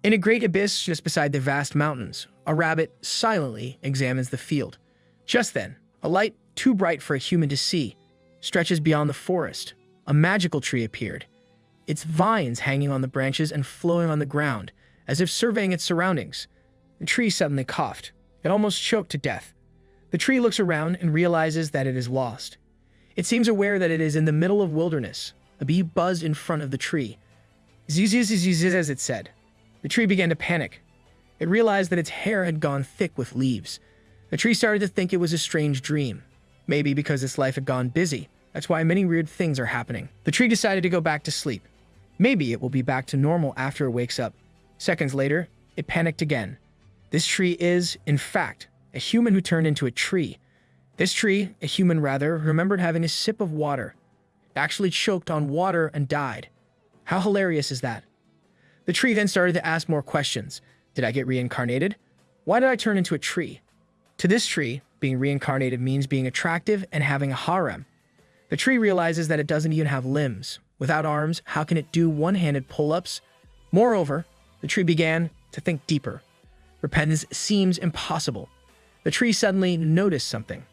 In a great abyss just beside the vast mountains, a rabbit silently examines the field. Just then, a light, too bright for a human to see, stretches beyond the forest. A magical tree appeared, its vines hanging on the branches and flowing on the ground, as if surveying its surroundings. The tree suddenly coughed. It almost choked to death. The tree looks around and realizes that it is lost. It seems aware that it is in the middle of wilderness. A bee buzzed in front of the tree. Zzz, as it said. The tree began to panic. It realized that its hair had gone thick with leaves. The tree started to think it was a strange dream. Maybe because its life had gone busy. That's why many weird things are happening. The tree decided to go back to sleep. Maybe it will be back to normal after it wakes up. Seconds later, it panicked again. This tree is, in fact, a human who turned into a tree. This tree, a human rather, remembered having a sip of water. It actually choked on water and died. How hilarious is that? The tree then started to ask more questions. Did I get reincarnated? Why did I turn into a tree? To this tree, being reincarnated means being attractive and having a harem. The tree realizes that it doesn't even have limbs. Without arms, how can it do one-handed pull-ups? Moreover, the tree began to think deeper. Repentance seems impossible. The tree suddenly noticed something.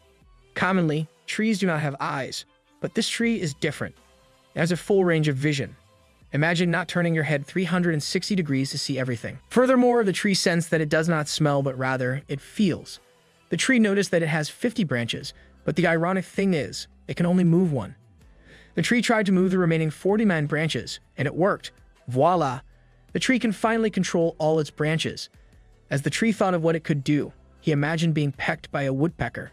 Commonly, trees do not have eyes, but this tree is different. It has a full range of vision. Imagine not turning your head 360 degrees to see everything. Furthermore, the tree sensed that it does not smell, but rather, it feels. The tree noticed that it has 50 branches, but the ironic thing is, it can only move one. The tree tried to move the remaining 49 branches, and it worked. Voila! The tree can finally control all its branches. As the tree thought of what it could do, he imagined being pecked by a woodpecker.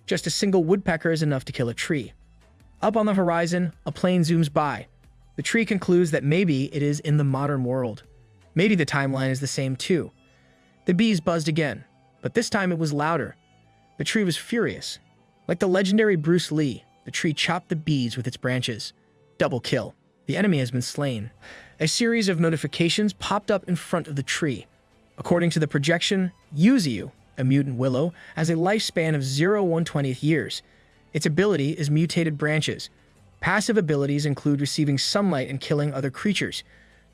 Just a single woodpecker is enough to kill a tree. Up on the horizon, a plane zooms by. The tree concludes that maybe it is in the modern world. Maybe the timeline is the same too. The bees buzzed again, but this time it was louder. The tree was furious. Like the legendary Bruce Lee, the tree chopped the bees with its branches. Double kill. The enemy has been slain. A series of notifications popped up in front of the tree. According to the projection, Yuzu, a mutant willow, has a lifespan of 0-120th years. Its ability is mutated branches. Passive abilities include receiving sunlight and killing other creatures.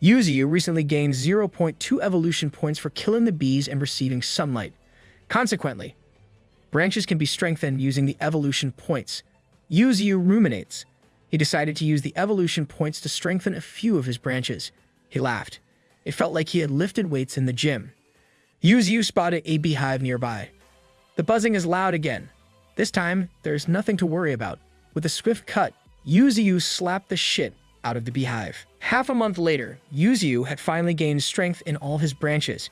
Yuzu recently gained 0.2 evolution points for killing the bees and receiving sunlight. Consequently, branches can be strengthened using the evolution points. Yuzu ruminates. He decided to use the evolution points to strengthen a few of his branches. He laughed. It felt like he had lifted weights in the gym. Yuzu spotted a beehive nearby. The buzzing is loud again. This time, there's nothing to worry about. With a swift cut, Yuzu slapped the shit out of the beehive. Half a month later, Yuzu had finally gained strength in all his branches.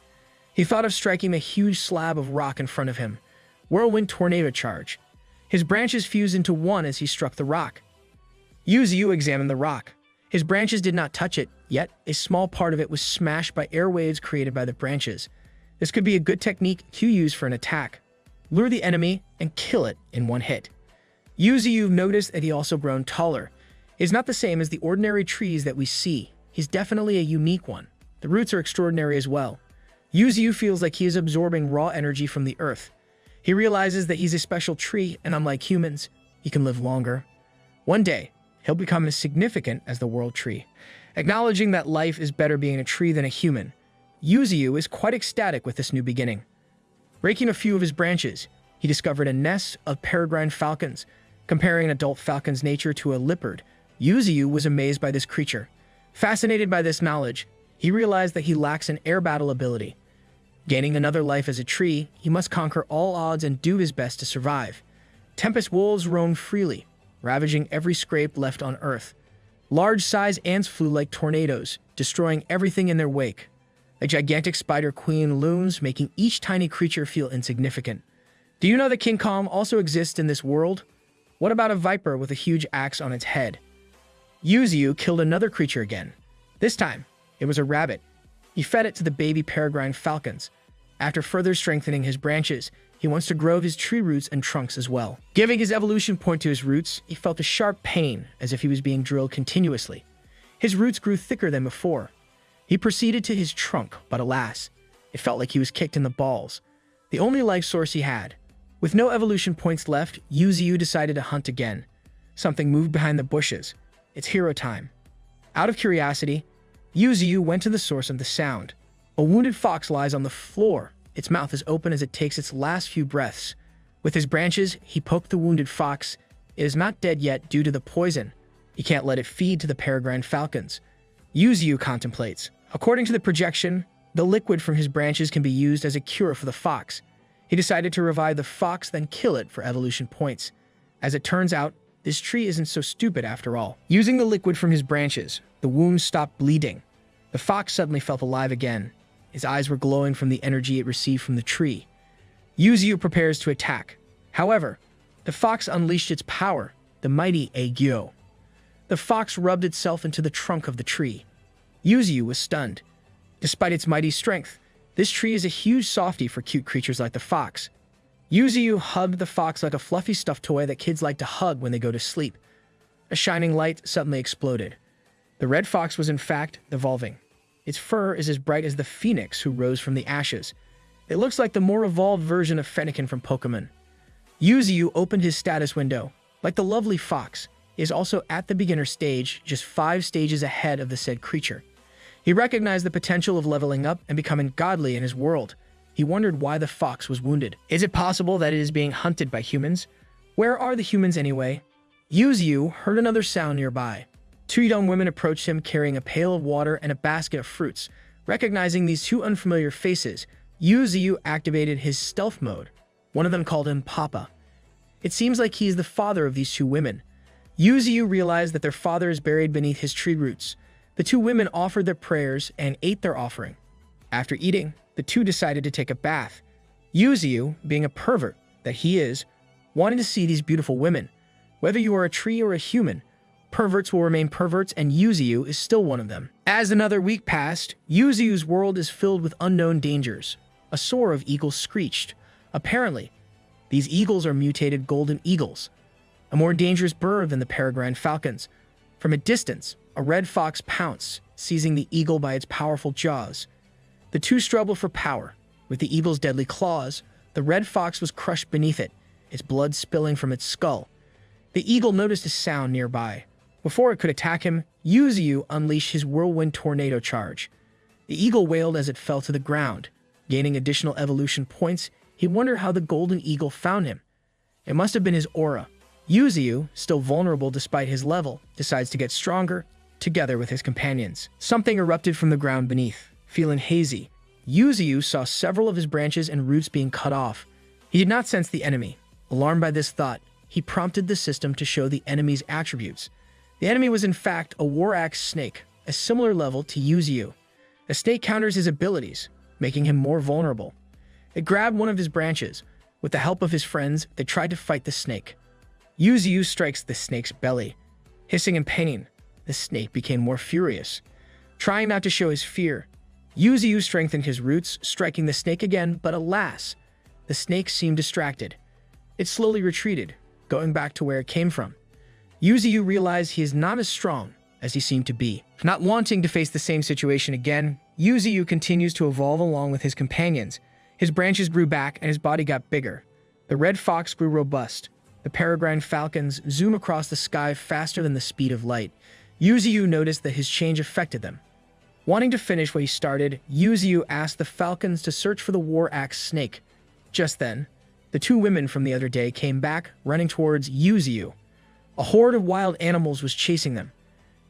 He thought of striking a huge slab of rock in front of him. Whirlwind tornado charge. His branches fused into one as he struck the rock. Yuzu examined the rock. His branches did not touch it, yet a small part of it was smashed by airwaves created by the branches. This could be a good technique to use for an attack. Lure the enemy and kill it in one hit. Yuzu noticed that he also grown taller. He is not the same as the ordinary trees that we see. He's definitely a unique one. The roots are extraordinary as well. Yuzu feels like he is absorbing raw energy from the earth. He realizes that he's a special tree, and unlike humans, he can live longer. One day, he'll become as significant as the world tree. Acknowledging that life is better being a tree than a human, Yuzu is quite ecstatic with this new beginning. Breaking a few of his branches, he discovered a nest of peregrine falcons. Comparing an adult falcon's nature to a leopard, Yuzu was amazed by this creature. Fascinated by this knowledge, he realized that he lacks an air battle ability. Gaining another life as a tree, he must conquer all odds and do his best to survive. Tempest wolves roamed freely, ravaging every scrape left on Earth. Large-sized ants flew like tornadoes, destroying everything in their wake. A gigantic spider queen looms, making each tiny creature feel insignificant. Do you know that King Kong also exists in this world? What about a viper with a huge axe on its head? Yuzu killed another creature again. This time, it was a rabbit. He fed it to the baby peregrine falcons. After further strengthening his branches, he wants to grow his tree roots and trunks as well. Giving his evolution point to his roots, he felt a sharp pain as if he was being drilled continuously. His roots grew thicker than before. He proceeded to his trunk, but alas, it felt like he was kicked in the balls. The only life source he had. With no evolution points left, Yuzu decided to hunt again. Something moved behind the bushes. It's hero time. Out of curiosity, Yuzu went to the source of the sound. A wounded fox lies on the floor. Its mouth is open as it takes its last few breaths. With his branches, he poked the wounded fox. It is not dead yet due to the poison. He can't let it feed to the peregrine falcons. Yuzu contemplates. According to the projection, the liquid from his branches can be used as a cure for the fox. He decided to revive the fox, then kill it for evolution points. As it turns out, this tree isn't so stupid after all. Using the liquid from his branches, the wound stopped bleeding. The fox suddenly felt alive again. His eyes were glowing from the energy it received from the tree. Yuzu prepares to attack. However, the fox unleashed its power, the mighty Agyo. The fox rubbed itself into the trunk of the tree. Yuzu was stunned. Despite its mighty strength, this tree is a huge softie for cute creatures like the fox. Yuzu hugged the fox like a fluffy stuffed toy that kids like to hug when they go to sleep. A shining light suddenly exploded. The red fox was in fact evolving. Its fur is as bright as the phoenix who rose from the ashes. It looks like the more evolved version of Fennekin from Pokemon. Yuzu opened his status window. Like the lovely fox, he is also at the beginner stage, just 5 stages ahead of the said creature. He recognized the potential of leveling up and becoming godly in his world. He wondered why the fox was wounded. Is it possible that it is being hunted by humans? Where are the humans anyway? Yuzu heard another sound nearby. 2 young women approached him carrying a pail of water and a basket of fruits. Recognizing these 2 unfamiliar faces, Yuzu activated his stealth mode. One of them called him Papa. It seems like he is the father of these 2 women. Yuzu realized that their father is buried beneath his tree roots. The 2 women offered their prayers and ate their offering. After eating, the 2 decided to take a bath. Yuzu, being a pervert that he is, wanted to see these beautiful women. Whether you are a tree or a human, perverts will remain perverts, and Yuzu is still one of them. As another week passed, Yuzu's world is filled with unknown dangers. A soar of eagles screeched. Apparently, these eagles are mutated golden eagles, a more dangerous bird than the peregrine falcons. From a distance, a red fox pounced, seizing the eagle by its powerful jaws. The 2 struggled for power. With the eagle's deadly claws, the red fox was crushed beneath it, its blood spilling from its skull. The eagle noticed a sound nearby. Before it could attack him, Yuzu unleashed his whirlwind tornado charge. The eagle wailed as it fell to the ground. Gaining additional evolution points, he wondered how the golden eagle found him. It must have been his aura. Yuzu, still vulnerable despite his level, decides to get stronger, together with his companions. Something erupted from the ground beneath. Feeling hazy, Yuzu saw several of his branches and roots being cut off. He did not sense the enemy. Alarmed by this thought, he prompted the system to show the enemy's attributes. The enemy was in fact a war axe snake, a similar level to Yuzu. The snake counters his abilities, making him more vulnerable. It grabbed one of his branches. With the help of his friends, they tried to fight the snake. Yuzu strikes the snake's belly. Hissing in pain, the snake became more furious. Trying not to show his fear, Yuzu strengthened his roots, striking the snake again, but alas, the snake seemed distracted. It slowly retreated, going back to where it came from. Yuzu realized he is not as strong as he seemed to be. Not wanting to face the same situation again, Yuzu continues to evolve along with his companions. His branches grew back and his body got bigger. The red fox grew robust. The peregrine falcons zoom across the sky faster than the speed of light. Yuzu noticed that his change affected them. Wanting to finish what he started, Yuzu asked the falcons to search for the war axe snake. Just then, the 2 women from the other day came back, running towards Yuzu. A horde of wild animals was chasing them.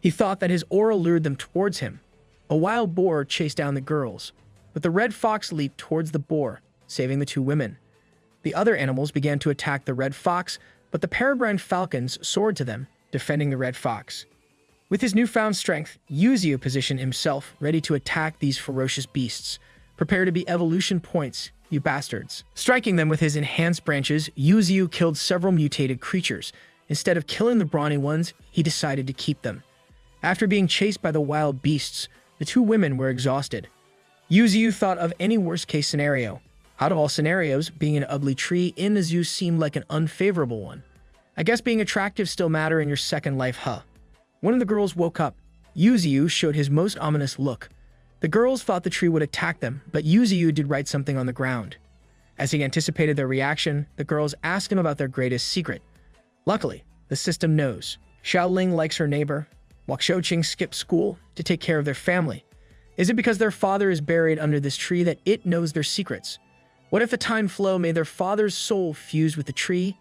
He thought that his aura lured them towards him. A wild boar chased down the girls, but the red fox leaped towards the boar, saving the 2 women. The other animals began to attack the red fox, but the peregrine falcons soared to them, defending the red fox. With his newfound strength, Yuzu positioned himself ready to attack these ferocious beasts. Prepare to be evolution points, you bastards. Striking them with his enhanced branches, Yuzu killed several mutated creatures. Instead of killing the brawny ones, he decided to keep them. After being chased by the wild beasts, the 2 women were exhausted. Yuzu thought of any worst-case scenario. Out of all scenarios, being an ugly tree in the zoo seemed like an unfavorable one. I guess being attractive still matter in your second life, huh? One of the girls woke up. Yuzu showed his most ominous look. The girls thought the tree would attack them, but Yuzu did write something on the ground. As he anticipated their reaction, the girls asked him about their greatest secret. Luckily, the system knows. Xiaoling likes her neighbor, while Xiaoqing skipped school to take care of their family. Is it because their father is buried under this tree that it knows their secrets? What if the time flow made their father's soul fused with the tree?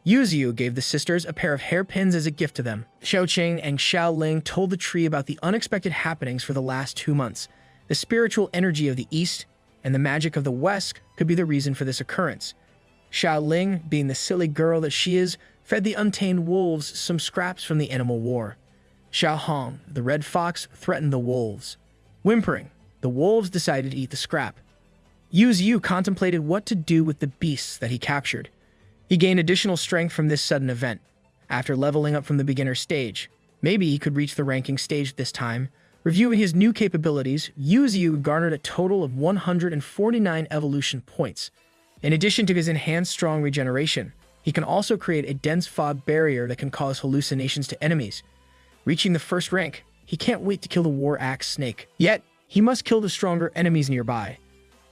Yuziu gave the sisters a pair of hairpins as a gift to them. Xiaoqing and Xiaoling told the tree about the unexpected happenings for the last 2 months. The spiritual energy of the East and the magic of the West could be the reason for this occurrence. Xiaoling, being the silly girl that she is, fed the untamed wolves some scraps from the animal war. Xiaohong, the red fox, threatened the wolves. Whimpering, the wolves decided to eat the scrap. Yuziu contemplated what to do with the beasts that he captured. He gained additional strength from this sudden event. After leveling up from the beginner stage, maybe he could reach the ranking stage this time. Reviewing his new capabilities, Yuziu garnered a total of 149 evolution points. In addition to his enhanced strong regeneration, he can also create a dense fog barrier that can cause hallucinations to enemies. Reaching the first rank, he can't wait to kill the war axe snake. Yet, he must kill the stronger enemies nearby.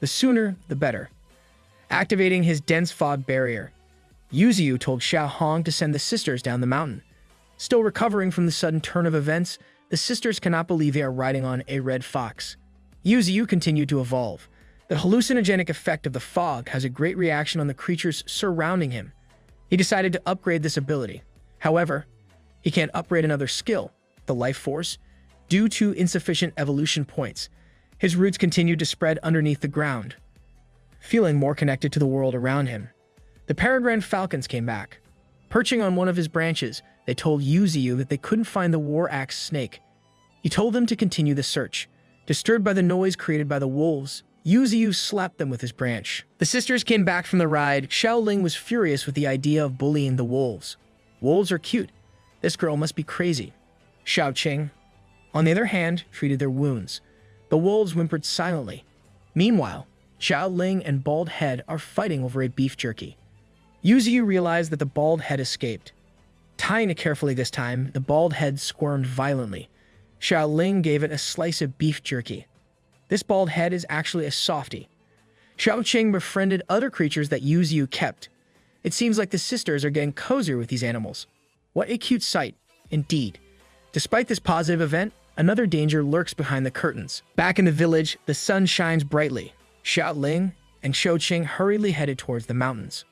The sooner, the better. Activating his dense fog barrier, Yuziu told Xiaohong to send the sisters down the mountain. Still recovering from the sudden turn of events, the sisters cannot believe they are riding on a red fox. Yuziu continued to evolve. The hallucinogenic effect of the fog has a great reaction on the creatures surrounding him. He decided to upgrade this ability. However, he can't upgrade another skill, the life force, due to insufficient evolution points. His roots continued to spread underneath the ground. Feeling more connected to the world around him, the peregrine falcons came back. Perching on one of his branches, they told Yuziu that they couldn't find the war axe snake. He told them to continue the search. Disturbed by the noise created by the wolves, Yuziu slapped them with his branch. The sisters came back from the ride. Xiaoling was furious with the idea of bullying the wolves. Wolves are cute. This girl must be crazy. Xiaoqing, on the other hand, treated their wounds. The wolves whimpered silently. Meanwhile, Xiaoling and Bald Head are fighting over a beef jerky. Yuziu realized that the Bald Head escaped. Tying it carefully this time, the Bald Head squirmed violently. Xiaoling gave it a slice of beef jerky. This Bald Head is actually a softie. Xiaoqing befriended other creatures that Yuziu kept. It seems like the sisters are getting cozier with these animals. What a cute sight, indeed. Despite this positive event, another danger lurks behind the curtains. Back in the village, the sun shines brightly. Xiaoling and Xiaoqing hurriedly headed towards the mountains.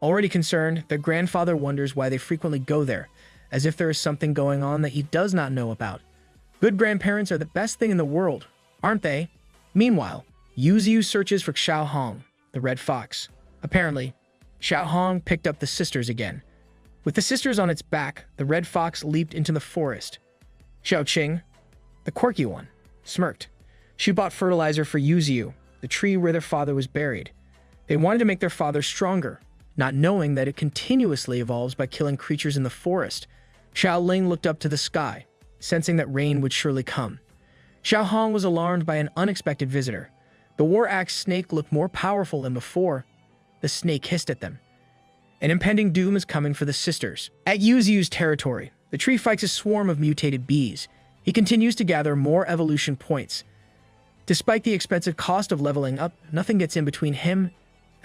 Already concerned, their grandfather wonders why they frequently go there, as if there is something going on that he does not know about. Good grandparents are the best thing in the world, aren't they? Meanwhile, Yuziu searches for Xiaohong, the red fox. Apparently, Xiaohong picked up the sisters again. With the sisters on its back, the red fox leaped into the forest. Xiaoqing, the quirky one, smirked. She bought fertilizer for Yuziu, the tree where their father was buried. They wanted to make their father stronger, not knowing that it continuously evolves by killing creatures in the forest. Xiaoling looked up to the sky, sensing that rain would surely come. Xiaohong was alarmed by an unexpected visitor. The war axe snake looked more powerful than before. The snake hissed at them. An impending doom is coming for the sisters. At Yuziu's territory, the tree fights a swarm of mutated bees. He continues to gather more evolution points. Despite the expensive cost of leveling up, nothing gets in between him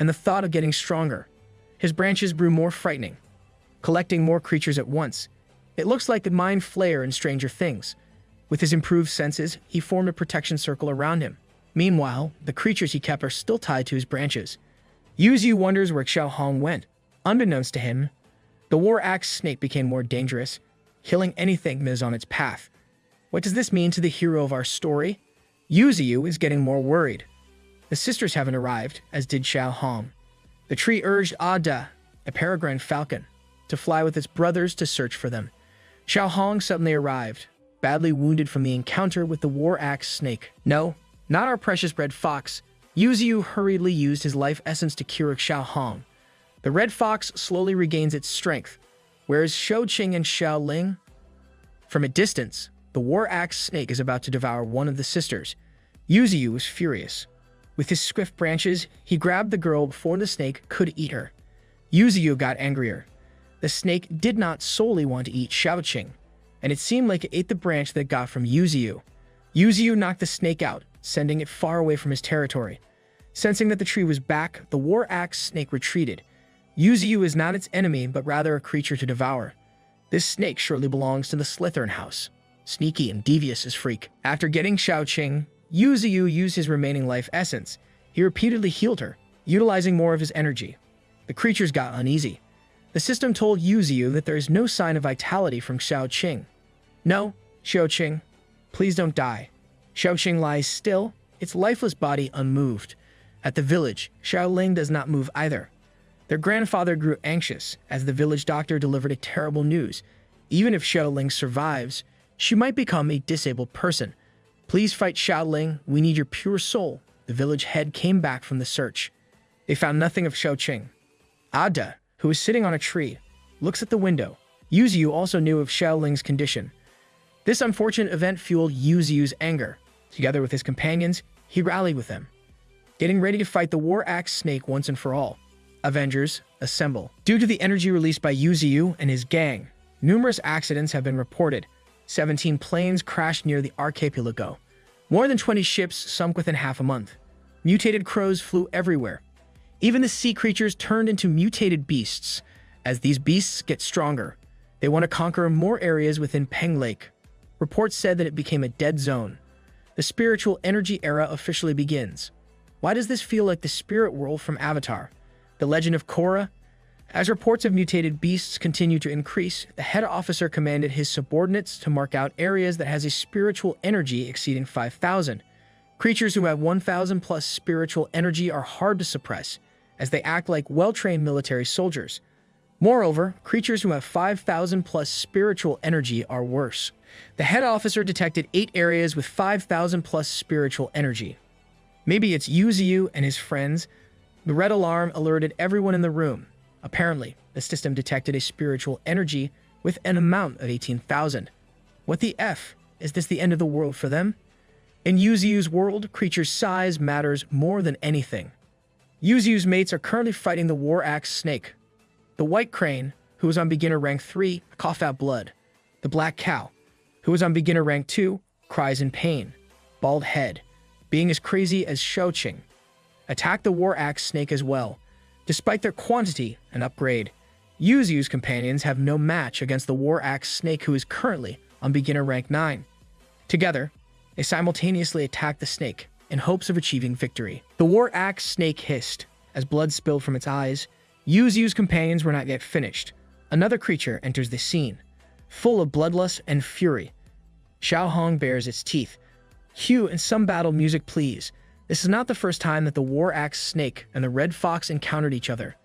and the thought of getting stronger. His branches grew more frightening, collecting more creatures at once. It looks like the mind flayer in Stranger Things. With his improved senses, he formed a protection circle around him. Meanwhile, the creatures he kept are still tied to his branches. Yuziu wonders where Xiaohong went. Unbeknownst to him, the war axe snake became more dangerous, killing anything that is on its path. What does this mean to the hero of our story? Yuziu is getting more worried. The sisters haven't arrived, as did Xiaohong. The tree urged Ada, a peregrine falcon, to fly with its brothers to search for them. Xiaohong suddenly arrived, badly wounded from the encounter with the war axe snake. No, not our precious red fox. Yuziu hurriedly used his life essence to cure Xiaohong. The red fox slowly regains its strength, whereas Xiaoqing and Xiaoling. From a distance, the war axe snake is about to devour one of the sisters. Yuziu was furious. With his swift branches, he grabbed the girl before the snake could eat her. Yuziu got angrier. The snake did not solely want to eat Xiaoqing, and it seemed like it ate the branch that it got from Yuziu. Yuziu knocked the snake out, sending it far away from his territory. Sensing that the tree was back, the war axe snake retreated. Yuziu is not its enemy, but rather a creature to devour. This snake surely belongs to the Slytherin house. Sneaky and devious as freak. After getting Xiaoqing, Yuziyu used his remaining life essence. He repeatedly healed her, utilizing more of his energy. The creatures got uneasy. The system told Yuziyu that there is no sign of vitality from Xiaoqing. No, Xiaoqing, please don't die. Xiaoqing lies still, its lifeless body unmoved. At the village, Xiaoling does not move either. Their grandfather grew anxious as the village doctor delivered a terrible news. Even if Xiaoling survives, she might become a disabled person. Please fight Xiaoling, we need your pure soul. The village head came back from the search. They found nothing of Xiaoqing. Ada, who was sitting on a tree, looks at the window. Yuziyu also knew of Xiaoling's condition. This unfortunate event fueled Yuziyu's anger. Together with his companions, he rallied with them, getting ready to fight the war axe snake once and for all. Avengers, assemble. Due to the energy released by Yuziyu and his gang, numerous accidents have been reported. 17 planes crashed near the archipelago. More than 20 ships sunk within half a month. Mutated crows flew everywhere. Even the sea creatures turned into mutated beasts. As these beasts get stronger, they want to conquer more areas within Peng Lake. Reports said that it became a dead zone. The spiritual energy era officially begins. Why does this feel like the spirit world from Avatar? The legend of Korra? As reports of mutated beasts continue to increase, the head officer commanded his subordinates to mark out areas that has a spiritual energy exceeding 5,000. Creatures who have 1,000 plus spiritual energy are hard to suppress, as they act like well-trained military soldiers. Moreover, creatures who have 5,000 plus spiritual energy are worse. The head officer detected 8 areas with 5,000 plus spiritual energy. Maybe it's Yuziyu and his friends. The red alarm alerted everyone in the room. Apparently, the system detected a spiritual energy with an amount of 18,000. What the F? Is this the end of the world for them? In Yuziyu's world, creatures' size matters more than anything. Yuziyu's mates are currently fighting the war axe snake. The white crane, who is on beginner rank 3, coughed out blood. The black cow, who is on beginner rank 2, cries in pain. Bald head, being as crazy as Xiaoqing, attacked the war axe snake as well. Despite their quantity and upgrade, Yuziyu's companions have no match against the war axe snake, who is currently on beginner rank 9. Together, they simultaneously attack the snake in hopes of achieving victory. The war axe snake hissed as blood spilled from its eyes. Yuziyu's companions were not yet finished. Another creature enters the scene, full of bloodlust and fury. Xiaohong bares its teeth. Hue and some battle music, please. This is not the first time that the war axe snake and the red fox encountered each other.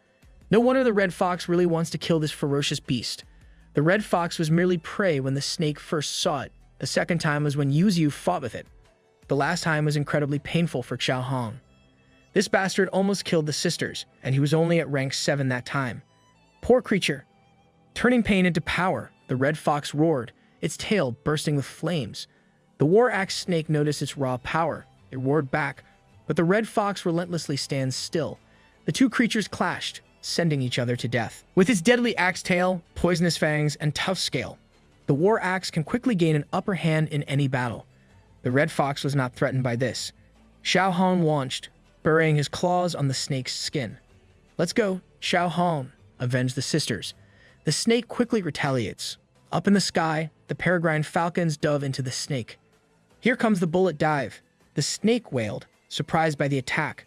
No wonder the red fox really wants to kill this ferocious beast. The red fox was merely prey when the snake first saw it. The second time was when Yuziyu fought with it. The last time was incredibly painful for Xiaohong. This bastard almost killed the sisters, and he was only at rank 7 that time. Poor creature. Turning pain into power, the red fox roared, its tail bursting with flames. The war axe snake noticed its raw power. It roared back, but the red fox relentlessly stands still. The two creatures clashed, sending each other to death. With its deadly axe tail, poisonous fangs, and tough scale, the war axe can quickly gain an upper hand in any battle. The red fox was not threatened by this. Xiaohong launched, burying his claws on the snake's skin. Let's go, Xiaohong, avenge the sisters. The snake quickly retaliates. Up in the sky, the peregrine falcons dove into the snake. Here comes the bullet dive. The snake wailed, surprised by the attack.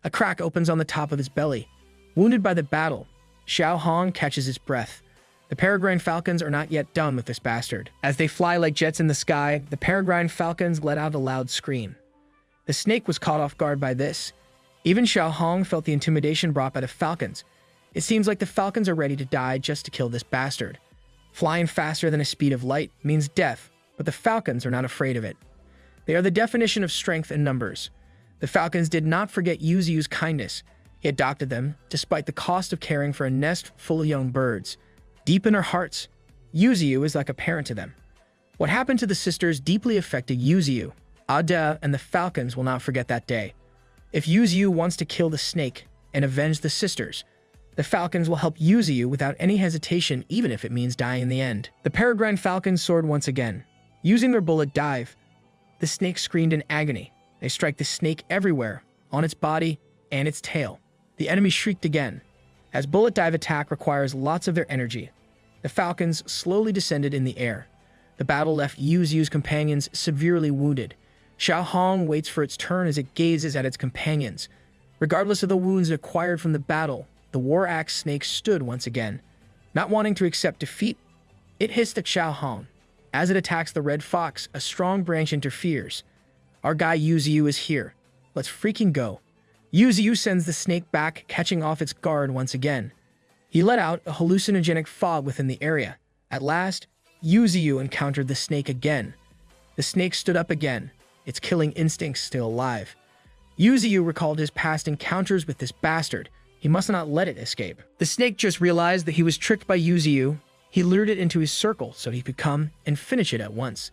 A crack opens on the top of his belly. Wounded by the battle, Xiaohong catches his breath. The peregrine falcons are not yet done with this bastard. As they fly like jets in the sky, the peregrine falcons let out a loud scream. The snake was caught off guard by this. Even Xiaohong felt the intimidation brought by the falcons. It seems like the falcons are ready to die just to kill this bastard. Flying faster than a speed of light means death, but the falcons are not afraid of it. They are the definition of strength in numbers. The falcons did not forget Yuziyu's kindness. He adopted them, despite the cost of caring for a nest full of young birds. Deep in their hearts, Yuziyu is like a parent to them. What happened to the sisters deeply affected Yuziyu. Ada and the falcons will not forget that day. If Yuziyu wants to kill the snake and avenge the sisters, the falcons will help Yuziyu without any hesitation, even if it means dying in the end. The peregrine falcons soared once again. Using their bullet dive, the snake screamed in agony. They strike the snake everywhere, on its body and its tail. The enemy shrieked again. As bullet dive attack requires lots of their energy, the falcons slowly descended in the air. The battle left Yuziyu's companions severely wounded. Xiao Hong waits for its turn as it gazes at its companions. Regardless of the wounds acquired from the battle, the war axe snake stood once again. Not wanting to accept defeat, it hissed at Xiao Hong. As it attacks the red fox, a strong branch interferes. Our guy Yuziu is here. Let's freaking go. Yuziu sends the snake back, catching off its guard once again. He let out a hallucinogenic fog within the area. At last, Yuziu encountered the snake again. The snake stood up again, its killing instincts still alive. Yuziu recalled his past encounters with this bastard. He must not let it escape. The snake just realized that he was tricked by Yuziu. He lured it into his circle so he could come and finish it at once.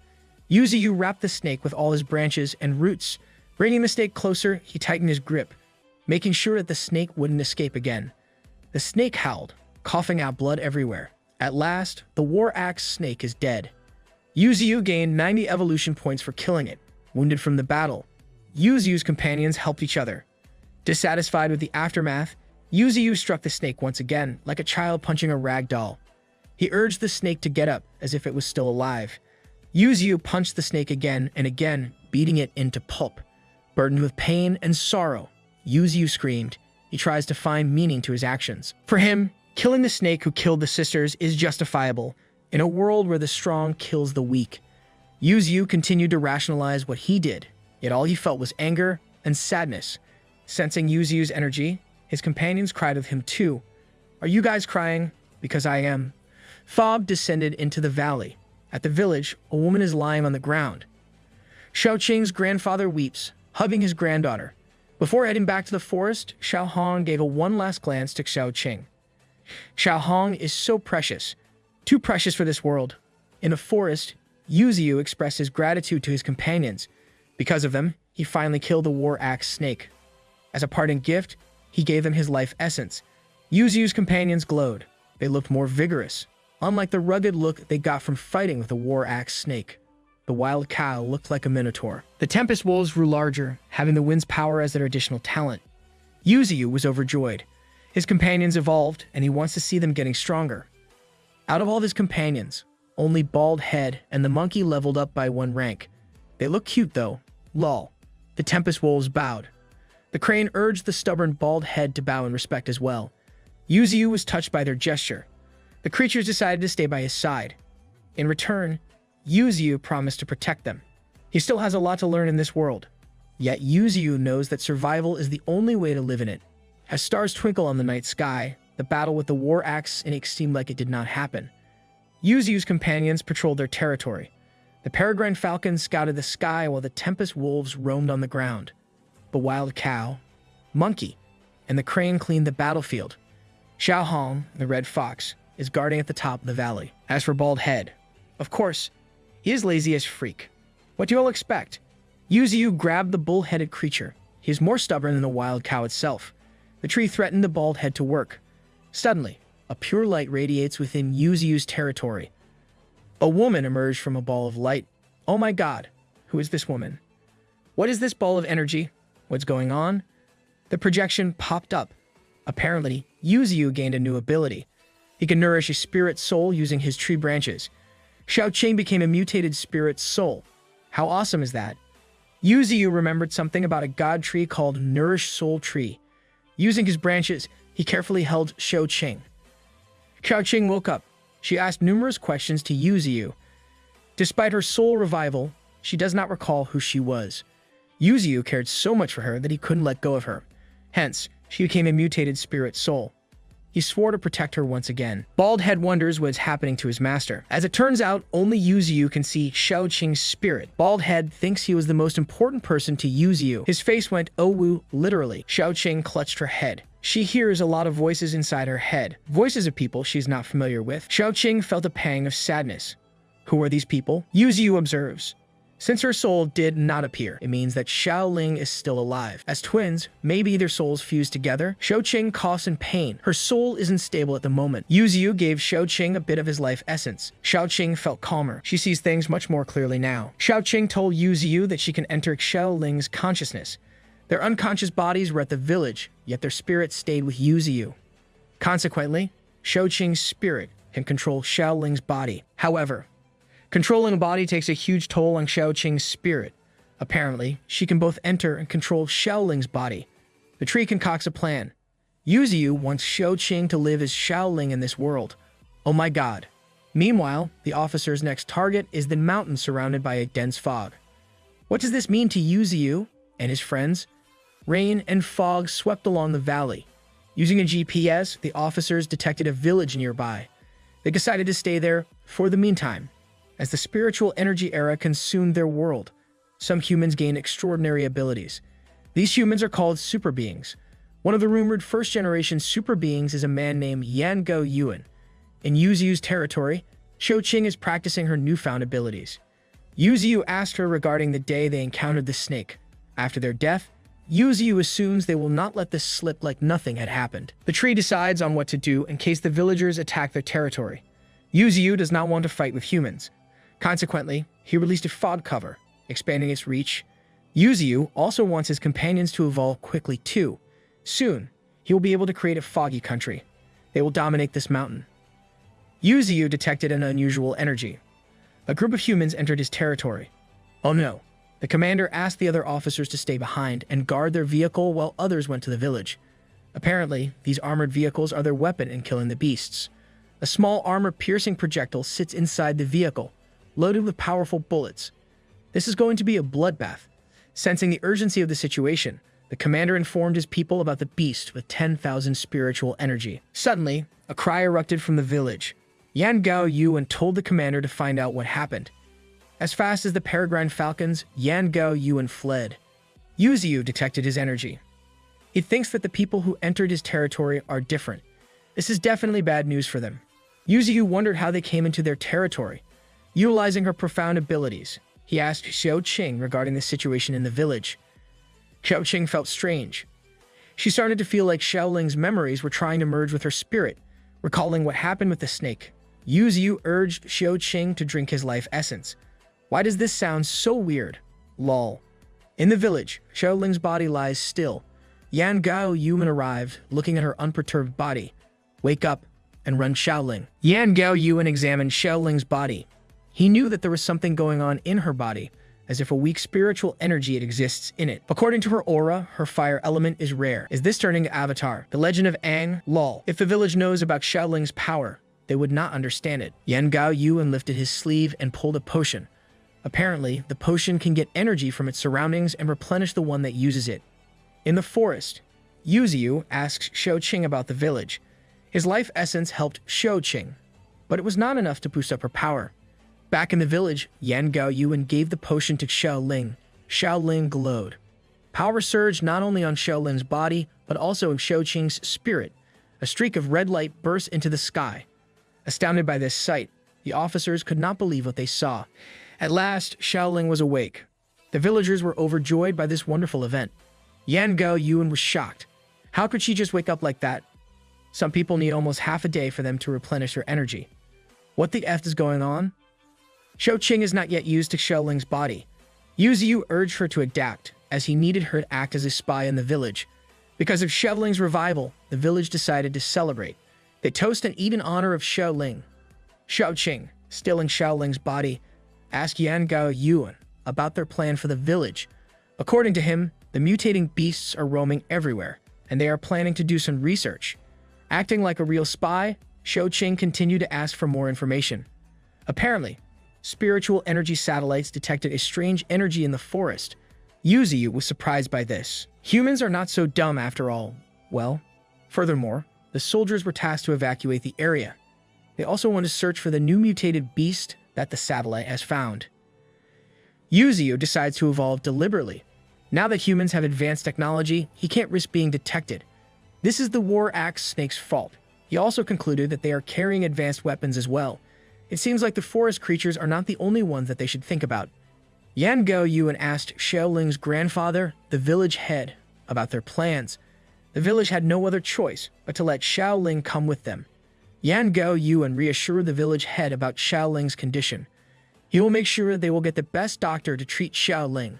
Yuziu wrapped the snake with all his branches and roots. Bringing the snake closer, he tightened his grip, making sure that the snake wouldn't escape again. The snake howled, coughing out blood everywhere. At last, the war axe snake is dead. Yuziu gained 90 evolution points for killing it. Wounded from the battle, Yuziu's companions helped each other. Dissatisfied with the aftermath, Yuziu struck the snake once again, like a child punching a rag doll. He urged the snake to get up, as if it was still alive. Yuziu punched the snake again and again, beating it into pulp. Burdened with pain and sorrow, Yuziu screamed. He tries to find meaning to his actions. For him, killing the snake who killed the sisters is justifiable, in a world where the strong kills the weak. Yuziu continued to rationalize what he did, yet all he felt was anger and sadness. Sensing Yuziu's energy, his companions cried with him too. Are you guys crying? Because I am. Fog descended into the valley. At the village, a woman is lying on the ground. Xiaoqing's grandfather weeps, hugging his granddaughter. Before heading back to the forest, Xiao Hong gave a one last glance to Xiaoqing. Xiao Hong is so precious, too precious for this world. In a forest, Yuziu expressed his gratitude to his companions. Because of them, he finally killed the war axe snake. As a parting gift, he gave them his life essence. Yuziu's companions glowed. They looked more vigorous, unlike the rugged look they got from fighting with the war axe snake. The wild cow looked like a minotaur. The tempest wolves grew larger, having the wind's power as their additional talent. Yuziu was overjoyed. His companions evolved, and he wants to see them getting stronger. Out of all his companions, only Bald Head and the monkey leveled up by 1 rank. They look cute though. Lol. The tempest wolves bowed. The crane urged the stubborn Bald Head to bow in respect as well. Yuziu was touched by their gesture. The creatures decided to stay by his side. In return, Yuziu promised to protect them. He still has a lot to learn in this world. Yet Yuziu knows that survival is the only way to live in it. As stars twinkle on the night sky, the battle with the war axe snake seemed like it did not happen. Yuziu's companions patrolled their territory. The peregrine falcon scouted the sky while the tempest wolves roamed on the ground. The wild cow, monkey, and the crane cleaned the battlefield. Xiao Hong, the red fox, is guarding at the top of the valley. As for Bald Head, of course, he is lazy as freak. What do you all expect? Yuziu grabbed the bull-headed creature. He is more stubborn than the wild cow itself. The tree threatened the bald head to work. Suddenly, a pure light radiates within Yuziu's territory. A woman emerged from a ball of light. Oh my god, who is this woman? What is this ball of energy? What's going on? The projection popped up. Apparently, Yuziu gained a new ability. He can nourish a spirit soul using his tree branches. Xiaoqing became a mutated spirit soul. How awesome is that? Yuziu remembered something about a god tree called Nourish Soul Tree. Using his branches, he carefully held Xiaoqing. Xiaoqing woke up. She asked numerous questions to Yuziu. Despite her soul revival, she does not recall who she was. Yuziu cared so much for her that he couldn't let go of her. Hence, she became a mutated spirit soul. He swore to protect her once again. Bald Head wonders what is happening to his master. As it turns out, only Yuziu can see Xiaoqing's spirit. Bald Head thinks he was the most important person to Yuziu. His face went oh woo, literally. Xiaoqing clutched her head. She hears a lot of voices inside her head. Voices of people she's not familiar with. Xiaoqing felt a pang of sadness. Who are these people? Yuziu observes. Since her soul did not appear, it means that Xiaoling is still alive. As twins, maybe their souls fused together. Xiaoqing coughs in pain. Her soul isn't stable at the moment. Yuziu gave Xiaoqing a bit of his life essence. Xiaoqing felt calmer. She sees things much more clearly now. Xiaoqing told Yuziu that she can enter Xiaoling's consciousness. Their unconscious bodies were at the village, yet their spirits stayed with Yuziu. Consequently, Xiaoqing's spirit can control Xiaoling's body. However, controlling a body takes a huge toll on Xiaoqing's spirit. Apparently, she can both enter and control Xiaoling's body. The tree concocts a plan. Yuziu wants Xiaoqing to live as Xiaoling in this world. Oh my god. Meanwhile, the officer's next target is the mountain surrounded by a dense fog. What does this mean to Yuziu and his friends? Rain and fog swept along the valley. Using a GPS, the officers detected a village nearby. They decided to stay there for the meantime. As the spiritual energy era consumed their world, some humans gained extraordinary abilities. These humans are called super beings. One of the rumored first-generation super beings is a man named Yango Yuan. In Yuziu's territory, Xiaoqing is practicing her newfound abilities. Yuziu asked her regarding the day they encountered the snake. After their death, Yuziu assumes they will not let this slip like nothing had happened. The tree decides on what to do in case the villagers attack their territory. Yuziu does not want to fight with humans. Consequently, he released a fog cover, expanding its reach. Yuziu also wants his companions to evolve quickly too. Soon, he will be able to create a foggy country. They will dominate this mountain. Yuziu detected an unusual energy. A group of humans entered his territory. Oh no. The commander asked the other officers to stay behind and guard their vehicle while others went to the village. Apparently, these armored vehicles are their weapon in killing the beasts. A small armor-piercing projectile sits inside the vehicle, loaded with powerful bullets. This is going to be a bloodbath. Sensing the urgency of the situation, the commander informed his people about the beast with 10,000 spiritual energy. Suddenly, a cry erupted from the village. Yan Gao Yuan told the commander to find out what happened. As fast as the peregrine falcons, Yan Gao Yuan fled. Yuziu detected his energy. He thinks that the people who entered his territory are different. This is definitely bad news for them. Yuziu wondered how they came into their territory. Utilizing her profound abilities, he asked Xiaoqing regarding the situation in the village. Xiaoqing felt strange. She started to feel like Xiaoling's memories were trying to merge with her spirit, recalling what happened with the snake. Yuziu urged Xiaoqing to drink his life essence. Why does this sound so weird? Lol. In the village, Xiaoling's body lies still. Yan Gao Yuan arrived, looking at her unperturbed body. Wake up and run, Xiaoling. Yan Gao Yuan examined Xiaoling's body. He knew that there was something going on in her body, as if a weak spiritual energy exists in it. According to her aura, her fire element is rare. Is this turning to Avatar? The Legend of Aang? Lol. If the village knows about Xiaoling's power, they would not understand it. Yan Gao Yuan lifted his sleeve and pulled a potion. Apparently, the potion can get energy from its surroundings and replenish the one that uses it. In the forest, Yuziu asked Xiaoqing about the village. His life essence helped Xiaoqing, but it was not enough to boost up her power. Back in the village, Yan Gao Yuan gave the potion to Xiaoling. Xiaoling glowed. Power surged not only on Xiaoling's body, but also in Xiaoqing's spirit. A streak of red light burst into the sky. Astounded by this sight, the officers could not believe what they saw. At last, Xiaoling was awake. The villagers were overjoyed by this wonderful event. Yan Gao Yuan was shocked. How could she just wake up like that? Some people need almost half a day for them to replenish their energy. What the F is going on? Xiaoqing is not yet used to Xiaoling's body. Yuziu urged her to adapt, as he needed her to act as a spy in the village. Because of Xiaoling's revival, the village decided to celebrate. They toast and eat in honor of Xiaoling. Xiaoqing, still in Xiaoling's body, asked Yan Gao Yuan about their plan for the village. According to him, the mutating beasts are roaming everywhere, and they are planning to do some research. Acting like a real spy, Xiaoqing continued to ask for more information. Apparently, spiritual energy satellites detected a strange energy in the forest. Yuziu was surprised by this. Humans are not so dumb after all. Well, furthermore, the soldiers were tasked to evacuate the area. They also want to search for the new mutated beast that the satellite has found. Yuziu decides to evolve deliberately. Now that humans have advanced technology, he can't risk being detected. This is the war axe snake's fault. He also concluded that they are carrying advanced weapons as well. It seems like the forest creatures are not the only ones that they should think about. Yan Gao Yuan asked Xiaoling's grandfather, the village head, about their plans. The village had no other choice but to let Xiaoling come with them. Yan Gao Yuan reassured the village head about Xiaoling's condition. He will make sure they will get the best doctor to treat Xiaoling.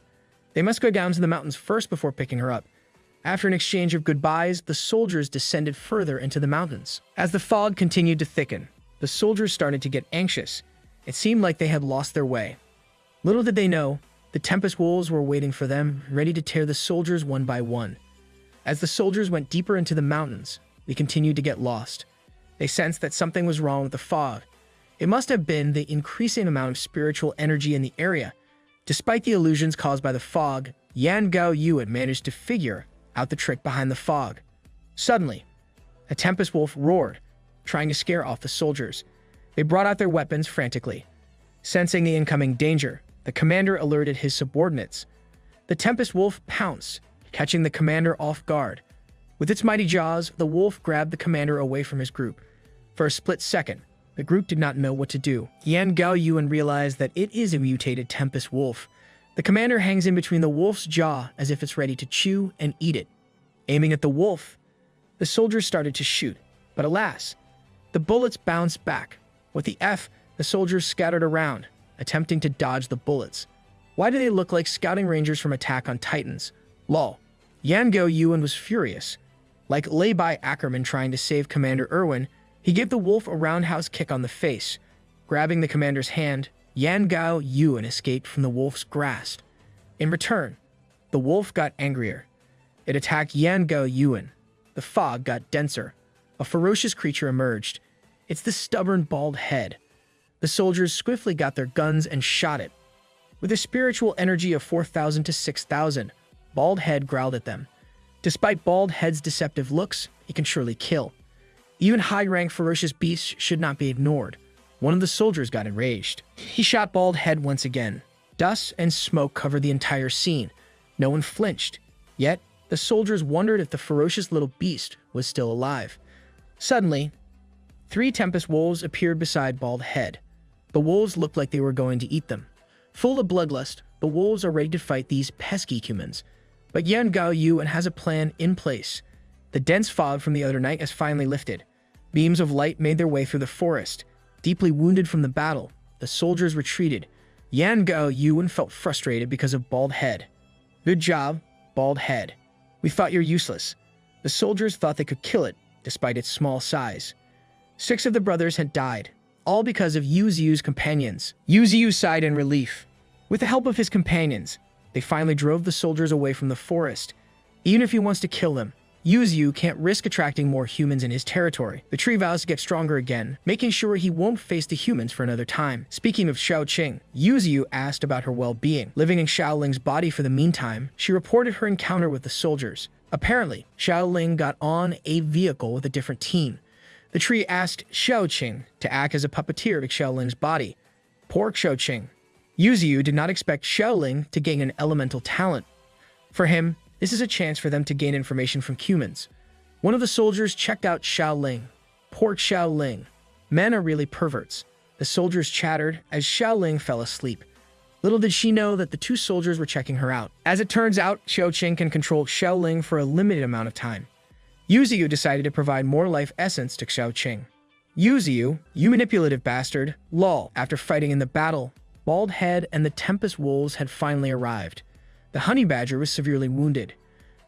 They must go down to the mountains first before picking her up. After an exchange of goodbyes, the soldiers descended further into the mountains. As the fog continued to thicken, the soldiers started to get anxious. It seemed like they had lost their way. Little did they know, The Tempest Wolves were waiting for them, ready to tear the soldiers one by one. As the soldiers went deeper into the mountains, they continued to get lost. They sensed that something was wrong with the fog. It must have been the increasing amount of spiritual energy in the area. Despite the illusions caused by the fog, Yan Gao Yu had managed to figure out the trick behind the fog. Suddenly, a Tempest Wolf roared, trying to scare off the soldiers. They brought out their weapons frantically. Sensing the incoming danger, the commander alerted his subordinates. The Tempest Wolf pounced, catching the commander off guard. With its mighty jaws, the wolf grabbed the commander away from his group. For a split second, the group did not know what to do. Yan Gao Yuan realized that it is a mutated Tempest Wolf. The commander hangs in between the wolf's jaw as if it's ready to chew and eat it. Aiming at the wolf, the soldiers started to shoot, but alas, the bullets bounced back. With the F, the soldiers scattered around, attempting to dodge the bullets. Why do they look like scouting rangers from Attack on Titans? Lol. Yan Gao Yuan was furious. Like Lay-by Ackerman trying to save Commander Irwin, he gave the wolf a roundhouse kick on the face. Grabbing the commander's hand, Yan Gao Yuan escaped from the wolf's grasp. In return, the wolf got angrier. It attacked Yan Gao Yuan. The fog got denser. A ferocious creature emerged. It's the stubborn bald head. The soldiers swiftly got their guns and shot it. With a spiritual energy of 4,000 to 6,000, Bald Head growled at them. Despite Bald Head's deceptive looks, he can surely kill. Even high-rank ferocious beasts should not be ignored. One of the soldiers got enraged. He shot Bald Head once again. Dust and smoke covered the entire scene. No one flinched. Yet, the soldiers wondered if the ferocious little beast was still alive. Suddenly, 3 Tempest Wolves appeared beside Bald Head. The wolves looked like they were going to eat them. Full of bloodlust, the wolves are ready to fight these pesky humans. But Yan Gao Yuan has a plan in place. The dense fog from the other night has finally lifted. Beams of light made their way through the forest. Deeply wounded from the battle, the soldiers retreated. Yan Gao Yuan felt frustrated because of Bald Head. Good job, Bald Head. We thought you're useless. The soldiers thought they could kill it, despite its small size. 6 of the brothers had died, all because of Yu Ziyu's companions. Yu Ziyu sighed in relief. With the help of his companions, they finally drove the soldiers away from the forest. Even if he wants to kill them, Yu Ziyu can't risk attracting more humans in his territory. The tree vows to get stronger again, making sure he won't face the humans for another time. Speaking of Xiaoqing, Yu Ziyu asked about her well-being. Living in Xiaoling's body for the meantime, she reported her encounter with the soldiers. Apparently, Xiaoling got on a vehicle with a different team. The tree asked Xiaoqing to act as a puppeteer of Xiaoling's body. Poor Xiaoqing. Yu Ziyu did not expect Xiaoling to gain an elemental talent. For him, this is a chance for them to gain information from humans. One of the soldiers checked out Xiaoling. Poor Xiaoling. Men are really perverts. The soldiers chattered as Xiaoling fell asleep. Little did she know that the 2 soldiers were checking her out. As it turns out, Xiaoqing can control Xiaoling for a limited amount of time. Yu Ziyu decided to provide more life essence to Xiaoqing. Yu Ziyu, you manipulative bastard, lol. After fighting in the battle, Bald Head and the Tempest Wolves had finally arrived. The honey badger was severely wounded.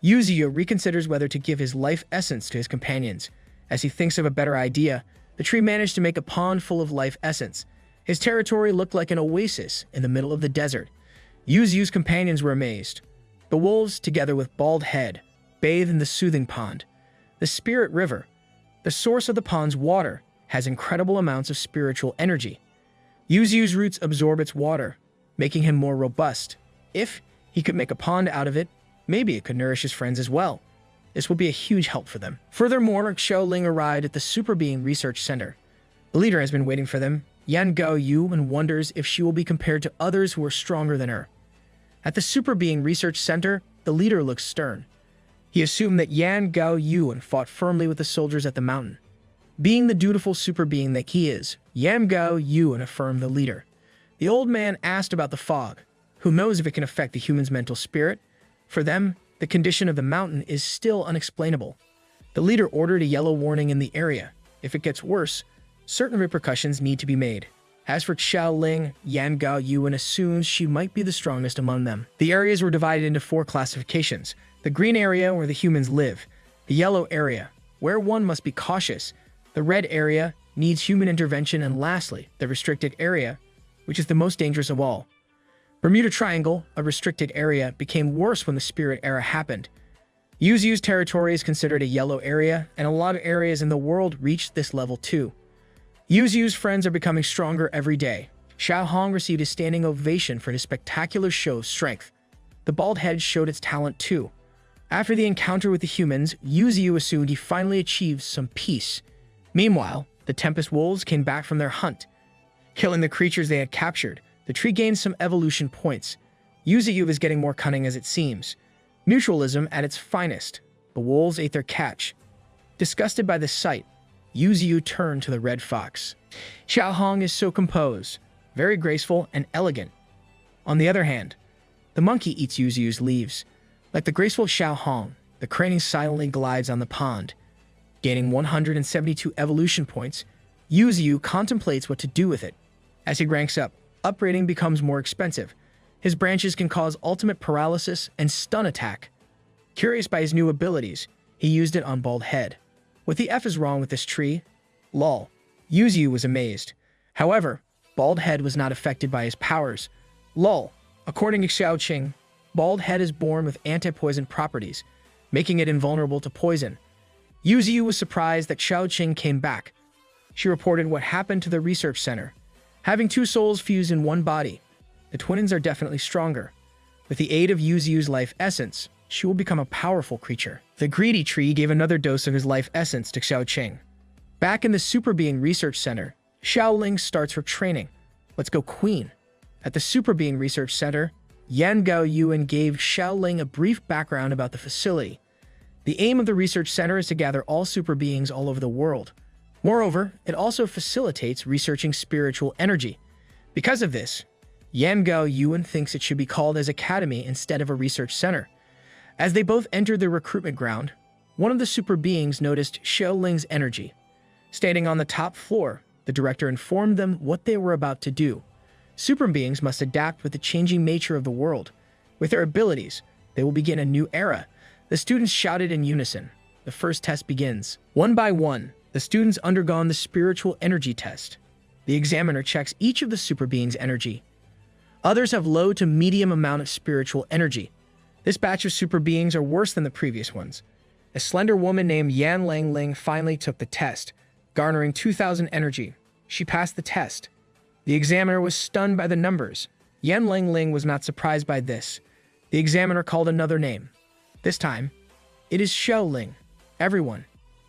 Yu Ziyu reconsiders whether to give his life essence to his companions. As he thinks of a better idea, the tree managed to make a pond full of life essence. His territory looked like an oasis in the middle of the desert. Yu Ziyu's companions were amazed. The wolves, together with Bald Head, bathed in the soothing pond. The Spirit River, the source of the pond's water, has incredible amounts of spiritual energy. Yu Ziyu's roots absorb its water, making him more robust. If he could make a pond out of it, maybe it could nourish his friends as well. This will be a huge help for them. Furthermore, Xiaoling arrived at the Super Being Research Center. The leader has been waiting for them, Yan Gao Yuan, wonders if she will be compared to others who are stronger than her. At the Super Being Research Center, the leader looks stern. He assumed that Yan Gao Yuan fought firmly with the soldiers at the mountain. Being the dutiful super being that he is, Yan Gao Yuan affirmed the leader. The old man asked about the fog. Who knows if it can affect the human's mental spirit? For them, the condition of the mountain is still unexplainable. The leader ordered a yellow warning in the area. If it gets worse, certain repercussions need to be made. As for Xiaoling, Yan Gao Yuan assumes she might be the strongest among them. The areas were divided into 4 classifications. The green area, where the humans live. The yellow area, where one must be cautious. The red area needs human intervention. And lastly, the restricted area, which is the most dangerous of all. Bermuda Triangle, a restricted area, became worse when the Spirit Era happened. Yuzu's territory is considered a yellow area, and a lot of areas in the world reached this level too. Yuzu's friends are becoming stronger every day. Xiao Hong received a standing ovation for his spectacular show of strength. The bald head showed its talent too. After the encounter with the humans, Yuzu assumed he finally achieved some peace. Meanwhile, the Tempest Wolves came back from their hunt. Killing the creatures they had captured, the tree gained some evolution points. Yuzu is getting more cunning as it seems. Mutualism at its finest. The wolves ate their catch. Disgusted by the sight, Yuzu turned to the red fox. Xiao Hong is so composed, very graceful and elegant. On the other hand, the monkey eats Yuzu's leaves. Like the graceful Xiao Hong, the crane silently glides on the pond. Gaining 172 evolution points, Yuzu contemplates what to do with it. As he ranks up, upgrading becomes more expensive. His branches can cause ultimate paralysis and stun attack. Curious by his new abilities, he used it on Bald Head. What the F is wrong with this tree? Lol. Yuzu was amazed. However, Bald Head was not affected by his powers. Lol. According to Xiaoqing, Bald Head is born with anti-poison properties, making it invulnerable to poison. Yuzu was surprised that Xiaoqing came back. She reported what happened to the research center. Having two souls fused in one body, the twins are definitely stronger. With the aid of Yuzu's life essence, she will become a powerful creature. The greedy tree gave another dose of his life essence to Xiaoqing. Back in the Super Being Research Center, Xiaoling starts her training. Let's go, Queen. At the Super Being Research Center, Yan Gao Yuan gave Xiaoling a brief background about the facility. The aim of the research center is to gather all super beings all over the world. Moreover, it also facilitates researching spiritual energy. Because of this, Yan Gao Yuan thinks it should be called as Academy instead of a research center. As they both entered the recruitment ground, one of the super beings noticed Xiaoling's energy. Standing on the top floor, the director informed them what they were about to do. Super beings must adapt with the changing nature of the world. With their abilities, they will begin a new era. The students shouted in unison. The first test begins. One by one, the students undergone the spiritual energy test. The examiner checks each of the super beings' energy. Others have low to medium amount of spiritual energy. This batch of super beings are worse than the previous ones. A slender woman named Yan Langling finally took the test, garnering 2,000 energy. She passed the test. The examiner was stunned by the numbers. Yan Langling was not surprised by this. The examiner called another name. This time, it is Xiaoling. Everyone,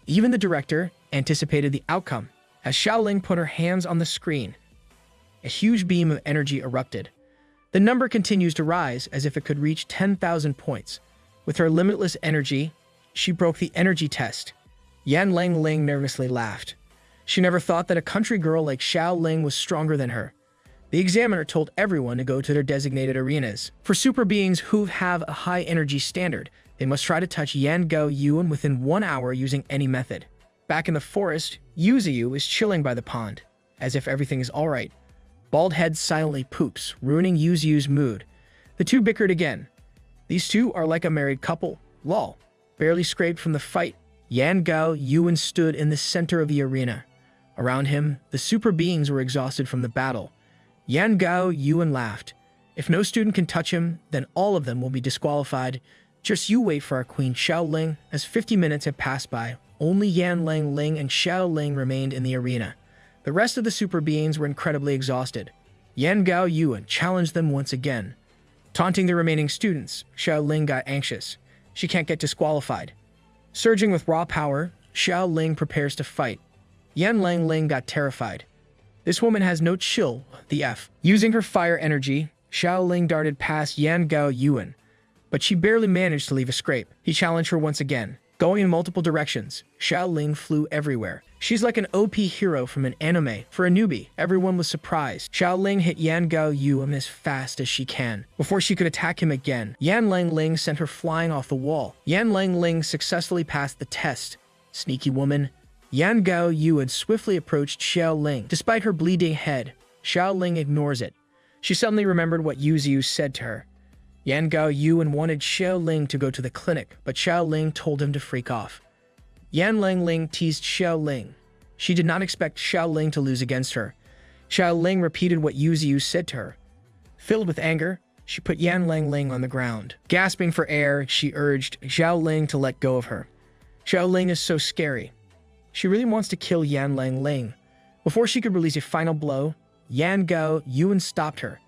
even the director, anticipated the outcome. As Xiaoling put her hands on the screen, a huge beam of energy erupted. The number continues to rise as if it could reach 10,000 points. With her limitless energy, she broke the energy test. Yan Langling nervously laughed. She never thought that a country girl like Xiaoling was stronger than her. The examiner told everyone to go to their designated arenas. For super beings who have a high energy standard, they must try to touch Yan Gao Yuan within 1 hour using any method. Back in the forest, Yuzu is chilling by the pond, as if everything is alright. Bald Head silently poops, ruining Yuzu's mood. The two bickered again. These two are like a married couple. Lol. Barely scraped from the fight, Yan Gao Yuan stood in the center of the arena. Around him, the super beings were exhausted from the battle. Yan Gao Yuan laughed. If no student can touch him, then all of them will be disqualified. Just you wait for our queen Xiaoling. As 50 minutes had passed by, only Yan Langling and Xiaoling remained in the arena. The rest of the super beings were incredibly exhausted. Yan Gao Yuan challenged them once again. Taunting the remaining students, Xiaoling got anxious. She can't get disqualified. Surging with raw power, Xiaoling prepares to fight. Yan Langling got terrified. This woman has no chill, the F. Using her fire energy, Xiaoling darted past Yan Gao Yuan, but she barely managed to leave a scrape. He challenged her once again. Going in multiple directions, Xiaoling flew everywhere. She's like an OP hero from an anime. For a newbie, everyone was surprised. Xiaoling hit Yan Gao Yuan as fast as she can. Before she could attack him again, Yan Langling sent her flying off the wall. Yan Langling successfully passed the test. Sneaky woman. Yan Gao Yuan swiftly approached Xiaoling. Despite her bleeding head, Xiaoling ignores it. She suddenly remembered what Yuzu said to her. Yan Gao Yuan wanted Xiaoling to go to the clinic, but Xiaoling told him to freak off. Yan Langling teased Xiaoling. She did not expect Xiaoling to lose against her. Xiaoling repeated what Yuzu said to her. Filled with anger, she put Yan Ling on the ground. Gasping for air, she urged Xiao Ling to let go of her. Xiao Ling is so scary. She really wants to kill Yan Ling. Before she could release a final blow, Yan Gao Yuan stopped her.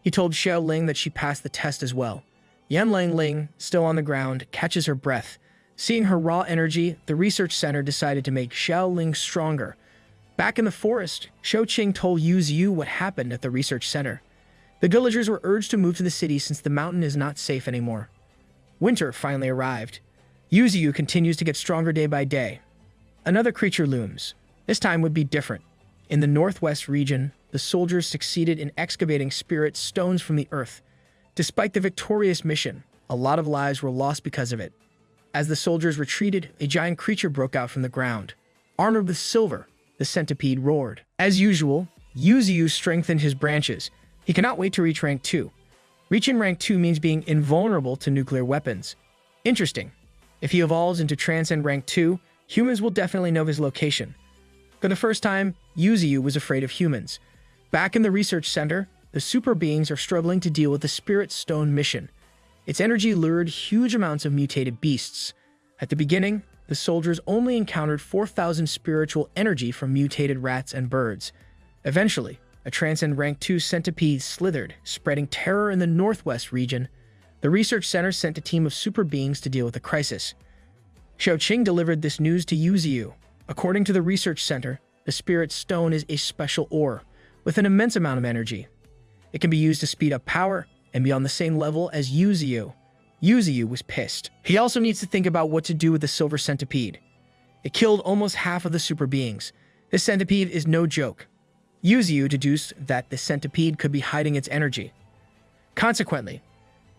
He told Xiao Ling that she passed the test as well. Yan Ling, still on the ground, catches her breath. Seeing her raw energy, the research center decided to make Xiao Ling stronger. Back in the forest, Shou Qing told Yu Ziyu what happened at the research center. The villagers were urged to move to the city since the mountain is not safe anymore. Winter finally arrived. Yu Ziyu continues to get stronger day by day. Another creature looms. This time would be different. In the northwest region, the soldiers succeeded in excavating spirit stones from the earth. Despite the victorious mission, a lot of lives were lost because of it. As the soldiers retreated, a giant creature broke out from the ground. Armored with silver, the centipede roared. As usual, Yu Ziyu strengthened his branches. He cannot wait to reach rank 2. Reaching rank 2 means being invulnerable to nuclear weapons. Interesting. If he evolves into Transcend rank 2, humans will definitely know his location. For the first time, Yu Ziyu was afraid of humans. Back in the research center, the super beings are struggling to deal with the Spirit Stone mission. Its energy lured huge amounts of mutated beasts. At the beginning, the soldiers only encountered 4,000 spiritual energy from mutated rats and birds. Eventually, a Transcend rank 2 centipede slithered, spreading terror in the northwest region. The research center sent a team of super beings to deal with the crisis. Shou Qing delivered this news to Yu Ziyu. According to the research center, the Spirit Stone is a special ore with an immense amount of energy. It can be used to speed up power and be on the same level as Yu Ziyu. Yu Ziyu was pissed. He also needs to think about what to do with the silver centipede. It killed almost half of the super beings. This centipede is no joke. Yu Ziyu deduced that the centipede could be hiding its energy. Consequently,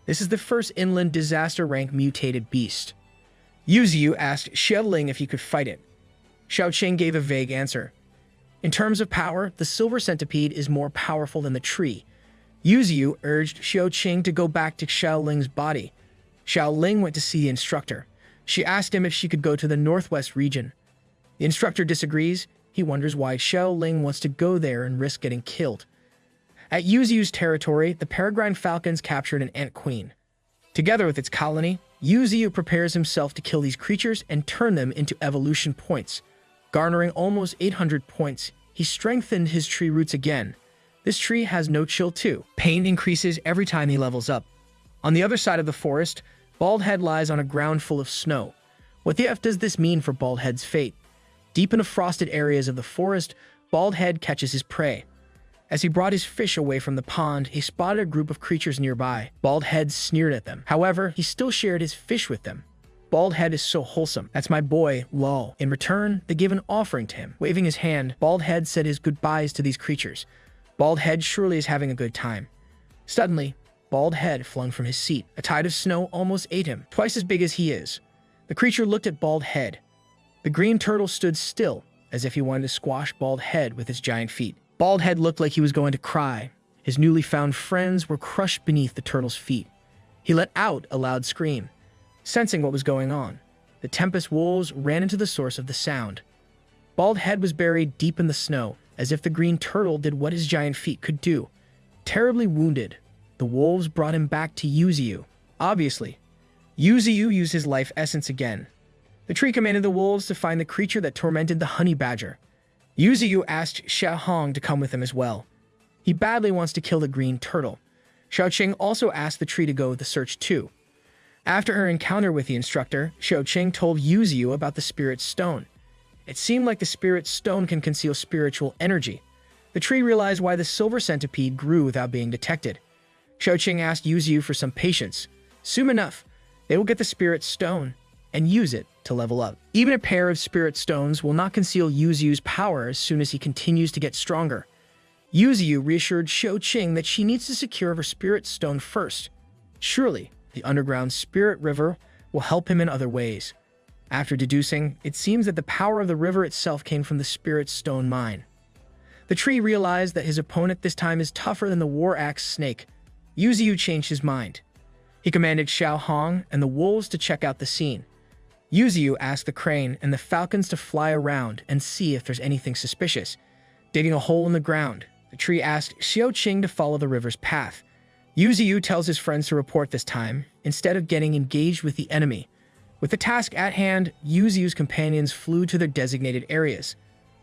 this is the first inland disaster rank mutated beast. Yu Ziyu asked Xiao Ling if he could fight it. Shou Qing gave a vague answer. In terms of power, the silver centipede is more powerful than the tree. Yu Ziyu urged Xiao Qing to go back to Xiao Ling's body. Xiao Ling went to see the instructor. She asked him if she could go to the northwest region. The instructor disagrees. He wonders why Xiao Ling wants to go there and risk getting killed. At Yu Ziyu's territory, the peregrine falcons captured an ant queen. Together with its colony, Yu Ziyu prepares himself to kill these creatures and turn them into evolution points. Garnering almost 800 points, he strengthened his tree roots again. This tree has no chill too. Pain increases every time he levels up. On the other side of the forest, Baldhead lies on a ground full of snow. What the F does this mean for Baldhead's fate? Deep in the frosted areas of the forest, Baldhead catches his prey. As he brought his fish away from the pond, he spotted a group of creatures nearby. Baldhead sneered at them. However, he still shared his fish with them. Baldhead is so wholesome. That's my boy, lol. In return, they gave an offering to him. Waving his hand, Baldhead said his goodbyes to these creatures. Baldhead surely is having a good time. Suddenly, Baldhead flung from his seat. A tide of snow almost ate him, twice as big as he is. The creature looked at Baldhead. The green turtle stood still, as if he wanted to squash Baldhead with his giant feet. Baldhead looked like he was going to cry. His newly found friends were crushed beneath the turtle's feet. He let out a loud scream. Sensing what was going on, the Tempest wolves ran into the source of the sound. Baldhead was buried deep in the snow, as if the green turtle did what his giant feet could do. Terribly wounded, the wolves brought him back to Yu Ziyu. Obviously, Yu Ziyu used his life essence again. The tree commanded the wolves to find the creature that tormented the honey badger. Yu Ziyu asked Xiao Hong to come with him as well. He badly wants to kill the green turtle. Shou Qing also asked the tree to go with the search too. After her encounter with the instructor, Shou Qing told Yu Ziyu about the Spirit Stone. It seemed like the Spirit Stone can conceal spiritual energy. The tree realized why the silver centipede grew without being detected. Shou Qing asked Yu Ziyu for some patience. Soon enough, they will get the Spirit Stone and use it to level up. Even a pair of Spirit Stones will not conceal Yu Ziyu's power as soon as he continues to get stronger. Yu Ziyu reassured Shou Qing that she needs to secure her Spirit Stone first. Surely, the underground Spirit River will help him in other ways. After deducing, it seems that the power of the river itself came from the Spirit Stone mine. The tree realized that his opponent this time is tougher than the War Axe snake. Yu Ziyu changed his mind. He commanded Xiao Hong and the wolves to check out the scene. Yu Ziyu asked the crane and the falcons to fly around and see if there's anything suspicious. Digging a hole in the ground, the tree asked Xiao Qing to follow the river's path. Yuziu tells his friends to report this time, instead of getting engaged with the enemy. With the task at hand, Yuziu's companions flew to their designated areas.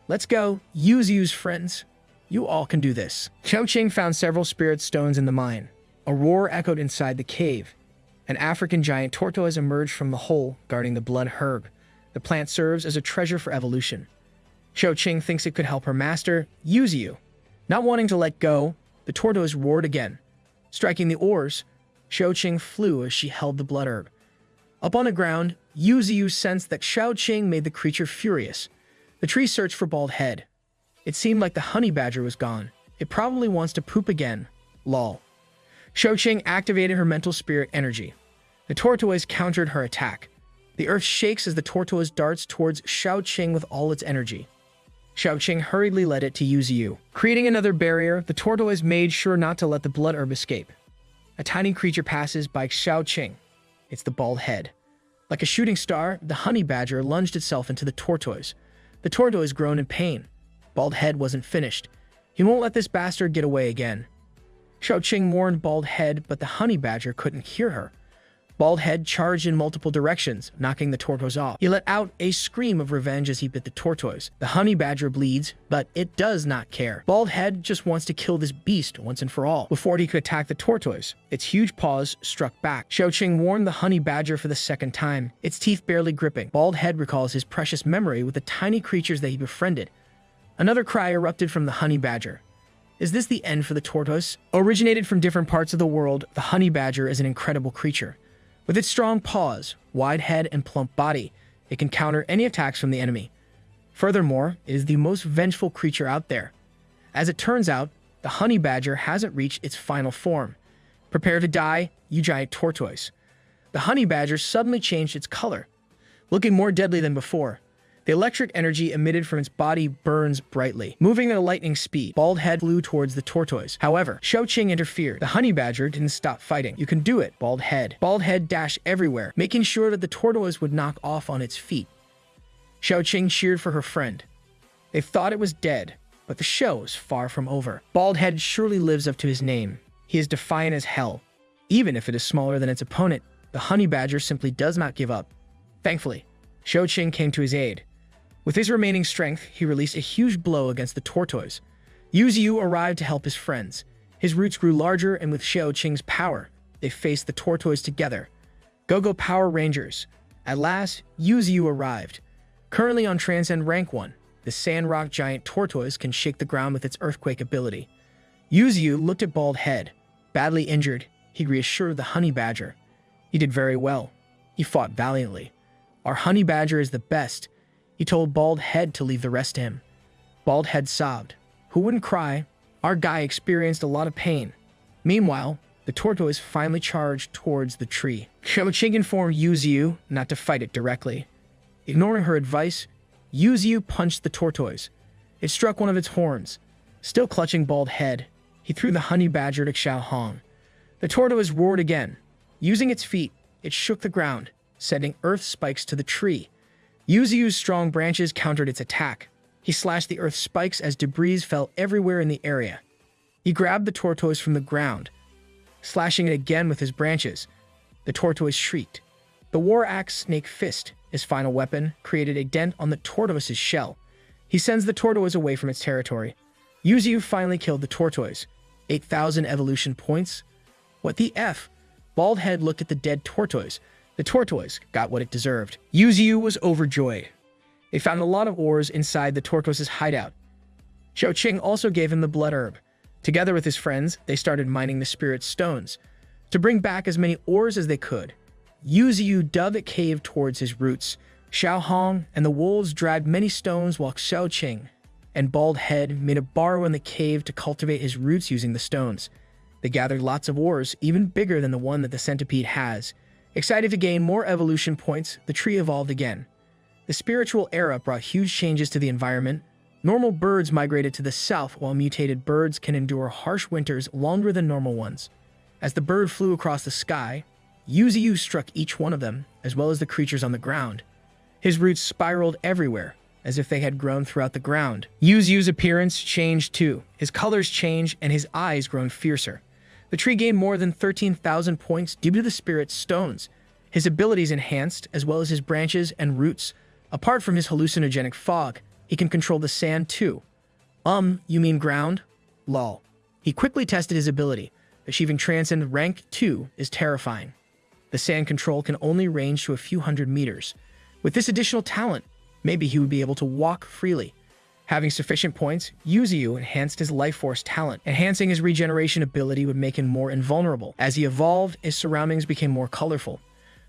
Let's go, Yuziu's friends. You all can do this. Xiaoqing found several spirit stones in the mine. A roar echoed inside the cave. An African giant tortoise emerged from the hole, guarding the blood herb. The plant serves as a treasure for evolution. Xiaoqing thinks it could help her master, Yuziu. Not wanting to let go, the tortoise roared again. Striking the oars, Xiaoqing flew as she held the blood herb. Up on the ground, Yuziu sensed that Xiaoqing made the creature furious. The tree searched for Bald Head. It seemed like the honey badger was gone. It probably wants to poop again. Lol. Xiaoqing activated her mental spirit energy. The tortoise countered her attack. The earth shakes as the tortoise darts towards Xiaoqing with all its energy. Xiaoqing hurriedly led it to Yuziu. Creating another barrier, the tortoise made sure not to let the blood herb escape. A tiny creature passes by Xiaoqing. It's the Bald Head. Like a shooting star, the honey badger lunged itself into the tortoise. The tortoise groaned in pain. Bald Head wasn't finished. He won't let this bastard get away again. Xiaoqing warned Bald Head, but the honey badger couldn't hear her. Bald Head charged in multiple directions, knocking the tortoise off. He let out a scream of revenge as he bit the tortoise. The honey badger bleeds, but it does not care. Bald Head just wants to kill this beast once and for all. Before he could attack the tortoise, its huge paws struck back. Xiaoqing warned the honey badger for the second time, its teeth barely gripping. Bald Head recalls his precious memory with the tiny creatures that he befriended. Another cry erupted from the honey badger. Is this the end for the tortoise? Originated from different parts of the world, the honey badger is an incredible creature. With its strong paws, wide head, and plump body, it can counter any attacks from the enemy. Furthermore, it is the most vengeful creature out there. As it turns out, the honey badger hasn't reached its final form. Prepare to die, you giant tortoise. The honey badger suddenly changed its color, looking more deadly than before. The electric energy emitted from its body burns brightly. Moving at a lightning speed, Bald Head flew towards the tortoise. However, Xiaoqing interfered. The honey badger didn't stop fighting. You can do it, Bald Head. Bald Head dashed everywhere, making sure that the tortoise would knock off on its feet. Xiaoqing cheered for her friend. They thought it was dead, but the show is far from over. Bald Head surely lives up to his name. He is defiant as hell. Even if it is smaller than its opponent, the honey badger simply does not give up. Thankfully, Xiaoqing came to his aid. With his remaining strength, he released a huge blow against the tortoise. Yuziu arrived to help his friends. His roots grew larger, and with Xiaoqing's power, they faced the tortoise together. Go-Go Power Rangers. At last, Yuziu arrived. Currently on Transcend Rank 1, the sand-rock giant tortoise can shake the ground with its earthquake ability. Yuziu looked at Bald Head. Badly injured, he reassured the honey badger. You did very well. You fought valiantly. Our honey badger is the best. He told Bald Head to leave the rest to him. Bald Head sobbed. Who wouldn't cry? Our guy experienced a lot of pain. Meanwhile, the tortoise finally charged towards the tree. Xiaoqing informed Yuziu not to fight it directly. Ignoring her advice, Yuziu punched the tortoise. It struck one of its horns. Still clutching Bald Head, he threw the honey badger to Xiaohong. The tortoise roared again. Using its feet, it shook the ground, sending earth spikes to the tree. Yuziu's strong branches countered its attack. He slashed the earth spikes as debris fell everywhere in the area. He grabbed the tortoise from the ground, slashing it again with his branches. The tortoise shrieked. The war axe Snake Fist, his final weapon, created a dent on the tortoise's shell. He sends the tortoise away from its territory. Yuziu finally killed the tortoise. 8,000 evolution points? What the F? Bald Head looked at the dead tortoise. The tortoise got what it deserved. Yuziu was overjoyed. They found a lot of ores inside the tortoise's hideout. Xiaoqing also gave him the blood herb. Together with his friends, they started mining the spirit stones to bring back as many ores as they could. Yuziu dug a cave towards his roots. Xiaohong and the wolves dragged many stones while Xiaoqing and Bald Head made a burrow in the cave to cultivate his roots using the stones. They gathered lots of ores, even bigger than the one that the centipede has. Excited to gain more evolution points, the tree evolved again. The spiritual era brought huge changes to the environment. Normal birds migrated to the south, while mutated birds can endure harsh winters longer than normal ones. As the bird flew across the sky, Yuziu struck each one of them, as well as the creatures on the ground. His roots spiraled everywhere, as if they had grown throughout the ground. Yuziu's appearance changed too. His colors changed and his eyes grown fiercer. The tree gained more than 13,000 points due to the spirit stones. His abilities enhanced, as well as his branches and roots. Apart from his hallucinogenic fog, he can control the sand too. You mean ground? Lol. He quickly tested his ability. Achieving Transcend Rank 2 is terrifying. The sand control can only range to a few hundred meters. With this additional talent, maybe he would be able to walk freely. Having sufficient points, Yuzu enhanced his life force talent. Enhancing his regeneration ability would make him more invulnerable. As he evolved, his surroundings became more colorful.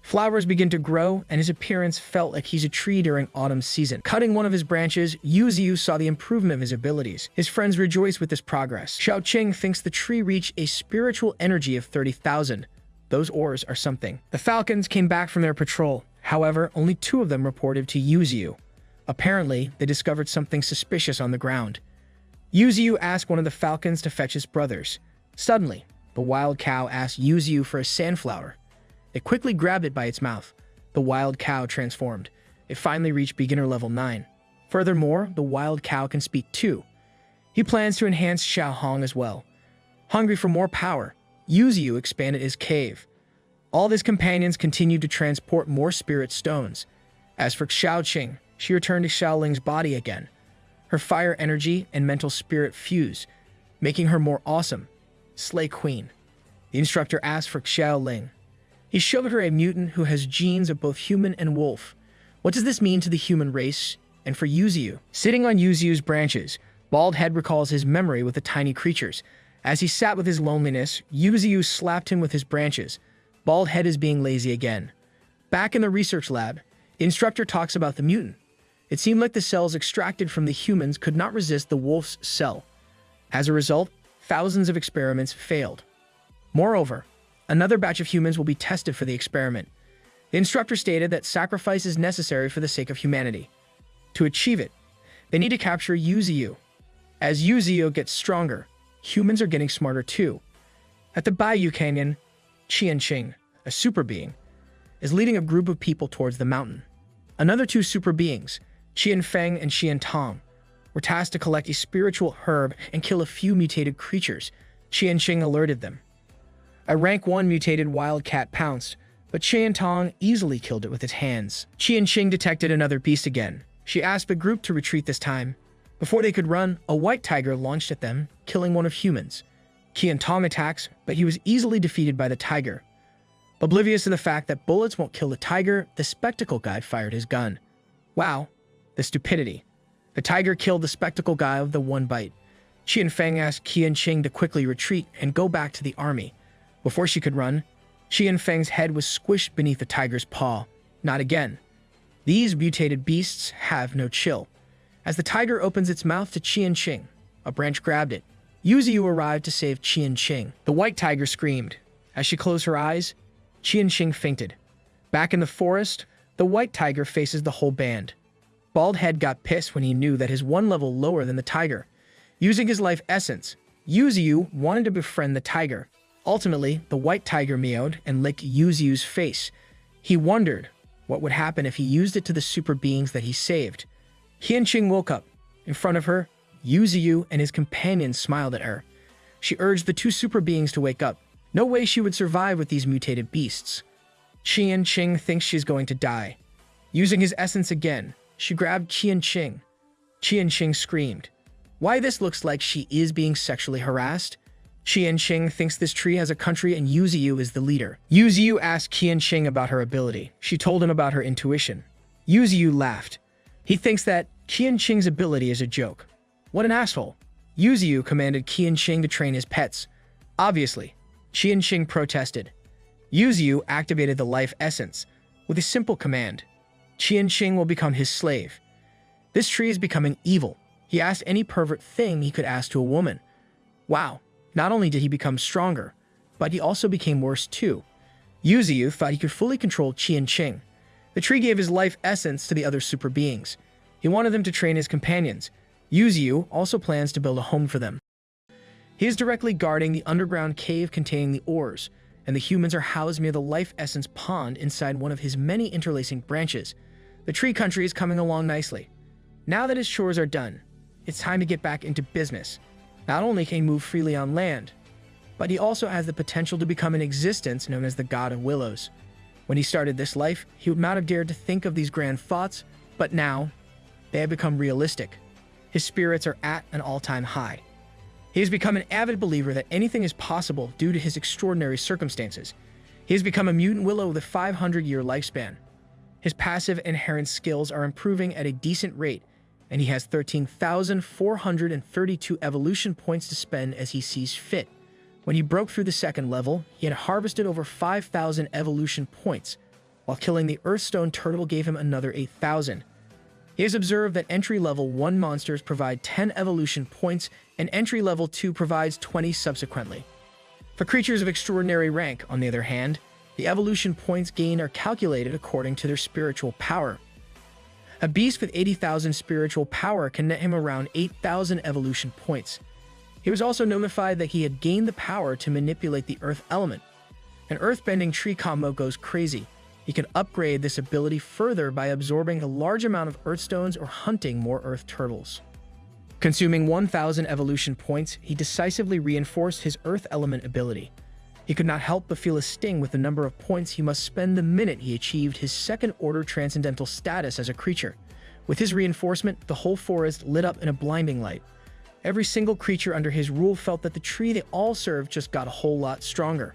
Flowers began to grow, and his appearance felt like he's a tree during autumn season. Cutting one of his branches, Yuzu saw the improvement of his abilities. His friends rejoiced with this progress. Xiaoqing thinks the tree reached a spiritual energy of 30,000. Those ores are something. The falcons came back from their patrol. However, only 2 of them reported to Yuzu. Apparently, they discovered something suspicious on the ground. Yuzu asked one of the falcons to fetch his brothers. Suddenly, the wild cow asked Yuzu for a sandflower. It quickly grabbed it by its mouth. The wild cow transformed. It finally reached beginner level 9. Furthermore, the wild cow can speak too. He plans to enhance Xiaohong as well. Hungry for more power, Yuzu expanded his cave. All of his companions continued to transport more spirit stones. As for Xiaoqing, she returned to Xiaoling's body again. Her fire energy and mental spirit fuse, making her more awesome. Slay Queen. The instructor asked for Xiaoling. He showed her a mutant who has genes of both human and wolf. What does this mean to the human race and for Yuzu? Sitting on Yuzu's branches, Bald Head recalls his memory with the tiny creatures. As he sat with his loneliness, Yuzu slapped him with his branches. Bald Head is being lazy again. Back in the research lab, the instructor talks about the mutant. It seemed like the cells extracted from the humans could not resist the wolf's cell. As a result, thousands of experiments failed. Moreover, another batch of humans will be tested for the experiment. The instructor stated that sacrifice is necessary for the sake of humanity. To achieve it, they need to capture Yuzu. As Yuzu gets stronger, humans are getting smarter too. At the Bayou Canyon, Qianqing, a super being, is leading a group of people towards the mountain. Another 2 super beings, Qianfeng and Qiantong, were tasked to collect a spiritual herb and kill a few mutated creatures. Qianqing alerted them. A rank 1 mutated wildcat pounced, but Qiantong easily killed it with its hands. Qianqing detected another beast again. She asked the group to retreat this time. Before they could run, a white tiger launched at them, killing one of humans. Qiantong attacks, but he was easily defeated by the tiger. Oblivious to the fact that bullets won't kill the tiger, the spectacle guy fired his gun. Wow, the stupidity. The tiger killed the spectacle guy with the 1 bite. Qianfeng asked Qianqing to quickly retreat and go back to the army. Before she could run, Qianfeng's head was squished beneath the tiger's paw. Not again. These mutated beasts have no chill. As the tiger opens its mouth to Qianqing, a branch grabbed it. Yuzu arrived to save Qianqing. The white tiger screamed. As she closed her eyes, Qianqing fainted. Back in the forest, the white tiger faces the whole band. Bald Head got pissed when he knew that his 1 level lower than the tiger. Using his life essence, Yuzu wanted to befriend the tiger. Ultimately, the white tiger meowed and licked Yuzu's face. He wondered what would happen if he used it to the super beings that he saved. Qianqing woke up. In front of her, Yuzu and his companions smiled at her. She urged the 2 super beings to wake up. No way she would survive with these mutated beasts. Qianqing thinks she's going to die. Using his essence again, she grabbed Qianqing. Qianqing screamed. Why this looks like she is being sexually harassed? Qianqing thinks this tree has a country and Yuzu is the leader. Yuzu asked Qianqing about her ability. She told him about her intuition. Yuzu laughed. He thinks that Qianqing's ability is a joke. What an asshole. Yuzu commanded Qianqing to train his pets. Obviously, Qianqing protested. Yuzu activated the life essence with a simple command. Qianqing will become his slave. This tree is becoming evil. He asked any pervert thing he could ask to a woman. Wow. Not only did he become stronger, but he also became worse too. Yuzu thought he could fully control Qianqing. The tree gave his life essence to the other super beings. He wanted them to train his companions. Yuzu also plans to build a home for them. He is directly guarding the underground cave containing the ores, and the humans are housed near the life essence pond inside one of his many interlacing branches. The tree country is coming along nicely. Now that his chores are done, it's time to get back into business. Not only can he move freely on land, but he also has the potential to become an existence known as the God of Willows. When he started this life, he would not have dared to think of these grand thoughts, but now they have become realistic. His spirits are at an all-time high. He has become an avid believer that anything is possible due to his extraordinary circumstances. He has become a mutant willow with a 500-year lifespan. His passive inherent skills are improving at a decent rate, and he has 13,432 evolution points to spend as he sees fit. When he broke through the second level, he had harvested over 5,000 evolution points, while killing the Earthstone turtle gave him another 8,000. He has observed that entry-level 1 monsters provide 10 evolution points, and entry-level 2 provides 20 subsequently. For creatures of extraordinary rank, on the other hand, the evolution points gained are calculated according to their spiritual power. A beast with 80,000 spiritual power can net him around 8,000 evolution points. He was also notified that he had gained the power to manipulate the earth element. An earth-bending tree combo goes crazy. He can upgrade this ability further by absorbing a large amount of earthstones or hunting more earth turtles. Consuming 1,000 evolution points, he decisively reinforced his earth element ability. He could not help but feel a sting with the number of points he must spend the minute he achieved his second-order transcendental status as a creature. With his reinforcement, the whole forest lit up in a blinding light. Every single creature under his rule felt that the tree they all served just got a whole lot stronger.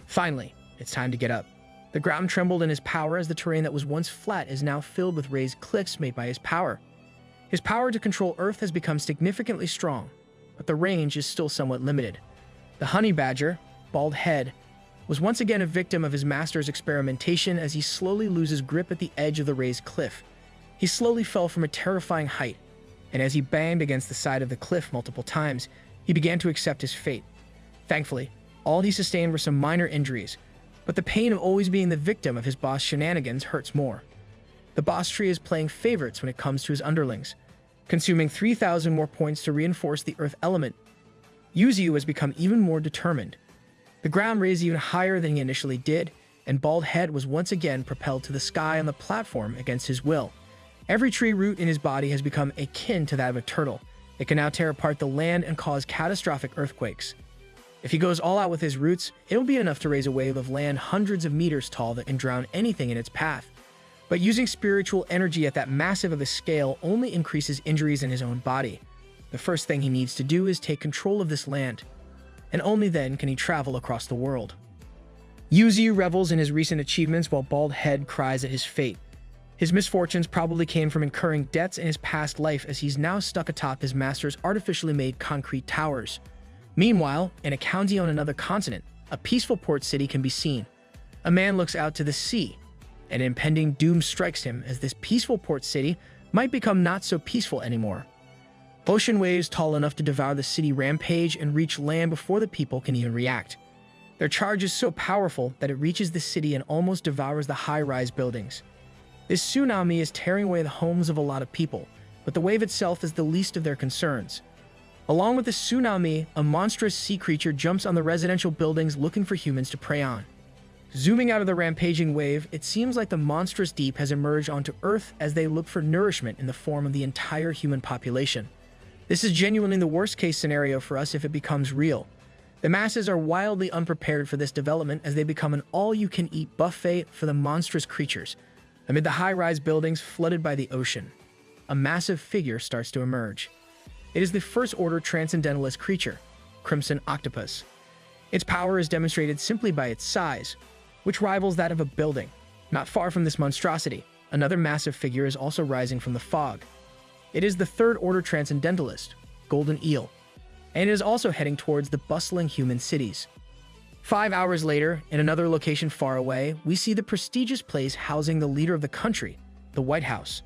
Finally, it's time to get up. The ground trembled in his power as the terrain that was once flat is now filled with raised cliffs made by his power. His power to control Earth has become significantly strong, but the range is still somewhat limited. The honey badger, Bald Head, was once again a victim of his master's experimentation as he slowly loses grip at the edge of the raised cliff. He slowly fell from a terrifying height, and as he banged against the side of the cliff multiple times, he began to accept his fate. Thankfully, all he sustained were some minor injuries, but the pain of always being the victim of his boss' shenanigans hurts more. The boss tree is playing favorites when it comes to his underlings, consuming 3,000 more points to reinforce the earth element. Yuzu has become even more determined. The ground raised even higher than he initially did, and Bald Head was once again propelled to the sky on the platform against his will. Every tree root in his body has become akin to that of a turtle. It can now tear apart the land and cause catastrophic earthquakes. If he goes all out with his roots, it'll be enough to raise a wave of land hundreds of meters tall that can drown anything in its path. But using spiritual energy at that massive of a scale only increases injuries in his own body. The first thing he needs to do is take control of this land, and only then can he travel across the world. Yuzu revels in his recent achievements while Bald Head cries at his fate. His misfortunes probably came from incurring debts in his past life as he's now stuck atop his master's artificially made concrete towers. Meanwhile, in a county on another continent, a peaceful port city can be seen. A man looks out to the sea, and impending doom strikes him as this peaceful port city might become not so peaceful anymore. Ocean waves tall enough to devour the city rampage and reach land before the people can even react. Their charge is so powerful that it reaches the city and almost devours the high-rise buildings. This tsunami is tearing away the homes of a lot of people, but the wave itself is the least of their concerns. Along with the tsunami, a monstrous sea creature jumps on the residential buildings looking for humans to prey on. Zooming out of the rampaging wave, it seems like the monstrous deep has emerged onto Earth as they look for nourishment in the form of the entire human population. This is genuinely the worst-case scenario for us if it becomes real. The masses are wildly unprepared for this development as they become an all-you-can-eat buffet for the monstrous creatures. Amid the high-rise buildings flooded by the ocean, a massive figure starts to emerge. It is the first-order transcendentalist creature, Crimson Octopus. Its power is demonstrated simply by its size, which rivals that of a building. Not far from this monstrosity, another massive figure is also rising from the fog. It is the third-order transcendentalist, Golden Eel, and it is also heading towards the bustling human cities. 5 hours later, in another location far away, we see the prestigious place housing the leader of the country, the White House.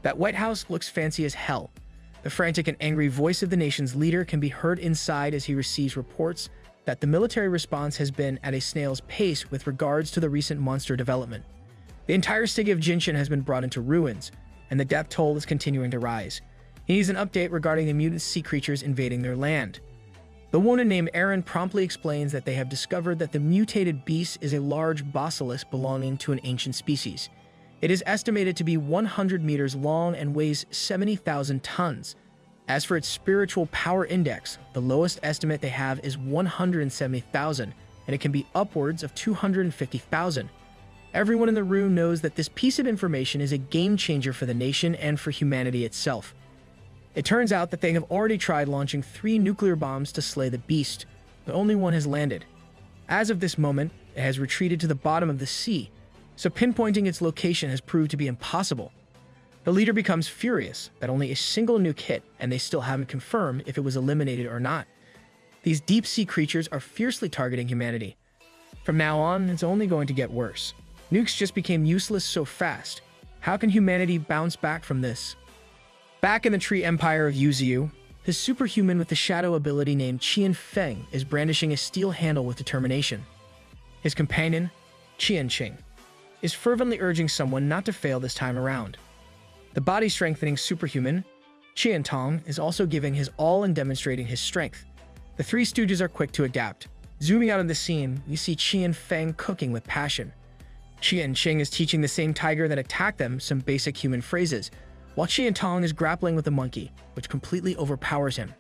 That White House looks fancy as hell. The frantic and angry voice of the nation's leader can be heard inside as he receives reports that the military response has been at a snail's pace with regards to the recent monster development. The entire city of Jinshin has been brought into ruins, and the death toll is continuing to rise. He needs an update regarding the mutant sea creatures invading their land. The woman named Aaron promptly explains that they have discovered that the mutated beast is a large basilisk belonging to an ancient species. It is estimated to be 100 meters long and weighs 70,000 tons. As for its spiritual power index, the lowest estimate they have is 170,000, and it can be upwards of 250,000. Everyone in the room knows that this piece of information is a game changer for the nation and for humanity itself. It turns out that they have already tried launching 3 nuclear bombs to slay the beast, but only one has landed. As of this moment, it has retreated to the bottom of the sea, so pinpointing its location has proved to be impossible. The leader becomes furious that only a single nuke hit, and they still haven't confirmed if it was eliminated or not. These deep-sea creatures are fiercely targeting humanity. From now on, it's only going to get worse. Nukes just became useless so fast. How can humanity bounce back from this? Back in the Tree Empire of Yuziu, his superhuman with the shadow ability named Qian Feng is brandishing a steel handle with determination. His companion, Qian Qing, is fervently urging someone not to fail this time around. The body-strengthening superhuman, Qian Tong, is also giving his all and demonstrating his strength. The 3 stooges are quick to adapt. Zooming out of the scene, we see Qian Feng cooking with passion. Qian Qing is teaching the same tiger that attacked them some basic human phrases, while Qian Tong is grappling with the monkey, which completely overpowers him.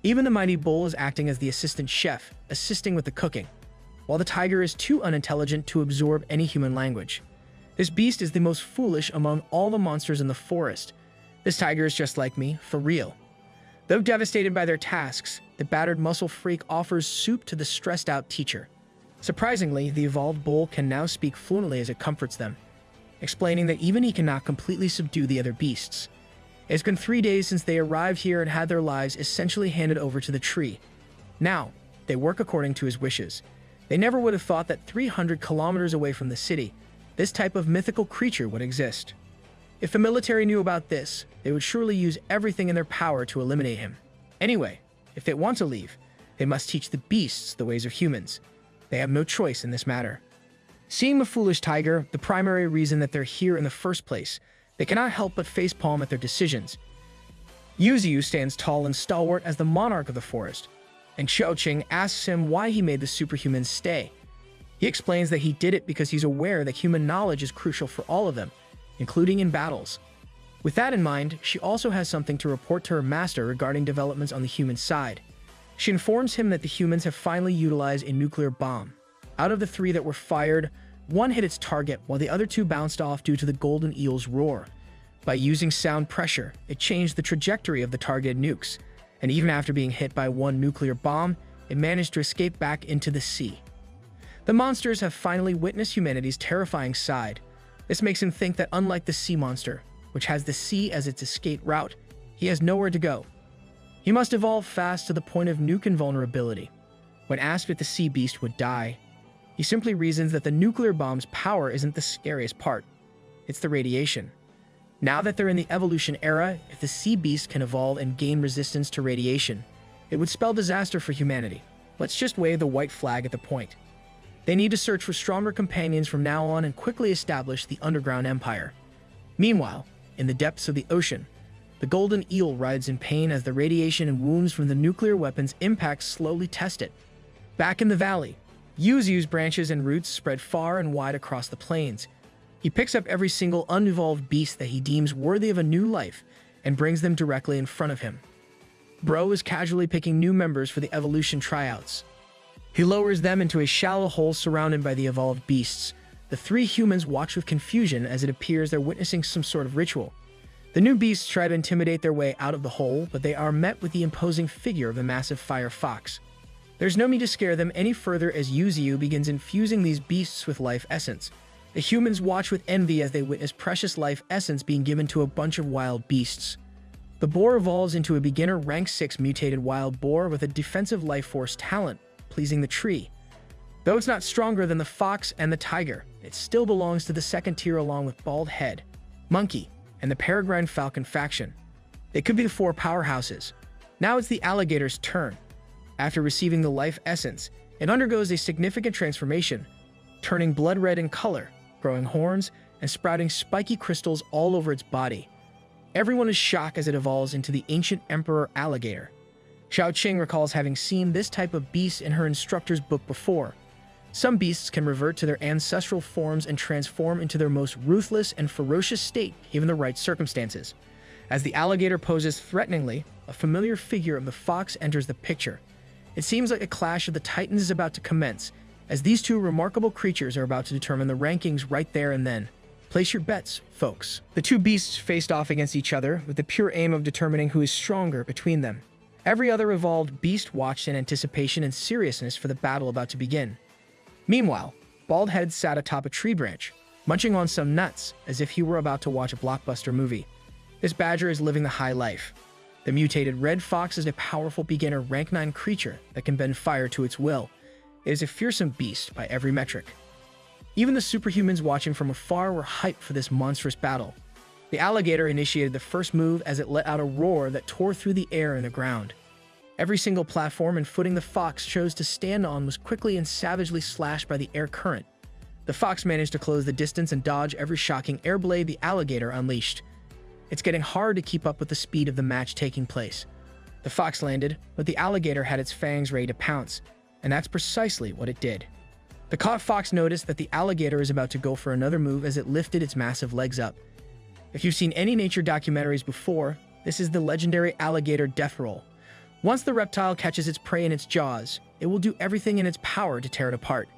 Even the mighty bull is acting as the assistant chef, assisting with the cooking, while the tiger is too unintelligent to absorb any human language. This beast is the most foolish among all the monsters in the forest. This tiger is just like me, for real. Though devastated by their tasks, the battered muscle freak offers soup to the stressed-out teacher. Surprisingly, the evolved bull can now speak fluently as it comforts them, explaining that even he cannot completely subdue the other beasts. It's been 3 days since they arrived here and had their lives essentially handed over to the tree. Now, they work according to his wishes. They never would have thought that 300 kilometers away from the city, this type of mythical creature would exist. If the military knew about this, they would surely use everything in their power to eliminate him. Anyway, if they want to leave, they must teach the beasts the ways of humans. They have no choice in this matter. Seeing the foolish tiger, the primary reason that they're here in the first place, they cannot help but facepalm at their decisions. Yuziu stands tall and stalwart as the monarch of the forest, and Qiaoqing asks him why he made the superhumans stay. He explains that he did it because he's aware that human knowledge is crucial for all of them, including in battles. With that in mind, she also has something to report to her master regarding developments on the human side. She informs him that the humans have finally utilized a nuclear bomb. Out of the 3 that were fired, 1 hit its target while the other 2 bounced off due to the golden eel's roar. By using sound pressure, it changed the trajectory of the targeted nukes, and even after being hit by 1 nuclear bomb, it managed to escape back into the sea. The monsters have finally witnessed humanity's terrifying side. This makes him think that unlike the sea monster, which has the sea as its escape route, he has nowhere to go. He must evolve fast to the point of nuke invulnerability. When asked if the sea beast would die, he simply reasons that the nuclear bomb's power isn't the scariest part. It's the radiation. Now that they're in the evolution era, if the sea beast can evolve and gain resistance to radiation, it would spell disaster for humanity. Let's just wave the white flag at the point. They need to search for stronger companions from now on and quickly establish the underground empire. Meanwhile, in the depths of the ocean, the golden eel writhes in pain as the radiation and wounds from the nuclear weapon's impact slowly test it. Back in the valley, Yuziu's branches and roots spread far and wide across the plains. He picks up every single unevolved beast that he deems worthy of a new life and brings them directly in front of him. Bro is casually picking new members for the evolution tryouts. He lowers them into a shallow hole surrounded by the evolved beasts. The 3 humans watch with confusion as it appears they're witnessing some sort of ritual. The new beasts try to intimidate their way out of the hole, but they are met with the imposing figure of a massive fire fox. There's no need to scare them any further as Yuziu begins infusing these beasts with life essence. The humans watch with envy as they witness precious life essence being given to a bunch of wild beasts. The boar evolves into a beginner rank 6 mutated wild boar with a defensive life force talent, pleasing the tree. Though it's not stronger than the fox and the tiger, it still belongs to the second tier along with bald head, monkey, and the peregrine falcon faction. They could be the 4 powerhouses. Now it's the alligator's turn. After receiving the life essence, it undergoes a significant transformation, turning blood red in color, growing horns, and sprouting spiky crystals all over its body. Everyone is shocked as it evolves into the ancient emperor alligator. Xiaoqing recalls having seen this type of beast in her instructor's book before. Some beasts can revert to their ancestral forms and transform into their most ruthless and ferocious state given the right circumstances. As the alligator poses threateningly, a familiar figure of the fox enters the picture. It seems like a clash of the titans is about to commence, as these two remarkable creatures are about to determine the rankings right there and then. Place your bets, folks. The two beasts faced off against each other with the pure aim of determining who is stronger between them. Every other evolved beast watched in anticipation and seriousness for the battle about to begin. Meanwhile, Baldhead sat atop a tree branch, munching on some nuts as if he were about to watch a blockbuster movie. This badger is living the high life. The mutated red fox is a powerful beginner rank 9 creature that can bend fire to its will. It is a fearsome beast by every metric. Even the superhumans watching from afar were hyped for this monstrous battle. The alligator initiated the first move as it let out a roar that tore through the air and the ground. Every single platform and footing the fox chose to stand on was quickly and savagely slashed by the air current. The fox managed to close the distance and dodge every shocking air blade the alligator unleashed. It's getting hard to keep up with the speed of the match taking place. The fox landed, but the alligator had its fangs ready to pounce, and that's precisely what it did. The caught fox noticed that the alligator is about to go for another move as it lifted its massive legs up. If you've seen any nature documentaries before, this is the legendary alligator death roll. Once the reptile catches its prey in its jaws, it will do everything in its power to tear it apart.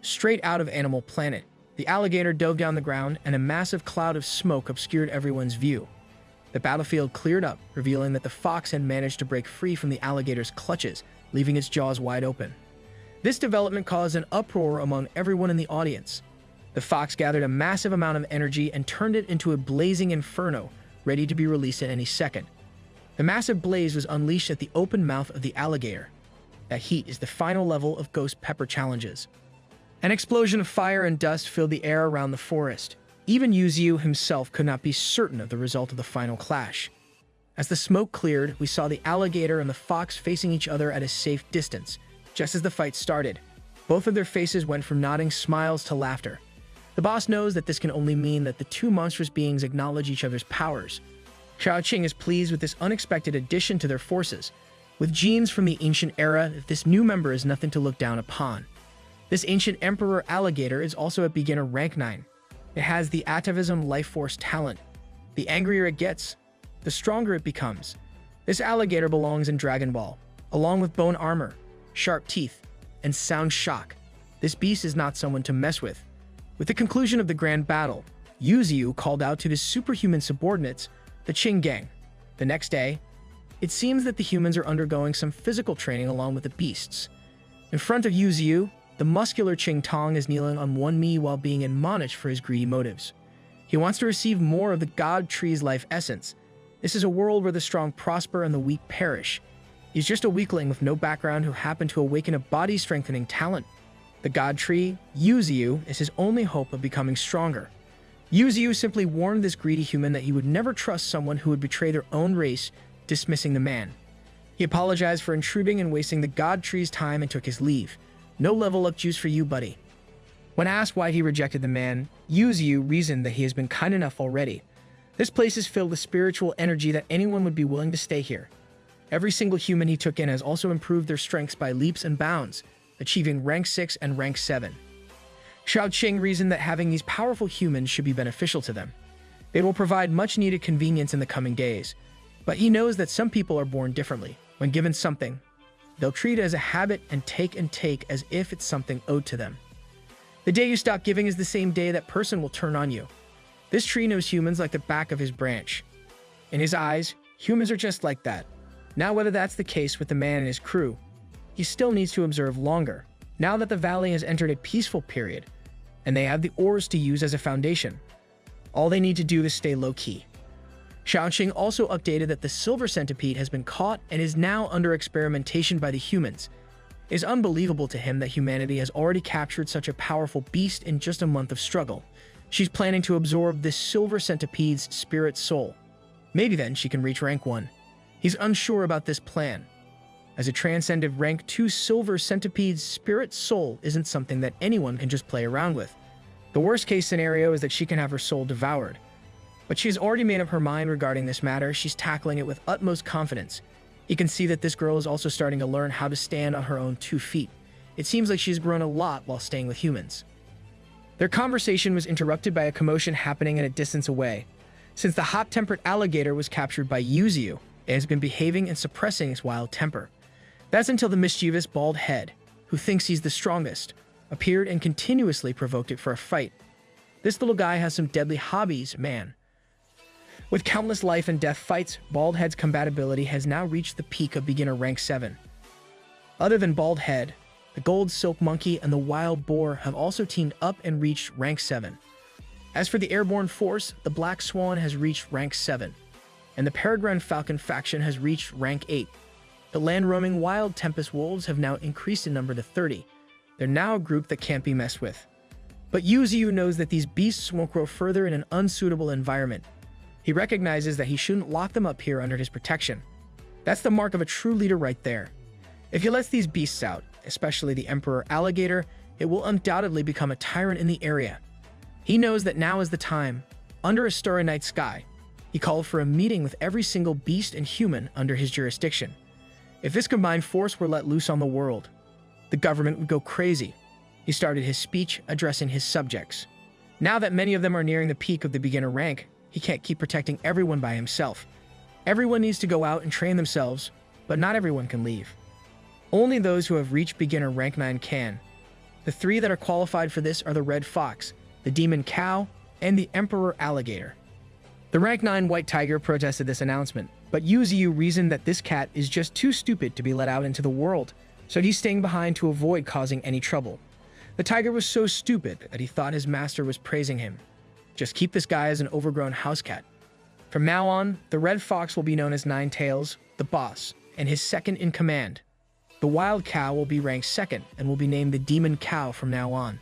Straight out of Animal Planet, the alligator dove down the ground and a massive cloud of smoke obscured everyone's view. The battlefield cleared up, revealing that the fox had managed to break free from the alligator's clutches, leaving its jaws wide open. This development caused an uproar among everyone in the audience. The fox gathered a massive amount of energy and turned it into a blazing inferno, ready to be released at any second. The massive blaze was unleashed at the open mouth of the alligator. That heat is the final level of Ghost Pepper challenges. An explosion of fire and dust filled the air around the forest. Even Yuzu himself could not be certain of the result of the final clash. As the smoke cleared, we saw the alligator and the fox facing each other at a safe distance. Just as the fight started, both of their faces went from nodding smiles to laughter. The boss knows that this can only mean that the two monstrous beings acknowledge each other's powers. Xiaoqing is pleased with this unexpected addition to their forces. With genes from the ancient era, this new member is nothing to look down upon. This ancient emperor alligator is also a beginner rank 9. It has the atavism life force talent. The angrier it gets, the stronger it becomes. This alligator belongs in Dragon Ball, along with bone armor, sharp teeth, and sound shock. This beast is not someone to mess with. With the conclusion of the grand battle, Yuzu called out to his superhuman subordinates, the Qing gang. The next day, it seems that the humans are undergoing some physical training along with the beasts. In front of Yuzu, the muscular Qing Tong is kneeling on one knee while being admonished for his greedy motives. He wants to receive more of the God Tree's life essence. This is a world where the strong prosper and the weak perish. He's just a weakling with no background who happened to awaken a body-strengthening talent. The God Tree, Yuzu, is his only hope of becoming stronger. Yuzu simply warned this greedy human that he would never trust someone who would betray their own race, dismissing the man. He apologized for intruding and wasting the God Tree's time and took his leave. No level up juice for you, buddy. When asked why he rejected the man, Yuzu reasoned that he has been kind enough already. This place is filled with spiritual energy that anyone would be willing to stay here. Every single human he took in has also improved their strengths by leaps and bounds, achieving rank 6 and rank 7. Xiaoqing reasoned that having these powerful humans should be beneficial to them. They will provide much-needed convenience in the coming days, but he knows that some people are born differently. When given something, they'll treat it as a habit and take as if it's something owed to them. The day you stop giving is the same day that person will turn on you. This tree knows humans like the back of his branch. In his eyes, humans are just like that. Now, whether that's the case with the man and his crew, he still needs to observe longer, now that the valley has entered a peaceful period, and they have the ores to use as a foundation. All they need to do is stay low-key. Xiaoqing also updated that the silver centipede has been caught and is now under experimentation by the humans. It is unbelievable to him that humanity has already captured such a powerful beast in just a month of struggle. She's planning to absorb this silver centipede's spirit soul. Maybe then she can reach rank 1. He's unsure about this plan, as a transcended rank 2 silver centipede's spirit soul isn't something that anyone can just play around with. The worst case scenario is that she can have her soul devoured. But she's already made up her mind regarding this matter. She's tackling it with utmost confidence. You can see that this girl is also starting to learn how to stand on her own 2 feet. It seems like she's grown a lot while staying with humans. Their conversation was interrupted by a commotion happening at a distance away. Since the hot-tempered alligator was captured by Yuzu, it has been behaving and suppressing its wild temper. That's until the mischievous bald head, who thinks he's the strongest, appeared and continuously provoked it for a fight. This little guy has some deadly hobbies, man. With countless life and death fights, Bald Head's compatibility has now reached the peak of beginner rank 7. Other than Bald Head, the gold silk monkey and the wild boar have also teamed up and reached rank 7. As for the airborne force, the black swan has reached rank 7, and the peregrine falcon faction has reached rank 8. The land-roaming wild tempest wolves have now increased in number to 30. They're now a group that can't be messed with. But Yuzu knows that these beasts won't grow further in an unsuitable environment. He recognizes that he shouldn't lock them up here under his protection. That's the mark of a true leader right there. If he lets these beasts out, especially the emperor alligator, it will undoubtedly become a tyrant in the area. He knows that now is the time. Under a starry night sky, he called for a meeting with every single beast and human under his jurisdiction. If this combined force were let loose on the world, the government would go crazy. He started his speech addressing his subjects. Now that many of them are nearing the peak of the beginner rank, he can't keep protecting everyone by himself. Everyone needs to go out and train themselves, but not everyone can leave. Only those who have reached beginner rank 9 can. The 3 that are qualified for this are the red fox, the demon cow, and the emperor alligator. The rank 9 white tiger protested this announcement, but Yuzu reasoned that this cat is just too stupid to be let out into the world, so he's staying behind to avoid causing any trouble. The tiger was so stupid that he thought his master was praising him. Just keep this guy as an overgrown house cat. From now on, the red fox will be known as Nine Tails, the boss, and his second in command. The wild cow will be ranked 2nd and will be named the demon cow from now on.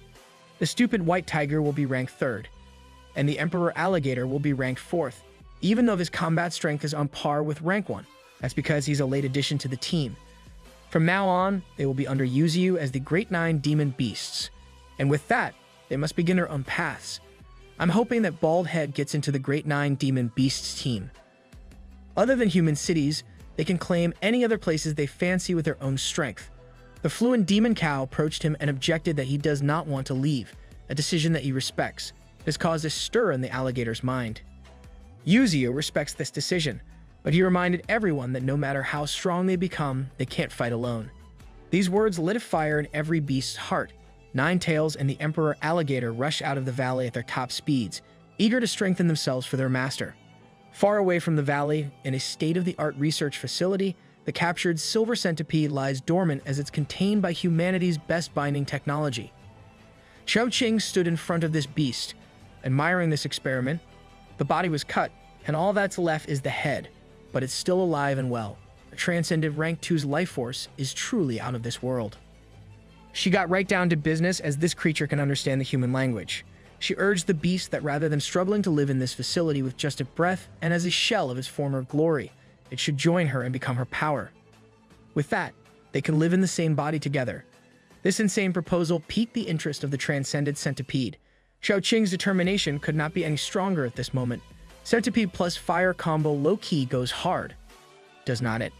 The stupid white tiger will be ranked 3rd, and the emperor alligator will be ranked 4th, even though his combat strength is on par with rank 1. That's because he's a late addition to the team. From now on, they will be under Yuzu as the Great 9 Demon Beasts, and with that, they must begin their own paths. I'm hoping that Bald Head gets into the Great 9 Demon Beasts team. Other than human cities, they can claim any other places they fancy with their own strength. The fluent demon cow approached him and objected that he does not want to leave, a decision that he respects. This caused a stir in the alligator's mind. Yuzu respects this decision, but he reminded everyone that no matter how strong they become, they can't fight alone. These words lit a fire in every beast's heart. Nine Tails and the Emperor Alligator rush out of the valley at their top speeds, eager to strengthen themselves for their master. Far away from the valley, in a state-of-the-art research facility, the captured silver centipede lies dormant as it's contained by humanity's best binding technology. Xiao Qing stood in front of this beast, admiring this experiment. The body was cut, and all that's left is the head, but it's still alive and well. The transcendent rank 2's life force is truly out of this world. She got right down to business, as this creature can understand the human language. She urged the beast that rather than struggling to live in this facility with just a breath and as a shell of its former glory, it should join her and become her power. With that, they can live in the same body together. This insane proposal piqued the interest of the transcendent centipede. Xiao Qing's determination could not be any stronger at this moment. Centipede plus fire combo low-key goes hard. Does not it?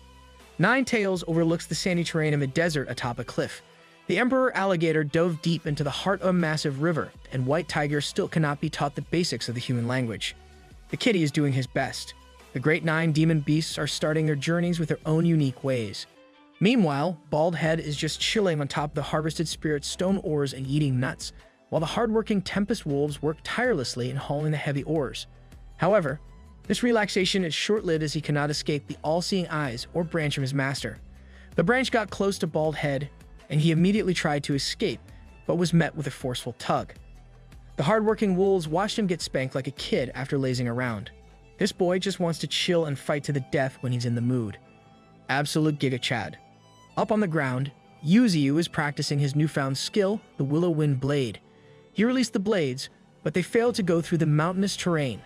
Nine Tails overlooks the sandy terrain of a desert atop a cliff. The Emperor Alligator dove deep into the heart of a massive river, and White Tiger still cannot be taught the basics of the human language. The kitty is doing his best. The Great 9 Demon Beasts are starting their journeys with their own unique ways. Meanwhile, Bald Head is just chilling on top of the harvested spirit's stone ores and eating nuts, while the hardworking Tempest Wolves work tirelessly in hauling the heavy ores. However, this relaxation is short-lived, as he cannot escape the all-seeing eyes or branch of his master. The branch got close to Bald Head, and he immediately tried to escape, but was met with a forceful tug. The hardworking wolves watched him get spanked like a kid after lazing around. This boy just wants to chill and fight to the death when he's in the mood. Absolute Giga Chad. Up on the ground, Yuzu is practicing his newfound skill, the Willow Wind Blade. He released the blades, but they failed to go through the mountainous terrain.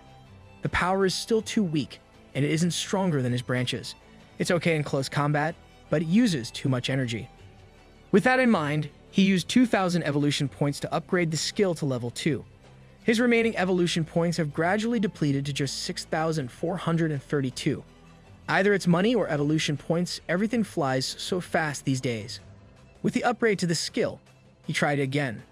The power is still too weak, and it isn't stronger than his branches. It's okay in close combat, but it uses too much energy. With that in mind, he used 2,000 evolution points to upgrade the skill to level 2. His remaining evolution points have gradually depleted to just 6,432. Either it's money or evolution points, everything flies so fast these days. With the upgrade to the skill, he tried again.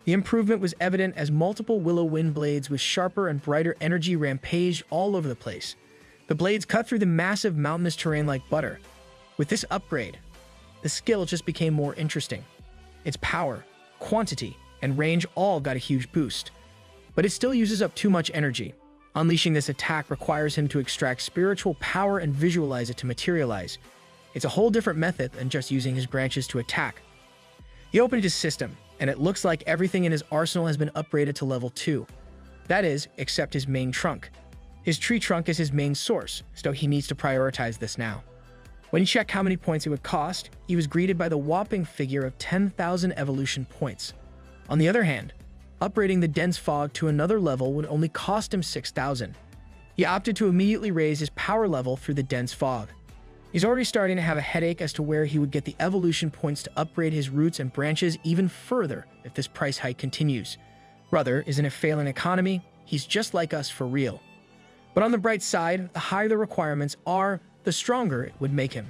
The improvement was evident as multiple willow wind blades with sharper and brighter energy rampaged all over the place. The blades cut through the massive mountainous terrain like butter. With this upgrade, the skill just became more interesting. Its power, quantity, and range all got a huge boost. But it still uses up too much energy. Unleashing this attack requires him to extract spiritual power and visualize it to materialize. It's a whole different method than just using his branches to attack. He opened his system, and it looks like everything in his arsenal has been upgraded to level 2. That is, except his main trunk. His tree trunk is his main source, so he needs to prioritize this now. When he checked how many points it would cost, he was greeted by the whopping figure of 10,000 evolution points. On the other hand, upgrading the dense fog to another level would only cost him 6,000. He opted to immediately raise his power level through the dense fog. He's already starting to have a headache as to where he would get the evolution points to upgrade his roots and branches even further if this price hike continues. Brother is in a failing economy, he's just like us for real. But on the bright side, the higher the requirements are, the stronger it would make him.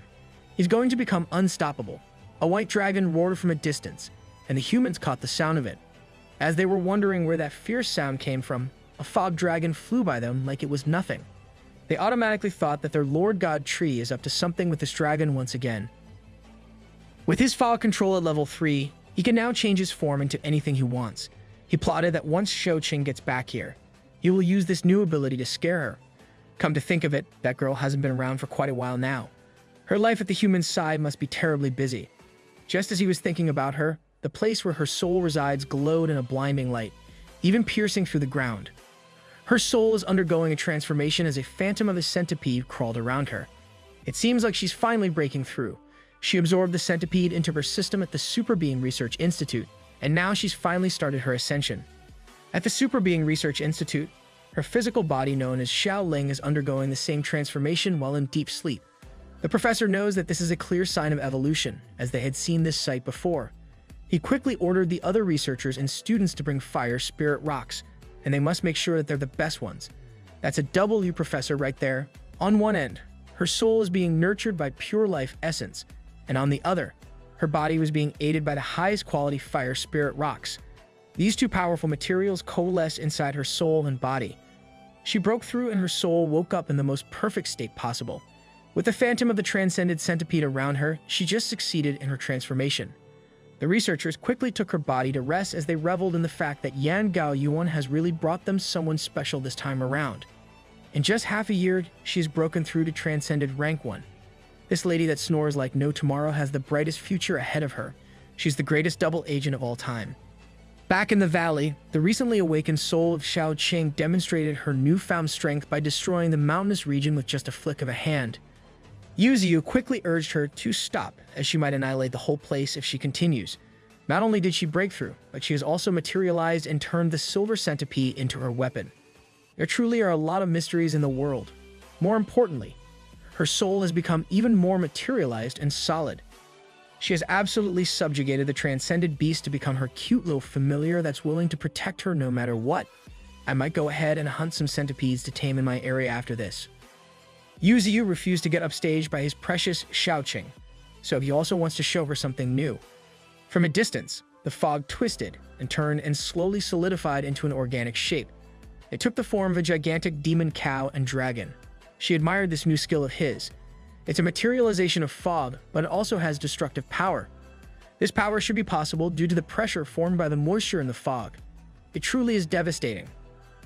He's going to become unstoppable. A white dragon roared from a distance, and the humans caught the sound of it. As they were wondering where that fierce sound came from, a fog dragon flew by them like it was nothing. They automatically thought that their Lord God tree is up to something with this dragon once again. With his fog control at level 3, he can now change his form into anything he wants. He plotted that once Xiaoqing gets back here, he will use this new ability to scare her. Come to think of it, that girl hasn't been around for quite a while now. Her life at the human side must be terribly busy. Just as he was thinking about her, the place where her soul resides glowed in a blinding light, even piercing through the ground. Her soul is undergoing a transformation as a phantom of a centipede crawled around her. It seems like she's finally breaking through. She absorbed the centipede into her system at the Super Being Research Institute, and now she's finally started her ascension. At the Super Being Research Institute, her physical body known as Xiaoling is undergoing the same transformation while in deep sleep. The professor knows that this is a clear sign of evolution, as they had seen this sight before. He quickly ordered the other researchers and students to bring fire spirit rocks, and they must make sure that they're the best ones. That's a W professor right there. On one end, her soul is being nurtured by pure life essence, and on the other, her body was being aided by the highest quality fire spirit rocks. These two powerful materials coalesced inside her soul and body. She broke through and her soul woke up in the most perfect state possible. With the phantom of the transcended centipede around her, she just succeeded in her transformation. The researchers quickly took her body to rest as they reveled in the fact that Yan Gao Yuan has really brought them someone special this time around. In just half a year, she has broken through to transcended rank 1. This lady that snores like no tomorrow has the brightest future ahead of her. She's the greatest double agent of all time. Back in the valley, the recently awakened soul of Xiaoqing demonstrated her newfound strength by destroying the mountainous region with just a flick of a hand. Yuziu quickly urged her to stop, as she might annihilate the whole place if she continues. Not only did she break through, but she has also materialized and turned the silver centipede into her weapon. There truly are a lot of mysteries in the world. More importantly, her soul has become even more materialized and solid. She has absolutely subjugated the transcended beast to become her cute little familiar that's willing to protect her no matter what. I might go ahead and hunt some centipedes to tame in my area after this. Yuziu refused to get upstaged by his precious Xiaoqing, so he also wants to show her something new. From a distance, the fog twisted and turned and slowly solidified into an organic shape. It took the form of a gigantic demon cow and dragon. She admired this new skill of his. It's a materialization of fog, but it also has destructive power. This power should be possible due to the pressure formed by the moisture in the fog. It truly is devastating,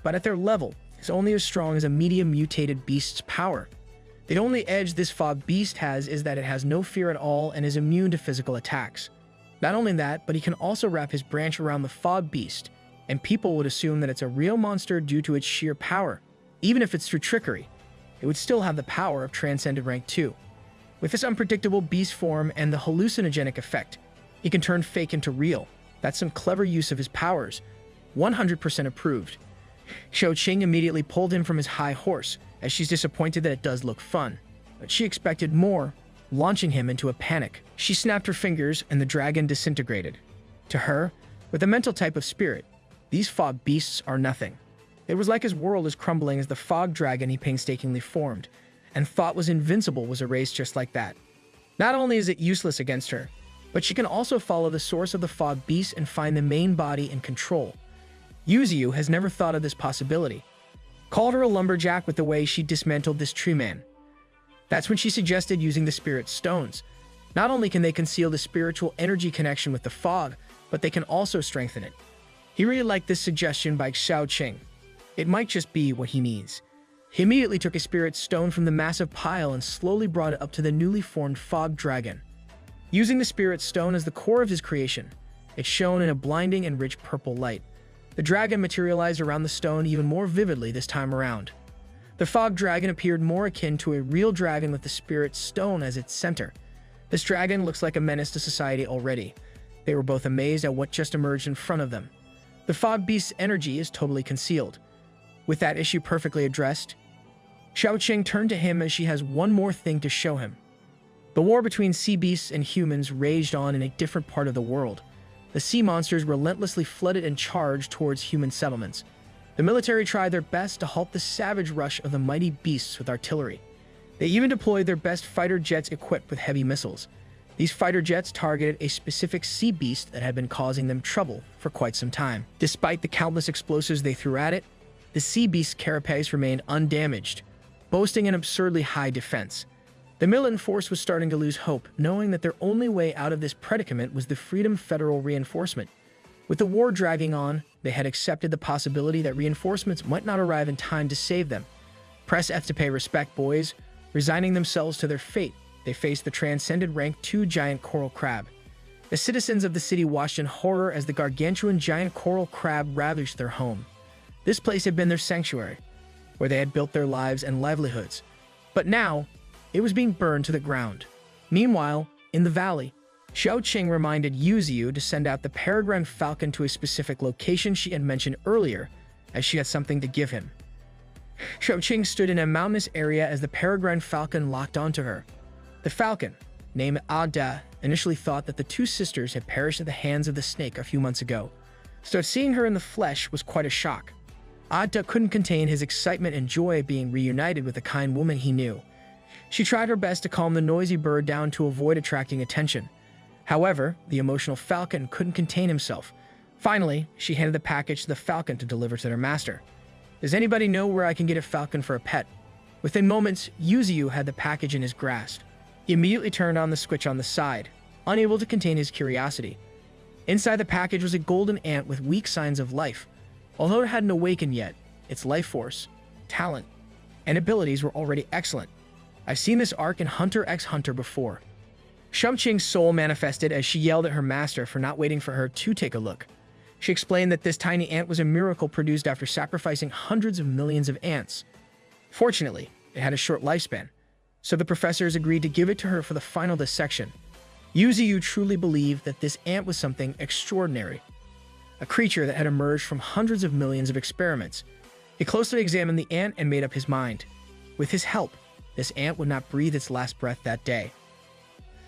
but at their level, it's only as strong as a medium mutated beast's power. The only edge this fog beast has is that it has no fear at all and is immune to physical attacks. Not only that, but he can also wrap his branch around the fog beast, and people would assume that it's a real monster due to its sheer power. Even if it's through trickery, it would still have the power of transcended rank 2. With this unpredictable beast form and the hallucinogenic effect, he can turn fake into real. That's some clever use of his powers. 100% approved. Xiaoqing immediately pulled him from his high horse, as she's disappointed that it does look fun. But she expected more, launching him into a panic. She snapped her fingers and the dragon disintegrated. To her, with the mental type of spirit, these fog beasts are nothing. It was like his world is crumbling as the fog dragon he painstakingly formed, and thought was invincible was erased just like that. Not only is it useless against her, but she can also follow the source of the fog beast and find the main body and control. Yuzu has never thought of this possibility. Called her a lumberjack with the way she dismantled this tree man. That's when she suggested using the spirit stones. Not only can they conceal the spiritual energy connection with the fog, but they can also strengthen it. He really liked this suggestion by Xiaoqing. It might just be what he needs. He immediately took a spirit stone from the massive pile and slowly brought it up to the newly formed fog dragon. Using the spirit stone as the core of his creation, it shone in a blinding and rich purple light. The dragon materialized around the stone even more vividly this time around. The fog dragon appeared more akin to a real dragon with the spirit stone as its center. This dragon looks like a menace to society already. They were both amazed at what just emerged in front of them. The fog beast's energy is totally concealed. With that issue perfectly addressed, Xiaoqing turned to him as she has one more thing to show him. The war between sea beasts and humans raged on in a different part of the world. The sea monsters relentlessly flooded and charged towards human settlements. The military tried their best to halt the savage rush of the mighty beasts with artillery. They even deployed their best fighter jets equipped with heavy missiles. These fighter jets targeted a specific sea beast that had been causing them trouble for quite some time. Despite the countless explosives they threw at it, the sea beast's carapace remained undamaged, boasting an absurdly high defense. The militant force was starting to lose hope, knowing that their only way out of this predicament was the Freedom Federal reinforcement. With the war dragging on, they had accepted the possibility that reinforcements might not arrive in time to save them. Press F to pay respect, boys. Resigning themselves to their fate, they faced the transcended rank 2 giant coral crab. The citizens of the city watched in horror as the gargantuan giant coral crab ravaged their home. This place had been their sanctuary, where they had built their lives and livelihoods. But now, it was being burned to the ground. Meanwhile, in the valley, Xiaoqing reminded Yuzu to send out the peregrine falcon to a specific location she had mentioned earlier, as she had something to give him. Xiaoqing stood in a mountainous area as the peregrine falcon locked onto her. The falcon, named Ada, initially thought that the two sisters had perished at the hands of the snake a few months ago, so seeing her in the flesh was quite a shock. Ada couldn't contain his excitement and joy at being reunited with a kind woman he knew. She tried her best to calm the noisy bird down to avoid attracting attention. However, the emotional falcon couldn't contain himself. Finally, she handed the package to the falcon to deliver to their master. Does anybody know where I can get a falcon for a pet? Within moments, Yuzu had the package in his grasp. He immediately turned on the switch on the side, unable to contain his curiosity. Inside the package was a golden ant with weak signs of life. Although it hadn't awakened yet, its life force, talent, and abilities were already excellent. I've seen this arc in Hunter x Hunter before. Xiaoqing's soul manifested as she yelled at her master for not waiting for her to take a look. She explained that this tiny ant was a miracle produced after sacrificing hundreds of millions of ants. Fortunately, it had a short lifespan, so the professors agreed to give it to her for the final dissection. Yuzu truly believed that this ant was something extraordinary, a creature that had emerged from hundreds of millions of experiments. He closely examined the ant and made up his mind. With his help, this ant would not breathe its last breath that day.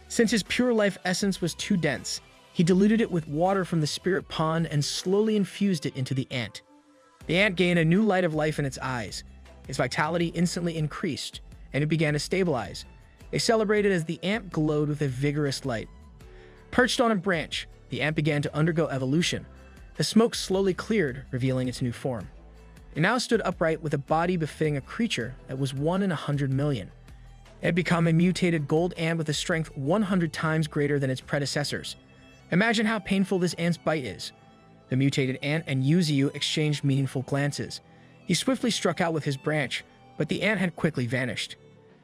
Since his pure life essence was too dense, he diluted it with water from the spirit pond and slowly infused it into the ant. The ant gained a new light of life in its eyes. Its vitality instantly increased, and it began to stabilize. They celebrated as the ant glowed with a vigorous light. Perched on a branch, the ant began to undergo evolution. The smoke slowly cleared, revealing its new form. It now stood upright with a body befitting a creature that was 1 in 100 million. It had become a mutated gold ant with a strength 100 times greater than its predecessors. Imagine how painful this ant's bite is. The mutated ant and Yuzu exchanged meaningful glances. He swiftly struck out with his branch, but the ant had quickly vanished.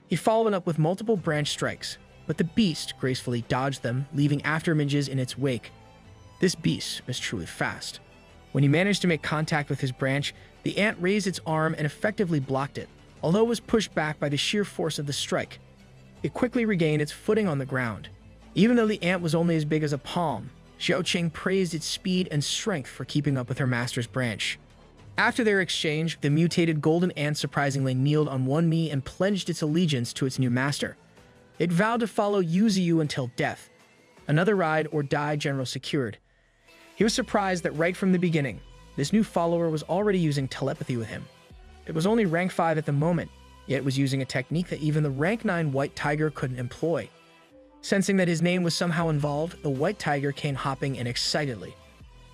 He followed up with multiple branch strikes, but the beast gracefully dodged them, leaving afterimages in its wake. This beast was truly fast. When he managed to make contact with his branch, the ant raised its arm and effectively blocked it. Although it was pushed back by the sheer force of the strike, it quickly regained its footing on the ground. Even though the ant was only as big as a palm, Xiaoqing praised its speed and strength for keeping up with her master's branch. After their exchange, the mutated golden ant surprisingly kneeled on one knee and pledged its allegiance to its new master. It vowed to follow Yuzu until death. Another ride or die general secured. He was surprised that right from the beginning, this new follower was already using telepathy with him. It was only rank 5 at the moment, yet it was using a technique that even the rank 9 white tiger couldn't employ. Sensing that his name was somehow involved, the white tiger came hopping in excitedly.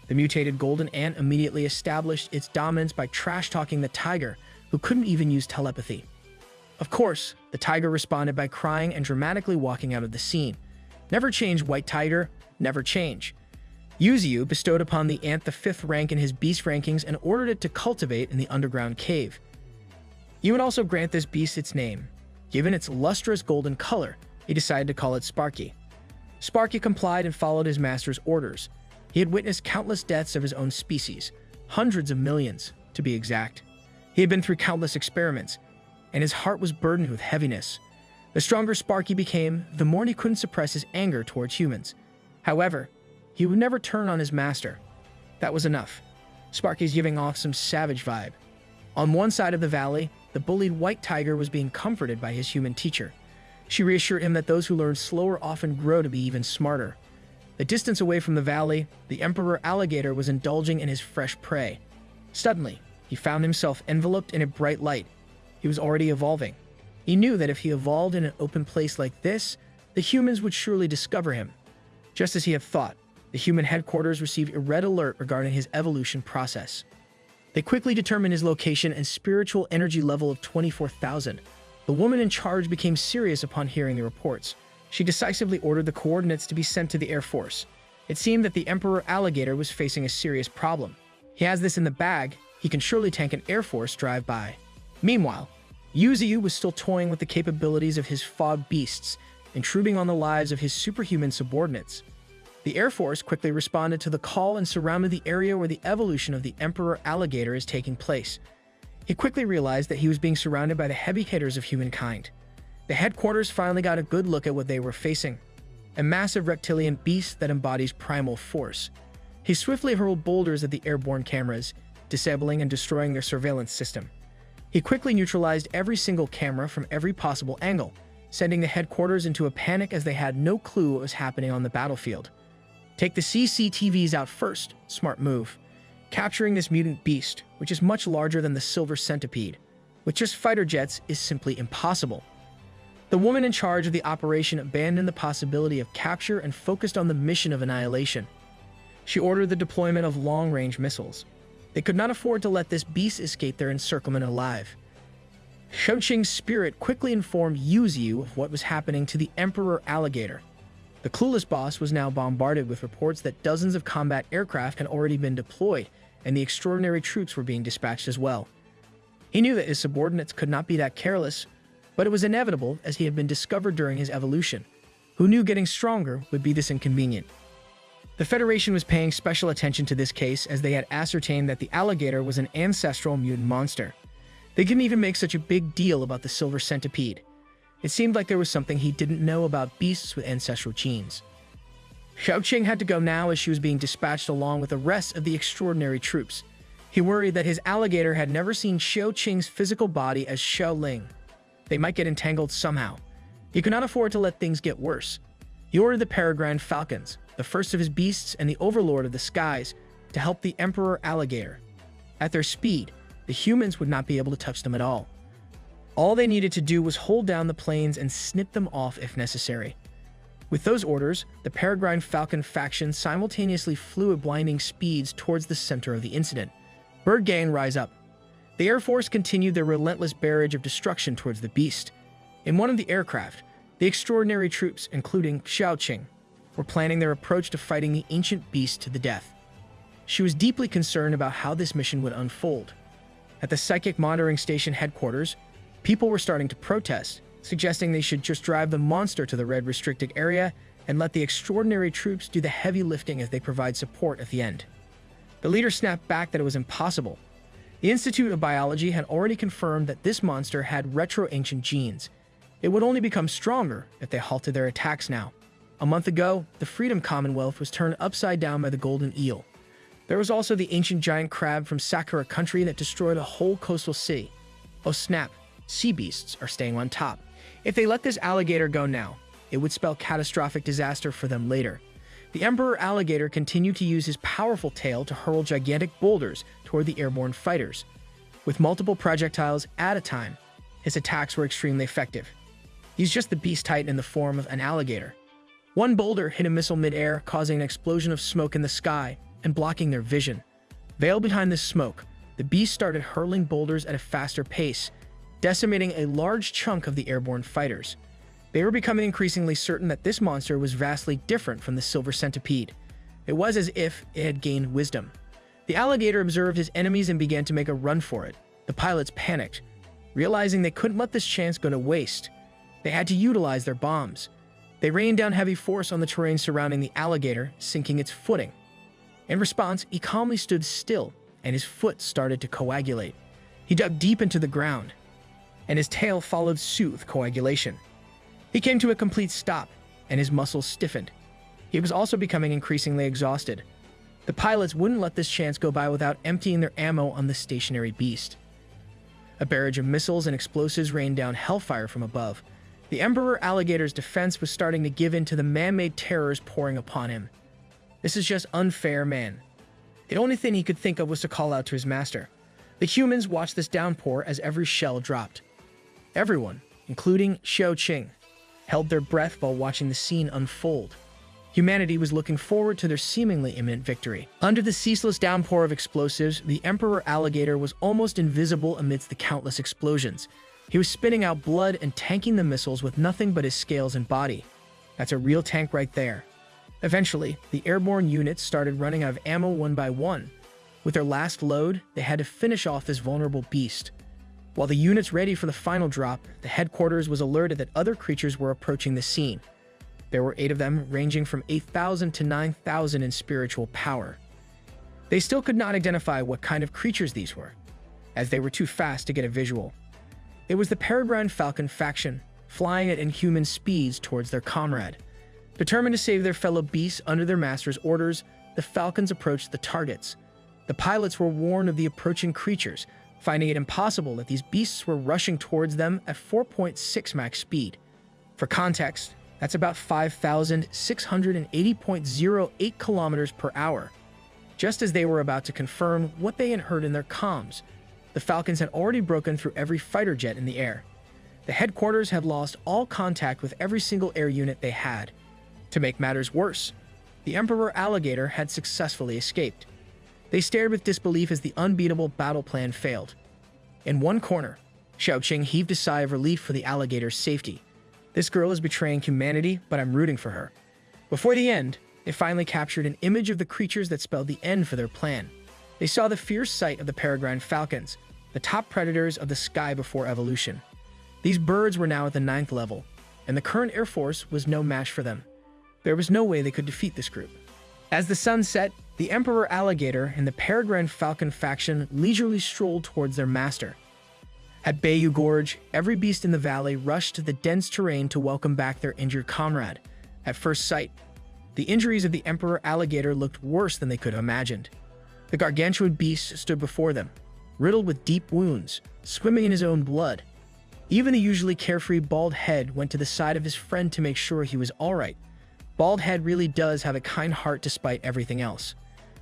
The mutated golden ant immediately established its dominance by trash-talking the tiger, who couldn't even use telepathy. Of course, the tiger responded by crying and dramatically walking out of the scene. Never change, white tiger, never change. Yuziu bestowed upon the ant the 5th rank in his beast rankings and ordered it to cultivate in the underground cave. You would also grant this beast its name. Given its lustrous golden color, he decided to call it Sparky. Sparky complied and followed his master's orders. He had witnessed countless deaths of his own species, hundreds of millions, to be exact. He had been through countless experiments, and his heart was burdened with heaviness. The stronger Sparky became, the more he couldn't suppress his anger towards humans. However, he would never turn on his master. That was enough. Sparky's giving off some savage vibe. On one side of the valley, the bullied white tiger was being comforted by his human teacher. She reassured him that those who learn slower often grow to be even smarter. A distance away from the valley, the emperor alligator was indulging in his fresh prey. Suddenly, he found himself enveloped in a bright light. He was already evolving. He knew that if he evolved in an open place like this, the humans would surely discover him. Just as he had thought, the human headquarters received a red alert regarding his evolution process. They quickly determined his location and spiritual energy level of 24,000. The woman in charge became serious upon hearing the reports. She decisively ordered the coordinates to be sent to the Air Force. It seemed that the Emperor Alligator was facing a serious problem. He has this in the bag, he can surely tank an Air Force drive-by. Meanwhile, Yuziu was still toying with the capabilities of his fog beasts, intruding on the lives of his superhuman subordinates. The Air Force quickly responded to the call and surrounded the area where the evolution of the Emperor Alligator is taking place. He quickly realized that he was being surrounded by the heavy hitters of humankind. The headquarters finally got a good look at what they were facing. A massive reptilian beast that embodies primal force. He swiftly hurled boulders at the airborne cameras, disabling and destroying their surveillance system. He quickly neutralized every single camera from every possible angle, sending the headquarters into a panic as they had no clue what was happening on the battlefield. Take the CCTVs out first, smart move. Capturing this mutant beast, which is much larger than the silver centipede, with just fighter jets is simply impossible. The woman in charge of the operation abandoned the possibility of capture and focused on the mission of annihilation. She ordered the deployment of long-range missiles. They could not afford to let this beast escape their encirclement alive. Shouqing's spirit quickly informed Yuziu of what was happening to the Emperor Alligator. The clueless boss was now bombarded with reports that dozens of combat aircraft had already been deployed, and the extraordinary troops were being dispatched as well. He knew that his subordinates could not be that careless, but it was inevitable as he had been discovered during his evolution. Who knew getting stronger would be this inconvenient? The Federation was paying special attention to this case as they had ascertained that the alligator was an ancestral mutant monster. They didn't even make such a big deal about the silver centipede. It seemed like there was something he didn't know about beasts with ancestral genes. Shouqing had to go now as she was being dispatched along with the rest of the extraordinary troops. He worried that his alligator had never seen Shouqing's physical body as Xiaoling. They might get entangled somehow. He could not afford to let things get worse. He ordered the peregrine falcons, the first of his beasts and the overlord of the skies, to help the Emperor Alligator. At their speed, the humans would not be able to touch them at all. All they needed to do was hold down the planes and snip them off if necessary. With those orders, the Peregrine Falcon faction simultaneously flew at blinding speeds towards the center of the incident. Bird Gang, rise up. The Air Force continued their relentless barrage of destruction towards the beast. In one of the aircraft, the extraordinary troops, including Shouqing, were planning their approach to fighting the ancient beast to the death. She was deeply concerned about how this mission would unfold. At the Psychic Monitoring Station headquarters, people were starting to protest, suggesting they should just drive the monster to the red restricted area and let the extraordinary troops do the heavy lifting as they provide support at the end. The leader snapped back that it was impossible. The Institute of Biology had already confirmed that this monster had retro-ancient genes. It would only become stronger if they halted their attacks now. A month ago, the Freedom Commonwealth was turned upside down by the golden eel. There was also the ancient giant crab from Sakura country that destroyed a whole coastal city. Oh snap, sea beasts are staying on top. If they let this alligator go now, it would spell catastrophic disaster for them later. The Emperor Alligator continued to use his powerful tail to hurl gigantic boulders toward the airborne fighters. With multiple projectiles at a time, his attacks were extremely effective. He's just the beast titan in the form of an alligator. One boulder hit a missile mid-air, causing an explosion of smoke in the sky and blocking their vision. Veiled behind this smoke, the beast started hurling boulders at a faster pace, decimating a large chunk of the airborne fighters. They were becoming increasingly certain that this monster was vastly different from the silver centipede. It was as if it had gained wisdom. The alligator observed his enemies and began to make a run for it. The pilots panicked, realizing they couldn't let this chance go to waste. They had to utilize their bombs. They rained down heavy force on the terrain surrounding the alligator, sinking its footing. In response, he calmly stood still, and his foot started to coagulate. He dug deep into the ground, and his tail followed suit with coagulation. He came to a complete stop, and his muscles stiffened. He was also becoming increasingly exhausted. The pilots wouldn't let this chance go by without emptying their ammo on the stationary beast. A barrage of missiles and explosives rained down hellfire from above. The Emperor Alligator's defense was starting to give in to the man-made terrors pouring upon him. This is just unfair, man. The only thing he could think of was to call out to his master. The humans watched this downpour as every shell dropped. Everyone, including Xiao Qing, held their breath while watching the scene unfold. Humanity was looking forward to their seemingly imminent victory. Under the ceaseless downpour of explosives, the Emperor Alligator was almost invisible amidst the countless explosions. He was spitting out blood and tanking the missiles with nothing but his scales and body. That's a real tank right there. Eventually, the airborne units started running out of ammo one by one. With their last load, they had to finish off this vulnerable beast. While the units ready for the final drop, the headquarters was alerted that other creatures were approaching the scene. There were 8 of them, ranging from 8,000 to 9,000 in spiritual power. They still could not identify what kind of creatures these were, as they were too fast to get a visual. It was the peregrine falcon faction, flying at inhuman speeds towards their comrade. Determined to save their fellow beasts under their master's orders, the falcons approached the targets. The pilots were warned of the approaching creatures, finding it impossible that these beasts were rushing towards them at 4.6 max speed. For context, that's about 5,680.08 kilometers per hour. Just as they were about to confirm what they had heard in their comms, the Falcons had already broken through every fighter jet in the air. The headquarters had lost all contact with every single air unit they had. To make matters worse, the Emperor Alligator had successfully escaped. They stared with disbelief as the unbeatable battle plan failed. In one corner, Xiao Qing heaved a sigh of relief for the alligator's safety. This girl is betraying humanity, but I'm rooting for her. Before the end, they finally captured an image of the creatures that spelled the end for their plan. They saw the fierce sight of the peregrine falcons, the top predators of the sky before evolution. These birds were now at the 9th level, and the current Air Force was no match for them. There was no way they could defeat this group. As the sun set, the Emperor Alligator and the peregrine falcon faction leisurely strolled towards their master. At Bayou Gorge, every beast in the valley rushed to the dense terrain to welcome back their injured comrade. At first sight, the injuries of the Emperor Alligator looked worse than they could have imagined. The gargantuan beast stood before them, riddled with deep wounds, swimming in his own blood. Even the usually carefree Bald Head went to the side of his friend to make sure he was all right. Bald Head really does have a kind heart despite everything else.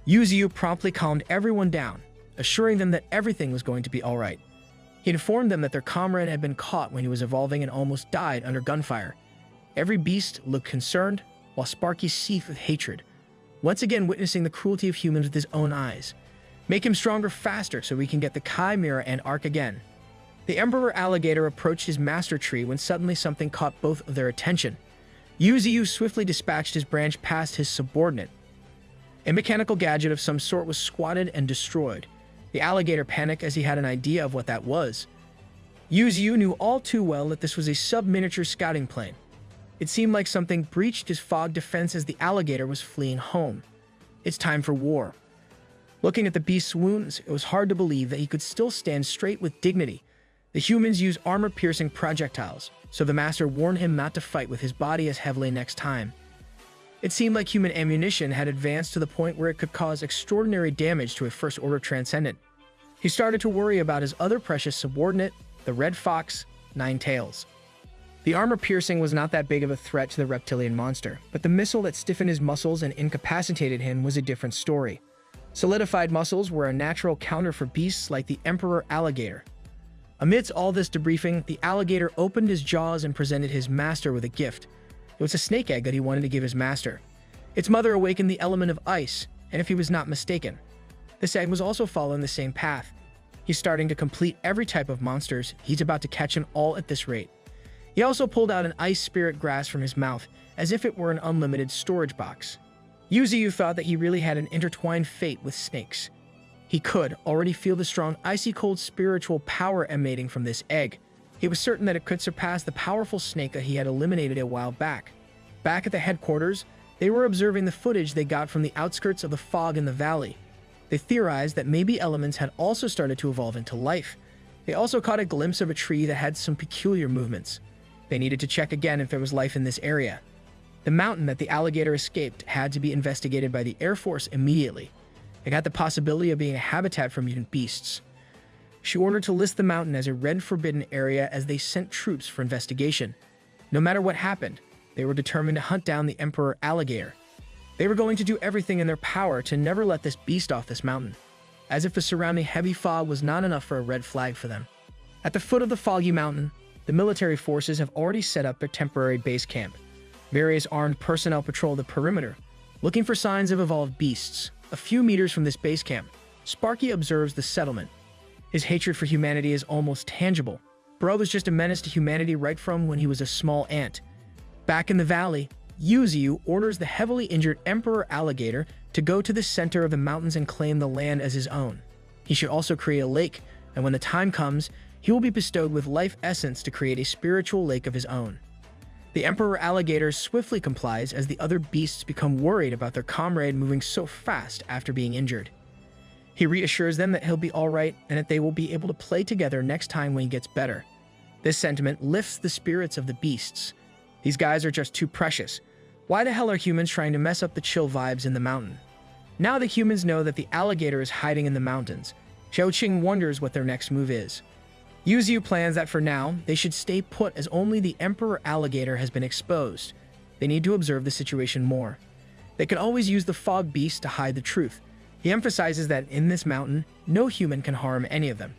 Yuziu promptly calmed everyone down, assuring them that everything was going to be all right. He informed them that their comrade had been caught when he was evolving and almost died under gunfire. Every beast looked concerned, while Sparky seethed with hatred, once again witnessing the cruelty of humans with his own eyes. Make him stronger faster so we can get the Chimera and Ark again. The Emperor Alligator approached his master tree when suddenly something caught both of their attention. Yuziu swiftly dispatched his branch past his subordinate. A mechanical gadget of some sort was squatted and destroyed. The alligator panicked as he had an idea of what that was. Yuziu knew all too well that this was a sub-miniature scouting plane. It seemed like something breached his fog defense as the alligator was fleeing home. It's time for war. Looking at the beast's wounds, it was hard to believe that he could still stand straight with dignity. The humans use armor-piercing projectiles, so the master warned him not to fight with his body as heavily next time. It seemed like human ammunition had advanced to the point where it could cause extraordinary damage to a First-Order Transcendent. He started to worry about his other precious subordinate, the Red Fox, Nine Tails. The armor-piercing was not that big of a threat to the reptilian monster, but the missile that stiffened his muscles and incapacitated him was a different story. Solidified muscles were a natural counter for beasts like the Emperor Alligator. Amidst all this debriefing, the alligator opened his jaws and presented his master with a gift. It was a snake egg that he wanted to give his master. Its mother awakened the element of ice, and if he was not mistaken, this egg was also following the same path. He's starting to complete every type of monsters. He's about to catch them all at this rate. He also pulled out an ice spirit grass from his mouth, as if it were an unlimited storage box. Yuzu thought that he really had an intertwined fate with snakes. He could already feel the strong, icy-cold spiritual power emanating from this egg. He was certain that it could surpass the powerful snake that he had eliminated a while back. Back at the headquarters, they were observing the footage they got from the outskirts of the fog in the valley. They theorized that maybe elements had also started to evolve into life. They also caught a glimpse of a tree that had some peculiar movements. They needed to check again if there was life in this area. The mountain that the alligator escaped had to be investigated by the Air Force immediately. It had the possibility of being a habitat for mutant beasts. She ordered to list the mountain as a red forbidden area as they sent troops for investigation. No matter what happened, they were determined to hunt down the Emperor Alligator. They were going to do everything in their power to never let this beast off this mountain, as if the surrounding heavy fog was not enough for a red flag for them. At the foot of the foggy mountain, the military forces have already set up their temporary base camp. Various armed personnel patrol the perimeter, looking for signs of evolved beasts. A few meters from this base camp, Sparky observes the settlement. His hatred for humanity is almost tangible. Bro was just a menace to humanity right from when he was a small ant. Back in the valley, Yuzu orders the heavily injured Emperor Alligator to go to the center of the mountains and claim the land as his own. He should also create a lake, and when the time comes, he will be bestowed with life essence to create a spiritual lake of his own. The Emperor Alligator swiftly complies as the other beasts become worried about their comrade moving so fast after being injured. He reassures them that he'll be alright and that they will be able to play together next time when he gets better. This sentiment lifts the spirits of the beasts. These guys are just too precious. Why the hell are humans trying to mess up the chill vibes in the mountain? Now the humans know that the alligator is hiding in the mountains. Xiaoqing wonders what their next move is. Yuzu plans that for now, they should stay put as only the Emperor Alligator has been exposed. They need to observe the situation more. They can always use the fog beast to hide the truth. He emphasizes that in this mountain, no human can harm any of them.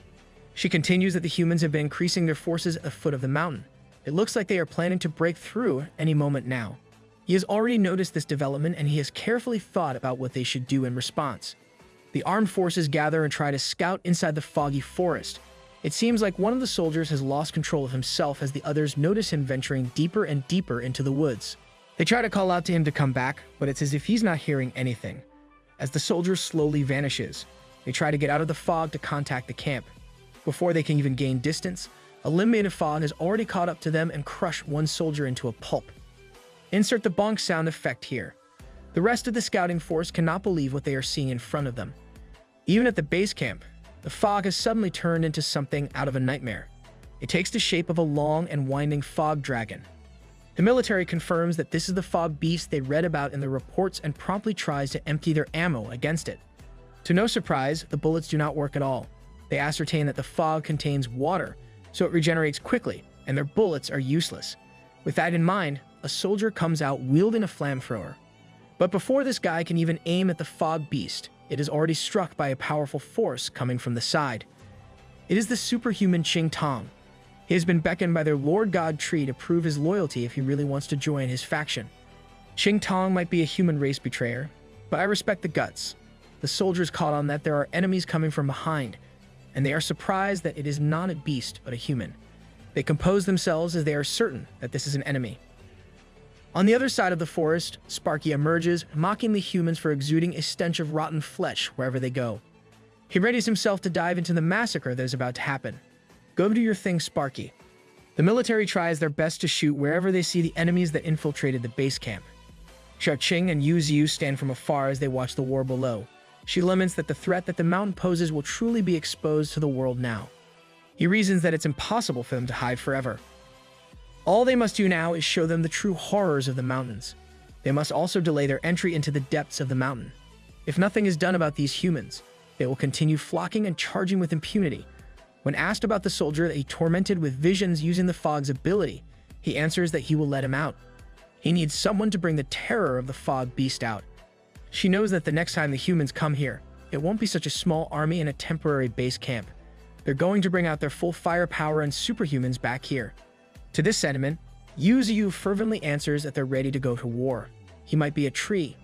She continues that the humans have been increasing their forces at the foot of the mountain. It looks like they are planning to break through any moment now. He has already noticed this development and he has carefully thought about what they should do in response. The armed forces gather and try to scout inside the foggy forest. It seems like one of the soldiers has lost control of himself as the others notice him venturing deeper and deeper into the woods. They try to call out to him to come back, but it's as if he's not hearing anything. As the soldier slowly vanishes, they try to get out of the fog to contact the camp. Before they can even gain distance, a limb of fog has already caught up to them and crushed one soldier into a pulp. Insert the bonk sound effect here. The rest of the scouting force cannot believe what they are seeing in front of them. Even at the base camp, the fog has suddenly turned into something out of a nightmare. It takes the shape of a long and winding fog dragon. The military confirms that this is the fog beast they read about in the reports and promptly tries to empty their ammo against it. To no surprise, the bullets do not work at all. They ascertain that the fog contains water, so it regenerates quickly, and their bullets are useless. With that in mind, a soldier comes out wielding a flamethrower. But before this guy can even aim at the fog beast, it is already struck by a powerful force coming from the side. It is the superhuman Qing Tong. He has been beckoned by their Lord God Tree to prove his loyalty if he really wants to join his faction. Qing Tong might be a human race betrayer, but I respect the guts. The soldiers caught on that there are enemies coming from behind, and they are surprised that it is not a beast but a human. They compose themselves as they are certain that this is an enemy. On the other side of the forest, Sparky emerges, mocking the humans for exuding a stench of rotten flesh wherever they go. He readies himself to dive into the massacre that is about to happen. Go do your thing, Sparky. The military tries their best to shoot wherever they see the enemies that infiltrated the base camp. Xiaoqing and Yuzu stand from afar as they watch the war below. She laments that the threat that the mountain poses will truly be exposed to the world now. He reasons that it's impossible for them to hide forever. All they must do now is show them the true horrors of the mountains. They must also delay their entry into the depths of the mountain. If nothing is done about these humans, they will continue flocking and charging with impunity. When asked about the soldier that he tormented with visions using the fog's ability, he answers that he will let him out. He needs someone to bring the terror of the fog beast out. She knows that the next time the humans come here, it won't be such a small army in a temporary base camp. They're going to bring out their full firepower and superhumans back here. To this sentiment, Yuzu fervently answers that they're ready to go to war. He might be a tree,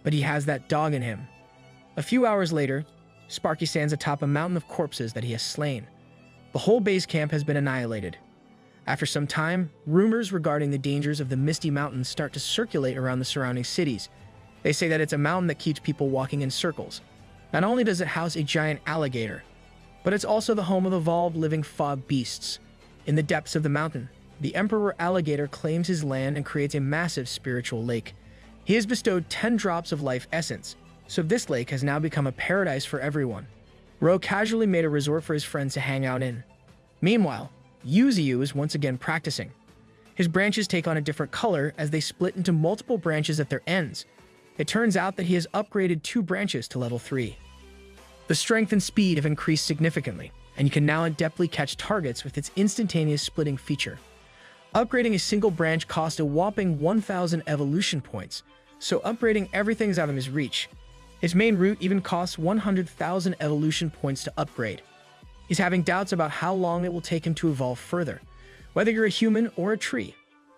but he has that dog in him. A few hours later, Sparky stands atop a mountain of corpses that he has slain. The whole base camp has been annihilated. After some time, rumors regarding the dangers of the Misty Mountains start to circulate around the surrounding cities. They say that it's a mountain that keeps people walking in circles. Not only does it house a giant alligator, but it's also the home of evolved living fog beasts. In the depths of the mountain, the Emperor Alligator claims his land and creates a massive spiritual lake. He has bestowed 10 drops of life essence, so this lake has now become a paradise for everyone. Ro casually made a resort for his friends to hang out in. Meanwhile, Yuzu is once again practicing. His branches take on a different color as they split into multiple branches at their ends. It turns out that he has upgraded 2 branches to level 3. The strength and speed have increased significantly, and you can now adeptly catch targets with its instantaneous splitting feature. Upgrading a single branch cost a whopping 1,000 evolution points, so upgrading everything's out of his reach. His main route even costs 100,000 evolution points to upgrade. He's having doubts about how long it will take him to evolve further. Whether you're a human or a tree,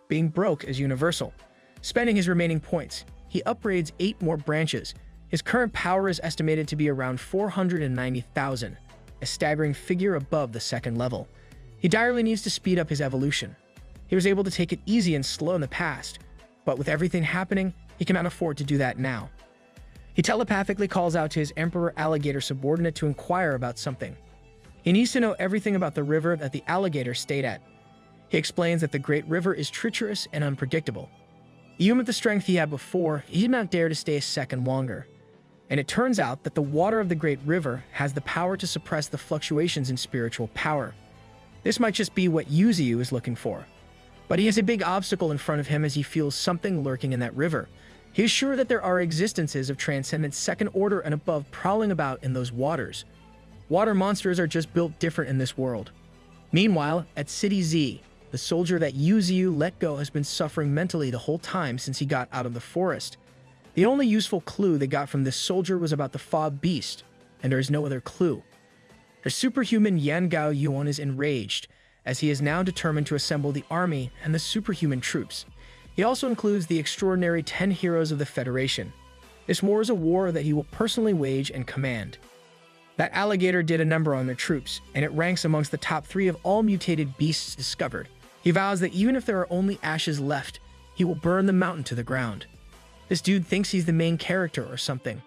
being broke is universal. Spending his remaining points, he upgrades 8 more branches. His current power is estimated to be around 490,000, a staggering figure above the 2nd level. He direly needs to speed up his evolution. He was able to take it easy and slow in the past, but with everything happening, he cannot afford to do that now. He telepathically calls out to his Emperor Alligator subordinate to inquire about something. He needs to know everything about the river that the alligator stayed at. He explains that the Great River is treacherous and unpredictable. Even with the strength he had before, he did not dare to stay a second longer. And it turns out that the water of the Great River has the power to suppress the fluctuations in spiritual power. This might just be what Yuzu is looking for. But he has a big obstacle in front of him as he feels something lurking in that river. He is sure that there are existences of transcendent 2nd order and above prowling about in those waters. Water monsters are just built different in this world. Meanwhile, at City Z, the soldier that Yuzu let go has been suffering mentally the whole time since he got out of the forest. The only useful clue they got from this soldier was about the Fob Beast, and there is no other clue. Their superhuman Yan Gao Yuan is enraged, as he is now determined to assemble the army and the superhuman troops. He also includes the extraordinary 10 heroes of the Federation. This war is a war that he will personally wage and command. That alligator did a number on their troops, and it ranks amongst the top 3 of all mutated beasts discovered. He vows that even if there are only ashes left, he will burn the mountain to the ground. This dude thinks he's the main character or something.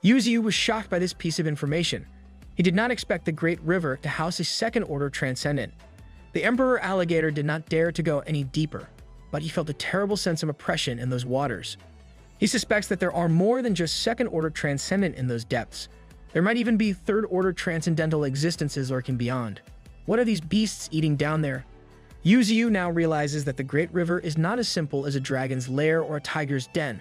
Yuzu was shocked by this piece of information. He did not expect the Great River to house a 2nd order transcendent. The Emperor Alligator did not dare to go any deeper, but he felt a terrible sense of oppression in those waters. He suspects that there are more than just 2nd order transcendent in those depths. There might even be 3rd order transcendental existences lurking beyond. What are these beasts eating down there? Yuzu now realizes that the Great River is not as simple as a dragon's lair or a tiger's den.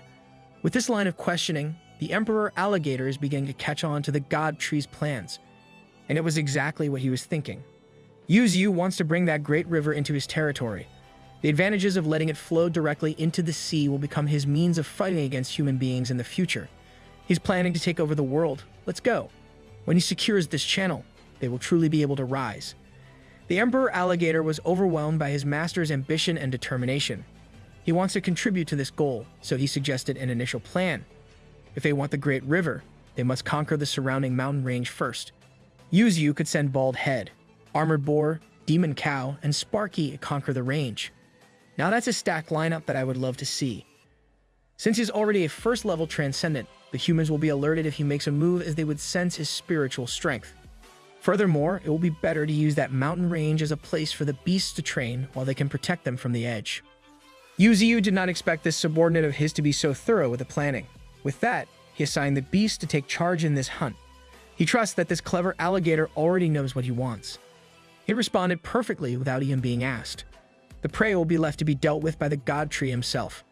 With this line of questioning, the Emperor Alligator is beginning to catch on to the God Tree's plans. And it was exactly what he was thinking. Yuzu wants to bring that Great River into his territory. The advantages of letting it flow directly into the sea will become his means of fighting against human beings in the future. He's planning to take over the world. Let's go. When he secures this channel, they will truly be able to rise. The Emperor Alligator was overwhelmed by his master's ambition and determination. He wants to contribute to this goal, so he suggested an initial plan. If they want the Great River, they must conquer the surrounding mountain range first. Yuzu could send Bald Head, Armored Boar, Demon Cow, and Sparky to conquer the range. Now that's a stacked lineup that I would love to see. Since he's already a 1st level transcendent, the humans will be alerted if he makes a move as they would sense his spiritual strength. Furthermore, it will be better to use that mountain range as a place for the beasts to train while they can protect them from the edge. Yuzu did not expect this subordinate of his to be so thorough with the planning. With that, he assigned the beast to take charge in this hunt. He trusts that this clever alligator already knows what he wants. He responded perfectly without even being asked. The prey will be left to be dealt with by the God Tree himself.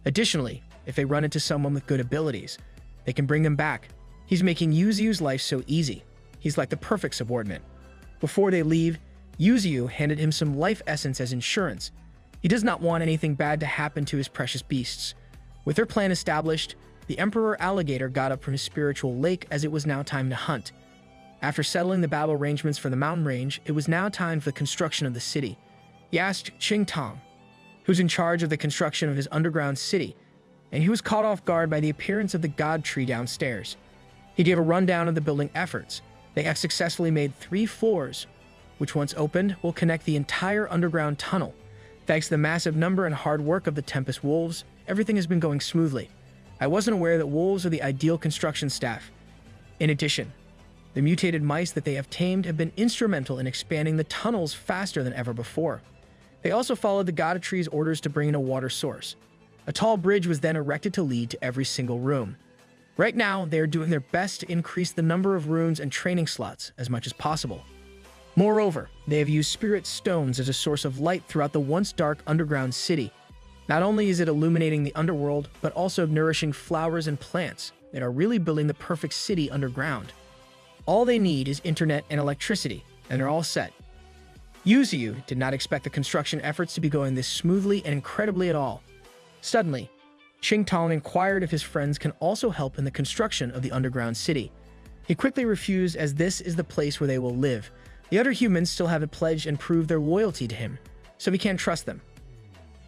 Additionally, if they run into someone with good abilities, they can bring them back. He's making Yuzu's life so easy. He's like the perfect subordinate. Before they leave, Yuzu handed him some life essence as insurance. He does not want anything bad to happen to his precious beasts. With their plan established, the Emperor Alligator got up from his spiritual lake as it was now time to hunt. After settling the battle arrangements for the mountain range, it was now time for the construction of the city. He asked Qing Tong, who's in charge of the construction of his underground city, and he was caught off guard by the appearance of the god tree downstairs. He gave a rundown of the building efforts. They have successfully made 3 floors, which once opened will connect the entire underground tunnel. Thanks to the massive number and hard work of the Tempest Wolves, everything has been going smoothly. I wasn't aware that wolves are the ideal construction staff. In addition, the mutated mice that they have tamed have been instrumental in expanding the tunnels faster than ever before. They also followed the god tree's orders to bring in a water source. A tall bridge was then erected to lead to every single room. Right now, they are doing their best to increase the number of runes and training slots as much as possible. Moreover, they have used spirit stones as a source of light throughout the once dark underground city. Not only is it illuminating the underworld, but also nourishing flowers and plants that are really building the perfect city underground. All they need is internet and electricity, and they're all set. Yuzu did not expect the construction efforts to be going this smoothly and incredibly at all. Suddenly, Qingtong inquired if his friends can also help in the construction of the underground city. He quickly refused, as this is the place where they will live. The other humans still haven't pledged and proved their loyalty to him, so he can't trust them.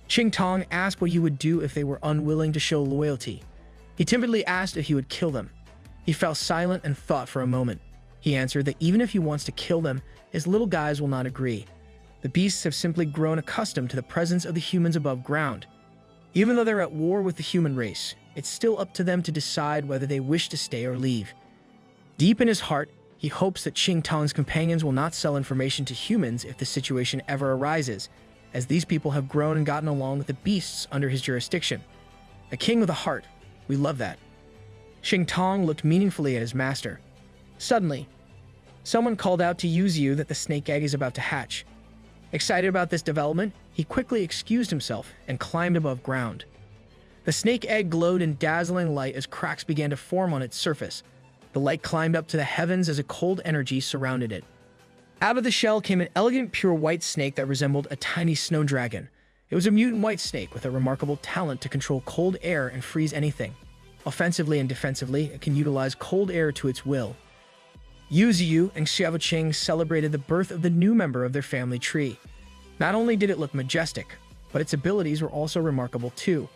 Qingtong asked what he would do if they were unwilling to show loyalty. He timidly asked if he would kill them. He fell silent and thought for a moment. He answered that even if he wants to kill them, his little guys will not agree. The beasts have simply grown accustomed to the presence of the humans above ground. Even though they're at war with the human race, it's still up to them to decide whether they wish to stay or leave. Deep in his heart, he hopes that Qingtong's companions will not sell information to humans if the situation ever arises, as these people have grown and gotten along with the beasts under his jurisdiction. A king with a heart. We love that. Qingtong looked meaningfully at his master. Suddenly, someone called out to Yuzu that the snake egg is about to hatch. Excited about this development, he quickly excused himself and climbed above ground. The snake egg glowed in dazzling light as cracks began to form on its surface. The light climbed up to the heavens as a cold energy surrounded it. Out of the shell came an elegant, pure white snake that resembled a tiny snow dragon. It was a mutant white snake with a remarkable talent to control cold air and freeze anything. Offensively and defensively, it can utilize cold air to its will. Yuzu and Xiaoqing celebrated the birth of the new member of their family tree. Not only did it look majestic, but its abilities were also remarkable too.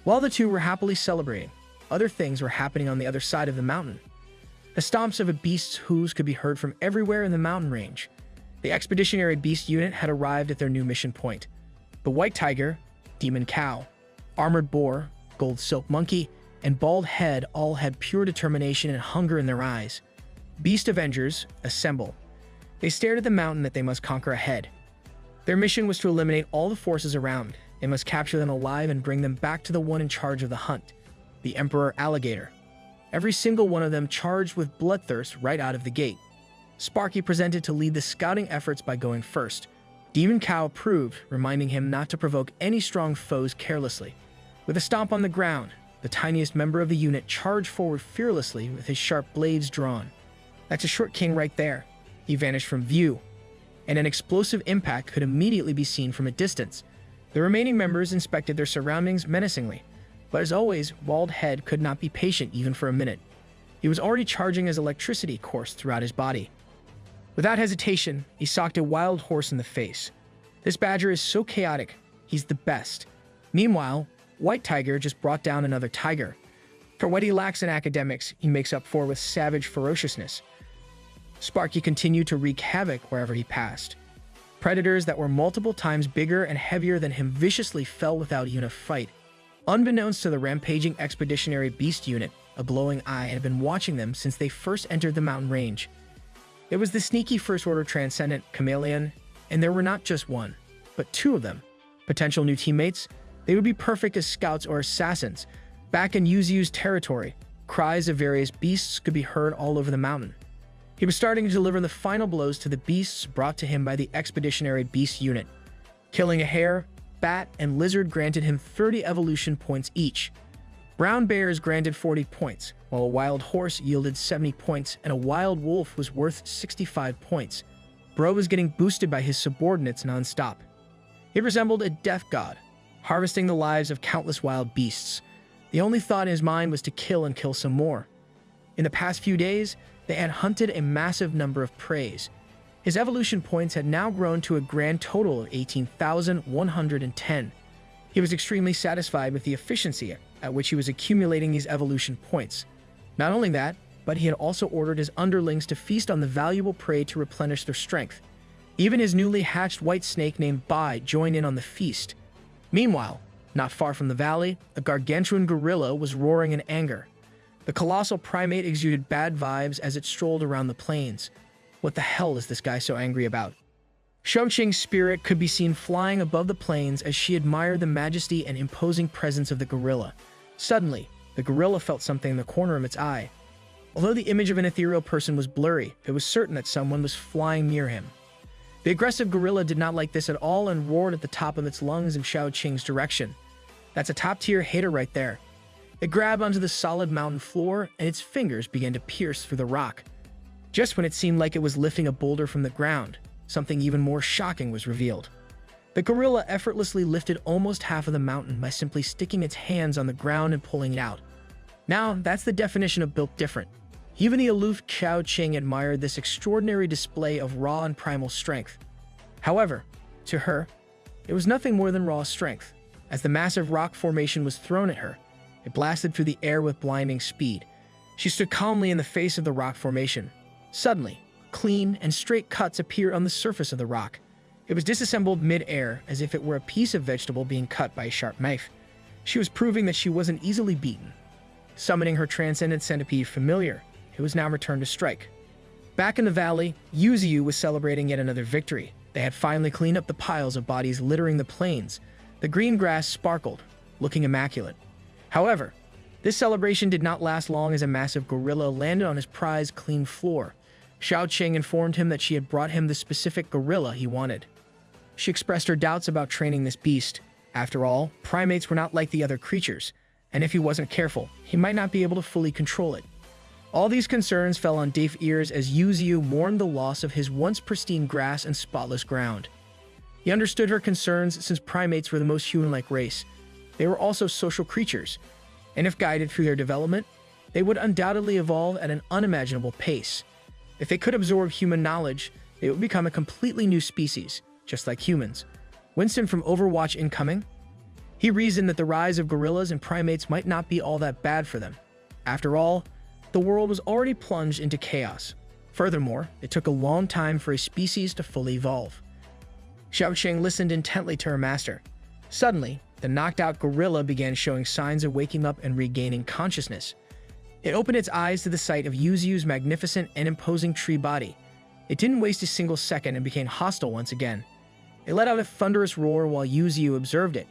While the two were happily celebrating, other things were happening on the other side of the mountain. The stomps of a beast's hooves could be heard from everywhere in the mountain range. The Expeditionary Beast Unit had arrived at their new mission point. The White Tiger, Demon Cow, Armored Boar, Gold Silk Monkey, and Bald Head all had pure determination and hunger in their eyes. Beast Avengers, assemble. They stared at the mountain that they must conquer ahead. Their mission was to eliminate all the forces around. They must capture them alive and bring them back to the one in charge of the hunt, the Emperor Alligator. Every single one of them charged with bloodthirst right out of the gate. Sparky presented to lead the scouting efforts by going first. Demon Cow approved, reminding him not to provoke any strong foes carelessly. With a stomp on the ground, the tiniest member of the unit charged forward fearlessly with his sharp blades drawn. That's a short king right there. He vanished from view, and an explosive impact could immediately be seen from a distance. The remaining members inspected their surroundings menacingly, but as always, Bald Head could not be patient even for a minute. He was already charging his electricity course throughout his body. Without hesitation, he socked a wild horse in the face. This badger is so chaotic, he's the best. Meanwhile, White Tiger just brought down another tiger. For what he lacks in academics, he makes up for with savage ferociousness. Sparky continued to wreak havoc wherever he passed. Predators that were multiple times bigger and heavier than him viciously fell without even a fight. Unbeknownst to the rampaging Expeditionary Beast Unit, a glowing eye had been watching them since they first entered the mountain range. It was the sneaky First Order Transcendent Chameleon, and there were not just one, but 2 of them. Potential new teammates, they would be perfect as scouts or assassins. Back in Yuzu's territory, cries of various beasts could be heard all over the mountain. He was starting to deliver the final blows to the beasts brought to him by the Expeditionary Beast Unit. Killing a hare, bat, and lizard granted him 30 evolution points each. Brown bears granted 40 points, while a wild horse yielded 70 points and a wild wolf was worth 65 points. Bro was getting boosted by his subordinates non-stop. He resembled a death god, harvesting the lives of countless wild beasts. The only thought in his mind was to kill and kill some more. In the past few days, they had hunted a massive number of preys. His evolution points had now grown to a grand total of 18,110. He was extremely satisfied with the efficiency at which he was accumulating these evolution points. Not only that, but he had also ordered his underlings to feast on the valuable prey to replenish their strength. Even his newly hatched white snake named Bai joined in on the feast. Meanwhile, not far from the valley, a gargantuan gorilla was roaring in anger. The colossal primate exuded bad vibes as it strolled around the plains. What the hell is this guy so angry about? Xiaoqing's spirit could be seen flying above the plains as she admired the majesty and imposing presence of the gorilla. Suddenly, the gorilla felt something in the corner of its eye. Although the image of an ethereal person was blurry, it was certain that someone was flying near him. The aggressive gorilla did not like this at all and roared at the top of its lungs in Xiaoqing's direction. That's a top-tier hater right there. It grabbed onto the solid mountain floor, and its fingers began to pierce through the rock. Just when it seemed like it was lifting a boulder from the ground, something even more shocking was revealed. The gorilla effortlessly lifted almost half of the mountain by simply sticking its hands on the ground and pulling it out. Now, that's the definition of built different. Even the aloof Xiaoqing admired this extraordinary display of raw and primal strength. However, to her, it was nothing more than raw strength. As the massive rock formation was thrown at her, it blasted through the air with blinding speed. She stood calmly in the face of the rock formation. Suddenly, clean and straight cuts appeared on the surface of the rock. It was disassembled mid-air as if it were a piece of vegetable being cut by a sharp knife. She was proving that she wasn't easily beaten. Summoning her transcendent centipede familiar, it was now returned to strike. Back in the valley, Yuzu was celebrating yet another victory. They had finally cleaned up the piles of bodies littering the plains. The green grass sparkled, looking immaculate. However, this celebration did not last long as a massive gorilla landed on his prized clean floor. Xiaoqing informed him that she had brought him the specific gorilla he wanted. She expressed her doubts about training this beast. After all, primates were not like the other creatures, and if he wasn't careful, he might not be able to fully control it. All these concerns fell on deaf ears as Yuzu mourned the loss of his once pristine grass and spotless ground. He understood her concerns since primates were the most human-like race. They were also social creatures, and if guided through their development, they would undoubtedly evolve at an unimaginable pace. If they could absorb human knowledge, they would become a completely new species, just like humans. Winston from Overwatch incoming? He reasoned that the rise of gorillas and primates might not be all that bad for them. After all, the world was already plunged into chaos. Furthermore, it took a long time for a species to fully evolve. Xiaoqing listened intently to her master. Suddenly, the knocked-out gorilla began showing signs of waking up and regaining consciousness. It opened its eyes to the sight of Yuzu's magnificent and imposing tree body. It didn't waste a single second and became hostile once again. It let out a thunderous roar while Yuzu observed it.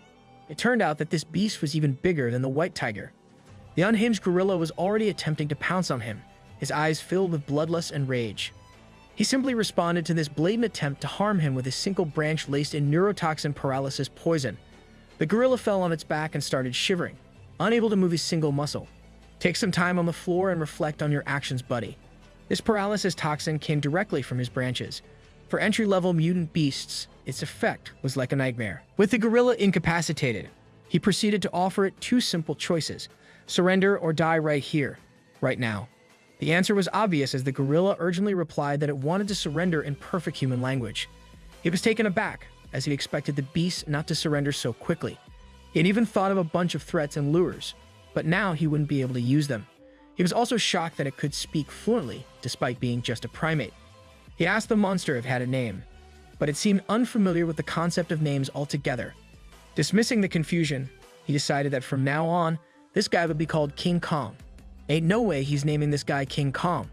It turned out that this beast was even bigger than the white tiger. The unhinged gorilla was already attempting to pounce on him, his eyes filled with bloodlust and rage. He simply responded to this blatant attempt to harm him with a single branch laced in neurotoxin paralysis poison. The gorilla fell on its back and started shivering, unable to move a single muscle. Take some time on the floor and reflect on your actions, buddy. This paralysis toxin came directly from his branches. For entry-level mutant beasts, its effect was like a nightmare. With the gorilla incapacitated, he proceeded to offer it two simple choices: surrender or die right here, right now. The answer was obvious as the gorilla urgently replied that it wanted to surrender in perfect human language. He was taken aback, as he expected the beast not to surrender so quickly. He had even thought of a bunch of threats and lures, but now he wouldn't be able to use them. He was also shocked that it could speak fluently, despite being just a primate. He asked the monster if it had a name, but it seemed unfamiliar with the concept of names altogether. Dismissing the confusion, he decided that from now on, this guy would be called King Kong. Ain't no way he's naming this guy King Kong.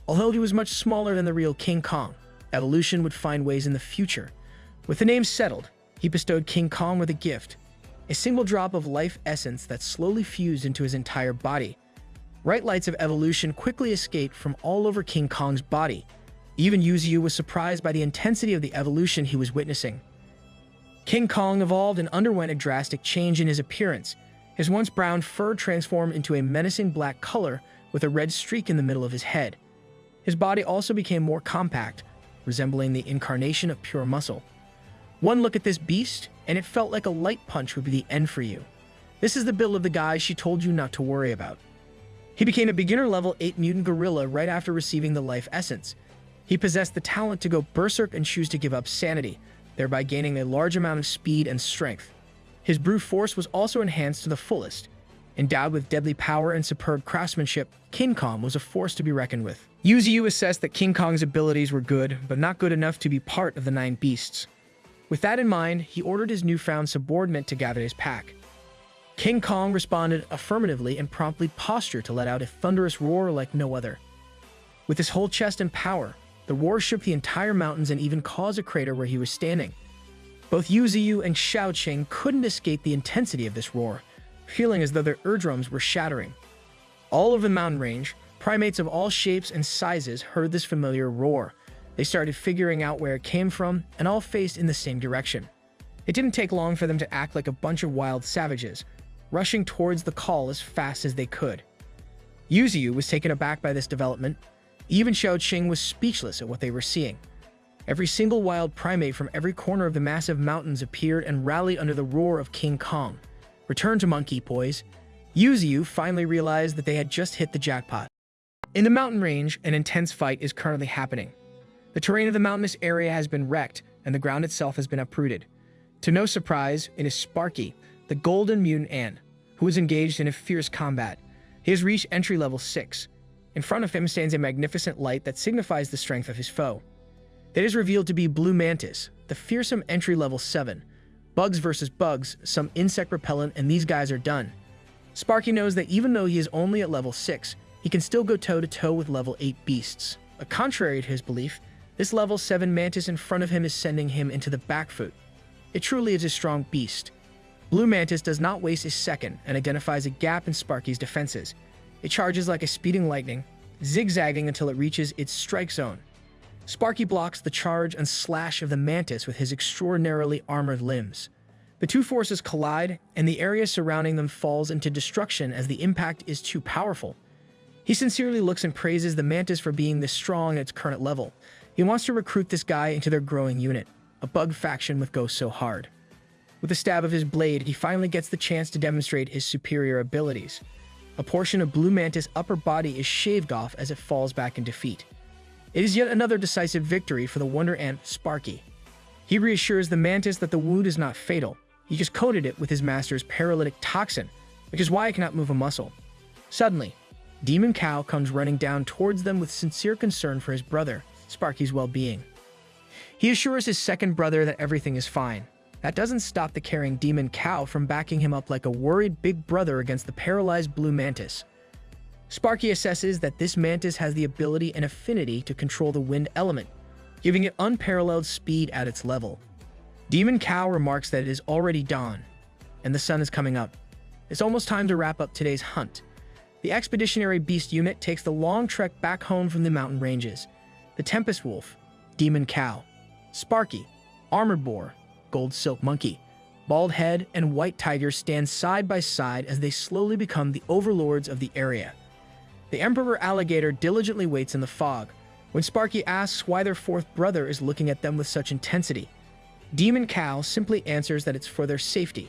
Although he was much smaller than the real King Kong, evolution would find ways in the future. With the name settled, he bestowed King Kong with a gift, a single drop of life essence that slowly fused into his entire body. Bright lights of evolution quickly escaped from all over King Kong's body. Even Yuzu was surprised by the intensity of the evolution he was witnessing. King Kong evolved and underwent a drastic change in his appearance. His once brown fur transformed into a menacing black color with a red streak in the middle of his head. His body also became more compact, resembling the incarnation of pure muscle. One look at this beast, and it felt like a light punch would be the end for you. This is the build of the guy she told you not to worry about. He became a beginner level 8 mutant gorilla right after receiving the life essence. He possessed the talent to go berserk and choose to give up sanity, thereby gaining a large amount of speed and strength. His brute force was also enhanced to the fullest. Endowed with deadly power and superb craftsmanship, King Kong was a force to be reckoned with. Yuziu assessed that King Kong's abilities were good, but not good enough to be part of the 9 beasts. With that in mind, he ordered his newfound subordinate to gather his pack. King Kong responded affirmatively and promptly postured to let out a thunderous roar like no other. With his whole chest and power, the roar shook the entire mountains and even caused a crater where he was standing. Both Yuziu and Xiaoqing couldn't escape the intensity of this roar, feeling as though their eardrums were shattering. All over the mountain range, primates of all shapes and sizes heard this familiar roar. They started figuring out where it came from, and all faced in the same direction. It didn't take long for them to act like a bunch of wild savages, rushing towards the call as fast as they could. Yuziu was taken aback by this development. Even Xiaoqing was speechless at what they were seeing. Every single wild primate from every corner of the massive mountains appeared and rallied under the roar of King Kong. Return to monkey, boys. Yuziu finally realized that they had just hit the jackpot. In the mountain range, an intense fight is currently happening. The terrain of the mountainous area has been wrecked, and the ground itself has been uprooted. To no surprise, it is Sparky, the golden mutant ant, who is engaged in a fierce combat. He has reached entry level 6. In front of him stands a magnificent light that signifies the strength of his foe. It is revealed to be Blue Mantis, the fearsome entry level 7. Bugs versus bugs, some insect repellent, and these guys are done. Sparky knows that even though he is only at level 6, he can still go toe-to-toe with level 8 beasts. Contrary to his belief, this level 7 mantis in front of him is sending him into the back foot. It truly is a strong beast. Blue Mantis does not waste a second and identifies a gap in Sparky's defenses. It charges like a speeding lightning, zigzagging until it reaches its strike zone. Sparky blocks the charge and slash of the mantis with his extraordinarily armored limbs. The two forces collide, and the area surrounding them falls into destruction as the impact is too powerful. He sincerely looks and praises the mantis for being this strong at its current level. He wants to recruit this guy into their growing unit, a bug faction with Go So Hard. With the stab of his blade, he finally gets the chance to demonstrate his superior abilities. A portion of Blue Mantis' upper body is shaved off as it falls back in defeat. It is yet another decisive victory for the Wonder Ant, Sparky. He reassures the mantis that the wound is not fatal. He just coated it with his master's paralytic toxin, which is why it cannot move a muscle. Suddenly, Demon Cow comes running down towards them with sincere concern for his brother, Sparky's well-being. He assures his second brother that everything is fine. That doesn't stop the caring Demon Cow from backing him up like a worried big brother against the paralyzed Blue Mantis. Sparky assesses that this mantis has the ability and affinity to control the wind element, giving it unparalleled speed at its level. Demon Cow remarks that it is already dawn, and the sun is coming up. It's almost time to wrap up today's hunt. The Expeditionary Beast unit takes the long trek back home from the mountain ranges. The Tempest Wolf, Demon Cow, Sparky, Armored Boar, Gold Silk Monkey, Bald Head, and White Tiger stand side by side as they slowly become the overlords of the area. The Emperor Alligator diligently waits in the fog. When Sparky asks why their fourth brother is looking at them with such intensity, Demon Cow simply answers that it's for their safety.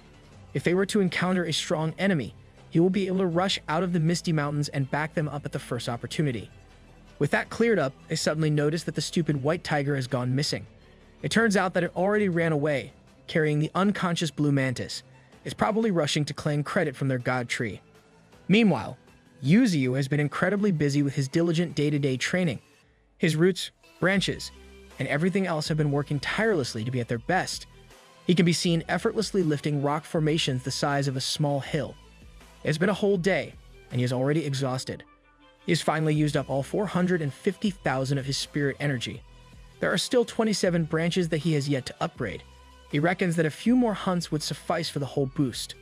If they were to encounter a strong enemy, he will be able to rush out of the Misty Mountains and back them up at the first opportunity. With that cleared up, they suddenly notice that the stupid White Tiger has gone missing. It turns out that it already ran away, carrying the unconscious Blue Mantis. It's probably rushing to claim credit from their god tree. Meanwhile, Yuziu has been incredibly busy with his diligent day-to-day training. His roots, branches, and everything else have been working tirelessly to be at their best. He can be seen effortlessly lifting rock formations the size of a small hill. It has been a whole day, and he is already exhausted. He has finally used up all 450,000 of his spirit energy. There are still 27 branches that he has yet to upgrade. He reckons that a few more hunts would suffice for the whole boost.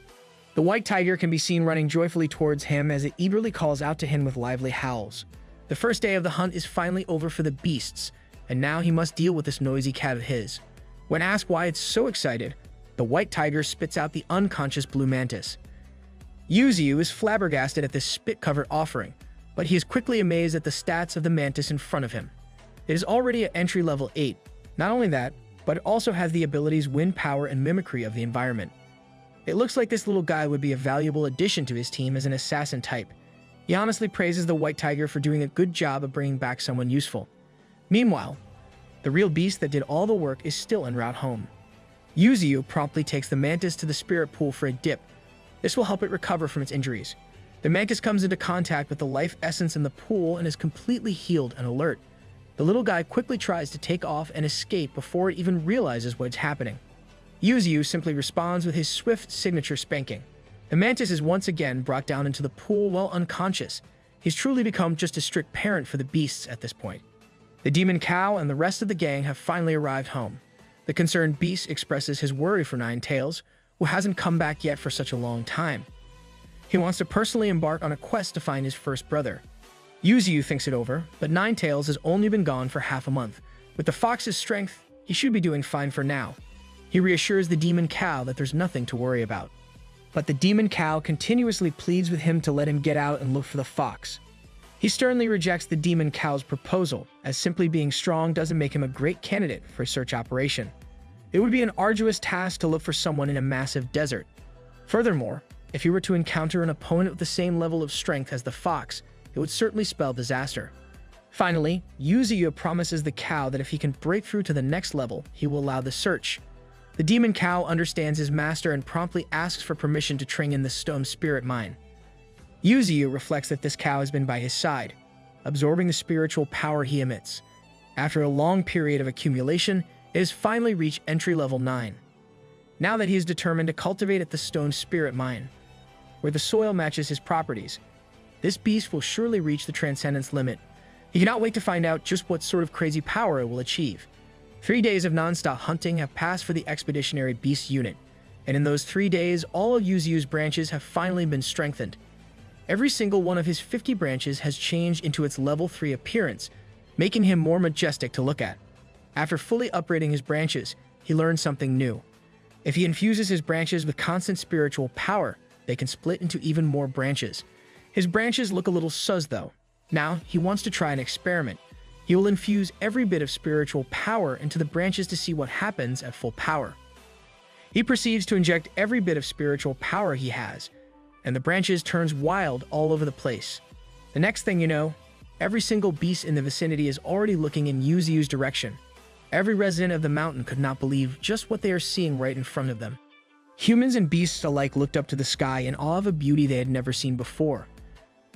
The White Tiger can be seen running joyfully towards him as it eagerly calls out to him with lively howls. The first day of the hunt is finally over for the beasts, and now he must deal with this noisy cat of his. When asked why it's so excited, the White Tiger spits out the unconscious Blue Mantis. Yuziu is flabbergasted at this spit-covered offering, but he is quickly amazed at the stats of the mantis in front of him. It is already at entry level 8. Not only that, but it also has the abilities wind power and mimicry of the environment. It looks like this little guy would be a valuable addition to his team as an assassin type. He honestly praises the White Tiger for doing a good job of bringing back someone useful. Meanwhile, the real beast that did all the work is still en route home. Yuzu promptly takes the mantis to the spirit pool for a dip. This will help it recover from its injuries. The mantis comes into contact with the life essence in the pool and is completely healed and alert. The little guy quickly tries to take off and escape before it even realizes what's happening. Yuzu simply responds with his swift signature spanking. The mantis is once again brought down into the pool while unconscious. He's truly become just a strict parent for the beasts at this point. The demon cow and the rest of the gang have finally arrived home. The concerned beast expresses his worry for Ninetails, who hasn't come back yet for such a long time. He wants to personally embark on a quest to find his first brother. Yuzu thinks it over, but Ninetails has only been gone for half a month. With the fox's strength, he should be doing fine for now. He reassures the demon cow that there's nothing to worry about. But the demon cow continuously pleads with him to let him get out and look for the fox. He sternly rejects the demon cow's proposal, as simply being strong doesn't make him a great candidate for a search operation. It would be an arduous task to look for someone in a massive desert. Furthermore, if he were to encounter an opponent with the same level of strength as the fox, it would certainly spell disaster. Finally, Yuzu promises the cow that if he can break through to the next level, he will allow the search. The demon cow understands his master and promptly asks for permission to train in the stone spirit mine. Yuzu reflects that this cow has been by his side, absorbing the spiritual power he emits. After a long period of accumulation, it has finally reached entry level 9. Now that he is determined to cultivate at the stone spirit mine, where the soil matches his properties, this beast will surely reach the transcendence limit. He cannot wait to find out just what sort of crazy power it will achieve. 3 days of non-stop hunting have passed for the expeditionary beast unit, and in those 3 days, all of Yuzu's branches have finally been strengthened. Every single one of his 50 branches has changed into its level 3 appearance, making him more majestic to look at. After fully upgrading his branches, he learned something new. If he infuses his branches with constant spiritual power, they can split into even more branches. His branches look a little sus though. Now, he wants to try an experiment. He will infuse every bit of spiritual power into the branches to see what happens at full power. He proceeds to inject every bit of spiritual power he has, and the branches turns wild all over the place. The next thing you know, every single beast in the vicinity is already looking in Yuzu's direction. Every resident of the mountain could not believe just what they are seeing right in front of them. Humans and beasts alike looked up to the sky in awe of a beauty they had never seen before.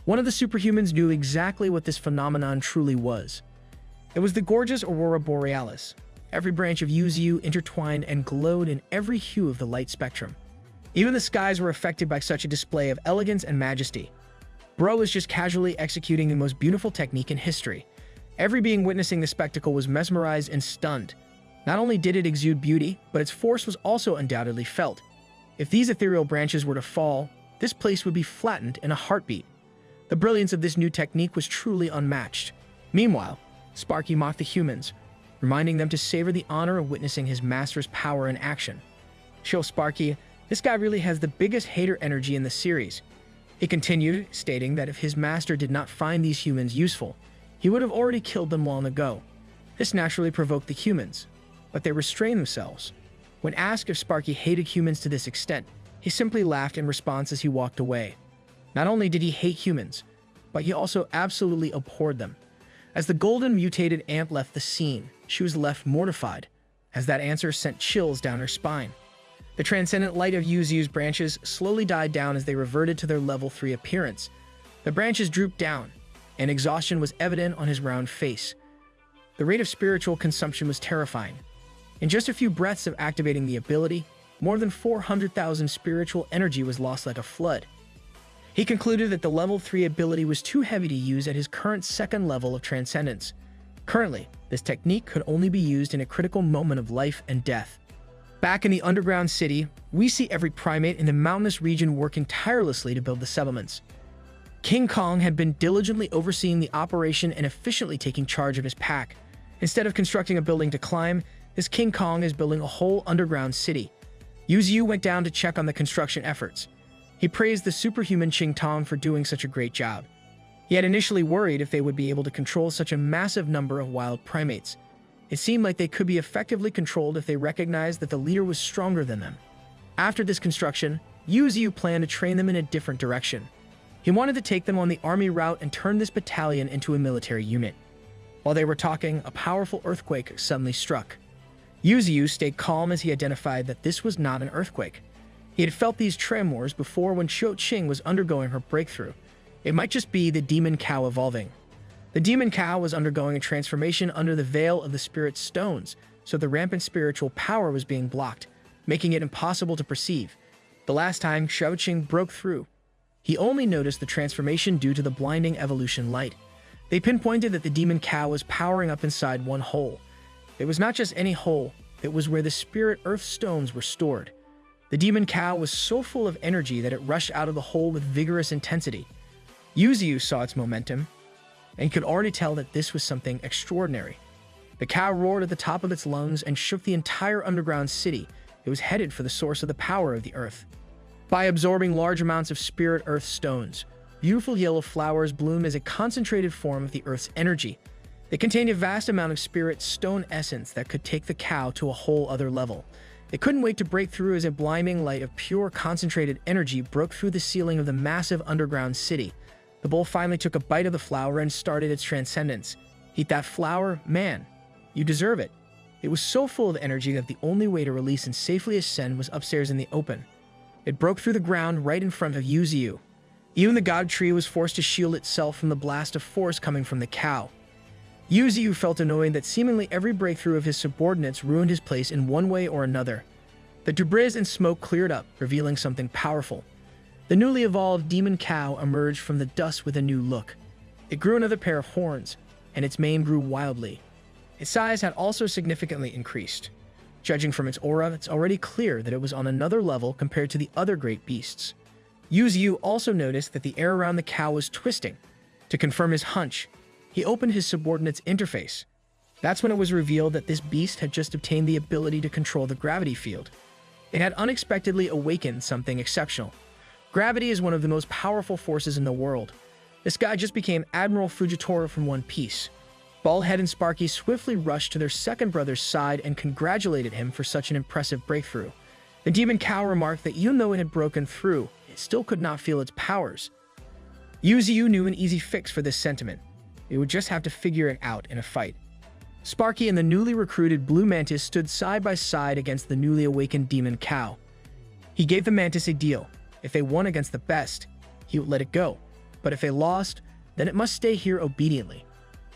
One of the superhumans knew exactly what this phenomenon truly was. It was the gorgeous aurora borealis. Every branch of Yuzu intertwined and glowed in every hue of the light spectrum. Even the skies were affected by such a display of elegance and majesty. Bro was just casually executing the most beautiful technique in history. Every being witnessing the spectacle was mesmerized and stunned. Not only did it exude beauty, but its force was also undoubtedly felt. If these ethereal branches were to fall, this place would be flattened in a heartbeat. The brilliance of this new technique was truly unmatched. Meanwhile, Sparky mocked the humans, reminding them to savor the honor of witnessing his master's power in action. Show Sparky, this guy really has the biggest hater energy in the series. He continued, stating that if his master did not find these humans useful, he would have already killed them long ago. This naturally provoked the humans, but they restrained themselves. When asked if Sparky hated humans to this extent, he simply laughed in response as he walked away. Not only did he hate humans, but he also absolutely abhorred them. As the golden mutated ant left the scene, she was left mortified, as that answer sent chills down her spine. The transcendent light of Yuzu's branches slowly died down as they reverted to their level 3 appearance. The branches drooped down, and exhaustion was evident on his round face. The rate of spiritual consumption was terrifying. In just a few breaths of activating the ability, more than 400,000 spiritual energy was lost like a flood. He concluded that the level 3 ability was too heavy to use at his current second level of transcendence. Currently, this technique could only be used in a critical moment of life and death. Back in the underground city, we see every primate in the mountainous region working tirelessly to build the settlements. King Kong had been diligently overseeing the operation and efficiently taking charge of his pack. Instead of constructing a building to climb, this King Kong is building a whole underground city. Yuzu went down to check on the construction efforts. He praised the superhuman Ching Tong for doing such a great job. He had initially worried if they would be able to control such a massive number of wild primates. It seemed like they could be effectively controlled if they recognized that the leader was stronger than them. After this construction, Yuzu planned to train them in a different direction. He wanted to take them on the army route and turn this battalion into a military unit. While they were talking, a powerful earthquake suddenly struck. Yuzu stayed calm as he identified that this was not an earthquake. He had felt these tremors before when Ching was undergoing her breakthrough. It might just be the demon cow evolving. The demon cow was undergoing a transformation under the veil of the spirit stones, so the rampant spiritual power was being blocked, making it impossible to perceive. The last time Ching broke through, he only noticed the transformation due to the blinding evolution light. They pinpointed that the demon cow was powering up inside one hole. It was not just any hole, it was where the spirit earth stones were stored. The demon cow was so full of energy that it rushed out of the hole with vigorous intensity. Yuzu saw its momentum and could already tell that this was something extraordinary. The cow roared at the top of its lungs and shook the entire underground city. It was headed for the source of the power of the earth. By absorbing large amounts of spirit earth stones, beautiful yellow flowers bloom as a concentrated form of the earth's energy. They contained a vast amount of spirit stone essence that could take the cow to a whole other level. It couldn't wait to break through as a blinding light of pure concentrated energy broke through the ceiling of the massive underground city. The bull finally took a bite of the flower and started its transcendence. Eat that flower, man. You deserve it. It was so full of energy that the only way to release and safely ascend was upstairs in the open. It broke through the ground right in front of Yuzu. Even the god tree was forced to shield itself from the blast of force coming from the cow. Yuzu felt annoyed that seemingly every breakthrough of his subordinates ruined his place in one way or another. The debris and smoke cleared up, revealing something powerful. The newly evolved demon cow emerged from the dust with a new look. It grew another pair of horns, and its mane grew wildly. Its size had also significantly increased. Judging from its aura, it's already clear that it was on another level compared to the other great beasts. Yuzu also noticed that the air around the cow was twisting. To confirm his hunch, he opened his subordinate's interface. That's when it was revealed that this beast had just obtained the ability to control the gravity field. It had unexpectedly awakened something exceptional. Gravity is one of the most powerful forces in the world. This guy just became Admiral Fujitora from One Piece. Baldhead and Sparky swiftly rushed to their second brother's side and congratulated him for such an impressive breakthrough. The demon cow remarked that even though it had broken through, it still could not feel its powers. Yuzu knew an easy fix for this sentiment. It would just have to figure it out in a fight. Sparky and the newly recruited Blue Mantis stood side by side against the newly awakened demon cow. He gave the Mantis a deal. If they won against the best, he would let it go. But if they lost, then it must stay here obediently.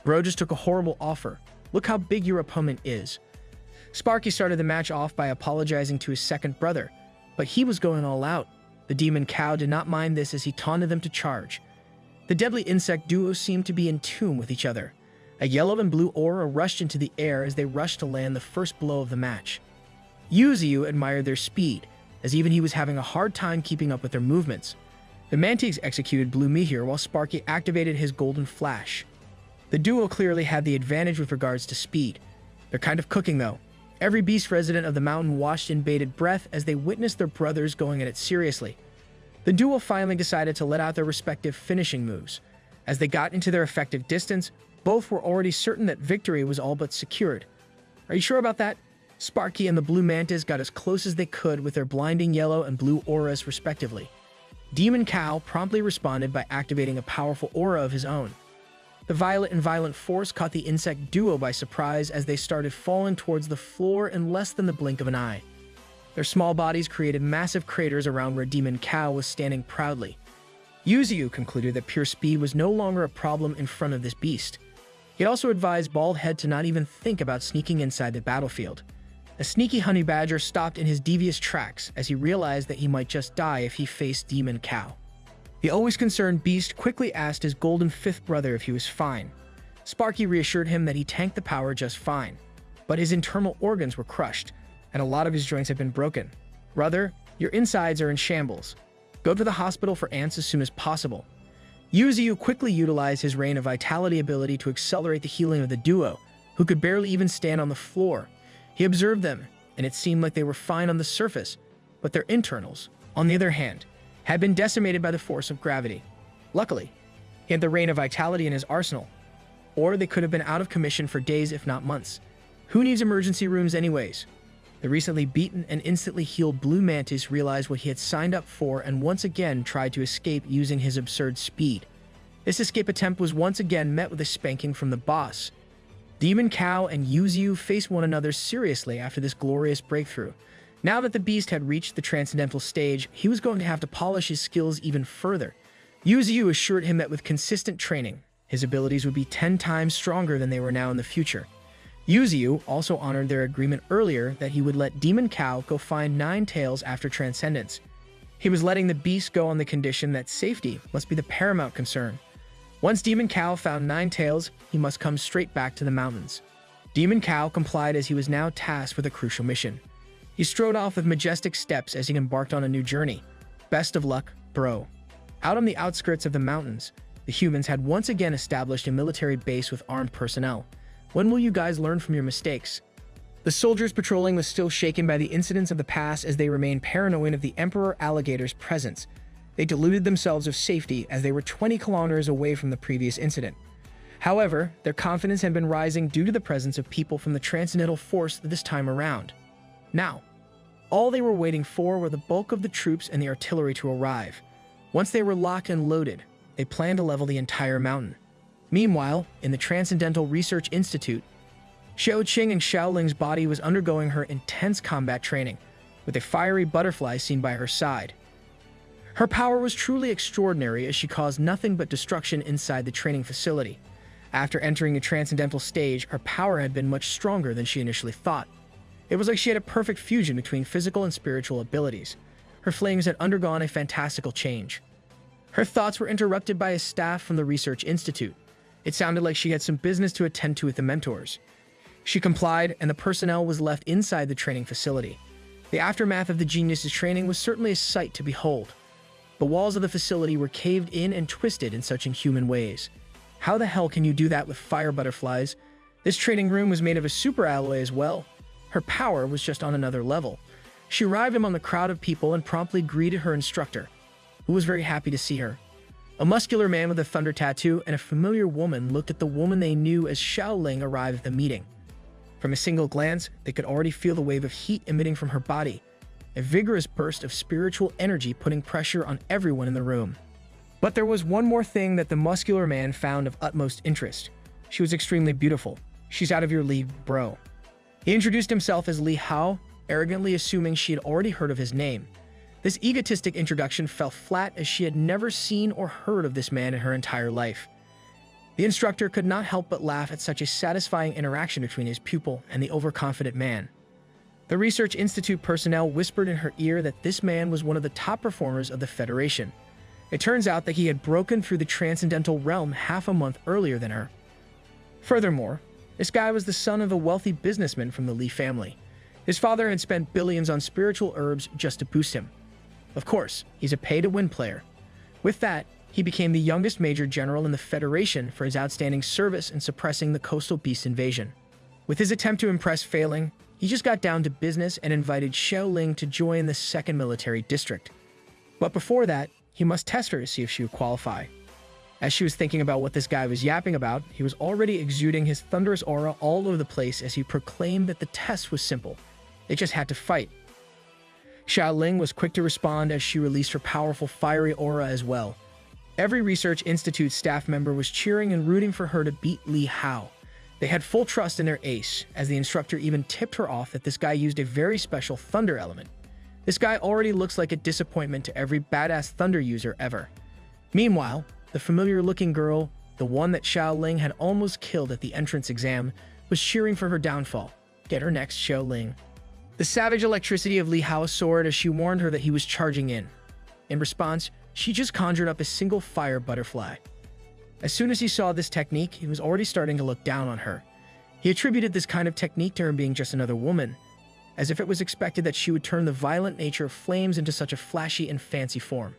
Bro just took a horrible offer. Look how big your opponent is. Sparky started the match off by apologizing to his second brother, but he was going all out. The demon cow did not mind this as he taunted them to charge. The deadly insect duo seemed to be in tune with each other. A yellow and blue aura rushed into the air as they rushed to land the first blow of the match. Yuzu admired their speed, as even he was having a hard time keeping up with their movements. The Mantis executed Blue Meteor while Sparky activated his Golden Flash. The duo clearly had the advantage with regards to speed. They're kind of cooking though. Every beast resident of the mountain watched in bated breath as they witnessed their brothers going at it seriously. The duo finally decided to let out their respective finishing moves. As they got into their effective distance, both were already certain that victory was all but secured. Are you sure about that? Sparky and the Blue Mantis got as close as they could with their blinding yellow and blue auras respectively. Demon Cow promptly responded by activating a powerful aura of his own. The violet and violent force caught the insect duo by surprise as they started falling towards the floor in less than the blink of an eye. Their small bodies created massive craters around where Demon Cow was standing proudly. Yuzu concluded that pure speed was no longer a problem in front of this beast. He also advised Baldhead to not even think about sneaking inside the battlefield. A sneaky honey badger stopped in his devious tracks as he realized that he might just die if he faced Demon Cow. The always concerned beast quickly asked his golden fifth brother if he was fine. Sparky reassured him that he tanked the power just fine, but his internal organs were crushed, and a lot of his joints had been broken. Brother, your insides are in shambles. Go to the hospital for ants as soon as possible. Yuzu quickly utilized his Rain of Vitality ability to accelerate the healing of the duo, who could barely even stand on the floor. He observed them, and it seemed like they were fine on the surface, but their internals, on the other hand, had been decimated by the force of gravity. Luckily, he had the Rain of Vitality in his arsenal, or they could have been out of commission for days if not months. Who needs emergency rooms anyways? The recently beaten and instantly healed Blue Mantis realized what he had signed up for and once again tried to escape using his absurd speed. This escape attempt was once again met with a spanking from the boss. Demon Cow and Yuzu faced one another seriously after this glorious breakthrough. Now that the beast had reached the transcendental stage, he was going to have to polish his skills even further. Yuzu assured him that with consistent training, his abilities would be 10 times stronger than they were now in the future. Yuzu also honored their agreement earlier that he would let Demon Cow go find 9 tails after transcendence. He was letting the beast go on the condition that safety must be the paramount concern. Once Demon Cow found 9 tails, he must come straight back to the mountains. Demon Cow complied as he was now tasked with a crucial mission. He strode off with majestic steps as he embarked on a new journey. Best of luck, bro. Out on the outskirts of the mountains, the humans had once again established a military base with armed personnel. When will you guys learn from your mistakes? The soldiers patrolling was still shaken by the incidents of the past as they remained paranoid of the Emperor Alligator's presence. They deluded themselves of safety as they were 20 kilometers away from the previous incident. However, their confidence had been rising due to the presence of people from the Transcendental Force this time around. Now, all they were waiting for were the bulk of the troops and the artillery to arrive. Once they were locked and loaded, they planned to level the entire mountain. Meanwhile, in the Transcendental Research Institute, Xiao Qing and Xiao Ling's body was undergoing her intense combat training, with a fiery butterfly seen by her side. Her power was truly extraordinary as she caused nothing but destruction inside the training facility. After entering the transcendental stage, her power had been much stronger than she initially thought. It was like she had a perfect fusion between physical and spiritual abilities. Her flames had undergone a fantastical change. Her thoughts were interrupted by a staff from the Research Institute. It sounded like she had some business to attend to with the mentors. She complied, and the personnel was left inside the training facility. The aftermath of the genius's training was certainly a sight to behold. The walls of the facility were caved in and twisted in such inhuman ways. How the hell can you do that with fire butterflies? This training room was made of a super alloy as well. Her power was just on another level. She arrived among the crowd of people and promptly greeted her instructor, who was very happy to see her. A muscular man with a thunder tattoo and a familiar woman looked at the woman they knew as Xiao Ling arrived at the meeting. From a single glance, they could already feel the wave of heat emitting from her body, a vigorous burst of spiritual energy putting pressure on everyone in the room. But there was one more thing that the muscular man found of utmost interest. She was extremely beautiful. She's out of your league, bro. He introduced himself as Li Hao, arrogantly assuming she had already heard of his name. This egotistic introduction fell flat as she had never seen or heard of this man in her entire life. The instructor could not help but laugh at such a satisfying interaction between his pupil and the overconfident man. The Research Institute personnel whispered in her ear that this man was one of the top performers of the Federation. It turns out that he had broken through the transcendental realm half a month earlier than her. Furthermore, this guy was the son of a wealthy businessman from the Li family. His father had spent billions on spiritual herbs just to boost him. Of course, he's a pay-to-win player. With that, he became the youngest Major General in the Federation for his outstanding service in suppressing the coastal beast invasion. With his attempt to impress failing, he just got down to business and invited Xiao Ling to join the 2nd Military District. But before that, he must test her to see if she would qualify. As she was thinking about what this guy was yapping about, he was already exuding his thunderous aura all over the place as he proclaimed that the test was simple. They just had to fight. Xiao Ling was quick to respond as she released her powerful fiery aura as well. Every Research Institute staff member was cheering and rooting for her to beat Li Hao. They had full trust in their ace, as the instructor even tipped her off that this guy used a very special thunder element. This guy already looks like a disappointment to every badass thunder user ever. Meanwhile, the familiar-looking girl, the one that Xiao Ling had almost killed at the entrance exam, was cheering for her downfall. Get her next, Xiao Ling. The savage electricity of Li Hao soared as she warned her that he was charging in. In response, she just conjured up a single fire butterfly. As soon as he saw this technique, he was already starting to look down on her. He attributed this kind of technique to her being just another woman, as if it was expected that she would turn the violent nature of flames into such a flashy and fancy form.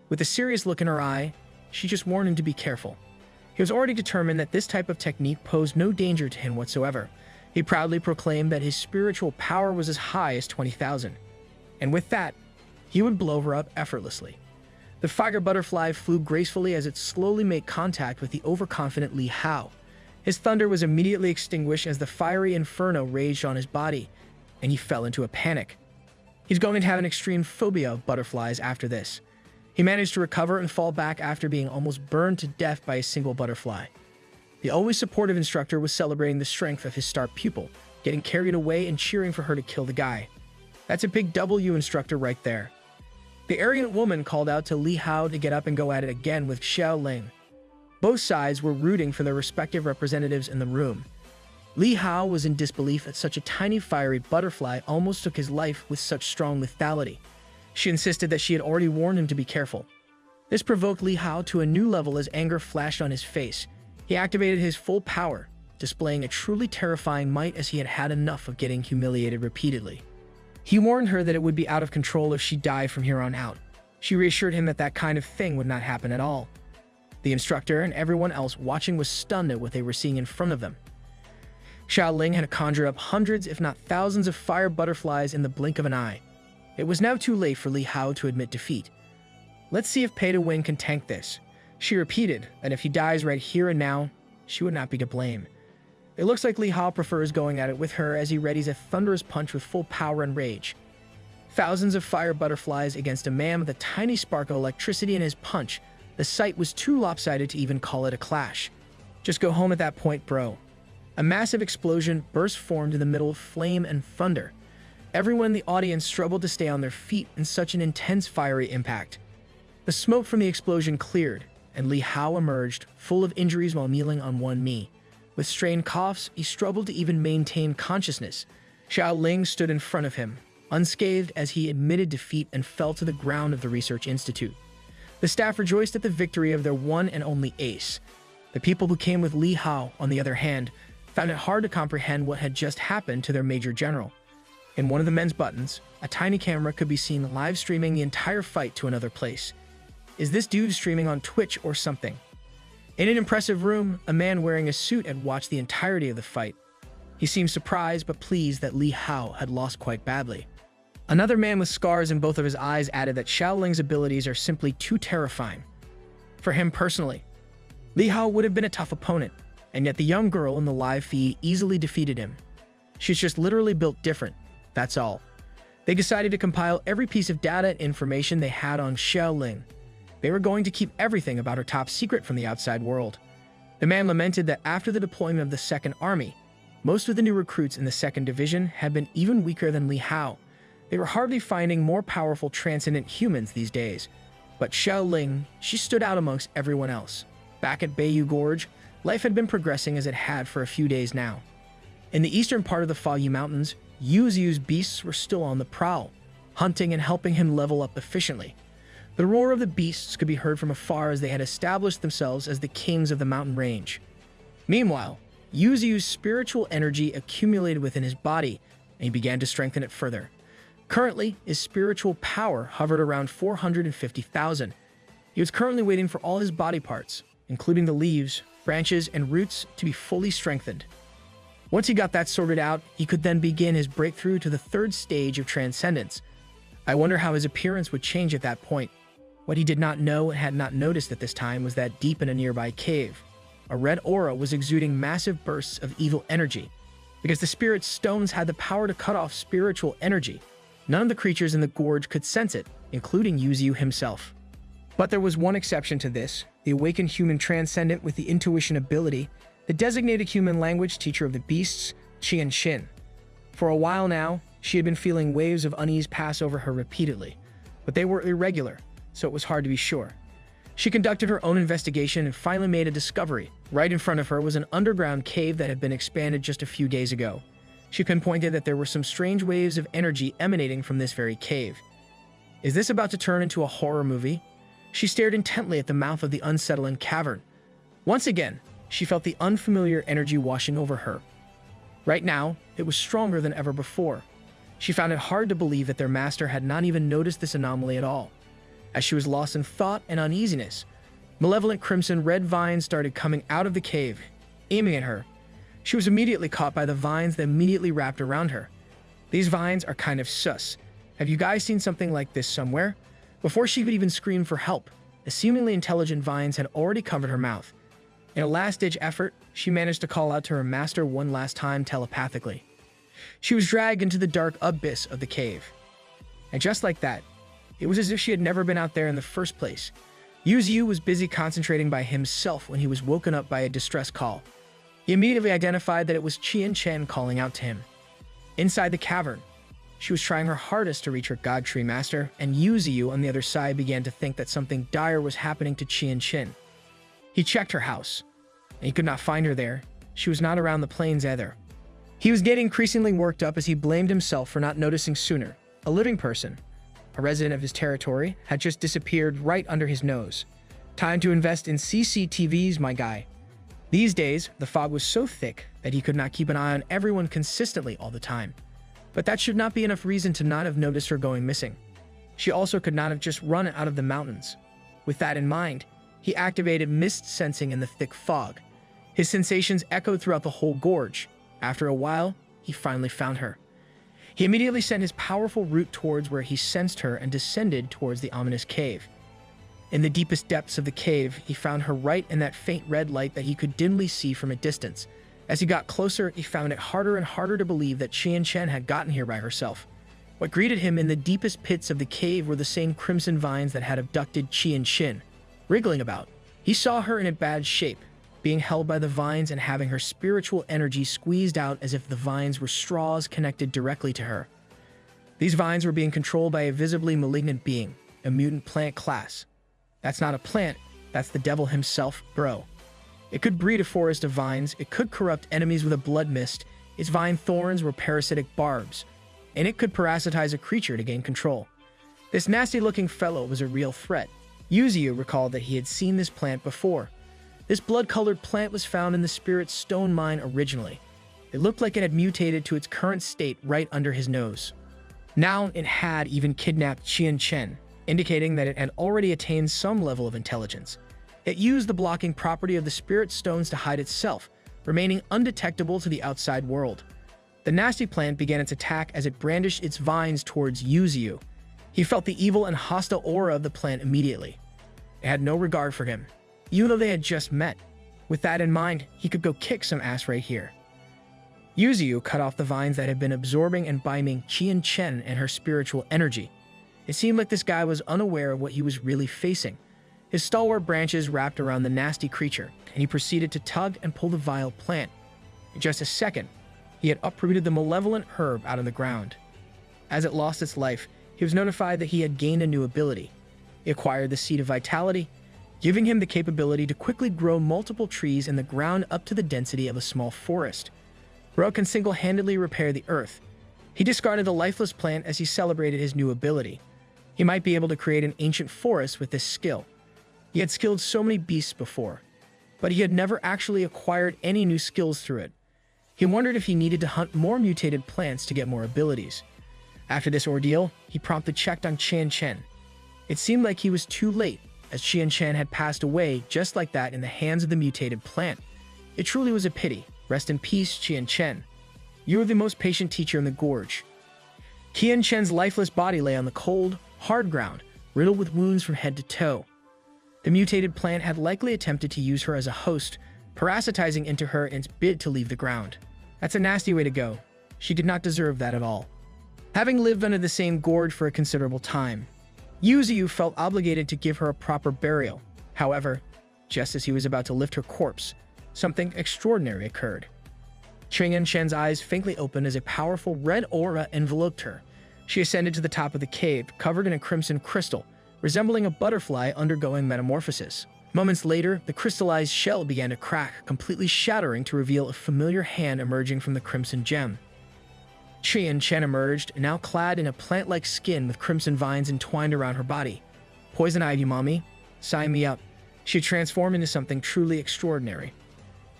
With a serious look in her eye, she just warned him to be careful. He was already determined that this type of technique posed no danger to him whatsoever. He proudly proclaimed that his spiritual power was as high as 20,000. And with that, he would blow her up effortlessly. The fire butterfly flew gracefully as it slowly made contact with the overconfident Li Hao. His thunder was immediately extinguished as the fiery inferno raged on his body, and he fell into a panic. He's going to have an extreme phobia of butterflies after this. He managed to recover and fall back after being almost burned to death by a single butterfly. The always supportive instructor was celebrating the strength of his star pupil, getting carried away and cheering for her to kill the guy. That's a big W instructor right there. The arrogant woman called out to Li Hao to get up and go at it again with Xiao Ling. Both sides were rooting for their respective representatives in the room. Li Hao was in disbelief that such a tiny fiery butterfly almost took his life with such strong lethality. She insisted that she had already warned him to be careful. This provoked Li Hao to a new level as anger flashed on his face. He activated his full power, displaying a truly terrifying might as he had had enough of getting humiliated repeatedly. He warned her that it would be out of control if she died from here on out. She reassured him that that kind of thing would not happen at all. The instructor and everyone else watching was stunned at what they were seeing in front of them. Xiao Ling had conjured up hundreds, if not thousands, of fire butterflies in the blink of an eye. It was now too late for Li Hao to admit defeat. Let's see if pay to win can tank this. She repeated that if he dies right here and now, she would not be to blame. It looks like Li Hao prefers going at it with her as he readies a thunderous punch with full power and rage. Thousands of fire butterflies against a man with a tiny spark of electricity in his punch. The sight was too lopsided to even call it a clash. Just go home at that point, bro. A massive explosion burst formed in the middle of flame and thunder. Everyone in the audience struggled to stay on their feet in such an intense fiery impact. The smoke from the explosion cleared, and Li Hao emerged, full of injuries while kneeling on one knee. With strained coughs, he struggled to even maintain consciousness. Xiao Ling stood in front of him, unscathed as he admitted defeat and fell to the ground of the research institute. The staff rejoiced at the victory of their one and only ace. The people who came with Li Hao, on the other hand, found it hard to comprehend what had just happened to their major general. In one of the men's buttons, a tiny camera could be seen live streaming the entire fight to another place. Is this dude streaming on Twitch or something? In an impressive room, a man wearing a suit had watched the entirety of the fight. He seemed surprised but pleased that Li Hao had lost quite badly. Another man with scars in both of his eyes added that Xiao Ling's abilities are simply too terrifying. For him personally, Li Hao would have been a tough opponent, and yet the young girl in the live feed easily defeated him. She's just literally built different, that's all. They decided to compile every piece of data and information they had on Xiao Ling. They were going to keep everything about her top secret from the outside world. The man lamented that after the deployment of the Second Army, most of the new recruits in the Second Division had been even weaker than Li Hao. They were hardly finding more powerful transcendent humans these days. But Xiao Ling, she stood out amongst everyone else. Back at Bayou Gorge, life had been progressing as it had for a few days now. In the eastern part of the Foggy Mountains, Yu's beasts were still on the prowl, hunting and helping him level up efficiently. The roar of the beasts could be heard from afar as they had established themselves as the kings of the mountain range. Meanwhile, Yu's spiritual energy accumulated within his body, and he began to strengthen it further. Currently, his spiritual power hovered around 450,000. He was currently waiting for all his body parts, including the leaves, branches, and roots, to be fully strengthened. Once he got that sorted out, he could then begin his breakthrough to the third stage of transcendence. I wonder how his appearance would change at that point. What he did not know and had not noticed at this time was that deep in a nearby cave, a red aura was exuding massive bursts of evil energy. Because the spirit stones had the power to cut off spiritual energy, none of the creatures in the gorge could sense it, including Yu himself. But there was one exception to this, the awakened human transcendent with the intuition ability, the designated human language teacher of the beasts, Qian Xin. For a while now, she had been feeling waves of unease pass over her repeatedly, but they were irregular, so it was hard to be sure. She conducted her own investigation and finally made a discovery. Right in front of her was an underground cave that had been expanded just a few days ago. She pinpointed that there were some strange waves of energy emanating from this very cave. Is this about to turn into a horror movie? She stared intently at the mouth of the unsettling cavern. Once again, she felt the unfamiliar energy washing over her. Right now, it was stronger than ever before. She found it hard to believe that their master had not even noticed this anomaly at all. As she was lost in thought and uneasiness, malevolent crimson-red vines started coming out of the cave, aiming at her. She was immediately caught by the vines that immediately wrapped around her. These vines are kind of sus. Have you guys seen something like this somewhere? Before she could even scream for help, the seemingly intelligent vines had already covered her mouth. In a last-ditch effort, she managed to call out to her master one last time telepathically. She was dragged into the dark abyss of the cave. And just like that, it was as if she had never been out there in the first place. Yuzu was busy concentrating by himself when he was woken up by a distress call. He immediately identified that it was Qian Chen calling out to him. Inside the cavern, she was trying her hardest to reach her God Tree Master, and Yuzu on the other side began to think that something dire was happening to Qian Chen. He checked her house, and he could not find her there. She was not around the plains either. He was getting increasingly worked up as he blamed himself for not noticing sooner. A living person, a resident of his territory, had just disappeared right under his nose. Time to invest in CCTVs, my guy. These days, the fog was so thick that he could not keep an eye on everyone consistently all the time. But that should not be enough reason to not have noticed her going missing. She also could not have just run out of the mountains. With that in mind, he activated mist sensing in the thick fog. His sensations echoed throughout the whole gorge. After a while, he finally found her. He immediately sent his powerful root towards where he sensed her and descended towards the ominous cave. In the deepest depths of the cave, he found her right in that faint red light that he could dimly see from a distance. As he got closer, he found it harder and harder to believe that Qian Chen had gotten here by herself. What greeted him in the deepest pits of the cave were the same crimson vines that had abducted Qian Chen. Wriggling about, he saw her in a bad shape, being held by the vines and having her spiritual energy squeezed out as if the vines were straws connected directly to her. These vines were being controlled by a visibly malignant being, a mutant plant class. That's not a plant, that's the devil himself, bro. It could breed a forest of vines, it could corrupt enemies with a blood mist, its vine thorns were parasitic barbs, and it could parasitize a creature to gain control. This nasty-looking fellow was a real threat. Yuzu recalled that he had seen this plant before. This blood-colored plant was found in the Spirit Stone Mine originally. It looked like it had mutated to its current state right under his nose. Now it had even kidnapped Qian Chen, indicating that it had already attained some level of intelligence. It used the blocking property of the spirit stones to hide itself, remaining undetectable to the outside world. The nasty plant began its attack as it brandished its vines towards Yuzu. He felt the evil and hostile aura of the plant immediately. It had no regard for him, even though they had just met. With that in mind, he could go kick some ass right here. Yuzu cut off the vines that had been absorbing and binding Qian Chen and her spiritual energy. It seemed like this guy was unaware of what he was really facing. His stalwart branches wrapped around the nasty creature, and he proceeded to tug and pull the vile plant. In just a second, he had uprooted the malevolent herb out of the ground. As it lost its life, he was notified that he had gained a new ability. He acquired the Seed of Vitality, giving him the capability to quickly grow multiple trees in the ground up to the density of a small forest. Bro can single-handedly repair the earth. He discarded the lifeless plant as he celebrated his new ability. He might be able to create an ancient forest with this skill. He had skilled so many beasts before, but he had never actually acquired any new skills through it. He wondered if he needed to hunt more mutated plants to get more abilities. After this ordeal, he promptly checked on Qian Chen. It seemed like he was too late, as Qian Chen had passed away just like that in the hands of the mutated plant. It truly was a pity. Rest in peace, Qian Chen. You were the most patient teacher in the gorge. Qian Chen's lifeless body lay on the cold, hard ground, riddled with wounds from head to toe. The mutated plant had likely attempted to use her as a host, parasitizing into her in its bid to leave the ground. That's a nasty way to go. She did not deserve that at all. Having lived under the same gorge for a considerable time, Yuzu felt obligated to give her a proper burial. However, just as he was about to lift her corpse, something extraordinary occurred. Qian Chen's eyes faintly opened as a powerful red aura enveloped her. She ascended to the top of the cave, covered in a crimson crystal, resembling a butterfly undergoing metamorphosis. Moments later, the crystallized shell began to crack, completely shattering to reveal a familiar hand emerging from the crimson gem. Qian Chen emerged, now clad in a plant-like skin with crimson vines entwined around her body. Poison ivy, mommy. Sign me up. She transformed into something truly extraordinary.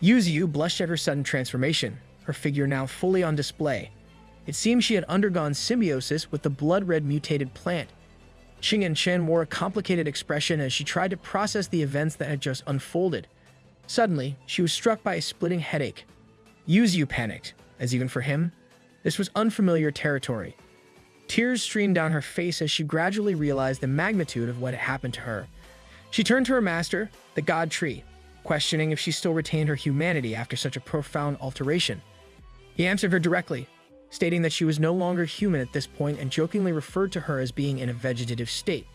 Yuzu blushed at her sudden transformation, her figure now fully on display. It seemed she had undergone symbiosis with the blood-red mutated plant. Qian Chen wore a complicated expression as she tried to process the events that had just unfolded. Suddenly, she was struck by a splitting headache. Yuzu panicked, as even for him, this was unfamiliar territory. Tears streamed down her face as she gradually realized the magnitude of what had happened to her. She turned to her master, the God Tree, questioning if she still retained her humanity after such a profound alteration. He answered her directly, stating that she was no longer human at this point and jokingly referred to her as being in a vegetative state.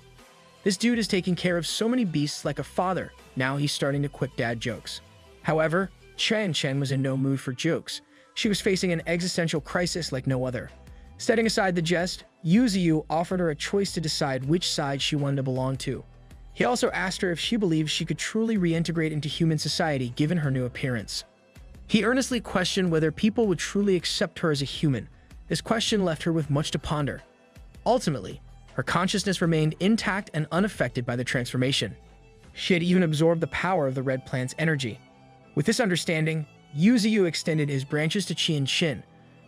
This dude is taking care of so many beasts like a father. Now he's starting to quip dad jokes. However, Chen was in no mood for jokes. She was facing an existential crisis like no other. Setting aside the jest, Yuziu offered her a choice to decide which side she wanted to belong to. He also asked her if she believed she could truly reintegrate into human society given her new appearance. He earnestly questioned whether people would truly accept her as a human. This question left her with much to ponder. Ultimately, her consciousness remained intact and unaffected by the transformation. She had even absorbed the power of the red plant's energy. With this understanding, Yuziu extended his branches to Qianxin,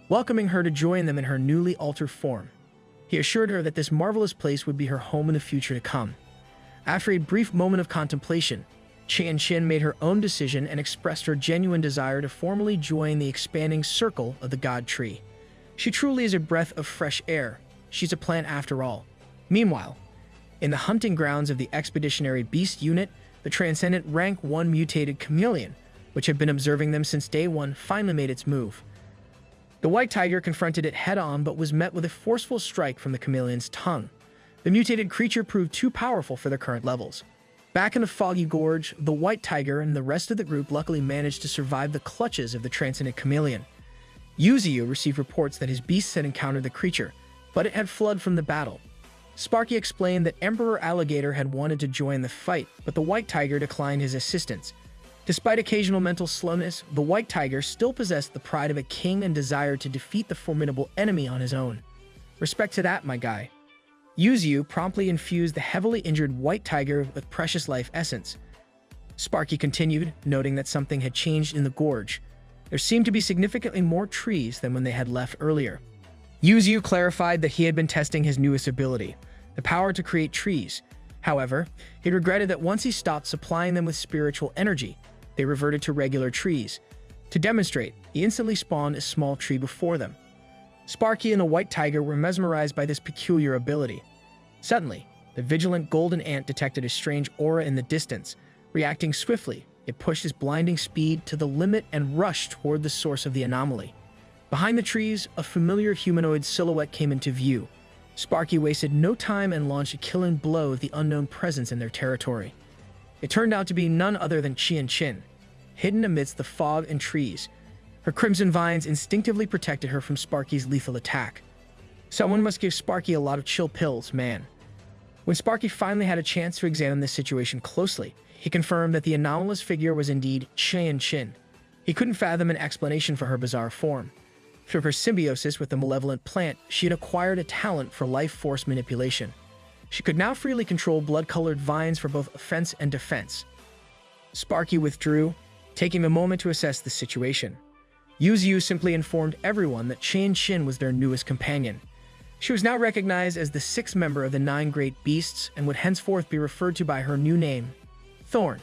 welcoming her to join them in her newly altered form. He assured her that this marvelous place would be her home in the future to come. After a brief moment of contemplation, Qianxin made her own decision and expressed her genuine desire to formally join the expanding circle of the God Tree. She truly is a breath of fresh air. She's a plant after all. Meanwhile, in the hunting grounds of the Expeditionary Beast Unit, the transcendent Rank 1 mutated chameleon, which had been observing them since day one, finally made its move. The white tiger confronted it head-on but was met with a forceful strike from the chameleon's tongue. The mutated creature proved too powerful for their current levels. Back in the foggy gorge, the white tiger and the rest of the group luckily managed to survive the clutches of the transcendent chameleon. Yuziu received reports that his beasts had encountered the creature, but it had fled from the battle. Sparky explained that Emperor Alligator had wanted to join the fight, but the white tiger declined his assistance. Despite occasional mental slowness, the white tiger still possessed the pride of a king and desired to defeat the formidable enemy on his own. Respect to that, my guy. Yuziu promptly infused the heavily injured white tiger with precious life essence. Sparky continued, noting that something had changed in the gorge. There seemed to be significantly more trees than when they had left earlier. Yuziu clarified that he had been testing his newest ability, the power to create trees. However, he regretted that once he stopped supplying them with spiritual energy, they reverted to regular trees. To demonstrate, he instantly spawned a small tree before them. Sparky and the white tiger were mesmerized by this peculiar ability. Suddenly, the vigilant golden ant detected a strange aura in the distance. Reacting swiftly, it pushed its blinding speed to the limit and rushed toward the source of the anomaly. Behind the trees, a familiar humanoid silhouette came into view. Sparky wasted no time and launched a killing blow at the unknown presence in their territory. It turned out to be none other than Qianxin, hidden amidst the fog and trees. Her crimson vines instinctively protected her from Sparky's lethal attack. Someone must give Sparky a lot of chill pills, man. When Sparky finally had a chance to examine this situation closely, he confirmed that the anomalous figure was indeed Qianxin. He couldn't fathom an explanation for her bizarre form. Through her symbiosis with the malevolent plant, she had acquired a talent for life force manipulation. She could now freely control blood-colored vines for both offense and defense. Sparky withdrew, taking a moment to assess the situation. Yuziu simply informed everyone that Qianxin was their newest companion. She was now recognized as the sixth member of the 9 great beasts and would henceforth be referred to by her new name, Thorn.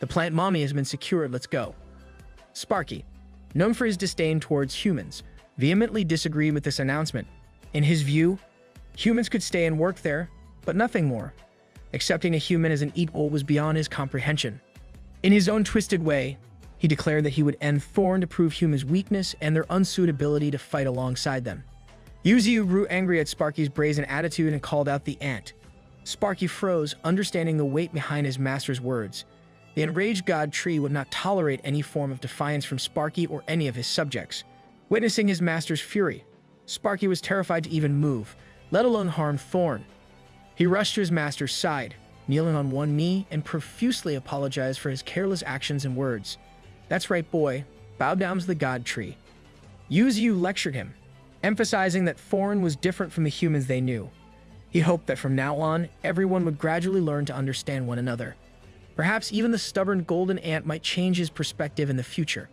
The plant mommy has been secured, let's go. Sparky, known for his disdain towards humans, vehemently disagreed with this announcement. In his view, humans could stay and work there, but nothing more. Accepting a human as an equal was beyond his comprehension. In his own twisted way, he declared that he would end Thorn to prove humans' weakness and their unsuitability to fight alongside them. Yuziu grew angry at Sparky's brazen attitude and called out the ant. Sparky froze, understanding the weight behind his master's words. The enraged god tree would not tolerate any form of defiance from Sparky or any of his subjects. Witnessing his master's fury, Sparky was terrified to even move, let alone harm Thorn. He rushed to his master's side, kneeling on one knee and profusely apologized for his careless actions and words. That's right, boy. Bow down to the god tree. Yuziu lectured him, emphasizing that Thorn was different from the humans they knew. He hoped that from now on, everyone would gradually learn to understand one another. Perhaps even the stubborn golden ant might change his perspective in the future.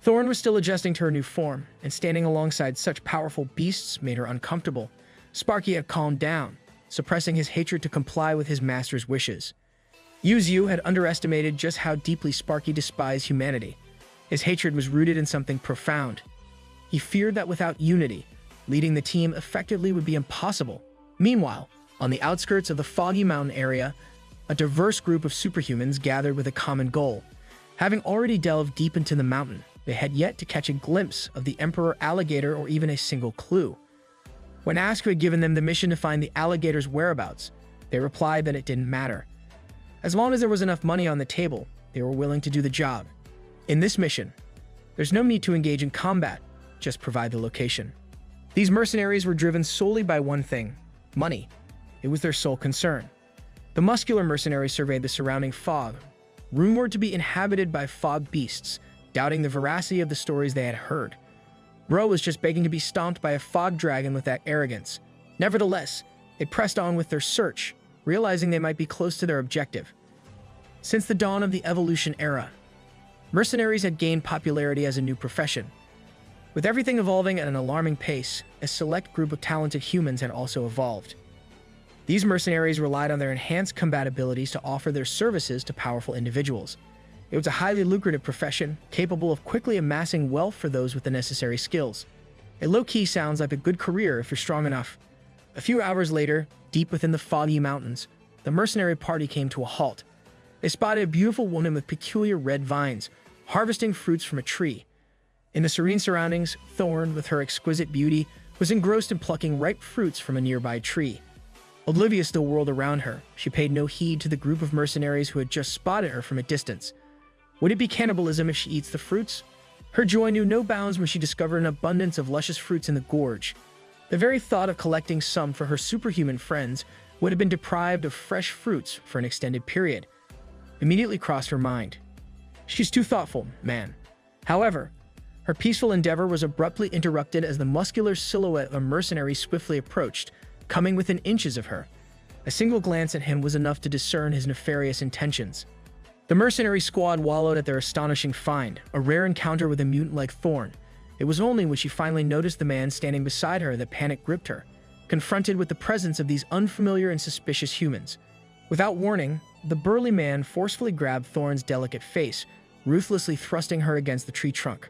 Thorn was still adjusting to her new form, and standing alongside such powerful beasts made her uncomfortable. Sparky had calmed down, suppressing his hatred to comply with his master's wishes. Yuziu had underestimated just how deeply Sparky despised humanity. His hatred was rooted in something profound. He feared that without unity, leading the team effectively would be impossible. Meanwhile, on the outskirts of the foggy mountain area, a diverse group of superhumans gathered with a common goal. Having already delved deep into the mountain, they had yet to catch a glimpse of the Emperor Alligator or even a single clue. When asked who had given them the mission to find the alligator's whereabouts, They replied that it didn't matter. As long as there was enough money on the table, they were willing to do the job. In this mission, there's no need to engage in combat, just provide the location. These mercenaries were driven solely by one thing: money. It was their sole concern. The muscular mercenaries surveyed the surrounding fog, rumored to be inhabited by fog beasts, doubting the veracity of the stories they had heard. Bro was just begging to be stomped by a fog dragon with that arrogance. Nevertheless, they pressed on with their search, realizing they might be close to their objective. Since the dawn of the evolution era, mercenaries had gained popularity as a new profession. With everything evolving at an alarming pace, a select group of talented humans had also evolved. These mercenaries relied on their enhanced combat abilities to offer their services to powerful individuals. It was a highly lucrative profession, capable of quickly amassing wealth for those with the necessary skills. It low-key sounds like a good career if you're strong enough. A few hours later, deep within the foggy mountains, the mercenary party came to a halt. They spotted a beautiful woman with peculiar red vines, harvesting fruits from a tree. In the serene surroundings, Thorn, with her exquisite beauty, was engrossed in plucking ripe fruits from a nearby tree. Oblivious to the world around her, she paid no heed to the group of mercenaries who had just spotted her from a distance. Would it be cannibalism if she eats the fruits? Her joy knew no bounds when she discovered an abundance of luscious fruits in the gorge. The very thought of collecting some for her superhuman friends would have been deprived of fresh fruits for an extended period. Immediately crossed her mind. She's too thoughtful, man. However, her peaceful endeavor was abruptly interrupted as the muscular silhouette of a mercenary swiftly approached, coming within inches of her. A single glance at him was enough to discern his nefarious intentions. The mercenary squad wallowed at their astonishing find, a rare encounter with a mutant like Thorn. It was only when she finally noticed the man standing beside her that panic gripped her, confronted with the presence of these unfamiliar and suspicious humans. Without warning, the burly man forcefully grabbed Thorn's delicate face, ruthlessly thrusting her against the tree trunk.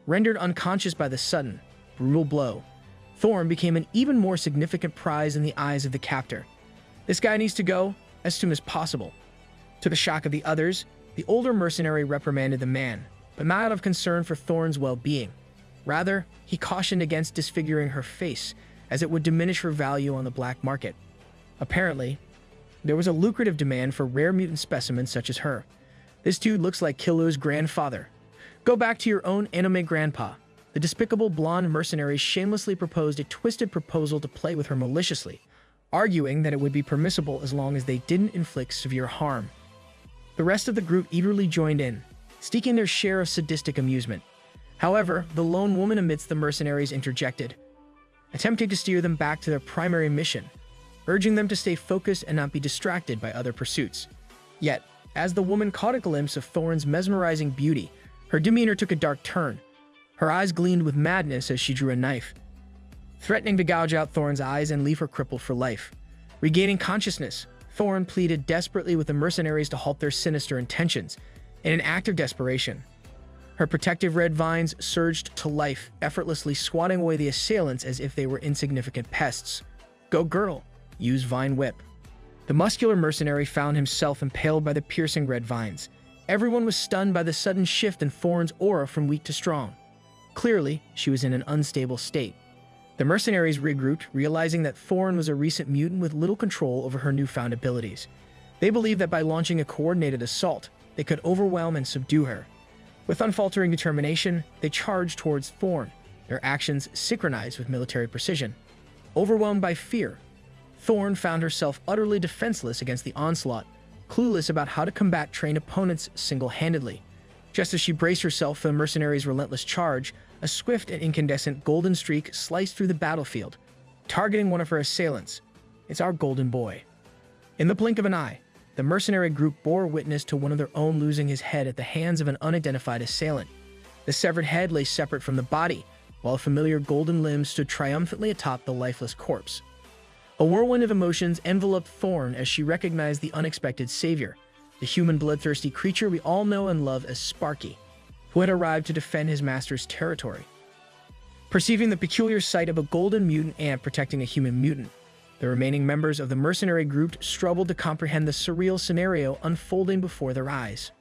Rendered unconscious by the sudden, brutal blow, Thorn became an even more significant prize in the eyes of the captor. This guy needs to go as soon as possible. To the shock of the others, the older mercenary reprimanded the man, but not out of concern for Thorn's well-being. Rather, he cautioned against disfiguring her face, as it would diminish her value on the black market. Apparently, there was a lucrative demand for rare mutant specimens such as her. This dude looks like Killu's grandfather. Go back to your own anime grandpa. The despicable blonde mercenary shamelessly proposed a twisted proposal to play with her maliciously, arguing that it would be permissible as long as they didn't inflict severe harm. The rest of the group eagerly joined in, seeking their share of sadistic amusement. However, the lone woman amidst the mercenaries interjected, attempting to steer them back to their primary mission, urging them to stay focused and not be distracted by other pursuits. Yet, as the woman caught a glimpse of Thorn's mesmerizing beauty, her demeanor took a dark turn. Her eyes gleamed with madness as she drew a knife, threatening to gouge out Thorn's eyes and leave her crippled for life. Regaining consciousness, Thorn pleaded desperately with the mercenaries to halt their sinister intentions. In an act of desperation, her protective red vines surged to life, effortlessly swatting away the assailants as if they were insignificant pests. Go girl, use Vine Whip. The muscular mercenary found himself impaled by the piercing red vines. Everyone was stunned by the sudden shift in Thorn's aura from weak to strong. Clearly, she was in an unstable state. The mercenaries regrouped, realizing that Thorn was a recent mutant with little control over her newfound abilities. They believed that by launching a coordinated assault, they could overwhelm and subdue her. With unfaltering determination, they charged towards Thorn, their actions synchronized with military precision. Overwhelmed by fear, Thorn found herself utterly defenseless against the onslaught, clueless about how to combat trained opponents single-handedly. Just as she braced herself for the mercenaries' relentless charge, a swift and incandescent golden streak sliced through the battlefield, targeting one of her assailants. It's our golden boy. In the blink of an eye, the mercenary group bore witness to one of their own losing his head at the hands of an unidentified assailant. The severed head lay separate from the body, while a familiar golden limb stood triumphantly atop the lifeless corpse. A whirlwind of emotions enveloped Thorn as she recognized the unexpected savior, the human bloodthirsty creature we all know and love as Sparky, who had arrived to defend his master's territory. Perceiving the peculiar sight of a golden mutant ant protecting a human mutant, the remaining members of the mercenary group struggled to comprehend the surreal scenario unfolding before their eyes.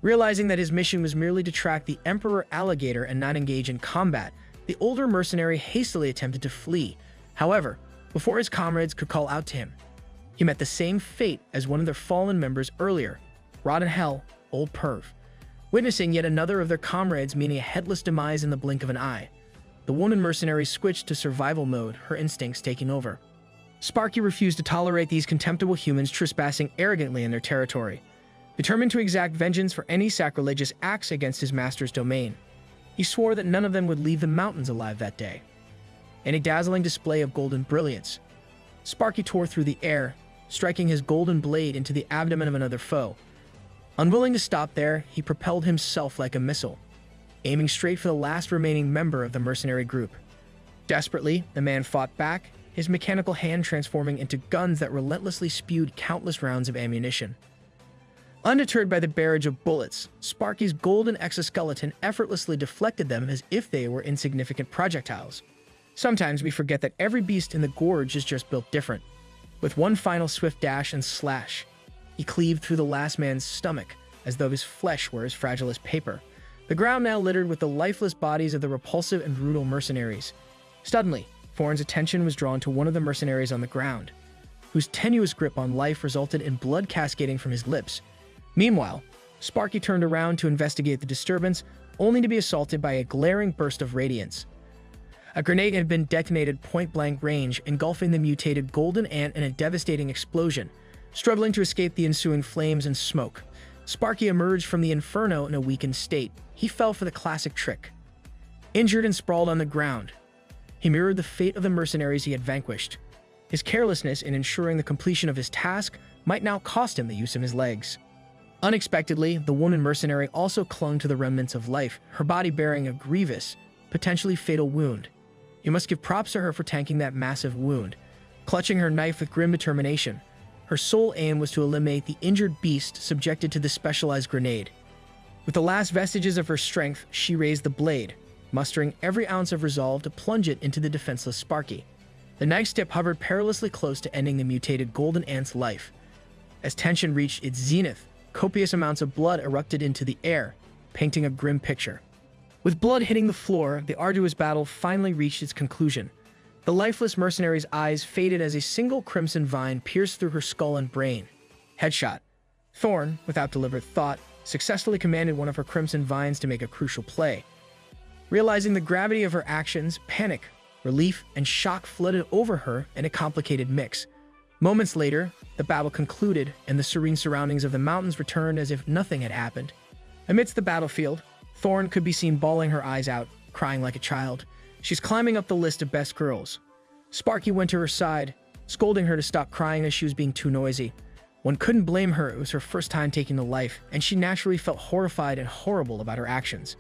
Realizing that his mission was merely to track the Emperor Alligator and not engage in combat, the older mercenary hastily attempted to flee. However, before his comrades could call out to him, He met the same fate as one of their fallen members earlier, rot in hell, old perv. Witnessing yet another of their comrades meeting a headless demise in the blink of an eye, the woman mercenary switched to survival mode, her instincts taking over. Sparky refused to tolerate these contemptible humans trespassing arrogantly in their territory, determined to exact vengeance for any sacrilegious acts against his master's domain. He swore that none of them would leave the mountains alive that day. In a dazzling display of golden brilliance, Sparky tore through the air, striking his golden blade into the abdomen of another foe. Unwilling to stop there, he propelled himself like a missile, aiming straight for the last remaining member of the mercenary group. Desperately, the man fought back, his mechanical hand transforming into guns that relentlessly spewed countless rounds of ammunition. Undeterred by the barrage of bullets, Sparky's golden exoskeleton effortlessly deflected them as if they were insignificant projectiles. Sometimes we forget that every beast in the gorge is just built different. With one final swift dash and slash, he cleaved through the last man's stomach as though his flesh were as fragile as paper. The ground now littered with the lifeless bodies of the repulsive and brutal mercenaries. Suddenly, Thorn's attention was drawn to one of the mercenaries on the ground, whose tenuous grip on life resulted in blood cascading from his lips. Meanwhile, Sparky turned around to investigate the disturbance, only to be assaulted by a glaring burst of radiance. A grenade had been detonated point-blank range, engulfing the mutated golden ant in a devastating explosion. Struggling to escape the ensuing flames and smoke, Sparky emerged from the inferno in a weakened state. He fell for the classic trick. Injured and sprawled on the ground, he mirrored the fate of the mercenaries he had vanquished. His carelessness in ensuring the completion of his task might now cost him the use of his legs. Unexpectedly, the woman mercenary also clung to the remnants of life, her body bearing a grievous, potentially fatal wound. You must give props to her for tanking that massive wound. Clutching her knife with grim determination, her sole aim was to eliminate the injured beast subjected to the specialized grenade. With the last vestiges of her strength, she raised the blade, mustering every ounce of resolve to plunge it into the defenseless Sparky. The knife's tip hovered perilously close to ending the mutated golden ant's life. As tension reached its zenith, copious amounts of blood erupted into the air, painting a grim picture. With blood hitting the floor, the arduous battle finally reached its conclusion. The lifeless mercenary's eyes faded as a single crimson vine pierced through her skull and brain. Headshot. Thorn, without deliberate thought, successfully commanded one of her crimson vines to make a crucial play. Realizing the gravity of her actions, panic, relief, and shock flooded over her in a complicated mix. Moments later, the battle concluded, and the serene surroundings of the mountains returned as if nothing had happened. Amidst the battlefield, Thorn could be seen bawling her eyes out, crying like a child. She's climbing up the list of best girls. Sparky went to her side, scolding her to stop crying as she was being too noisy. One couldn't blame her, it was her first time taking to life, and she naturally felt horrified and horrible about her actions.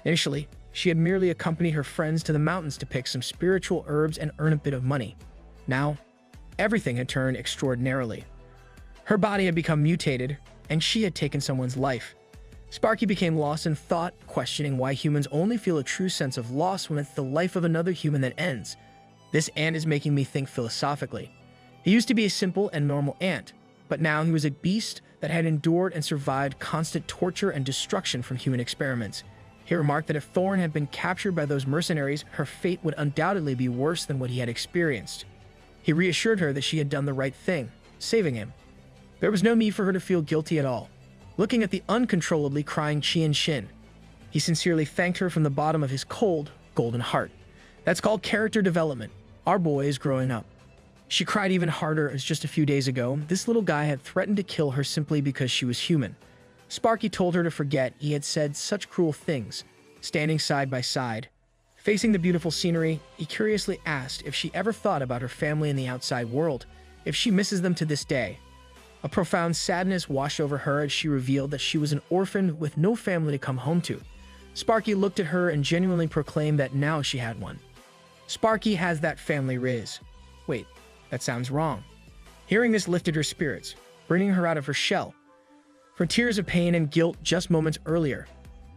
Initially, she had merely accompanied her friends to the mountains to pick some spiritual herbs and earn a bit of money. Now, everything had turned extraordinarily. Her body had become mutated, and she had taken someone's life. Sparky became lost in thought, questioning why humans only feel a true sense of loss when it's the life of another human that ends. This ant is making me think philosophically. He used to be a simple and normal ant, but now he was a beast that had endured and survived constant torture and destruction from human experiments. He remarked that if Thorn had been captured by those mercenaries, her fate would undoubtedly be worse than what he had experienced. He reassured her that she had done the right thing, saving him. There was no need for her to feel guilty at all. Looking at the uncontrollably crying Shin, he sincerely thanked her from the bottom of his cold, golden heart. That's called character development. Our boy is growing up. She cried even harder as just a few days ago, this little guy had threatened to kill her simply because she was human. Sparky told her to forget he had said such cruel things. Standing side by side, facing the beautiful scenery, he curiously asked if she ever thought about her family in the outside world, if she misses them to this day. A profound sadness washed over her as she revealed that she was an orphan with no family to come home to. Sparky looked at her and genuinely proclaimed that now she had one. Sparky has that family riz. Wait, that sounds wrong. Hearing this lifted her spirits, bringing her out of her shell. From tears of pain and guilt just moments earlier,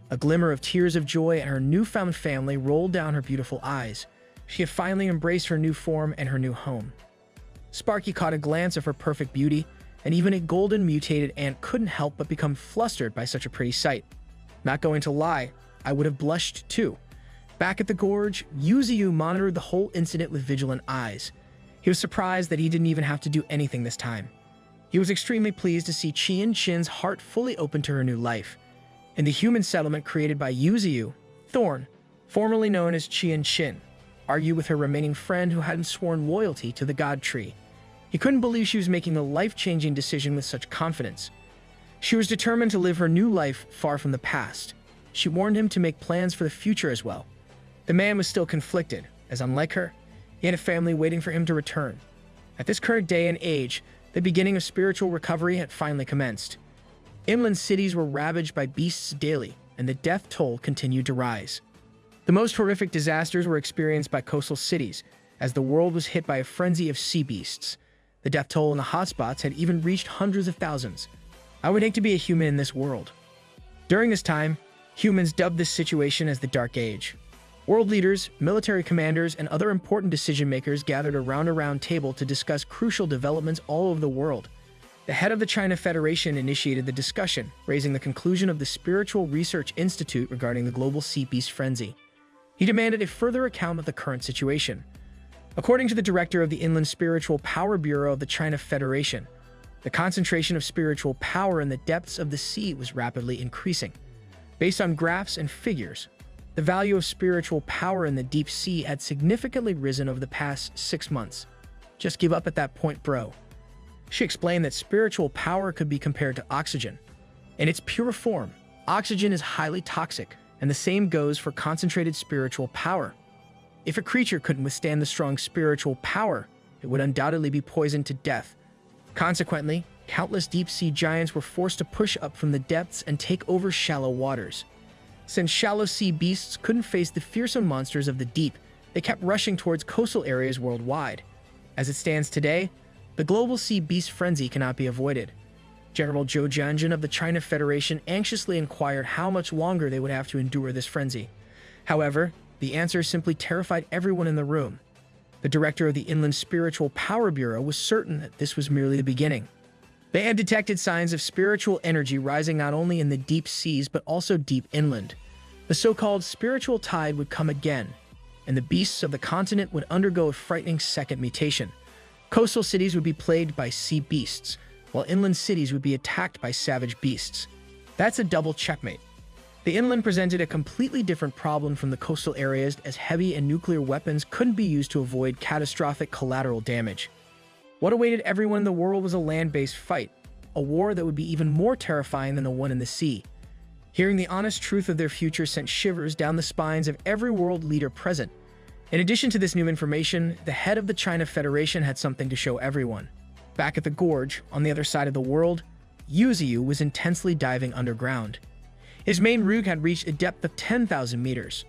a glimmer of tears of joy at her newfound family rolled down her beautiful eyes. She had finally embraced her new form and her new home. Sparky caught a glance of her perfect beauty, and even a golden mutated ant couldn't help but become flustered by such a pretty sight. Not going to lie, I would have blushed too. Back at the gorge, Yuziu monitored the whole incident with vigilant eyes. He was surprised that he didn't even have to do anything this time. He was extremely pleased to see Qian-Chin's heart fully open to her new life. In the human settlement created by Yuziu, Thorn, formerly known as Qian-Chin, argued with her remaining friend who hadn't sworn loyalty to the God Tree. He couldn't believe she was making the life-changing decision with such confidence. She was determined to live her new life far from the past. She warned him to make plans for the future as well. The man was still conflicted, as unlike her, he had a family waiting for him to return. At this current day and age, the beginning of spiritual recovery had finally commenced. Inland cities were ravaged by beasts daily, and the death toll continued to rise. The most horrific disasters were experienced by coastal cities, as the world was hit by a frenzy of sea beasts. The death toll in the hotspots had even reached hundreds of thousands. I would hate to be a human in this world. During this time, humans dubbed this situation as the Dark Age. World leaders, military commanders, and other important decision-makers gathered around a round table to discuss crucial developments all over the world. The head of the China Federation initiated the discussion, raising the conclusion of the Spiritual Research Institute regarding the global sea beast frenzy. He demanded a further account of the current situation. According to the director of the Inland Spiritual Power Bureau of the China Federation, the concentration of spiritual power in the depths of the sea was rapidly increasing. Based on graphs and figures, the value of spiritual power in the deep sea had significantly risen over the past 6 months. Just give up at that point, bro. She explained that spiritual power could be compared to oxygen. In its pure form, oxygen is highly toxic, and the same goes for concentrated spiritual power. If a creature couldn't withstand the strong spiritual power, it would undoubtedly be poisoned to death. Consequently, countless deep-sea giants were forced to push up from the depths and take over shallow waters. Since shallow sea beasts couldn't face the fearsome monsters of the deep, they kept rushing towards coastal areas worldwide. As it stands today, the global sea beast frenzy cannot be avoided. General Zhou Jianjun of the China Federation anxiously inquired how much longer they would have to endure this frenzy. However, the answer simply terrified everyone in the room. The director of the Inland Spiritual Power Bureau was certain that this was merely the beginning. They had detected signs of spiritual energy rising not only in the deep seas but also deep inland. The so-called spiritual tide would come again, and the beasts of the continent would undergo a frightening second mutation. Coastal cities would be plagued by sea beasts, while inland cities would be attacked by savage beasts. That's a double checkmate. The inland presented a completely different problem from the coastal areas, as heavy and nuclear weapons couldn't be used to avoid catastrophic collateral damage. What awaited everyone in the world was a land-based fight, a war that would be even more terrifying than the one in the sea. Hearing the honest truth of their future sent shivers down the spines of every world leader present. In addition to this new information, the head of the China Federation had something to show everyone. Back at the gorge, on the other side of the world, Yuziu was intensely diving underground. His main route had reached a depth of 10,000 meters.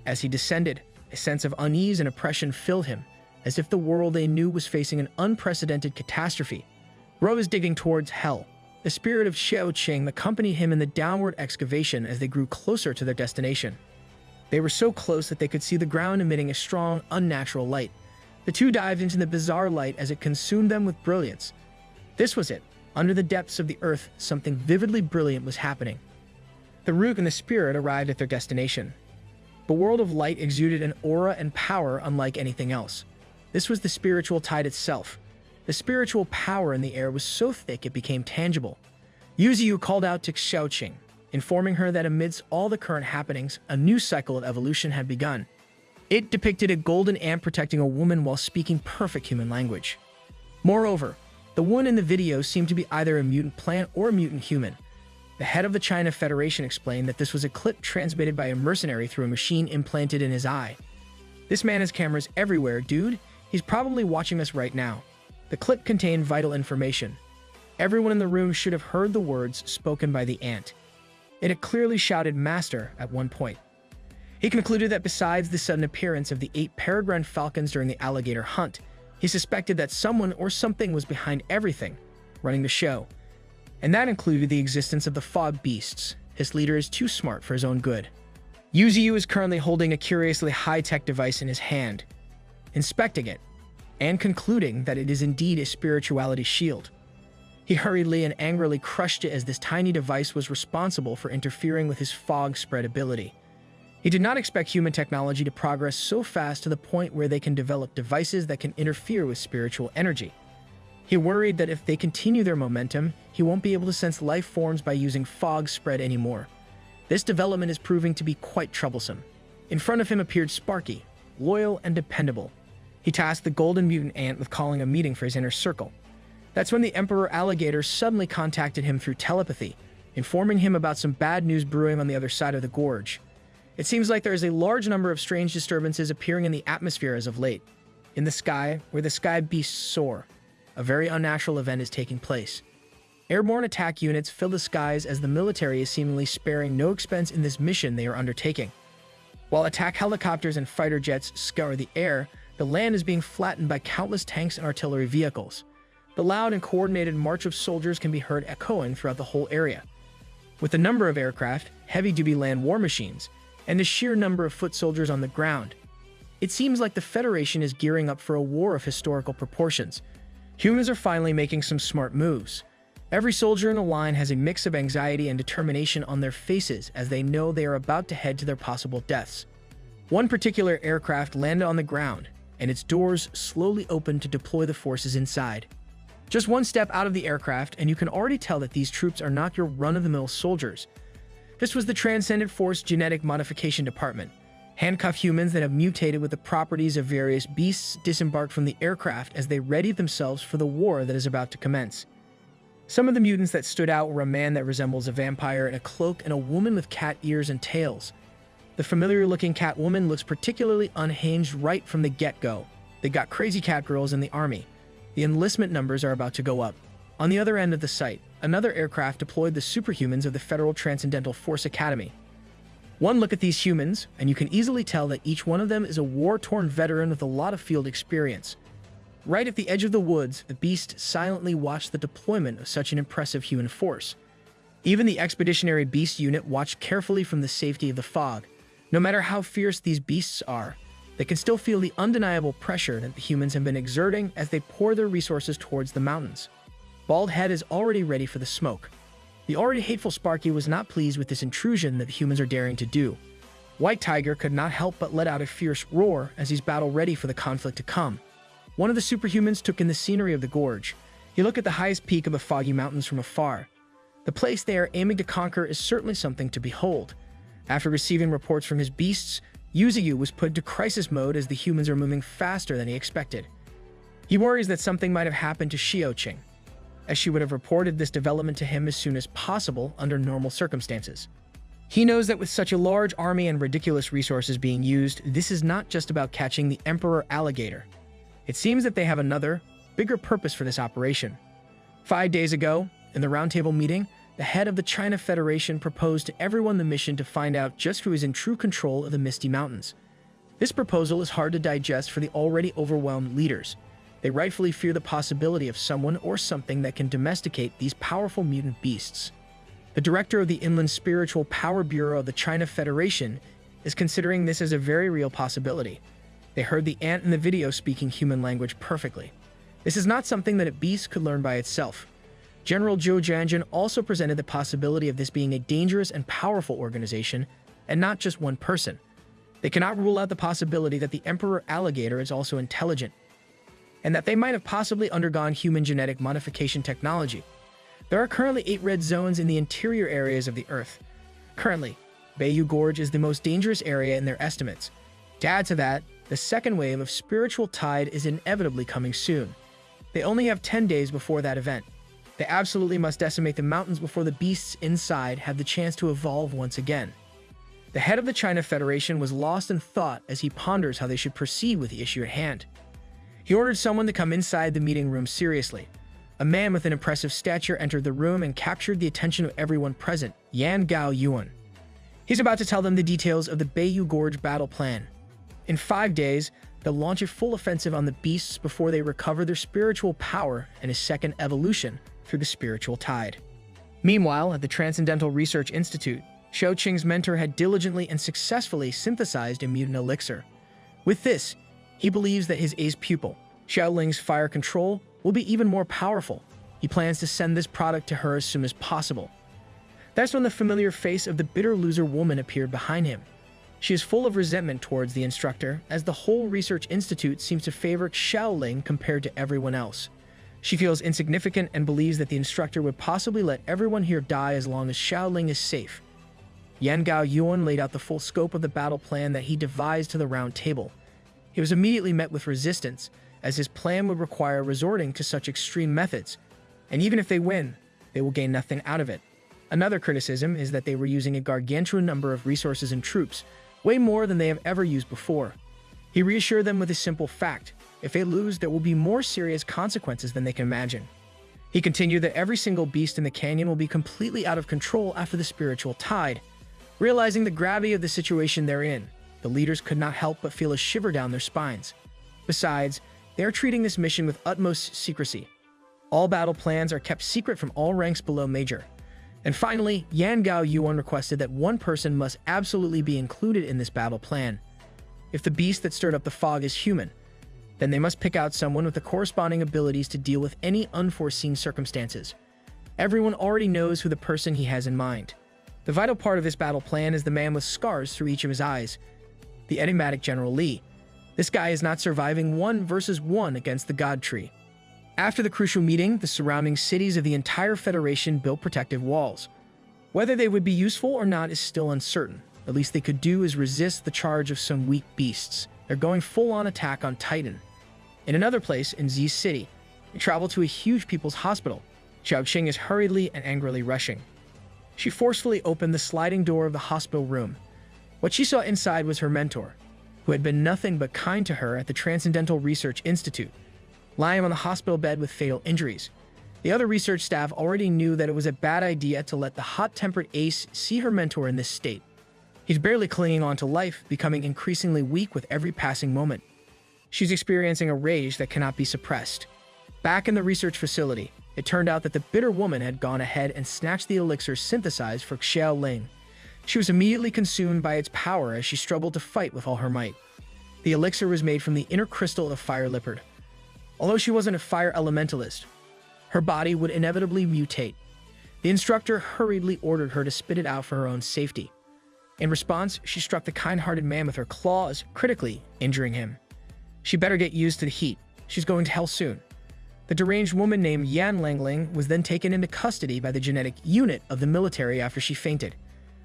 As he descended, a sense of unease and oppression filled him, as if the world they knew was facing an unprecedented catastrophe. Ro was digging towards hell. The spirit of Xiao Qing accompanied him in the downward excavation as they grew closer to their destination. They were so close that they could see the ground emitting a strong, unnatural light. The two dived into the bizarre light as it consumed them with brilliance. This was it. Under the depths of the earth, something vividly brilliant was happening. The Rook and the spirit arrived at their destination. The world of light exuded an aura and power unlike anything else. This was the spiritual tide itself. The spiritual power in the air was so thick it became tangible. Yuziu called out to Xiaoqing, informing her that amidst all the current happenings, a new cycle of evolution had begun. It depicted a golden ant protecting a woman while speaking perfect human language. Moreover, the one in the video seemed to be either a mutant plant or a mutant human. The head of the China Federation explained that this was a clip transmitted by a mercenary through a machine implanted in his eye. This man has cameras everywhere, dude. He's probably watching us right now. The clip contained vital information. Everyone in the room should have heard the words spoken by the ant. It had clearly shouted "Master" at one point. He concluded that besides the sudden appearance of the 8 peregrine falcons during the alligator hunt, he suspected that someone or something was behind everything, running the show. And that included the existence of the fog beasts. His leader is too smart for his own good. Yuziu is currently holding a curiously high-tech device in his hand, inspecting it, and concluding that it is indeed a spirituality shield. He hurriedly and angrily crushed it as this tiny device was responsible for interfering with his fog spread ability. He did not expect human technology to progress so fast to the point where they can develop devices that can interfere with spiritual energy. He worried that if they continue their momentum, he won't be able to sense life forms by using fog spread anymore. This development is proving to be quite troublesome. In front of him appeared Sparky, loyal and dependable. He tasked the golden mutant ant with calling a meeting for his inner circle. That's when the Emperor Alligator suddenly contacted him through telepathy, informing him about some bad news brewing on the other side of the gorge. It seems like there is a large number of strange disturbances appearing in the atmosphere as of late. In the sky, where the sky beasts soar, a very unnatural event is taking place. Airborne attack units fill the skies as the military is seemingly sparing no expense in this mission they are undertaking. While attack helicopters and fighter jets scour the air, the land is being flattened by countless tanks and artillery vehicles. The loud and coordinated march of soldiers can be heard echoing throughout the whole area. With the number of aircraft, heavy-duty land war machines, and the sheer number of foot soldiers on the ground, it seems like the Federation is gearing up for a war of historical proportions. Humans are finally making some smart moves. Every soldier in the line has a mix of anxiety and determination on their faces as they know they are about to head to their possible deaths. One particular aircraft landed on the ground, and its doors slowly opened to deploy the forces inside. Just one step out of the aircraft, and you can already tell that these troops are not your run-of-the-mill soldiers. This was the Transcendent Force Genetic Modification Department. Handcuffed humans that have mutated with the properties of various beasts disembarked from the aircraft as they readied themselves for the war that is about to commence. Some of the mutants that stood out were a man that resembles a vampire in a cloak and a woman with cat ears and tails. The familiar-looking cat woman looks particularly unhinged right from the get-go. They got crazy cat girls in the army. The enlistment numbers are about to go up. On the other end of the site, another aircraft deployed the superhumans of the Federal Transcendental Force Academy. One look at these humans, and you can easily tell that each one of them is a war-torn veteran with a lot of field experience. Right at the edge of the woods, the beast silently watched the deployment of such an impressive human force. Even the Expeditionary Beast Unit watched carefully from the safety of the fog. No matter how fierce these beasts are, they can still feel the undeniable pressure that the humans have been exerting as they pour their resources towards the mountains. Bald Head is already ready for the smoke. The already hateful Sparky was not pleased with this intrusion that the humans are daring to do. White Tiger could not help but let out a fierce roar as he's battle-ready for the conflict to come. One of the superhumans took in the scenery of the gorge. He looked at the highest peak of the foggy mountains from afar. The place they are aiming to conquer is certainly something to behold. After receiving reports from his beasts, Yuzuyu was put into crisis mode as the humans are moving faster than he expected. He worries that something might have happened to Xiaoqing, as she would have reported this development to him as soon as possible under normal circumstances. He knows that with such a large army and ridiculous resources being used, this is not just about catching the Emperor Alligator. It seems that they have another, bigger purpose for this operation. 5 days ago, in the roundtable meeting, the head of the China Federation proposed to everyone the mission to find out just who is in true control of the Misty Mountains. This proposal is hard to digest for the already overwhelmed leaders. They rightfully fear the possibility of someone or something that can domesticate these powerful mutant beasts. The director of the Inland Spiritual Power Bureau of the China Federation is considering this as a very real possibility. They heard the ant in the video speaking human language perfectly. This is not something that a beast could learn by itself. General Zhou Jianjun also presented the possibility of this being a dangerous and powerful organization, and not just one person. They cannot rule out the possibility that the Emperor Alligator is also intelligent, and that they might have possibly undergone human genetic modification technology. There are currently 8 red zones in the interior areas of the Earth. Currently, Bayou Gorge is the most dangerous area in their estimates. To add to that, the second wave of spiritual tide is inevitably coming soon. They only have 10 days before that event. They absolutely must decimate the mountains before the beasts inside have the chance to evolve once again. The head of the China Federation was lost in thought as he ponders how they should proceed with the issue at hand. He ordered someone to come inside the meeting room seriously. A man with an impressive stature entered the room and captured the attention of everyone present, Yan Gao Yuan. He's about to tell them the details of the Bayou Gorge battle plan. In 5 days, they'll launch a full offensive on the beasts before they recover their spiritual power and a second evolution through the spiritual tide. Meanwhile, at the Transcendental Research Institute, Xiaoqing's mentor had diligently and successfully synthesized a mutant elixir. With this, he believes that his ace pupil, Xiaoling's fire control, will be even more powerful. He plans to send this product to her as soon as possible. That's when the familiar face of the bitter loser woman appeared behind him. She is full of resentment towards the instructor, as the whole research institute seems to favor Xiaoling compared to everyone else. She feels insignificant and believes that the instructor would possibly let everyone here die as long as Xiaoling is safe. Yan Gao Yuan laid out the full scope of the battle plan that he devised to the round table. He was immediately met with resistance, as his plan would require resorting to such extreme methods, and even if they win, they will gain nothing out of it. Another criticism is that they were using a gargantuan number of resources and troops, way more than they have ever used before. He reassured them with a simple fact: if they lose, there will be more serious consequences than they can imagine. He continued that every single beast in the canyon will be completely out of control after the spiritual tide. Realizing the gravity of the situation they're in, the leaders could not help but feel a shiver down their spines. Besides, they are treating this mission with utmost secrecy. All battle plans are kept secret from all ranks below major. And finally, Yan Gao Yuan requested that one person must absolutely be included in this battle plan. If the beast that stirred up the fog is human, then they must pick out someone with the corresponding abilities to deal with any unforeseen circumstances. Everyone already knows who the person he has in mind. The vital part of this battle plan is the man with scars through each of his eyes, the enigmatic General Li. This guy is not surviving 1 versus 1 against the God Tree. After the crucial meeting, the surrounding cities of the entire Federation built protective walls. Whether they would be useful or not is still uncertain. The least they could do is resist the charge of some weak beasts. They're going full-on attack on Titan. In another place, in Z City, we travel to a huge people's hospital. Xiaoqing is hurriedly and angrily rushing. She forcefully opened the sliding door of the hospital room. What she saw inside was her mentor, who had been nothing but kind to her at the Transcendental Research Institute, lying on the hospital bed with fatal injuries. The other research staff already knew that it was a bad idea to let the hot-tempered ace see her mentor in this state. He's barely clinging on to life, becoming increasingly weak with every passing moment. She's experiencing a rage that cannot be suppressed. Back in the research facility, it turned out that the bitter woman had gone ahead and snatched the elixir synthesized for Xiaoling. She was immediately consumed by its power as she struggled to fight with all her might. The elixir was made from the inner crystal of Fire Leopard. Although she wasn't a fire elementalist, her body would inevitably mutate. The instructor hurriedly ordered her to spit it out for her own safety. In response, she struck the kind-hearted man with her claws, critically injuring him. She better get used to the heat. She's going to hell soon. The deranged woman named Yan Langling was then taken into custody by the genetic unit of the military after she fainted.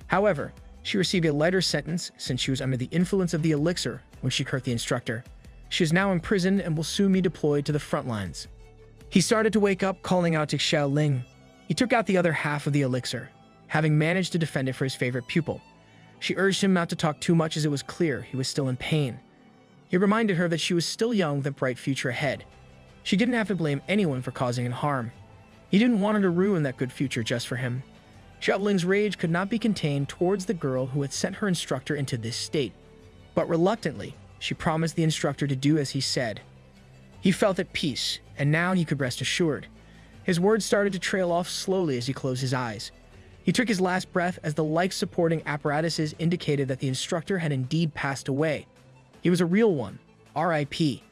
However, she received a lighter sentence since she was under the influence of the elixir when she hurt the instructor. She is now imprisoned and will soon be deployed to the front lines. He started to wake up, calling out to Xiaoling. He took out the other half of the elixir, having managed to defend it for his favorite pupil. She urged him not to talk too much as it was clear he was still in pain. He reminded her that she was still young with a bright future ahead. She didn't have to blame anyone for causing him harm. He didn't want her to ruin that good future just for him. Xiaoling's rage could not be contained towards the girl who had sent her instructor into this state. But reluctantly, she promised the instructor to do as he said. He felt at peace, and now he could rest assured. His words started to trail off slowly as he closed his eyes. He took his last breath as the life-supporting apparatuses indicated that the instructor had indeed passed away. He was a real one, R.I.P.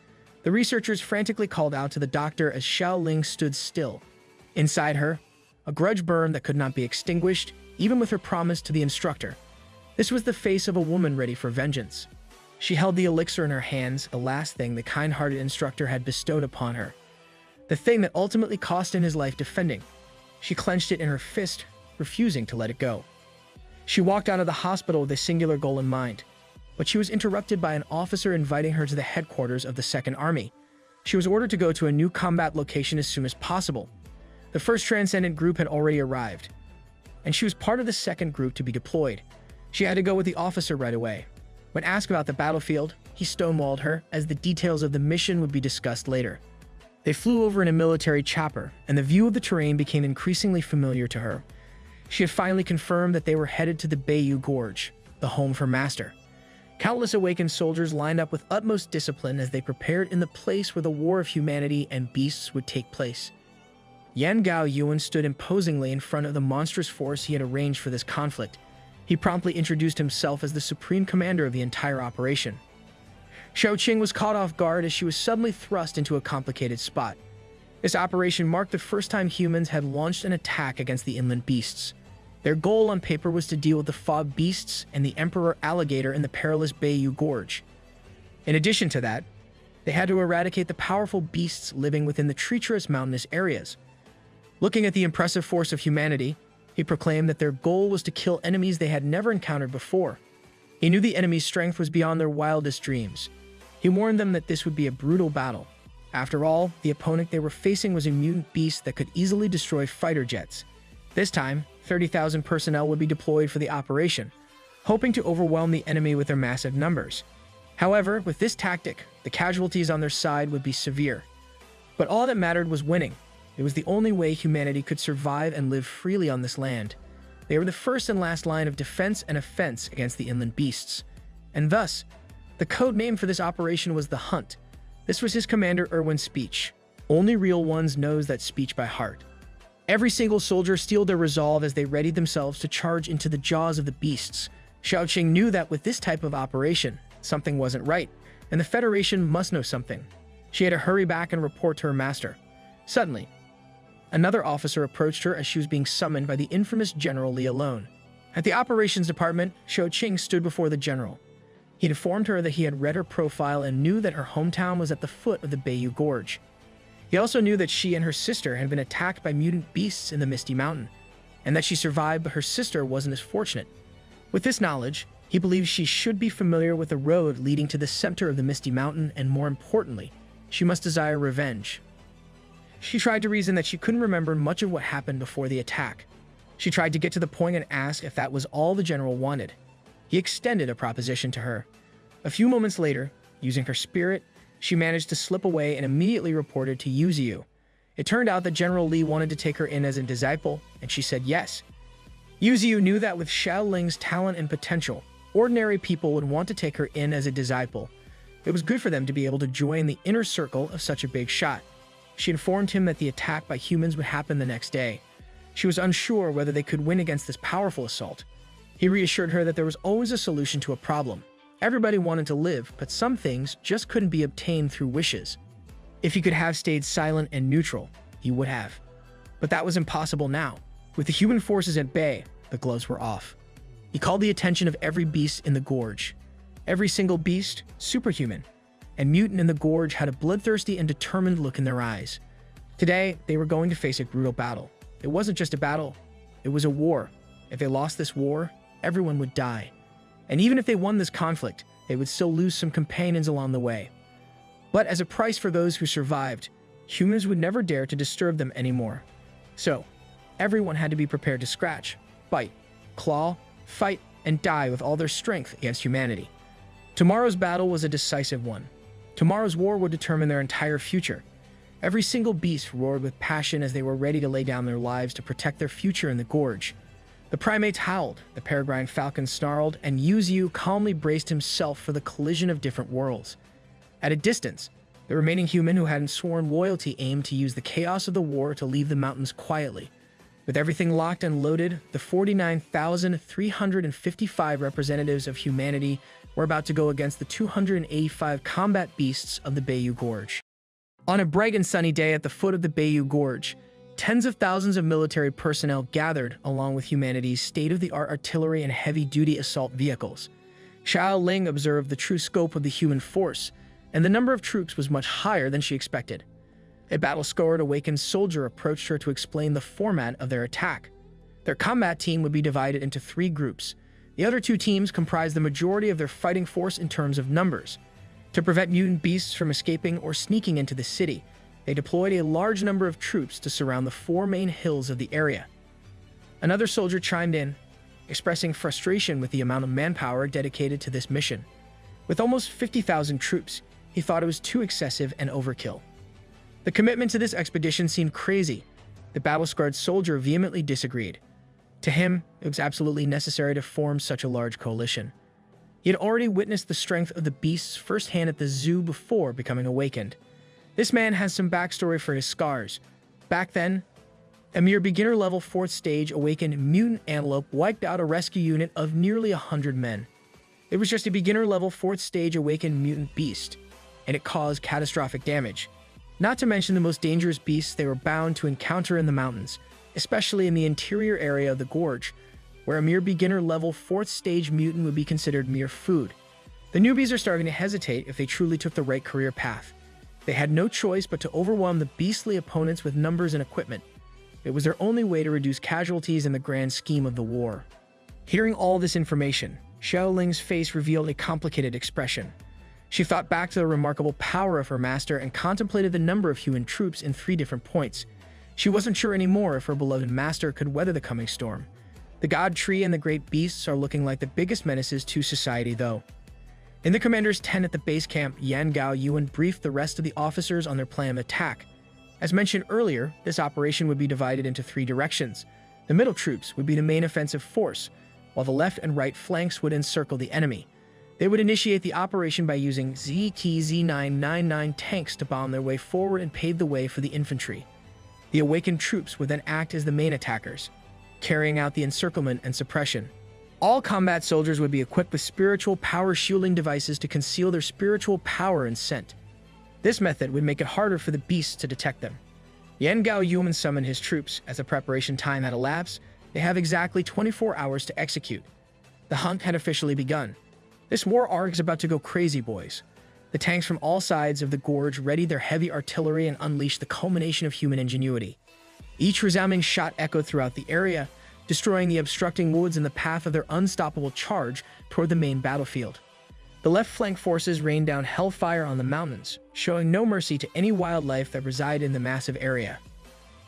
The researchers frantically called out to the doctor as Xiaoling stood still. Inside her, a grudge burned that could not be extinguished, even with her promise to the instructor. This was the face of a woman ready for vengeance. She held the elixir in her hands, the last thing the kind-hearted instructor had bestowed upon her. The thing that ultimately cost him his life defending. She clenched it in her fist, refusing to let it go. She walked out of the hospital with a singular goal in mind, but she was interrupted by an officer inviting her to the headquarters of the Second Army. She was ordered to go to a new combat location as soon as possible. The first Transcendent group had already arrived, and she was part of the second group to be deployed. She had to go with the officer right away. When asked about the battlefield, he stonewalled her, as the details of the mission would be discussed later. They flew over in a military chopper, and the view of the terrain became increasingly familiar to her. She had finally confirmed that they were headed to the Bayou Gorge, the home for Master. Countless awakened soldiers lined up with utmost discipline as they prepared in the place where the war of humanity and beasts would take place. Yan Gao Yuan stood imposingly in front of the monstrous force he had arranged for this conflict. He promptly introduced himself as the supreme commander of the entire operation. Xiaoqing was caught off guard as she was suddenly thrust into a complicated spot. This operation marked the first time humans had launched an attack against the inland beasts. Their goal on paper was to deal with the fog beasts and the emperor alligator in the perilous Bayou Gorge. In addition to that, they had to eradicate the powerful beasts living within the treacherous mountainous areas. Looking at the impressive force of humanity, he proclaimed that their goal was to kill enemies they had never encountered before. He knew the enemy's strength was beyond their wildest dreams. He warned them that this would be a brutal battle. After all, the opponent they were facing was a mutant beast that could easily destroy fighter jets. This time, 30,000 personnel would be deployed for the operation, hoping to overwhelm the enemy with their massive numbers. However, with this tactic, the casualties on their side would be severe. But all that mattered was winning. It was the only way humanity could survive and live freely on this land. They were the first and last line of defense and offense against the inland beasts. And thus, the code name for this operation was the Hunt. This was his commander Irwin's speech. Only real ones knows that speech by heart. Every single soldier steeled their resolve as they readied themselves to charge into the jaws of the beasts. Xiaoqing knew that with this type of operation, something wasn't right, and the Federation must know something. She had to hurry back and report to her master. Suddenly, another officer approached her as she was being summoned by the infamous General Li alone. At the operations department, Xiaoqing stood before the general. He informed her that he had read her profile and knew that her hometown was at the foot of the Bayou Gorge. He also knew that she and her sister had been attacked by mutant beasts in the Misty Mountain, and that she survived but her sister wasn't as fortunate. With this knowledge, he believed she should be familiar with the road leading to the center of the Misty Mountain, and more importantly, she must desire revenge. She tried to reason that she couldn't remember much of what happened before the attack. She tried to get to the point and ask if that was all the general wanted. He extended a proposition to her. A few moments later, using her spirit, she managed to slip away and immediately reported to Yuziu. It turned out that General Li wanted to take her in as a disciple, and she said yes. Yuziu knew that with Xiaoling's talent and potential, ordinary people would want to take her in as a disciple. It was good for them to be able to join the inner circle of such a big shot. She informed him that the attack by humans would happen the next day. She was unsure whether they could win against this powerful assault. He reassured her that there was always a solution to a problem. Everybody wanted to live, but some things just couldn't be obtained through wishes. If he could have stayed silent and neutral, he would have. But that was impossible now. With the human forces at bay, the gloves were off. He called the attention of every beast in the gorge. Every single beast, superhuman, and mutant in the gorge had a bloodthirsty and determined look in their eyes. Today, they were going to face a brutal battle. It wasn't just a battle, it was a war. If they lost this war, everyone would die. And even if they won this conflict, they would still lose some companions along the way. But as a price for those who survived, humans would never dare to disturb them anymore. So, everyone had to be prepared to scratch, bite, claw, fight, and die with all their strength against humanity. Tomorrow's battle was a decisive one. Tomorrow's war would determine their entire future. Every single beast roared with passion as they were ready to lay down their lives to protect their future in the gorge. The primates howled, the peregrine falcons snarled, and Yuziu calmly braced himself for the collision of different worlds. At a distance, the remaining human who hadn't sworn loyalty aimed to use the chaos of the war to leave the mountains quietly. With everything locked and loaded, the 49,355 representatives of humanity were about to go against the 285 combat beasts of the Bayou Gorge. On a bright and sunny day at the foot of the Bayou Gorge, tens of thousands of military personnel gathered along with humanity's state-of-the-art artillery and heavy-duty assault vehicles. Xiaoling observed the true scope of the human force, and the number of troops was much higher than she expected. A battle-scarred, awakened soldier approached her to explain the format of their attack. Their combat team would be divided into 3 groups. The other 2 teams comprised the majority of their fighting force in terms of numbers. To prevent mutant beasts from escaping or sneaking into the city, they deployed a large number of troops to surround the 4 main hills of the area. Another soldier chimed in, expressing frustration with the amount of manpower dedicated to this mission. With almost 50,000 troops, he thought it was too excessive and overkill. The commitment to this expedition seemed crazy. The battle-scarred soldier vehemently disagreed. To him, it was absolutely necessary to form such a large coalition. He had already witnessed the strength of the beasts firsthand at the zoo before becoming awakened. This man has some backstory for his scars. Back then, a mere beginner-level 4th stage awakened mutant antelope wiped out a rescue unit of nearly 100 men. It was just a beginner-level 4th stage awakened mutant beast, and it caused catastrophic damage. Not to mention the most dangerous beasts they were bound to encounter in the mountains, especially in the interior area of the gorge. where a mere beginner-level 4th stage mutant would be considered mere food. The newbies are starting to hesitate if they truly took the right career path. They had no choice but to overwhelm the beastly opponents with numbers and equipment. It was their only way to reduce casualties in the grand scheme of the war. Hearing all this information, Xiaoling's face revealed a complicated expression. She thought back to the remarkable power of her master and contemplated the number of human troops in 3 different points. She wasn't sure anymore if her beloved master could weather the coming storm. The god tree and the great beasts are looking like the biggest menaces to society, though. In the commander's tent at the base camp, Yan Gao Yuan briefed the rest of the officers on their plan of attack. As mentioned earlier, this operation would be divided into 3 directions. The middle troops would be the main offensive force, while the left and right flanks would encircle the enemy. They would initiate the operation by using ZT-Z999 tanks to bomb their way forward and pave the way for the infantry. The awakened troops would then act as the main attackers, carrying out the encirclement and suppression. All combat soldiers would be equipped with spiritual power shielding devices to conceal their spiritual power and scent. This method would make it harder for the beasts to detect them. Yan Gao Yuan summoned his troops. As the preparation time had elapsed, they have exactly 24 hours to execute. The hunt had officially begun. This war arc is about to go crazy, boys. The tanks from all sides of the gorge readied their heavy artillery and unleashed the culmination of human ingenuity. Each resounding shot echoed throughout the area, destroying the obstructing woods in the path of their unstoppable charge toward the main battlefield. The left flank forces rained down hellfire on the mountains, showing no mercy to any wildlife that resided in the massive area.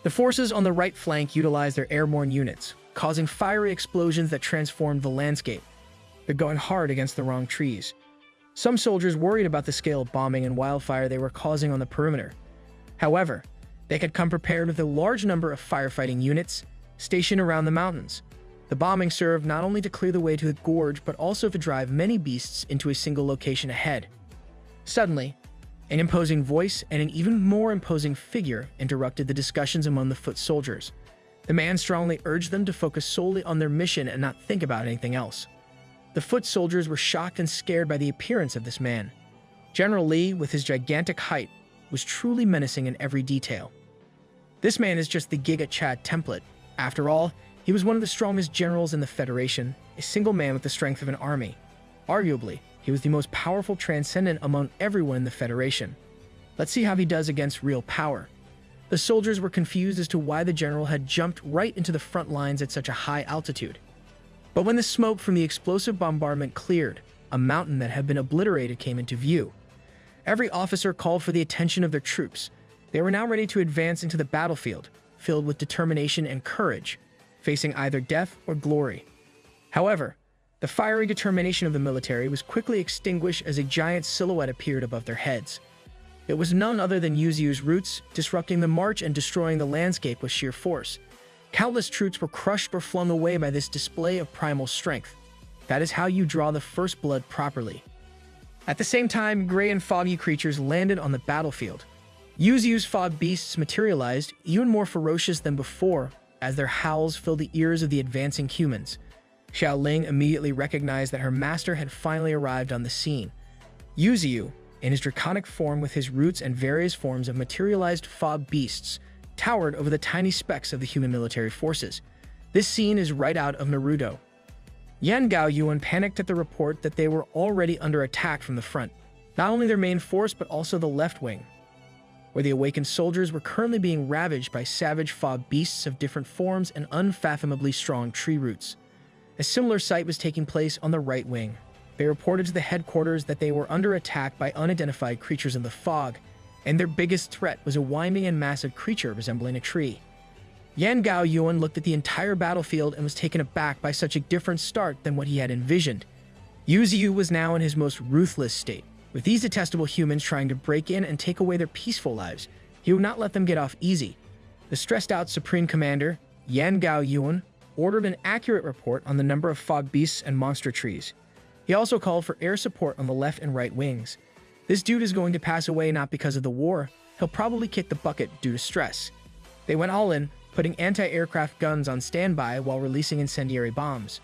The forces on the right flank utilized their airborne units, causing fiery explosions that transformed the landscape. They're going hard against the wrong trees. Some soldiers worried about the scale of bombing and wildfire they were causing on the perimeter. However, they had come prepared with a large number of firefighting units stationed around the mountains. The bombing served not only to clear the way to the gorge, but also to drive many beasts into a single location ahead. Suddenly, an imposing voice and an even more imposing figure interrupted the discussions among the foot soldiers. The man strongly urged them to focus solely on their mission and not think about anything else. The foot soldiers were shocked and scared by the appearance of this man. General Li, with his gigantic height, was truly menacing in every detail. This man is just the Giga Chad template. After all, he was one of the strongest generals in the Federation, a single man with the strength of an army. Arguably, he was the most powerful transcendent among everyone in the Federation. Let's see how he does against real power. The soldiers were confused as to why the general had jumped right into the front lines at such a high altitude. But when the smoke from the explosive bombardment cleared, a mountain that had been obliterated came into view. Every officer called for the attention of their troops. They were now ready to advance into the battlefield, filled with determination and courage, facing either death or glory. However, the fiery determination of the military was quickly extinguished as a giant silhouette appeared above their heads. It was none other than Yuziu's roots, disrupting the march and destroying the landscape with sheer force. Countless troops were crushed or flung away by this display of primal strength. That is how you draw the first blood properly. At the same time, gray and foggy creatures landed on the battlefield. Yuziu's fog beasts materialized, even more ferocious than before, as their howls filled the ears of the advancing humans. Xiaoling immediately recognized that her master had finally arrived on the scene. Yuziu, in his draconic form with his roots and various forms of materialized fog beasts, towered over the tiny specks of the human military forces. This scene is right out of Naruto. Yan Gao Yuan panicked at the report that they were already under attack from the front, not only their main force but also the left wing, where the awakened soldiers were currently being ravaged by savage fog beasts of different forms and unfathomably strong tree roots. A similar sight was taking place on the right wing. They reported to the headquarters that they were under attack by unidentified creatures in the fog, and their biggest threat was a winding and massive creature resembling a tree. Yan Gao Yuan looked at the entire battlefield and was taken aback by such a different start than what he had envisioned. Yuziu was now in his most ruthless state. With these detestable humans trying to break in and take away their peaceful lives, he would not let them get off easy. The stressed-out Supreme Commander, Yan Gao Yuan, ordered an accurate report on the number of fog beasts and monster trees. He also called for air support on the left and right wings. This dude is going to pass away not because of the war. He'll probably kick the bucket due to stress. They went all in, putting anti-aircraft guns on standby while releasing incendiary bombs.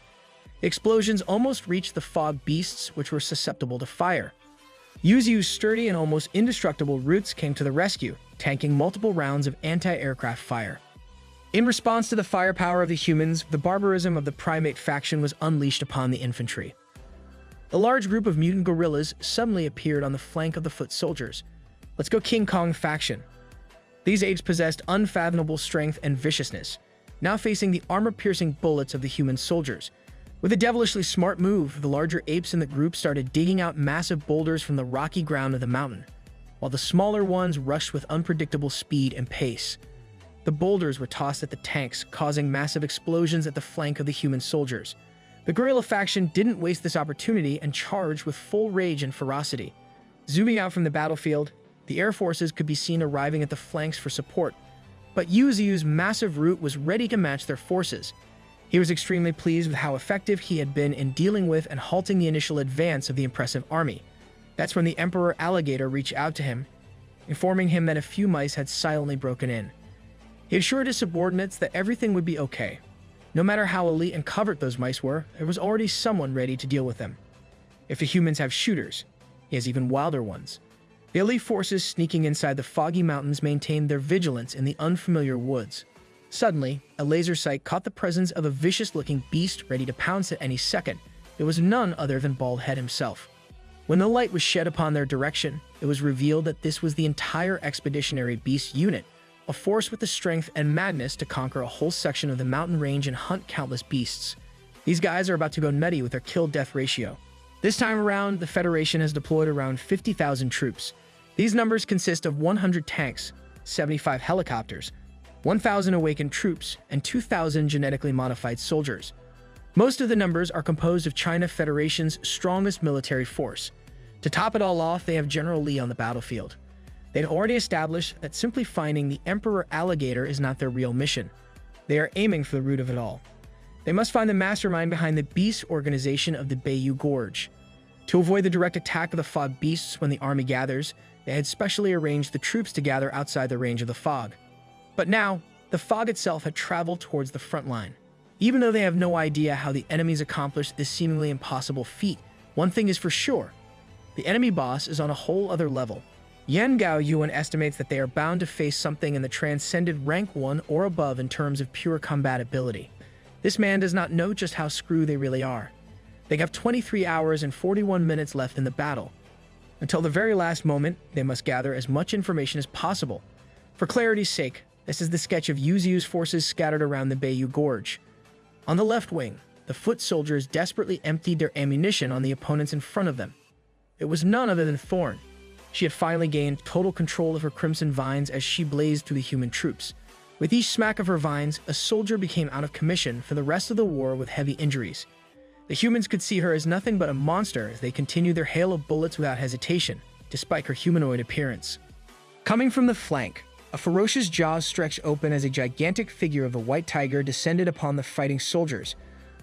Explosions almost reached the fog beasts, which were susceptible to fire. Yuziu's sturdy and almost indestructible roots came to the rescue, tanking multiple rounds of anti-aircraft fire. In response to the firepower of the humans, the barbarism of the primate faction was unleashed upon the infantry. A large group of mutant gorillas suddenly appeared on the flank of the foot soldiers. Let's go King Kong faction. These apes possessed unfathomable strength and viciousness, now facing the armor-piercing bullets of the human soldiers. With a devilishly smart move, the larger apes in the group started digging out massive boulders from the rocky ground of the mountain, while the smaller ones rushed with unpredictable speed and pace. The boulders were tossed at the tanks, causing massive explosions at the flank of the human soldiers. The gorilla faction didn't waste this opportunity and charged with full rage and ferocity. Zooming out from the battlefield, the air forces could be seen arriving at the flanks for support, but Yuzu's massive root was ready to match their forces. He was extremely pleased with how effective he had been in dealing with and halting the initial advance of the impressive army. That's when the Emperor Alligator reached out to him, informing him that a few mice had silently broken in. He assured his subordinates that everything would be okay. No matter how elite and covert those mice were, there was already someone ready to deal with them. If the humans have shooters, he has even wilder ones. The elite forces sneaking inside the foggy mountains maintained their vigilance in the unfamiliar woods. Suddenly, a laser sight caught the presence of a vicious-looking beast ready to pounce at any second. It was none other than Baldhead himself. When the light was shed upon their direction, it was revealed that this was the entire Expeditionary Beast unit, a force with the strength and madness to conquer a whole section of the mountain range and hunt countless beasts. These guys are about to go nutty with their kill-death ratio. This time around, the Federation has deployed around 50,000 troops. These numbers consist of 100 tanks, 75 helicopters, 1,000 awakened troops, and 2,000 genetically modified soldiers. Most of the numbers are composed of China Federation's strongest military force. To top it all off, they have General Li on the battlefield. They'd already established that simply finding the Emperor Alligator is not their real mission. They are aiming for the root of it all. They must find the mastermind behind the beast organization of the Bayou Gorge. To avoid the direct attack of the fog beasts when the army gathers, they had specially arranged the troops to gather outside the range of the fog. But now, the fog itself had traveled towards the front line. Even though they have no idea how the enemies accomplished this seemingly impossible feat, one thing is for sure. The enemy boss is on a whole other level. Yan Gao Yuan estimates that they are bound to face something in the transcended rank 1 or above in terms of pure combat ability. This man does not know just how screwed they really are. They have 23 hours and 41 minutes left in the battle. Until the very last moment, they must gather as much information as possible. For clarity's sake, this is the sketch of Yuzu's forces scattered around the Bayou Gorge. On the left wing, the foot soldiers desperately emptied their ammunition on the opponents in front of them. It was none other than Thorn. She had finally gained total control of her crimson vines as she blazed through the human troops. With each smack of her vines, a soldier became out of commission for the rest of the war with heavy injuries. The humans could see her as nothing but a monster as they continued their hail of bullets without hesitation, despite her humanoid appearance. Coming from the flank, a ferocious jaws stretched open as a gigantic figure of a white tiger descended upon the fighting soldiers.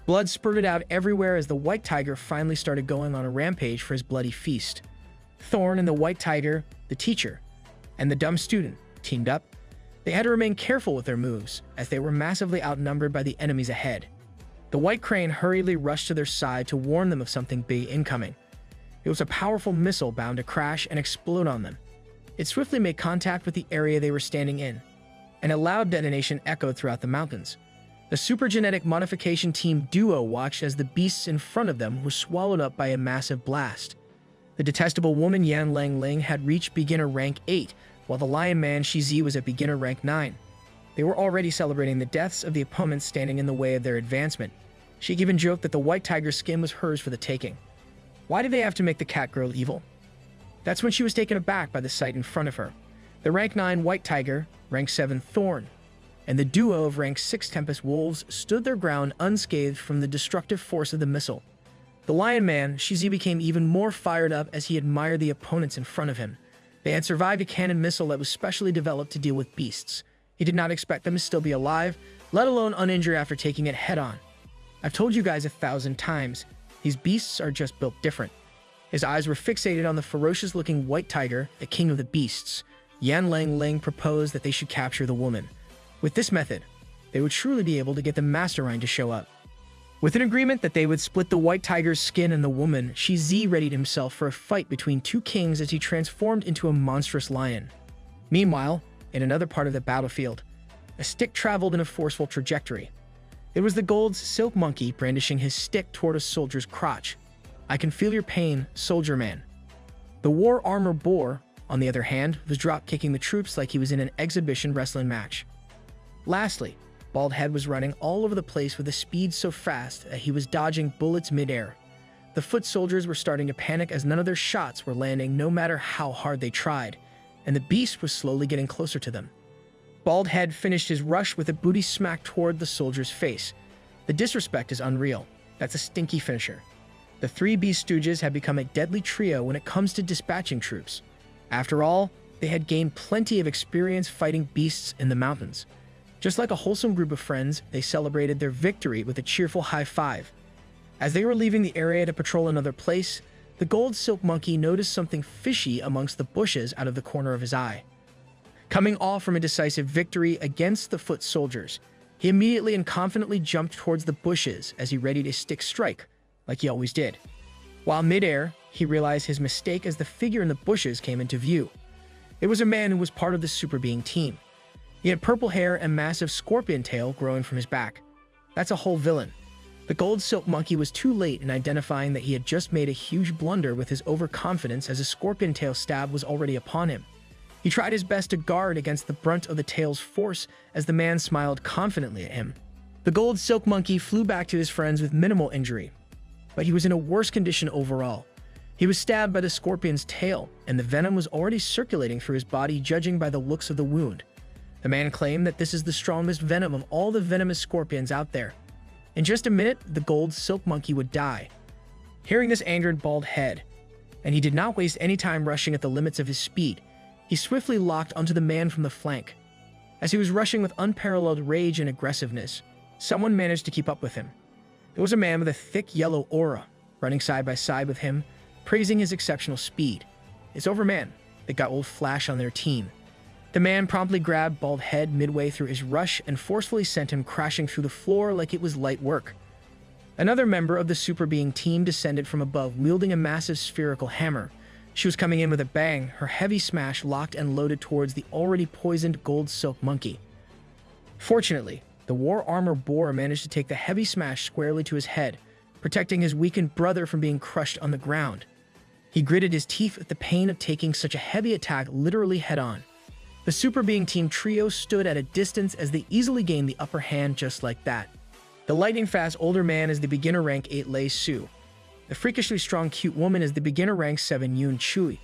Blood spurted out everywhere as the white tiger finally started going on a rampage for his bloody feast. Thorn and the white tiger, the teacher, and the dumb student teamed up. They had to remain careful with their moves, as they were massively outnumbered by the enemies ahead. The white crane hurriedly rushed to their side to warn them of something big incoming. It was a powerful missile bound to crash and explode on them. It swiftly made contact with the area they were standing in, and a loud detonation echoed throughout the mountains. The supergenetic modification team duo watched as the beasts in front of them were swallowed up by a massive blast. The detestable woman Yan Lang Ling had reached beginner rank 8, while the lion man Shizi was at beginner rank 9. They were already celebrating the deaths of the opponents standing in the way of their advancement. She even joked that the white tiger's skin was hers for the taking. Why did they have to make the cat girl evil? That's when she was taken aback by the sight in front of her. The rank 9 white tiger, rank 7 Thorn, and the duo of rank 6 Tempest Wolves stood their ground unscathed from the destructive force of the missile. The lion man, Shizi, became even more fired up as he admired the opponents in front of him. They had survived a cannon missile that was specially developed to deal with beasts. He did not expect them to still be alive, let alone uninjured after taking it head-on. I've told you guys 1,000 times, these beasts are just built different. His eyes were fixated on the ferocious-looking white tiger, the king of the beasts. Yan Lang Ling proposed that they should capture the woman. With this method, they would truly be able to get the mastermind to show up. With an agreement that they would split the white tiger's skin and the woman, Shizi readied himself for a fight between two kings as he transformed into a monstrous lion. Meanwhile, in another part of the battlefield, A stick traveled in a forceful trajectory. It was the gold silk monkey brandishing his stick toward a soldier's crotch. "I can feel your pain, soldier man." The war armor boar, on the other hand, was drop-kicking the troops like he was in an exhibition wrestling match. Lastly, Baldhead was running all over the place with a speed so fast that he was dodging bullets mid-air. The foot soldiers were starting to panic as none of their shots were landing no matter how hard they tried, and the beast was slowly getting closer to them. Baldhead finished his rush with a booty smack toward the soldier's face. The disrespect is unreal. That's a stinky finisher. The three Beast Stooges had become a deadly trio when it comes to dispatching troops. After all, they had gained plenty of experience fighting beasts in the mountains. Just like a wholesome group of friends, they celebrated their victory with a cheerful high five. As they were leaving the area to patrol another place, the gold silk monkey noticed something fishy amongst the bushes out of the corner of his eye. Coming off from a decisive victory against the foot soldiers, he immediately and confidently jumped towards the bushes as he readied a stick strike, like he always did. While midair, he realized his mistake as the figure in the bushes came into view. It was a man who was part of the super being team. He had purple hair and massive scorpion tail growing from his back. That's a whole villain. The gold silk monkey was too late in identifying that he had just made a huge blunder with his overconfidence as a scorpion tail stab was already upon him. He tried his best to guard against the brunt of the tail's force as the man smiled confidently at him. The gold silk monkey flew back to his friends with minimal injury, but he was in a worse condition overall. He was stabbed by the scorpion's tail, and the venom was already circulating through his body, judging by the looks of the wound. The man claimed that this is the strongest venom of all the venomous scorpions out there. In just a minute, the gold silk monkey would die. Hearing this angered Baldhead, and he did not waste any time rushing at the limits of his speed. He swiftly locked onto the man from the flank. As he was rushing with unparalleled rage and aggressiveness, someone managed to keep up with him. It was a man with a thick yellow aura, running side by side with him, praising his exceptional speed. It's Overman, the got old Flash on their team. The man promptly grabbed Baldhead midway through his rush and forcefully sent him crashing through the floor like it was light work. Another member of the super being team descended from above, wielding a massive spherical hammer. She was coming in with a bang, her heavy smash locked and loaded towards the already poisoned gold silk monkey. Fortunately, the war armor boar managed to take the heavy smash squarely to his head, protecting his weakened brother from being crushed on the ground. He gritted his teeth at the pain of taking such a heavy attack literally head-on. The super being team trio stood at a distance as they easily gained the upper hand just like that. The lightning-fast older man is the beginner rank 8 Lei Su. The freakishly strong cute woman is the beginner rank 7 Yun Chui.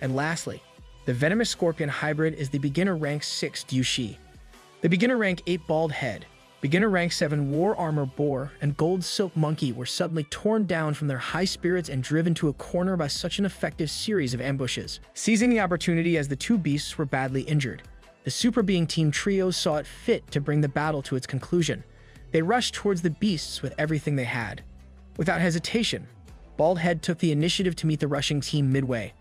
And lastly, the venomous scorpion hybrid is the beginner rank 6 Du Shi. The beginner rank 8 Baldhead, beginner rank 7 war armor boar, and gold silk monkey were suddenly torn down from their high spirits and driven to a corner by such an effective series of ambushes. Seizing the opportunity as the two beasts were badly injured, the super being team trio saw it fit to bring the battle to its conclusion. They rushed towards the beasts with everything they had. Without hesitation, Baldhead took the initiative to meet the rushing team midway.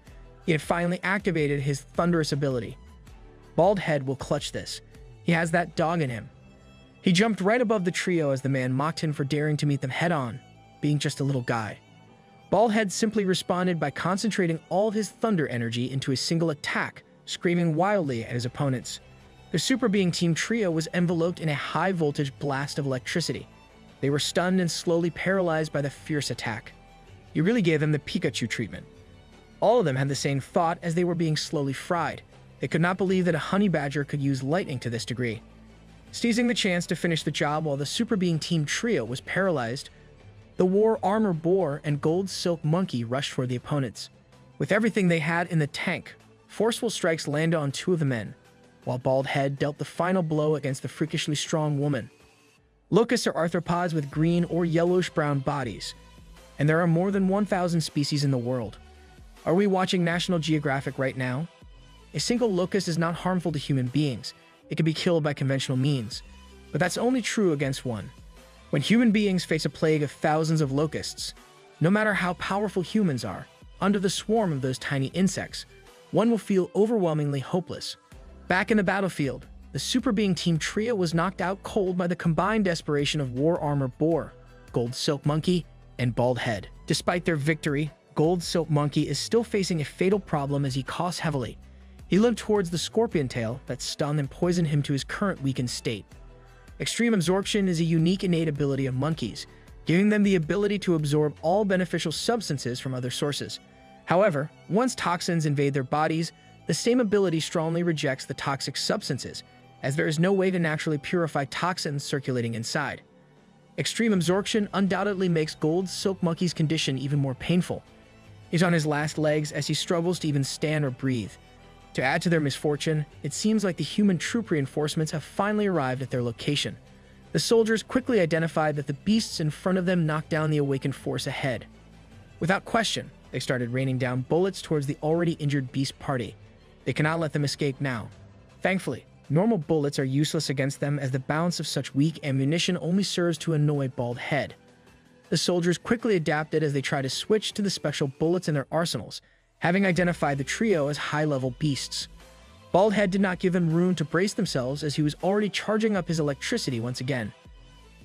He had finally activated his thunderous ability. Baldhead will clutch this. He has that dog in him. He jumped right above the trio as the man mocked him for daring to meet them head-on, being just a little guy. Baldhead simply responded by concentrating all of his thunder energy into a single attack, screaming wildly at his opponents. The super being team trio was enveloped in a high-voltage blast of electricity. They were stunned and slowly paralyzed by the fierce attack. He really gave them the Pikachu treatment. All of them had the same thought as they were being slowly fried. They could not believe that a honey badger could use lightning to this degree. Seizing the chance to finish the job while the super being team trio was paralyzed, the war armor boar and gold silk monkey rushed for the opponents. With everything they had in the tank, forceful strikes landed on two of the men, while Baldhead dealt the final blow against the freakishly strong woman. Locusts are arthropods with green or yellowish-brown bodies, and there are more than 1,000 species in the world. Are we watching National Geographic right now? A single locust is not harmful to human beings. It can be killed by conventional means, but that's only true against one. When human beings face a plague of thousands of locusts, no matter how powerful humans are, under the swarm of those tiny insects, one will feel overwhelmingly hopeless. Back in the battlefield, the super being team trio was knocked out cold by the combined desperation of war armor boar, gold silk monkey, and Baldhead. Despite their victory, gold silk monkey is still facing a fatal problem as he coughs heavily. He limped towards the scorpion tail that stunned and poisoned him to his current weakened state. Extreme absorption is a unique innate ability of monkeys, giving them the ability to absorb all beneficial substances from other sources. However, once toxins invade their bodies, the same ability strongly rejects the toxic substances, as there is no way to naturally purify toxins circulating inside. Extreme absorption undoubtedly makes Gold Silk Monkey's condition even more painful. He's on his last legs as he struggles to even stand or breathe. To add to their misfortune, it seems like the human troop reinforcements have finally arrived at their location. The soldiers quickly identified that the beasts in front of them knocked down the awakened force ahead. Without question, they started raining down bullets towards the already injured beast party. They cannot let them escape now. Thankfully, normal bullets are useless against them as the balance of such weak ammunition only serves to annoy Bald Head. The soldiers quickly adapted as they tried to switch to the special bullets in their arsenals, having identified the trio as high-level beasts. Bald Head did not give them room to brace themselves as he was already charging up his electricity once again.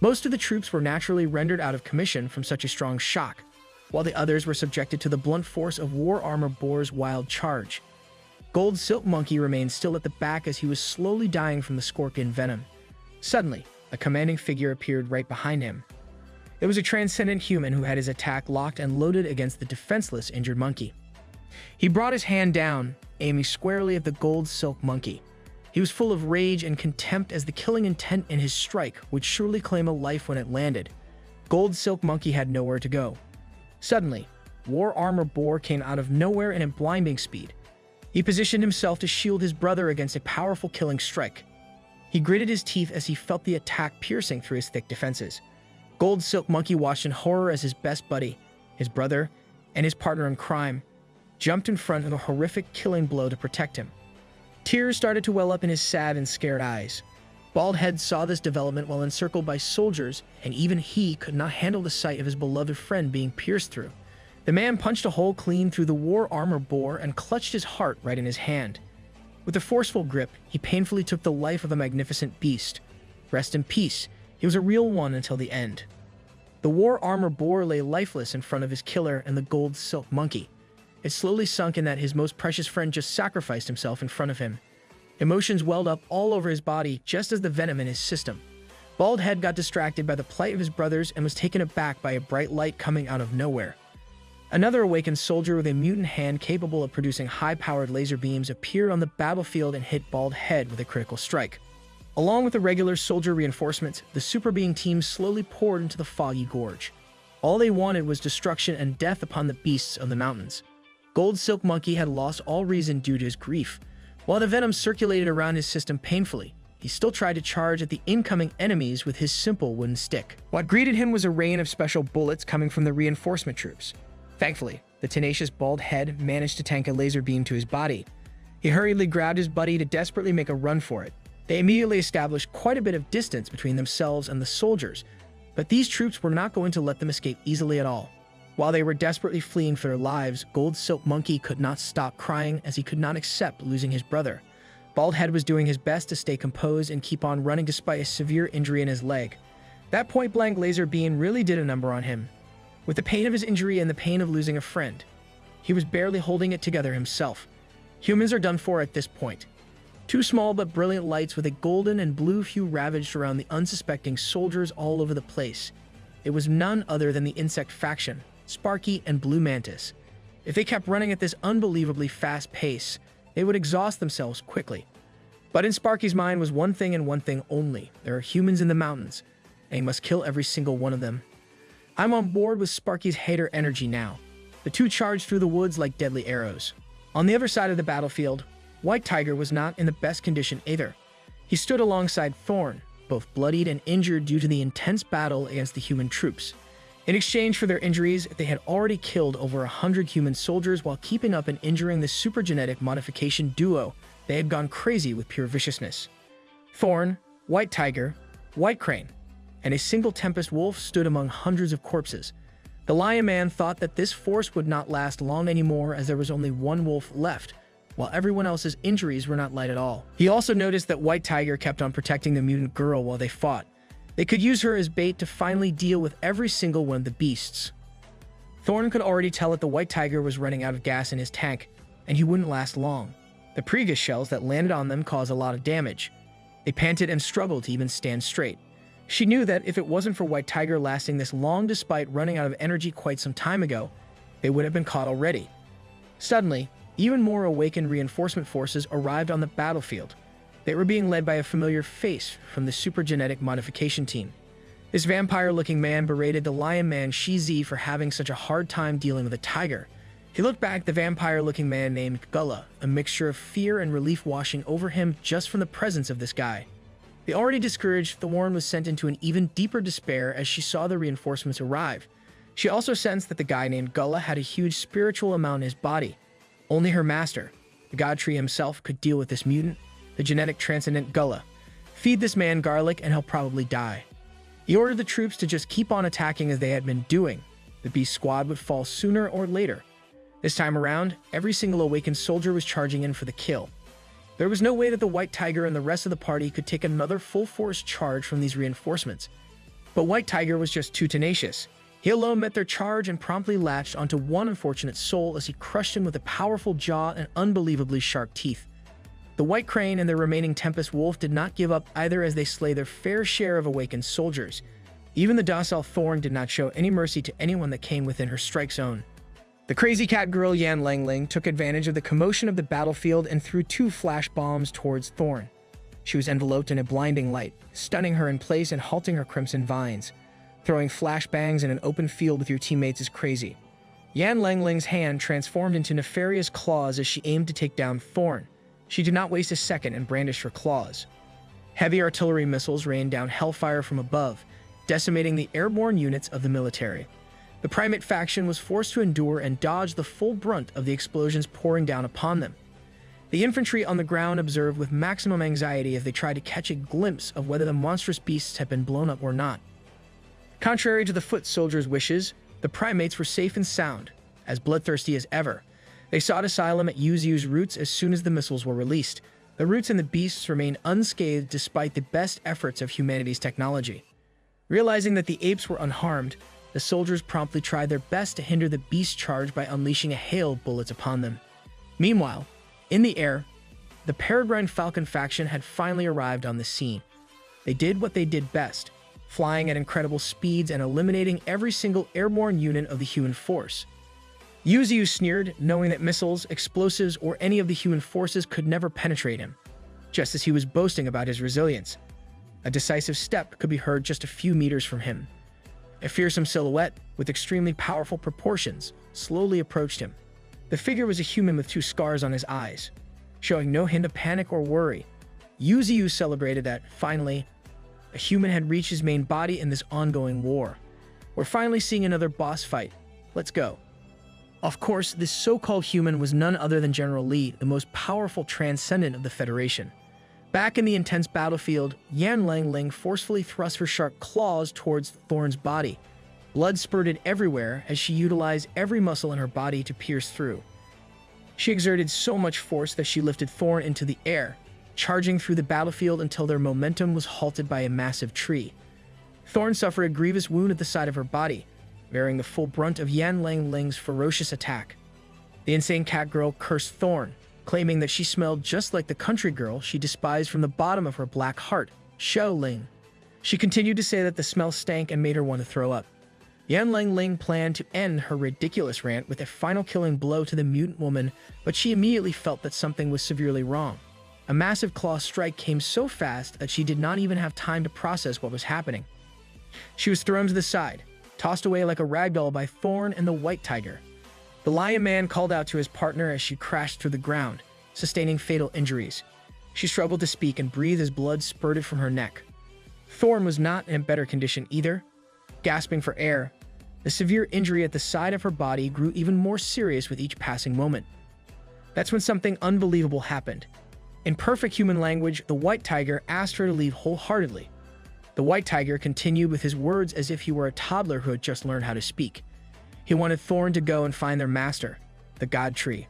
Most of the troops were naturally rendered out of commission from such a strong shock, while the others were subjected to the blunt force of War Armor Boar's wild charge. Gold Silk Monkey remained still at the back as he was slowly dying from the scorpion venom. Suddenly, a commanding figure appeared right behind him. It was a transcendent human who had his attack locked and loaded against the defenseless, injured monkey. He brought his hand down, aiming squarely at the Gold Silk Monkey. He was full of rage and contempt as the killing intent in his strike would surely claim a life when it landed. Gold Silk Monkey had nowhere to go. Suddenly, War Armor Boar came out of nowhere and at blinding speed. He positioned himself to shield his brother against a powerful killing strike. He gritted his teeth as he felt the attack piercing through his thick defenses. Gold Silk Monkey watched in horror as his best buddy, his brother, and his partner in crime jumped in front of a horrific killing blow to protect him. Tears started to well up in his sad and scared eyes. Bald Head saw this development while encircled by soldiers, and even he could not handle the sight of his beloved friend being pierced through. The man punched a hole clean through the War Armor Boar and clutched his heart right in his hand. With a forceful grip, he painfully took the life of a magnificent beast. Rest in peace, he was a real one until the end. The War Armor Boar lay lifeless in front of his killer and the Gold Silk Monkey. It slowly sunk in that his most precious friend just sacrificed himself in front of him. Emotions welled up all over his body just as the venom in his system. Bald Head got distracted by the plight of his brothers and was taken aback by a bright light coming out of nowhere. Another awakened soldier with a mutant hand capable of producing high-powered laser beams appeared on the battlefield and hit Bald Head with a critical strike. Along with the regular soldier reinforcements, the super being team slowly poured into the foggy gorge. All they wanted was destruction and death upon the beasts of the mountains. Gold Silk Monkey had lost all reason due to his grief. While the venom circulated around his system painfully, he still tried to charge at the incoming enemies with his simple wooden stick. What greeted him was a rain of special bullets coming from the reinforcement troops. Thankfully, the tenacious Bald Head managed to tank a laser beam to his body. He hurriedly grabbed his buddy to desperately make a run for it. They immediately established quite a bit of distance between themselves and the soldiers, but these troops were not going to let them escape easily at all. While they were desperately fleeing for their lives, Gold Silk Monkey could not stop crying as he could not accept losing his brother. Bald Head was doing his best to stay composed and keep on running despite a severe injury in his leg. That point-blank laser beam really did a number on him. With the pain of his injury and the pain of losing a friend, he was barely holding it together himself. Humans are done for at this point. Two small but brilliant lights with a golden and blue hue ravaged around the unsuspecting soldiers all over the place. It was none other than the insect faction, Sparky and Blue Mantis. If they kept running at this unbelievably fast pace, they would exhaust themselves quickly. But in Sparky's mind was one thing and one thing only. There are humans in the mountains, and he must kill every single one of them. I'm on board with Sparky's hater energy now. The two charged through the woods like deadly arrows. On the other side of the battlefield, White Tiger was not in the best condition either. He stood alongside Thorn, both bloodied and injured due to the intense battle against the human troops. In exchange for their injuries, they had already killed over 100 human soldiers while keeping up and injuring the supergenetic modification duo. They had gone crazy with pure viciousness. Thorn, White Tiger, White Crane, and a single Tempest Wolf stood among hundreds of corpses. The Lion Man thought that this force would not last long anymore as there was only one wolf left, while everyone else's injuries were not light at all. He also noticed that White Tiger kept on protecting the mutant girl while they fought. They could use her as bait to finally deal with every single one of the beasts. Thorn could already tell that the White Tiger was running out of gas in his tank, and he wouldn't last long. The previous shells that landed on them caused a lot of damage. They panted and struggled to even stand straight. She knew that if it wasn't for White Tiger lasting this long despite running out of energy quite some time ago, they would have been caught already. Suddenly, even more awakened reinforcement forces arrived on the battlefield. They were being led by a familiar face from the supergenetic modification team. This vampire-looking man berated the lion man Shizi for having such a hard time dealing with a tiger. He looked back at the vampire-looking man named Gullah, a mixture of fear and relief washing over him just from the presence of this guy. The already discouraged Thorn was sent into an even deeper despair as she saw the reinforcements arrive. She also sensed that the guy named Gullah had a huge spiritual amount in his body. Only her master, the god tree himself, could deal with this mutant, the genetic transcendent Gullah. Feed this man garlic and he'll probably die. He ordered the troops to just keep on attacking as they had been doing. The beast squad would fall sooner or later. This time around, every single awakened soldier was charging in for the kill. There was no way that the White Tiger and the rest of the party could take another full-force charge from these reinforcements. But White Tiger was just too tenacious. He alone met their charge and promptly latched onto one unfortunate soul as he crushed him with a powerful jaw and unbelievably sharp teeth. The White Crane and their remaining Tempest Wolf did not give up either as they slay their fair share of awakened soldiers. Even the docile Thorn did not show any mercy to anyone that came within her strike zone. The crazy cat girl Yan Langling took advantage of the commotion of the battlefield and threw 2 flash bombs towards Thorn. She was enveloped in a blinding light, stunning her in place and halting her crimson vines. Throwing flashbangs in an open field with your teammates is crazy. Yan Langling's hand transformed into nefarious claws as she aimed to take down Thorn. She did not waste a second and brandished her claws. Heavy artillery missiles rained down hellfire from above, decimating the airborne units of the military. The primate faction was forced to endure and dodge the full brunt of the explosions pouring down upon them. The infantry on the ground observed with maximum anxiety as they tried to catch a glimpse of whether the monstrous beasts had been blown up or not. Contrary to the foot soldiers' wishes, the primates were safe and sound, as bloodthirsty as ever. They sought asylum at Yuzu's roots as soon as the missiles were released. The roots and the beasts remained unscathed despite the best efforts of humanity's technology. Realizing that the apes were unharmed, the soldiers promptly tried their best to hinder the beast charge by unleashing a hail of bullets upon them. Meanwhile, in the air, the Peregrine Falcon faction had finally arrived on the scene. They did what they did best, flying at incredible speeds and eliminating every single airborne unit of the human force. Yuzu sneered, knowing that missiles, explosives, or any of the human forces could never penetrate him, just as he was boasting about his resilience. A decisive step could be heard just a few meters from him. A fearsome silhouette, with extremely powerful proportions, slowly approached him. The figure was a human with 2 scars on his eyes, showing no hint of panic or worry. Yuzu celebrated that, finally, a human had reached his main body in this ongoing war. We're finally seeing another boss fight. Let's go. Of course, this so-called human was none other than General Li, the most powerful transcendent of the Federation. Back in the intense battlefield, Yan Langling forcefully thrust her sharp claws towards Thorn's body. Blood spurted everywhere as she utilized every muscle in her body to pierce through. She exerted so much force that she lifted Thorn into the air, charging through the battlefield until their momentum was halted by a massive tree. Thorn suffered a grievous wound at the side of her body, bearing the full brunt of Yan Langling's ferocious attack. The insane cat girl cursed Thorn, claiming that she smelled just like the country girl she despised from the bottom of her black heart, Xiao Ling. She continued to say that the smell stank and made her want to throw up. Yan Langling planned to end her ridiculous rant with a final killing blow to the mutant woman, but she immediately felt that something was severely wrong. A massive claw strike came so fast that she did not even have time to process what was happening. She was thrown to the side, tossed away like a ragdoll by Thorn and the White Tiger. The Lion Man called out to his partner as she crashed through the ground, sustaining fatal injuries. She struggled to speak and breathe as blood spurted from her neck. Thorn was not in a better condition either. Gasping for air, the severe injury at the side of her body grew even more serious with each passing moment. That's when something unbelievable happened. In perfect human language, the White Tiger asked her to leave wholeheartedly. The White Tiger continued with his words as if he were a toddler who had just learned how to speak. He wanted Thorn to go and find their master, the God Tree.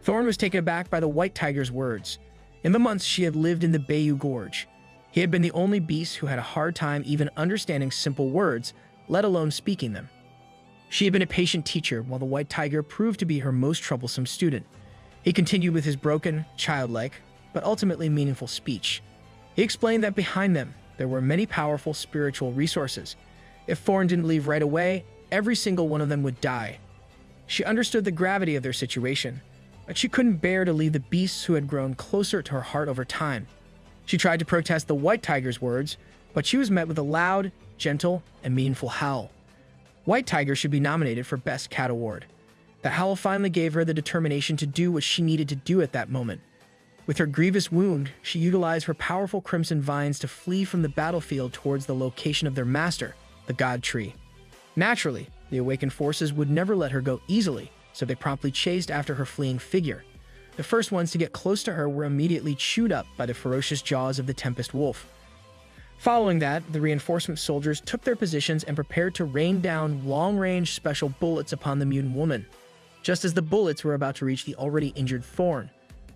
Thorn was taken aback by the White Tiger's words. In the months she had lived in the Bayou Gorge, he had been the only beast who had a hard time even understanding simple words, let alone speaking them. She had been a patient teacher, while the White Tiger proved to be her most troublesome student. He continued with his broken, childlike, but ultimately meaningful speech. He explained that behind them, there were many powerful spiritual resources. If Thorn didn't leave right away, every single one of them would die. She understood the gravity of their situation, but she couldn't bear to leave the beasts who had grown closer to her heart over time. She tried to protest the White Tiger's words, but she was met with a loud, gentle, and meaningful howl. White Tiger should be nominated for Best Cat Award. The howl finally gave her the determination to do what she needed to do at that moment. With her grievous wound, she utilized her powerful crimson vines to flee from the battlefield towards the location of their master, the God Tree. Naturally, the awakened forces would never let her go easily, so they promptly chased after her fleeing figure. The first ones to get close to her were immediately chewed up by the ferocious jaws of the Tempest Wolf. Following that, the reinforcement soldiers took their positions and prepared to rain down long-range special bullets upon the mutant woman. Just as the bullets were about to reach the already injured Thorn,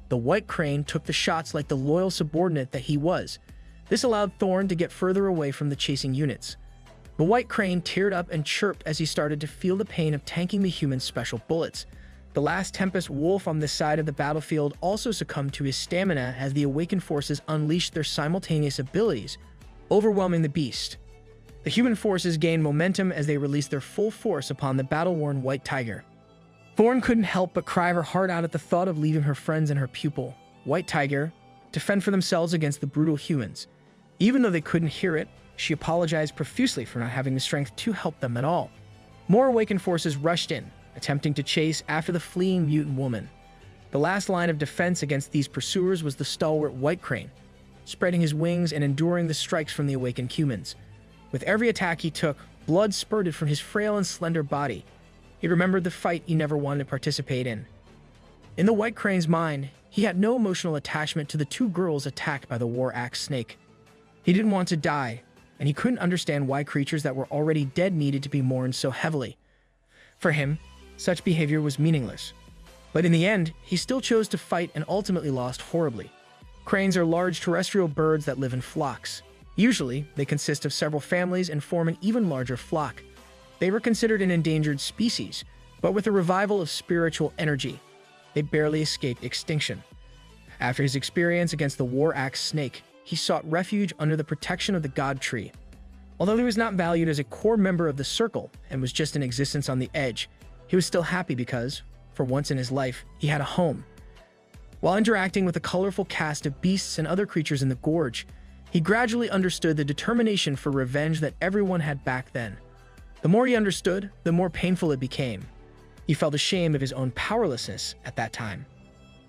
the White Crane took the shots like the loyal subordinate that he was. This allowed Thorn to get further away from the chasing units. The White Crane teared up and chirped as he started to feel the pain of tanking the human's special bullets. The last Tempest Wolf on this side of the battlefield also succumbed to his stamina as the awakened forces unleashed their simultaneous abilities, overwhelming the beast. The human forces gained momentum as they released their full force upon the battle-worn White Tiger. Thorn couldn't help but cry her heart out at the thought of leaving her friends and her pupil, White Tiger, to fend for themselves against the brutal humans. Even though they couldn't hear it, she apologized profusely for not having the strength to help them at all. More awakened forces rushed in, attempting to chase after the fleeing mutant woman. The last line of defense against these pursuers was the stalwart White Crane, spreading his wings and enduring the strikes from the awakened humans. With every attack he took, blood spurted from his frail and slender body. He remembered the fight he never wanted to participate in. In the White Crane's mind, he had no emotional attachment to the two girls attacked by the war axe snake. He didn't want to die, and he couldn't understand why creatures that were already dead needed to be mourned so heavily. For him, such behavior was meaningless. But in the end, he still chose to fight and ultimately lost horribly. Cranes are large terrestrial birds that live in flocks. Usually, they consist of several families and form an even larger flock. They were considered an endangered species, but with a revival of spiritual energy, they barely escaped extinction. After his experience against the war axe snake, he sought refuge under the protection of the God Tree. Although he was not valued as a core member of the circle and was just in existence on the edge, he was still happy because, for once in his life, he had a home. While interacting with a colorful cast of beasts and other creatures in the gorge, he gradually understood the determination for revenge that everyone had back then. The more he understood, the more painful it became. He felt ashamed of his own powerlessness at that time.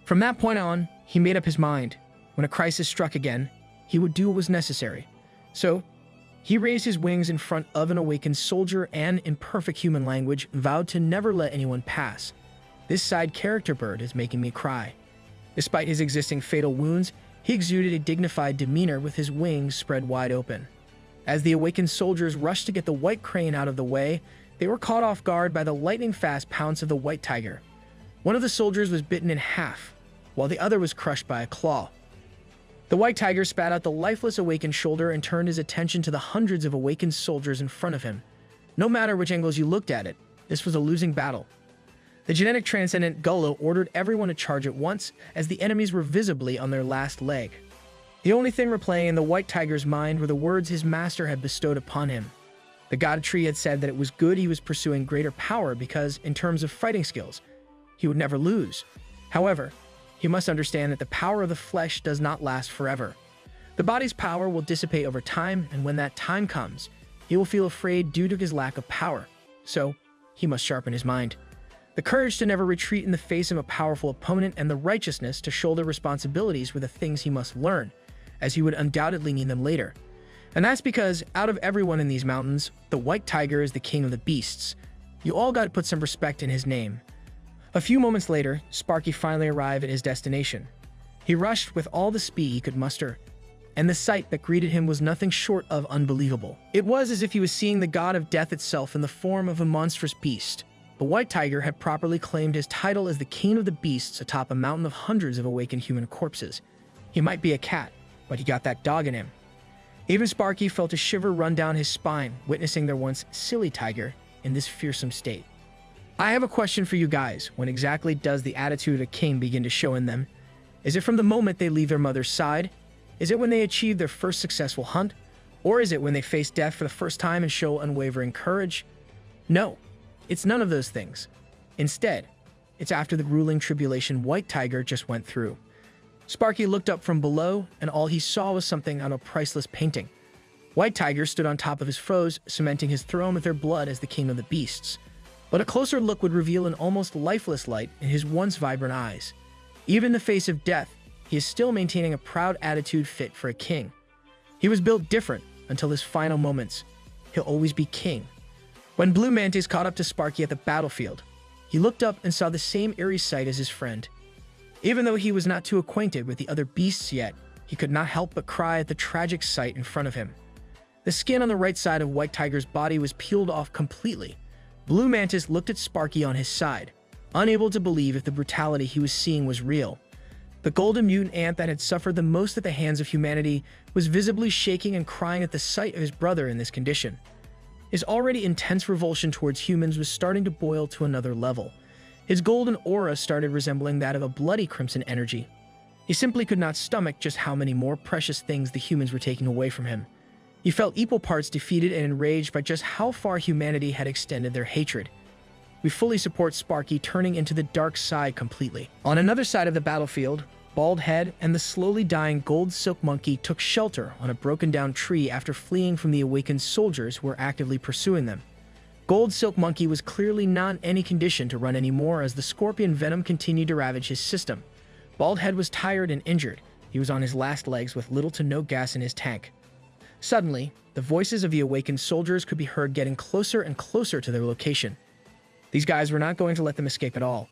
From that point on, he made up his mind. When a crisis struck again, he would do what was necessary. So, he raised his wings in front of an awakened soldier and, in perfect human language, vowed to never let anyone pass. This side character bird is making me cry. Despite his existing fatal wounds, he exuded a dignified demeanor with his wings spread wide open. As the awakened soldiers rushed to get the White Crane out of the way, they were caught off guard by the lightning-fast pounce of the White Tiger. One of the soldiers was bitten in half, while the other was crushed by a claw. The White Tiger spat out the lifeless awakened shoulder and turned his attention to the hundreds of awakened soldiers in front of him. No matter which angles you looked at it, this was a losing battle. The genetic transcendent Gullo ordered everyone to charge at once, as the enemies were visibly on their last leg. The only thing replaying in the White Tiger's mind were the words his master had bestowed upon him. The God Tree had said that it was good he was pursuing greater power because, in terms of fighting skills, he would never lose. However, he must understand that the power of the flesh does not last forever. The body's power will dissipate over time, and when that time comes, he will feel afraid due to his lack of power. So, he must sharpen his mind. The courage to never retreat in the face of a powerful opponent and the righteousness to shoulder responsibilities were the things he must learn, as he would undoubtedly need them later. And that's because, out of everyone in these mountains, the White Tiger is the king of the beasts. You all got to put some respect in his name. A few moments later, Sparky finally arrived at his destination. He rushed with all the speed he could muster, and the sight that greeted him was nothing short of unbelievable. It was as if he was seeing the god of death itself in the form of a monstrous beast. The White Tiger had properly claimed his title as the king of the beasts atop a mountain of hundreds of awakened human corpses. He might be a cat, but he got that dog in him. Even Sparky felt a shiver run down his spine, witnessing their once silly tiger in this fearsome state. I have a question for you guys. When exactly does the attitude of a king begin to show in them? Is it from the moment they leave their mother's side? Is it when they achieve their first successful hunt? Or is it when they face death for the first time and show unwavering courage? No, it's none of those things. Instead, it's after the grueling tribulation White Tiger just went through. Sparky looked up from below, and all he saw was something on a priceless painting. White Tiger stood on top of his foes, cementing his throne with their blood as the king of the beasts. But a closer look would reveal an almost lifeless light in his once vibrant eyes. Even in the face of death, he is still maintaining a proud attitude fit for a king. He was built different until his final moments. He'll always be king. When Blue Mantis caught up to Sparky at the battlefield, he looked up and saw the same eerie sight as his friend. Even though he was not too acquainted with the other beasts yet, he could not help but cry at the tragic sight in front of him. The skin on the right side of White Tiger's body was peeled off completely. Blue Mantis looked at Sparky on his side, unable to believe if the brutality he was seeing was real. The golden mutant ant that had suffered the most at the hands of humanity was visibly shaking and crying at the sight of his brother in this condition. His already intense revulsion towards humans was starting to boil to another level. His golden aura started resembling that of a bloody crimson energy. He simply could not stomach just how many more precious things the humans were taking away from him. He felt equal parts defeated and enraged by just how far humanity had extended their hatred. We fully support Sparky turning into the dark side completely. On another side of the battlefield, Bald Head and the slowly dying Gold Silk Monkey took shelter on a broken-down tree after fleeing from the awakened soldiers who were actively pursuing them. Gold Silk Monkey was clearly not in any condition to run anymore as the scorpion venom continued to ravage his system. Bald Head was tired and injured. He was on his last legs with little to no gas in his tank. Suddenly, the voices of the awakened soldiers could be heard getting closer and closer to their location. These guys were not going to let them escape at all.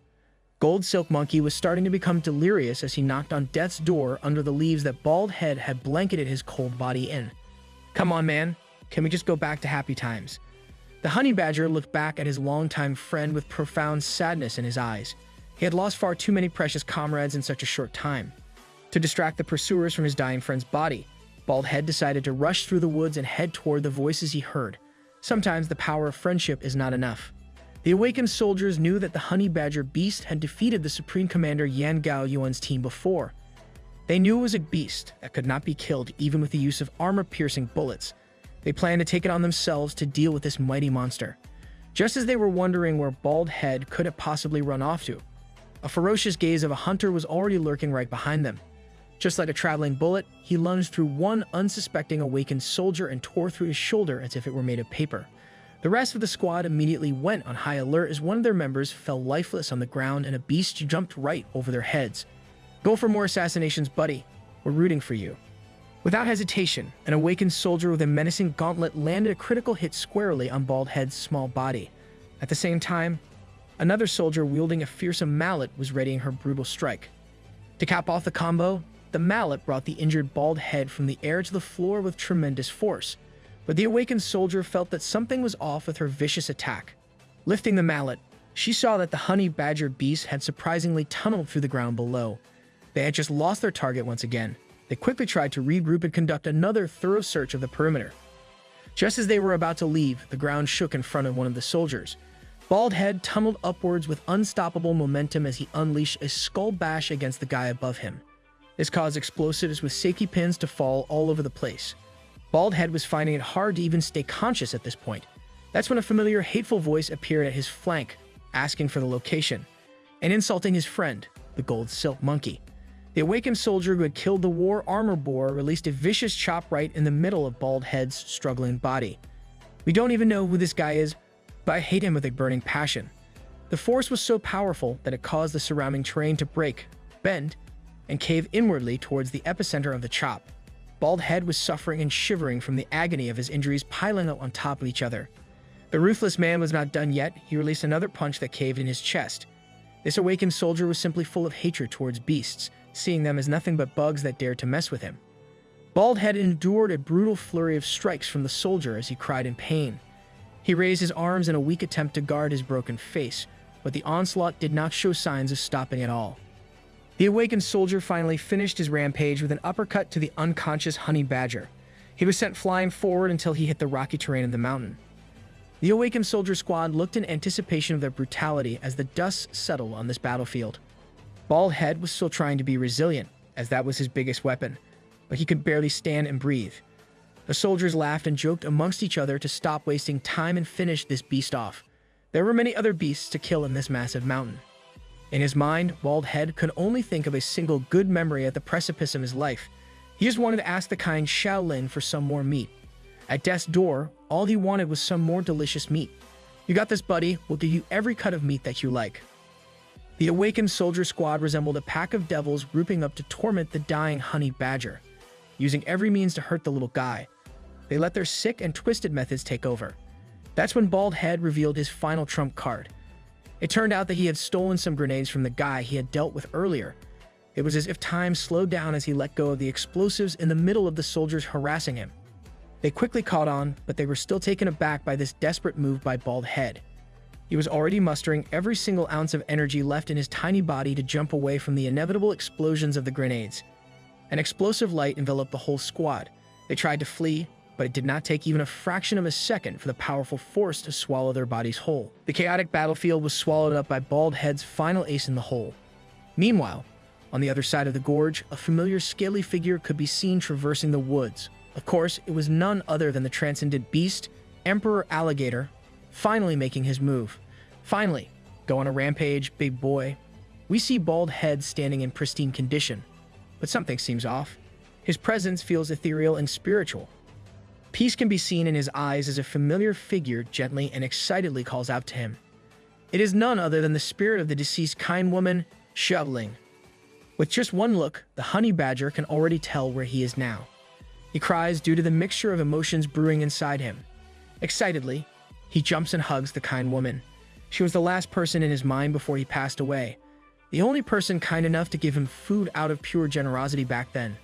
Gold Silk Monkey was starting to become delirious as he knocked on death's door under the leaves that Bald Head had blanketed his cold body in. Come on, man. Can we just go back to happy times? The honey badger looked back at his longtime friend with profound sadness in his eyes. He had lost far too many precious comrades in such a short time. To distract the pursuers from his dying friend's body, Bald Head decided to rush through the woods and head toward the voices he heard. Sometimes the power of friendship is not enough. The awakened soldiers knew that the honey badger beast had defeated the Supreme Commander Yan Gao Yuan's team before. They knew it was a beast that could not be killed even with the use of armor-piercing bullets. They planned to take it on themselves to deal with this mighty monster. Just as they were wondering where Bald Head could it possibly run off to, a ferocious gaze of a hunter was already lurking right behind them. Just like a traveling bullet, he lunged through one unsuspecting awakened soldier and tore through his shoulder as if it were made of paper. The rest of the squad immediately went on high alert as one of their members fell lifeless on the ground and a beast jumped right over their heads. Go for more assassinations, buddy. We're rooting for you. Without hesitation, an awakened soldier with a menacing gauntlet landed a critical hit squarely on Bald Head's small body. At the same time, another soldier wielding a fearsome mallet was readying her brutal strike. To cap off the combo, the mallet brought the injured Bald Head from the air to the floor with tremendous force. But the awakened soldier felt that something was off with her vicious attack. Lifting the mallet, she saw that the honey badger beast had surprisingly tunneled through the ground below. They had just lost their target once again. They quickly tried to regroup and conduct another thorough search of the perimeter. Just as they were about to leave, the ground shook in front of one of the soldiers. Bald Head tunneled upwards with unstoppable momentum as he unleashed a skull bash against the guy above him. This caused explosives with safety pins to fall all over the place. Bald Head was finding it hard to even stay conscious at this point. That's when a familiar, hateful voice appeared at his flank, asking for the location, and insulting his friend, the Gold Silk Monkey. The awakened soldier who had killed the war armor boar released a vicious chop right in the middle of Bald Head's struggling body. We don't even know who this guy is, but I hate him with a burning passion. The force was so powerful that it caused the surrounding terrain to break, bend, and cave inwardly towards the epicenter of the chop. Bald Head was suffering and shivering from the agony of his injuries piling up on top of each other. The ruthless man was not done yet. He released another punch that caved in his chest. This awakened soldier was simply full of hatred towards beasts, seeing them as nothing but bugs that dared to mess with him. Bald Head endured a brutal flurry of strikes from the soldier as he cried in pain. He raised his arms in a weak attempt to guard his broken face, but the onslaught did not show signs of stopping at all. The awakened soldier finally finished his rampage with an uppercut to the unconscious honey badger. He was sent flying forward until he hit the rocky terrain of the mountain. The awakened soldier squad looked in anticipation of their brutality as the dust settled on this battlefield. Bald Head was still trying to be resilient, as that was his biggest weapon, but he could barely stand and breathe. The soldiers laughed and joked amongst each other to stop wasting time and finish this beast off. There were many other beasts to kill in this massive mountain. In his mind, Bald Head could only think of a single good memory at the precipice of his life. He just wanted to ask the kind Shaolin for some more meat. At death's door, all he wanted was some more delicious meat. "You got this, buddy. We'll give you every cut of meat that you like." The awakened soldier squad resembled a pack of devils grouping up to torment the dying honey badger. Using every means to hurt the little guy, they let their sick and twisted methods take over. That's when Bald Head revealed his final trump card. It turned out that he had stolen some grenades from the guy he had dealt with earlier. It was as if time slowed down as he let go of the explosives in the middle of the soldiers harassing him. They quickly caught on, but they were still taken aback by this desperate move by Bald Head. He was already mustering every single ounce of energy left in his tiny body to jump away from the inevitable explosions of the grenades. An explosive light enveloped the whole squad. They tried to flee, but it did not take even a fraction of a second for the powerful force to swallow their bodies whole. The chaotic battlefield was swallowed up by Bald Head's final ace in the hole. Meanwhile, on the other side of the gorge, a familiar scaly figure could be seen traversing the woods. Of course, it was none other than the transcendent beast, Emperor Alligator, finally making his move. Finally, go on a rampage, big boy. We see Bald Head standing in pristine condition, but something seems off. His presence feels ethereal and spiritual. Peace can be seen in his eyes as a familiar figure gently and excitedly calls out to him. It is none other than the spirit of the deceased kind woman, Shoveling. With just one look, the honey badger can already tell where he is now. He cries due to the mixture of emotions brewing inside him. Excitedly, he jumps and hugs the kind woman. She was the last person in his mind before he passed away. The only person kind enough to give him food out of pure generosity back then.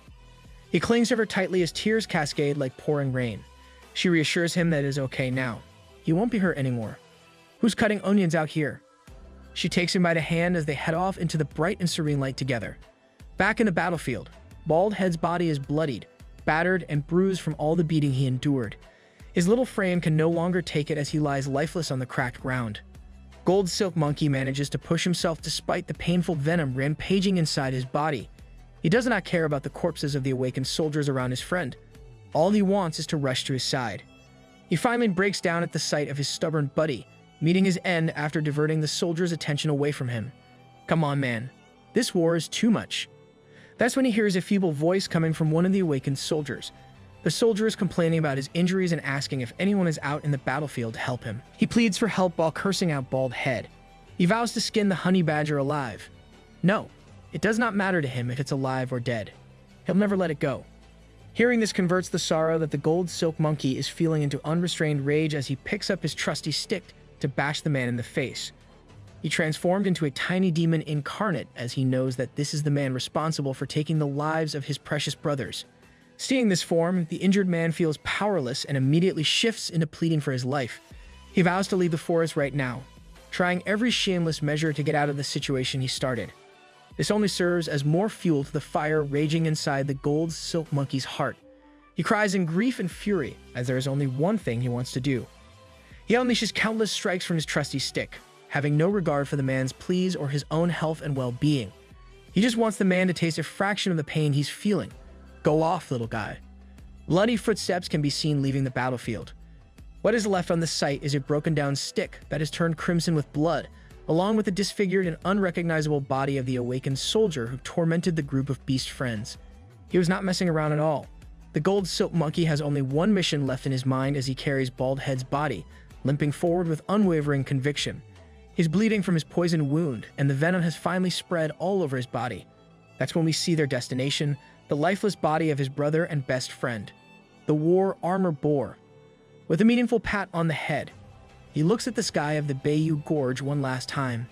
He clings to her tightly as tears cascade like pouring rain. She reassures him that it is okay now. He won't be hurt anymore. "Who's cutting onions out here?" She takes him by the hand as they head off into the bright and serene light together. Back in the battlefield, Bald Head's body is bloodied, battered and bruised from all the beating he endured. His little frame can no longer take it as he lies lifeless on the cracked ground. Gold Silk Monkey manages to push himself despite the painful venom rampaging inside his body. He does not care about the corpses of the awakened soldiers around his friend. All he wants is to rush to his side. He finally breaks down at the sight of his stubborn buddy, meeting his end after diverting the soldiers' attention away from him. "Come on, man. This war is too much." That's when he hears a feeble voice coming from one of the awakened soldiers. The soldier is complaining about his injuries and asking if anyone is out in the battlefield to help him. He pleads for help while cursing out Bald Head. He vows to skin the honey badger alive. No, it does not matter to him if it's alive or dead. He'll never let it go. Hearing this converts the sorrow that the Gold Silk Monkey is feeling into unrestrained rage as he picks up his trusty stick to bash the man in the face. He transformed into a tiny demon incarnate as he knows that this is the man responsible for taking the lives of his precious brothers. Seeing this form, the injured man feels powerless and immediately shifts into pleading for his life. He vows to leave the forest right now, trying every shameless measure to get out of the situation he started. This only serves as more fuel to the fire raging inside the Gold Silk Monkey's heart. He cries in grief and fury as there is only one thing he wants to do. He unleashes countless strikes from his trusty stick, having no regard for the man's pleas or his own health and well-being. He just wants the man to taste a fraction of the pain he's feeling. Go off, little guy. Bloody footsteps can be seen leaving the battlefield. What is left on the site is a broken-down stick that has turned crimson with blood, along with the disfigured and unrecognizable body of the awakened soldier who tormented the group of beast friends. He was not messing around at all. The Gold Silk Monkey has only one mission left in his mind as he carries Bald Head's body, limping forward with unwavering conviction. He's bleeding from his poisoned wound, and the venom has finally spread all over his body. That's when we see their destination, the lifeless body of his brother and best friend, the war armor boar. With a meaningful pat on the head, he looks at the sky of the Bayou Gorge one last time.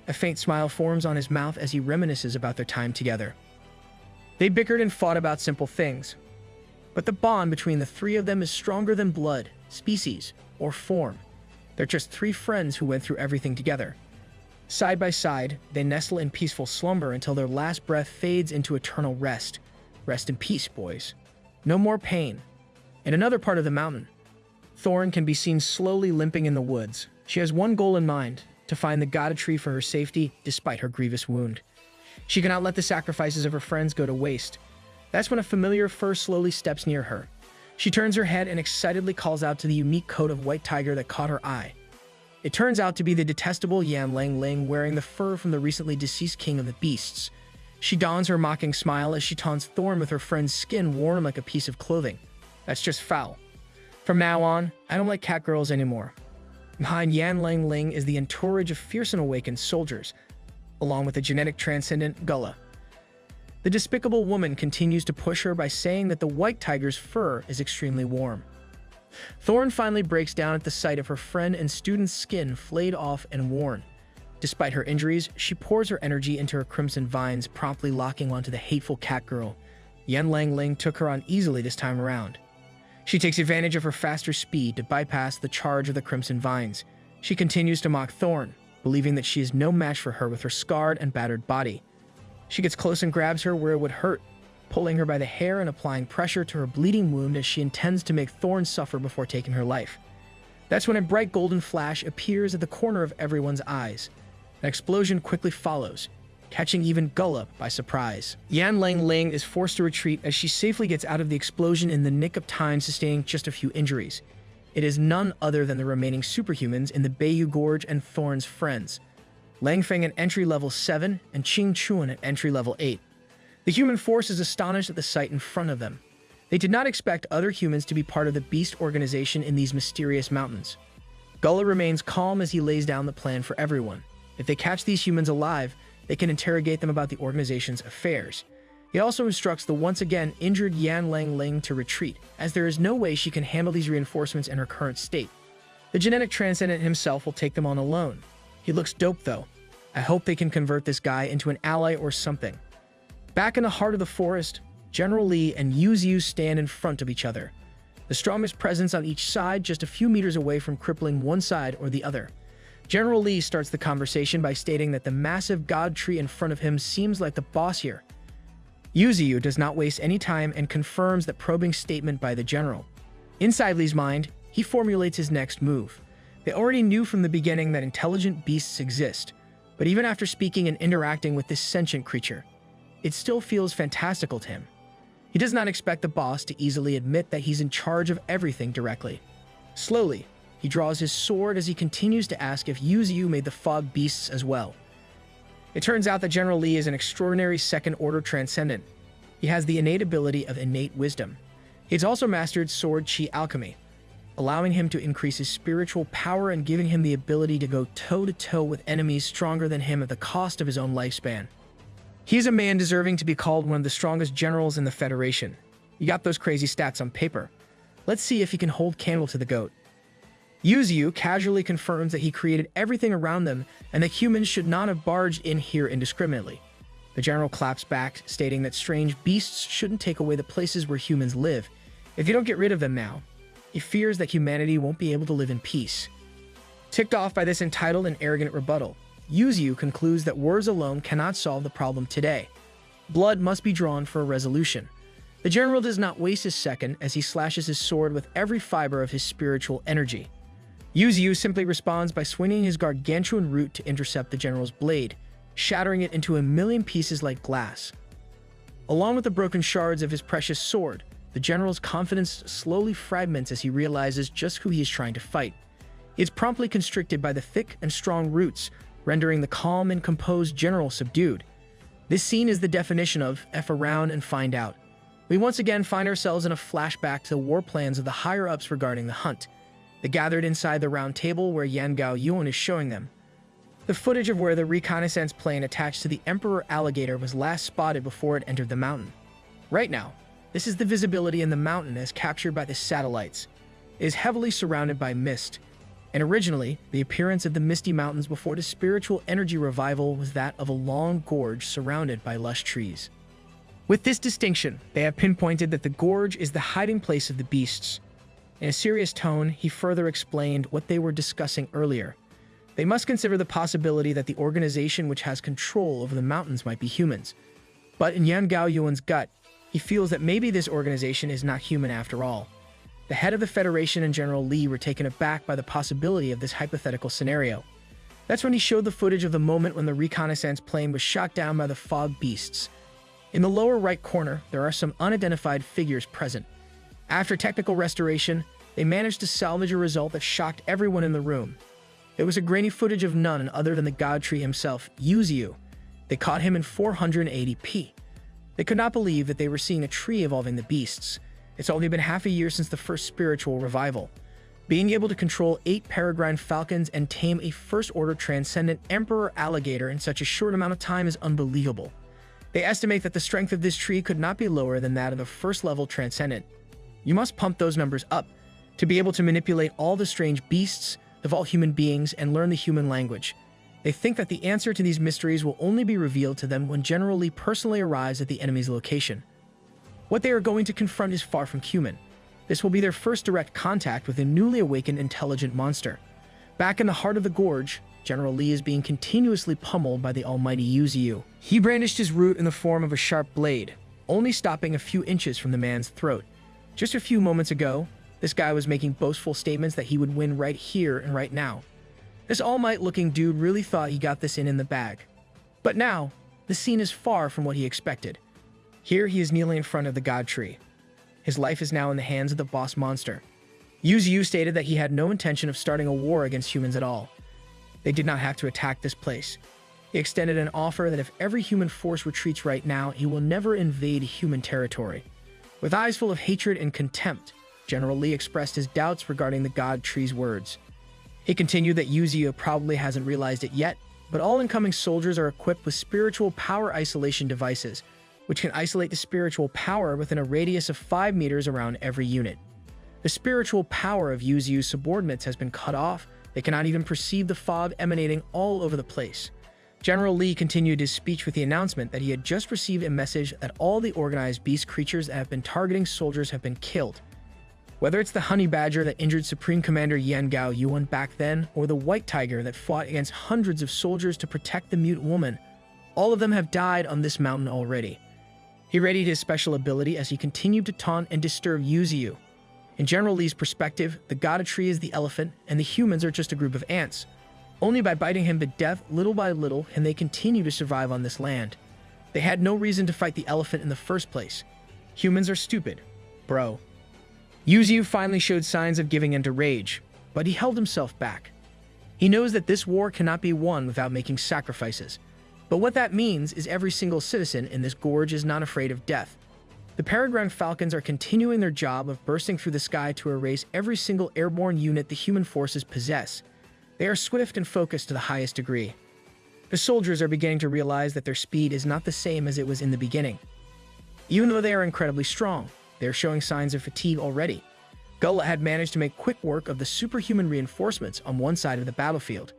A faint smile forms on his mouth as he reminisces about their time together. They bickered and fought about simple things, but the bond between the three of them is stronger than blood, species, or form. They're just three friends who went through everything together. Side by side, they nestle in peaceful slumber until their last breath fades into eternal rest. Rest in peace, boys. No more pain. In another part of the mountain, Thorn can be seen slowly limping in the woods. She has one goal in mind, to find the god tree for her safety despite her grievous wound. She cannot let the sacrifices of her friends go to waste. That's when a familiar fur slowly steps near her. She turns her head and excitedly calls out to the unique coat of white tiger that caught her eye. It turns out to be the detestable Yan Lang Ling wearing the fur from the recently deceased king of the beasts. She dons her mocking smile as she taunts Thorn with her friend's skin worn like a piece of clothing. That's just foul. From now on, I don't like cat girls anymore. Behind Yan Lang Ling is the entourage of fierce and awakened soldiers, along with the genetic transcendent Gullah. The despicable woman continues to push her by saying that the white tiger's fur is extremely warm. Thorn finally breaks down at the sight of her friend and student's skin flayed off and worn. Despite her injuries, she pours her energy into her crimson vines, promptly locking onto the hateful cat girl. Yan Lang Ling took her on easily this time around. She takes advantage of her faster speed to bypass the charge of the crimson vines. She continues to mock Thorn, believing that she is no match for her with her scarred and battered body. She gets close and grabs her where it would hurt, pulling her by the hair and applying pressure to her bleeding wound as she intends to make Thorn suffer before taking her life. That's when a bright golden flash appears at the corner of everyone's eyes. An explosion quickly follows, catching even Gullah by surprise. Yan Lang Ling is forced to retreat as she safely gets out of the explosion in the nick of time, sustaining just a few injuries. It is none other than the remaining superhumans in the Bayou Gorge and Thorn's friends. Lang Feng at entry level 7 and Qing Chuan at entry level 8. The human force is astonished at the sight in front of them. They did not expect other humans to be part of the beast organization in these mysterious mountains. Gullah remains calm as he lays down the plan for everyone. If they catch these humans alive, they can interrogate them about the organization's affairs. He also instructs the once again injured Yan Lang Ling to retreat, as there is no way she can handle these reinforcements in her current state. The genetic transcendent himself will take them on alone. He looks dope though. I hope they can convert this guy into an ally or something. Back in the heart of the forest, General Li and Yu Xiu stand in front of each other. The strongest presence on each side, just a few meters away from crippling one side or the other. General Li starts the conversation by stating that the massive god tree in front of him seems like the boss here. Yu Xiu does not waste any time and confirms that probing statement by the general. Inside Li's mind, he formulates his next move. They already knew from the beginning that intelligent beasts exist, but even after speaking and interacting with this sentient creature, it still feels fantastical to him. He does not expect the boss to easily admit that he's in charge of everything directly. Slowly, he draws his sword as he continues to ask if Yu Xiu made the fog beasts as well. It turns out that General Li is an extraordinary second-order transcendent. He has the innate ability of innate wisdom. He's also mastered sword chi alchemy, allowing him to increase his spiritual power and giving him the ability to go toe-to-toe with enemies stronger than him at the cost of his own lifespan. He's a man deserving to be called one of the strongest generals in the Federation. You got those crazy stats on paper. Let's see if he can hold candle to the goat. Yu Xiu casually confirms that he created everything around them and that humans should not have barged in here indiscriminately. The general claps back, stating that strange beasts shouldn't take away the places where humans live. If you don't get rid of them now, he fears that humanity won't be able to live in peace. Ticked off by this entitled and arrogant rebuttal, Yu Xiu concludes that words alone cannot solve the problem today. Blood must be drawn for a resolution. The general does not waste a second as he slashes his sword with every fiber of his spiritual energy. Yu Xiu simply responds by swinging his gargantuan root to intercept the general's blade, shattering it into a million pieces like glass. Along with the broken shards of his precious sword, the general's confidence slowly fragments as he realizes just who he is trying to fight. He is promptly constricted by the thick and strong roots, rendering the calm and composed general subdued. This scene is the definition of F around and find out. We once again find ourselves in a flashback to the war plans of the higher-ups regarding the hunt. They gathered inside the round table where Yan Gao Yuan is showing them. The footage of where the reconnaissance plane attached to the Emperor Alligator was last spotted before it entered the mountain. Right now, this is the visibility in the mountain as captured by the satellites. It is heavily surrounded by mist, and originally, the appearance of the misty mountains before the spiritual energy revival was that of a long gorge surrounded by lush trees. With this distinction, they have pinpointed that the gorge is the hiding place of the beasts. In a serious tone, he further explained what they were discussing earlier. They must consider the possibility that the organization which has control over the mountains might be humans. But in Yan Gao Yuan's gut, he feels that maybe this organization is not human after all. The head of the Federation and General Lee were taken aback by the possibility of this hypothetical scenario. That's when he showed the footage of the moment when the reconnaissance plane was shot down by the fog beasts. In the lower right corner, there are some unidentified figures present. After technical restoration, they managed to salvage a result that shocked everyone in the room. It was a grainy footage of none other than the god tree himself, Yuzu. They caught him in 480p. They could not believe that they were seeing a tree evolving the beasts. It's only been half a year since the first spiritual revival. Being able to control 8 peregrine falcons and tame a first-order transcendent emperor alligator in such a short amount of time is unbelievable. They estimate that the strength of this tree could not be lower than that of the first-level transcendent. You must pump those numbers up to be able to manipulate all the strange beasts, evolve human beings, and learn the human language. They think that the answer to these mysteries will only be revealed to them when General Lee personally arrives at the enemy's location. What they are going to confront is far from human. This will be their first direct contact with a newly awakened intelligent monster. Back in the heart of the gorge, General Lee is being continuously pummeled by the almighty Yuzu. He brandished his root in the form of a sharp blade, only stopping a few inches from the man's throat. Just a few moments ago, this guy was making boastful statements that he would win right here and right now. This all-might-looking dude really thought he got this in the bag. But now, the scene is far from what he expected. Here he is kneeling in front of the god tree. His life is now in the hands of the boss monster. Yuzu stated that he had no intention of starting a war against humans at all. They did not have to attack this place. He extended an offer that if every human force retreats right now, he will never invade human territory. With eyes full of hatred and contempt, General Lee expressed his doubts regarding the god tree's words. He continued that Yuzu probably hasn't realized it yet, but all incoming soldiers are equipped with spiritual power isolation devices, which can isolate the spiritual power within a radius of 5 meters around every unit. The spiritual power of Yuzu's subordinates has been cut off. They cannot even perceive the fog emanating all over the place. General Lee continued his speech with the announcement that he had just received a message that all the organized beast creatures that have been targeting soldiers have been killed. Whether it's the honey badger that injured Supreme Commander Yan Gao Yuan back then, or the white tiger that fought against hundreds of soldiers to protect the mute woman, all of them have died on this mountain already. He readied his special ability as he continued to taunt and disturb Yuzu. In General Lee's perspective, the god tree is the elephant, and the humans are just a group of ants. Only by biting him to death little by little can they continue to survive on this land. They had no reason to fight the elephant in the first place. Humans are stupid, bro. Yuzu finally showed signs of giving in to rage, but he held himself back. He knows that this war cannot be won without making sacrifices. But what that means is every single citizen in this gorge is not afraid of death. The peregrine falcons are continuing their job of bursting through the sky to erase every single airborne unit the human forces possess. They are swift and focused to the highest degree. The soldiers are beginning to realize that their speed is not the same as it was in the beginning. Even though they are incredibly strong, they are showing signs of fatigue already. Gullah had managed to make quick work of the superhuman reinforcements on one side of the battlefield.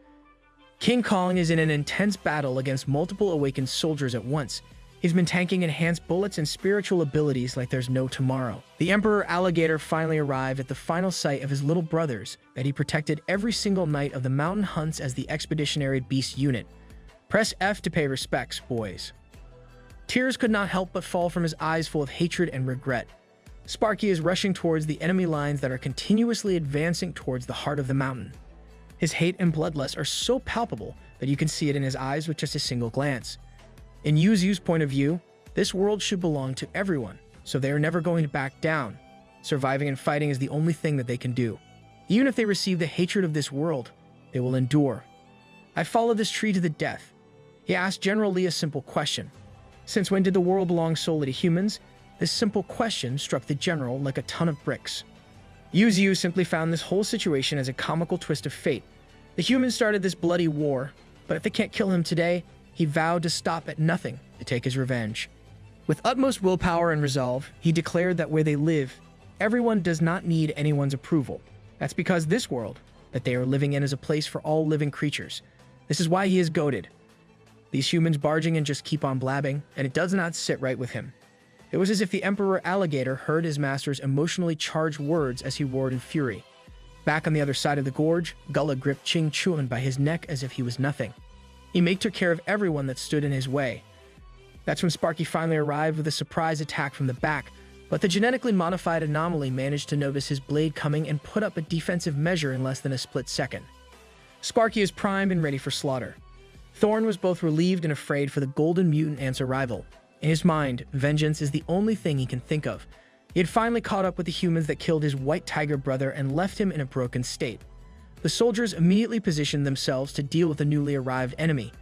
King Kong is in an intense battle against multiple awakened soldiers at once. He's been tanking enhanced bullets and spiritual abilities like there's no tomorrow. The Emperor Alligator finally arrived at the final site of his little brothers that he protected every single night of the mountain hunts as the Expeditionary Beast Unit. Press F to pay respects, boys. Tears could not help but fall from his eyes full of hatred and regret. Sparky is rushing towards the enemy lines that are continuously advancing towards the heart of the mountain. His hate and bloodlust are so palpable that you can see it in his eyes with just a single glance. In Yuzu's point of view, this world should belong to everyone, so they are never going to back down. Surviving and fighting is the only thing that they can do. Even if they receive the hatred of this world, they will endure. I followed this tree to the death. He asked General Lee a simple question. Since when did the world belong solely to humans? This simple question struck the general like a ton of bricks. Yuzu simply found this whole situation as a comical twist of fate. The humans started this bloody war, but if they can't kill him today, he vowed to stop at nothing to take his revenge. With utmost willpower and resolve, he declared that where they live, everyone does not need anyone's approval. That's because this world that they are living in is a place for all living creatures. This is why he is goated. These humans barging in just keep on blabbing, and it does not sit right with him. It was as if the Emperor Alligator heard his master's emotionally charged words as he roared in fury. Back on the other side of the gorge, Gullah gripped Ching Chuan by his neck as if he was nothing. He took care of everyone that stood in his way. That's when Sparky finally arrived with a surprise attack from the back, But the genetically modified anomaly managed to notice his blade coming and put up a defensive measure in less than a split second. Sparky is primed and ready for slaughter. Thorn was both relieved and afraid for the golden mutant ant's arrival. In his mind, vengeance is the only thing he can think of. He had finally caught up with the humans that killed his white tiger brother and left him in a broken state. The soldiers immediately positioned themselves to deal with the newly arrived enemy.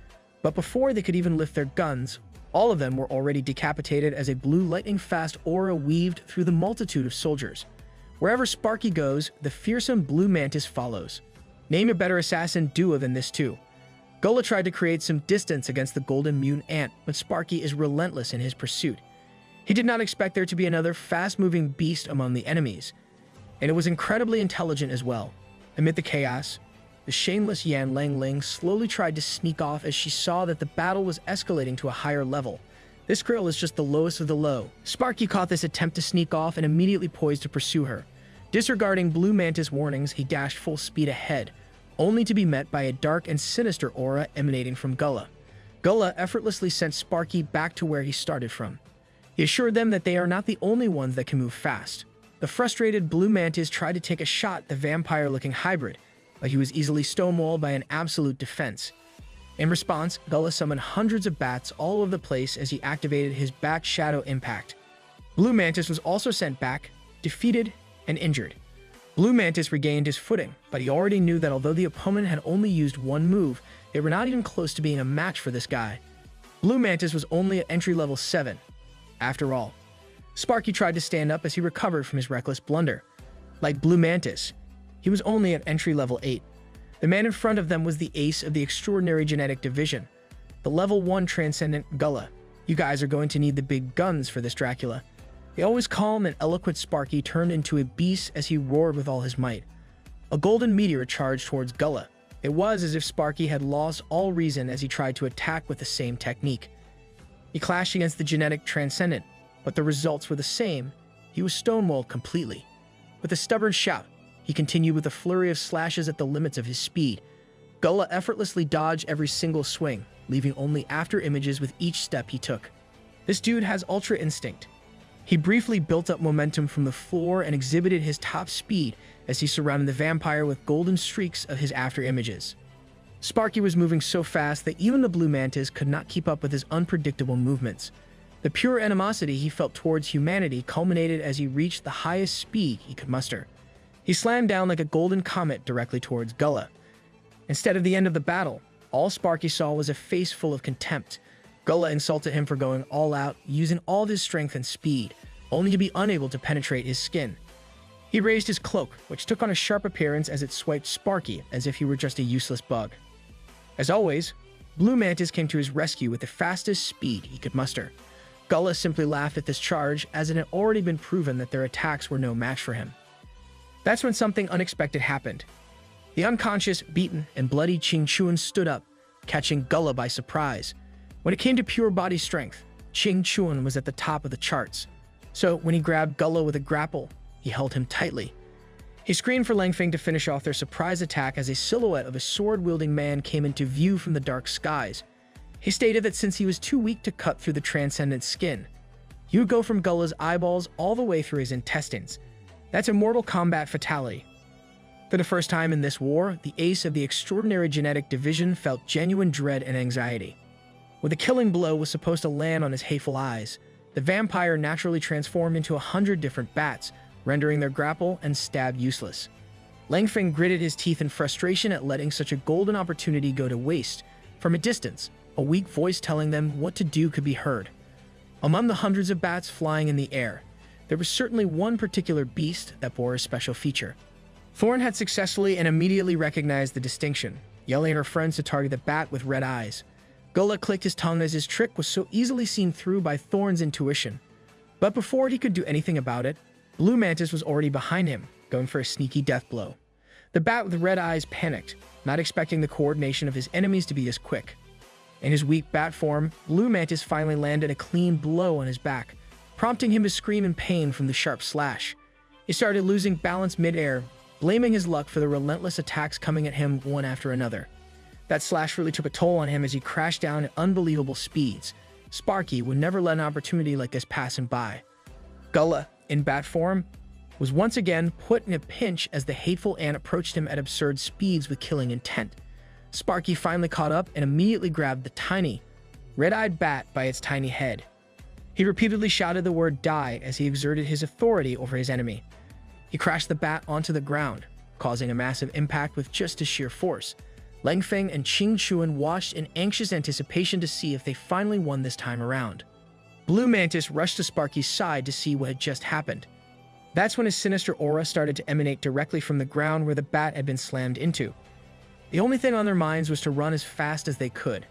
But before they could even lift their guns, all of them were already decapitated as a blue lightning-fast aura weaved through the multitude of soldiers. Wherever Sparky goes, the fearsome blue mantis follows. Name a better assassin duo than this two. Gullah tried to create some distance against the golden mutant ant, but Sparky is relentless in his pursuit. He did not expect there to be another fast-moving beast among the enemies, and it was incredibly intelligent as well. Amid the chaos, the shameless Yan Lang Ling slowly tried to sneak off as she saw that the battle was escalating to a higher level. This girl is just the lowest of the low. Sparky caught this attempt to sneak off and immediately poised to pursue her. Disregarding Blue Mantis' warnings, he dashed full speed ahead, only to be met by a dark and sinister aura emanating from Gullah. Gullah effortlessly sent Sparky back to where he started from. He assured them that they are not the only ones that can move fast. The frustrated Blue Mantis tried to take a shot at the vampire-looking hybrid, but he was easily stonewalled by an absolute defense. In response, Gullah summoned hundreds of bats all over the place as he activated his Bat Shadow Impact. Blue Mantis was also sent back, defeated, and injured. Blue Mantis regained his footing, but he already knew that although the opponent had only used one move, they were not even close to being a match for this guy. Blue Mantis was only at entry level 7. After all, Sparky tried to stand up as he recovered from his reckless blunder. Like Blue Mantis, he was only at entry level 8. The man in front of them was the ace of the extraordinary genetic division, the level 1 transcendent Gullah. You guys are going to need the big guns for this Dracula. The always calm and eloquent Sparky turned into a beast as he roared with all his might. A golden meteor charged towards Gullah. It was as if Sparky had lost all reason as he tried to attack with the same technique. He clashed against the genetic transcendent, but the results were the same. He was stonewalled completely. With a stubborn shout, he continued with a flurry of slashes at the limits of his speed. Gullah effortlessly dodged every single swing, leaving only after images with each step he took. This dude has Ultra Instinct. He briefly built up momentum from the floor and exhibited his top speed as he surrounded the vampire with golden streaks of his after images. Sparky was moving so fast that even the Blue Mantis could not keep up with his unpredictable movements. The pure animosity he felt towards humanity culminated as he reached the highest speed he could muster. He slammed down like a golden comet directly towards Gullah. Instead of the end of the battle, all Sparky saw was a face full of contempt. Gullah insulted him for going all out, using all of his strength and speed, only to be unable to penetrate his skin. He raised his cloak, which took on a sharp appearance as it swiped Sparky as if he were just a useless bug. As always, Blue Mantis came to his rescue with the fastest speed he could muster. Gullah simply laughed at this charge as it had already been proven that their attacks were no match for him. That's when something unexpected happened. The unconscious, beaten, and bloody Ching Chuan stood up, catching Gullah by surprise. When it came to pure body strength, Ching Chuan was at the top of the charts. So when he grabbed Gullah with a grapple, he held him tightly. He screamed for Lang Feng to finish off their surprise attack as a silhouette of a sword-wielding man came into view from the dark skies. He stated that since he was too weak to cut through the transcendent skin, he would go from Gullah's eyeballs all the way through his intestines. That's a Mortal Kombat fatality. For the first time in this war, the ace of the extraordinary genetic division felt genuine dread and anxiety. When the killing blow was supposed to land on his hateful eyes, the vampire naturally transformed into 100 different bats, rendering their grapple and stab useless. Lang Feng gritted his teeth in frustration at letting such a golden opportunity go to waste. From a distance, a weak voice telling them what to do could be heard. Among the hundreds of bats flying in the air, there was certainly one particular beast that bore a special feature. Thorn had successfully and immediately recognized the distinction, yelling at her friends to target the bat with red eyes. Gullah clicked his tongue as his trick was so easily seen through by Thorn's intuition. But before he could do anything about it, Blue Mantis was already behind him, going for a sneaky death blow. The bat with red eyes panicked, not expecting the coordination of his enemies to be as quick. In his weak bat form, Blue Mantis finally landed a clean blow on his back, prompting him to scream in pain from the sharp slash. He started losing balance mid-air, blaming his luck for the relentless attacks coming at him one after another. That slash really took a toll on him as he crashed down at unbelievable speeds. Sparky would never let an opportunity like this pass him by. Gullah, in bat form, was once again put in a pinch as the hateful ant approached him at absurd speeds with killing intent. Sparky finally caught up and immediately grabbed the tiny, red-eyed bat by its tiny head. He repeatedly shouted the word "die" as he exerted his authority over his enemy. He crashed the bat onto the ground, causing a massive impact with just his sheer force. Langfeng and Qing Chuan watched in anxious anticipation to see if they finally won this time around. Blue Mantis rushed to Sparky's side to see what had just happened. That's when his sinister aura started to emanate directly from the ground where the bat had been slammed into. The only thing on their minds was to run as fast as they could.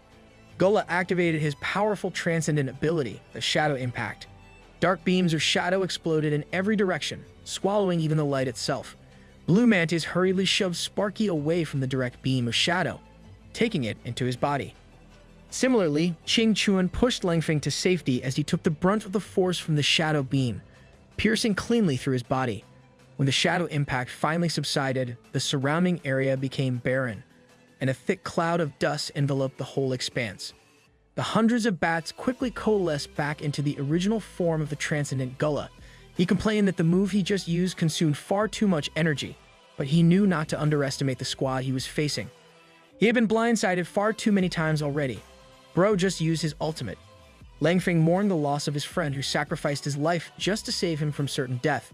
Gullah activated his powerful transcendent ability, the Shadow Impact. Dark beams of shadow exploded in every direction, swallowing even the light itself. Blue Mantis hurriedly shoved Sparky away from the direct beam of shadow, taking it into his body. Similarly, Qing Chuan pushed Langfeng to safety as he took the brunt of the force from the shadow beam, piercing cleanly through his body. When the shadow impact finally subsided, the surrounding area became barren, and a thick cloud of dust enveloped the whole expanse. The hundreds of bats quickly coalesced back into the original form of the transcendent Gullah. He complained that the move he just used consumed far too much energy, but he knew not to underestimate the squad he was facing. He had been blindsided far too many times already. Bro just used his ultimate. Langfeng mourned the loss of his friend who sacrificed his life just to save him from certain death.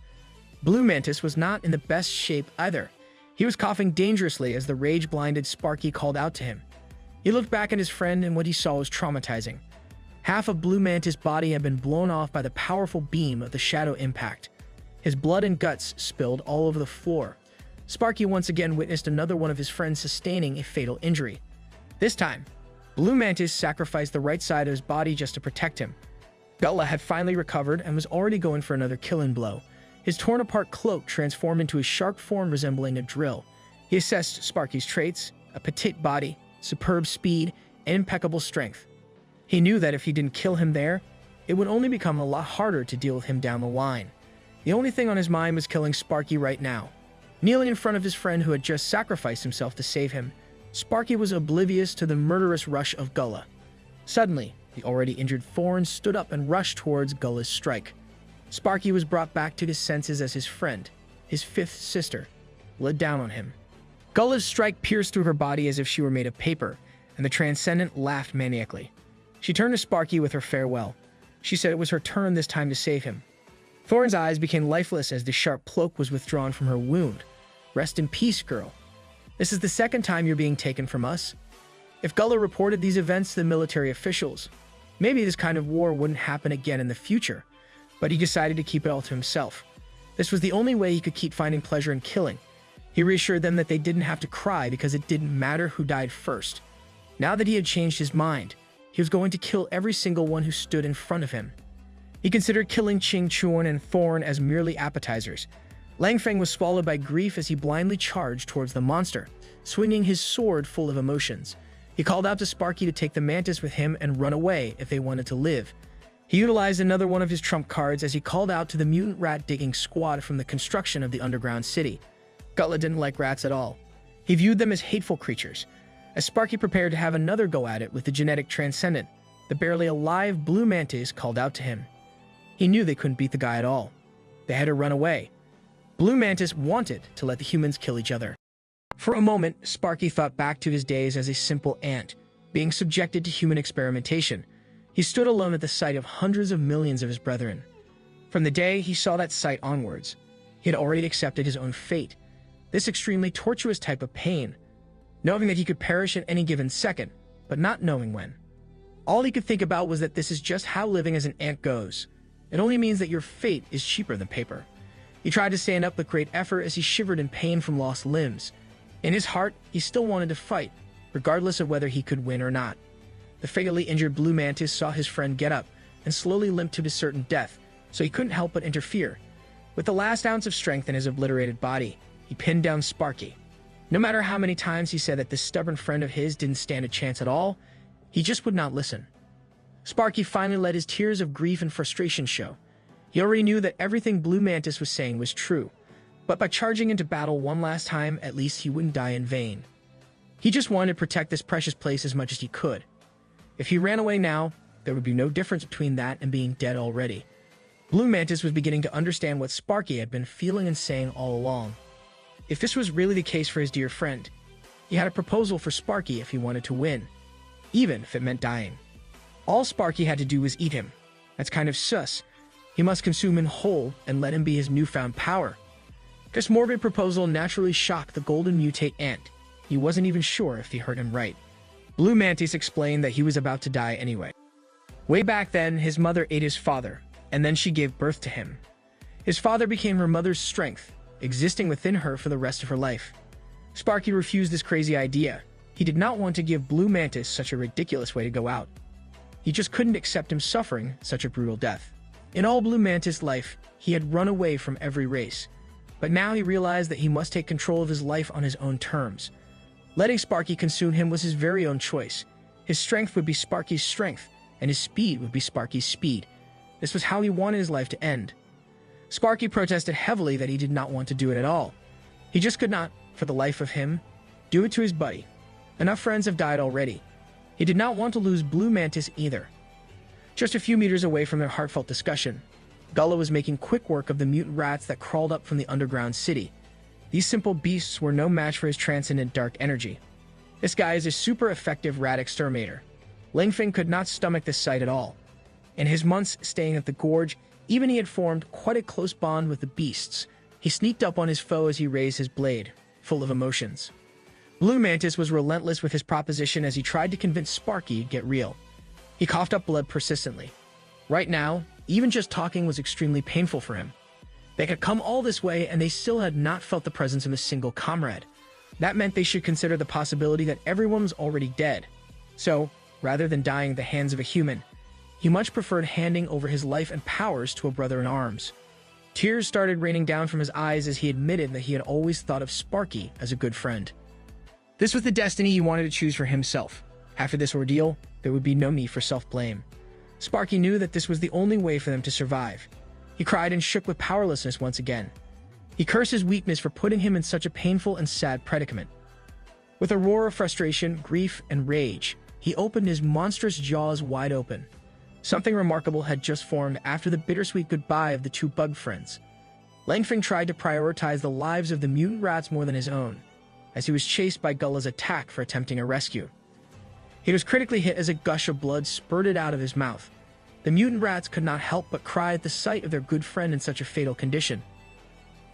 Blue Mantis was not in the best shape either. He was coughing dangerously as the rage-blinded Sparky called out to him. He looked back at his friend and what he saw was traumatizing. Half of Blue Mantis' body had been blown off by the powerful beam of the shadow impact. His blood and guts spilled all over the floor. Sparky once again witnessed another one of his friends sustaining a fatal injury. This time, Blue Mantis sacrificed the right side of his body just to protect him. Gullah had finally recovered and was already going for another killing blow. His torn-apart cloak transformed into a shark form resembling a drill. He assessed Sparky's traits, a petite body, superb speed, and impeccable strength. He knew that if he didn't kill him there, it would only become a lot harder to deal with him down the line. The only thing on his mind was killing Sparky right now. Kneeling in front of his friend who had just sacrificed himself to save him, Sparky was oblivious to the murderous rush of Gullah. Suddenly, the already injured Thorn stood up and rushed towards Gullah's strike. Sparky was brought back to his senses as his friend, his fifth sister, led down on him. Gullah's strike pierced through her body as if she were made of paper, and the Transcendent laughed maniacally. She turned to Sparky with her farewell. She said it was her turn this time to save him. Thorn's eyes became lifeless as the sharp cloak was withdrawn from her wound. Rest in peace, girl. This is the second time you're being taken from us. If Gullah reported these events to the military officials, maybe this kind of war wouldn't happen again in the future. But he decided to keep it all to himself. This was the only way he could keep finding pleasure in killing. He reassured them that they didn't have to cry because it didn't matter who died first. Now that he had changed his mind, he was going to kill every single one who stood in front of him. He considered killing Qing Chuan and Thorn as merely appetizers. Langfeng was swallowed by grief as he blindly charged towards the monster, swinging his sword full of emotions. He called out to Sparky to take the mantis with him and run away if they wanted to live. He utilized another one of his trump cards as he called out to the mutant rat-digging squad from the construction of the underground city. Gullah didn't like rats at all. He viewed them as hateful creatures. As Sparky prepared to have another go at it with the genetic transcendent, the barely alive Blue Mantis called out to him. He knew they couldn't beat the guy at all. They had to run away. Blue Mantis wanted to let the humans kill each other. For a moment, Sparky thought back to his days as a simple ant, being subjected to human experimentation. He stood alone at the sight of hundreds of millions of his brethren. From the day he saw that sight onwards, he had already accepted his own fate, this extremely tortuous type of pain, knowing that he could perish at any given second, but not knowing when. All he could think about was that this is just how living as an ant goes. It only means that your fate is cheaper than paper. He tried to stand up with great effort as he shivered in pain from lost limbs. In his heart, he still wanted to fight, regardless of whether he could win or not. The fatally injured Blue Mantis saw his friend get up and slowly limp to his certain death, so he couldn't help but interfere. With the last ounce of strength in his obliterated body, he pinned down Sparky. No matter how many times he said that this stubborn friend of his didn't stand a chance at all, he just would not listen. Sparky finally let his tears of grief and frustration show. He already knew that everything Blue Mantis was saying was true, but by charging into battle one last time, at least he wouldn't die in vain. He just wanted to protect this precious place as much as he could. If he ran away now, there would be no difference between that and being dead already. Blue Mantis was beginning to understand what Sparky had been feeling and saying all along. If this was really the case for his dear friend, he had a proposal for Sparky if he wanted to win, even if it meant dying. All Sparky had to do was eat him. That's kind of sus. He must consume him whole and let him be his newfound power. This morbid proposal naturally shocked the golden mutate ant. He wasn't even sure if he heard him right. Blue Mantis explained that he was about to die anyway. Way back then, his mother ate his father, and then she gave birth to him. His father became her mother's strength, existing within her for the rest of her life. Sparky refused this crazy idea. He did not want to give Blue Mantis such a ridiculous way to go out. He just couldn't accept him suffering such a brutal death. In all Blue Mantis' life, he had run away from every race. But now he realized that he must take control of his life on his own terms. Letting Sparky consume him was his very own choice. His strength would be Sparky's strength, and his speed would be Sparky's speed. This was how he wanted his life to end. Sparky protested heavily that he did not want to do it at all. He just could not, for the life of him, do it to his buddy. Enough friends have died already. He did not want to lose Blue Mantis either. Just a few meters away from their heartfelt discussion, Gullah was making quick work of the mutant rats that crawled up from the underground city. These simple beasts were no match for his transcendent dark energy. This guy is a super effective rat exterminator. Lingfeng could not stomach this sight at all. In his months staying at the gorge, even he had formed quite a close bond with the beasts. He sneaked up on his foe as he raised his blade, full of emotions. Blue Mantis was relentless with his proposition as he tried to convince Sparky to get real. He coughed up blood persistently. Right now, even just talking was extremely painful for him. They had come all this way and they still had not felt the presence of a single comrade. That meant they should consider the possibility that everyone was already dead. So, rather than dying at the hands of a human, he much preferred handing over his life and powers to a brother in arms. Tears started raining down from his eyes as he admitted that he had always thought of Sparky as a good friend. This was the destiny he wanted to choose for himself. After this ordeal, there would be no need for self-blame. Sparky knew that this was the only way for them to survive. He cried and shook with powerlessness once again. He cursed his weakness for putting him in such a painful and sad predicament. With a roar of frustration, grief, and rage, he opened his monstrous jaws wide open. Something remarkable had just formed after the bittersweet goodbye of the two bug friends. Lingfeng tried to prioritize the lives of the mutant rats more than his own, as he was chased by Gullah's attack for attempting a rescue. He was critically hit as a gush of blood spurted out of his mouth. The mutant rats could not help but cry at the sight of their good friend in such a fatal condition.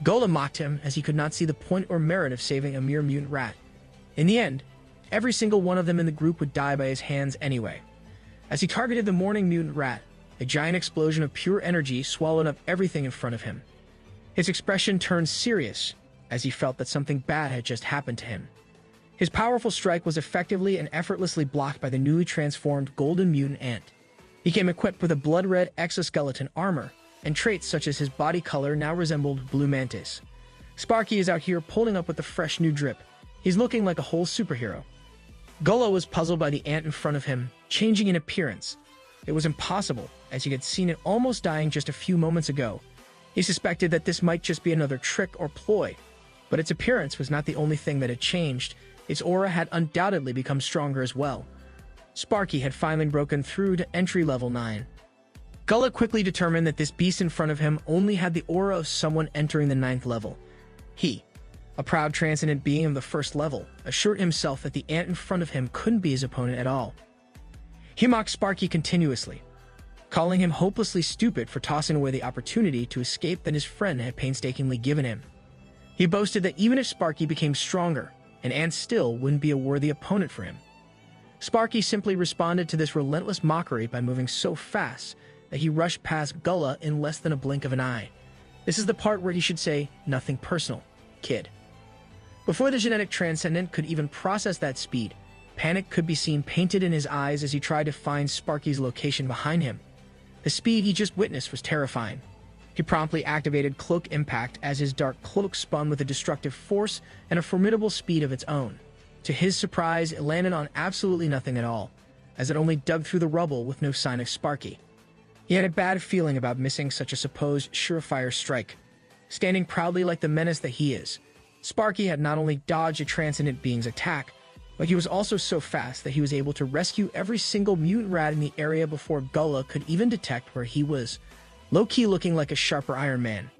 Gullah mocked him as he could not see the point or merit of saving a mere mutant rat. In the end, every single one of them in the group would die by his hands anyway. As he targeted the mourning mutant rat, a giant explosion of pure energy swallowed up everything in front of him. His expression turned serious as he felt that something bad had just happened to him. His powerful strike was effectively and effortlessly blocked by the newly transformed golden mutant ant. He came equipped with a blood-red exoskeleton armor, and traits such as his body color now resembled Blue Mantis. Sparky is out here pulling up with a fresh new drip. He's looking like a whole superhero. Gullah was puzzled by the ant in front of him, changing in appearance. It was impossible, as he had seen it almost dying just a few moments ago. He suspected that this might just be another trick or ploy, but its appearance was not the only thing that had changed. Its aura had undoubtedly become stronger as well. Sparky had finally broken through to entry level 9. Gullah quickly determined that this beast in front of him only had the aura of someone entering the 9th level. He, a proud transcendent being of the 1st level, assured himself that the ant in front of him couldn't be his opponent at all. He mocked Sparky continuously, calling him hopelessly stupid for tossing away the opportunity to escape that his friend had painstakingly given him. He boasted that even if Sparky became stronger, an ant still wouldn't be a worthy opponent for him. Sparky simply responded to this relentless mockery by moving so fast that he rushed past Gullah in less than a blink of an eye. This is the part where he should say, "Nothing personal, kid." Before the genetic transcendent could even process that speed, panic could be seen painted in his eyes as he tried to find Sparky's location behind him. The speed he just witnessed was terrifying. He promptly activated Cloak Impact as his dark cloak spun with a destructive force and a formidable speed of its own. To his surprise, it landed on absolutely nothing at all, as it only dug through the rubble with no sign of Sparky. He had a bad feeling about missing such a supposed surefire strike. Standing proudly like the menace that he is, Sparky had not only dodged a transcendent being's attack, but he was also so fast that he was able to rescue every single mutant rat in the area before Gullah could even detect where he was. low-key looking like a sharper Iron Man.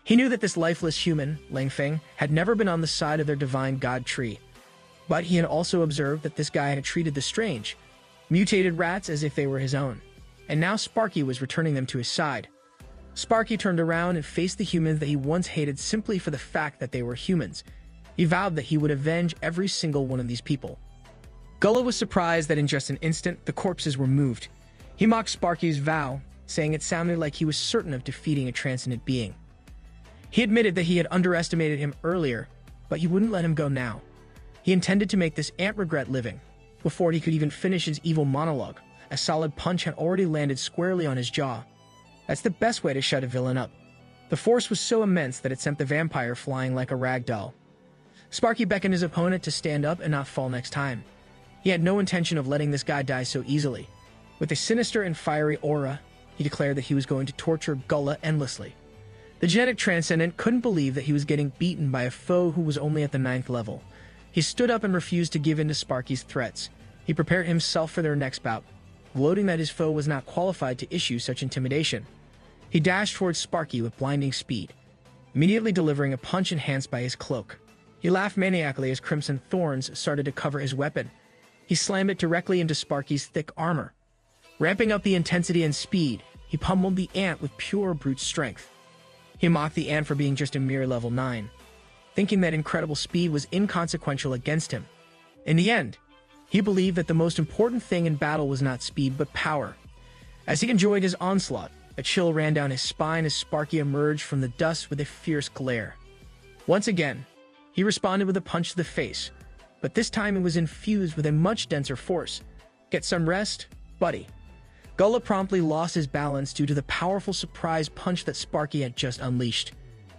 He knew that this lifeless human, Lang Feng, had never been on the side of their divine god tree. But he had also observed that this guy had treated the strange, mutated rats as if they were his own. And now Sparky was returning them to his side. Sparky turned around and faced the humans that he once hated simply for the fact that they were humans. He vowed that he would avenge every single one of these people. Gullah was surprised that in just an instant, the corpses were moved. He mocked Sparky's vow, saying it sounded like he was certain of defeating a transcendent being. He admitted that he had underestimated him earlier, but he wouldn't let him go now. He intended to make this ant regret living. Before he could even finish his evil monologue, a solid punch had already landed squarely on his jaw. That's the best way to shut a villain up. The force was so immense that it sent the vampire flying like a rag doll. Sparky beckoned his opponent to stand up and not fall next time. He had no intention of letting this guy die so easily. With a sinister and fiery aura, he declared that he was going to torture Gullah endlessly. The genetic transcendent couldn't believe that he was getting beaten by a foe who was only at the 9th level. He stood up and refused to give in to Sparky's threats. He prepared himself for their next bout, gloating that his foe was not qualified to issue such intimidation. He dashed towards Sparky with blinding speed, immediately delivering a punch enhanced by his cloak. He laughed maniacally as crimson thorns started to cover his weapon. He slammed it directly into Sparky's thick armor. Ramping up the intensity and speed, he pummeled the ant with pure brute strength. He mocked the ant for being just a mere level 9, thinking that incredible speed was inconsequential against him. In the end, he believed that the most important thing in battle was not speed but power. As he enjoyed his onslaught, a chill ran down his spine as Sparky emerged from the dust with a fierce glare. Once again, he responded with a punch to the face, but this time it was infused with a much denser force. Get some rest, buddy. Gullah promptly lost his balance due to the powerful surprise punch that Sparky had just unleashed.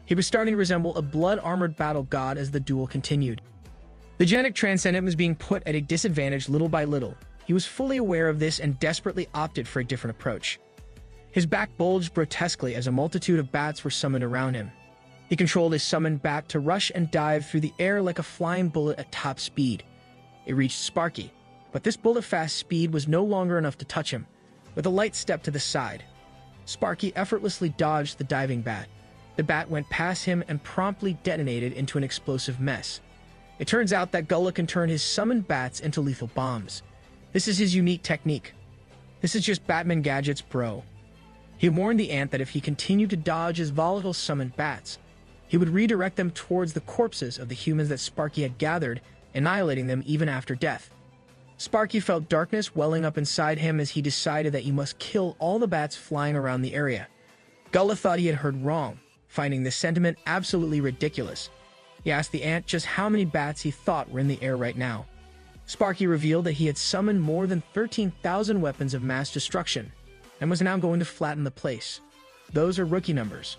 He was starting to resemble a blood-armored battle god as the duel continued. The genetic transcendent was being put at a disadvantage little by little. He was fully aware of this and desperately opted for a different approach. His back bulged grotesquely as a multitude of bats were summoned around him. He controlled his summoned bat to rush and dive through the air like a flying bullet at top speed. It reached Sparky, but this bullet-fast speed was no longer enough to touch him. With a light step to the side, Sparky effortlessly dodged the diving bat. The bat went past him and promptly detonated into an explosive mess. It turns out that Gullah can turn his summoned bats into lethal bombs. This is his unique technique. This is just Batman gadgets, bro. He warned the ant that if he continued to dodge his volatile summoned bats, he would redirect them towards the corpses of the humans that Sparky had gathered, annihilating them even after death. Sparky felt darkness welling up inside him as he decided that he must kill all the bats flying around the area. Gullah thought he had heard wrong, finding this sentiment absolutely ridiculous. He asked the ant just how many bats he thought were in the air right now. Sparky revealed that he had summoned more than 13,000 weapons of mass destruction and was now going to flatten the place. Those are rookie numbers.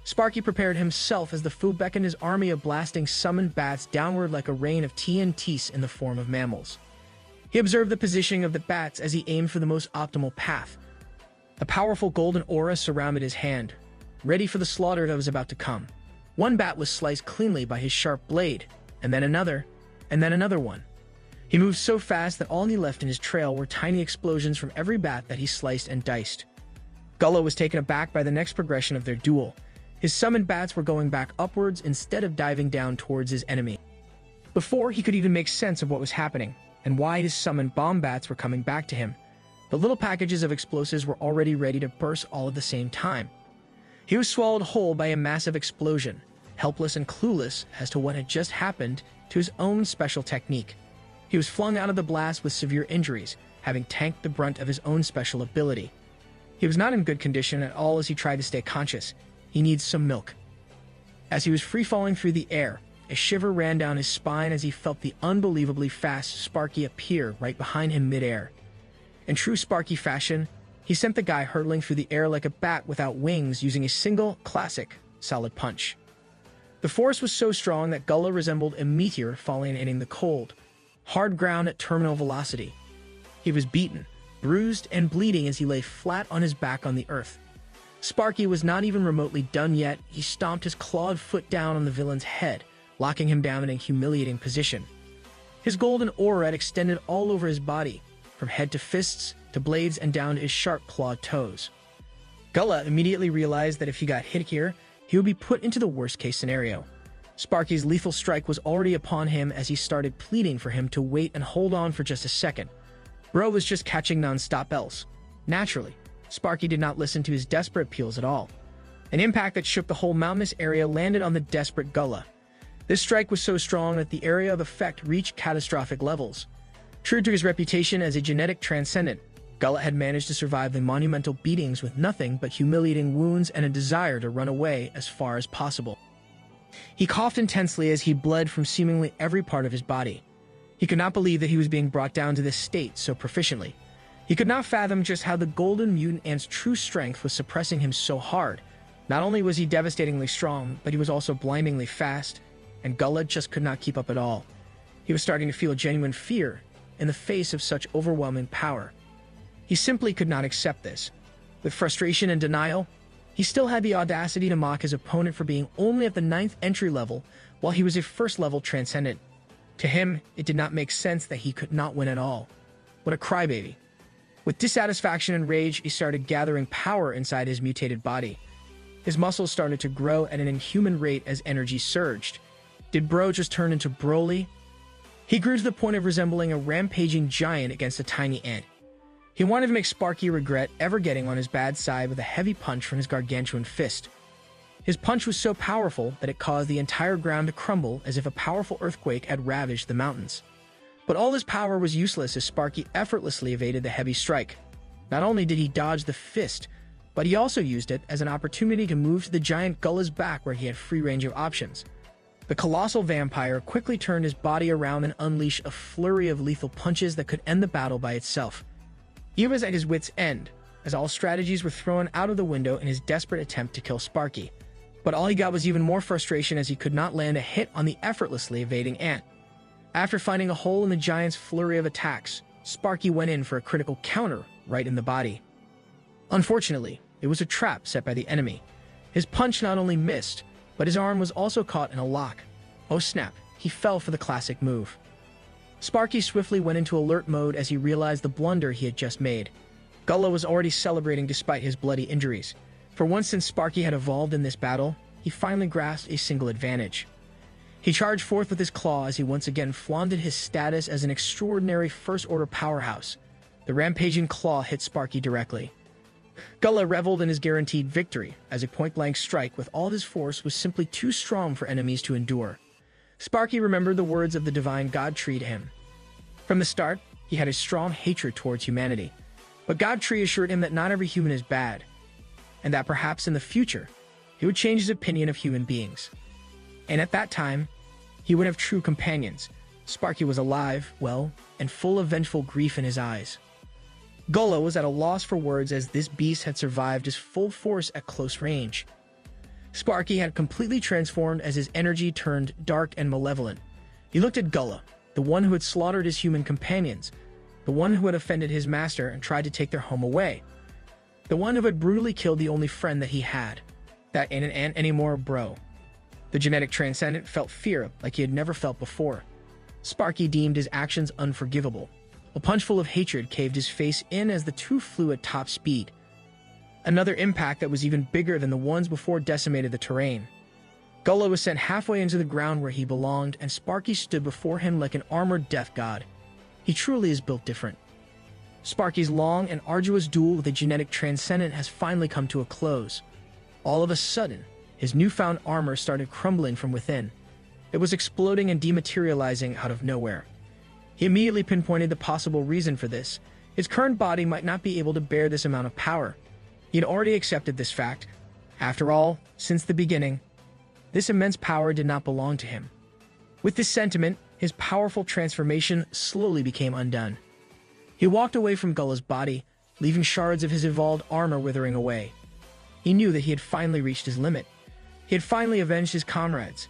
Sparky prepared himself as the fool beckoned his army of blasting summoned bats downward like a rain of TNTs in the form of mammals. He observed the positioning of the bats as he aimed for the most optimal path. A powerful golden aura surrounded his hand, ready for the slaughter that was about to come. One bat was sliced cleanly by his sharp blade, and then another one. He moved so fast that all he left in his trail were tiny explosions from every bat that he sliced and diced. Gullah was taken aback by the next progression of their duel. His summoned bats were going back upwards instead of diving down towards his enemy. Before he could even make sense of what was happening, and why his summoned bomb bats were coming back to him, the little packages of explosives were already ready to burst all at the same time. He was swallowed whole by a massive explosion, helpless and clueless as to what had just happened to his own special technique. He was flung out of the blast with severe injuries, having tanked the brunt of his own special ability. He was not in good condition at all as he tried to stay conscious. He needs some milk. As he was free-falling through the air, a shiver ran down his spine as he felt the unbelievably fast Sparky appear right behind him mid-air. In true Sparky fashion, he sent the guy hurtling through the air like a bat without wings using a single, classic, solid punch. The force was so strong that Gullah resembled a meteor falling and hitting the cold, hard ground at terminal velocity. He was beaten, bruised, and bleeding as he lay flat on his back on the earth. Sparky was not even remotely done yet. He stomped his clawed foot down on the villain's head, locking him down in a humiliating position. His golden aura had extended all over his body, from head to fists to blades and down to his sharp clawed toes. Gullah immediately realized that if he got hit here, he would be put into the worst-case scenario. Sparky's lethal strike was already upon him as he started pleading for him to wait and hold on for just a second. Bro was just catching non-stop else. Naturally, Sparky did not listen to his desperate appeals at all. An impact that shook the whole mountainous area landed on the desperate Gullah. This strike was so strong that the area of effect reached catastrophic levels. True to his reputation as a genetic transcendent, Gullah had managed to survive the monumental beatings with nothing but humiliating wounds and a desire to run away as far as possible. He coughed intensely as he bled from seemingly every part of his body. He could not believe that he was being brought down to this state so proficiently. He could not fathom just how the golden mutant ant's true strength was suppressing him so hard. Not only was he devastatingly strong, but he was also blindingly fast, and Gullah just could not keep up at all. He was starting to feel genuine fear in the face of such overwhelming power. He simply could not accept this. With frustration and denial, he still had the audacity to mock his opponent for being only at the 9th entry level while he was a first-level transcendent. To him, it did not make sense that he could not win at all. What a crybaby. With dissatisfaction and rage, he started gathering power inside his mutated body. His muscles started to grow at an inhuman rate as energy surged. Did Bro just turn into Broly? He grew to the point of resembling a rampaging giant against a tiny ant. He wanted to make Sparky regret ever getting on his bad side with a heavy punch from his gargantuan fist. His punch was so powerful that it caused the entire ground to crumble as if a powerful earthquake had ravaged the mountains. But all this power was useless as Sparky effortlessly evaded the heavy strike. Not only did he dodge the fist, but he also used it as an opportunity to move to the giant Gullah's back where he had free range of options. The colossal vampire quickly turned his body around and unleashed a flurry of lethal punches that could end the battle by itself. He was at his wit's end, as all strategies were thrown out of the window in his desperate attempt to kill Sparky. But all he got was even more frustration as he could not land a hit on the effortlessly evading ant. After finding a hole in the giant's flurry of attacks, Sparky went in for a critical counter right in the body. Unfortunately, it was a trap set by the enemy. His punch not only missed, but his arm was also caught in a lock. Oh snap, he fell for the classic move. Sparky swiftly went into alert mode as he realized the blunder he had just made. Gullah was already celebrating despite his bloody injuries. For once since Sparky had evolved in this battle, he finally grasped a single advantage. He charged forth with his claw as he once again flaunted his status as an extraordinary first-order powerhouse. The rampaging claw hit Sparky directly. Gullah reveled in his guaranteed victory, as a point-blank strike with all his force was simply too strong for enemies to endure. Sparky remembered the words of the divine God Tree to him. From the start, he had a strong hatred towards humanity, but God Tree assured him that not every human is bad, and that perhaps in the future, he would change his opinion of human beings. And at that time, he would have true companions. Sparky was alive, well, and full of vengeful grief in his eyes. Gullah was at a loss for words as this beast had survived his full force at close range. Sparky had completely transformed as his energy turned dark and malevolent. He looked at Gullah, the one who had slaughtered his human companions, the one who had offended his master and tried to take their home away, the one who had brutally killed the only friend that he had. That ain't an ant anymore, bro. The genetic transcendent felt fear like he had never felt before. Sparky deemed his actions unforgivable. A punch full of hatred caved his face in as the two flew at top speed. Another impact that was even bigger than the ones before decimated the terrain. Gullah was sent halfway into the ground where he belonged, and Sparky stood before him like an armored death god. He truly is built different. Sparky's long and arduous duel with a genetic transcendent has finally come to a close. All of a sudden, his newfound armor started crumbling from within. It was exploding and dematerializing out of nowhere. He immediately pinpointed the possible reason for this. His current body might not be able to bear this amount of power. He had already accepted this fact. After all, since the beginning, this immense power did not belong to him. With this sentiment, his powerful transformation slowly became undone. He walked away from Gullah's body, leaving shards of his evolved armor withering away. He knew that he had finally reached his limit. He had finally avenged his comrades.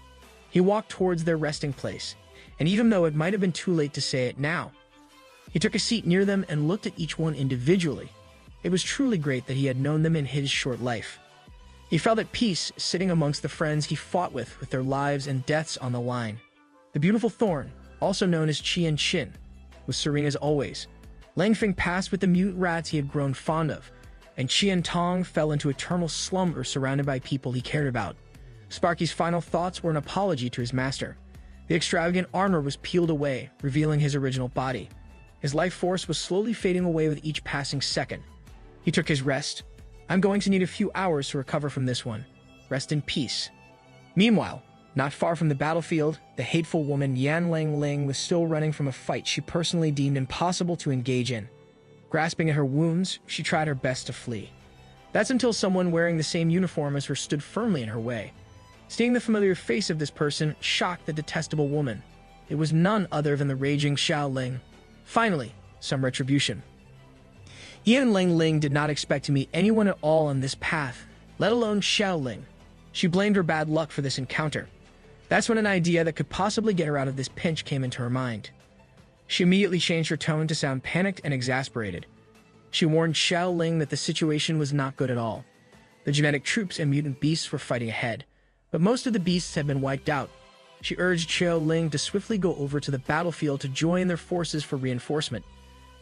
He walked towards their resting place, and even though it might have been too late to say it now, he took a seat near them and looked at each one individually. It was truly great that he had known them in his short life. He felt at peace sitting amongst the friends he fought with their lives and deaths on the line. The beautiful Thorn, also known as Chi and Chin, was serene as always. Langfeng passed with the mute rats he had grown fond of, and Qian Tong fell into eternal slumber surrounded by people he cared about. Sparky's final thoughts were an apology to his master. The extravagant armor was peeled away, revealing his original body. His life force was slowly fading away with each passing second. He took his rest. I'm going to need a few hours to recover from this one. Rest in peace. Meanwhile, not far from the battlefield, the hateful woman Yan Langling was still running from a fight she personally deemed impossible to engage in. Grasping at her wounds, she tried her best to flee. That's until someone wearing the same uniform as her stood firmly in her way. Seeing the familiar face of this person shocked the detestable woman. It was none other than the raging Xiaoling. Finally, some retribution. Yan Langling did not expect to meet anyone at all on this path, let alone Xiaoling. She blamed her bad luck for this encounter. That's when an idea that could possibly get her out of this pinch came into her mind. She immediately changed her tone to sound panicked and exasperated. She warned Xiaoling that the situation was not good at all. The genetic troops and mutant beasts were fighting ahead, but most of the beasts had been wiped out. She urged Xiaoling to swiftly go over to the battlefield to join their forces for reinforcement.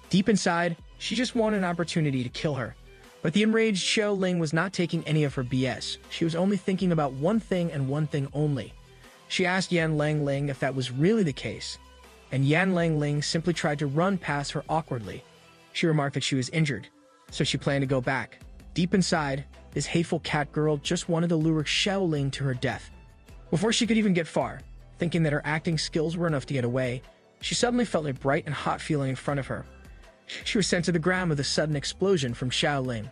Deep inside, she just wanted an opportunity to kill her. But the enraged Xiaoling was not taking any of her BS. She was only thinking about one thing and one thing only. She asked Yan Langling if that was really the case, and Yan Langling simply tried to run past her awkwardly. She remarked that she was injured, so she planned to go back. Deep inside, this hateful cat girl just wanted to lure Xiaoling to her death. Before she could even get far, thinking that her acting skills were enough to get away, she suddenly felt a bright and hot feeling in front of her. She was sent to the ground with a sudden explosion from Xiaoling.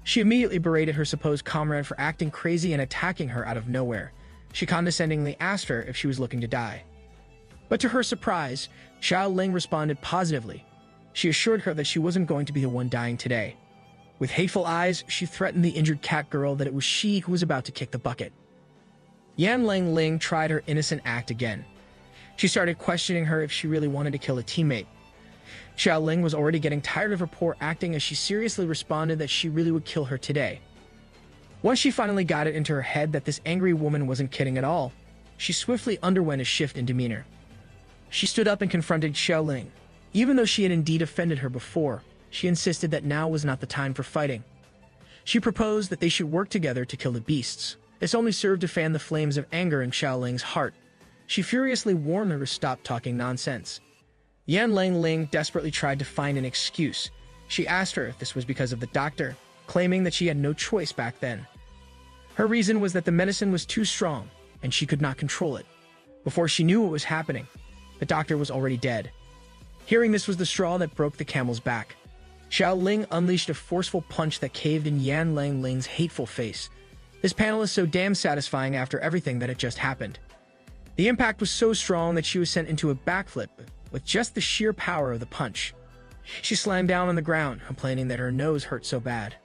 She immediately berated her supposed comrade for acting crazy and attacking her out of nowhere. She condescendingly asked her if she was looking to die. But to her surprise, Xiaoling responded positively. She assured her that she wasn't going to be the one dying today. With hateful eyes, she threatened the injured cat girl that it was she who was about to kick the bucket. Yan Langling tried her innocent act again. She started questioning her if she really wanted to kill a teammate. Xiaoling was already getting tired of her poor acting as she seriously responded that she really would kill her today. Once she finally got it into her head that this angry woman wasn't kidding at all, she swiftly underwent a shift in demeanor. She stood up and confronted Xiaoling. Even though she had indeed offended her before, she insisted that now was not the time for fighting. She proposed that they should work together to kill the beasts. This only served to fan the flames of anger in Xiaoling's heart. She furiously warned her to stop talking nonsense. Yan Langling desperately tried to find an excuse. She asked her if this was because of the doctor, claiming that she had no choice back then. Her reason was that the medicine was too strong, and she could not control it. Before she knew what was happening, the doctor was already dead. Hearing this was the straw that broke the camel's back. Xiaoling unleashed a forceful punch that caved in Yan Langling's hateful face. This panel is so damn satisfying after everything that had just happened. The impact was so strong that she was sent into a backflip with just the sheer power of the punch. She slammed down on the ground, complaining that her nose hurt so bad.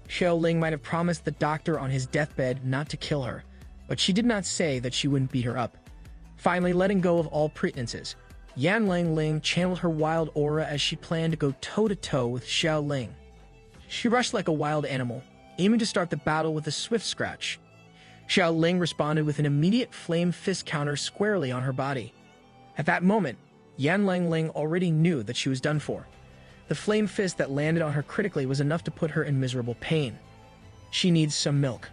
Xiaoling might have promised the doctor on his deathbed not to kill her, but she did not say that she wouldn't beat her up. Finally, letting go of all pretenses, Yan Langling channeled her wild aura as she planned to go toe-to-toe with Xiaoling. She rushed like a wild animal, aiming to start the battle with a swift scratch. Xiaoling responded with an immediate flame fist counter squarely on her body. At that moment, Yan Langling already knew that she was done for. The flame fist that landed on her critically was enough to put her in miserable pain. She needs some milk.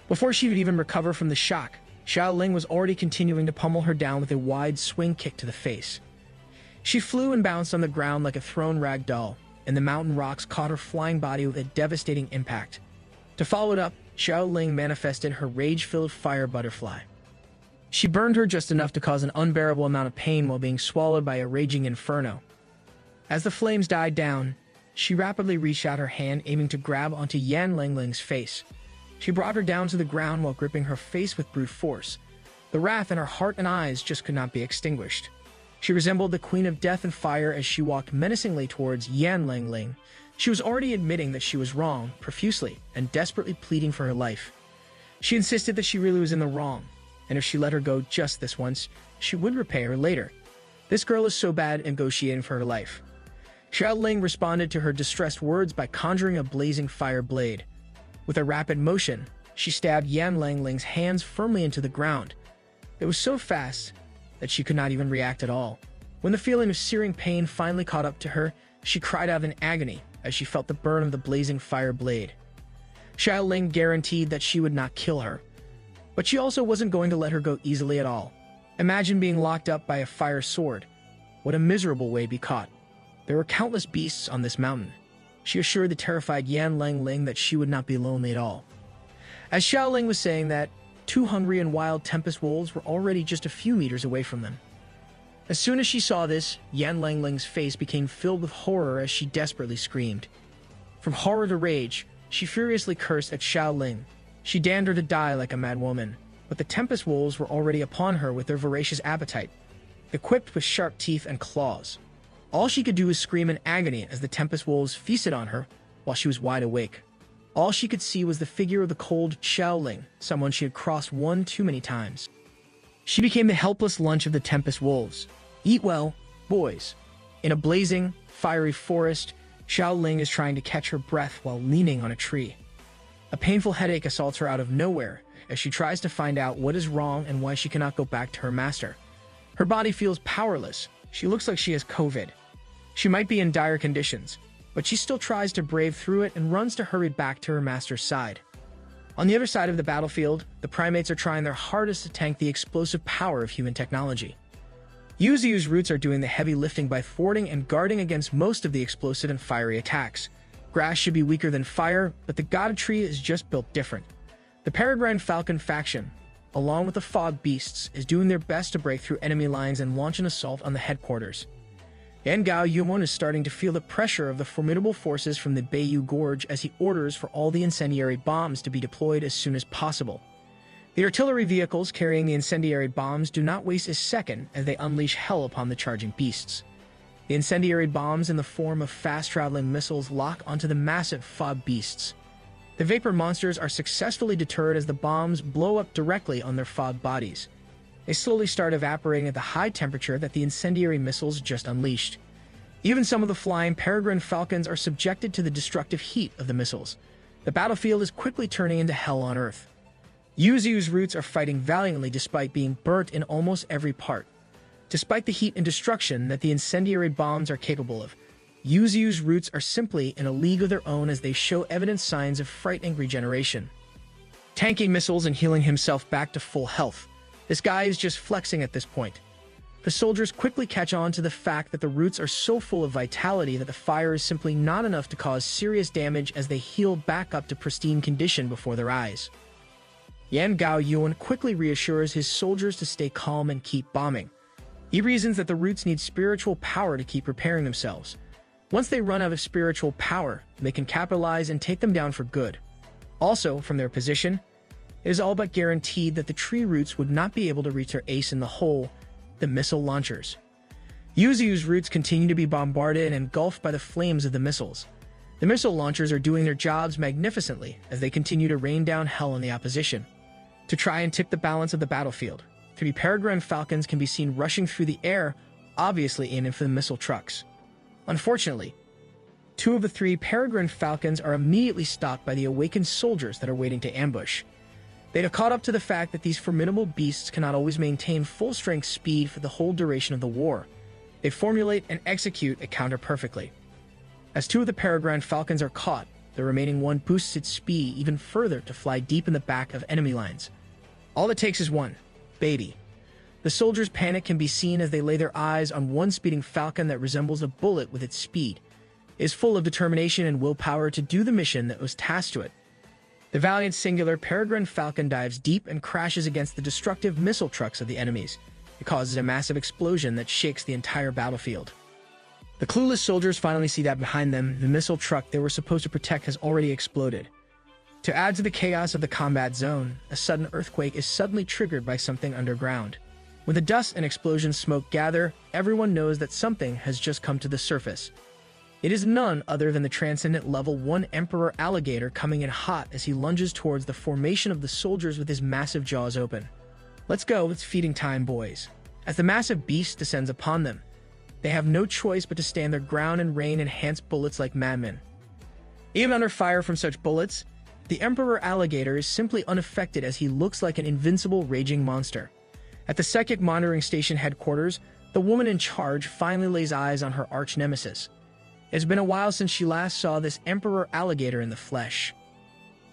Before she could even recover from the shock, Xiaoling was already continuing to pummel her down with a wide swing kick to the face. She flew and bounced on the ground like a thrown rag doll, and the mountain rocks caught her flying body with a devastating impact. To follow it up, Xiaoling manifested her rage-filled fire butterfly. She burned her just enough to cause an unbearable amount of pain while being swallowed by a raging inferno. As the flames died down, she rapidly reached out her hand, aiming to grab onto Yan Langling's face. She brought her down to the ground while gripping her face with brute force. The wrath in her heart and eyes just could not be extinguished. She resembled the Queen of Death and Fire as she walked menacingly towards Yan Langling. She was already admitting that she was wrong, profusely, and desperately pleading for her life. She insisted that she really was in the wrong, and if she let her go just this once, she would repay her later. This girl is so bad at negotiating for her life. Xiaoling responded to her distressed words by conjuring a blazing fire blade. With a rapid motion, she stabbed Yan Langling's hands firmly into the ground. It was so fast that she could not even react at all. When the feeling of searing pain finally caught up to her, she cried out in agony, as she felt the burn of the blazing fire blade. Xiaoling guaranteed that she would not kill her, but she also wasn't going to let her go easily at all. Imagine being locked up by a fire sword. What a miserable way to be caught. There were countless beasts on this mountain. She assured the terrified Yan Langling that she would not be lonely at all. As Xiaoling was saying that, 2 hungry and wild tempest wolves were already just a few meters away from them. As soon as she saw this, Yan Langling's face became filled with horror as she desperately screamed. From horror to rage, she furiously cursed at Xiaoling. She damned her to die like a mad woman, but the tempest wolves were already upon her with their voracious appetite, equipped with sharp teeth and claws. All she could do was scream in agony as the tempest wolves feasted on her while she was wide awake. All she could see was the figure of the cold Xiaoling, someone she had crossed one too many times. She became the helpless lunch of the tempest wolves. Eat well, boys. In a blazing, fiery forest, Xiaoling is trying to catch her breath while leaning on a tree. A painful headache assaults her out of nowhere as she tries to find out what is wrong and why she cannot go back to her master. Her body feels powerless. She looks like she has COVID. She might be in dire conditions, but she still tries to brave through it and runs to hurry back to her master's side. On the other side of the battlefield, the primates are trying their hardest to tank the explosive power of human technology. Yuzu's roots are doing the heavy lifting by thwarting and guarding against most of the explosive and fiery attacks. Grass should be weaker than fire, but the god tree is just built different. The Peregrine Falcon faction, along with the Fog Beasts, is doing their best to break through enemy lines and launch an assault on the headquarters. Yan Gao Yumon is starting to feel the pressure of the formidable forces from the Beiyu Gorge as he orders for all the incendiary bombs to be deployed as soon as possible. The artillery vehicles carrying the incendiary bombs do not waste a second as they unleash hell upon the charging beasts. The incendiary bombs in the form of fast-traveling missiles lock onto the massive Fog Beasts. The vapor monsters are successfully deterred as the bombs blow up directly on their fog bodies. They slowly start evaporating at the high temperature that the incendiary missiles just unleashed. Even some of the flying peregrine falcons are subjected to the destructive heat of the missiles. The battlefield is quickly turning into hell on Earth. Yuzu's roots are fighting valiantly despite being burnt in almost every part. Despite the heat and destruction that the incendiary bombs are capable of, Yuzu's roots are simply in a league of their own as they show evident signs of fright and regeneration. Tanking missiles and healing himself back to full health. This guy is just flexing at this point. The soldiers quickly catch on to the fact that the roots are so full of vitality that the fire is simply not enough to cause serious damage as they heal back up to pristine condition before their eyes. Yan Gao Yuan quickly reassures his soldiers to stay calm and keep bombing. He reasons that the roots need spiritual power to keep repairing themselves. Once they run out of spiritual power, they can capitalize and take them down for good. Also, from their position, it is all but guaranteed that the tree roots would not be able to reach their ace in the hole, the missile launchers. Yuzu's roots continue to be bombarded and engulfed by the flames of the missiles. The missile launchers are doing their jobs magnificently as they continue to rain down hell on the opposition. To try and tip the balance of the battlefield, 3 peregrine falcons can be seen rushing through the air, obviously aiming for the missile trucks. Unfortunately, 2 of the 3 peregrine falcons are immediately stopped by the awakened soldiers that are waiting to ambush. They have caught up to the fact that these formidable beasts cannot always maintain full-strength speed for the whole duration of the war. They formulate and execute a counter perfectly. As 2 of the peregrine falcons are caught, the remaining one boosts its speed even further to fly deep in the back of enemy lines. All it takes is one, baby. The soldiers' panic can be seen as they lay their eyes on one speeding falcon that resembles a bullet with its speed. It is full of determination and willpower to do the mission that was tasked to it. The valiant singular peregrine falcon dives deep and crashes against the destructive missile trucks of the enemies. It causes a massive explosion that shakes the entire battlefield. The clueless soldiers finally see that behind them, the missile truck they were supposed to protect has already exploded. To add to the chaos of the combat zone, a sudden earthquake is suddenly triggered by something underground. When the dust and explosion smoke gather, everyone knows that something has just come to the surface. It is none other than the transcendent level 1 Emperor Alligator coming in hot as he lunges towards the formation of the soldiers with his massive jaws open. Let's go, it's feeding time, boys. As the massive beast descends upon them, they have no choice but to stand their ground and rain enhanced bullets like madmen. Even under fire from such bullets, the Emperor Alligator is simply unaffected as he looks like an invincible raging monster. At the psychic monitoring station headquarters, the woman in charge finally lays eyes on her arch-nemesis. It's been a while since she last saw this emperor alligator in the flesh.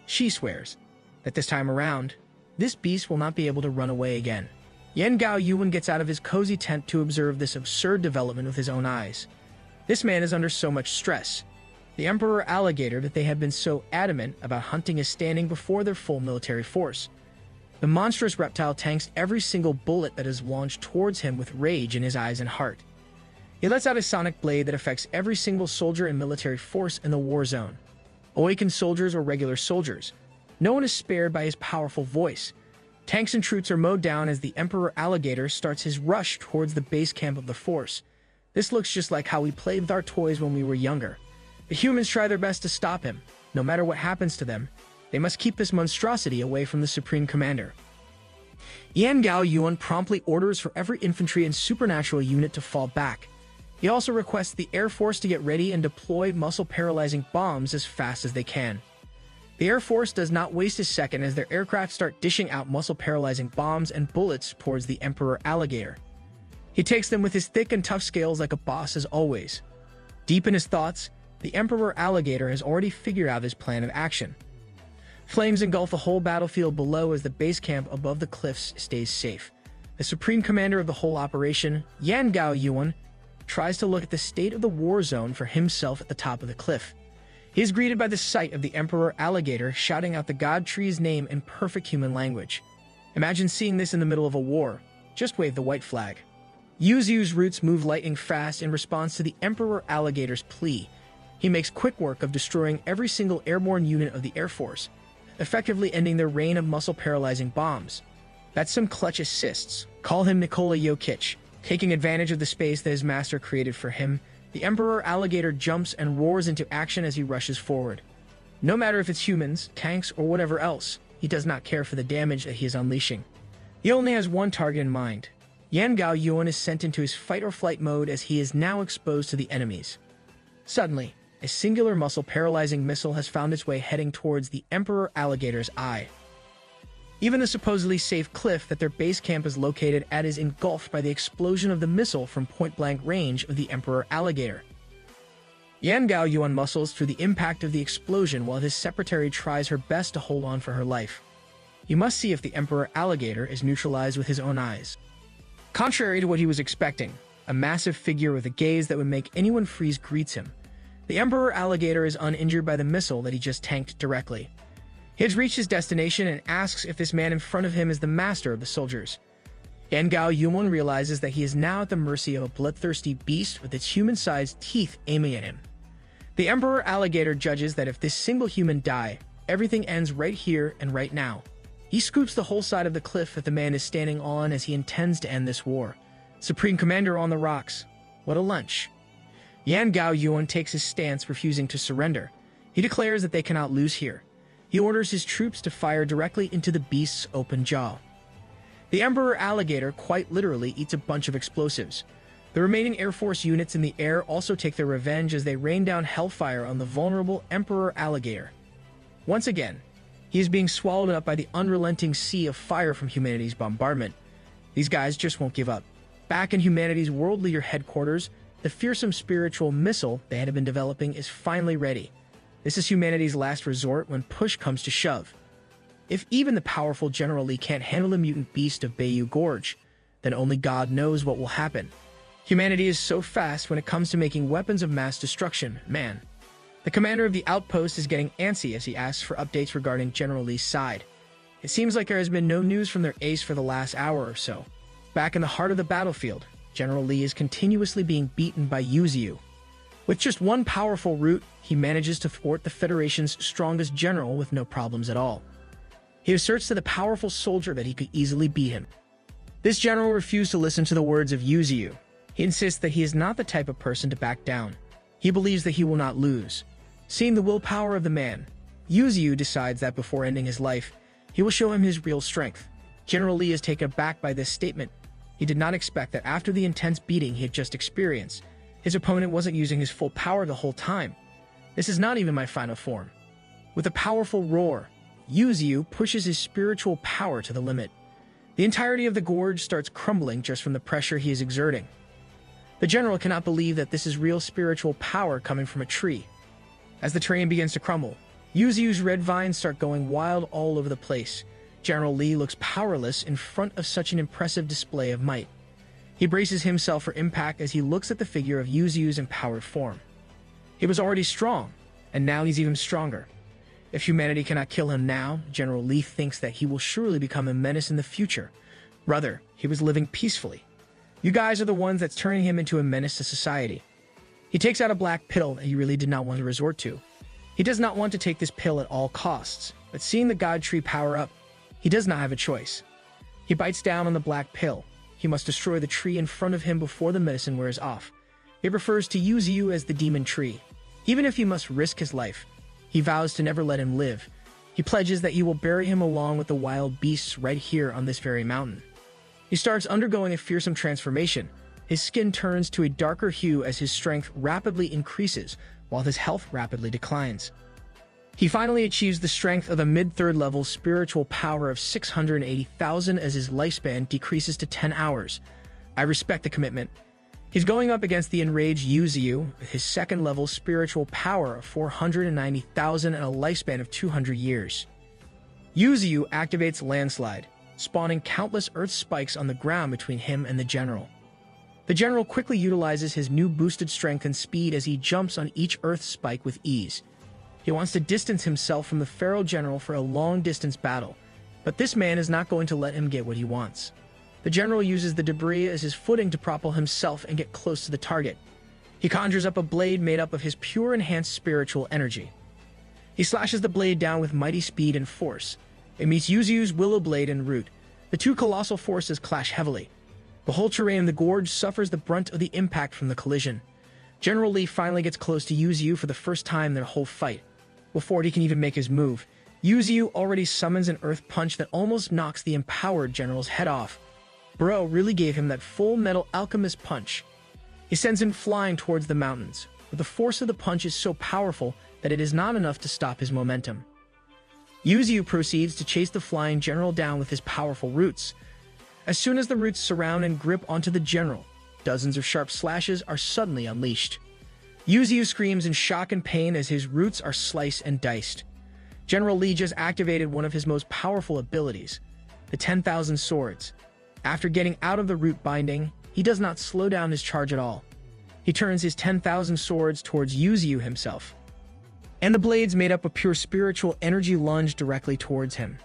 She swears that this time around, this beast will not be able to run away again. Yan Gao Yuan gets out of his cozy tent to observe this absurd development with his own eyes. This man is under so much stress. The emperor alligator that they have been so adamant about hunting is standing before their full military force. The monstrous reptile tanks every single bullet that is launched towards him with rage in his eyes and heart. He lets out a sonic blade that affects every single soldier and military force in the war zone. Awakened soldiers or regular soldiers. No one is spared by his powerful voice. Tanks and troops are mowed down as the emperor alligator starts his rush towards the base camp of the force. This looks just like how we played with our toys when we were younger. The humans try their best to stop him. No matter what happens to them, they must keep this monstrosity away from the Supreme Commander. Yan Gao Yuan promptly orders for every infantry and supernatural unit to fall back. He also requests the Air Force to get ready and deploy muscle-paralyzing bombs as fast as they can. The Air Force does not waste a second as their aircraft start dishing out muscle-paralyzing bombs and bullets towards the Emperor Alligator. He takes them with his thick and tough scales like a boss as always. Deep in his thoughts, the Emperor Alligator has already figured out his plan of action. Flames engulf the whole battlefield below as the base camp above the cliffs stays safe. The Supreme Commander of the whole operation, Yan Gao Yuan, tries to look at the state of the war zone for himself at the top of the cliff. He is greeted by the sight of the Emperor Alligator shouting out the God Tree's name in perfect human language. Imagine seeing this in the middle of a war. Just wave the white flag. Yuzu's roots move lightning fast in response to the Emperor Alligator's plea. He makes quick work of destroying every single airborne unit of the Air Force, effectively ending their reign of muscle-paralyzing bombs. That's some clutch assists. Call him Nikola Jokic. Taking advantage of the space that his master created for him, the Emperor Alligator jumps and roars into action as he rushes forward. No matter if it's humans, tanks, or whatever else, he does not care for the damage that he is unleashing. He only has one target in mind. Yan Gao Yuan is sent into his fight-or-flight mode as he is now exposed to the enemies. Suddenly, a singular muscle-paralyzing missile has found its way heading towards the Emperor Alligator's eye. Even the supposedly safe cliff that their base camp is located at is engulfed by the explosion of the missile from point-blank range of the Emperor Alligator. Yan Gao Yuan muscles through the impact of the explosion while his secretary tries her best to hold on for her life. He must see if the Emperor Alligator is neutralized with his own eyes. Contrary to what he was expecting, a massive figure with a gaze that would make anyone freeze greets him. The Emperor Alligator is uninjured by the missile that he just tanked directly. He has reached his destination and asks if this man in front of him is the master of the soldiers. Yan Gao Yuan realizes that he is now at the mercy of a bloodthirsty beast with its human-sized teeth aiming at him. The Emperor Alligator judges that if this single human die, everything ends right here and right now. He scoops the whole side of the cliff that the man is standing on as he intends to end this war. Supreme Commander on the rocks. What a lunch. Yan Gao Yuan takes his stance, refusing to surrender. He declares that they cannot lose here. He orders his troops to fire directly into the beast's open jaw. The Emperor Alligator quite literally eats a bunch of explosives. The remaining Air Force units in the air also take their revenge as they rain down hellfire on the vulnerable Emperor Alligator. Once again, he is being swallowed up by the unrelenting sea of fire from humanity's bombardment. These guys just won't give up. Back in humanity's world leader headquarters, the fearsome spiritual missile they had been developing is finally ready. This is humanity's last resort when push comes to shove. If even the powerful General Lee can't handle the mutant beast of Bayou Gorge, then only God knows what will happen. Humanity is so fast when it comes to making weapons of mass destruction, man. The commander of the outpost is getting antsy as he asks for updates regarding General Lee's side. It seems like there has been no news from their ace for the last hour or so. Back in the heart of the battlefield, General Lee is continuously being beaten by Yuzu. With just one powerful root, he manages to thwart the Federation's strongest general with no problems at all. He asserts to the powerful soldier that he could easily beat him. This general refused to listen to the words of Yuzu. He insists that he is not the type of person to back down. He believes that he will not lose. Seeing the willpower of the man, Yuzu decides that before ending his life, he will show him his real strength. General Lee is taken aback by this statement. He did not expect that after the intense beating he had just experienced, his opponent wasn't using his full power the whole time. This is not even my final form. With a powerful roar, Yuzu pushes his spiritual power to the limit. The entirety of the gorge starts crumbling just from the pressure he is exerting. The general cannot believe that this is real spiritual power coming from a tree. As the terrain begins to crumble, Yuzu's red vines start going wild all over the place. General Lee looks powerless in front of such an impressive display of might. He braces himself for impact as he looks at the figure of Yuzu's empowered form. He was already strong, and now he's even stronger. If humanity cannot kill him now, General Lee thinks that he will surely become a menace in the future. Rather, he was living peacefully. You guys are the ones that's turning him into a menace to society. He takes out a black pill that he really did not want to resort to. He does not want to take this pill at all costs, but seeing the God Tree power up, he does not have a choice. He bites down on the black pill. He must destroy the tree in front of him before the medicine wears off. He refers to Yuzu as the demon tree. Even if he must risk his life, he vows to never let him live. He pledges that he will bury him along with the wild beasts right here on this very mountain. He starts undergoing a fearsome transformation. His skin turns to a darker hue as his strength rapidly increases, while his health rapidly declines. He finally achieves the strength of a mid-third level spiritual power of 680,000 as his lifespan decreases to 10 hours. I respect the commitment. He's going up against the enraged Yuzu with his second level spiritual power of 490,000 and a lifespan of 200 years. Yuzu activates Landslide, spawning countless earth spikes on the ground between him and the general. The general quickly utilizes his new boosted strength and speed as he jumps on each earth spike with ease. He wants to distance himself from the Pharaoh general for a long-distance battle, but this man is not going to let him get what he wants. The general uses the debris as his footing to propel himself and get close to the target. He conjures up a blade made up of his pure enhanced spiritual energy. He slashes the blade down with mighty speed and force. It meets Yuzu's willow blade en route. The two colossal forces clash heavily. The whole terrain in the gorge suffers the brunt of the impact from the collision. General Lee finally gets close to Yuzu for the first time in their whole fight. Before he can even make his move, Yuzu already summons an earth punch that almost knocks the empowered general's head off. Bro really gave him that full metal alchemist punch. He sends him flying towards the mountains, but the force of the punch is so powerful that it is not enough to stop his momentum. Yuzu proceeds to chase the flying general down with his powerful roots. As soon as the roots surround and grip onto the general, dozens of sharp slashes are suddenly unleashed. Yuzu screams in shock and pain as his roots are sliced and diced. General Lee just activated one of his most powerful abilities, the 10,000 swords. After getting out of the root binding, he does not slow down his charge at all. He turns his 10,000 swords towards Yuzu himself, and the blades made up of pure spiritual energy lunge directly towards him.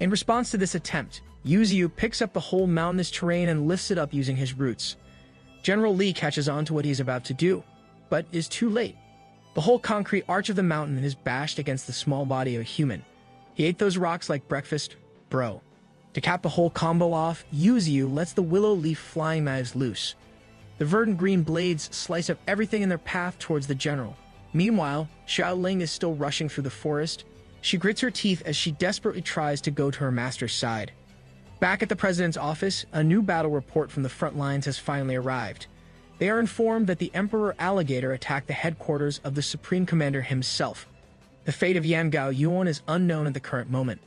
In response to this attempt, Yuzu picks up the whole mountainous terrain and lifts it up using his roots. General Lee catches on to what he's about to do, but is too late. The whole concrete arch of the mountain is bashed against the small body of a human. He ate those rocks like breakfast, bro. To cap the whole combo off, Yuzu lets the willow leaf flying knives loose. The verdant green blades slice up everything in their path towards the general. Meanwhile, Xiaoling is still rushing through the forest. She grits her teeth as she desperately tries to go to her master's side. Back at the president's office, a new battle report from the front lines has finally arrived. They are informed that the Emperor Alligator attacked the headquarters of the Supreme Commander himself. The fate of Yan Gao Yuan is unknown at the current moment.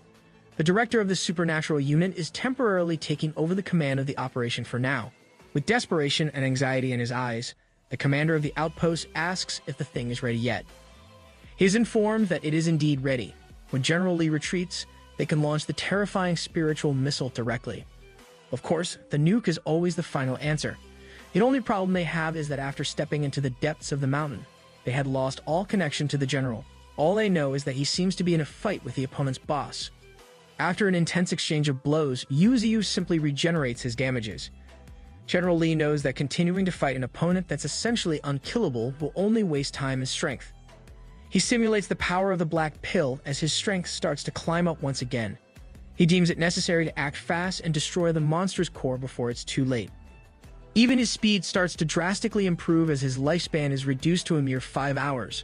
The director of the supernatural unit is temporarily taking over the command of the operation for now. With desperation and anxiety in his eyes, the commander of the outpost asks if the thing is ready yet. He is informed that it is indeed ready. When General Lee retreats, they can launch the terrifying spiritual missile directly. Of course, the nuke is always the final answer. The only problem they have is that after stepping into the depths of the mountain, they had lost all connection to the general. All they know is that he seems to be in a fight with the opponent's boss. After an intense exchange of blows, Yuzu simply regenerates his damages. General Lee knows that continuing to fight an opponent that's essentially unkillable will only waste time and strength. He simulates the power of the black pill as his strength starts to climb up once again. He deems it necessary to act fast and destroy the monster's core before it's too late. Even his speed starts to drastically improve as his lifespan is reduced to a mere 5 hours.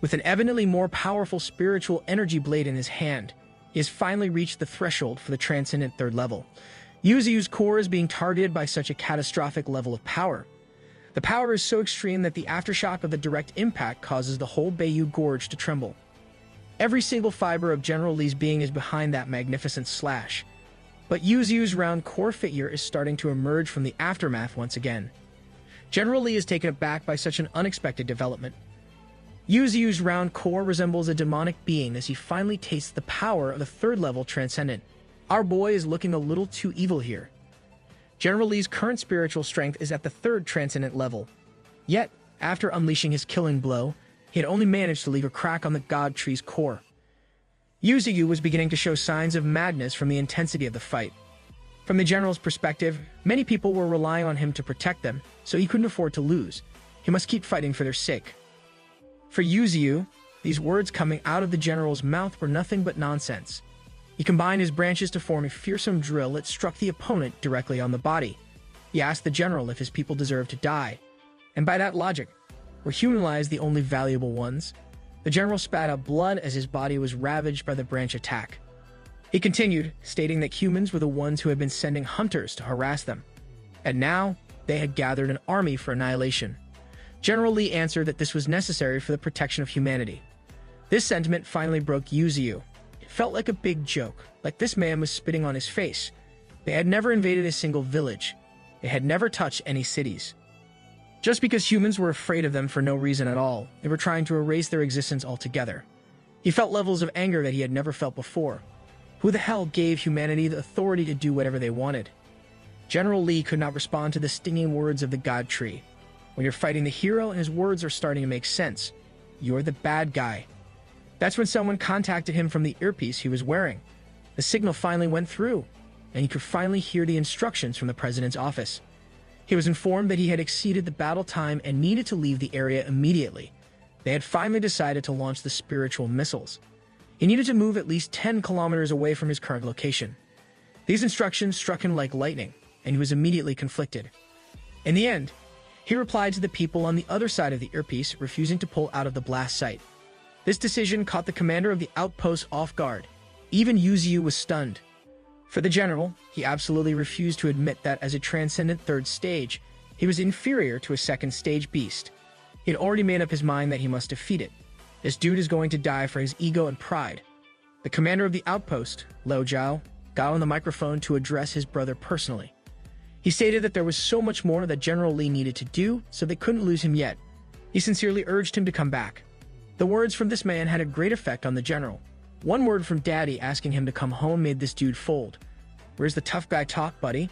With an evidently more powerful spiritual energy blade in his hand, he has finally reached the threshold for the transcendent third level. Yuzu's core is being targeted by such a catastrophic level of power. The power is so extreme that the aftershock of the direct impact causes the whole Bayou Gorge to tremble. Every single fiber of General Lee's being is behind that magnificent slash. But Yuzu's round core figure is starting to emerge from the aftermath once again. General Lee is taken aback by such an unexpected development. Yu's round core resembles a demonic being as he finally tastes the power of the third-level transcendent. Our boy is looking a little too evil here. General Lee's current spiritual strength is at the third transcendent level. Yet, after unleashing his killing blow, he had only managed to leave a crack on the god tree's core. Yu was beginning to show signs of madness from the intensity of the fight. From the general's perspective, many people were relying on him to protect them, so he couldn't afford to lose. He must keep fighting for their sake. For Yu, these words coming out of the general's mouth were nothing but nonsense. He combined his branches to form a fearsome drill that struck the opponent directly on the body. He asked the general if his people deserved to die. And by that logic, were human lives the only valuable ones? The general spat out blood as his body was ravaged by the branch attack. He continued, stating that humans were the ones who had been sending hunters to harass them. And now, they had gathered an army for annihilation. General Lee answered that this was necessary for the protection of humanity. This sentiment finally broke Yu. It felt like a big joke, like this man was spitting on his face. They had never invaded a single village. They had never touched any cities. Just because humans were afraid of them for no reason at all, they were trying to erase their existence altogether. He felt levels of anger that he had never felt before. Who the hell gave humanity the authority to do whatever they wanted? General Lee could not respond to the stinging words of the god tree. When you're fighting the hero and his words are starting to make sense, you're the bad guy. That's when someone contacted him from the earpiece he was wearing. The signal finally went through, and he could finally hear the instructions from the president's office. He was informed that he had exceeded the battle time and needed to leave the area immediately. They had finally decided to launch the spiritual missiles. He needed to move at least 10 kilometers away from his current location. These instructions struck him like lightning, and he was immediately conflicted. In the end, he replied to the people on the other side of the earpiece, refusing to pull out of the blast site. This decision caught the commander of the outpost off guard. Even Yu was stunned. For the general, he absolutely refused to admit that as a transcendent third stage, he was inferior to a second stage beast. He had already made up his mind that he must defeat it. This dude is going to die for his ego and pride. The commander of the outpost, Lo Zhao, got on the microphone to address his brother personally. He stated that there was so much more that General Lee needed to do, so they couldn't lose him yet. He sincerely urged him to come back. The words from this man had a great effect on the general. One word from Daddy asking him to come home made this dude fold. Where's the tough guy talk, buddy?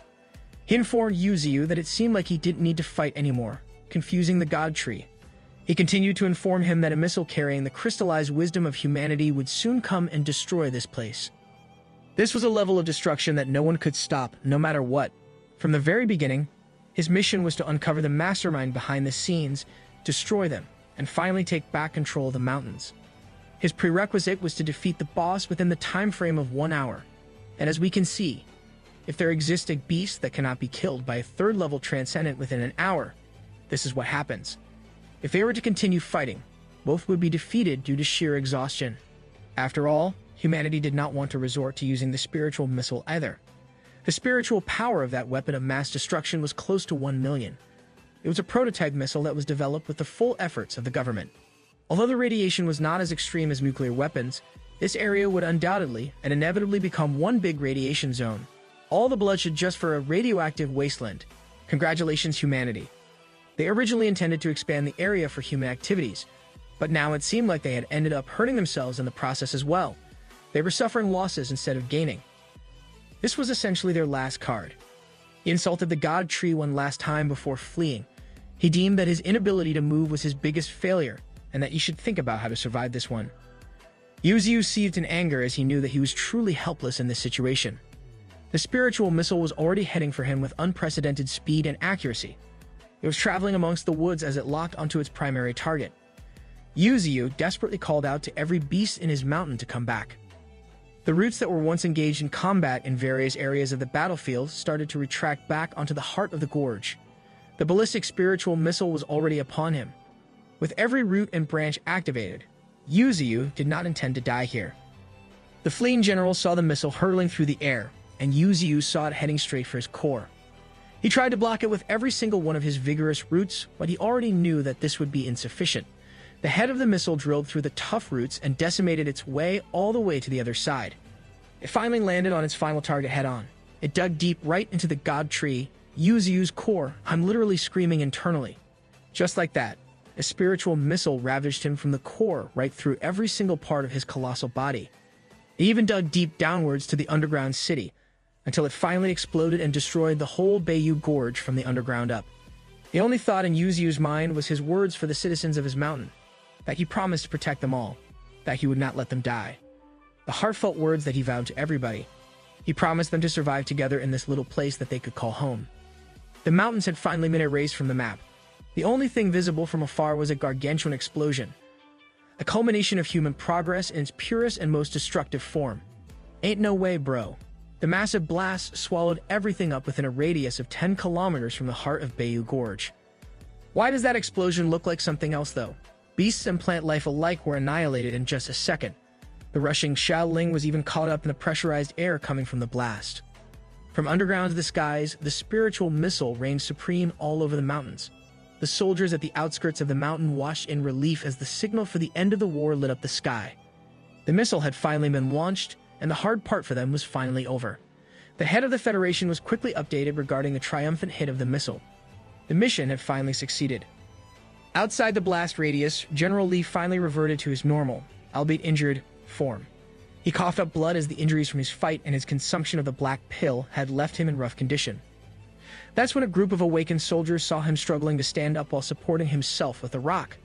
He informed Yu that it seemed like he didn't need to fight anymore, confusing the god tree. He continued to inform him that a missile carrying the crystallized wisdom of humanity would soon come and destroy this place. This was a level of destruction that no one could stop, no matter what. From the very beginning, his mission was to uncover the mastermind behind the scenes, destroy them, and finally take back control of the mountains. His prerequisite was to defeat the boss within the time frame of 1 hour. And as we can see, if there exists a beast that cannot be killed by a third-level transcendent within an hour, this is what happens. If they were to continue fighting, both would be defeated due to sheer exhaustion. After all, humanity did not want to resort to using the spiritual missile either. The spiritual power of that weapon of mass destruction was close to 1 million. It was a prototype missile that was developed with the full efforts of the government. Although the radiation was not as extreme as nuclear weapons, this area would undoubtedly and inevitably become one big radiation zone. All the bloodshed just for a radioactive wasteland. Congratulations, humanity. They originally intended to expand the area for human activities, but now it seemed like they had ended up hurting themselves in the process as well. They were suffering losses instead of gaining. This was essentially their last card. He insulted the god tree one last time before fleeing. He deemed that his inability to move was his biggest failure, and that he should think about how to survive this one. Yu seethed in anger as he knew that he was truly helpless in this situation. The spiritual missile was already heading for him with unprecedented speed and accuracy. It was traveling amongst the woods as it locked onto its primary target. Yu desperately called out to every beast in his mountain to come back. The roots that were once engaged in combat in various areas of the battlefield started to retract back onto the heart of the gorge. The ballistic spiritual missile was already upon him. With every root and branch activated, Yu did not intend to die here. The fleeing general saw the missile hurtling through the air, and Yu saw it heading straight for his core. He tried to block it with every single one of his vigorous roots, but he already knew that this would be insufficient. The head of the missile drilled through the tough roots and decimated its way all the way to the other side. It finally landed on its final target head-on. It dug deep right into the god tree. Yu's core, I'm literally screaming internally. Just like that, a spiritual missile ravaged him from the core right through every single part of his colossal body. It even dug deep downwards to the underground city, until it finally exploded and destroyed the whole Bayou Gorge from the underground up. The only thought in Yu's mind was his words for the citizens of his mountain, that he promised to protect them all, that he would not let them die. The heartfelt words that he vowed to everybody. He promised them to survive together in this little place that they could call home. The mountains had finally been erased from the map. The only thing visible from afar was a gargantuan explosion, a culmination of human progress in its purest and most destructive form. Ain't no way, bro. The massive blast swallowed everything up within a radius of 10 kilometers from the heart of Bayou Gorge. Why does that explosion look like something else, though? Beasts and plant life alike were annihilated in just a second. The rushing Xiaoling was even caught up in the pressurized air coming from the blast. From underground to the skies, the spiritual missile reigned supreme all over the mountains. The soldiers at the outskirts of the mountain watched in relief as the signal for the end of the war lit up the sky. The missile had finally been launched, and the hard part for them was finally over. The head of the Federation was quickly updated regarding the triumphant hit of the missile. The mission had finally succeeded. Outside the blast radius, General Li finally reverted to his normal, albeit injured, form. He coughed up blood as the injuries from his fight and his consumption of the black pill had left him in rough condition. That's when a group of awakened soldiers saw him struggling to stand up while supporting himself with a rock.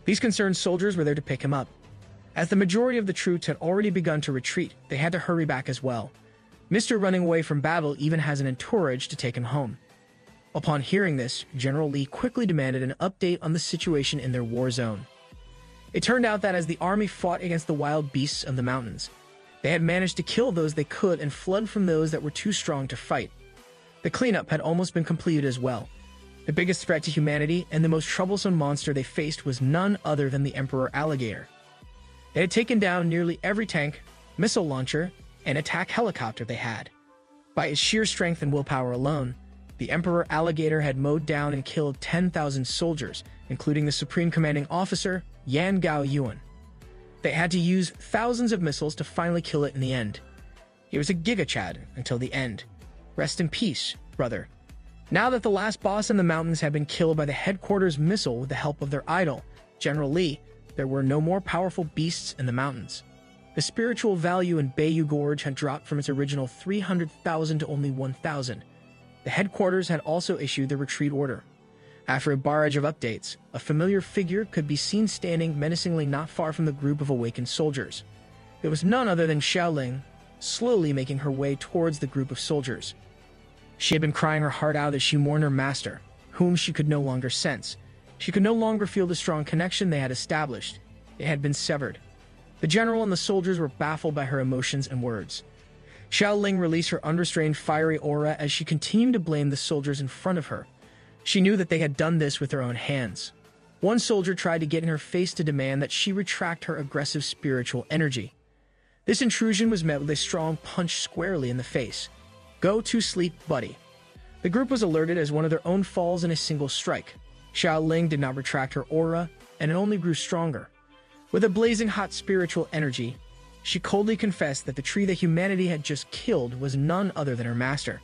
These concerned soldiers were there to pick him up. As the majority of the troops had already begun to retreat, they had to hurry back as well. Mr. Running away from battle even has an entourage to take him home. Upon hearing this, General Li quickly demanded an update on the situation in their war zone. It turned out that as the army fought against the wild beasts of the mountains, they had managed to kill those they could and flood from those that were too strong to fight. The cleanup had almost been completed as well. The biggest threat to humanity and the most troublesome monster they faced was none other than the Emperor Alligator. They had taken down nearly every tank, missile launcher, and attack helicopter they had. By its sheer strength and willpower alone, the Emperor Alligator had mowed down and killed 10,000 soldiers, including the Supreme Commanding Officer, Yan Gao Yuan. They had to use thousands of missiles to finally kill it in the end. He was a giga-chad until the end. Rest in peace, brother. Now that the last boss in the mountains had been killed by the headquarters missile with the help of their idol, General Li, there were no more powerful beasts in the mountains. The spiritual value in Bayou Gorge had dropped from its original 300,000 to only 1,000. The headquarters had also issued the retreat order. After a barrage of updates, a familiar figure could be seen standing menacingly not far from the group of awakened soldiers. It was none other than Xiaoling, slowly making her way towards the group of soldiers. She had been crying her heart out as she mourned her master, whom she could no longer sense. She could no longer feel the strong connection they had established. It had been severed. The general and the soldiers were baffled by her emotions and words. Xiaoling released her unrestrained fiery aura as she continued to blame the soldiers in front of her. She knew that they had done this with their own hands. One soldier tried to get in her face to demand that she retract her aggressive spiritual energy. This intrusion was met with a strong punch squarely in the face. Go to sleep, buddy. The group was alerted as one of their own falls in a single strike. Xiaoling did not retract her aura, and it only grew stronger. With a blazing hot spiritual energy, she coldly confessed that the tree that humanity had just killed was none other than her master.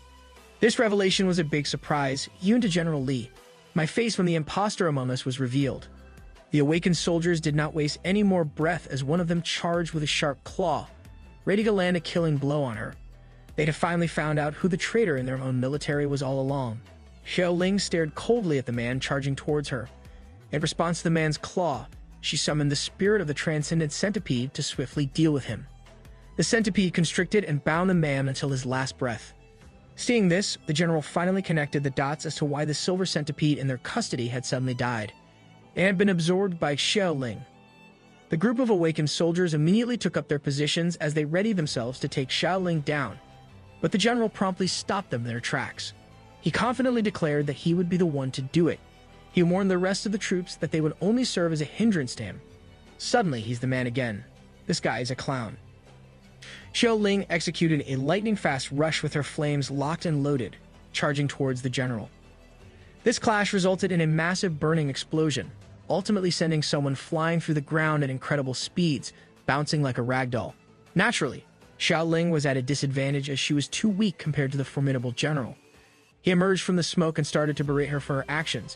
This revelation was a big surprise, even to General Li. My face when the imposter among us was revealed. The awakened soldiers did not waste any more breath as one of them charged with a sharp claw, ready to land a killing blow on her. They'd have finally found out who the traitor in their own military was all along. Xiaoling stared coldly at the man charging towards her. In response to the man's claw, she summoned the spirit of the transcendent centipede to swiftly deal with him. The centipede constricted and bound the man until his last breath. Seeing this, the general finally connected the dots as to why the silver centipede in their custody had suddenly died. It had been absorbed by Xiaoling. The group of awakened soldiers immediately took up their positions as they readied themselves to take Xiaoling down, but the general promptly stopped them in their tracks. He confidently declared that he would be the one to do it. He warned the rest of the troops that they would only serve as a hindrance to him. Suddenly, he's the man again. This guy is a clown. Xiaoling executed a lightning-fast rush with her flames locked and loaded, charging towards the general. This clash resulted in a massive burning explosion, ultimately sending someone flying through the ground at incredible speeds, bouncing like a ragdoll. Naturally, Xiaoling was at a disadvantage as she was too weak compared to the formidable general. He emerged from the smoke and started to berate her for her actions.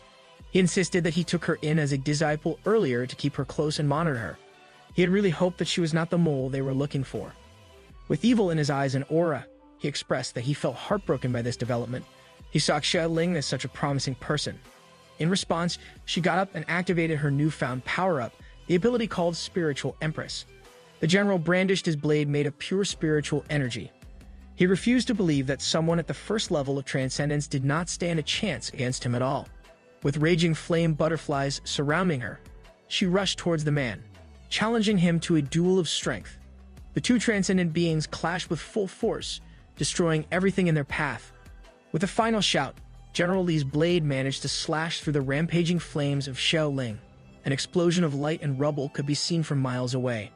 He insisted that he took her in as a disciple earlier to keep her close and monitor her. He had really hoped that she was not the mole they were looking for. With evil in his eyes and aura, he expressed that he felt heartbroken by this development. He saw Xiaoling as such a promising person. In response, she got up and activated her newfound power-up, the ability called Spiritual Empress. The general brandished his blade made of pure spiritual energy. He refused to believe that someone at the first level of transcendence did not stand a chance against him at all. With raging flame butterflies surrounding her, she rushed towards the man, challenging him to a duel of strength. The two transcendent beings clashed with full force, destroying everything in their path. With a final shout, General Li's blade managed to slash through the rampaging flames of Xiaoling. An explosion of light and rubble could be seen from miles away.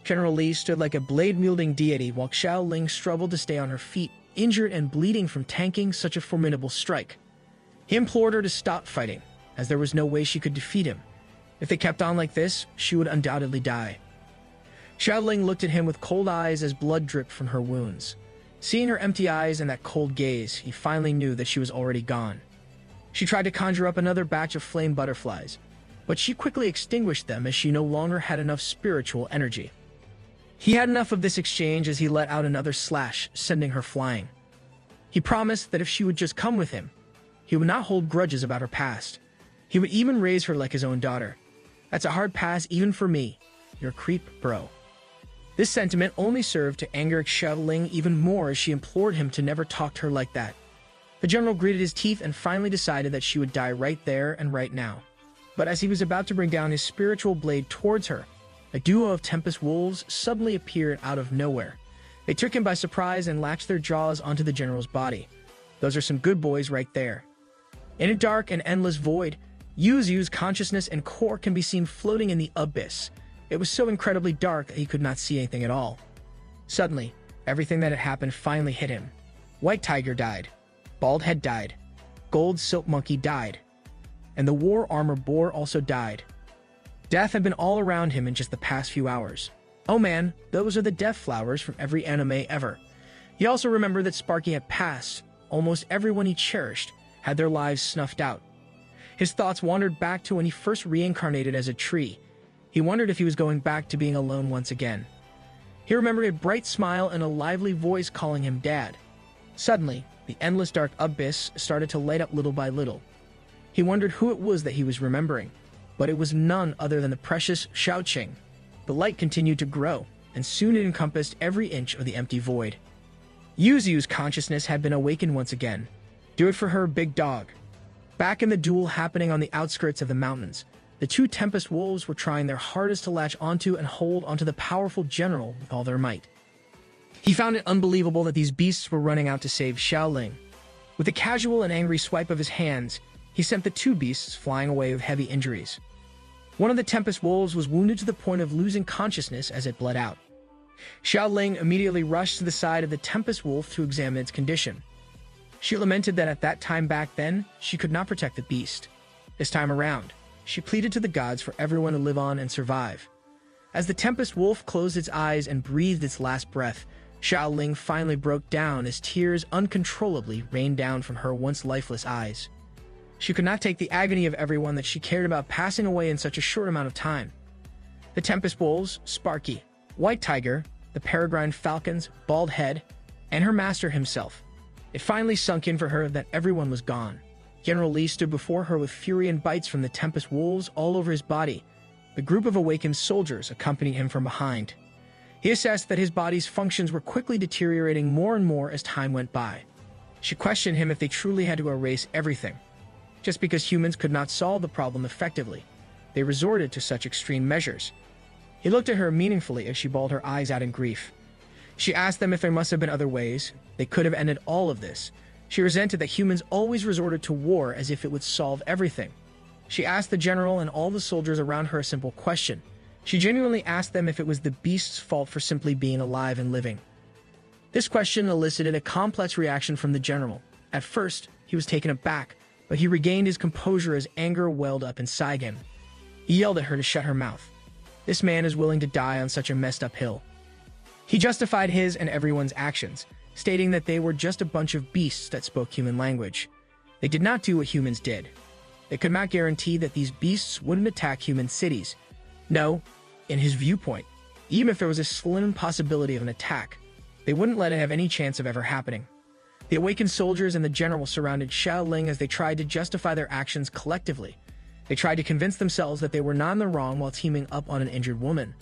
General Li stood like a blade-wielding deity while Xiaoling struggled to stay on her feet, injured and bleeding from tanking such a formidable strike. He implored her to stop fighting, as there was no way she could defeat him. If they kept on like this, she would undoubtedly die. Xiaoling looked at him with cold eyes as blood dripped from her wounds. Seeing her empty eyes and that cold gaze, he finally knew that she was already gone. She tried to conjure up another batch of flame butterflies, but she quickly extinguished them as she no longer had enough spiritual energy. He had enough of this exchange as he let out another slash, sending her flying. He promised that if she would just come with him, he would not hold grudges about her past. He would even raise her like his own daughter. That's a hard pass even for me. You're a creep, bro. This sentiment only served to anger Xiaoling even more as she implored him to never talk to her like that. The general gritted his teeth and finally decided that she would die right there and right now. But as he was about to bring down his spiritual blade towards her, a duo of Tempest Wolves suddenly appeared out of nowhere. They took him by surprise and latched their jaws onto the general's body. Those are some good boys right there. In a dark and endless void, Yu's consciousness and core can be seen floating in the abyss. It was so incredibly dark that he could not see anything at all. Suddenly, everything that had happened finally hit him. White Tiger died. Bald Head died. Gold Silk Monkey died. And the War Armor Boar also died. Death had been all around him in just the past few hours. Oh man, those are the death flowers from every anime ever. He also remembered that Sparky had passed. Almost everyone he cherished had their lives snuffed out. His thoughts wandered back to when he first reincarnated as a tree. He wondered if he was going back to being alone once again. He remembered a bright smile and a lively voice calling him Dad. Suddenly, the endless dark abyss started to light up little by little. He wondered who it was that he was remembering, but it was none other than the precious Xiaoqing. The light continued to grow, and soon it encompassed every inch of the empty void. Yu's consciousness had been awakened once again. Do it for her, big dog. Back in the duel happening on the outskirts of the mountains, the two Tempest Wolves were trying their hardest to latch onto and hold onto the powerful general with all their might. He found it unbelievable that these beasts were running out to save Xiaoling. With a casual and angry swipe of his hands, he sent the two beasts flying away with heavy injuries. One of the Tempest Wolves was wounded to the point of losing consciousness as it bled out. Xiaoling immediately rushed to the side of the Tempest Wolf to examine its condition. She lamented that at that time back then, she could not protect the beast. This time around, she pleaded to the gods for everyone to live on and survive. As the Tempest Wolf closed its eyes and breathed its last breath, Xiaoling finally broke down as tears uncontrollably rained down from her once lifeless eyes. She could not take the agony of everyone that she cared about passing away in such a short amount of time. The Tempest Wolves, Sparky, White Tiger, the Peregrine Falcons, Bald Head, and her master himself. It finally sunk in for her that everyone was gone. General Li stood before her with fury and bites from the Tempest Wolves all over his body. The group of awakened soldiers accompanied him from behind. He assessed that his body's functions were quickly deteriorating more and more as time went by. She questioned him if they truly had to erase everything. Just because humans could not solve the problem effectively, they resorted to such extreme measures. He looked at her meaningfully as she bawled her eyes out in grief. She asked them if there must have been other ways. They could have ended all of this. She resented that humans always resorted to war as if it would solve everything. She asked the general and all the soldiers around her a simple question. She genuinely asked them if it was the beast's fault for simply being alive and living. This question elicited a complex reaction from the general. At first, he was taken aback, but he regained his composure as anger welled up inside him. He yelled at her to shut her mouth. This man is willing to die on such a messed up hill. He justified his and everyone's actions, stating that they were just a bunch of beasts that spoke human language. They did not do what humans did. They could not guarantee that these beasts wouldn't attack human cities. No, in his viewpoint, even if there was a slim possibility of an attack, they wouldn't let it have any chance of ever happening. The awakened soldiers and the general surrounded Xiaoling as they tried to justify their actions collectively. They tried to convince themselves that they were not in the wrong while teaming up on an injured woman.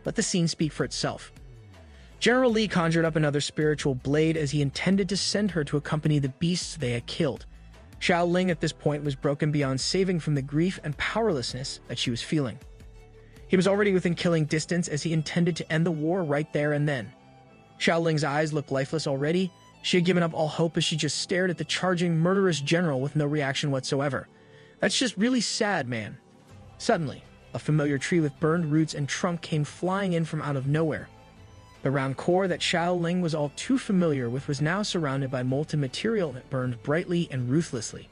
Let the scene speak for itself. General Li conjured up another spiritual blade as he intended to send her to accompany the beasts they had killed. Xiaoling at this point was broken beyond saving from the grief and powerlessness that she was feeling. He was already within killing distance as he intended to end the war right there and then. Xiaoling's eyes looked lifeless already. She had given up all hope as she just stared at the charging, murderous general with no reaction whatsoever. That's just really sad, man. Suddenly, a familiar tree with burned roots and trunk came flying in from out of nowhere. The round core that Xiaoling was all too familiar with was now surrounded by molten material that burned brightly and ruthlessly.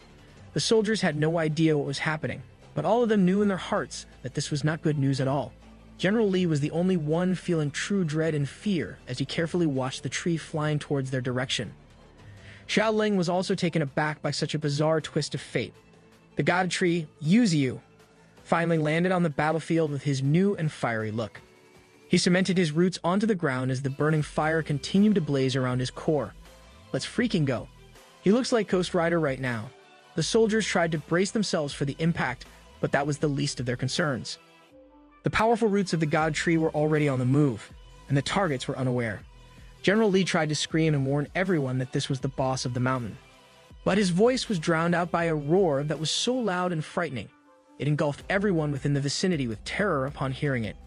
The soldiers had no idea what was happening, but all of them knew in their hearts that this was not good news at all. General Li was the only one feeling true dread and fear as he carefully watched the tree flying towards their direction. Xiaoling was also taken aback by such a bizarre twist of fate. The god tree, Yuziu, finally landed on the battlefield with his new and fiery look. He cemented his roots onto the ground as the burning fire continued to blaze around his core. Let's freaking go. He looks like Ghost Rider right now. The soldiers tried to brace themselves for the impact, but that was the least of their concerns. The powerful roots of the god tree were already on the move, and the targets were unaware. General Li tried to scream and warn everyone that this was the boss of the mountain. But his voice was drowned out by a roar that was so loud and frightening. It engulfed everyone within the vicinity with terror upon hearing it.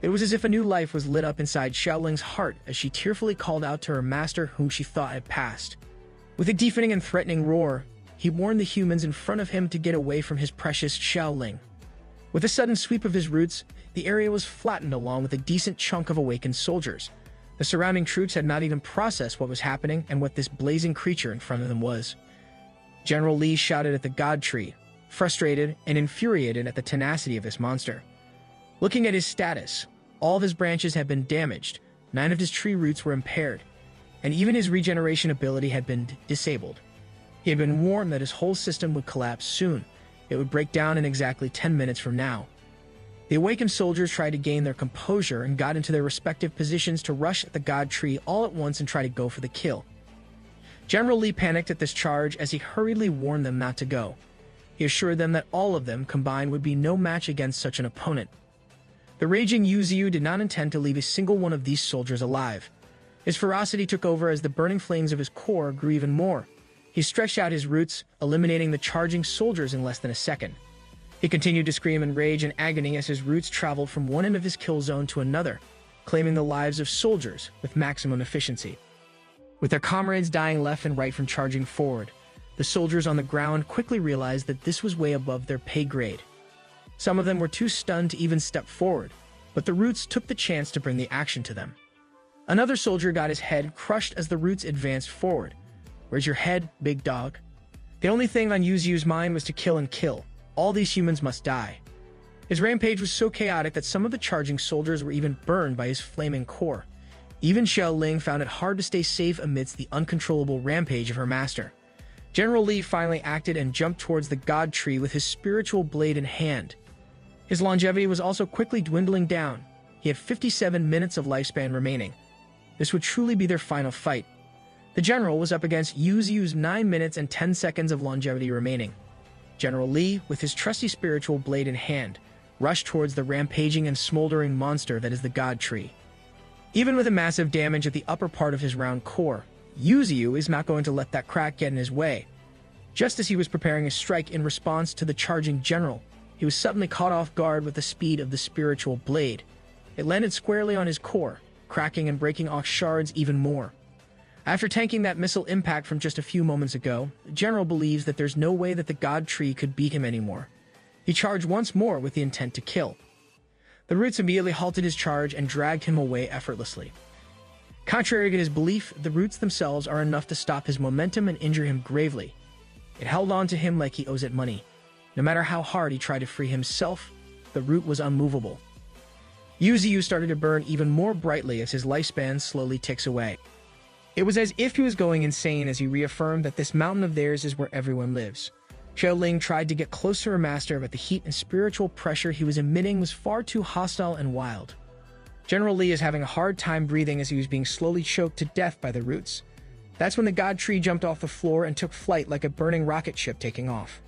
It was as if a new life was lit up inside Xiaoling's heart as she tearfully called out to her master whom she thought had passed. With a deafening and threatening roar, he warned the humans in front of him to get away from his precious Xiaoling. With a sudden sweep of his roots, the area was flattened along with a decent chunk of awakened soldiers. The surrounding troops had not even processed what was happening and what this blazing creature in front of them was. General Li shouted at the god tree, frustrated and infuriated at the tenacity of this monster. Looking at his status, all of his branches had been damaged, 9 of his tree roots were impaired, and even his regeneration ability had been disabled. He had been warned that his whole system would collapse soon. It would break down in exactly 10 minutes from now. The awakened soldiers tried to gain their composure and got into their respective positions to rush at the god tree all at once and try to go for the kill. General Li panicked at this charge as he hurriedly warned them not to go. He assured them that all of them combined would be no match against such an opponent. The raging Yuziu did not intend to leave a single one of these soldiers alive. His ferocity took over as the burning flames of his core grew even more. He stretched out his roots, eliminating the charging soldiers in less than a second. He continued to scream in rage and agony as his roots traveled from one end of his kill zone to another, claiming the lives of soldiers with maximum efficiency. With their comrades dying left and right from charging forward, the soldiers on the ground quickly realized that this was way above their pay grade. Some of them were too stunned to even step forward, but the roots took the chance to bring the action to them. Another soldier got his head crushed as the roots advanced forward. Where's your head, big dog? The only thing on Yuziu's mind was to kill and kill. All these humans must die. His rampage was so chaotic that some of the charging soldiers were even burned by his flaming core. Even Xiaoling found it hard to stay safe amidst the uncontrollable rampage of her master. General Li finally acted and jumped towards the god tree with his spiritual blade in hand. His longevity was also quickly dwindling down. He had 57 minutes of lifespan remaining. This would truly be their final fight. The general was up against Yuziu's 9 minutes and 10 seconds of longevity remaining. General Li, with his trusty spiritual blade in hand, rushed towards the rampaging and smoldering monster that is the god tree. Even with a massive damage at the upper part of his round core, Yuziu is not going to let that crack get in his way. Just as he was preparing a strike in response to the charging general, he was suddenly caught off guard with the speed of the spiritual blade. It landed squarely on his core, cracking and breaking off shards even more. After tanking that missile impact from just a few moments ago, the general believes that there's no way that the god tree could beat him anymore. He charged once more with the intent to kill. The roots immediately halted his charge and dragged him away effortlessly. Contrary to his belief, the roots themselves are enough to stop his momentum and injure him gravely. It held on to him like he owes it money. No matter how hard he tried to free himself, the root was unmovable. Yuziu started to burn even more brightly as his lifespan slowly ticks away. It was as if he was going insane as he reaffirmed that this mountain of theirs is where everyone lives. Xiaoling tried to get close to her master, but the heat and spiritual pressure he was emitting was far too hostile and wild. General Li is having a hard time breathing as he was being slowly choked to death by the roots. That's when the god tree jumped off the floor and took flight like a burning rocket ship taking off.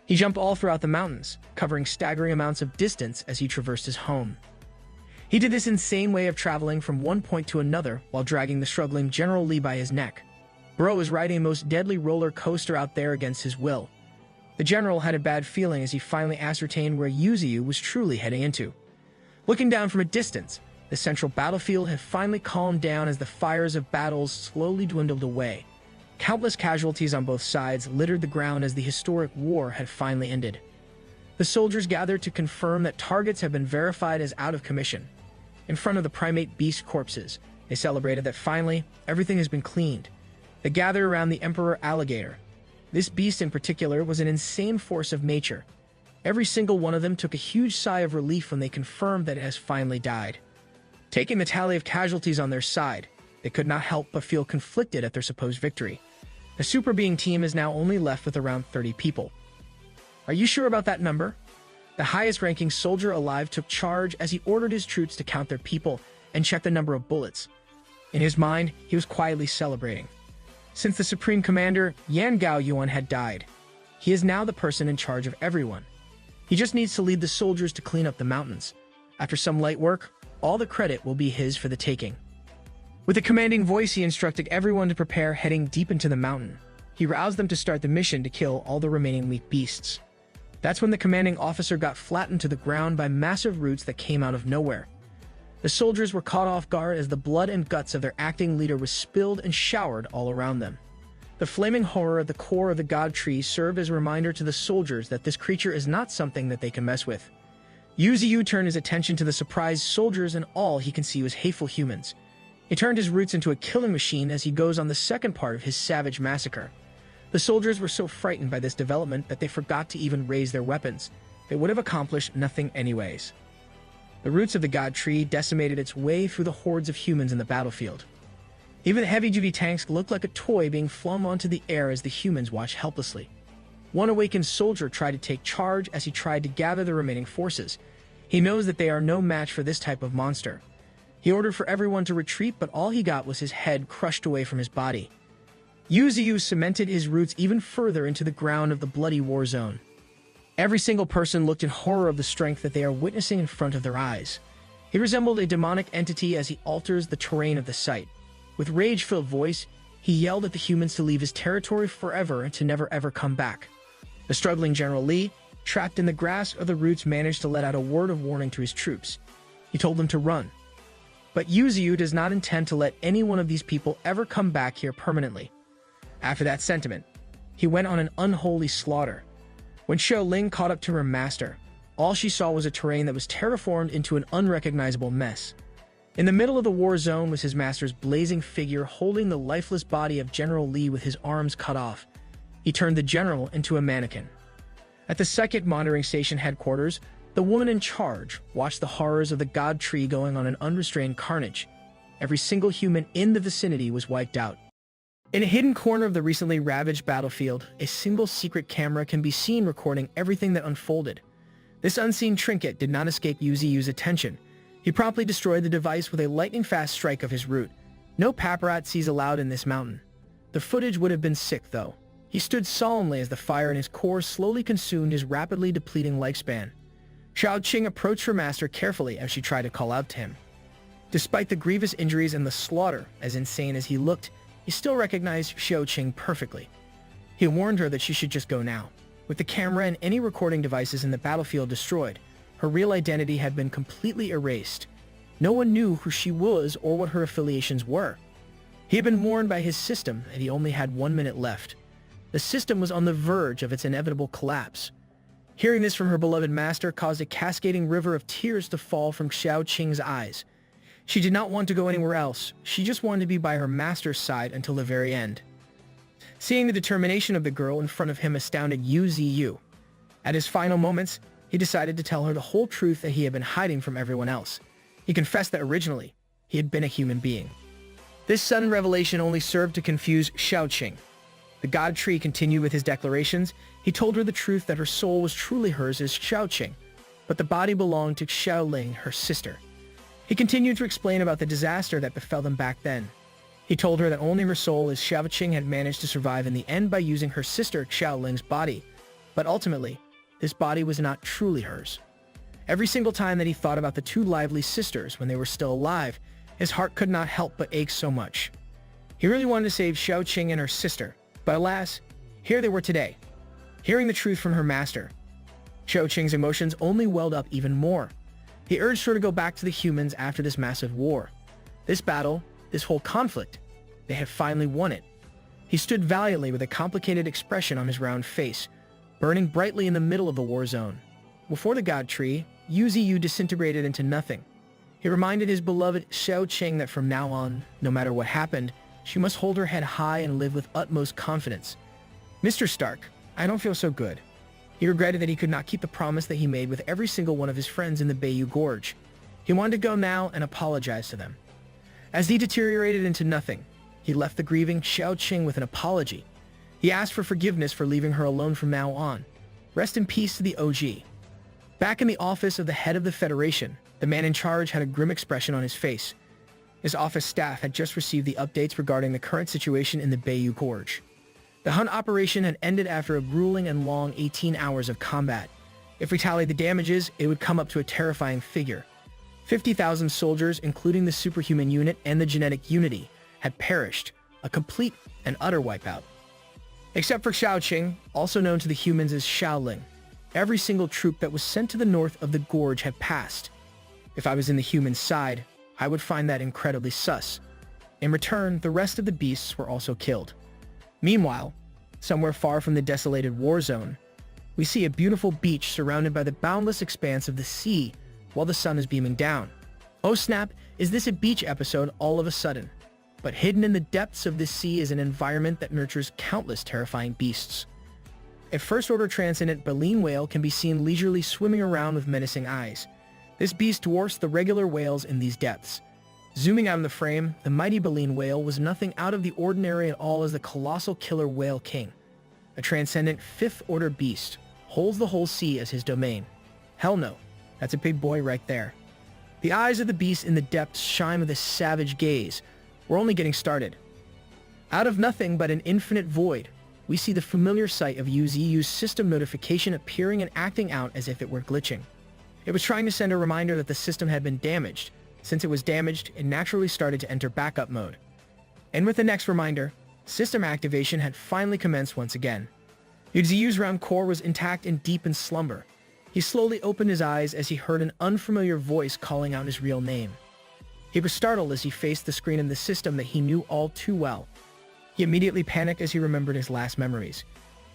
He jumped all throughout the mountains, covering staggering amounts of distance as he traversed his home. He did this insane way of traveling from one point to another while dragging the struggling General Li by his neck. Bro was riding a most deadly roller coaster out there against his will. The general had a bad feeling as he finally ascertained where Yuziyu was truly heading into. Looking down from a distance, the central battlefield had finally calmed down as the fires of battles slowly dwindled away. Countless casualties on both sides littered the ground as the historic war had finally ended. The soldiers gathered to confirm that targets had been verified as out of commission. In front of the primate beast corpses, they celebrated that finally, everything has been cleaned. They gathered around the Emperor Alligator. This beast in particular was an insane force of nature. Every single one of them took a huge sigh of relief when they confirmed that it has finally died. Taking the tally of casualties on their side, they could not help but feel conflicted at their supposed victory. The Super Being team is now only left with around 30 people. Are you sure about that number? The highest-ranking soldier alive took charge as he ordered his troops to count their people and check the number of bullets. In his mind, he was quietly celebrating. Since the Supreme Commander, Yan Gao Yuan, had died, he is now the person in charge of everyone. He just needs to lead the soldiers to clean up the mountains. After some light work, all the credit will be his for the taking. With a commanding voice, he instructed everyone to prepare, heading deep into the mountain. He roused them to start the mission to kill all the remaining weak beasts. That's when the commanding officer got flattened to the ground by massive roots that came out of nowhere. The soldiers were caught off guard as the blood and guts of their acting leader was spilled and showered all around them. The flaming horror at the core of the god tree served as a reminder to the soldiers that this creature is not something that they can mess with. Yuziyu turned his attention to the surprised soldiers, and all he can see was hateful humans. He turned his roots into a killing machine as he goes on the second part of his savage massacre. The soldiers were so frightened by this development that they forgot to even raise their weapons. They would have accomplished nothing anyways. The roots of the god tree decimated its way through the hordes of humans in the battlefield. Even the heavy-duty tanks looked like a toy being flung onto the air as the humans watched helplessly. One awakened soldier tried to take charge as he tried to gather the remaining forces. He knows that they are no match for this type of monster. He ordered for everyone to retreat, but all he got was his head crushed away from his body. Yuziyu cemented his roots even further into the ground of the bloody war zone. Every single person looked in horror of the strength that they are witnessing in front of their eyes. He resembled a demonic entity as he alters the terrain of the site. With rage-filled voice, he yelled at the humans to leave his territory forever and to never ever come back. The struggling General Li, trapped in the grasp of the roots, managed to let out a word of warning to his troops. He told them to run. But Yuziyu does not intend to let any one of these people ever come back here permanently. After that sentiment, he went on an unholy slaughter. When Xiaoling caught up to her master, all she saw was a terrain that was terraformed into an unrecognizable mess. In the middle of the war zone was his master's blazing figure holding the lifeless body of General Li with his arms cut off. He turned the general into a mannequin. At the second monitoring station headquarters, the woman in charge watched the horrors of the god tree going on an unrestrained carnage. Every single human in the vicinity was wiped out. In a hidden corner of the recently ravaged battlefield, a single secret camera can be seen recording everything that unfolded. This unseen trinket did not escape Yuziyu's attention. He promptly destroyed the device with a lightning-fast strike of his root. No paparazzis allowed in this mountain. The footage would have been sick, though. He stood solemnly as the fire in his core slowly consumed his rapidly depleting lifespan. Xiao Qing approached her master carefully as she tried to call out to him. Despite the grievous injuries and the slaughter, as insane as he looked, he still recognized Xiao Qing perfectly. He warned her that she should just go now. With the camera and any recording devices in the battlefield destroyed, her real identity had been completely erased. No one knew who she was or what her affiliations were. He had been warned by his system that he only had 1 minute left. The system was on the verge of its inevitable collapse. Hearing this from her beloved master caused a cascading river of tears to fall from Xiao Qing's eyes. She did not want to go anywhere else. She just wanted to be by her master's side until the very end. Seeing the determination of the girl in front of him astounded Yuziyu. At his final moments, he decided to tell her the whole truth that he had been hiding from everyone else. He confessed that originally, he had been a human being. This sudden revelation only served to confuse Xiaoqing. The god tree continued with his declarations. He told her the truth that her soul was truly hers as Xiaoqing, but the body belonged to Xiaoling, her sister. He continued to explain about the disaster that befell them back then. He told her that only her soul as Xiaoqing had managed to survive in the end by using her sister Xiaoling's body, but ultimately, this body was not truly hers. Every single time that he thought about the two lively sisters when they were still alive, his heart could not help but ache so much. He really wanted to save Xiaoqing and her sister, but alas, here they were today, hearing the truth from her master. Xiaoqing's emotions only welled up even more. He urged her to go back to the humans after this massive war. This battle, this whole conflict, they had finally won it. He stood valiantly with a complicated expression on his round face, burning brightly in the middle of the war zone. Before the god tree, Yuziyu disintegrated into nothing. He reminded his beloved Xiaoqing that from now on, no matter what happened, she must hold her head high and live with utmost confidence. Mr. Stark, I don't feel so good. He regretted that he could not keep the promise that he made with every single one of his friends in the Bayou Gorge. He wanted to go now and apologize to them. As he deteriorated into nothing, he left the grieving Xiaoqing with an apology. He asked for forgiveness for leaving her alone from now on. Rest in peace to the OG. Back in the office of the head of the Federation, the man in charge had a grim expression on his face. His office staff had just received the updates regarding the current situation in the Bayou Gorge. The hunt operation had ended after a grueling and long 18 hours of combat. If we tallied the damages, it would come up to a terrifying figure. 50,000 soldiers, including the superhuman unit and the genetic unity, had perished, a complete and utter wipeout. Except for Xiaoqing, also known to the humans as Xiaoling, every single troop that was sent to the north of the gorge had passed. If I was in the human side, I would find that incredibly sus. In return, the rest of the beasts were also killed. Meanwhile, somewhere far from the desolated war zone, we see a beautiful beach surrounded by the boundless expanse of the sea while the sun is beaming down. Oh snap, is this a beach episode all of a sudden? But hidden in the depths of this sea is an environment that nurtures countless terrifying beasts. A first-order transcendent baleen whale can be seen leisurely swimming around with menacing eyes. This beast dwarfs the regular whales in these depths. Zooming out in the frame, the mighty baleen whale was nothing out of the ordinary at all as the colossal killer whale king. A transcendent fifth-order beast holds the whole sea as his domain. Hell no, that's a big boy right there. The eyes of the beast in the depths shine with a savage gaze. We're only getting started. Out of nothing but an infinite void, we see the familiar sight of Yuziyu's system notification appearing and acting out as if it were glitching. It was trying to send a reminder that the system had been damaged. Since it was damaged, it naturally started to enter backup mode. And with the next reminder, system activation had finally commenced once again. Yuziyu's round core was intact and deep in slumber. He slowly opened his eyes as he heard an unfamiliar voice calling out his real name. He was startled as he faced the screen in the system that he knew all too well. He immediately panicked as he remembered his last memories.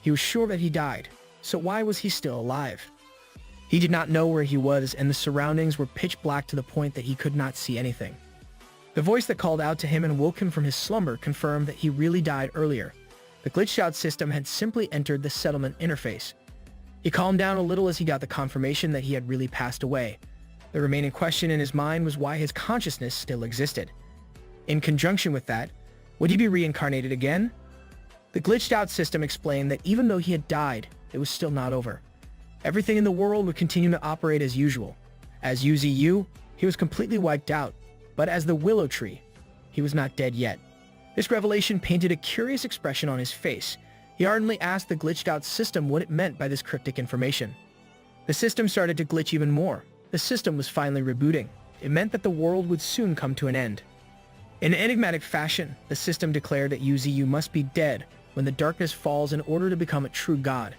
He was sure that he died, so why was he still alive? He did not know where he was, and the surroundings were pitch black to the point that he could not see anything. The voice that called out to him and woke him from his slumber confirmed that he really died earlier. The glitched out system had simply entered the settlement interface. He calmed down a little as he got the confirmation that he had really passed away. The remaining question in his mind was why his consciousness still existed. In conjunction with that, would he be reincarnated again? The glitched out system explained that even though he had died, it was still not over. Everything in the world would continue to operate as usual. As Yuziyu, he was completely wiped out, but as the willow tree, he was not dead yet. This revelation painted a curious expression on his face. He ardently asked the glitched out system what it meant by this cryptic information. The system started to glitch even more. The system was finally rebooting. It meant that the world would soon come to an end. In an enigmatic fashion, the system declared that Yuziyu must be dead when the darkness falls in order to become a true god.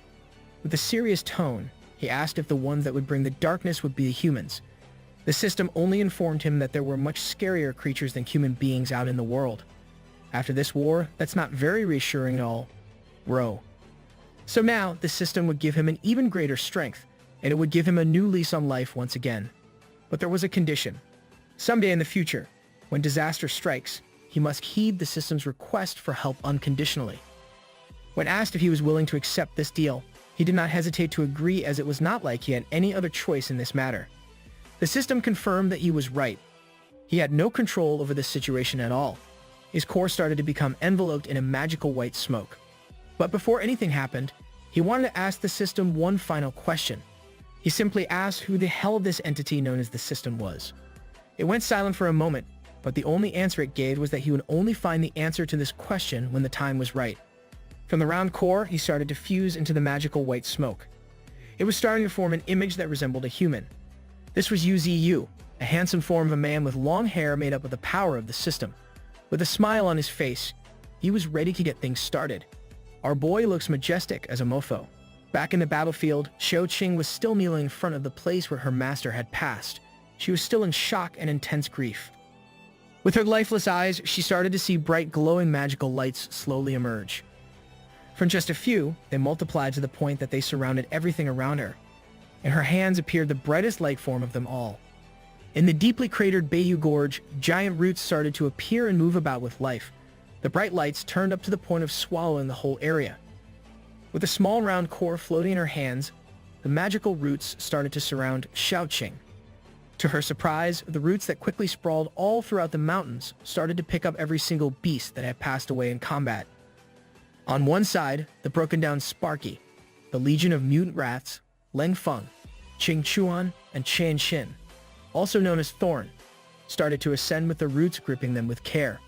With a serious tone, he asked if the ones that would bring the darkness would be the humans. The system only informed him that there were much scarier creatures than human beings out in the world. After this war, that's not very reassuring at all. Row. So now, the system would give him an even greater strength, and it would give him a new lease on life once again. But there was a condition. Someday in the future, when disaster strikes, he must heed the system's request for help unconditionally. When asked if he was willing to accept this deal, he did not hesitate to agree as it was not like he had any other choice in this matter. The system confirmed that he was right. He had no control over this situation at all. his core started to become enveloped in a magical white smoke. But before anything happened, he wanted to ask the system one final question. He simply asked who the hell this entity known as the system was. It went silent for a moment, but the only answer it gave was that he would only find the answer to this question when the time was right. From the round core, he started to fuse into the magical white smoke. It was starting to form an image that resembled a human. This was UZU, a handsome form of a man with long hair made up of the power of the system. With a smile on his face, he was ready to get things started. Our boy looks majestic as a mofo. Back in the battlefield, Xiao Qing was still kneeling in front of the place where her master had passed. She was still in shock and intense grief. With her lifeless eyes, she started to see bright glowing magical lights slowly emerge. From just a few, they multiplied to the point that they surrounded everything around her. In her hands appeared the brightest light form of them all. In the deeply cratered Bayou Gorge, giant roots started to appear and move about with life. The bright lights turned up to the point of swallowing the whole area. With a small round core floating in her hands, the magical roots started to surround Xiao Qing. To her surprise, the roots that quickly sprawled all throughout the mountains started to pick up every single beast that had passed away in combat. On one side, the broken down Sparky, the legion of mutant rats, Leng Feng, Qing Chuan, and Qian Xin, also known as Thorn, started to ascend with the roots gripping them with care.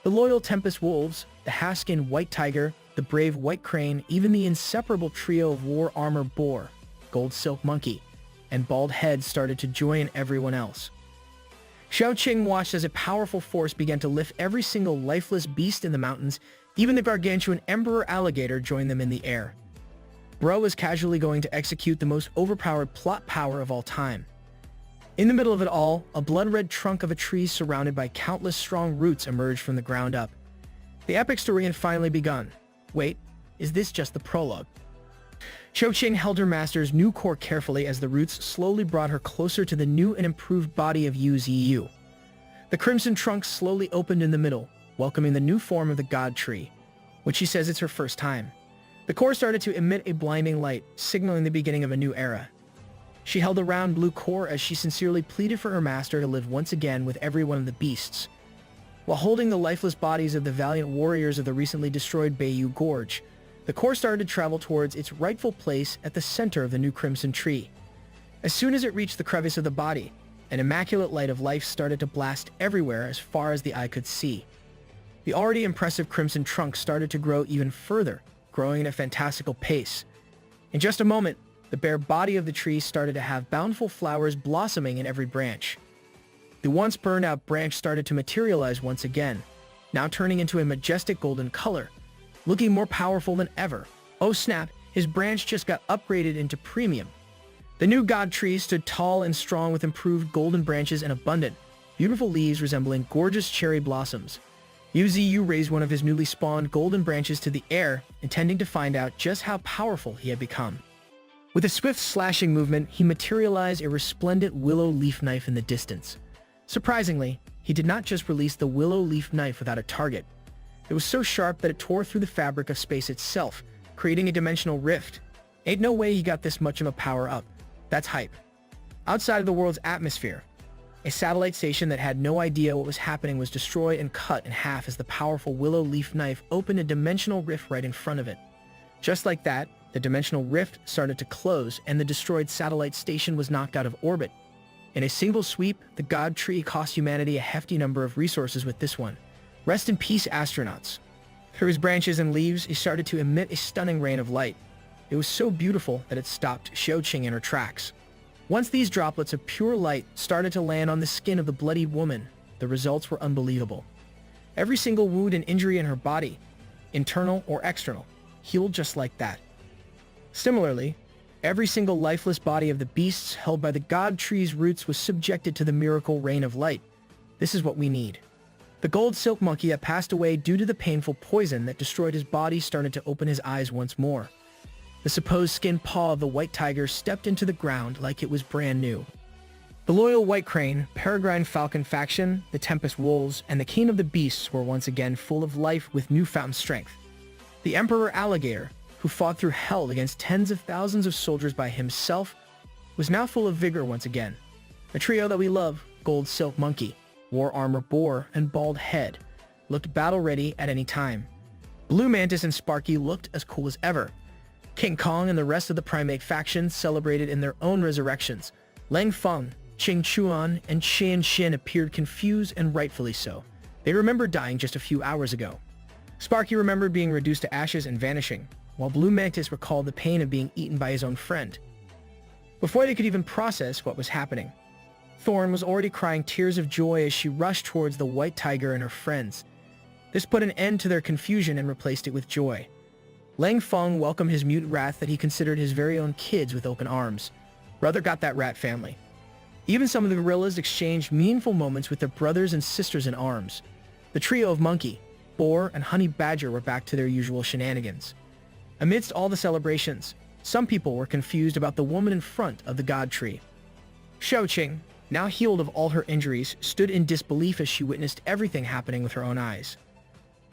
The loyal Tempest Wolves, the half-skinned White Tiger, the brave White Crane, even the inseparable trio of War Armor Boar, Gold Silk Monkey, and Bald Head started to join everyone else. Xiao Qing watched as a powerful force began to lift every single lifeless beast in the mountains. Even the gargantuan Emperor Alligator joined them in the air. Bro was casually going to execute the most overpowered plot power of all time. In the middle of it all, a blood-red trunk of a tree surrounded by countless strong roots emerged from the ground up. The epic story had finally begun. Wait, is this just the prologue? Xiao Qing held her master's new core carefully as the roots slowly brought her closer to the new and improved body of UZU. The crimson trunk slowly opened in the middle, welcoming the new form of the God Tree, which she says it's her first time. The core started to emit a blinding light, signaling the beginning of a new era. She held a round blue core as she sincerely pleaded for her master to live once again with every one of the beasts. While holding the lifeless bodies of the valiant warriors of the recently destroyed Bayou Gorge, the core started to travel towards its rightful place at the center of the new crimson tree. As soon as it reached the crevice of the body, an immaculate light of life started to blast everywhere as far as the eye could see. The already impressive crimson trunk started to grow even further, growing at a fantastical pace. In just a moment, the bare body of the tree started to have bountiful flowers blossoming in every branch. The once burned-out branch started to materialize once again, now turning into a majestic golden color, looking more powerful than ever. Oh snap, his branch just got upgraded into premium. The new god tree stood tall and strong with improved golden branches and abundant, beautiful leaves resembling gorgeous cherry blossoms. UZU raised one of his newly spawned golden branches to the air, intending to find out just how powerful he had become. With a swift slashing movement, he materialized a resplendent willow leaf knife in the distance. Surprisingly, he did not just release the willow leaf knife without a target. It was so sharp that it tore through the fabric of space itself, creating a dimensional rift. Ain't no way he got this much of a power-up. That's hype. Outside of the world's atmosphere, a satellite station that had no idea what was happening was destroyed and cut in half as the powerful willow leaf knife opened a dimensional rift right in front of it. Just like that, the dimensional rift started to close and the destroyed satellite station was knocked out of orbit. In a single sweep, the God Tree cost humanity a hefty number of resources with this one. Rest in peace, astronauts. Through his branches and leaves, he started to emit a stunning rain of light. It was so beautiful that it stopped Xiao Qing in her tracks. Once these droplets of pure light started to land on the skin of the bloodied woman, the results were unbelievable. Every single wound and injury in her body, internal or external, healed just like that. Similarly, every single lifeless body of the beasts held by the God Tree's roots was subjected to the miracle rain of light. This is what we need. The gold silk monkey that passed away due to the painful poison that destroyed his body started to open his eyes once more. The supposed skin paw of the white tiger stepped into the ground like it was brand new. The loyal White Crane, Peregrine Falcon faction, the Tempest Wolves, and the King of the Beasts were once again full of life with newfound strength. The Emperor Alligator, who fought through hell against tens of thousands of soldiers by himself, was now full of vigor once again. The trio that we love, Gold Silk Monkey, War Armor Boar, and Bald Head, looked battle-ready at any time. Blue Mantis and Sparky looked as cool as ever. King Kong and the rest of the primate faction celebrated in their own resurrections. Lang Feng, Qing Chuan, and Qian Xin appeared confused, and rightfully so. They remembered dying just a few hours ago. Sparky remembered being reduced to ashes and vanishing, while Blue Mantis recalled the pain of being eaten by his own friend. Before they could even process what was happening, Thorn was already crying tears of joy as she rushed towards the white tiger and her friends. This put an end to their confusion and replaced it with joy. Lang Feng welcomed his mute wrath that he considered his very own kids with open arms. Brother got that rat family. Even some of the gorillas exchanged meaningful moments with their brothers and sisters in arms. The trio of Monkey, Boar, and Honey Badger were back to their usual shenanigans. Amidst all the celebrations, some people were confused about the woman in front of the god tree. Xiaoqing, now healed of all her injuries, stood in disbelief as she witnessed everything happening with her own eyes.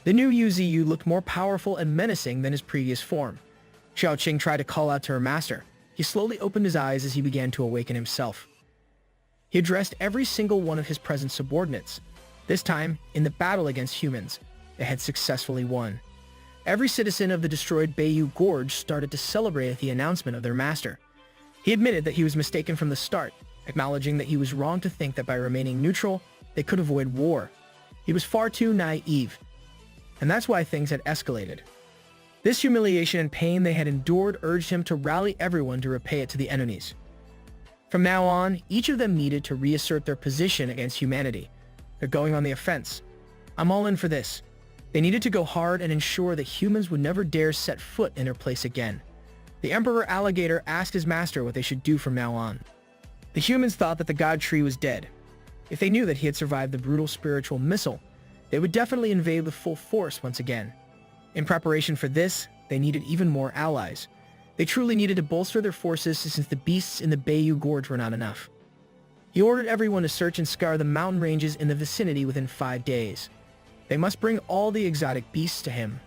The new Yuziyu looked more powerful and menacing than his previous form. Xiaoqing tried to call out to her master. He slowly opened his eyes as he began to awaken himself. He addressed every single one of his present subordinates. This time, in the battle against humans, they had successfully won. Every citizen of the destroyed Bayou Gorge started to celebrate at the announcement of their master. He admitted that he was mistaken from the start, acknowledging that he was wrong to think that by remaining neutral, they could avoid war. He was far too naive, and that's why things had escalated. This humiliation and pain they had endured urged him to rally everyone to repay it to the enemies. From now on, each of them needed to reassert their position against humanity. They're going on the offense. I'm all in for this. They needed to go hard and ensure that humans would never dare set foot in their place again. The Emperor Alligator asked his master what they should do from now on. The humans thought that the god tree was dead. If they knew that he had survived the brutal spiritual missile, they would definitely invade with full force once again. In preparation for this, they needed even more allies. They truly needed to bolster their forces since the beasts in the Bayou Gorge were not enough. He ordered everyone to search and scour the mountain ranges in the vicinity within 5 days. They must bring all the exotic beasts to him,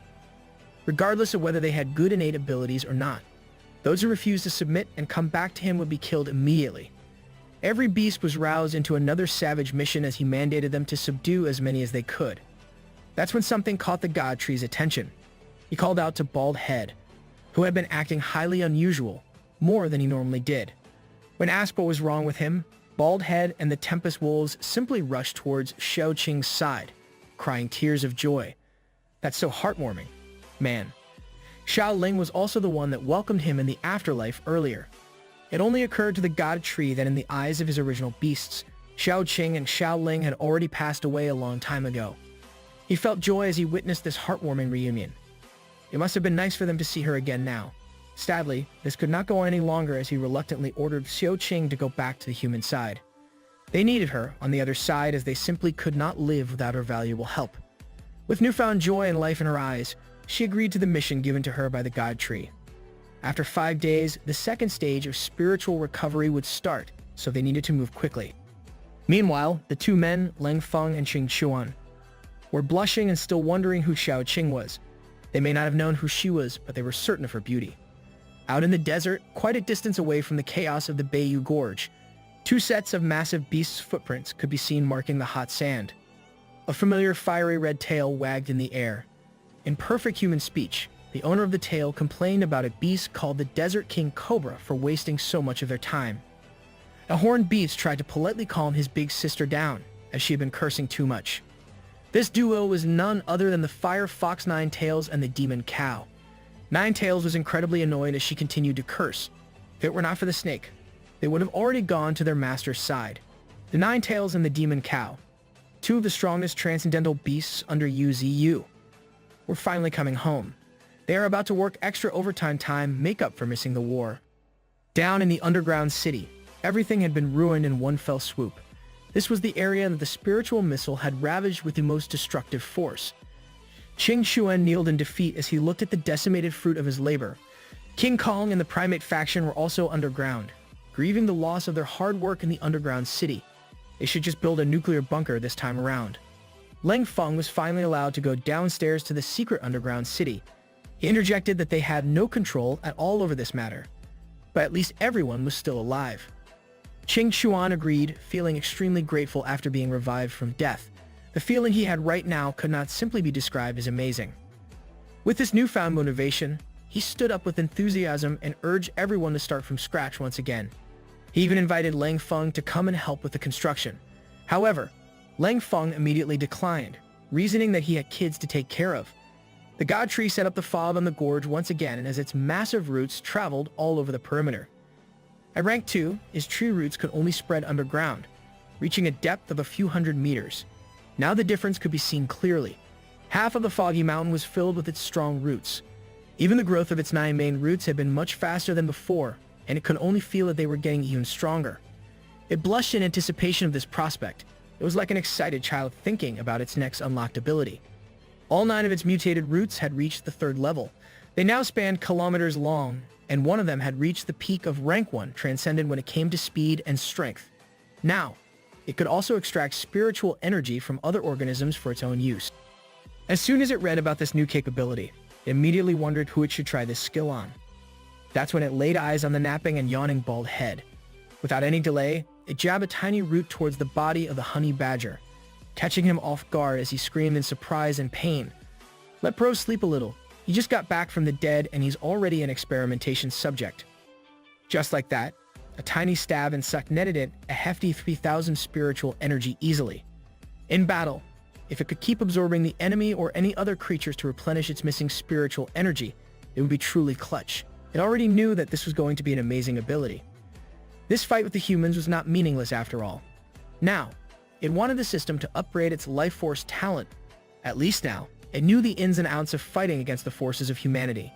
regardless of whether they had good innate abilities or not. Those who refused to submit and come back to him would be killed immediately. Every beast was roused into another savage mission as he mandated them to subdue as many as they could. That's when something caught the god tree's attention. He called out to Bald Head, who had been acting highly unusual, more than he normally did. When asked what was wrong with him, Bald Head and the Tempest Wolves simply rushed towards Xiaoqing's side, crying tears of joy. That's so heartwarming. Man. Xiao Ling was also the one that welcomed him in the afterlife earlier. It only occurred to the god tree that in the eyes of his original beasts, Xiaoqing and Xiao Ling had already passed away a long time ago. He felt joy as he witnessed this heartwarming reunion. It must have been nice for them to see her again now. Sadly, this could not go on any longer as he reluctantly ordered Xiaoqing to go back to the human side. They needed her on the other side as they simply could not live without her valuable help. With newfound joy and life in her eyes, she agreed to the mission given to her by the god tree. After 5 days, the second stage of spiritual recovery would start, so they needed to move quickly. Meanwhile, the two men, Lang Feng and Qing Chuan, were blushing and still wondering who Xiaoqing was. They may not have known who she was, but they were certain of her beauty. Out in the desert, quite a distance away from the chaos of the Bayou Gorge, 2 sets of massive beasts' footprints could be seen marking the hot sand. A familiar fiery red tail wagged in the air. In perfect human speech, the owner of the tail complained about a beast called the Desert King Cobra for wasting so much of their time. A horned beast tried to politely calm his big sister down, as she had been cursing too much. This duo was none other than the Fire Fox Nine Tails and the Demon Cow. Nine Tails was incredibly annoyed as she continued to curse. If it were not for the snake, they would have already gone to their master's side. The Nine Tails and the Demon Cow, 2 of the strongest transcendental beasts under UZU, were finally coming home. They are about to work extra overtime time, make up for missing the war. Down in the underground city, everything had been ruined in one fell swoop. This was the area that the spiritual missile had ravaged with the most destructive force. Qing Xuan kneeled in defeat as he looked at the decimated fruit of his labor. King Kong and the primate faction were also underground, grieving the loss of their hard work in the underground city. They should just build a nuclear bunker this time around. Lang Feng was finally allowed to go downstairs to the secret underground city. He interjected that they had no control at all over this matter, but at least everyone was still alive. Qing Chuan agreed, feeling extremely grateful after being revived from death. The feeling he had right now could not simply be described as amazing. With this newfound motivation, he stood up with enthusiasm and urged everyone to start from scratch once again. He even invited Lang Feng to come and help with the construction. However, Lang Feng immediately declined, reasoning that he had kids to take care of. The god tree set up the fob on the gorge once again as its massive roots traveled all over the perimeter. At rank 2, his tree roots could only spread underground, reaching a depth of a few hundred meters. Now the difference could be seen clearly. Half of the foggy mountain was filled with its strong roots. Even the growth of its 9 main roots had been much faster than before, and it could only feel that they were getting even stronger. It blushed in anticipation of this prospect. It was like an excited child thinking about its next unlocked ability. All 9 of its mutated roots had reached the 3rd level. They now spanned kilometers long, and one of them had reached the peak of rank 1, transcended when it came to speed and strength. Now, it could also extract spiritual energy from other organisms for its own use. As soon as it read about this new capability, it immediately wondered who it should try this skill on. That's when it laid eyes on the napping and yawning bald head. Without any delay, it jabbed a tiny root towards the body of the honey badger, catching him off guard as he screamed in surprise and pain. Let Bro sleep a little. He just got back from the dead and he's already an experimentation subject. Just like that, a tiny stab and suck netted it a hefty 3,000 spiritual energy easily. In battle, if it could keep absorbing the enemy or any other creatures to replenish its missing spiritual energy, it would be truly clutch. It already knew that this was going to be an amazing ability. This fight with the humans was not meaningless after all. Now, it wanted the system to upgrade its life force talent. At least now, it knew the ins and outs of fighting against the forces of humanity.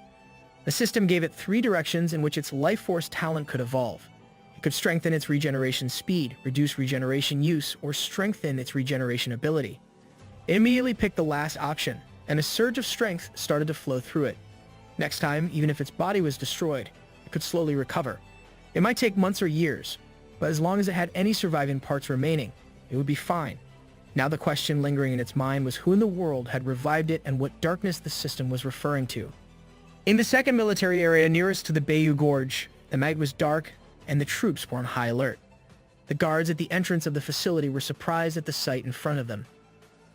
The system gave it 3 directions in which its life force talent could evolve. It could strengthen its regeneration speed, reduce regeneration use, or strengthen its regeneration ability. It immediately picked the last option, and a surge of strength started to flow through it. Next time, even if its body was destroyed, it could slowly recover. It might take months or years, but as long as it had any surviving parts remaining, it would be fine. Now the question lingering in its mind was who in the world had revived it and what darkness the system was referring to. In the 2nd military area nearest to the Bayou Gorge, the night was dark and the troops were on high alert. The guards at the entrance of the facility were surprised at the sight in front of them.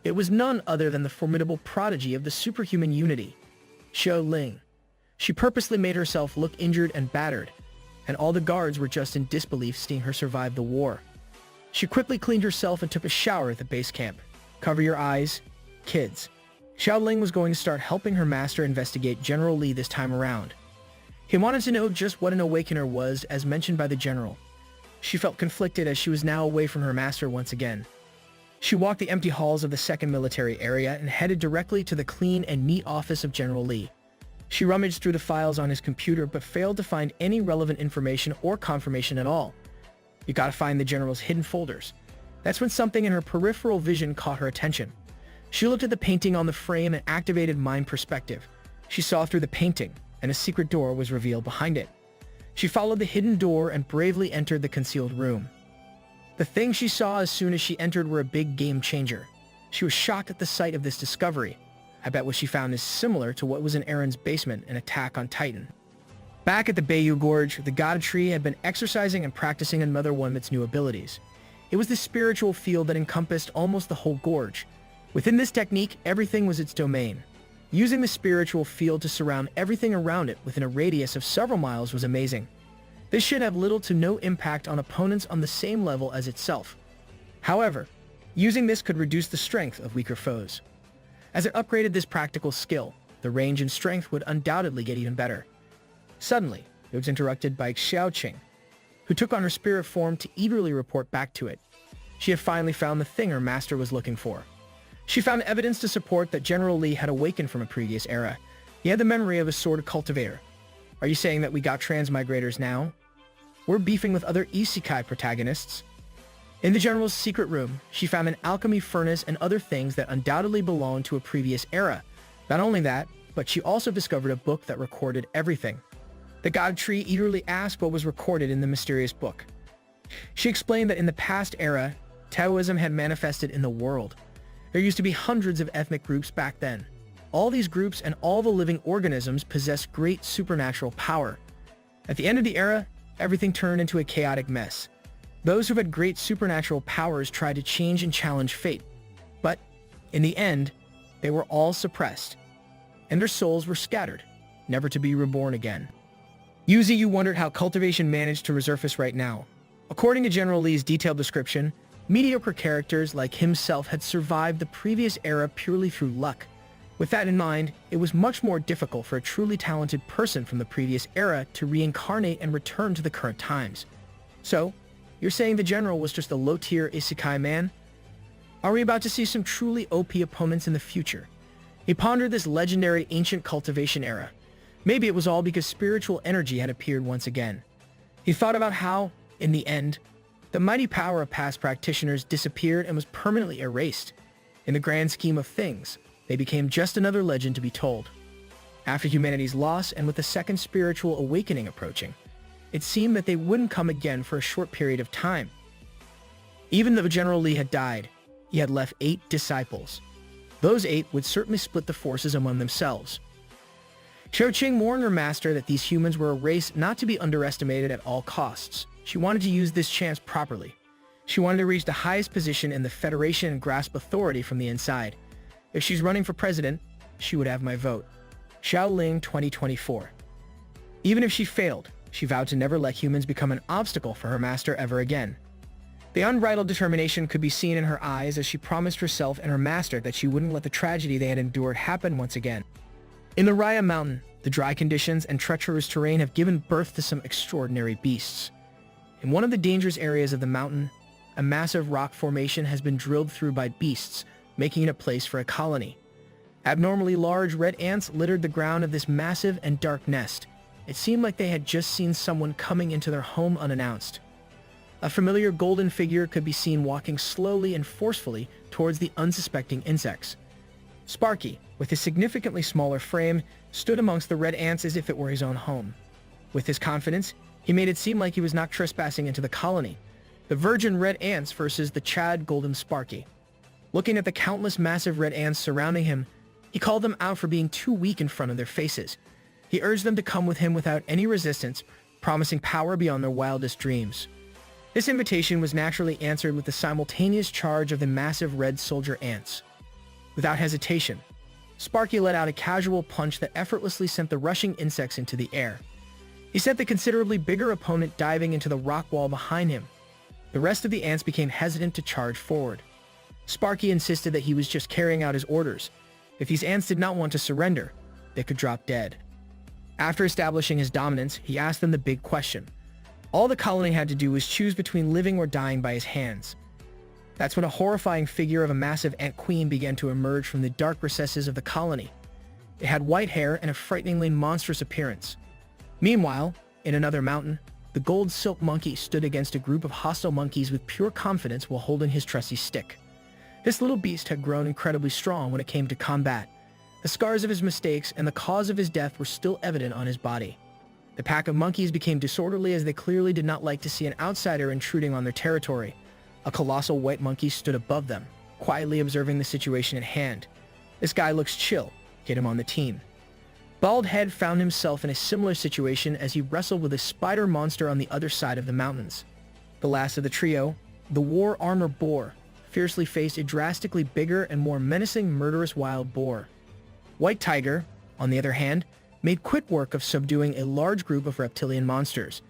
It was none other than the formidable prodigy of the superhuman unity, Xiao Ling. She purposely made herself look injured and battered, and all the guards were just in disbelief seeing her survive the war. She quickly cleaned herself and took a shower at the base camp. Cover your eyes, kids. Xiao Ling was going to start helping her master investigate General Li this time around. He wanted to know just what an awakener was, as mentioned by the general. She felt conflicted as she was now away from her master once again. She walked the empty halls of the 2nd military area and headed directly to the clean and neat office of General Li. She rummaged through the files on his computer but failed to find any relevant information or confirmation at all. You gotta find the general's hidden folders. That's when something in her peripheral vision caught her attention. She looked at the painting on the frame and activated mind perspective. She saw through the painting, and a secret door was revealed behind it. She followed the hidden door and bravely entered the concealed room. The things she saw as soon as she entered were a big game changer. She was shocked at the sight of this discovery. I bet what she found is similar to what was in Aaron's basement in Attack on Titan. Back at the Bayou Gorge, the god tree had been exercising and practicing another one of its new abilities. It was the spiritual field that encompassed almost the whole gorge. Within this technique, everything was its domain. Using the spiritual field to surround everything around it within a radius of several miles was amazing. This should have little to no impact on opponents on the same level as itself. However, using this could reduce the strength of weaker foes. As it upgraded this practical skill, the range and strength would undoubtedly get even better. Suddenly, it was interrupted by Xiaoqing, who took on her spirit form to eagerly report back to it. She had finally found the thing her master was looking for. She found evidence to support that General Li had awakened from a previous era. He had the memory of a sword cultivator. Are you saying that we got transmigrators now? We're beefing with other isekai protagonists. In the general's secret room, she found an alchemy furnace and other things that undoubtedly belonged to a previous era. Not only that, but she also discovered a book that recorded everything. The god tree eagerly asked what was recorded in the mysterious book. She explained that in the past era, Taoism had manifested in the world. There used to be hundreds of ethnic groups back then. All these groups and all the living organisms possessed great supernatural power. At the end of the era, everything turned into a chaotic mess. Those who had great supernatural powers tried to change and challenge fate. But In the end, they were all suppressed, and their souls were scattered, never to be reborn again. Usually you wondered how cultivation managed to resurface right now. According to General Lee's detailed description, mediocre characters like himself had survived the previous era purely through luck. With that in mind, it was much more difficult for a truly talented person from the previous era to reincarnate and return to the current times. So, you're saying the General was just a low-tier isekai man? Are we about to see some truly OP opponents in the future? He pondered this legendary ancient cultivation era. Maybe it was all because spiritual energy had appeared once again. He thought about how, in the end, the mighty power of past practitioners disappeared and was permanently erased. In the grand scheme of things, they became just another legend to be told. After humanity's loss and with the second spiritual awakening approaching, it seemed that they wouldn't come again for a short period of time. Even though General Lee had died, he had left 8 disciples. Those 8 would certainly split the forces among themselves. Xiaoqing warned her master that these humans were a race not to be underestimated at all costs. She wanted to use this chance properly. She wanted to reach the highest position in the Federation and grasp authority from the inside. If she's running for president, she would have my vote. Xiaoling 2024. Even if she failed, she vowed to never let humans become an obstacle for her master ever again. The unbridled determination could be seen in her eyes as she promised herself and her master that she wouldn't let the tragedy they had endured happen once again. In the Raya Mountain, the dry conditions and treacherous terrain have given birth to some extraordinary beasts. In one of the dangerous areas of the mountain, a massive rock formation has been drilled through by beasts, making it a place for a colony. Abnormally large red ants littered the ground of this massive and dark nest. It seemed like they had just seen someone coming into their home unannounced. A familiar golden figure could be seen walking slowly and forcefully towards the unsuspecting insects. Sparky, with his significantly smaller frame, stood amongst the red ants as if it were his own home. With his confidence, he made it seem like he was not trespassing into the colony. The virgin red ants versus the Chad golden Sparky. Looking at the countless massive red ants surrounding him, he called them out for being too weak in front of their faces. He urged them to come with him without any resistance, promising power beyond their wildest dreams. This invitation was naturally answered with the simultaneous charge of the massive red soldier ants. Without hesitation, Sparky let out a casual punch that effortlessly sent the rushing insects into the air. He sent the considerably bigger opponent diving into the rock wall behind him. The rest of the ants became hesitant to charge forward. Sparky insisted that he was just carrying out his orders. If these ants did not want to surrender, they could drop dead. After establishing his dominance, he asked them the big question. All the colony had to do was choose between living or dying by his hands. That's when a horrifying figure of a massive ant queen began to emerge from the dark recesses of the colony. It had white hair and a frighteningly monstrous appearance. Meanwhile, in another mountain, the gold silk monkey stood against a group of hostile monkeys with pure confidence while holding his trusty stick. This little beast had grown incredibly strong when it came to combat. The scars of his mistakes and the cause of his death were still evident on his body. The pack of monkeys became disorderly as they clearly did not like to see an outsider intruding on their territory. A colossal white monkey stood above them, quietly observing the situation at hand. This guy looks chill. Get him on the team. Bald Head found himself in a similar situation as he wrestled with a spider monster on the other side of the mountains. The last of the trio, the War Armor Boar, fiercely faced a drastically bigger and more menacing murderous wild boar. White Tiger, on the other hand, made quick work of subduing a large group of reptilian monsters.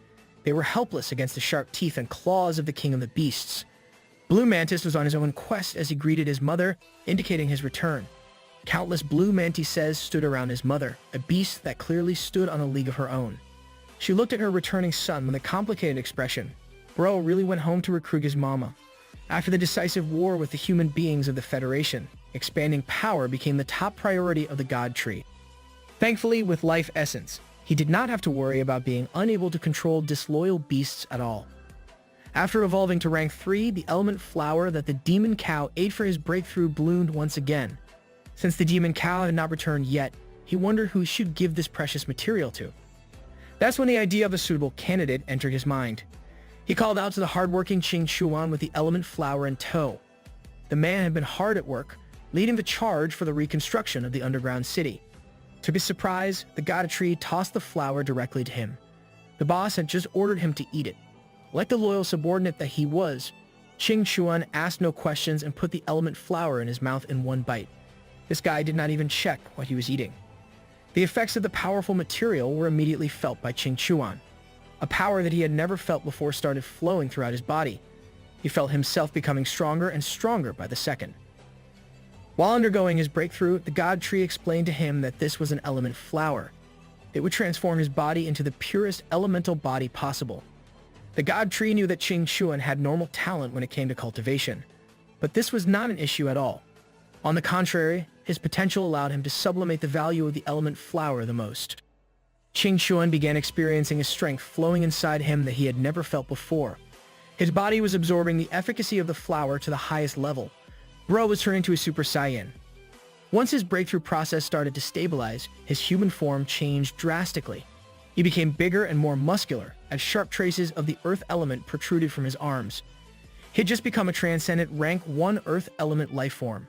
They were helpless against the sharp teeth and claws of the king of the beasts. Blue Mantis was on his own quest as he greeted his mother, indicating his return. Countless blue mantises stood around his mother, a beast that clearly stood on a league of her own. She looked at her returning son with a complicated expression. Bro really went home to recruit his mama. After the decisive war with the human beings of the Federation, expanding power became the top priority of the God Tree. Thankfully, with Life Essence, he did not have to worry about being unable to control disloyal beasts at all. After evolving to rank 3, the element flower that the demon cow ate for his breakthrough bloomed once again. Since the demon cow had not returned yet, he wondered who he should give this precious material to. That's when the idea of a suitable candidate entered his mind. He called out to the hardworking Qing Chuan with the element flower in tow. The man had been hard at work, leading the charge for the reconstruction of the underground city. To his surprise, the God Tree tossed the flower directly to him. The boss had just ordered him to eat it. Like the loyal subordinate that he was, Qing Chuan asked no questions and put the element flower in his mouth in one bite. This guy did not even check what he was eating. The effects of the powerful material were immediately felt by Qing Chuan. A power that he had never felt before started flowing throughout his body. He felt himself becoming stronger and stronger by the second. While undergoing his breakthrough, the god tree explained to him that this was an element flower. It would transform his body into the purest elemental body possible. The god tree knew that Qing Chuan had normal talent when it came to cultivation, but this was not an issue at all. On the contrary, his potential allowed him to sublimate the value of the element flower the most. Qing Chuan began experiencing a strength flowing inside him that he had never felt before. His body was absorbing the efficacy of the flower to the highest level. Bro was turning to a Super Saiyan. Once his breakthrough process started to stabilize, his human form changed drastically. He became bigger and more muscular, as sharp traces of the earth element protruded from his arms. He had just become a transcendent rank 1 earth element life form.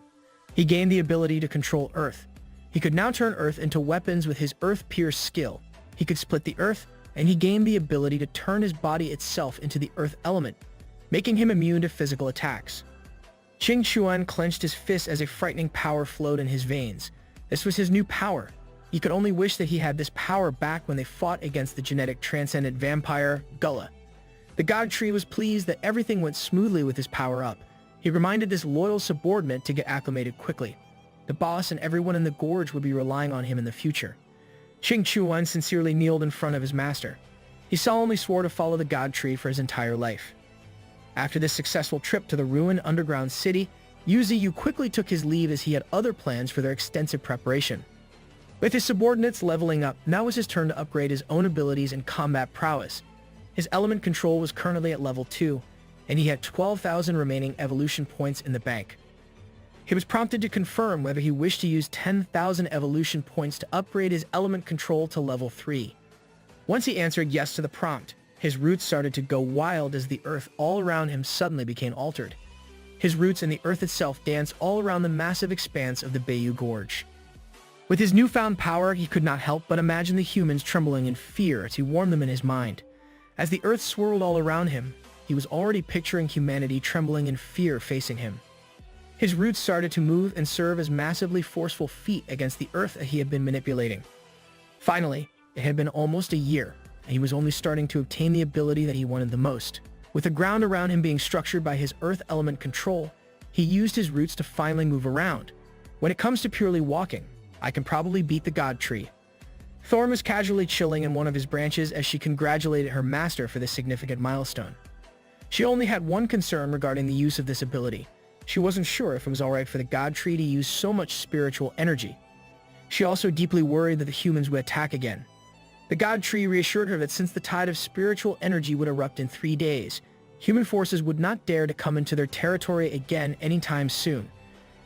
He gained the ability to control earth. He could now turn earth into weapons with his earth-pierce skill. He could split the earth, and he gained the ability to turn his body itself into the earth element, making him immune to physical attacks. Qing Chuan clenched his fists as a frightening power flowed in his veins. This was his new power. He could only wish that he had this power back when they fought against the genetic transcendent vampire, Gullah. The god tree was pleased that everything went smoothly with his power up. He reminded this loyal subordinate to get acclimated quickly. The boss and everyone in the gorge would be relying on him in the future. Qing Chuan sincerely kneeled in front of his master. He solemnly swore to follow the god tree for his entire life. After this successful trip to the ruined underground city, Yu Ziyu quickly took his leave as he had other plans for their extensive preparation. With his subordinates leveling up, now was his turn to upgrade his own abilities and combat prowess. His element control was currently at level 2, and he had 12,000 remaining evolution points in the bank. He was prompted to confirm whether he wished to use 10,000 evolution points to upgrade his element control to level 3. Once he answered yes to the prompt, his roots started to go wild as the earth all around him suddenly became altered. His roots and the earth itself danced all around the massive expanse of the Bayou Gorge. With his newfound power, he could not help but imagine the humans trembling in fear as he warmed them in his mind. As the earth swirled all around him, he was already picturing humanity trembling in fear facing him. His roots started to move and serve as massively forceful feet against the earth that he had been manipulating. Finally, it had been almost a year, and he was only starting to obtain the ability that he wanted the most. With the ground around him being structured by his earth element control, he used his roots to finally move around. When it comes to purely walking, I can probably beat the god tree. Thorn was casually chilling in one of his branches as she congratulated her master for this significant milestone. She only had one concern regarding the use of this ability. She wasn't sure if it was alright for the god tree to use so much spiritual energy. She also deeply worried that the humans would attack again. The god tree reassured her that since the tide of spiritual energy would erupt in 3 days, human forces would not dare to come into their territory again anytime soon.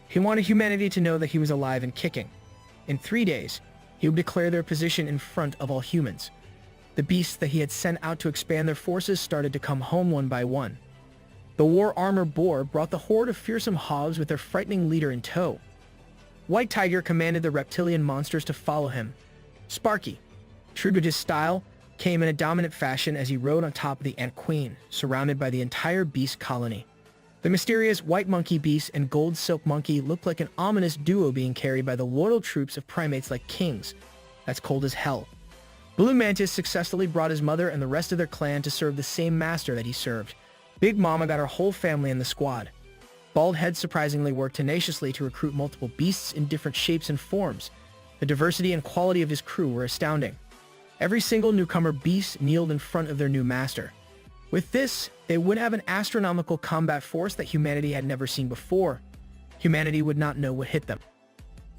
He wanted humanity to know that he was alive and kicking. In 3 days, he would declare their position in front of all humans. The beasts that he had sent out to expand their forces started to come home one by one. The war armor boar brought the horde of fearsome hogs with their frightening leader in tow. White Tiger commanded the reptilian monsters to follow him. Sparky, true to his style, came in a dominant fashion as he rode on top of the Ant Queen, surrounded by the entire beast colony. The mysterious white monkey beast and gold silk monkey looked like an ominous duo being carried by the loyal troops of primates like kings. That's cold as hell. Blue Mantis successfully brought his mother and the rest of their clan to serve the same master that he served. Big Mama got her whole family in the squad. Bald Head surprisingly worked tenaciously to recruit multiple beasts in different shapes and forms. The diversity and quality of his crew were astounding. Every single newcomer beast kneeled in front of their new master. With this, they would have an astronomical combat force that humanity had never seen before. Humanity would not know what hit them.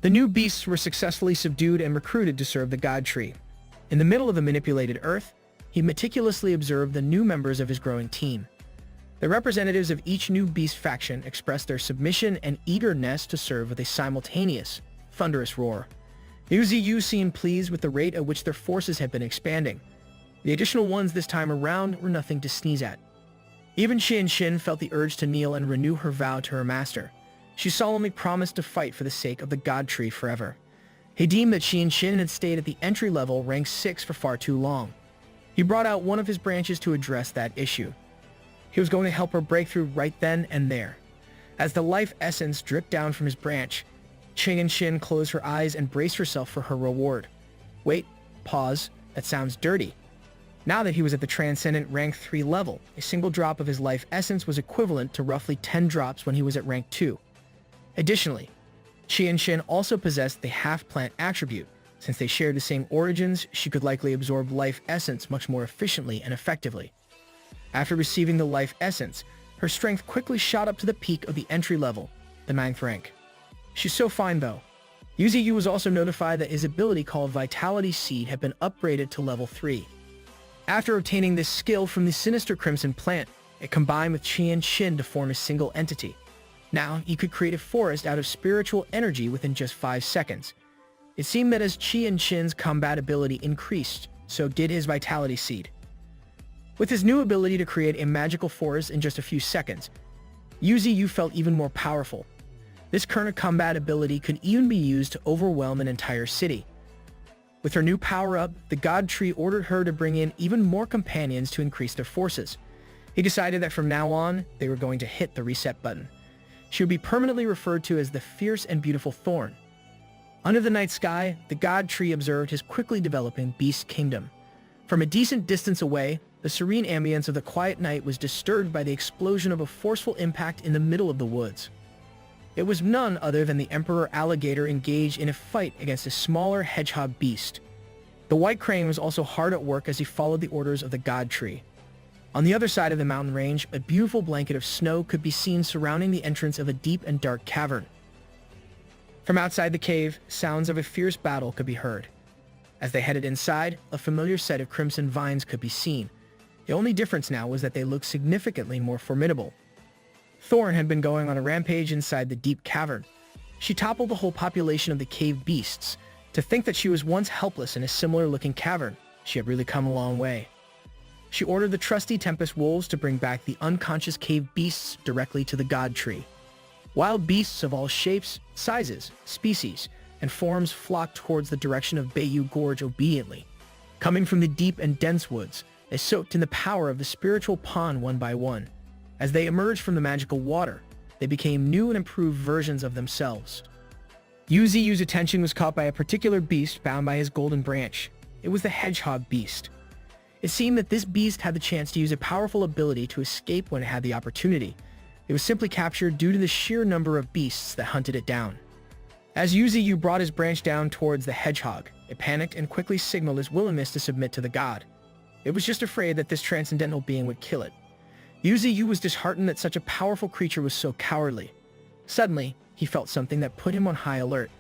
The new beasts were successfully subdued and recruited to serve the god tree. In the middle of the manipulated earth, he meticulously observed the new members of his growing team. The representatives of each new beast faction expressed their submission and eagerness to serve with a simultaneous, thunderous roar. Yu Ziyu seemed pleased with the rate at which their forces had been expanding. The additional ones this time around were nothing to sneeze at. Even Xin Xin felt the urge to kneel and renew her vow to her master. She solemnly promised to fight for the sake of the god tree forever. He deemed that Xin Xin had stayed at the entry level rank 6 for far too long. He brought out one of his branches to address that issue. He was going to help her break through right then and there. As the life essence dripped down from his branch, Qing and Shin closed her eyes and braced herself for her reward. Wait, pause, that sounds dirty. Now that he was at the Transcendent Rank 3 level, a single drop of his life essence was equivalent to roughly 10 drops when he was at Rank 2. Additionally, Qi and Shin also possessed the half-plant attribute. Since they shared the same origins, she could likely absorb life essence much more efficiently and effectively. After receiving the life essence, her strength quickly shot up to the peak of the entry level, the 9th rank. She's so fine though. Yuzi was also notified that his ability called Vitality Seed had been upgraded to level 3. After obtaining this skill from the sinister Crimson Plant, it combined with Qi and Shin to form a single entity. Now, he could create a forest out of spiritual energy within just 5 seconds. It seemed that as Qi and Shin's combat ability increased, so did his Vitality Seed. With his new ability to create a magical forest in just a few seconds, Yuzi felt even more powerful. This current combat ability could even be used to overwhelm an entire city. With her new power-up, the God Tree ordered her to bring in even more companions to increase their forces. He decided that from now on, they were going to hit the reset button. She would be permanently referred to as the Fierce and Beautiful Thorn. Under the night sky, the God Tree observed his quickly developing beast kingdom. From a decent distance away, the serene ambience of the quiet night was disturbed by the explosion of a forceful impact in the middle of the woods. It was none other than the Emperor Alligator engaged in a fight against a smaller hedgehog beast. The White Crane was also hard at work as he followed the orders of the God Tree. On the other side of the mountain range, a beautiful blanket of snow could be seen surrounding the entrance of a deep and dark cavern. From outside the cave, sounds of a fierce battle could be heard. As they headed inside, a familiar set of crimson vines could be seen. The only difference now was that they looked significantly more formidable. Thorn had been going on a rampage inside the deep cavern. She toppled the whole population of the cave beasts. To think that she was once helpless in a similar-looking cavern, she had really come a long way. She ordered the trusty Tempest Wolves to bring back the unconscious cave beasts directly to the God Tree. Wild beasts of all shapes, sizes, species, and forms flocked towards the direction of Bayou Gorge obediently. Coming from the deep and dense woods, they soaked in the power of the spiritual pond one by one. As they emerged from the magical water, they became new and improved versions of themselves. Yuzi's attention was caught by a particular beast bound by his golden branch. It was the hedgehog beast. It seemed that this beast had the chance to use a powerful ability to escape when it had the opportunity. It was simply captured due to the sheer number of beasts that hunted it down. As Yuzi brought his branch down towards the hedgehog, it panicked and quickly signaled its willingness to submit to the god. It was just afraid that this transcendental being would kill it. Yuzi was disheartened that such a powerful creature was so cowardly. Suddenly, he felt something that put him on high alert.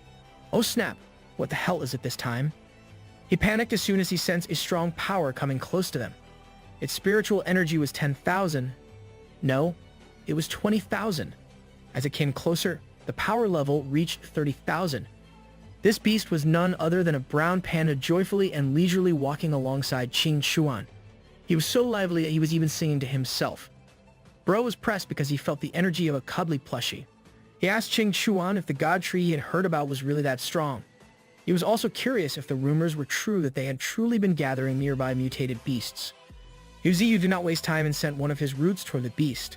Oh snap, what the hell is it this time? He panicked as soon as he sensed a strong power coming close to them. Its spiritual energy was 10,000. No, it was 20,000. As it came closer, the power level reached 30,000. This beast was none other than a brown panda joyfully and leisurely walking alongside Qing Chuan. He was so lively that he was even singing to himself. Bro was pressed because he felt the energy of a cuddly plushie. He asked Qing Chuan if the god tree he had heard about was really that strong. He was also curious if the rumors were true that they had truly been gathering nearby mutated beasts. Yuziyu did not waste time and sent one of his roots toward the beast.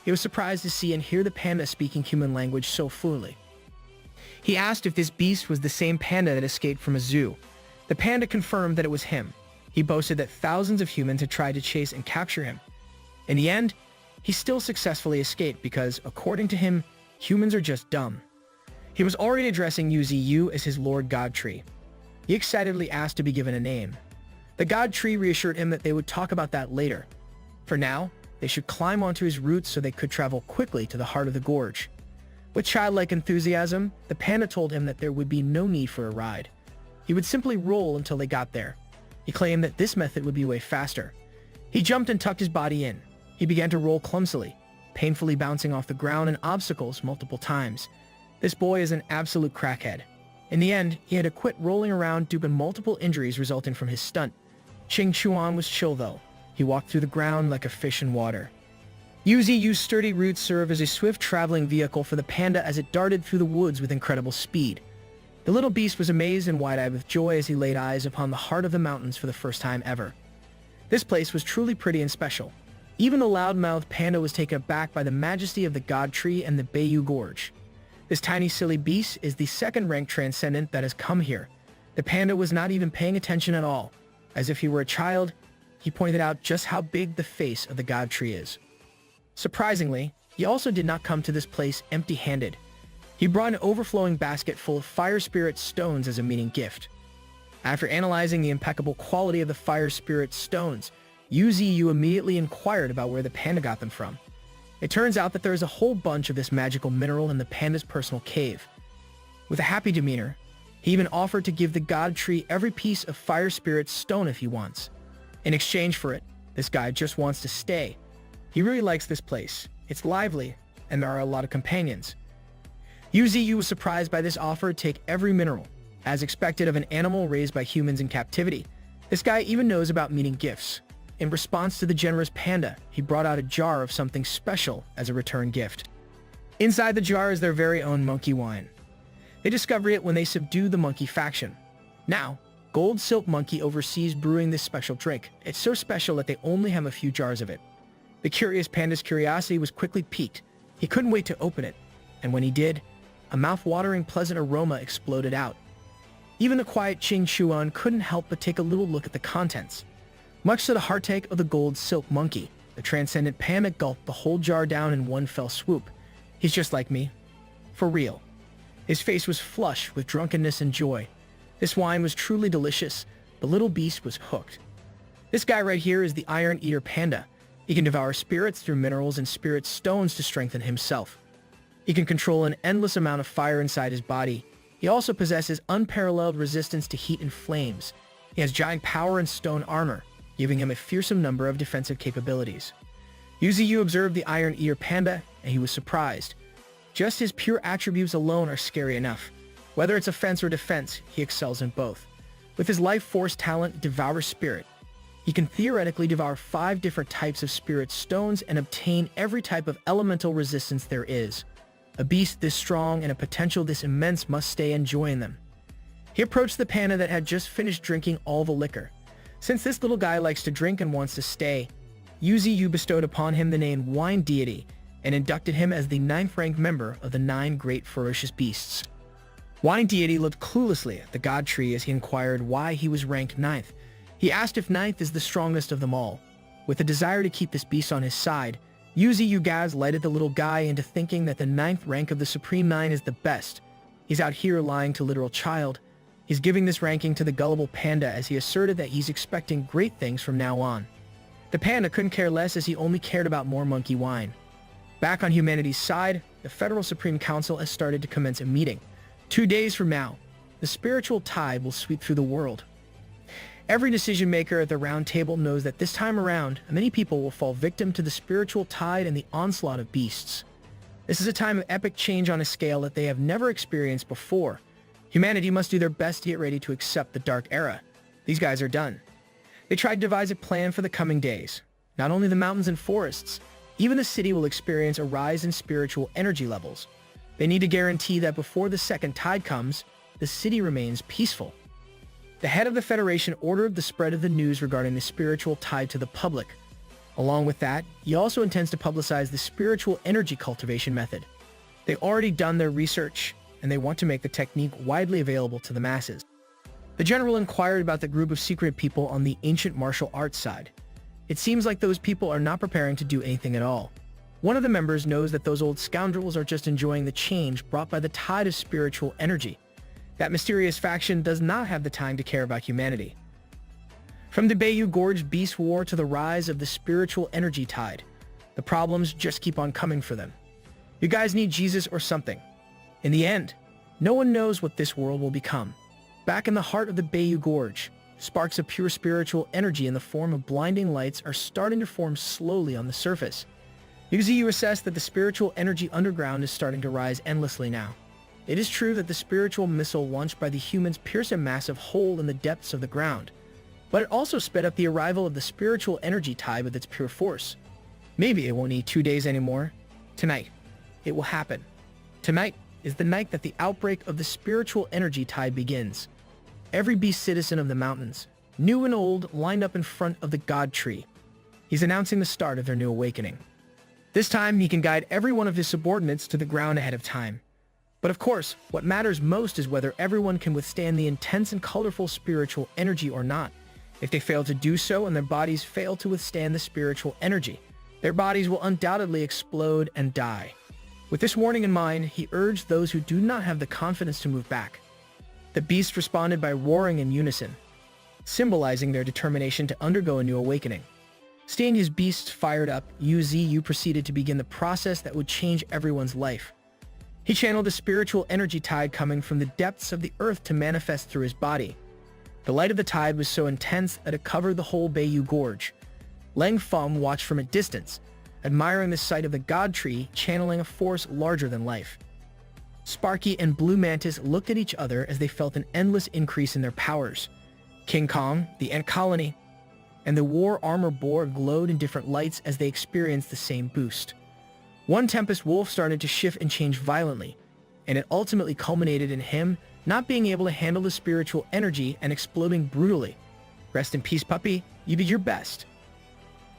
He was surprised to see and hear the panda speaking human language so fluently. He asked if this beast was the same panda that escaped from a zoo. The panda confirmed that it was him. He boasted that thousands of humans had tried to chase and capture him. In the end, he still successfully escaped because, according to him, humans are just dumb. He was already addressing Yuzi as his Lord God Tree. He excitedly asked to be given a name. The God Tree reassured him that they would talk about that later. For now, they should climb onto his roots so they could travel quickly to the heart of the gorge. With childlike enthusiasm, the panda told him that there would be no need for a ride. He would simply roll until they got there. He claimed that this method would be way faster. He jumped and tucked his body in. He began to roll clumsily, painfully bouncing off the ground and obstacles multiple times. This boy is an absolute crackhead. In the end, he had to quit rolling around due to multiple injuries resulting from his stunt. Qing Chuan was chill though. He walked through the ground like a fish in water. Yuzi's sturdy roots served as a swift traveling vehicle for the panda as it darted through the woods with incredible speed. The little beast was amazed and wide-eyed with joy as he laid eyes upon the heart of the mountains for the first time ever. This place was truly pretty and special. Even the loudmouthed panda was taken aback by the majesty of the god tree and the Bayou Gorge. This tiny silly beast is the second-ranked transcendent that has come here. The panda was not even paying attention at all. As if he were a child, he pointed out just how big the face of the god tree is. Surprisingly, he also did not come to this place empty-handed. He brought an overflowing basket full of fire spirit stones as a meaning gift. After analyzing the impeccable quality of the fire spirit stones, UZU immediately inquired about where the panda got them from. It turns out that there is a whole bunch of this magical mineral in the panda's personal cave. With a happy demeanor, he even offered to give the god tree every piece of fire spirit stone if he wants. In exchange for it, this guy just wants to stay. He really likes this place. It's lively, and there are a lot of companions. UZU was surprised by this offer to take every mineral, as expected of an animal raised by humans in captivity. This guy even knows about meaning gifts. In response to the generous panda, he brought out a jar of something special as a return gift. Inside the jar is their very own monkey wine. They discover it when they subdue the monkey faction. Now, Gold Silk Monkey oversees brewing this special drink. It's so special that they only have a few jars of it. The curious panda's curiosity was quickly piqued. He couldn't wait to open it, and when he did, a mouth-watering pleasant aroma exploded out. Even the quiet Ching Chuan couldn't help but take a little look at the contents. Much to the heartache of the Gold Silk Monkey, the transcendent panda gulped the whole jar down in one fell swoop. He's just like me. For real. His face was flush with drunkenness and joy. This wine was truly delicious. The little beast was hooked. This guy right here is the Iron Eater Panda. He can devour spirits through minerals and spirit stones to strengthen himself. He can control an endless amount of fire inside his body. He also possesses unparalleled resistance to heat and flames. He has giant power and stone armor, giving him a fearsome number of defensive capabilities. UZU observed the Iron Eater Panda, and he was surprised. Just his pure attributes alone are scary enough. Whether it's offense or defense, he excels in both. With his life force talent, Devour Spirit, he can theoretically devour 5 different types of spirit stones and obtain every type of elemental resistance there is. A beast this strong and a potential this immense must stay enjoying them. He approached the panda that had just finished drinking all the liquor. Since this little guy likes to drink and wants to stay, UZU bestowed upon him the name Wine Deity and inducted him as the 9th-ranked member of the 9 great ferocious beasts. Wine Deity looked cluelessly at the god tree as he inquired why he was ranked 9th. He asked if 9th is the strongest of them all. With a desire to keep this beast on his side, UZU Gaz lighted the little guy into thinking that the 9th rank of the Supreme 9 is the best. He's out here lying to literal child. He's giving this ranking to the gullible panda as he asserted that he's expecting great things from now on. The panda couldn't care less as he only cared about more monkey wine. Back on humanity's side, the Federal Supreme Council has started to commence a meeting. 2 days from now, the spiritual tide will sweep through the world. Every decision maker at the round table knows that this time around, many people will fall victim to the spiritual tide and the onslaught of beasts. This is a time of epic change on a scale that they have never experienced before. Humanity must do their best to get ready to accept the dark era. These guys are done. They tried to devise a plan for the coming days. Not only the mountains and forests, even the city will experience a rise in spiritual energy levels. They need to guarantee that before the second tide comes, the city remains peaceful. The head of the Federation ordered the spread of the news regarding the spiritual tide to the public. Along with that, he also intends to publicize the spiritual energy cultivation method. They've already done their research, and they want to make the technique widely available to the masses. The general inquired about the group of secret people on the ancient martial arts side. It seems like those people are not preparing to do anything at all. One of the members knows that those old scoundrels are just enjoying the change brought by the tide of spiritual energy. That mysterious faction does not have the time to care about humanity. From the Bayou Gorge Beast War to the rise of the spiritual energy tide, the problems just keep on coming for them. You guys need Jesus or something. In the end, no one knows what this world will become. Back in the heart of the Bayou Gorge, sparks of pure spiritual energy in the form of blinding lights are starting to form slowly on the surface. UZU assessed that the spiritual energy underground is starting to rise endlessly now. It is true that the spiritual missile launched by the humans pierced a massive hole in the depths of the ground, but it also sped up the arrival of the spiritual energy tide with its pure force. Maybe it won't need 2 days anymore. Tonight, it will happen. Tonight is the night that the outbreak of the spiritual energy tide begins. Every beast citizen of the mountains, new and old, lined up in front of the god tree. He's announcing the start of their new awakening. This time, he can guide every one of his subordinates to the ground ahead of time. But of course, what matters most is whether everyone can withstand the intense and colorful spiritual energy or not. If they fail to do so and their bodies fail to withstand the spiritual energy, their bodies will undoubtedly explode and die. With this warning in mind, he urged those who do not have the confidence to move back. The beasts responded by roaring in unison, symbolizing their determination to undergo a new awakening. Seeing his beasts fired up, Yu proceeded to begin the process that would change everyone's life. He channeled a spiritual energy tide coming from the depths of the earth to manifest through his body. The light of the tide was so intense that it covered the whole Bayou Gorge. Lang Feng watched from a distance, admiring the sight of the god tree channeling a force larger than life. Sparky and Blue Mantis looked at each other as they felt an endless increase in their powers. King Kong, the Ant Colony, and the War Armor Boar glowed in different lights as they experienced the same boost. One Tempest Wolf started to shift and change violently, and it ultimately culminated in him not being able to handle the spiritual energy and exploding brutally. Rest in peace, puppy. You did your best.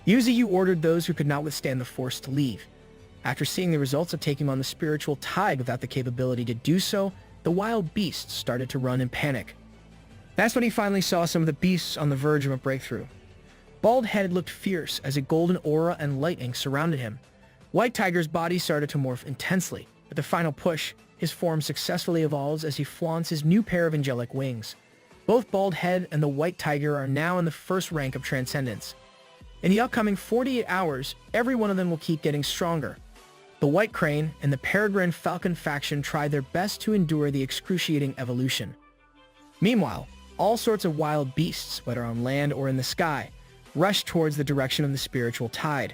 Yu ordered those who could not withstand the force to leave. After seeing the results of taking on the spiritual tide without the capability to do so, the wild beasts started to run in panic. That's when he finally saw some of the beasts on the verge of a breakthrough. Bald Head looked fierce as a golden aura and lightning surrounded him. White Tiger's body started to morph intensely. At the final push, his form successfully evolves as he flaunts his new pair of angelic wings. Both Bald Head and the White Tiger are now in the first rank of Transcendence. In the upcoming 48 hours, every one of them will keep getting stronger. The White Crane and the Peregrine Falcon faction tried their best to endure the excruciating evolution. Meanwhile, all sorts of wild beasts, whether on land or in the sky, rushed towards the direction of the spiritual tide.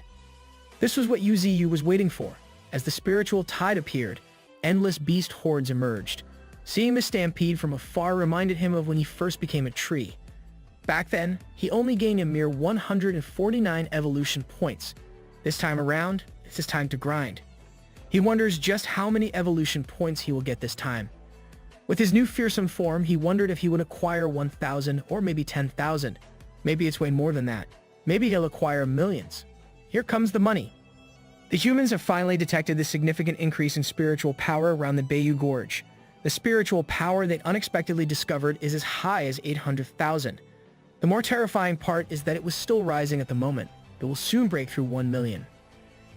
This was what Yu was waiting for. As the spiritual tide appeared, endless beast hordes emerged. Seeing the stampede from afar reminded him of when he first became a tree. Back then, he only gained a mere 149 evolution points. This time around, it's his time to grind. He wonders just how many evolution points he will get this time. With his new fearsome form, he wondered if he would acquire 1,000 or maybe 10,000. Maybe it's way more than that. Maybe he'll acquire millions. Here comes the money. The humans have finally detected the significant increase in spiritual power around the Bayou Gorge. The spiritual power they unexpectedly discovered is as high as 800,000. The more terrifying part is that it was still rising at the moment. It will soon break through 1 million.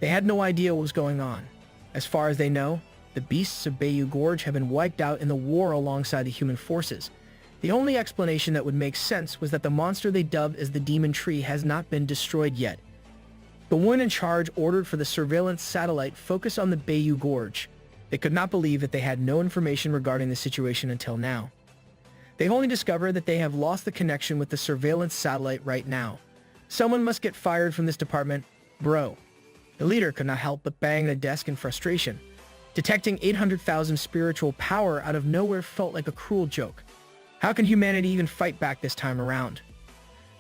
They had no idea what was going on. As far as they know, the beasts of Bayou Gorge have been wiped out in the war alongside the human forces. The only explanation that would make sense was that the monster they dubbed as the Demon Tree has not been destroyed yet. The one in charge ordered for the surveillance satellite focus on the Bayou Gorge. They could not believe that they had no information regarding the situation until now. They only discovered that they have lost the connection with the surveillance satellite right now. Someone must get fired from this department, bro. The leader could not help but bang the desk in frustration. Detecting 800,000 spiritual power out of nowhere felt like a cruel joke. How can humanity even fight back this time around?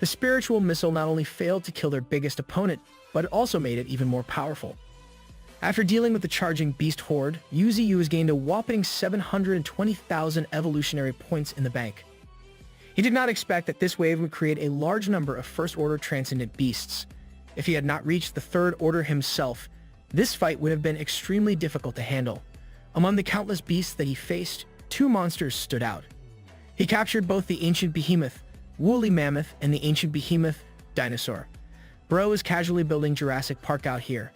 The spiritual missile not only failed to kill their biggest opponent, but it also made it even more powerful. After dealing with the charging beast horde, Yu has gained a whopping 720,000 evolutionary points in the bank. He did not expect that this wave would create a large number of first-order transcendent beasts. If he had not reached the third order himself, this fight would have been extremely difficult to handle. Among the countless beasts that he faced, 2 monsters stood out. He captured both the ancient behemoth, woolly mammoth, and the ancient behemoth, dinosaur. Bro is casually building Jurassic Park out here.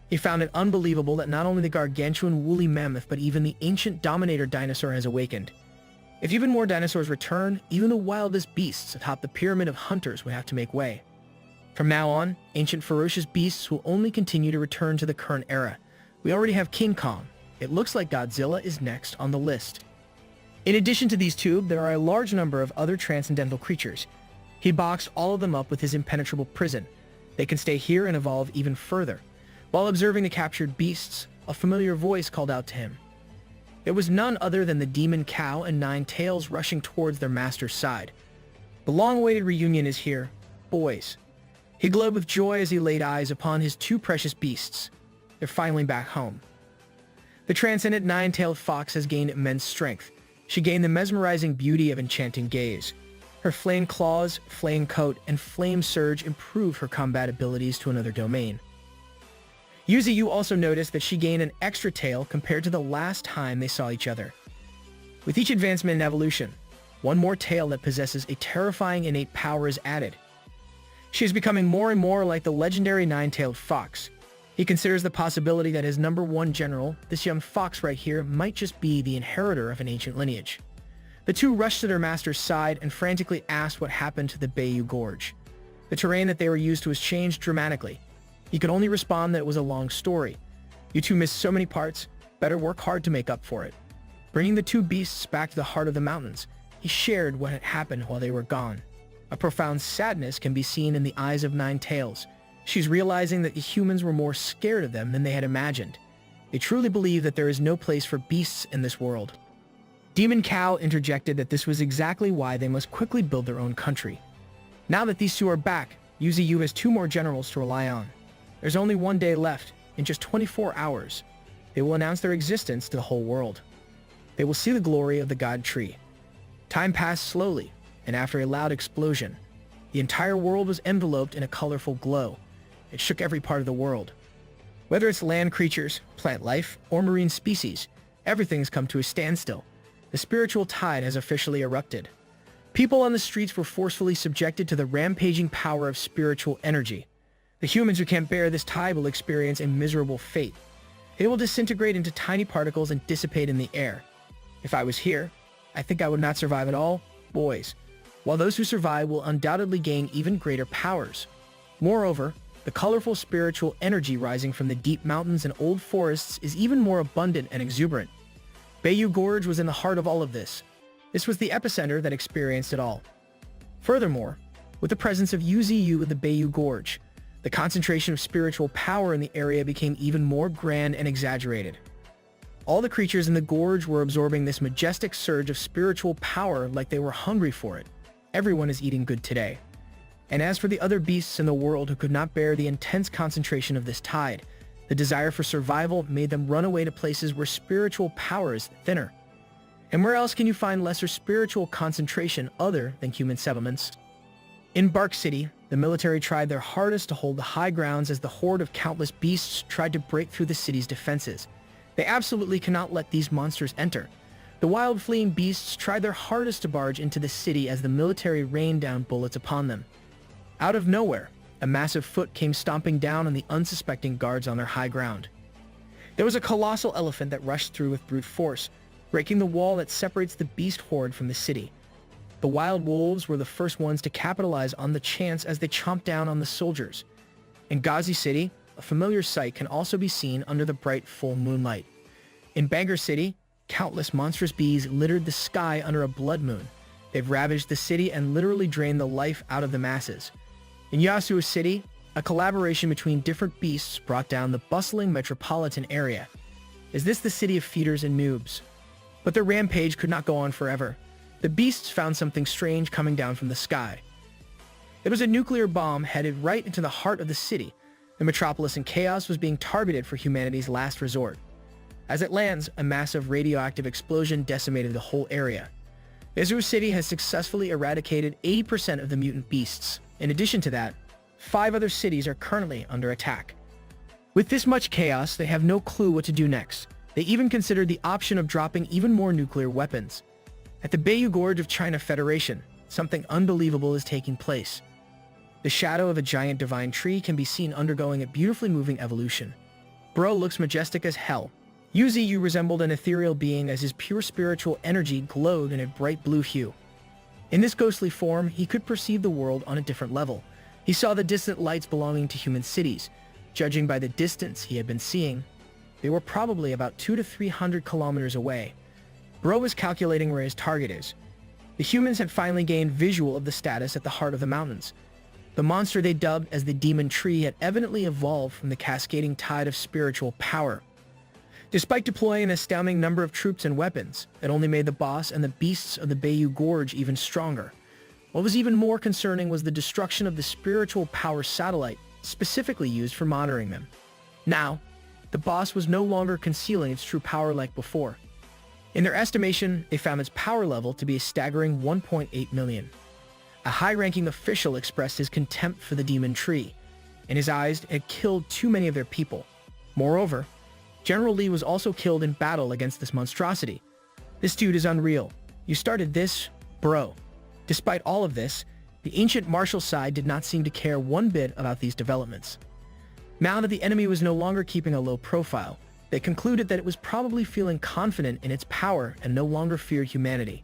He found it unbelievable that not only the gargantuan woolly mammoth but even the ancient dominator dinosaur has awakened. If even more dinosaurs return, even the wildest beasts atop the pyramid of hunters would have to make way. From now on, ancient ferocious beasts will only continue to return to the current era. We already have King Kong. It looks like Godzilla is next on the list. In addition to these 2, there are a large number of other transcendental creatures. He boxed all of them up with his impenetrable prison. They can stay here and evolve even further. While observing the captured beasts, a familiar voice called out to him. It was none other than the demon cow and 9 tails rushing towards their master's side. The long-awaited reunion is here, boys. He glowed with joy as he laid eyes upon his 2 precious beasts. They're finally back home. The transcendent 9-tailed fox has gained immense strength. She gained the mesmerizing beauty of enchanting gaze. Her flame claws, flame coat, and flame surge improve her combat abilities to another domain. Yuziyu also noticed that she gained an extra tail compared to the last time they saw each other. With each advancement in evolution, one more tail that possesses a terrifying innate power is added. She is becoming more and more like the legendary nine-tailed fox. He considers the possibility that his number one general, this young fox right here, might just be the inheritor of an ancient lineage. The two rushed to their master's side and frantically asked what happened to the Bayou Gorge. The terrain that they were used to was changed dramatically. He could only respond that it was a long story. You two missed so many parts, better work hard to make up for it. Bringing the two beasts back to the heart of the mountains, he shared what had happened while they were gone. A profound sadness can be seen in the eyes of Nine Tails. She's realizing that the humans were more scared of them than they had imagined. They truly believe that there is no place for beasts in this world. Demon Cow interjected that this was exactly why they must quickly build their own country. Now that these two are back, Yuziyu has two more generals to rely on. There's only one day left. In just 24 hours, they will announce their existence to the whole world. They will see the glory of the God Tree. Time passed slowly, and after a loud explosion, the entire world was enveloped in a colorful glow. It shook every part of the world. Whether it's land creatures, plant life, or marine species, everything's come to a standstill. The spiritual tide has officially erupted. People on the streets were forcefully subjected to the rampaging power of spiritual energy. The humans who can't bear this tide will experience a miserable fate. They will disintegrate into tiny particles and dissipate in the air. If I was here, I think I would not survive at all, boys, while those who survive will undoubtedly gain even greater powers. Moreover, the colorful spiritual energy rising from the deep mountains and old forests is even more abundant and exuberant. Bayou Gorge was in the heart of all of this. This was the epicenter that experienced it all. Furthermore, with the presence of Yuziyu in the Bayou Gorge, the concentration of spiritual power in the area became even more grand and exaggerated. All the creatures in the gorge were absorbing this majestic surge of spiritual power like they were hungry for it. Everyone is eating good today. And as for the other beasts in the world who could not bear the intense concentration of this tide, the desire for survival made them run away to places where spiritual power is thinner. And where else can you find lesser spiritual concentration other than human settlements? In Bark City, the military tried their hardest to hold the high grounds as the horde of countless beasts tried to break through the city's defenses. They absolutely cannot let these monsters enter. The wild fleeing beasts tried their hardest to barge into the city as the military rained down bullets upon them. Out of nowhere, a massive foot came stomping down on the unsuspecting guards on their high ground. There was a colossal elephant that rushed through with brute force, breaking the wall that separates the beast horde from the city. The wild wolves were the first ones to capitalize on the chance as they chomped down on the soldiers. In Ghazi City, a familiar sight can also be seen under the bright full moonlight. In Bangor City, countless monstrous bees littered the sky under a blood moon. They've ravaged the city and literally drained the life out of the masses. In Yasuo City, a collaboration between different beasts brought down the bustling metropolitan area. Is this the city of feeders and noobs? But their rampage could not go on forever. The beasts found something strange coming down from the sky. It was a nuclear bomb headed right into the heart of the city. The metropolis in chaos was being targeted for humanity's last resort. As it lands, a massive radioactive explosion decimated the whole area. Yasuo City has successfully eradicated 80% of the mutant beasts. In addition to that, 5 other cities are currently under attack. With this much chaos, they have no clue what to do next. They even considered the option of dropping even more nuclear weapons. At the Bayou Gorge of China Federation, something unbelievable is taking place. The shadow of a giant divine tree can be seen undergoing a beautifully moving evolution. Bro looks majestic as hell. Yuziyu resembled an ethereal being as his pure spiritual energy glowed in a bright blue hue. In this ghostly form, he could perceive the world on a different level. He saw the distant lights belonging to human cities. Judging by the distance he had been seeing, they were probably about 200 to 300 kilometers away. Bro was calculating where his target is. The humans had finally gained visual of the status at the heart of the mountains. The monster they dubbed as the Demon Tree had evidently evolved from the cascading tide of spiritual power. Despite deploying an astounding number of troops and weapons, it only made the boss and the beasts of the Bayou Gorge even stronger. What was even more concerning was the destruction of the spiritual power satellite, specifically used for monitoring them. Now, the boss was no longer concealing its true power like before. In their estimation, they found its power level to be a staggering 1.8 million. A high-ranking official expressed his contempt for the demon tree. In his eyes, it had killed too many of their people. Moreover, General Lee was also killed in battle against this monstrosity. This dude is unreal. You started this, bro. Despite all of this, the ancient martial side did not seem to care one bit about these developments. Now that the enemy was no longer keeping a low profile, they concluded that it was probably feeling confident in its power and no longer feared humanity.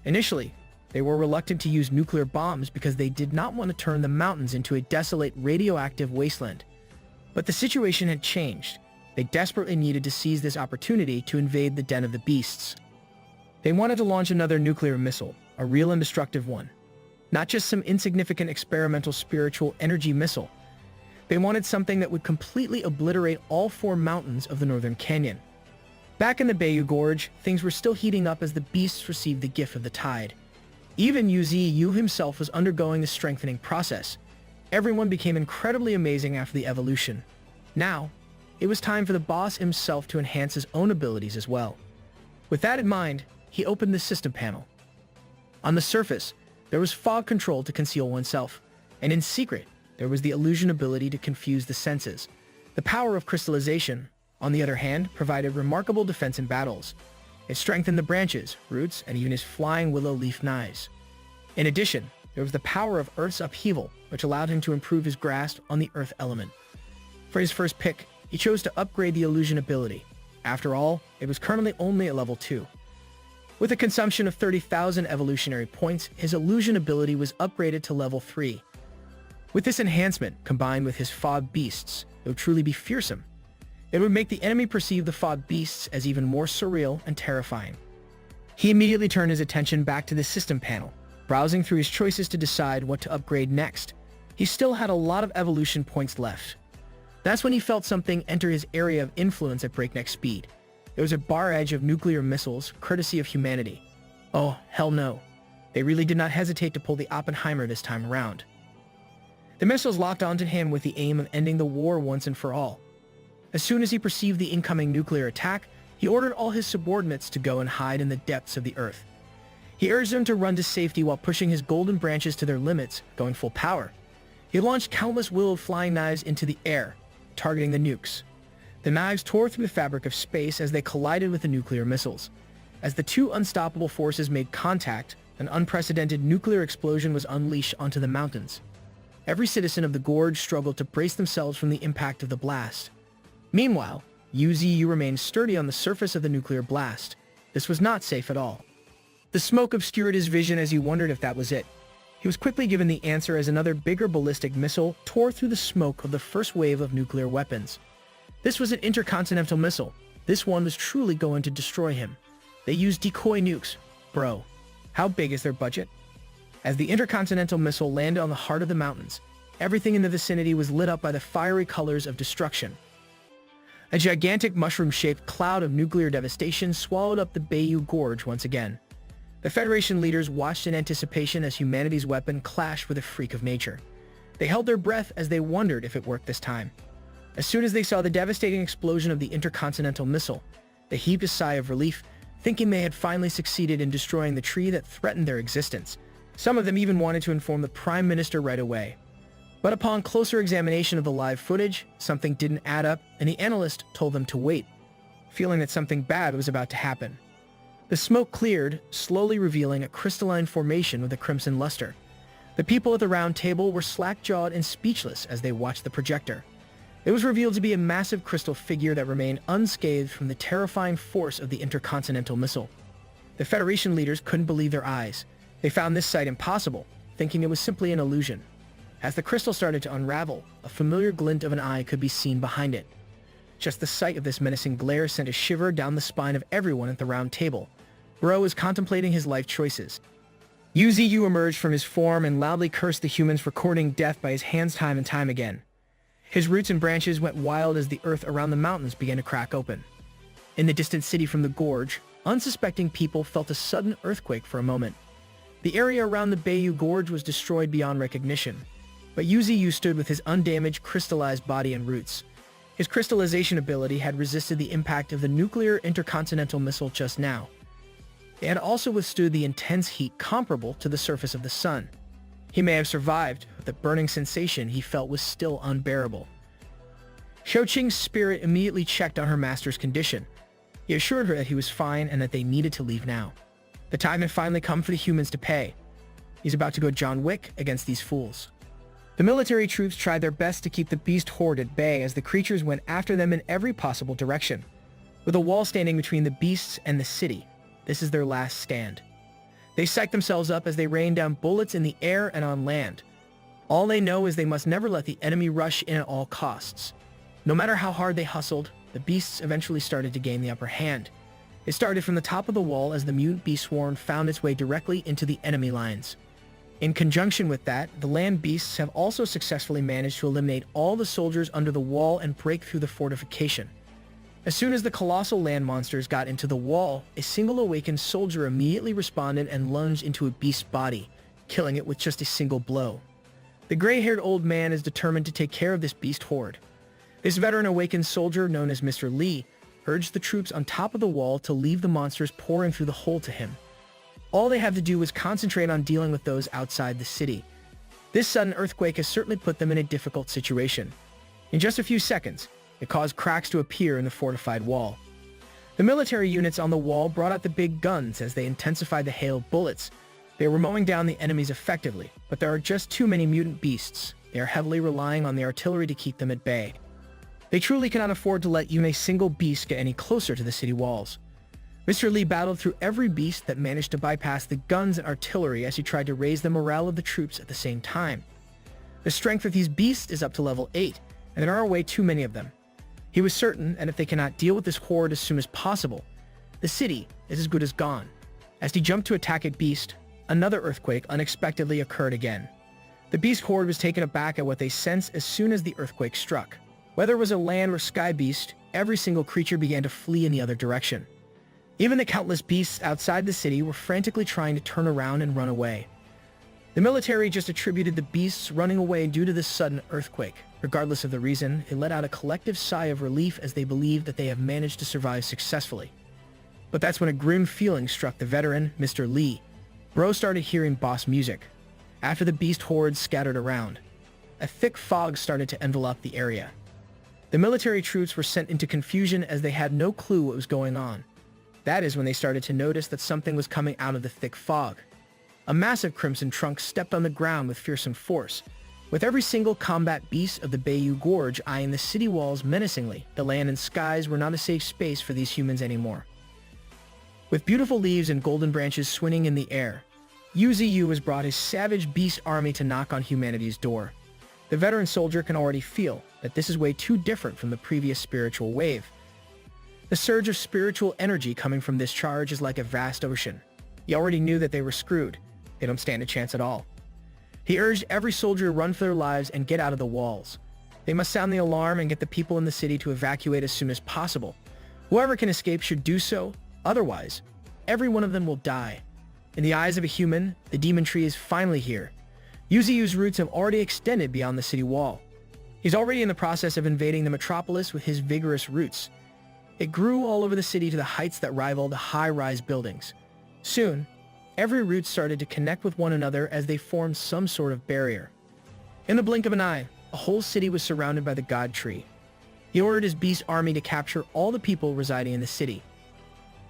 Initially, they were reluctant to use nuclear bombs because they did not want to turn the mountains into a desolate radioactive wasteland. But the situation had changed. They desperately needed to seize this opportunity to invade the den of the beasts. They wanted to launch another nuclear missile, a real and destructive one. Not just some insignificant experimental spiritual energy missile. They wanted something that would completely obliterate all 4 mountains of the Northern Canyon. Back in the Bayou Gorge, things were still heating up as the beasts received the gift of the tide. Even Yu himself was undergoing the strengthening process. Everyone became incredibly amazing after the evolution. Now, it was time for the boss himself to enhance his own abilities as well. With that in mind, he opened the system panel. On the surface, there was fog control to conceal oneself, and in secret, there was the illusion ability to confuse the senses. The power of crystallization, on the other hand, provided remarkable defense in battles. It strengthened the branches, roots, and even his flying willow leaf knives. In addition, there was the power of Earth's upheaval, which allowed him to improve his grasp on the Earth element. For his first pick, he chose to upgrade the illusion ability. After all, it was currently only at level 2. With a consumption of 30,000 evolutionary points, his illusion ability was upgraded to level 3. With this enhancement, combined with his fog beasts, it would truly be fearsome. It would make the enemy perceive the fog beasts as even more surreal and terrifying. He immediately turned his attention back to the system panel, browsing through his choices to decide what to upgrade next. He still had a lot of evolution points left. That's when he felt something enter his area of influence at breakneck speed. It was a bar edge of nuclear missiles, courtesy of humanity. Oh, hell no. They really did not hesitate to pull the Oppenheimer this time around. The missiles locked onto him with the aim of ending the war once and for all. As soon as he perceived the incoming nuclear attack, he ordered all his subordinates to go and hide in the depths of the earth. He urged them to run to safety while pushing his golden branches to their limits, going full power. He launched countless willowed flying knives into the air, targeting the nukes. The knives tore through the fabric of space as they collided with the nuclear missiles. As the 2 unstoppable forces made contact, an unprecedented nuclear explosion was unleashed onto the mountains. Every citizen of the gorge struggled to brace themselves from the impact of the blast. Meanwhile, Yu remained sturdy on the surface of the nuclear blast. This was not safe at all. The smoke obscured his vision as he wondered if that was it. He was quickly given the answer as another bigger ballistic missile tore through the smoke of the first wave of nuclear weapons. This was an intercontinental missile. This one was truly going to destroy him. They used decoy nukes. Bro, how big is their budget? As the intercontinental missile landed on the heart of the mountains, everything in the vicinity was lit up by the fiery colors of destruction. A gigantic mushroom-shaped cloud of nuclear devastation swallowed up the Bayou Gorge once again. The Federation leaders watched in anticipation as humanity's weapon clashed with a freak of nature. They held their breath as they wondered if it worked this time. As soon as they saw the devastating explosion of the intercontinental missile, they heaved a sigh of relief, thinking they had finally succeeded in destroying the tree that threatened their existence. Some of them even wanted to inform the Prime Minister right away. But upon closer examination of the live footage, something didn't add up, and the analyst told them to wait, feeling that something bad was about to happen. The smoke cleared, slowly revealing a crystalline formation with a crimson luster. The people at the round table were slack-jawed and speechless as they watched the projector. It was revealed to be a massive crystal figure that remained unscathed from the terrifying force of the intercontinental missile. The Federation leaders couldn't believe their eyes. They found this sight impossible, thinking it was simply an illusion. As the crystal started to unravel, a familiar glint of an eye could be seen behind it. Just the sight of this menacing glare sent a shiver down the spine of everyone at the round table. Bro was contemplating his life choices. Yu emerged from his form and loudly cursed the humans for courting death by his hands time and time again. His roots and branches went wild as the earth around the mountains began to crack open. In the distant city from the gorge, unsuspecting people felt a sudden earthquake for a moment. The area around the Bayou Gorge was destroyed beyond recognition. But Yu stood with his undamaged, crystallized body and roots. His crystallization ability had resisted the impact of the nuclear intercontinental missile just now. It had also withstood the intense heat comparable to the surface of the sun. He may have survived, but the burning sensation he felt was still unbearable. Xiaoqing's spirit immediately checked on her master's condition. He assured her that he was fine and that they needed to leave now. The time had finally come for the humans to pay. He's about to go John Wick against these fools. The military troops tried their best to keep the beast horde at bay as the creatures went after them in every possible direction. With a wall standing between the beasts and the city, this is their last stand. They psych themselves up as they rain down bullets in the air and on land. All they know is they must never let the enemy rush in at all costs. No matter how hard they hustled, the beasts eventually started to gain the upper hand. It started from the top of the wall as the mutant beast swarm found its way directly into the enemy lines. In conjunction with that, the land beasts have also successfully managed to eliminate all the soldiers under the wall and break through the fortification. As soon as the colossal land monsters got into the wall, a single awakened soldier immediately responded and lunged into a beast's body, killing it with just a single blow. The gray-haired old man is determined to take care of this beast horde. This veteran awakened soldier, known as Mr. Li, urged the troops on top of the wall to leave the monsters pouring through the hole to him. All they have to do is concentrate on dealing with those outside the city. This sudden earthquake has certainly put them in a difficult situation. In just a few seconds, it caused cracks to appear in the fortified wall. The military units on the wall brought out the big guns as they intensified the hail of bullets. They were mowing down the enemies effectively, but there are just too many mutant beasts. They are heavily relying on the artillery to keep them at bay. They truly cannot afford to let even a single beast get any closer to the city walls. Mr. Li battled through every beast that managed to bypass the guns and artillery as he tried to raise the morale of the troops at the same time. The strength of these beasts is up to level 8, and there are way too many of them. He was certain that if they cannot deal with this horde as soon as possible, the city is as good as gone. As he jumped to attack a beast, another earthquake unexpectedly occurred again. The beast horde was taken aback at what they sensed as soon as the earthquake struck. Whether it was a land or sky beast, every single creature began to flee in the other direction. Even the countless beasts outside the city were frantically trying to turn around and run away. The military just attributed the beasts running away due to this sudden earthquake. Regardless of the reason, it let out a collective sigh of relief as they believed that they have managed to survive successfully. But that's when a grim feeling struck the veteran, Mr. Li. Bro started hearing boss music. After the beast hordes scattered around, a thick fog started to envelop the area. The military troops were sent into confusion as they had no clue what was going on. That is when they started to notice that something was coming out of the thick fog. A massive crimson trunk stepped on the ground with fearsome force. With every single combat beast of the Bayou Gorge eyeing the city walls menacingly, the land and skies were not a safe space for these humans anymore. With beautiful leaves and golden branches swinging in the air, UZU has brought his savage beast army to knock on humanity's door. The veteran soldier can already feel that this is way too different from the previous spiritual wave. The surge of spiritual energy coming from this charge is like a vast ocean. He already knew that they were screwed. They don't stand a chance at all. He urged every soldier to run for their lives and get out of the walls. They must sound the alarm and get the people in the city to evacuate as soon as possible. Whoever can escape should do so. Otherwise, every one of them will die. In the eyes of a human, the demon tree is finally here. UZU's roots have already extended beyond the city wall. He's already in the process of invading the metropolis with his vigorous roots. It grew all over the city to the heights that rival the high-rise buildings. Soon, every root started to connect with one another as they formed some sort of barrier. In the blink of an eye, a whole city was surrounded by the God Tree. He ordered his beast army to capture all the people residing in the city.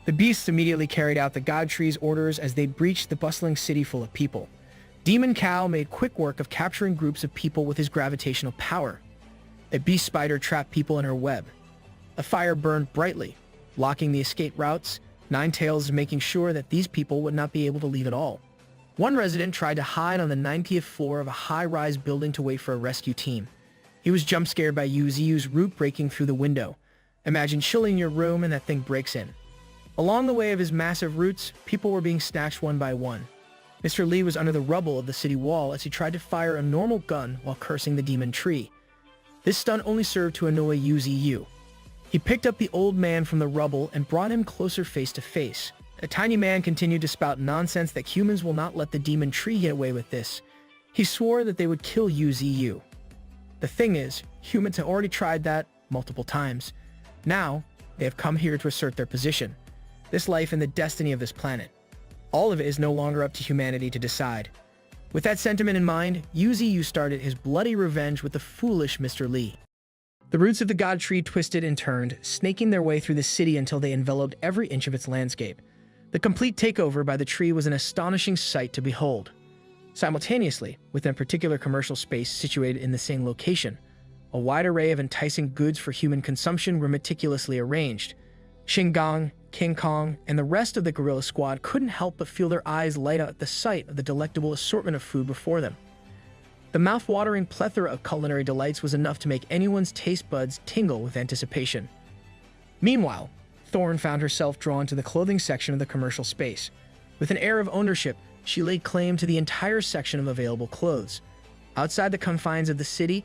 The beasts immediately carried out the God Tree's orders as they breached the bustling city full of people. Demon Cow made quick work of capturing groups of people with his gravitational power. A beast spider trapped people in her web. A fire burned brightly, blocking the escape routes. Ninetails making sure that these people would not be able to leave at all. One resident tried to hide on the 90th floor of a high-rise building to wait for a rescue team. He was jump-scared by UZU's root breaking through the window. Imagine chilling your room and that thing breaks in. Along the way of his massive roots, people were being snatched one by one. Mr. Li was under the rubble of the city wall as he tried to fire a normal gun while cursing the demon tree. This stunt only served to annoy UZU. He picked up the old man from the rubble and brought him closer face to face. The tiny man continued to spout nonsense that humans will not let the demon tree get away with this. He swore that they would kill UZU. The thing is, humans have already tried that multiple times. Now, they have come here to assert their position. This life and the destiny of this planet. All of it is no longer up to humanity to decide. With that sentiment in mind, Yu started his bloody revenge with the foolish Mr. Li. The roots of the god tree twisted and turned, snaking their way through the city until they enveloped every inch of its landscape. The complete takeover by the tree was an astonishing sight to behold. Simultaneously, within a particular commercial space situated in the same location, a wide array of enticing goods for human consumption were meticulously arranged. Shingang, King Kong, and the rest of the gorilla squad couldn't help but feel their eyes light up at the sight of the delectable assortment of food before them. The mouth-watering plethora of culinary delights was enough to make anyone's taste buds tingle with anticipation. Meanwhile, Thorn found herself drawn to the clothing section of the commercial space. With an air of ownership, she laid claim to the entire section of available clothes. Outside the confines of the city,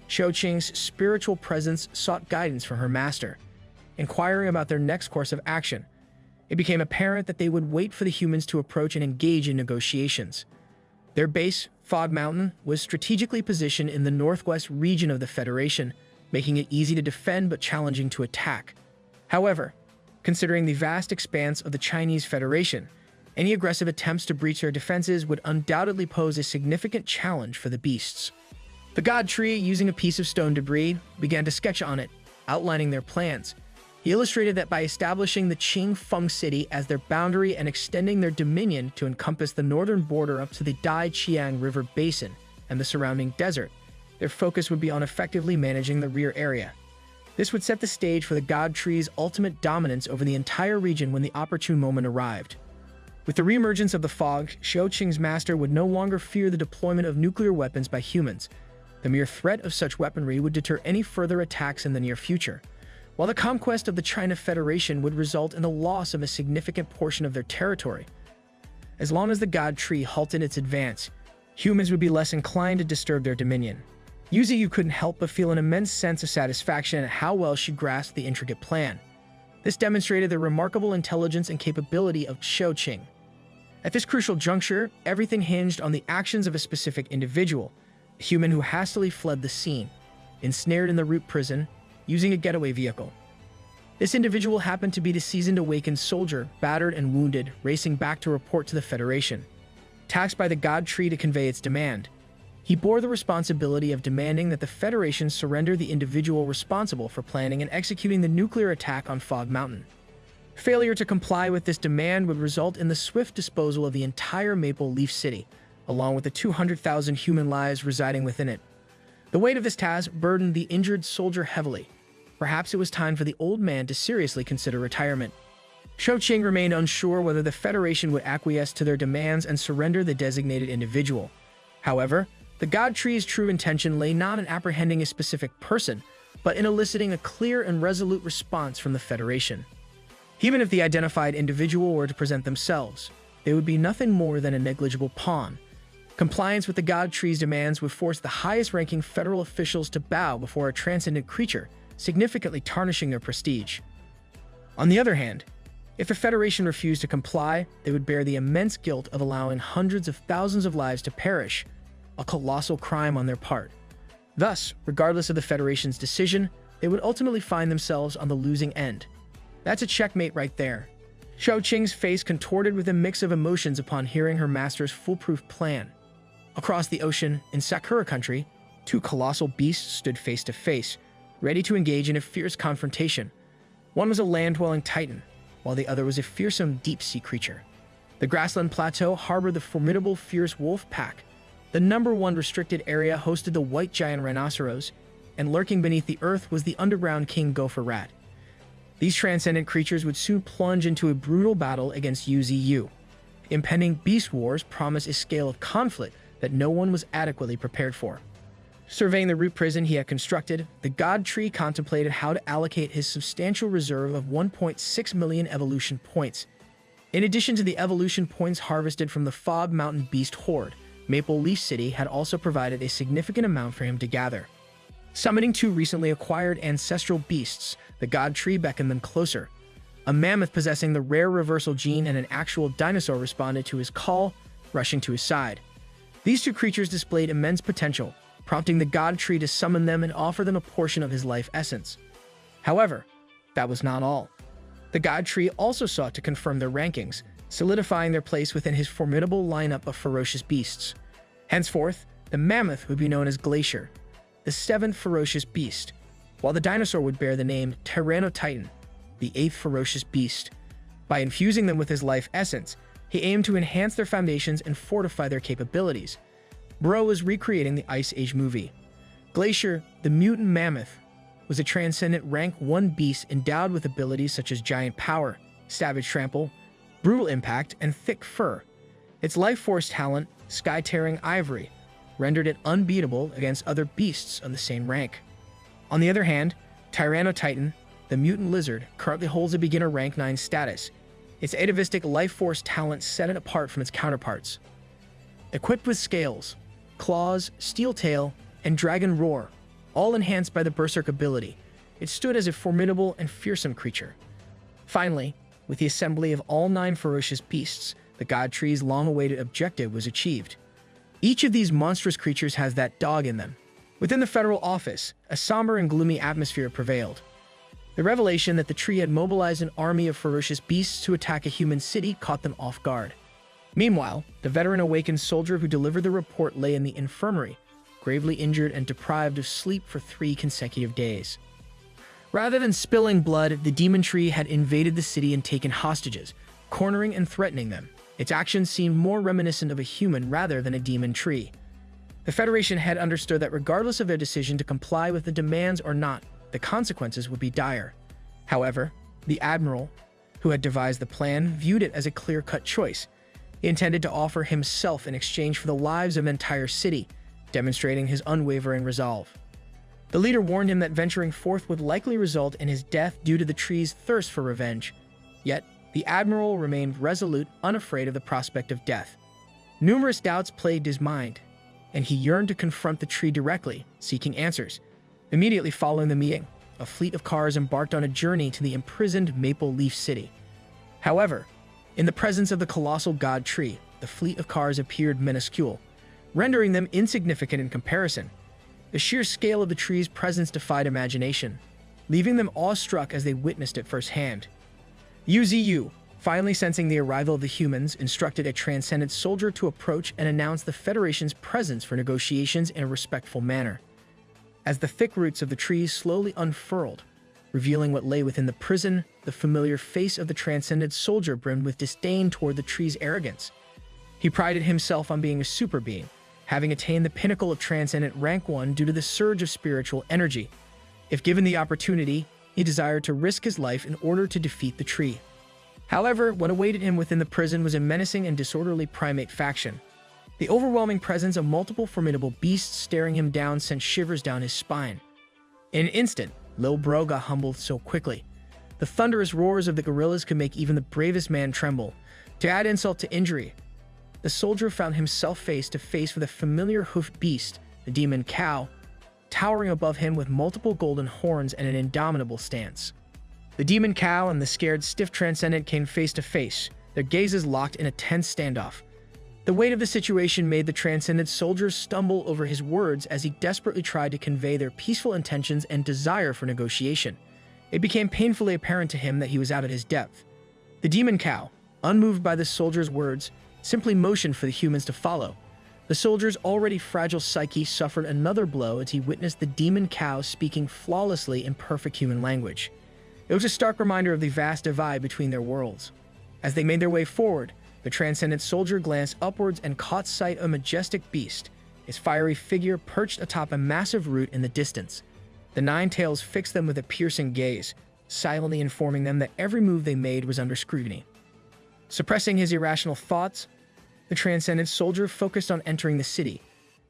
Shouqing's spiritual presence sought guidance from her master, inquiring about their next course of action. It became apparent that they would wait for the humans to approach and engage in negotiations. Their base, Fog Mountain, was strategically positioned in the northwest region of the Federation, making it easy to defend but challenging to attack. However, considering the vast expanse of the Chinese Federation, any aggressive attempts to breach their defenses would undoubtedly pose a significant challenge for the beasts. The god tree, using a piece of stone debris, began to sketch on it, outlining their plans. He illustrated that by establishing the Qing Feng city as their boundary and extending their dominion to encompass the northern border up to the Dai Qiang River basin and the surrounding desert, their focus would be on effectively managing the rear area. This would set the stage for the god tree's ultimate dominance over the entire region when the opportune moment arrived. With the reemergence of the fog, Shouqing's master would no longer fear the deployment of nuclear weapons by humans. The mere threat of such weaponry would deter any further attacks in the near future, while the conquest of the China Federation would result in the loss of a significant portion of their territory. As long as the god tree halted its advance, humans would be less inclined to disturb their dominion. Yu couldn't help but feel an immense sense of satisfaction at how well she grasped the intricate plan. This demonstrated the remarkable intelligence and capability of Shouqing. At this crucial juncture, everything hinged on the actions of a specific individual, a human who hastily fled the scene, ensnared in the root prison, using a getaway vehicle. This individual happened to be the seasoned awakened soldier, battered and wounded, racing back to report to the Federation. Taxed by the god tree to convey its demand, he bore the responsibility of demanding that the Federation surrender the individual responsible for planning and executing the nuclear attack on Fog Mountain. Failure to comply with this demand would result in the swift disposal of the entire Maple Leaf City, along with the 200,000 human lives residing within it. The weight of this task burdened the injured soldier heavily. Perhaps it was time for the old man to seriously consider retirement. Shouqing remained unsure whether the Federation would acquiesce to their demands and surrender the designated individual. However, the god tree's true intention lay not in apprehending a specific person, but in eliciting a clear and resolute response from the Federation. Even if the identified individual were to present themselves, they would be nothing more than a negligible pawn. Compliance with the god tree's demands would force the highest-ranking federal officials to bow before a transcendent creature, significantly tarnishing their prestige. On the other hand, if the Federation refused to comply, they would bear the immense guilt of allowing hundreds of thousands of lives to perish, a colossal crime on their part. Thus, regardless of the Federation's decision, they would ultimately find themselves on the losing end. That's a checkmate right there. Shouqing's face contorted with a mix of emotions upon hearing her master's foolproof plan. Across the ocean, in Sakura country, two colossal beasts stood face to face, ready to engage in a fierce confrontation. One was a land-dwelling titan, while the other was a fearsome deep-sea creature. The grassland plateau harbored the formidable fierce wolf pack. The #1 restricted area hosted the white giant rhinoceros, and lurking beneath the earth was the underground king gopher rat. These transcendent creatures would soon plunge into a brutal battle against Yu. Impending beast wars promised a scale of conflict that no one was adequately prepared for. Surveying the root prison he had constructed, the god tree contemplated how to allocate his substantial reserve of 1.6 million evolution points. In addition to the evolution points harvested from the Fog Mountain beast horde, Maple Leaf City had also provided a significant amount for him to gather. Summoning two recently acquired ancestral beasts, the god tree beckoned them closer. A mammoth possessing the rare reversal gene and an actual dinosaur responded to his call, rushing to his side. These two creatures displayed immense potential, prompting the god tree to summon them and offer them a portion of his life essence. However, that was not all. The god tree also sought to confirm their rankings, solidifying their place within his formidable lineup of ferocious beasts. Henceforth, the mammoth would be known as Glacier, the seventh ferocious beast, while the dinosaur would bear the name Tyrannotitan, the eighth ferocious beast. By infusing them with his life essence, he aimed to enhance their foundations and fortify their capabilities. Bro was recreating the Ice Age movie. Glacier, the mutant mammoth, was a transcendent rank 1 beast endowed with abilities such as giant power, savage trample, brutal impact, and thick fur. Its life force talent, sky-tearing ivory, rendered it unbeatable against other beasts of the same rank. On the other hand, Tyrannotitan, the mutant lizard, currently holds a beginner rank 9 status. Its atavistic life force talent set it apart from its counterparts. Equipped with scales, claws, steel tail, and dragon roar, all enhanced by the berserk ability, it stood as a formidable and fearsome creature. Finally, with the assembly of all 9 ferocious beasts, the God Tree's long-awaited objective was achieved. Each of these monstrous creatures has that dog in them. Within the federal office, a somber and gloomy atmosphere prevailed. The revelation that the tree had mobilized an army of ferocious beasts to attack a human city caught them off guard. Meanwhile, the veteran awakened soldier who delivered the report lay in the infirmary, gravely injured and deprived of sleep for 3 consecutive days. Rather than spilling blood, the demon tree had invaded the city and taken hostages, cornering and threatening them. Its actions seemed more reminiscent of a human rather than a demon tree. The Federation had understood that regardless of their decision to comply with the demands or not, the consequences would be dire. However, the Admiral, who had devised the plan, viewed it as a clear-cut choice. He intended to offer himself in exchange for the lives of an entire city, demonstrating his unwavering resolve. The leader warned him that venturing forth would likely result in his death due to the tree's thirst for revenge. Yet, the Admiral remained resolute, unafraid of the prospect of death. Numerous doubts plagued his mind, and he yearned to confront the tree directly, seeking answers. Immediately following the meeting, a fleet of cars embarked on a journey to the imprisoned Maple Leaf City. However, in the presence of the colossal god tree, the fleet of cars appeared minuscule, rendering them insignificant in comparison. The sheer scale of the tree's presence defied imagination, leaving them awestruck as they witnessed it firsthand. UZU, finally sensing the arrival of the humans, instructed a transcendent soldier to approach and announce the Federation's presence for negotiations in a respectful manner. As the thick roots of the trees slowly unfurled, revealing what lay within the prison, the familiar face of the transcendent soldier brimmed with disdain toward the tree's arrogance. He prided himself on being a super being, having attained the pinnacle of transcendent rank 1 due to the surge of spiritual energy. If given the opportunity, he desired to risk his life in order to defeat the tree. However, what awaited him within the prison was a menacing and disorderly primate faction. The overwhelming presence of multiple formidable beasts staring him down sent shivers down his spine. In an instant, Lil Bro got humbled so quickly. The thunderous roars of the gorillas could make even the bravest man tremble. To add insult to injury, the soldier found himself face to face with a familiar hoofed beast, the demon cow, towering above him with multiple golden horns and an indomitable stance. The demon cow and the scared stiff transcendent came face to face, their gazes locked in a tense standoff. The weight of the situation made the transcendent soldier stumble over his words as he desperately tried to convey their peaceful intentions and desire for negotiation. It became painfully apparent to him that he was out of his depth. The demon cow, unmoved by the soldier's words, simply motioned for the humans to follow. The soldier's already fragile psyche suffered another blow as he witnessed the demon cow speaking flawlessly in perfect human language. It was a stark reminder of the vast divide between their worlds. As they made their way forward, the transcendent soldier glanced upwards and caught sight of a majestic beast, his fiery figure perched atop a massive root in the distance. The 9 tails fixed them with a piercing gaze, silently informing them that every move they made was under scrutiny. Suppressing his irrational thoughts, the transcendent soldier focused on entering the city.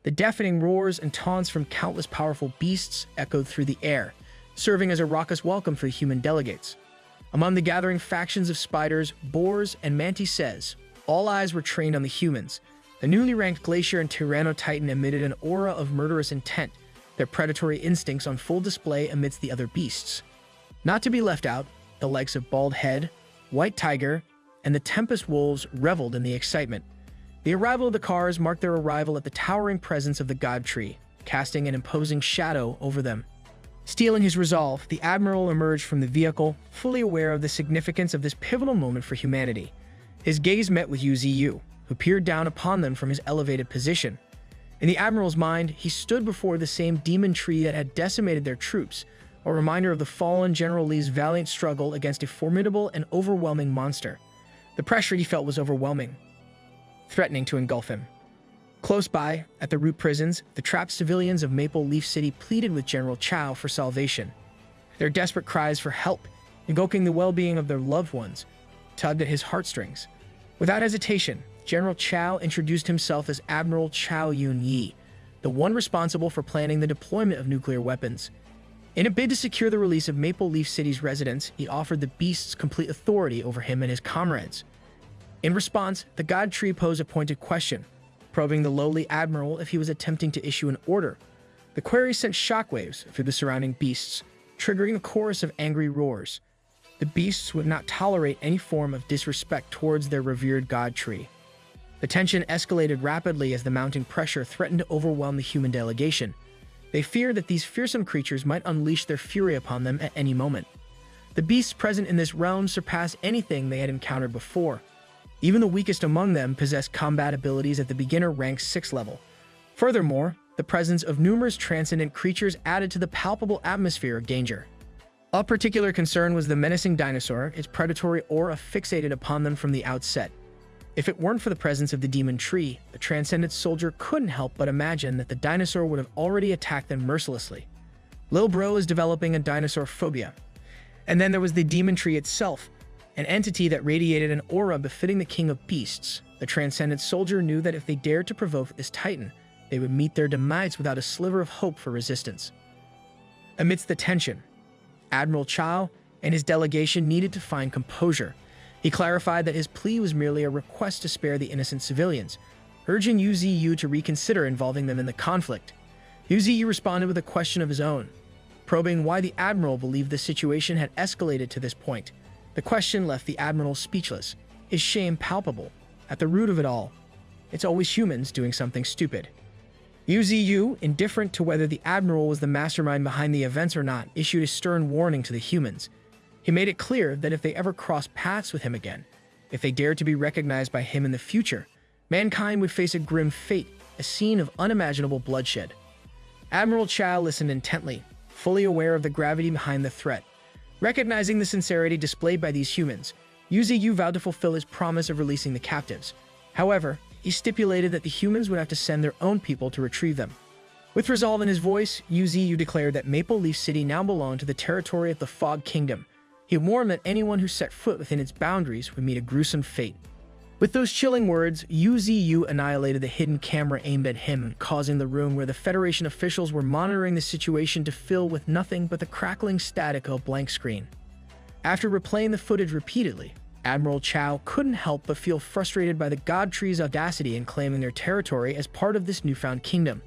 The deafening roars and taunts from countless powerful beasts echoed through the air, serving as a raucous welcome for the human delegates. Among the gathering factions of spiders, boars, and mantises, all eyes were trained on the humans. The newly ranked Glacier and Tyrannotitan emitted an aura of murderous intent, their predatory instincts on full display amidst the other beasts. Not to be left out, the likes of Bald Head, White Tiger, and the Tempest Wolves reveled in the excitement. The arrival of the cars marked their arrival at the towering presence of the God Tree, casting an imposing shadow over them. Steeling his resolve, the Admiral emerged from the vehicle, fully aware of the significance of this pivotal moment for humanity. His gaze met with UZU, who peered down upon them from his elevated position. In the admiral's mind, he stood before the same demon tree that had decimated their troops, a reminder of the fallen General Li's valiant struggle against a formidable and overwhelming monster. The pressure he felt was overwhelming, threatening to engulf him. Close by, at the root prisons, the trapped civilians of Maple Leaf City pleaded with General Chow for salvation. Their desperate cries for help, invoking the well-being of their loved ones, tugged at his heartstrings. Without hesitation, General Chow introduced himself as Admiral Chow Yun-yi, the one responsible for planning the deployment of nuclear weapons. In a bid to secure the release of Maple Leaf City's residents, he offered the beasts complete authority over him and his comrades. In response, the God Tree posed a pointed question, probing the lowly admiral if he was attempting to issue an order. The query sent shockwaves through the surrounding beasts, triggering a chorus of angry roars. The beasts would not tolerate any form of disrespect towards their revered God Tree. The tension escalated rapidly as the mounting pressure threatened to overwhelm the human delegation. They feared that these fearsome creatures might unleash their fury upon them at any moment. The beasts present in this realm surpassed anything they had encountered before. Even the weakest among them possessed combat abilities at the beginner rank 6 level. Furthermore, the presence of numerous transcendent creatures added to the palpable atmosphere of danger. A particular concern was the menacing dinosaur, its predatory aura fixated upon them from the outset. If it weren't for the presence of the demon tree, the transcendent soldier couldn't help but imagine that the dinosaur would have already attacked them mercilessly. Lil Bro is developing a dinosaur phobia. And then there was the demon tree itself, an entity that radiated an aura befitting the king of beasts. The transcendent soldier knew that if they dared to provoke this titan, they would meet their demise without a sliver of hope for resistance. Amidst the tension, Admiral Chow and his delegation needed to find composure. He clarified that his plea was merely a request to spare the innocent civilians, urging UZU to reconsider involving them in the conflict. UZU responded with a question of his own, probing why the admiral believed the situation had escalated to this point. The question left the admiral speechless, his shame palpable. At the root of it all, it's always humans doing something stupid. UZU, indifferent to whether the admiral was the mastermind behind the events or not, issued a stern warning to the humans. He made it clear that if they ever crossed paths with him again, if they dared to be recognized by him in the future, mankind would face a grim fate, a scene of unimaginable bloodshed. Admiral Chow listened intently, fully aware of the gravity behind the threat. Recognizing the sincerity displayed by these humans, UZU vowed to fulfill his promise of releasing the captives. However, he stipulated that the humans would have to send their own people to retrieve them. With resolve in his voice, UZU declared that Maple Leaf City now belonged to the territory of the Fog Kingdom. He warned that anyone who set foot within its boundaries would meet a gruesome fate. With those chilling words, UZU annihilated the hidden camera aimed at him, causing the room where the Federation officials were monitoring the situation to fill with nothing but the crackling static of a blank screen. After replaying the footage repeatedly, Admiral Chow couldn't help but feel frustrated by the God Tree's audacity in claiming their territory as part of this newfound kingdom.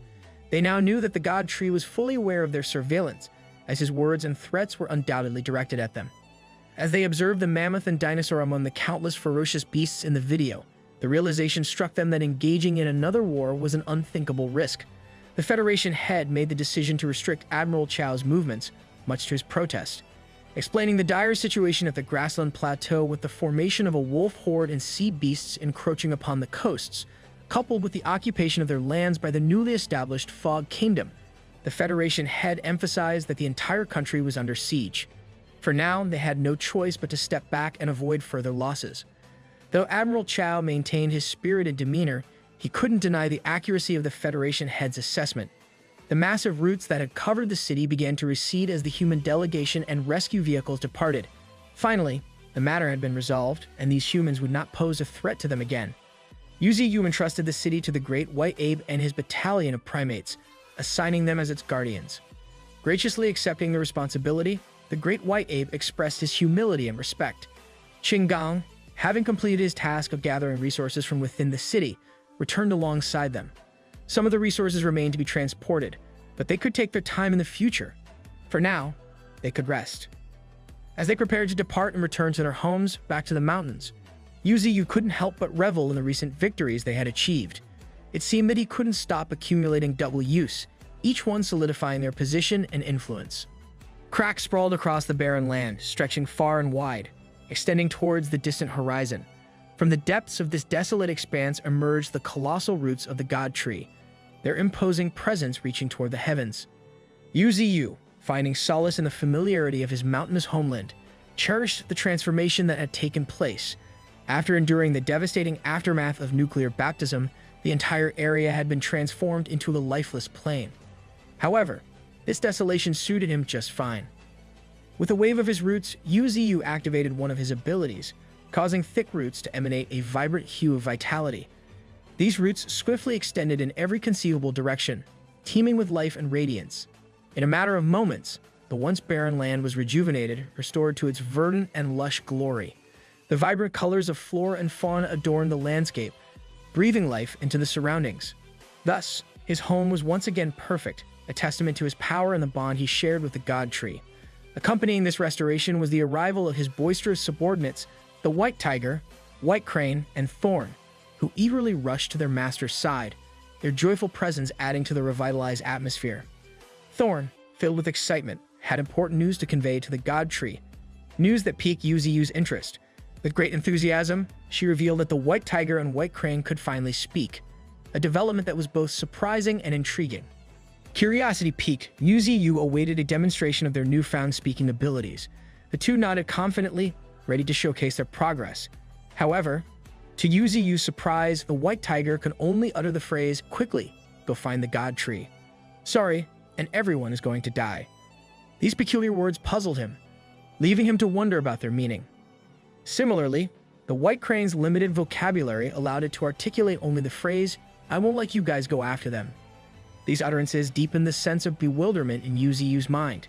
They now knew that the God Tree was fully aware of their surveillance, as his words and threats were undoubtedly directed at them. As they observed the mammoth and dinosaur among the countless ferocious beasts in the video, the realization struck them that engaging in another war was an unthinkable risk. The Federation head made the decision to restrict Admiral Chow's movements, much to his protest. Explaining the dire situation at the grassland plateau with the formation of a wolf horde and sea beasts encroaching upon the coasts, coupled with the occupation of their lands by the newly established Fog Kingdom, the Federation head emphasized that the entire country was under siege. For now, they had no choice but to step back and avoid further losses. Though Admiral Chow maintained his spirited demeanor, he couldn't deny the accuracy of the Federation head's assessment. The massive roots that had covered the city began to recede as the human delegation and rescue vehicles departed. Finally, the matter had been resolved, and these humans would not pose a threat to them again. UZU entrusted the city to the Great White Ape and his battalion of primates, assigning them as its guardians. Graciously accepting the responsibility, the Great White Ape expressed his humility and respect. Qinggang, having completed his task of gathering resources from within the city, returned alongside them. Some of the resources remained to be transported, but they could take their time in the future. For now, they could rest. As they prepared to depart and return to their homes, back to the mountains, UZU couldn't help but revel in the recent victories they had achieved. It seemed that he couldn't stop accumulating double use, each one solidifying their position and influence. Cracks sprawled across the barren land, stretching far and wide, extending towards the distant horizon. From the depths of this desolate expanse emerged the colossal roots of the God Tree. their imposing presence reaching toward the heavens. Yu, finding solace in the familiarity of his mountainous homeland, cherished the transformation that had taken place. After enduring the devastating aftermath of nuclear baptism, the entire area had been transformed into a lifeless plain. However, this desolation suited him just fine. With a wave of his roots, Yu activated one of his abilities, causing thick roots to emanate a vibrant hue of vitality. These roots swiftly extended in every conceivable direction, teeming with life and radiance. In a matter of moments, the once barren land was rejuvenated, restored to its verdant and lush glory. The vibrant colors of flora and fauna adorned the landscape, breathing life into the surroundings. Thus, his home was once again perfect, a testament to his power and the bond he shared with the god tree. Accompanying this restoration was the arrival of his boisterous subordinates, the white tiger, white crane, and thorn, who eagerly rushed to their master's side, their joyful presence adding to the revitalized atmosphere. Thorn, filled with excitement, had important news to convey to the god tree, news that piqued Yu's interest. With great enthusiasm, she revealed that the white tiger and white crane could finally speak, a development that was both surprising and intriguing. Curiosity piqued, Yu awaited a demonstration of their newfound speaking abilities. The two nodded confidently, ready to showcase their progress. However, to Yu's surprise, the white tiger could only utter the phrase, "Quickly, go find the god tree. Sorry, and everyone is going to die." These peculiar words puzzled him, leaving him to wonder about their meaning. Similarly, the white crane's limited vocabulary allowed it to articulate only the phrase, "I won't let you guys go after them." These utterances deepened the sense of bewilderment in Yu's mind.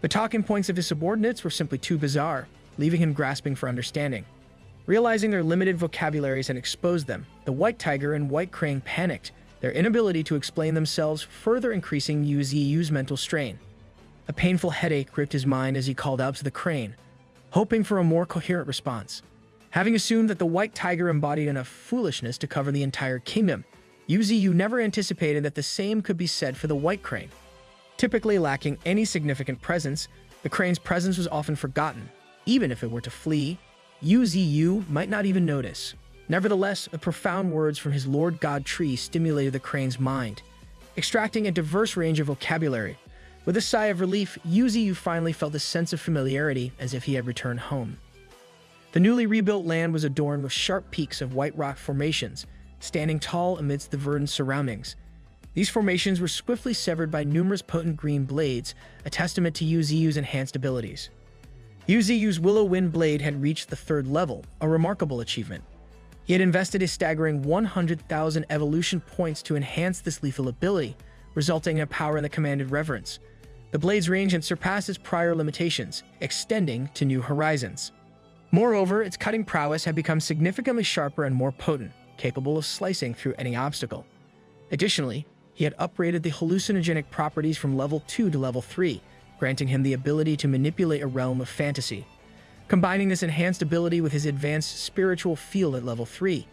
The talking points of his subordinates were simply too bizarre, leaving him grasping for understanding. Realizing their limited vocabularies had exposed them, the white tiger and white crane panicked, their inability to explain themselves further increasing Yu's mental strain. A painful headache gripped his mind as he called out to the crane, hoping for a more coherent response. Having assumed that the white tiger embodied enough foolishness to cover the entire kingdom, Yu never anticipated that the same could be said for the white crane. Typically lacking any significant presence, the crane's presence was often forgotten. Even if it were to flee, Yu might not even notice. Nevertheless, the profound words from his Lord God tree stimulated the crane's mind, extracting a diverse range of vocabulary. With a sigh of relief, Yu finally felt a sense of familiarity as if he had returned home. The newly rebuilt land was adorned with sharp peaks of white rock formations, standing tall amidst the verdant surroundings. These formations were swiftly severed by numerous potent green blades, a testament to Yu's enhanced abilities. Yu's willow wind blade had reached the 3rd level, a remarkable achievement. He had invested a staggering 100,000 evolution points to enhance this lethal ability, resulting in a power that commanded reverence. The blade's range had surpassed its prior limitations, extending to new horizons. Moreover, its cutting prowess had become significantly sharper and more potent, capable of slicing through any obstacle. Additionally, he had upgraded the hallucinogenic properties from level 2 to level 3, granting him the ability to manipulate a realm of fantasy. Combining this enhanced ability with his advanced spiritual field at level 3,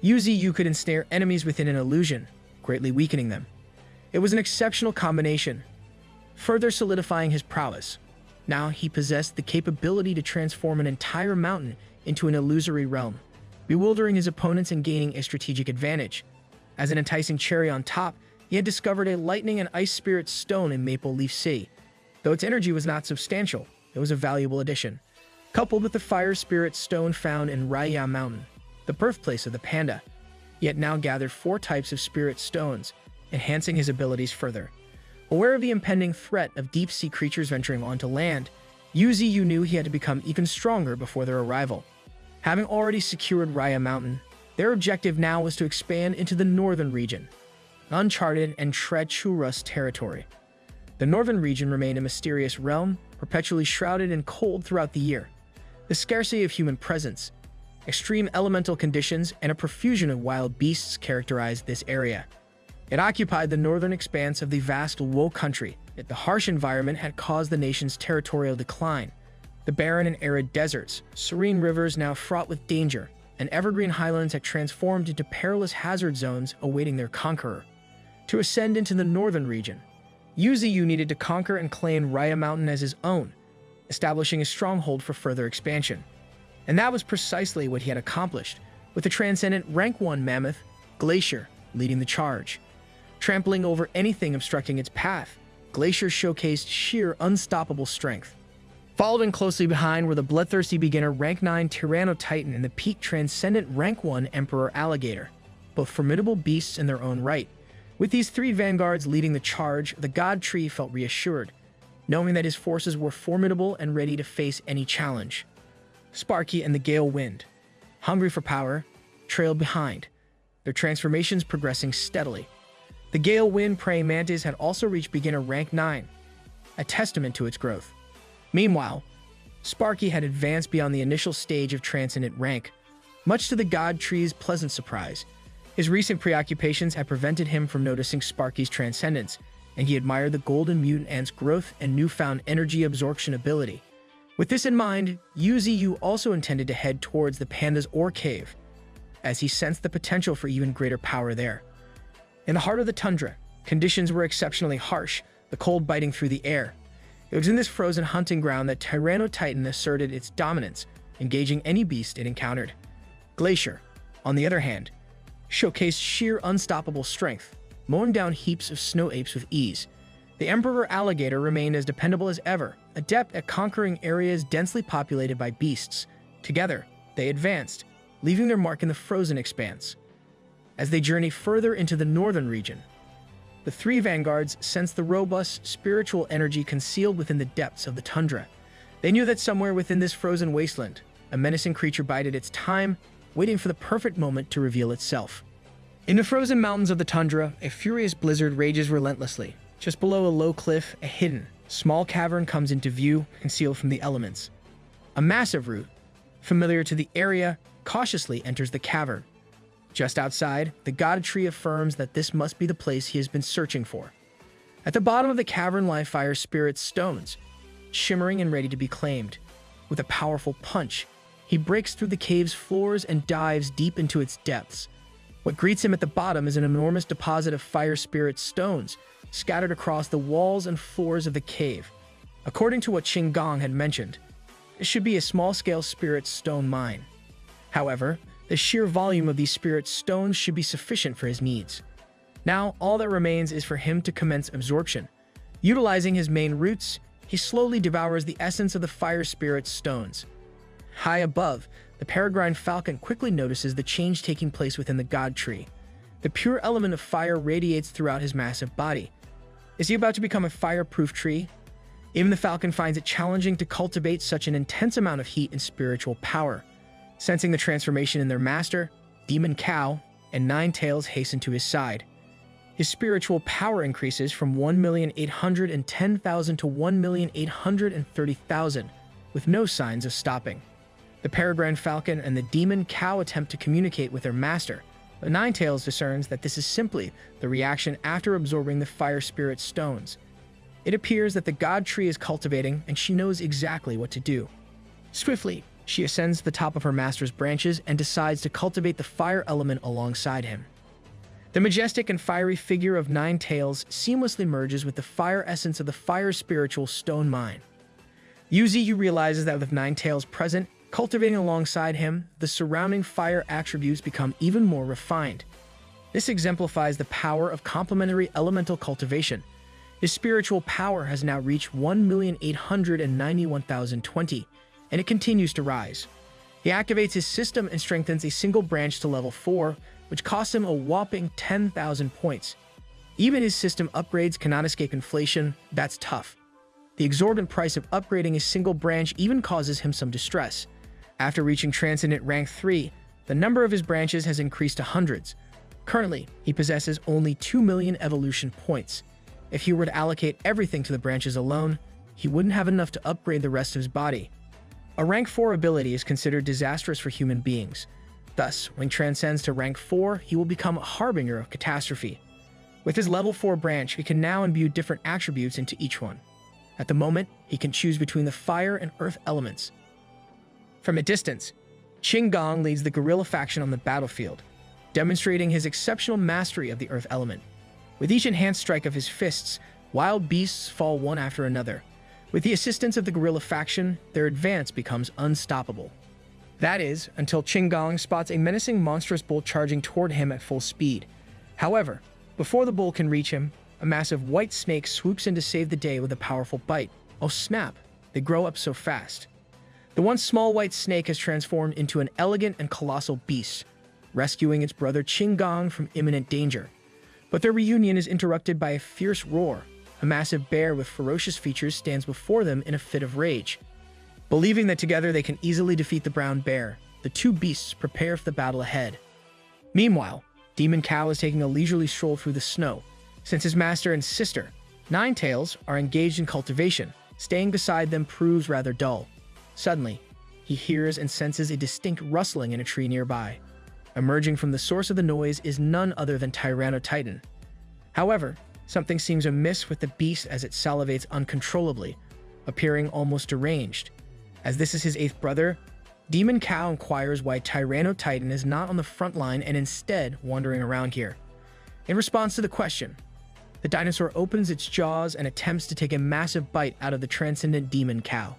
Yu could ensnare enemies within an illusion, greatly weakening them. It was an exceptional combination, further solidifying his prowess. Now he possessed the capability to transform an entire mountain into an illusory realm, bewildering his opponents and gaining a strategic advantage. As an enticing cherry on top, he had discovered a lightning and ice spirit stone in Maple Leaf Sea. Though its energy was not substantial, it was a valuable addition. Coupled with the fire spirit stone found in Raya Mountain, the birthplace of the panda, he had now gathered 4 types of spirit stones, enhancing his abilities further. Aware of the impending threat of deep-sea creatures venturing onto land, Yu knew he had to become even stronger before their arrival. Having already secured Raya Mountain, their objective now was to expand into the northern region, uncharted and treacherous territory. The northern region remained a mysterious realm, perpetually shrouded in cold throughout the year. The scarcity of human presence, extreme elemental conditions, and a profusion of wild beasts characterized this area. It occupied the northern expanse of the vast Luo country, yet the harsh environment had caused the nation's territorial decline. The barren and arid deserts, serene rivers now fraught with danger, and evergreen highlands had transformed into perilous hazard zones awaiting their conqueror. To ascend into the northern region, Yu needed to conquer and claim Raya Mountain as his own, establishing a stronghold for further expansion. And that was precisely what he had accomplished, with the transcendent Rank 1 mammoth, Glacier, leading the charge. Trampling over anything obstructing its path, Glacier showcased sheer unstoppable strength. Following closely behind were the bloodthirsty beginner rank 9 Tyrannotitan and the peak transcendent rank 1 Emperor Alligator, both formidable beasts in their own right. With these three vanguards leading the charge, the God Tree felt reassured, knowing that his forces were formidable and ready to face any challenge. Sparky and the Gale Wind, hungry for power, trailed behind, their transformations progressing steadily. The Gale Wind praying mantis had also reached beginner rank 9, a testament to its growth. Meanwhile, Sparky had advanced beyond the initial stage of transcendent rank, much to the God Tree's pleasant surprise. His recent preoccupations had prevented him from noticing Sparky's transcendence, and he admired the golden mutant ant's growth and newfound energy absorption ability. With this in mind, Yuziyu also intended to head towards the panda's ore cave, as he sensed the potential for even greater power there. In the heart of the tundra, conditions were exceptionally harsh, the cold biting through the air. It was in this frozen hunting ground that Tyrannotitan asserted its dominance, engaging any beast it encountered. Glacier, on the other hand, showcased sheer unstoppable strength, mowing down heaps of snow apes with ease. The Emperor Alligator remained as dependable as ever, adept at conquering areas densely populated by beasts. Together, they advanced, leaving their mark in the frozen expanse. As they journeyed further into the northern region, the three vanguards sensed the robust spiritual energy concealed within the depths of the tundra. They knew that somewhere within this frozen wasteland, a menacing creature bided its time, waiting for the perfect moment to reveal itself. In the frozen mountains of the tundra, a furious blizzard rages relentlessly. Just below a low cliff, a hidden, small cavern comes into view, concealed from the elements. A massive root, familiar to the area, cautiously enters the cavern. Just outside, the God Tree affirms that this must be the place he has been searching for. At the bottom of the cavern lie fire spirit stones, shimmering and ready to be claimed. With a powerful punch, he breaks through the cave's floors and dives deep into its depths. What greets him at the bottom is an enormous deposit of fire spirit stones, scattered across the walls and floors of the cave. According to what Qinggong had mentioned, it should be a small-scale spirit stone mine. However, the sheer volume of these spirit stones should be sufficient for his needs. Now, all that remains is for him to commence absorption. Utilizing his main roots, he slowly devours the essence of the fire spirit stones. High above, the peregrine falcon quickly notices the change taking place within the God Tree. The pure element of fire radiates throughout his massive body. Is he about to become a fireproof tree? Even the falcon finds it challenging to cultivate such an intense amount of heat and spiritual power. Sensing the transformation in their master, Demon Cow and Nine Tails hasten to his side. His spiritual power increases from 1,810,000 to 1,830,000, with no signs of stopping. The peregrine falcon and the demon cow attempt to communicate with their master, but Nine Tails discerns that this is simply the reaction after absorbing the fire spirit stones. It appears that the God Tree is cultivating, and she knows exactly what to do. Swiftly, she ascends to the top of her master's branches and decides to cultivate the fire element alongside him. The majestic and fiery figure of Nine Tails seamlessly merges with the fire essence of the fire spiritual stone mine. Yuziyu realizes that with Nine Tails present, cultivating alongside him, the surrounding fire attributes become even more refined. This exemplifies the power of complementary elemental cultivation. His spiritual power has now reached 1,891,020, and it continues to rise. He activates his system and strengthens a single branch to level 4, which costs him a whopping 10,000 points. Even his system upgrades cannot escape inflation. That's tough. The exorbitant price of upgrading a single branch even causes him some distress. After reaching Transcendent Rank 3, the number of his branches has increased to hundreds. Currently, he possesses only 2 million evolution points. If he were to allocate everything to the branches alone, he wouldn't have enough to upgrade the rest of his body. A Rank 4 ability is considered disastrous for human beings. Thus, when he transcends to Rank 4, he will become a harbinger of catastrophe. With his level 4 branch, he can now imbue different attributes into each one. At the moment, he can choose between the fire and earth elements. From a distance, Qinggong leads the guerrilla faction on the battlefield, demonstrating his exceptional mastery of the earth element. With each enhanced strike of his fists, wild beasts fall one after another. With the assistance of the guerrilla faction, their advance becomes unstoppable. That is, until Qinggong spots a menacing monstrous bull charging toward him at full speed. However, Before the bull can reach him, a massive white snake swoops in to save the day with a powerful bite. Oh snap, they grow up so fast. The once small white snake has transformed into an elegant and colossal beast, rescuing its brother Qinggong from imminent danger. But their reunion is interrupted by a fierce roar. A massive bear with ferocious features stands before them in a fit of rage. Believing that together they can easily defeat the brown bear, the two beasts prepare for the battle ahead. Meanwhile, Demon Cow is taking a leisurely stroll through the snow, since his master and sister, Ninetails, are engaged in cultivation. Staying beside them proves rather dull. Suddenly, he hears and senses a distinct rustling in a tree nearby. Emerging from the source of the noise is none other than Tyrannotitan. However, something seems amiss with the beast as it salivates uncontrollably, appearing almost deranged. As this is his eighth brother, Demon Cow inquires why Tyrannotitan is not on the front line and instead wandering around here. In response to the question, the dinosaur opens its jaws and attempts to take a massive bite out of the transcendent Demon Cow.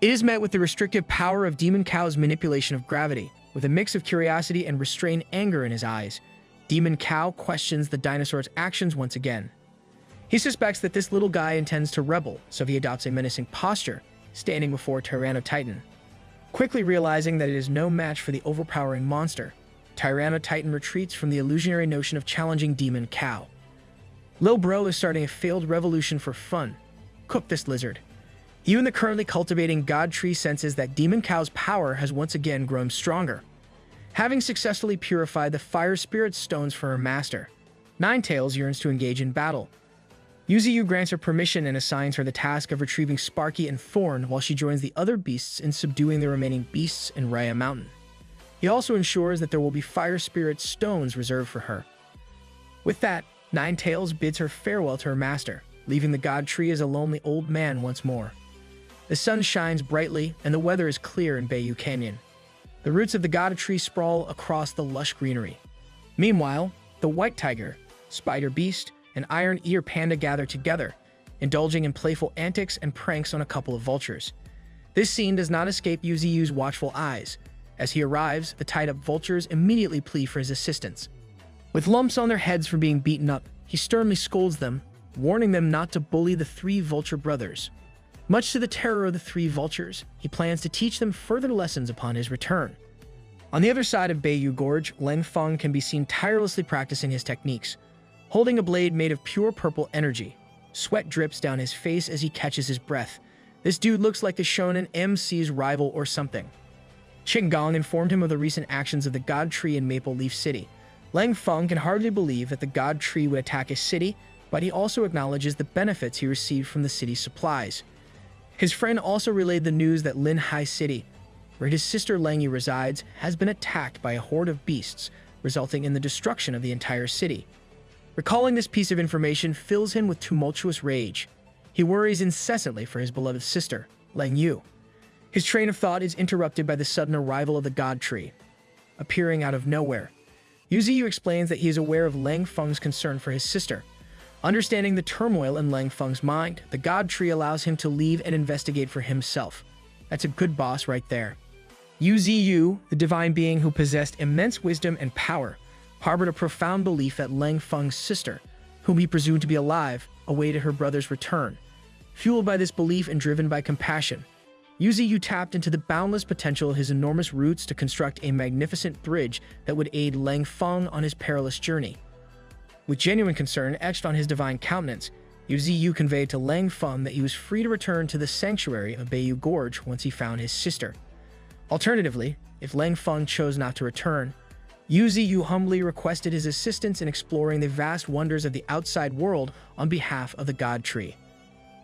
It is met with the restrictive power of Demon Cow's manipulation of gravity. With a mix of curiosity and restrained anger in his eyes, Demon Cow questions the dinosaur's actions once again. He suspects that this little guy intends to rebel, so he adopts a menacing posture, standing before Tyrannotitan. Quickly realizing that it is no match for the overpowering monster, Tyrannotitan retreats from the illusionary notion of challenging Demon Cow. Lil Bro is starting a failed revolution for fun. Cook this lizard. Even the currently cultivating God Tree senses that Demon Cow's power has once again grown stronger. Having successfully purified the Fire Spirit stones for her master, Ninetails yearns to engage in battle. Yuziyu grants her permission and assigns her the task of retrieving Sparky and Thorn while she joins the other beasts in subduing the remaining beasts in Raya Mountain. He also ensures that there will be Fire Spirit stones reserved for her. With that, Ninetails bids her farewell to her master, leaving the God Tree as a lonely old man once more. The sun shines brightly, and the weather is clear in Bayou Canyon. The roots of the God Tree sprawl across the lush greenery. Meanwhile, the White Tiger, Spider Beast, and Iron Ear Panda gather together, indulging in playful antics and pranks on a couple of vultures. This scene does not escape Yuziyu's watchful eyes. As he arrives, the tied-up vultures immediately plead for his assistance. With lumps on their heads for being beaten up, he sternly scolds them, warning them not to bully the three vulture brothers. Much to the terror of the three vultures, he plans to teach them further lessons upon his return. On the other side of Bayou Gorge, Leng Feng can be seen tirelessly practicing his techniques. Holding a blade made of pure purple energy, sweat drips down his face as he catches his breath. This dude looks like the shonen MC's rival or something. Qinggong informed him of the recent actions of the God Tree in Maple Leaf City. Leng Feng can hardly believe that the God Tree would attack his city, but he also acknowledges the benefits he received from the city's supplies. His friend also relayed the news that Lin Hai City, where his sister Langyi resides, has been attacked by a horde of beasts, resulting in the destruction of the entire city. Recalling this piece of information fills him with tumultuous rage. He worries incessantly for his beloved sister, Lang Yu. His train of thought is interrupted by the sudden arrival of the God Tree. Appearing out of nowhere, Yuziyu explains that he is aware of Leng Feng's concern for his sister. Understanding the turmoil in Leng Feng's mind, the God Tree allows him to leave and investigate for himself. That's a good boss right there. Yuziyu, the divine being who possessed immense wisdom and power, harbored a profound belief that Leng Feng's sister, whom he presumed to be alive, awaited her brother's return. Fueled by this belief and driven by compassion, Yuziyu tapped into the boundless potential of his enormous roots to construct a magnificent bridge that would aid Leng Feng on his perilous journey. With genuine concern etched on his divine countenance, Yuziyu conveyed to Leng Feng that he was free to return to the sanctuary of Bayou Gorge once he found his sister. Alternatively, if Leng Feng chose not to return, Yuziyu humbly requested his assistance in exploring the vast wonders of the outside world on behalf of the God Tree.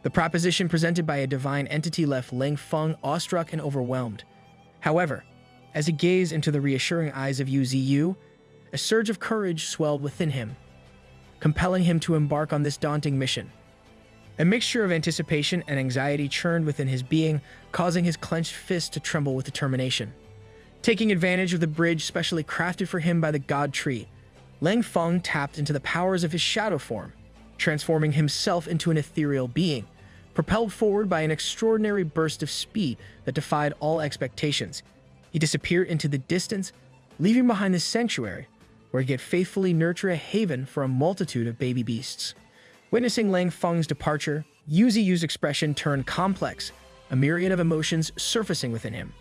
The proposition presented by a divine entity left Leng Feng awestruck and overwhelmed. However, as he gazed into the reassuring eyes of Yuziyu, a surge of courage swelled within him, compelling him to embark on this daunting mission. A mixture of anticipation and anxiety churned within his being, causing his clenched fist to tremble with determination. Taking advantage of the bridge specially crafted for him by the God Tree, Leng Feng tapped into the powers of his shadow form, transforming himself into an ethereal being. Propelled forward by an extraordinary burst of speed that defied all expectations, he disappeared into the distance, leaving behind the sanctuary, where he could faithfully nurture a haven for a multitude of baby beasts. Witnessing Lang Feng's departure, Yu Ziyu's expression turned complex, a myriad of emotions surfacing within him.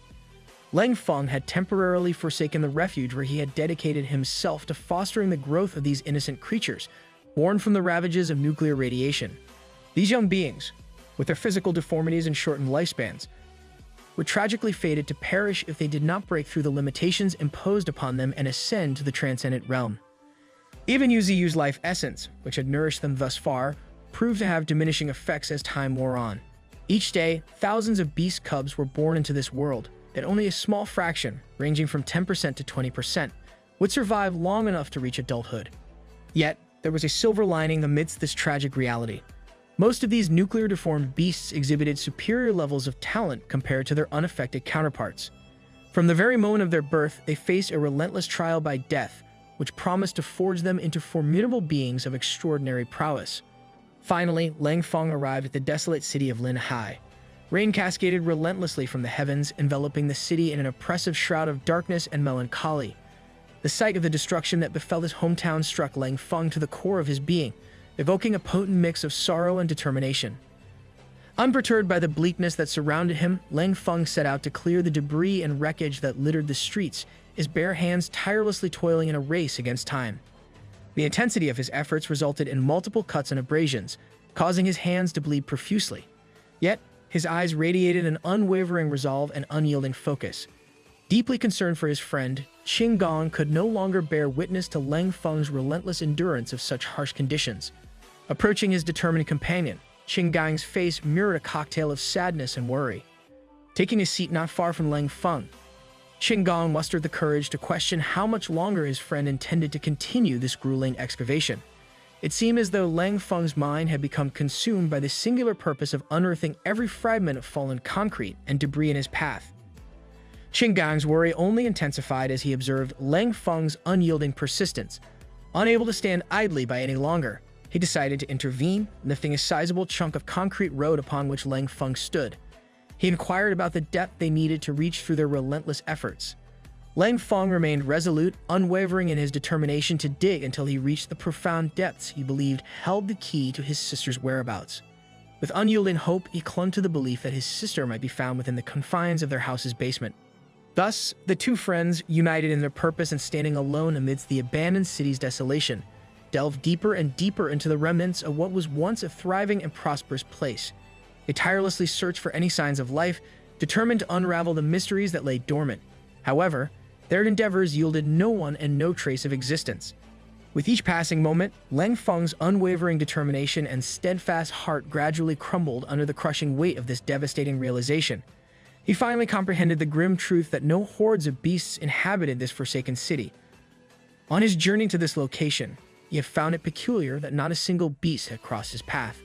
Lang Feng had temporarily forsaken the refuge where he had dedicated himself to fostering the growth of these innocent creatures, born from the ravages of nuclear radiation. These young beings, with their physical deformities and shortened lifespans, were tragically fated to perish if they did not break through the limitations imposed upon them and ascend to the transcendent realm. Even Yu Ziyu's life essence, which had nourished them thus far, proved to have diminishing effects as time wore on. Each day, thousands of beast cubs were born into this world, and only a small fraction, ranging from 10% to 20%, would survive long enough to reach adulthood. Yet, there was a silver lining amidst this tragic reality. Most of these nuclear-deformed beasts exhibited superior levels of talent compared to their unaffected counterparts. From the very moment of their birth, they faced a relentless trial by death, which promised to forge them into formidable beings of extraordinary prowess. Finally, Lang Feng arrived at the desolate city of Linhai. Rain cascaded relentlessly from the heavens, enveloping the city in an oppressive shroud of darkness and melancholy. The sight of the destruction that befell his hometown struck Lang Feng to the core of his being, evoking a potent mix of sorrow and determination. Unperturbed by the bleakness that surrounded him, Lang Feng set out to clear the debris and wreckage that littered the streets, his bare hands tirelessly toiling in a race against time. The intensity of his efforts resulted in multiple cuts and abrasions, causing his hands to bleed profusely. Yet, his eyes radiated an unwavering resolve and unyielding focus. Deeply concerned for his friend, Qin Gong could no longer bear witness to Lang Feng's relentless endurance of such harsh conditions. Approaching his determined companion, Qin Gong's face mirrored a cocktail of sadness and worry. Taking a seat not far from Lang Feng, Qin Gong mustered the courage to question how much longer his friend intended to continue this grueling excavation. It seemed as though Lang Feng's mind had become consumed by the singular purpose of unearthing every fragment of fallen concrete and debris in his path. Qin Gong's worry only intensified as he observed Lang Feng's unyielding persistence. Unable to stand idly by any longer, he decided to intervene, lifting a sizable chunk of concrete road upon which Lang Feng stood. He inquired about the depth they needed to reach through their relentless efforts. Lang Feng remained resolute, unwavering in his determination to dig until he reached the profound depths he believed held the key to his sister's whereabouts. With unyielding hope, he clung to the belief that his sister might be found within the confines of their house's basement. Thus, the two friends, united in their purpose and standing alone amidst the abandoned city's desolation, delved deeper and deeper into the remnants of what was once a thriving and prosperous place. They tirelessly searched for any signs of life, determined to unravel the mysteries that lay dormant. However, their endeavors yielded no one and no trace of existence. With each passing moment, Lang Feng's unwavering determination and steadfast heart gradually crumbled under the crushing weight of this devastating realization. He finally comprehended the grim truth that no hordes of beasts inhabited this forsaken city. On his journey to this location, he had found it peculiar that not a single beast had crossed his path.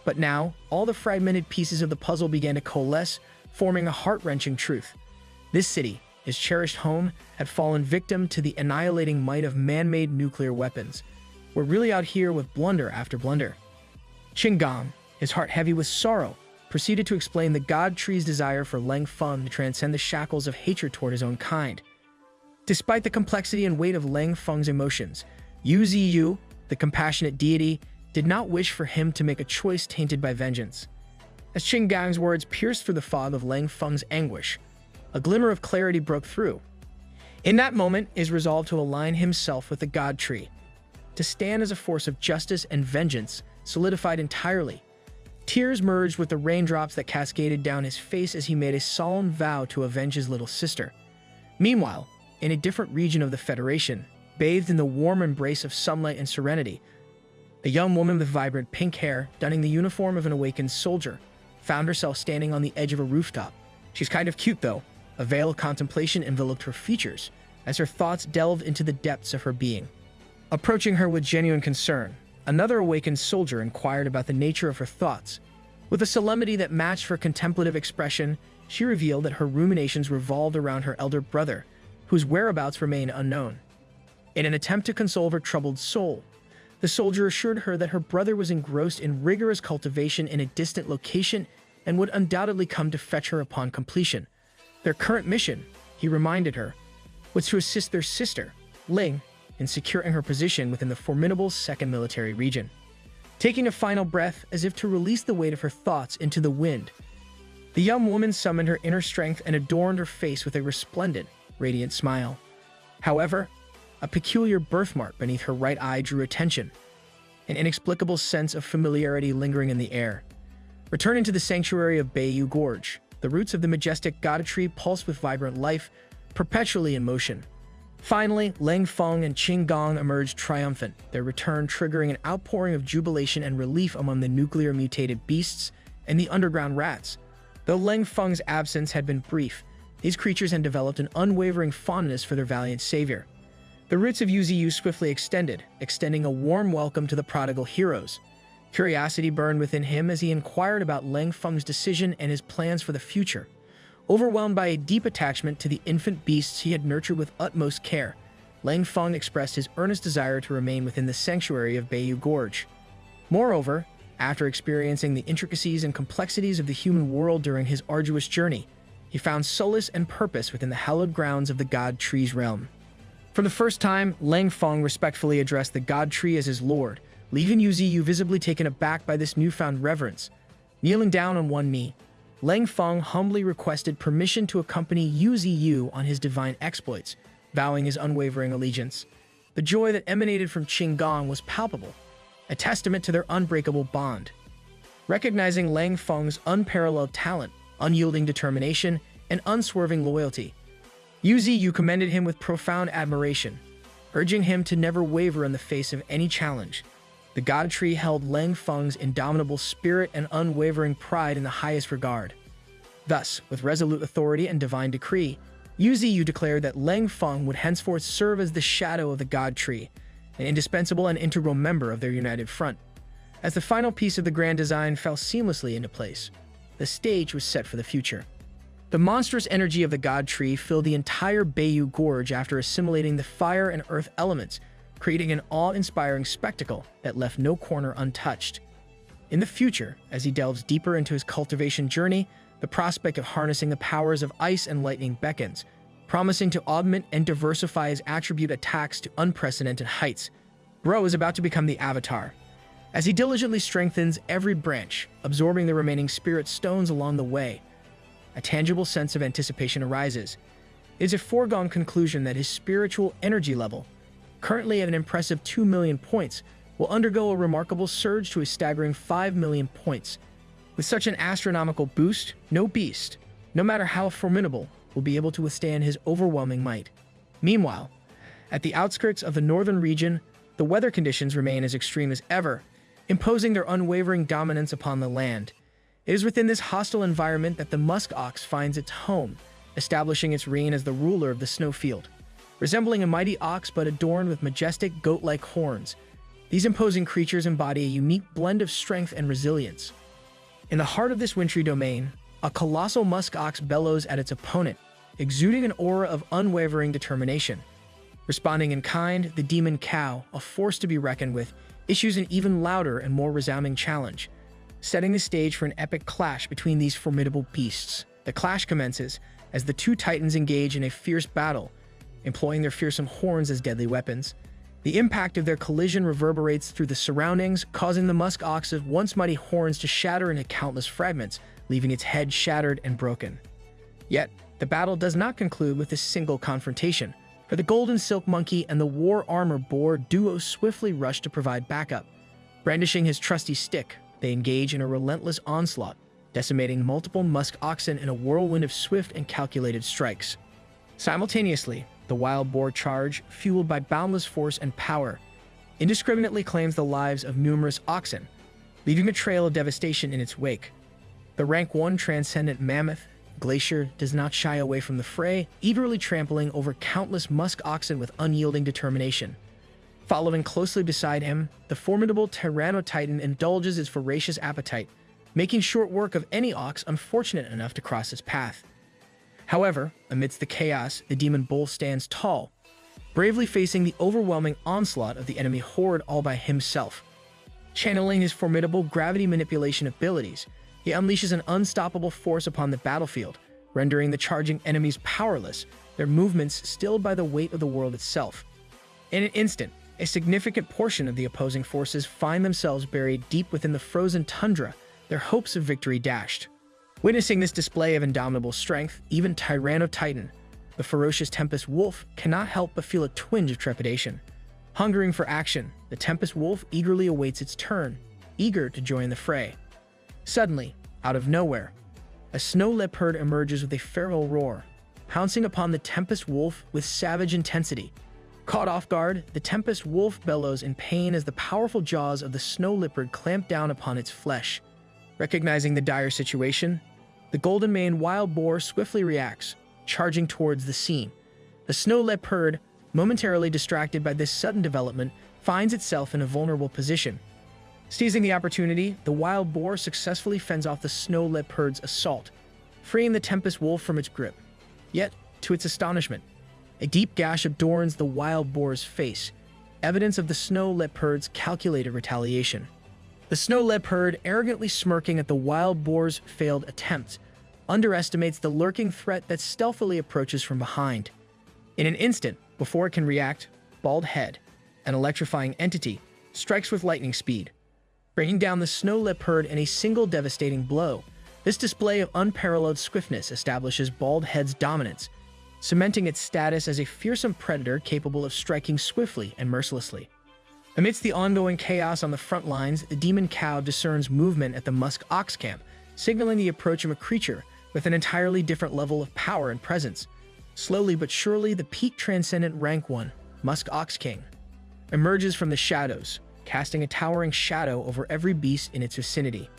But now, all the fragmented pieces of the puzzle began to coalesce, forming a heart-wrenching truth. This city, his cherished home, had fallen victim to the annihilating might of man-made nuclear weapons. We're really out here with blunder after blunder. Qin Gong, his heart heavy with sorrow, proceeded to explain the God Tree's desire for Lang Feng to transcend the shackles of hatred toward his own kind. Despite the complexity and weight of Lang Feng's emotions, Yu Ziyu, the compassionate deity, did not wish for him to make a choice tainted by vengeance. As Qin Gong's words pierced through the fog of Lang Feng's anguish, a glimmer of clarity broke through. In that moment, his resolve to align himself with the God Tree, to stand as a force of justice and vengeance, solidified entirely. Tears merged with the raindrops that cascaded down his face as he made a solemn vow to avenge his little sister. Meanwhile, in a different region of the Federation, bathed in the warm embrace of sunlight and serenity, a young woman with vibrant pink hair, donning the uniform of an awakened soldier, found herself standing on the edge of a rooftop. She's kind of cute, though. A veil of contemplation enveloped her features, as her thoughts delved into the depths of her being. Approaching her with genuine concern, another awakened soldier inquired about the nature of her thoughts. With a solemnity that matched her contemplative expression, she revealed that her ruminations revolved around her elder brother, whose whereabouts remained unknown. In an attempt to console her troubled soul, the soldier assured her that her brother was engrossed in rigorous cultivation in a distant location and would undoubtedly come to fetch her upon completion. Their current mission, he reminded her, was to assist their sister, Ling, in securing her position within the formidable second military region. Taking a final breath as if to release the weight of her thoughts into the wind, the young woman summoned her inner strength and adorned her face with a resplendent, radiant smile. However, a peculiar birthmark beneath her right eye drew attention, an inexplicable sense of familiarity lingering in the air. Returning to the sanctuary of Bayou Gorge, the roots of the majestic Gada tree pulsed with vibrant life, perpetually in motion. Finally, Lang Feng and Qing Gong emerged triumphant, their return triggering an outpouring of jubilation and relief among the nuclear-mutated beasts and the underground rats. Though Lang Feng's absence had been brief, these creatures had developed an unwavering fondness for their valiant savior. The roots of Yuziyu swiftly extending a warm welcome to the prodigal heroes. Curiosity burned within him as he inquired about Lang Feng's decision and his plans for the future. Overwhelmed by a deep attachment to the infant beasts he had nurtured with utmost care, Lang Feng expressed his earnest desire to remain within the sanctuary of Bayou Gorge. Moreover, after experiencing the intricacies and complexities of the human world during his arduous journey, he found solace and purpose within the hallowed grounds of the God Tree's realm. For the first time, Lang Feng respectfully addressed the God Tree as his lord, leaving Yuziyu visibly taken aback by this newfound reverence. Kneeling down on one knee, Lang Feng humbly requested permission to accompany Yuziyu on his divine exploits, vowing his unwavering allegiance. The joy that emanated from Qing Gong was palpable, a testament to their unbreakable bond. Recognizing Lang Feng's unparalleled talent, unyielding determination, and unswerving loyalty, Yuziyu commended him with profound admiration, urging him to never waver in the face of any challenge. The God Tree held Lang Feng's indomitable spirit and unwavering pride in the highest regard. Thus, with resolute authority and divine decree, Yuziyu declared that Lang Feng would henceforth serve as the shadow of the God Tree, an indispensable and integral member of their united front. As the final piece of the grand design fell seamlessly into place, the stage was set for the future. The monstrous energy of the God Tree filled the entire Bayou Gorge after assimilating the fire and earth elements, creating an awe-inspiring spectacle that left no corner untouched. In the future, as he delves deeper into his cultivation journey, the prospect of harnessing the powers of ice and lightning beckons, promising to augment and diversify his attribute attacks to unprecedented heights. Bro is about to become the Avatar. As he diligently strengthens every branch, absorbing the remaining spirit stones along the way, a tangible sense of anticipation arises. It is a foregone conclusion that his spiritual energy level, currently at an impressive 2 million points, will undergo a remarkable surge to a staggering 5 million points. With such an astronomical boost, no beast, no matter how formidable, will be able to withstand his overwhelming might. Meanwhile, at the outskirts of the northern region, the weather conditions remain as extreme as ever, imposing their unwavering dominance upon the land. It is within this hostile environment that the musk ox finds its home, establishing its reign as the ruler of the snowfield. Resembling a mighty ox but adorned with majestic goat-like horns, these imposing creatures embody a unique blend of strength and resilience. In the heart of this wintry domain, a colossal musk ox bellows at its opponent, exuding an aura of unwavering determination. Responding in kind, the demon cow, a force to be reckoned with, issues an even louder and more resounding challenge, setting the stage for an epic clash between these formidable beasts. The clash commences as the two titans engage in a fierce battle, employing their fearsome horns as deadly weapons. The impact of their collision reverberates through the surroundings, causing the musk ox's once mighty horns to shatter into countless fragments, leaving its head shattered and broken. Yet, the battle does not conclude with a single confrontation, for the golden silk monkey and the war armor boar duo swiftly rush to provide backup. Brandishing his trusty stick, they engage in a relentless onslaught, decimating multiple musk oxen in a whirlwind of swift and calculated strikes. Simultaneously, the wild boar charge, fueled by boundless force and power, indiscriminately claims the lives of numerous oxen, leaving a trail of devastation in its wake. The rank 1 transcendent mammoth, Glacier, does not shy away from the fray, eagerly trampling over countless musk oxen with unyielding determination. Following closely beside him, the formidable Tyrannotitan indulges his voracious appetite, making short work of any ox unfortunate enough to cross his path. However, amidst the chaos, the demon bull stands tall, bravely facing the overwhelming onslaught of the enemy horde all by himself. Channeling his formidable gravity manipulation abilities, he unleashes an unstoppable force upon the battlefield, rendering the charging enemies powerless, their movements stilled by the weight of the world itself. In an instant, a significant portion of the opposing forces find themselves buried deep within the frozen tundra, their hopes of victory dashed. Witnessing this display of indomitable strength, even Tyrannotitan, the ferocious Tempest Wolf, cannot help but feel a twinge of trepidation. Hungering for action, the Tempest Wolf eagerly awaits its turn, eager to join the fray. Suddenly, out of nowhere, a snow leopard emerges with a feral roar, pouncing upon the Tempest Wolf with savage intensity. Caught off guard, the Tempest Wolf bellows in pain as the powerful jaws of the snow leopard clamp down upon its flesh. Recognizing the dire situation, the golden-maned wild boar swiftly reacts, charging towards the scene. The snow leopard, momentarily distracted by this sudden development, finds itself in a vulnerable position. Seizing the opportunity, the wild boar successfully fends off the snow leopard's assault, freeing the Tempest Wolf from its grip. Yet, to its astonishment, a deep gash adorns the wild boar's face, evidence of the snow leopard's calculated retaliation. The snow leopard, arrogantly smirking at the wild boar's failed attempt, underestimates the lurking threat that stealthily approaches from behind. In an instant, before it can react, Bald Head, an electrifying entity, strikes with lightning speed, bringing down the snow leopard in a single devastating blow. This display of unparalleled swiftness establishes Bald Head's dominance, cementing its status as a fearsome predator capable of striking swiftly and mercilessly. Amidst the ongoing chaos on the front lines, the demon cow discerns movement at the Musk Ox camp, signaling the approach of a creature with an entirely different level of power and presence. Slowly but surely, the peak transcendent rank 1, Musk Ox King, emerges from the shadows, casting a towering shadow over every beast in its vicinity.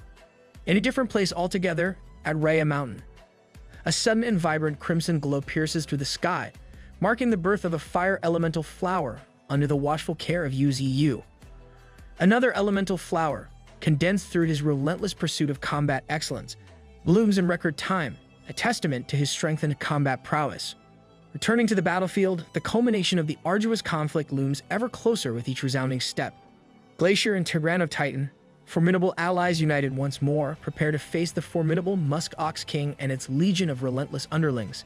In a different place altogether, at Rhea Mountain, a sudden and vibrant crimson glow pierces through the sky, marking the birth of a fire elemental flower under the watchful care of Uzu. Another elemental flower, condensed through his relentless pursuit of combat excellence, blooms in record time, a testament to his strengthened combat prowess. Returning to the battlefield, the culmination of the arduous conflict looms ever closer with each resounding step. Glacier and Tyrannotitan, formidable allies united once more, prepare to face the formidable Musk Ox King and its legion of relentless underlings.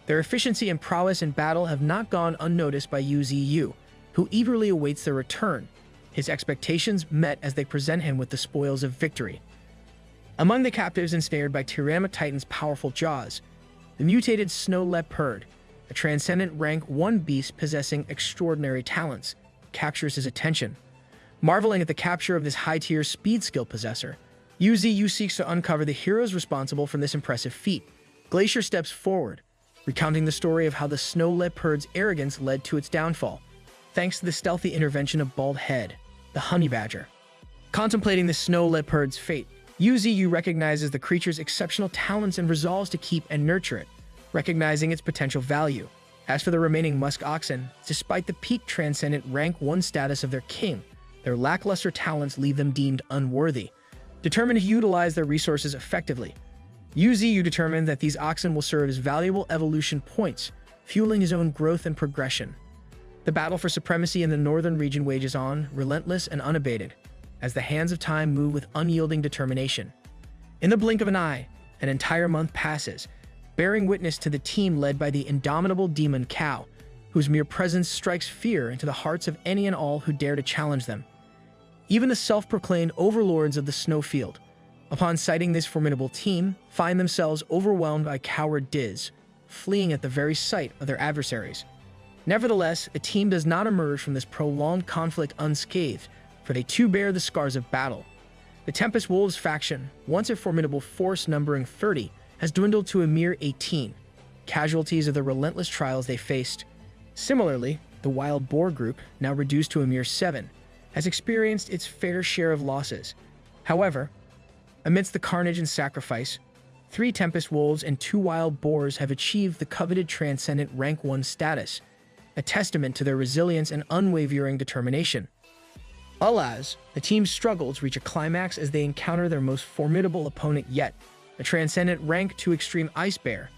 Their efficiency and prowess in battle have not gone unnoticed by Uzu, who eagerly awaits their return, his expectations met as they present him with the spoils of victory. Among the captives ensnared by Tyrannotitan's powerful jaws, the mutated snow leopard, a transcendent rank 1 beast possessing extraordinary talents, captures his attention. Marveling at the capture of this high-tier speed skill possessor, Uzu seeks to uncover the heroes responsible for this impressive feat. Glacier steps forward, recounting the story of how the snow leopard's arrogance led to its downfall, thanks to the stealthy intervention of Bald Head, the honey badger. Contemplating the snow leopard's fate, Uzu recognizes the creature's exceptional talents and resolves to keep and nurture it, recognizing its potential value. As for the remaining musk oxen, despite the peak transcendent rank 1 status of their king, their lackluster talents leave them deemed unworthy. Determined to utilize their resources effectively, Uzu determined that these oxen will serve as valuable evolution points, fueling his own growth and progression. The battle for supremacy in the northern region wages on, relentless and unabated, as the hands of time move with unyielding determination. In the blink of an eye, an entire month passes, bearing witness to the team led by the indomitable demon cow, whose mere presence strikes fear into the hearts of any and all who dare to challenge them. Even the self-proclaimed overlords of the snowfield, upon sighting this formidable team, find themselves overwhelmed by coward Diz, fleeing at the very sight of their adversaries. Nevertheless, the team does not emerge from this prolonged conflict unscathed, for they too bear the scars of battle. The Tempest Wolves faction, once a formidable force numbering 30, has dwindled to a mere 18, casualties of the relentless trials they faced. Similarly, the Wild Boar group, now reduced to a mere 7, has experienced its fair share of losses. However, amidst the carnage and sacrifice, 3 Tempest Wolves and 2 Wild Boars have achieved the coveted transcendent rank 1 status, a testament to their resilience and unwavering determination. Alas, the team's struggles reach a climax as they encounter their most formidable opponent yet, a transcendent rank 2 extreme ice bear,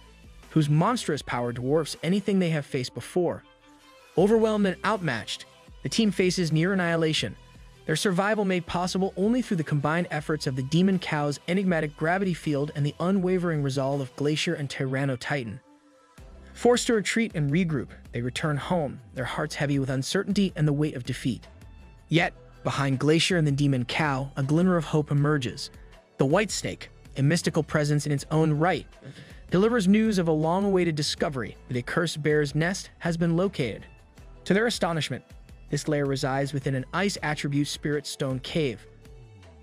whose monstrous power dwarfs anything they have faced before. Overwhelmed and outmatched, the team faces near annihilation, their survival made possible only through the combined efforts of the demon cow's enigmatic gravity field and the unwavering resolve of Glacier and Tyrannotitan. Forced to retreat and regroup, they return home, their hearts heavy with uncertainty and the weight of defeat. Yet, behind Glacier and the demon cow, a glimmer of hope emerges. The white snake, a mystical presence in its own right, delivers news of a long-awaited discovery that a cursed bear's nest has been located. To their astonishment, this lair resides within an ice attribute spirit stone cave,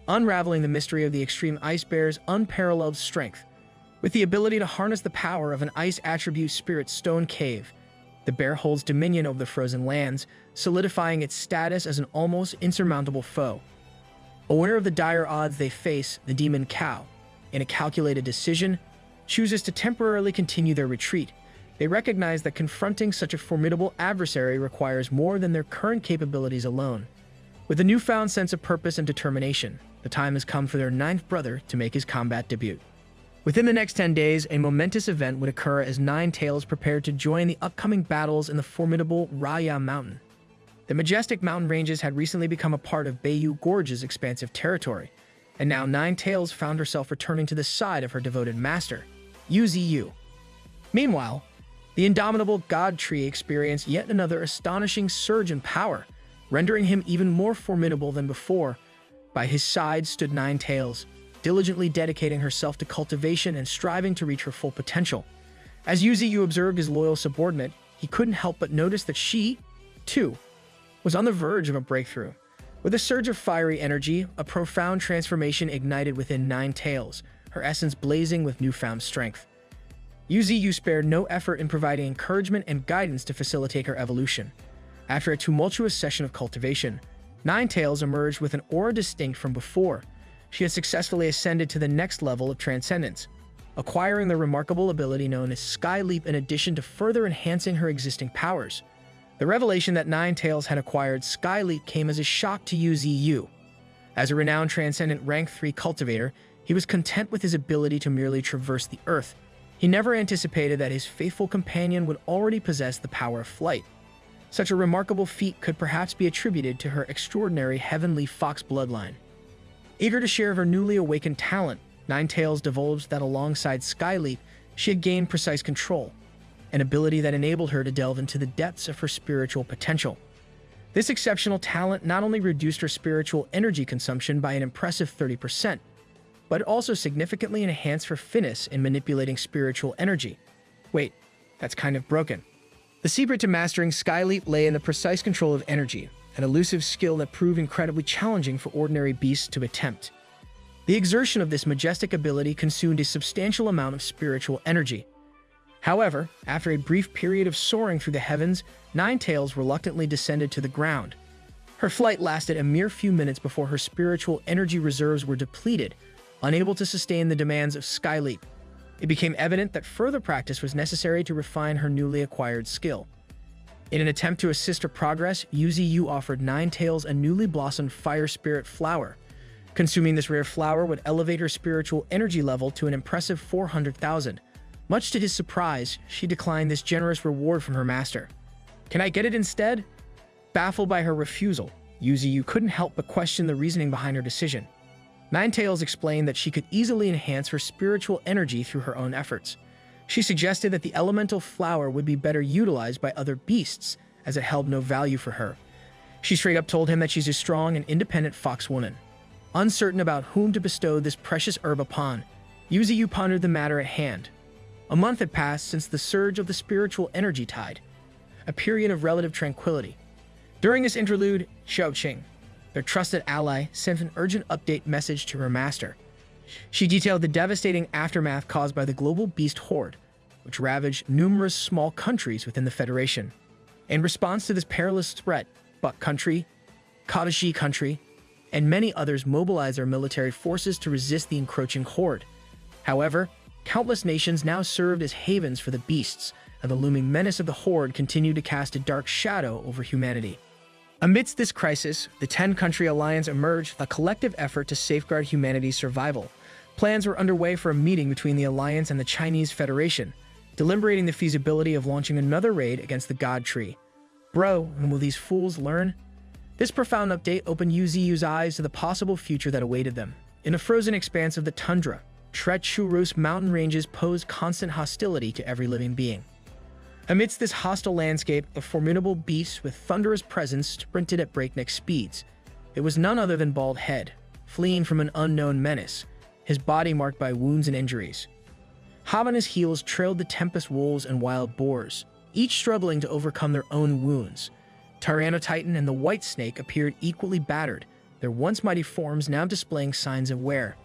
unraveling the mystery of the extreme ice bear's unparalleled strength. With the ability to harness the power of an ice attribute spirit stone cave, the bear holds dominion over the frozen lands, solidifying its status as an almost insurmountable foe. Aware of the dire odds they face, the demon cow, in a calculated decision, chooses to temporarily continue their retreat. They recognize that confronting such a formidable adversary requires more than their current capabilities alone. With a newfound sense of purpose and determination, the time has come for their ninth brother to make his combat debut. Within the next 10 days, a momentous event would occur as Nine Tails prepared to join the upcoming battles in the formidable Raya Mountain. The majestic mountain ranges had recently become a part of Bayou Gorge's expansive territory, and now Nine Tails found herself returning to the side of her devoted master, Yuziyu. Meanwhile, the indomitable God Tree experienced yet another astonishing surge in power, rendering him even more formidable than before. By his side stood Nine Tails, diligently dedicating herself to cultivation and striving to reach her full potential. As Yuziyu observed his loyal subordinate, he couldn't help but notice that she, too, was on the verge of a breakthrough. With a surge of fiery energy, a profound transformation ignited within Nine Tails, her essence blazing with newfound strength. Yuziyu spared no effort in providing encouragement and guidance to facilitate her evolution. After a tumultuous session of cultivation, Nine Tails emerged with an aura distinct from before. She had successfully ascended to the next level of transcendence, acquiring the remarkable ability known as Sky Leap in addition to further enhancing her existing powers. The revelation that Nine Tails had acquired Sky Leap came as a shock to Yuziyu. As a renowned transcendent rank 3 cultivator, he was content with his ability to merely traverse the earth. He never anticipated that his faithful companion would already possess the power of flight. Such a remarkable feat could perhaps be attributed to her extraordinary heavenly fox bloodline. Eager to share her newly awakened talent, Nine Tails divulged that alongside Sky Leap, she had gained precise control, an ability that enabled her to delve into the depths of her spiritual potential. This exceptional talent not only reduced her spiritual energy consumption by an impressive 30%, but it also significantly enhanced her finesse in manipulating spiritual energy. Wait, that's kind of broken. The secret to mastering Sky Leap lay in the precise control of energy, an elusive skill that proved incredibly challenging for ordinary beasts to attempt. The exertion of this majestic ability consumed a substantial amount of spiritual energy. However, after a brief period of soaring through the heavens, Nine Tails reluctantly descended to the ground. Her flight lasted a mere few minutes before her spiritual energy reserves were depleted, unable to sustain the demands of Sky Leap. It became evident that further practice was necessary to refine her newly acquired skill. In an attempt to assist her progress, Yuziyu offered Nine Tails a newly blossomed fire spirit flower. Consuming this rare flower would elevate her spiritual energy level to an impressive 400,000. Much to his surprise, she declined this generous reward from her master. "Can I get it instead?" Baffled by her refusal, Yuziyu couldn't help but question the reasoning behind her decision. Nine Tails explained that she could easily enhance her spiritual energy through her own efforts. She suggested that the elemental flower would be better utilized by other beasts, as it held no value for her. She straight up told him that she's a strong and independent fox woman. Uncertain about whom to bestow this precious herb upon, Yuziyu pondered the matter at hand. A month had passed since the surge of the spiritual energy tide, a period of relative tranquility. During this interlude, Xiaoqing, their trusted ally, sent an urgent update message to her master. She detailed the devastating aftermath caused by the global beast horde, which ravaged numerous small countries within the Federation. In response to this perilous threat, Buck Country, Kadashi Country, and many others mobilized their military forces to resist the encroaching horde. However, countless nations now served as havens for the beasts, and the looming menace of the horde continued to cast a dark shadow over humanity. Amidst this crisis, the 10-country alliance emerged with a collective effort to safeguard humanity's survival. Plans were underway for a meeting between the alliance and the Chinese Federation, deliberating the feasibility of launching another raid against the God Tree. Bro, when will these fools learn? This profound update opened Yuziyu's eyes to the possible future that awaited them. In a frozen expanse of the tundra, treacherous mountain ranges posed constant hostility to every living being. Amidst this hostile landscape, a formidable beast with thunderous presence sprinted at breakneck speeds. It was none other than Bald Head, fleeing from an unknown menace, his body marked by wounds and injuries. Hot on his heels trailed the tempest wolves and wild boars, each struggling to overcome their own wounds. Tyrannotitan and the White Snake appeared equally battered, their once mighty forms now displaying signs of wear.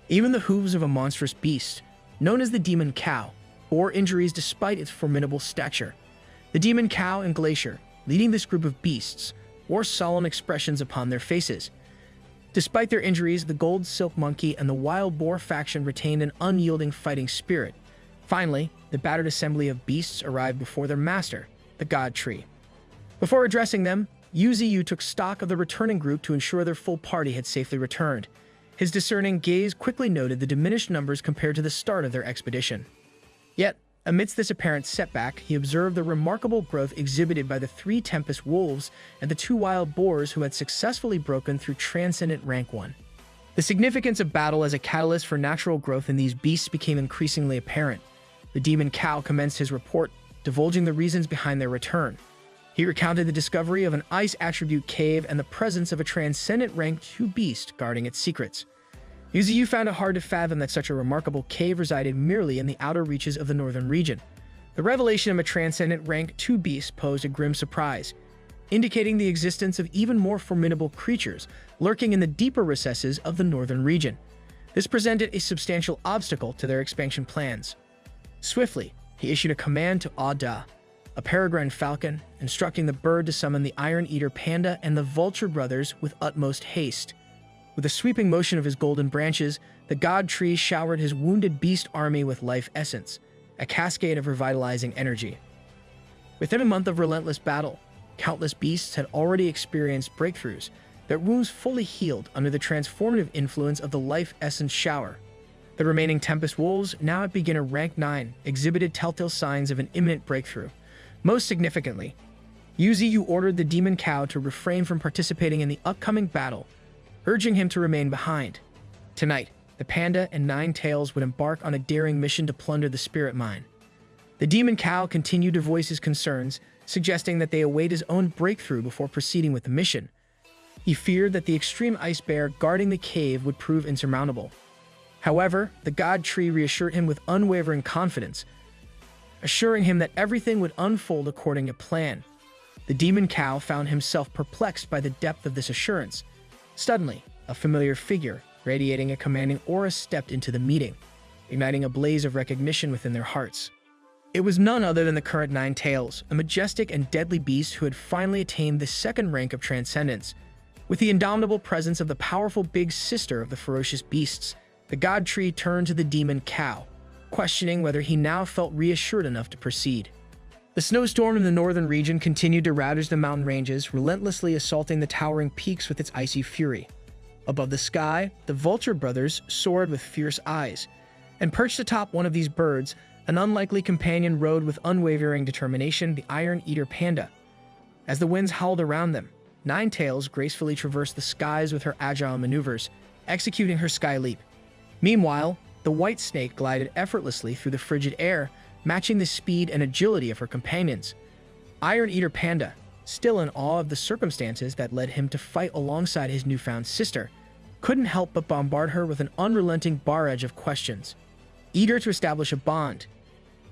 Even the hooves of a monstrous beast, known as the Demon Cow, bore injuries despite its formidable stature. The Demon Cow and Glacier, leading this group of beasts, wore solemn expressions upon their faces. Despite their injuries, the Gold Silk Monkey and the Wild Boar faction retained an unyielding fighting spirit. Finally, the battered assembly of beasts arrived before their master, the God Tree. Before addressing them, Yu took stock of the returning group to ensure their full party had safely returned. His discerning gaze quickly noted the diminished numbers compared to the start of their expedition. Yet, amidst this apparent setback, he observed the remarkable growth exhibited by the 3 Tempest Wolves and the 2 Wild Boars who had successfully broken through Transcendent Rank 1. The significance of battle as a catalyst for natural growth in these beasts became increasingly apparent. The Demon Cow commenced his report, divulging the reasons behind their return. He recounted the discovery of an ice attribute cave and the presence of a Transcendent Rank 2 beast guarding its secrets. Yu found it hard to fathom that such a remarkable cave resided merely in the outer reaches of the northern region. The revelation of a Transcendent Rank 2 beast posed a grim surprise, indicating the existence of even more formidable creatures lurking in the deeper recesses of the northern region. This presented a substantial obstacle to their expansion plans. Swiftly, he issued a command to Ada, a peregrine falcon, instructing the bird to summon the Iron Eater Panda and the Vulture brothers with utmost haste. With a sweeping motion of his golden branches, the God Tree showered his wounded beast army with life essence, a cascade of revitalizing energy. Within a month of relentless battle, countless beasts had already experienced breakthroughs, their wounds fully healed under the transformative influence of the life essence shower. The remaining Tempest Wolves, now at beginner rank 9, exhibited telltale signs of an imminent breakthrough. Most significantly, Yu ordered the Demon Cow to refrain from participating in the upcoming battle, urging him to remain behind. Tonight, the Panda and 9 Tails would embark on a daring mission to plunder the spirit mine. The Demon Cow continued to voice his concerns, suggesting that they await his own breakthrough before proceeding with the mission. He feared that the extreme ice bear guarding the cave would prove insurmountable. However, the God Tree reassured him with unwavering confidence, assuring him that everything would unfold according to plan. The Demon Cow found himself perplexed by the depth of this assurance. Suddenly, a familiar figure, radiating a commanding aura, stepped into the meeting, igniting a blaze of recognition within their hearts. It was none other than the current 9 Tails, a majestic and deadly beast who had finally attained the 2nd rank of transcendence. With the indomitable presence of the powerful big sister of the ferocious beasts, the God Tree turned to the Demon Cow, questioning whether he now felt reassured enough to proceed. The snowstorm in the northern region continued to ravage the mountain ranges, relentlessly assaulting the towering peaks with its icy fury. Above the sky, the Vulture brothers soared with fierce eyes, and perched atop one of these birds, an unlikely companion rode with unwavering determination the Iron Eater Panda. As the winds howled around them, 9 Tails gracefully traversed the skies with her agile maneuvers, executing her sky leap. Meanwhile, the White Snake glided effortlessly through the frigid air, matching the speed and agility of her companions. Iron Eater Panda, still in awe of the circumstances that led him to fight alongside his newfound sister, couldn't help but bombard her with an unrelenting barrage of questions. Eager to establish a bond,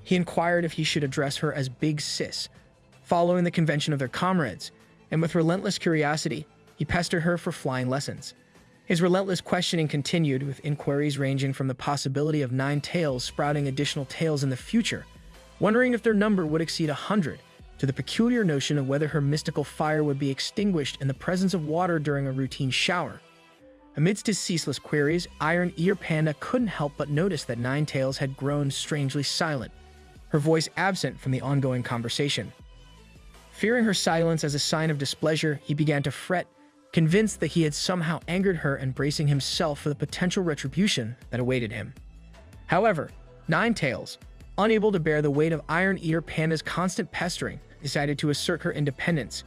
he inquired if he should address her as Big Sis, following the convention of their comrades, and with relentless curiosity, he pestered her for flying lessons. His relentless questioning continued, with inquiries ranging from the possibility of 9 Tails sprouting additional tails in the future, wondering if their number would exceed 100, to the peculiar notion of whether her mystical fire would be extinguished in the presence of water during a routine shower. Amidst his ceaseless queries, Iron Eater Panda couldn't help but notice that 9 Tails had grown strangely silent, her voice absent from the ongoing conversation. Fearing her silence as a sign of displeasure, he began to fret, convinced that he had somehow angered her and bracing himself for the potential retribution that awaited him. However, 9 Tails, unable to bear the weight of Iron Eater Panda's constant pestering, decided to assert her independence.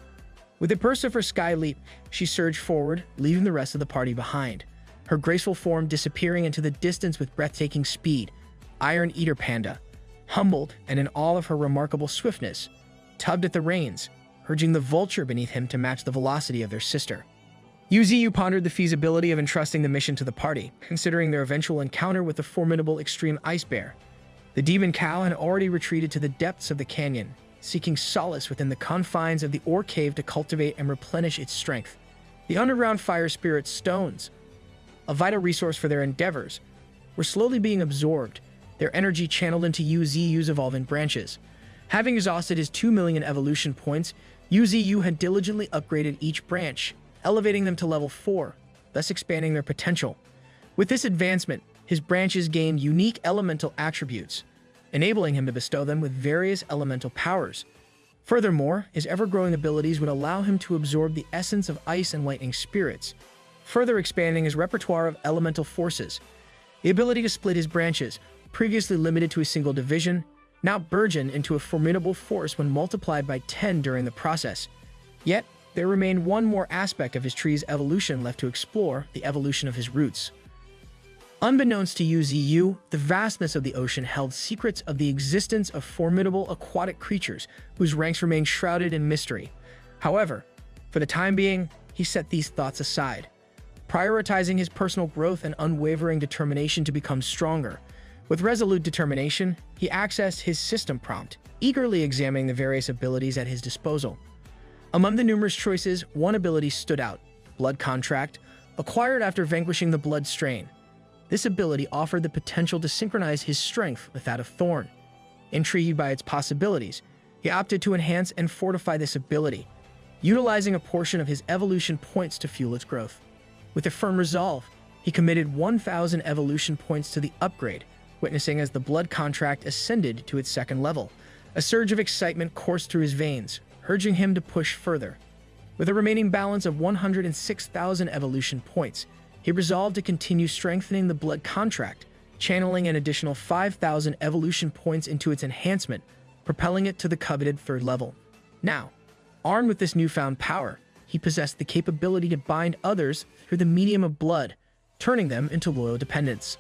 With a burst of her sky leap, she surged forward, leaving the rest of the party behind, her graceful form disappearing into the distance with breathtaking speed. Iron Eater Panda, humbled and in awe of her remarkable swiftness, tugged at the reins, urging the vulture beneath him to match the velocity of their sister. Yu pondered the feasibility of entrusting the mission to the party, considering their eventual encounter with the formidable extreme ice bear. The demon cow had already retreated to the depths of the canyon, seeking solace within the confines of the ore cave to cultivate and replenish its strength. The underground fire spirit stones, a vital resource for their endeavors, were slowly being absorbed, their energy channeled into Yu's evolving branches. Having exhausted his 2 million evolution points, Yu had diligently upgraded each branch, elevating them to level 4, thus expanding their potential. With this advancement, his branches gained unique elemental attributes, enabling him to bestow them with various elemental powers. Furthermore, his ever-growing abilities would allow him to absorb the essence of ice and lightning spirits, further expanding his repertoire of elemental forces. The ability to split his branches, previously limited to a single division, now burgeoned into a formidable force when multiplied by 10 during the process. Yet, there remained one more aspect of his tree's evolution left to explore, the evolution of his roots. Unbeknownst to Yu, the vastness of the ocean held secrets of the existence of formidable aquatic creatures whose ranks remained shrouded in mystery. However, for the time being, he set these thoughts aside, prioritizing his personal growth and unwavering determination to become stronger. With resolute determination, he accessed his system prompt, eagerly examining the various abilities at his disposal. Among the numerous choices, one ability stood out: Blood Contract, acquired after vanquishing the Blood Strain. This ability offered the potential to synchronize his strength with that of Thorn. Intrigued by its possibilities, he opted to enhance and fortify this ability, utilizing a portion of his evolution points to fuel its growth. With a firm resolve, he committed 1,000 evolution points to the upgrade, witnessing as the Blood Contract ascended to its second level. A surge of excitement coursed through his veins, urging him to push further. With a remaining balance of 106,000 evolution points, he resolved to continue strengthening the Blood Contract, channeling an additional 5,000 evolution points into its enhancement, propelling it to the coveted third level. Now, armed with this newfound power, he possessed the capability to bind others through the medium of blood, turning them into loyal dependents.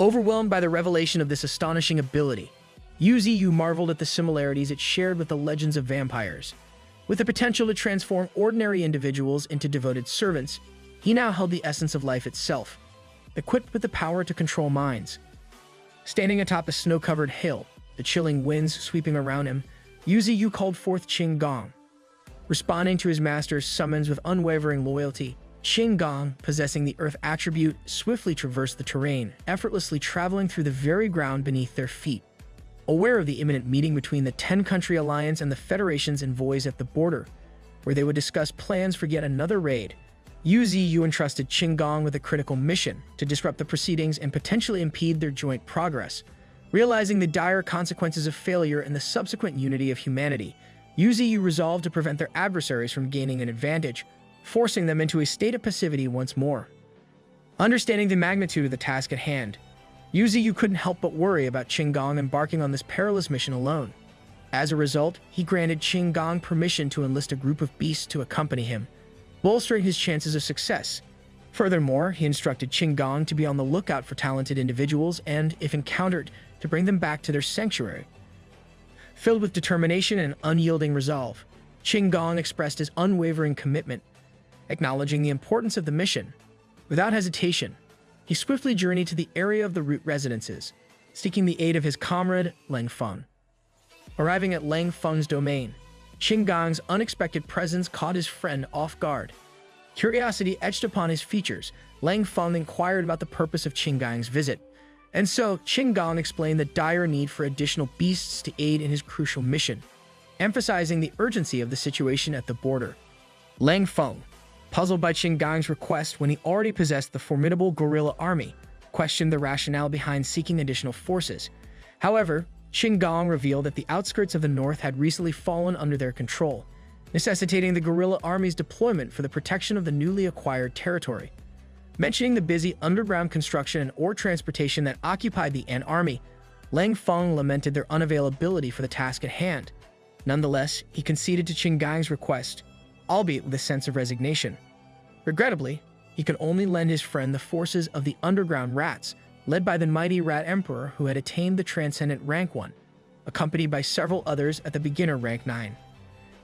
Overwhelmed by the revelation of this astonishing ability, Yu marveled at the similarities it shared with the legends of vampires. With the potential to transform ordinary individuals into devoted servants, he now held the essence of life itself, equipped with the power to control minds. Standing atop a snow-covered hill, the chilling winds sweeping around him, Yu called forth Qinggong. Responding to his master's summons with unwavering loyalty, Qinggong, possessing the earth attribute, swiftly traversed the terrain, effortlessly traveling through the very ground beneath their feet. Aware of the imminent meeting between the 10-country alliance and the Federation's envoys at the border, where they would discuss plans for yet another raid, Yu entrusted Qinggong with a critical mission to disrupt the proceedings and potentially impede their joint progress. Realizing the dire consequences of failure and the subsequent unity of humanity, Yu resolved to prevent their adversaries from gaining an advantage, forcing them into a state of passivity once more. Understanding the magnitude of the task at hand, Yu couldn't help but worry about Qinggong embarking on this perilous mission alone. As a result, he granted Qinggong permission to enlist a group of beasts to accompany him, bolstering his chances of success. Furthermore, he instructed Qinggong to be on the lookout for talented individuals and, if encountered, to bring them back to their sanctuary. Filled with determination and unyielding resolve, Qinggong expressed his unwavering commitment, acknowledging the importance of the mission. Without hesitation, he swiftly journeyed to the area of the root residences, seeking the aid of his comrade, Lang Feng. Arriving at Lang Feng's domain, Qinggong's unexpected presence caught his friend off guard. Curiosity etched upon his features, Lang Feng inquired about the purpose of Qinggong's visit, and so Qinggong explained the dire need for additional beasts to aid in his crucial mission, emphasizing the urgency of the situation at the border. Lang Feng, puzzled by Qinggong's request when he already possessed the formidable gorilla army, questioned the rationale behind seeking additional forces. However, Qinggong revealed that the outskirts of the north had recently fallen under their control, necessitating the guerrilla army's deployment for the protection of the newly acquired territory. Mentioning the busy underground construction and ore transportation that occupied the An army, Lang Feng lamented their unavailability for the task at hand. Nonetheless, he conceded to Qinggong's request, albeit with a sense of resignation. Regrettably, he could only lend his friend the forces of the underground rats, led by the mighty Rat Emperor who had attained the transcendent rank 1. accompanied by several others at the beginner rank 9.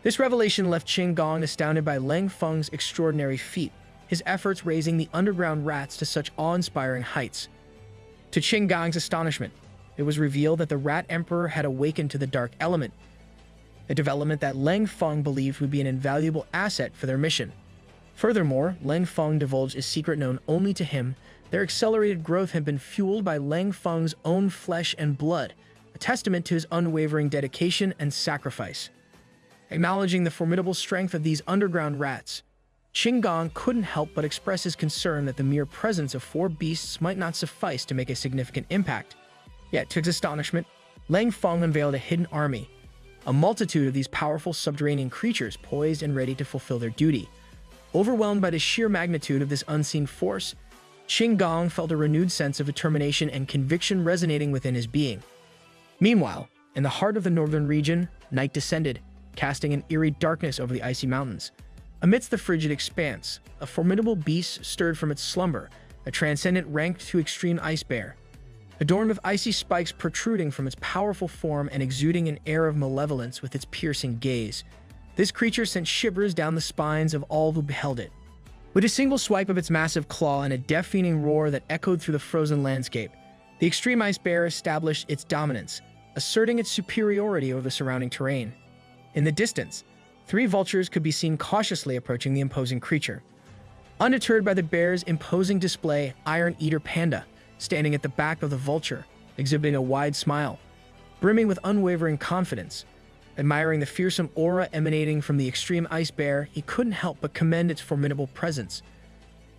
This revelation left Qin Gong astounded by Lang Feng's extraordinary feat, his efforts raising the underground rats to such awe-inspiring heights. To Qin Gong's astonishment, it was revealed that the Rat Emperor had awakened to the dark element, a development that Lang Feng believed would be an invaluable asset for their mission. Furthermore, Lang Feng divulged a secret known only to him. Their accelerated growth had been fueled by Lang Feng's own flesh and blood, a testament to his unwavering dedication and sacrifice. Acknowledging the formidable strength of these underground rats, Qin Gong couldn't help but express his concern that the mere presence of 4 beasts might not suffice to make a significant impact. Yet, to his astonishment, Lang Feng unveiled a hidden army, a multitude of these powerful subterranean creatures poised and ready to fulfill their duty. Overwhelmed by the sheer magnitude of this unseen force, Qin Gong felt a renewed sense of determination and conviction resonating within his being. Meanwhile, in the heart of the northern region, night descended, casting an eerie darkness over the icy mountains. Amidst the frigid expanse, a formidable beast stirred from its slumber, a transcendent ranked to extreme ice bear. Adorned with icy spikes protruding from its powerful form and exuding an air of malevolence with its piercing gaze, this creature sent shivers down the spines of all who beheld it. With a single swipe of its massive claw and a deafening roar that echoed through the frozen landscape, the extreme ice bear established its dominance, asserting its superiority over the surrounding terrain. In the distance, 3 vultures could be seen cautiously approaching the imposing creature. Undeterred by the bear's imposing display, Iron Eater Panda, standing at the back of the vulture, exhibiting a wide smile, brimming with unwavering confidence. Admiring the fearsome aura emanating from the extreme ice bear, he couldn't help but commend its formidable presence.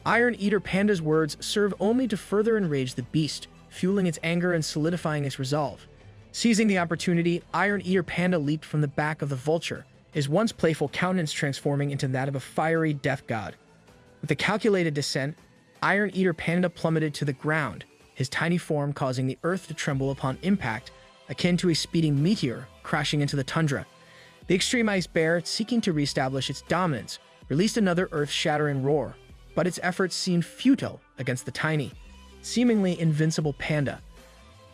Iron Eater Panda's words serve only to further enrage the beast, fueling its anger and solidifying its resolve. Seizing the opportunity, Iron Eater Panda leaped from the back of the vulture, his once playful countenance transforming into that of a fiery death god. With a calculated descent, Iron Eater Panda plummeted to the ground, his tiny form causing the earth to tremble upon impact, akin to a speeding meteor crashing into the tundra. The extreme ice bear, seeking to reestablish its dominance, released another earth-shattering roar, but its efforts seemed futile against the tiny, seemingly invincible panda.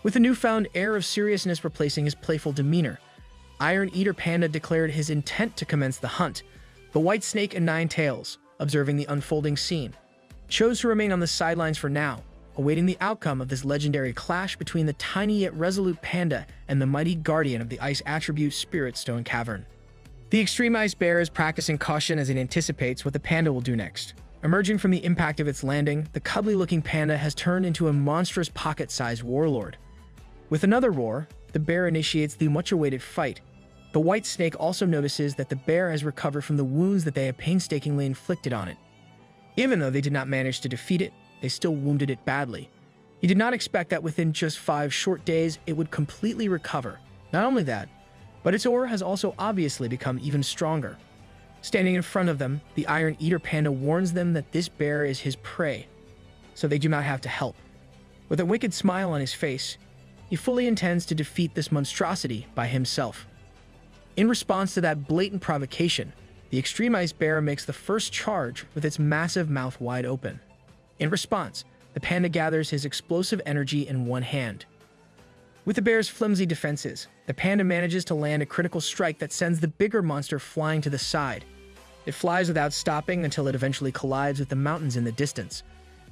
With a newfound air of seriousness replacing his playful demeanor, Iron Eater Panda declared his intent to commence the hunt. The White Snake and 9 Tails, observing the unfolding scene, chose to remain on the sidelines for now, awaiting the outcome of this legendary clash between the tiny yet resolute panda and the mighty guardian of the ice attribute Spirit Stone Cavern. The extreme ice bear is practicing caution as it anticipates what the panda will do next. Emerging from the impact of its landing, the cuddly-looking panda has turned into a monstrous pocket-sized warlord. With another roar, the bear initiates the much-awaited fight. The White Snake also notices that the bear has recovered from the wounds that they had painstakingly inflicted on it. Even though they did not manage to defeat it, they still wounded it badly. He did not expect that within just 5 short days it would completely recover. Not only that, but its aura has also obviously become even stronger. Standing in front of them, the Iron Eater Panda warns them that this bear is his prey, so they do not have to help. With a wicked smile on his face, he fully intends to defeat this monstrosity by himself. In response to that blatant provocation, the extreme ice bear makes the first charge with its massive mouth wide open. In response, the panda gathers his explosive energy in one hand. With the bear's flimsy defenses, the panda manages to land a critical strike that sends the bigger monster flying to the side. It flies without stopping until it eventually collides with the mountains in the distance.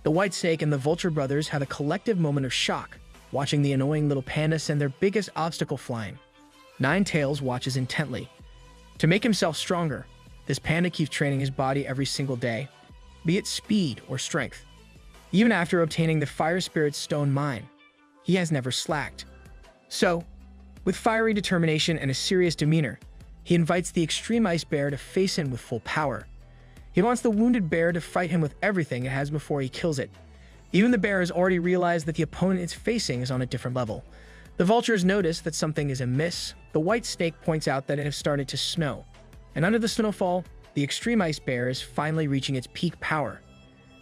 The White Snake and the Vulture brothers have a collective moment of shock, watching the annoying little panda send their biggest obstacle flying. 9 Tails watches intently. To make himself stronger, this panda keeps training his body every single day, be it speed or strength. Even after obtaining the Fire Spirit's stone mine, he has never slacked. So, with fiery determination and a serious demeanor, he invites the extreme ice bear to face him with full power. He wants the wounded bear to fight him with everything it has before he kills it. Even the bear has already realized that the opponent it's facing is on a different level. The vultures notice that something is amiss. The White Snake points out that it has started to snow, and under the snowfall, the extreme ice bear is finally reaching its peak power.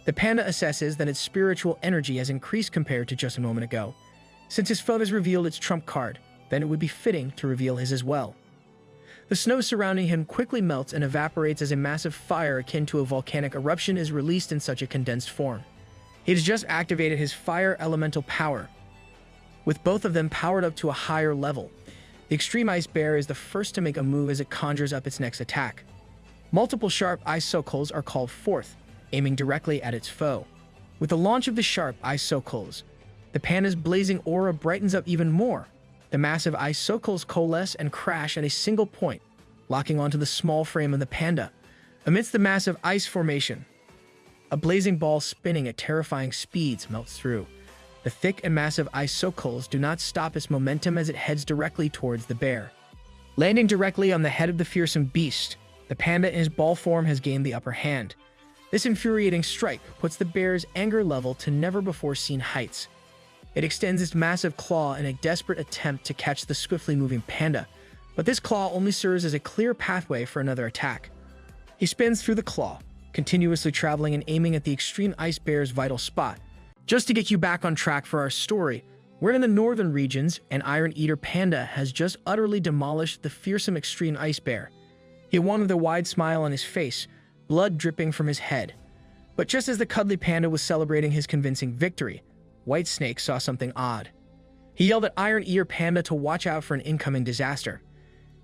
The panda assesses that its spiritual energy has increased compared to just a moment ago. Since his foe has revealed its trump card, then it would be fitting to reveal his as well. The snow surrounding him quickly melts and evaporates as a massive fire akin to a volcanic eruption is released in such a condensed form. He has just activated his fire elemental power, with both of them powered up to a higher level. The extreme ice bear is the first to make a move as it conjures up its next attack. Multiple sharp ice circles are called forth, aiming directly at its foe. With the launch of the sharp ice circles, the panda's blazing aura brightens up even more. The massive ice circles coalesce and crash at a single point, locking onto the small frame of the panda. Amidst the massive ice formation, a blazing ball spinning at terrifying speeds melts through. The thick and massive ice circles do not stop its momentum as it heads directly towards the bear. Landing directly on the head of the fearsome beast, the panda in his ball form has gained the upper hand. This infuriating strike puts the bear's anger level to never-before-seen heights. It extends its massive claw in a desperate attempt to catch the swiftly moving panda, but this claw only serves as a clear pathway for another attack. He spins through the claw, continuously traveling and aiming at the extreme ice bear's vital spot. Just to get you back on track for our story, we're in the northern regions, and Iron Eater Panda has just utterly demolished the fearsome extreme ice bear. He won with a wide smile on his face, blood dripping from his head. But just as the cuddly panda was celebrating his convincing victory, Whitesnake saw something odd. He yelled at Iron Eater Panda to watch out for an incoming disaster.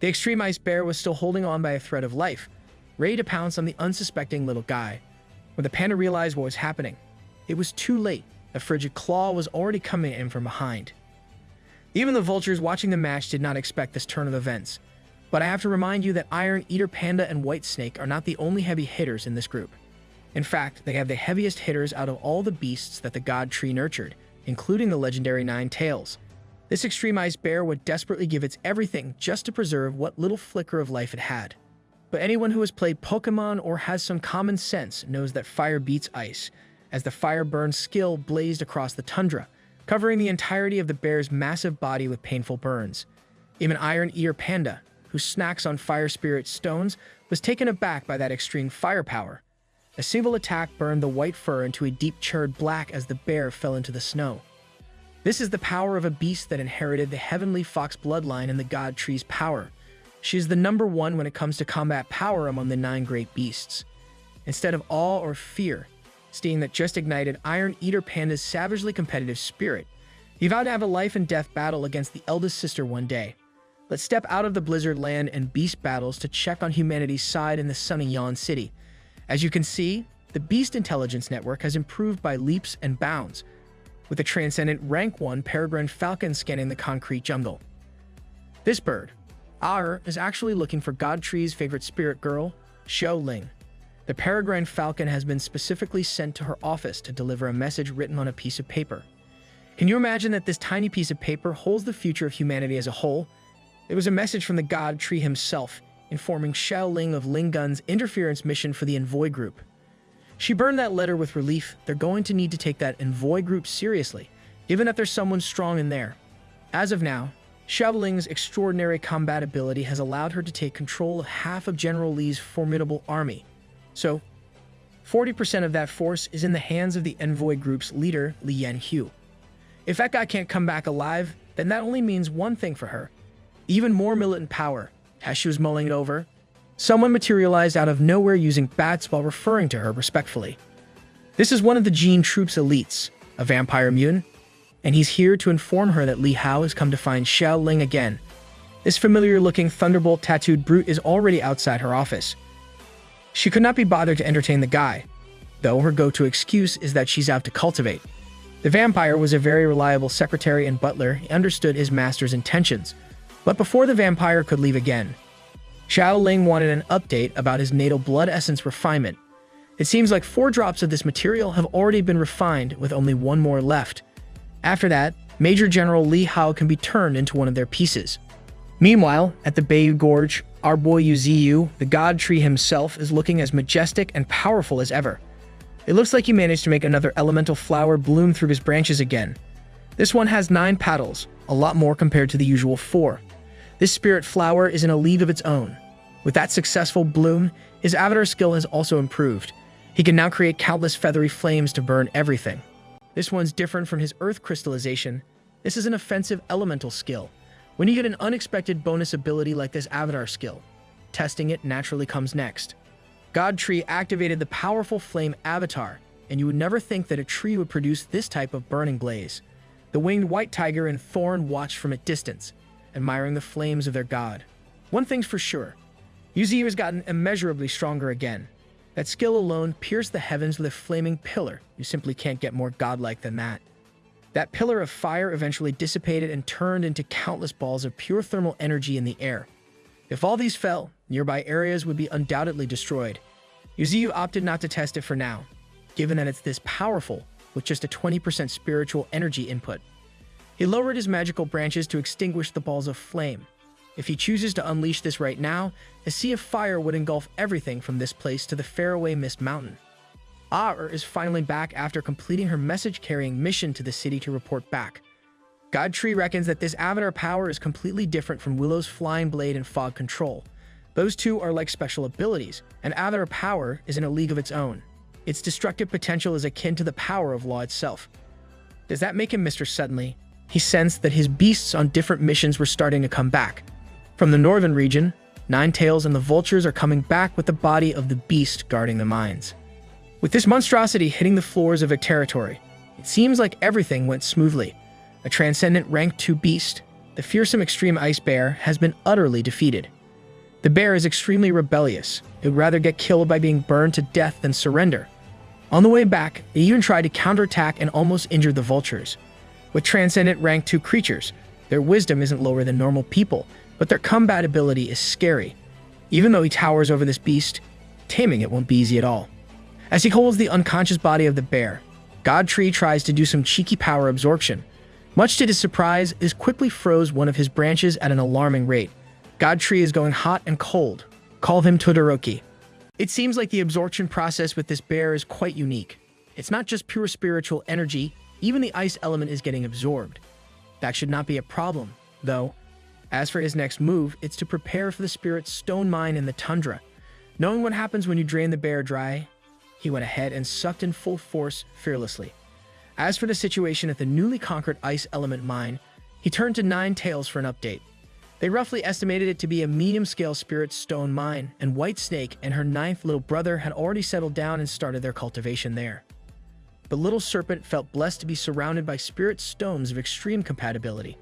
The extreme ice bear was still holding on by a thread of life, ready to pounce on the unsuspecting little guy. When the panda realized what was happening, it was too late. The frigid claw was already coming in from behind. Even the vultures watching the match did not expect this turn of events. But I have to remind you that Iron Eater Panda and Whitesnake are not the only heavy hitters in this group. In fact, they have the heaviest hitters out of all the beasts that the god tree nurtured, including the legendary Nine Tails. This extreme ice bear would desperately give its everything just to preserve what little flicker of life it had. But anyone who has played Pokemon or has some common sense knows that fire beats ice, as the fire burn skill blazed across the tundra, covering the entirety of the bear's massive body with painful burns. Even Iron Eater Panda, who snacks on fire spirit stones, was taken aback by that extreme firepower. A single attack burned the white fur into a deep charred black as the bear fell into the snow. This is the power of a beast that inherited the heavenly fox bloodline and the god tree's power. She is the number one when it comes to combat power among the 9 great beasts. Instead of awe or fear, seeing that just ignited Iron Eater Panda's savagely competitive spirit, he vowed to have a life and death battle against the eldest sister one day. Let's step out of the blizzard land and beast battles to check on humanity's side in the sunny Yon City. As you can see, the Beast Intelligence Network has improved by leaps and bounds, with the transcendent Rank 1 peregrine falcon scanning the concrete jungle. This bird, is actually looking for God Tree's favorite spirit girl, Xiao Ling. The peregrine falcon has been specifically sent to her office to deliver a message written on a piece of paper. Can you imagine that this tiny piece of paper holds the future of humanity as a whole? It was a message from the god tree himself, informing Xiao Ling of Lingun's interference mission for the envoy group. She burned that letter with relief. They're going to need to take that envoy group seriously, given that there's someone strong in there. As of now, Xiao Ling's extraordinary combat ability has allowed her to take control of half of General Li's formidable army. So, 40% of that force is in the hands of the envoy group's leader, Li Yanhu. If that guy can't come back alive, then that only means one thing for her: even more militant power. As she was mulling it over, someone materialized out of nowhere using bats while referring to her respectfully. This is one of the Jin Troop's elites, a vampire mutant, and he's here to inform her that Li Hao has come to find Xiao Ling again. This familiar-looking thunderbolt tattooed brute is already outside her office. She could not be bothered to entertain the guy, though her go-to excuse is that she's out to cultivate. The vampire was a very reliable secretary and butler. He understood his master's intentions. But before the vampire could leave again, Xiao Ling wanted an update about his natal blood essence refinement. It seems like 4 drops of this material have already been refined, with only 1 more left. After that, Major General Li Hao can be turned into one of their pieces. Meanwhile, at the Bayou Gorge, our boy Yuziyu, the god tree himself, is looking as majestic and powerful as ever. It looks like he managed to make another elemental flower bloom through his branches again. This one has 9 petals, a lot more compared to the usual 4. This spirit flower is in a league of its own. With that successful bloom, his avatar skill has also improved. He can now create countless feathery flames to burn everything. This one's different from his earth crystallization. This is an offensive elemental skill. When you get an unexpected bonus ability like this avatar skill, testing it naturally comes next. God Tree activated the powerful flame avatar, and you would never think that a tree would produce this type of burning blaze. The winged white tiger and thorn watched from a distance. admiring the flames of their god. One thing's for sure, Yuziu has gotten immeasurably stronger again. That skill alone pierced the heavens with a flaming pillar. You simply can't get more godlike than that. That pillar of fire eventually dissipated and turned into countless balls of pure thermal energy in the air. If all these fell, nearby areas would be undoubtedly destroyed. Yuziu opted not to test it for now, given that it's this powerful, with just a 20% spiritual energy input. He lowered his magical branches to extinguish the balls of flame. If he chooses to unleash this right now, a sea of fire would engulf everything from this place to the faraway Mist Mountain. Is finally back after completing her message-carrying mission to the city to report back. Godtree reckons that this avatar power is completely different from Willow's flying blade and fog control. Those two are like special abilities, and avatar power is in a league of its own. Its destructive potential is akin to the power of law itself. Does that make him Mr. Suddenly? He sensed that his beasts on different missions were starting to come back. From the northern region, Ninetails and the vultures are coming back with the body of the beast guarding the mines. With this monstrosity hitting the floors of their territory, it seems like everything went smoothly. A transcendent rank 2 beast, the fearsome extreme ice bear, has been utterly defeated. The bear is extremely rebellious. It would rather get killed by being burned to death than surrender. On the way back, it even tried to counterattack and almost injured the vultures. With transcendent rank 2 creatures, their wisdom isn't lower than normal people, but their combat ability is scary. Even though he towers over this beast, taming it won't be easy at all. As he holds the unconscious body of the bear, Godtree tries to do some cheeky power absorption. Much to his surprise, it quickly froze one of his branches at an alarming rate. Godtree is going hot and cold. Call him Todoroki. It seems like the absorption process with this bear is quite unique. It's not just pure spiritual energy, even the ice element is getting absorbed. That should not be a problem, though. As for his next move, it's to prepare for the spirit's stone mine in the tundra. Knowing what happens when you drain the bear dry, he went ahead and sucked in full force fearlessly. As for the situation at the newly conquered ice element mine, he turned to Ninetails for an update. They roughly estimated it to be a medium-scale spirit stone mine, and White Snake and her 9th little brother had already settled down and started their cultivation there. The little serpent felt blessed to be surrounded by spirit stones of extreme compatibility,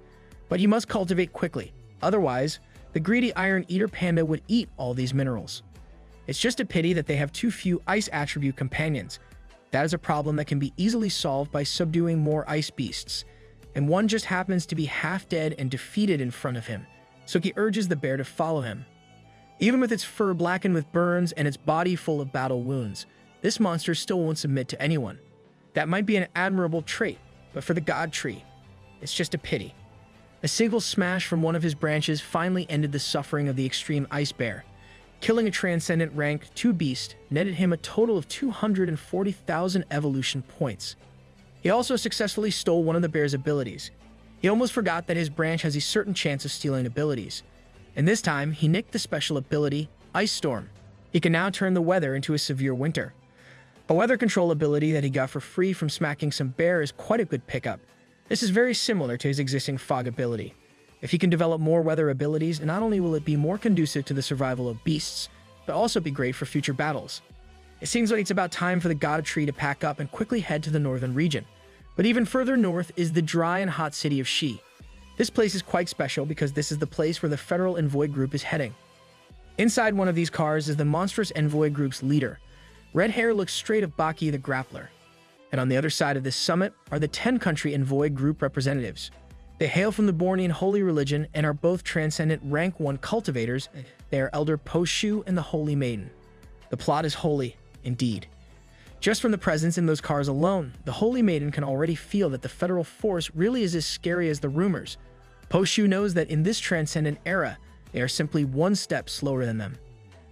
but he must cultivate quickly. Otherwise, the greedy Iron Eater Panda would eat all these minerals. It's just a pity that they have too few ice attribute companions. That is a problem that can be easily solved by subduing more ice beasts, and one just happens to be half dead and defeated in front of him, so he urges the bear to follow him. Even with its fur blackened with burns and its body full of battle wounds, this monster still won't submit to anyone. That might be an admirable trait, but for the Godtree, it's just a pity. A single smash from one of his branches finally ended the suffering of the extreme ice bear. Killing a transcendent rank 2 beast netted him a total of 240,000 evolution points. He also successfully stole one of the bear's abilities. He almost forgot that his branch has a certain chance of stealing abilities. And this time, he nicked the special ability, Ice Storm. He can now turn the weather into a severe winter. A weather control ability that he got for free from smacking some bear is quite a good pickup. This is very similar to his existing fog ability. If he can develop more weather abilities, not only will it be more conducive to the survival of beasts, but also be great for future battles. It seems like it's about time for the Godtree to pack up and quickly head to the northern region. But even further north is the dry and hot city of Shi. This place is quite special because this is the place where the Federal Envoy Group is heading. Inside one of these cars is the monstrous Envoy Group's leader. Red hair looks straight at Baki the Grappler. And on the other side of this summit are the 10-country Envoy Group representatives. They hail from the Bornean holy religion and are both transcendent rank 1 cultivators. They are Elder Poshu and the Holy Maiden. The plot is holy, indeed. Just from the presence in those cars alone, the Holy Maiden can already feel that the federal force really is as scary as the rumors. Poshu knows that in this transcendent era, they are simply one step slower than them.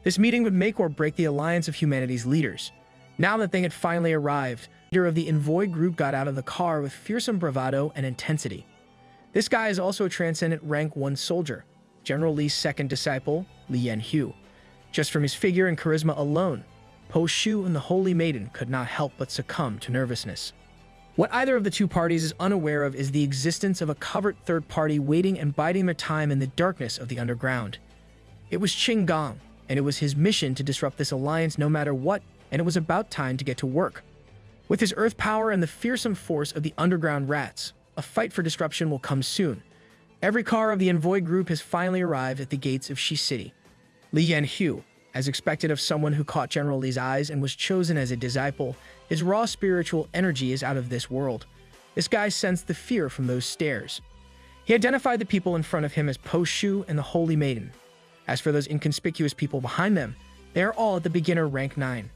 This meeting would make or break the alliance of humanity's leaders. Now that they had finally arrived, the leader of the Envoy Group got out of the car with fearsome bravado and intensity. This guy is also a transcendent rank 1 soldier, General Li's second disciple, Li Yanhu. Just from his figure and charisma alone, Po Shu and the Holy Maiden could not help but succumb to nervousness. What either of the two parties is unaware of is the existence of a covert third party waiting and biding their time in the darkness of the underground. It was Qing Gong, and it was his mission to disrupt this alliance no matter what, and it was about time to get to work. With his earth power and the fearsome force of the underground rats, a fight for disruption will come soon. Every car of the envoy group has finally arrived at the gates of Shi City. Li Yanhu, as expected of someone who caught General Li's eyes and was chosen as a disciple, his raw spiritual energy is out of this world. This guy sensed the fear from those stares. He identified the people in front of him as Po Shu and the Holy Maiden. As for those inconspicuous people behind them, they are all at the beginner rank 9.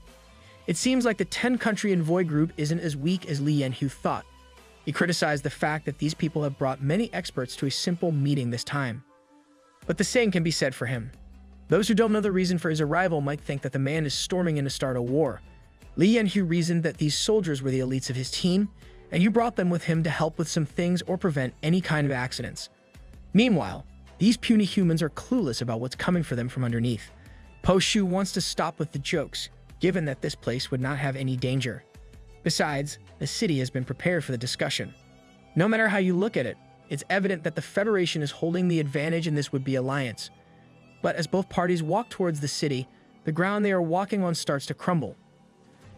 It seems like the 10-country envoy group isn't as weak as Li Yanhu thought. He criticized the fact that these people have brought many experts to a simple meeting this time. But the same can be said for him. Those who don't know the reason for his arrival might think that the man is storming in to start a war. Li Yanhu reasoned that these soldiers were the elites of his team, and he brought them with him to help with some things or prevent any kind of accidents. Meanwhile, these puny humans are clueless about what's coming for them from underneath. Po Shu wants to stop with the jokes, given that this place would not have any danger. Besides, the city has been prepared for the discussion. No matter how you look at it, it's evident that the Federation is holding the advantage in this would-be alliance. But as both parties walk towards the city, the ground they are walking on starts to crumble.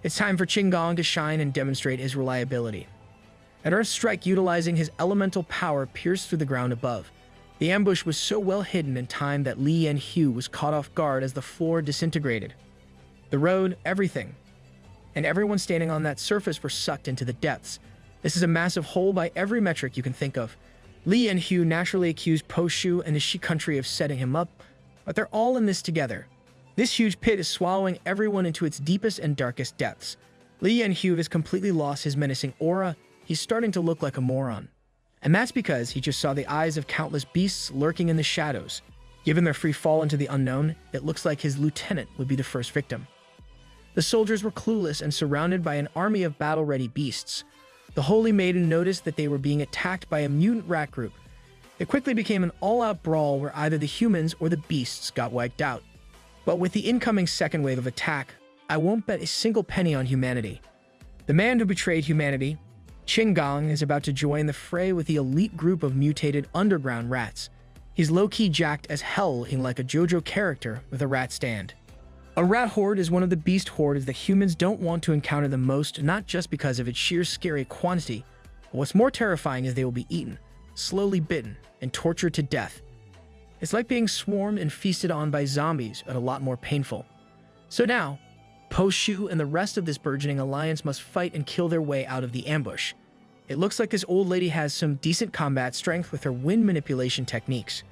It's time for Qinggong to shine and demonstrate his reliability. An earth strike utilizing his elemental power pierced through the ground above. The ambush was so well hidden and timed that Li Yanhu was caught off guard as the floor disintegrated. The road, everything, and everyone standing on that surface were sucked into the depths. This is a massive hole by every metric you can think of. Li Yanhu naturally accused Po Shu and the Shi country of setting him up, but they're all in this together. This huge pit is swallowing everyone into its deepest and darkest depths. Li Yanhu has completely lost his menacing aura. He's starting to look like a moron. And that's because he just saw the eyes of countless beasts lurking in the shadows. Given their free fall into the unknown, it looks like his lieutenant would be the first victim. The soldiers were clueless and surrounded by an army of battle-ready beasts. The Holy Maiden noticed that they were being attacked by a mutant rat group. It quickly became an all-out brawl where either the humans or the beasts got wiped out. But with the incoming second wave of attack, I won't bet a single penny on humanity. The man who betrayed humanity, Qinggong, is about to join the fray with the elite group of mutated underground rats. He's low-key jacked as hell, looking like a JoJo character with a rat stand. A rat horde is one of the beast hordes that humans don't want to encounter the most, not just because of its sheer scary quantity, but what's more terrifying is they will be eaten, slowly bitten, and tortured to death. It's like being swarmed and feasted on by zombies, but a lot more painful. So now, Po Shu and the rest of this burgeoning alliance must fight and kill their way out of the ambush. It looks like this old lady has some decent combat strength with her wind manipulation techniques.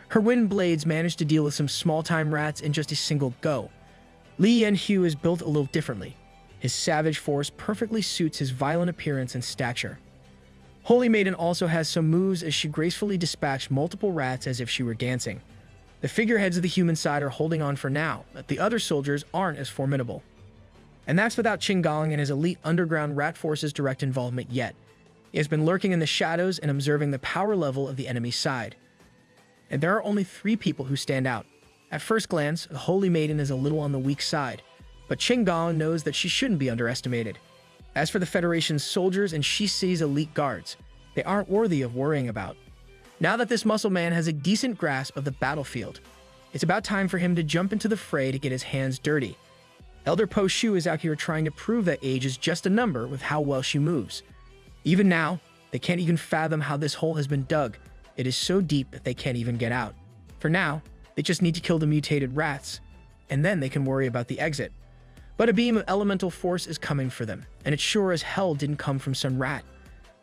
Her wind blades managed to deal with some small-time rats in just a single go. Li Yanhu is built a little differently. His savage force perfectly suits his violent appearance and stature. Holy Maiden also has some moves as she gracefully dispatched multiple rats as if she were dancing. The figureheads of the human side are holding on for now, but the other soldiers aren't as formidable. And that's without Qinggong and his elite underground rat force's direct involvement yet. He has been lurking in the shadows and observing the power level of the enemy side. And there are only 3 people who stand out. At first glance, the Holy Maiden is a little on the weak side, but Qinggong knows that she shouldn't be underestimated. As for the Federation's soldiers and Shi City's elite guards, they aren't worthy of worrying about. Now that this muscle man has a decent grasp of the battlefield, it's about time for him to jump into the fray to get his hands dirty. Elder Po Shu is out here trying to prove that age is just a number with how well she moves. Even now, they can't even fathom how this hole has been dug. It is so deep that they can't even get out. For now, they just need to kill the mutated rats, and then they can worry about the exit. But a beam of elemental force is coming for them, and it sure as hell didn't come from some rat.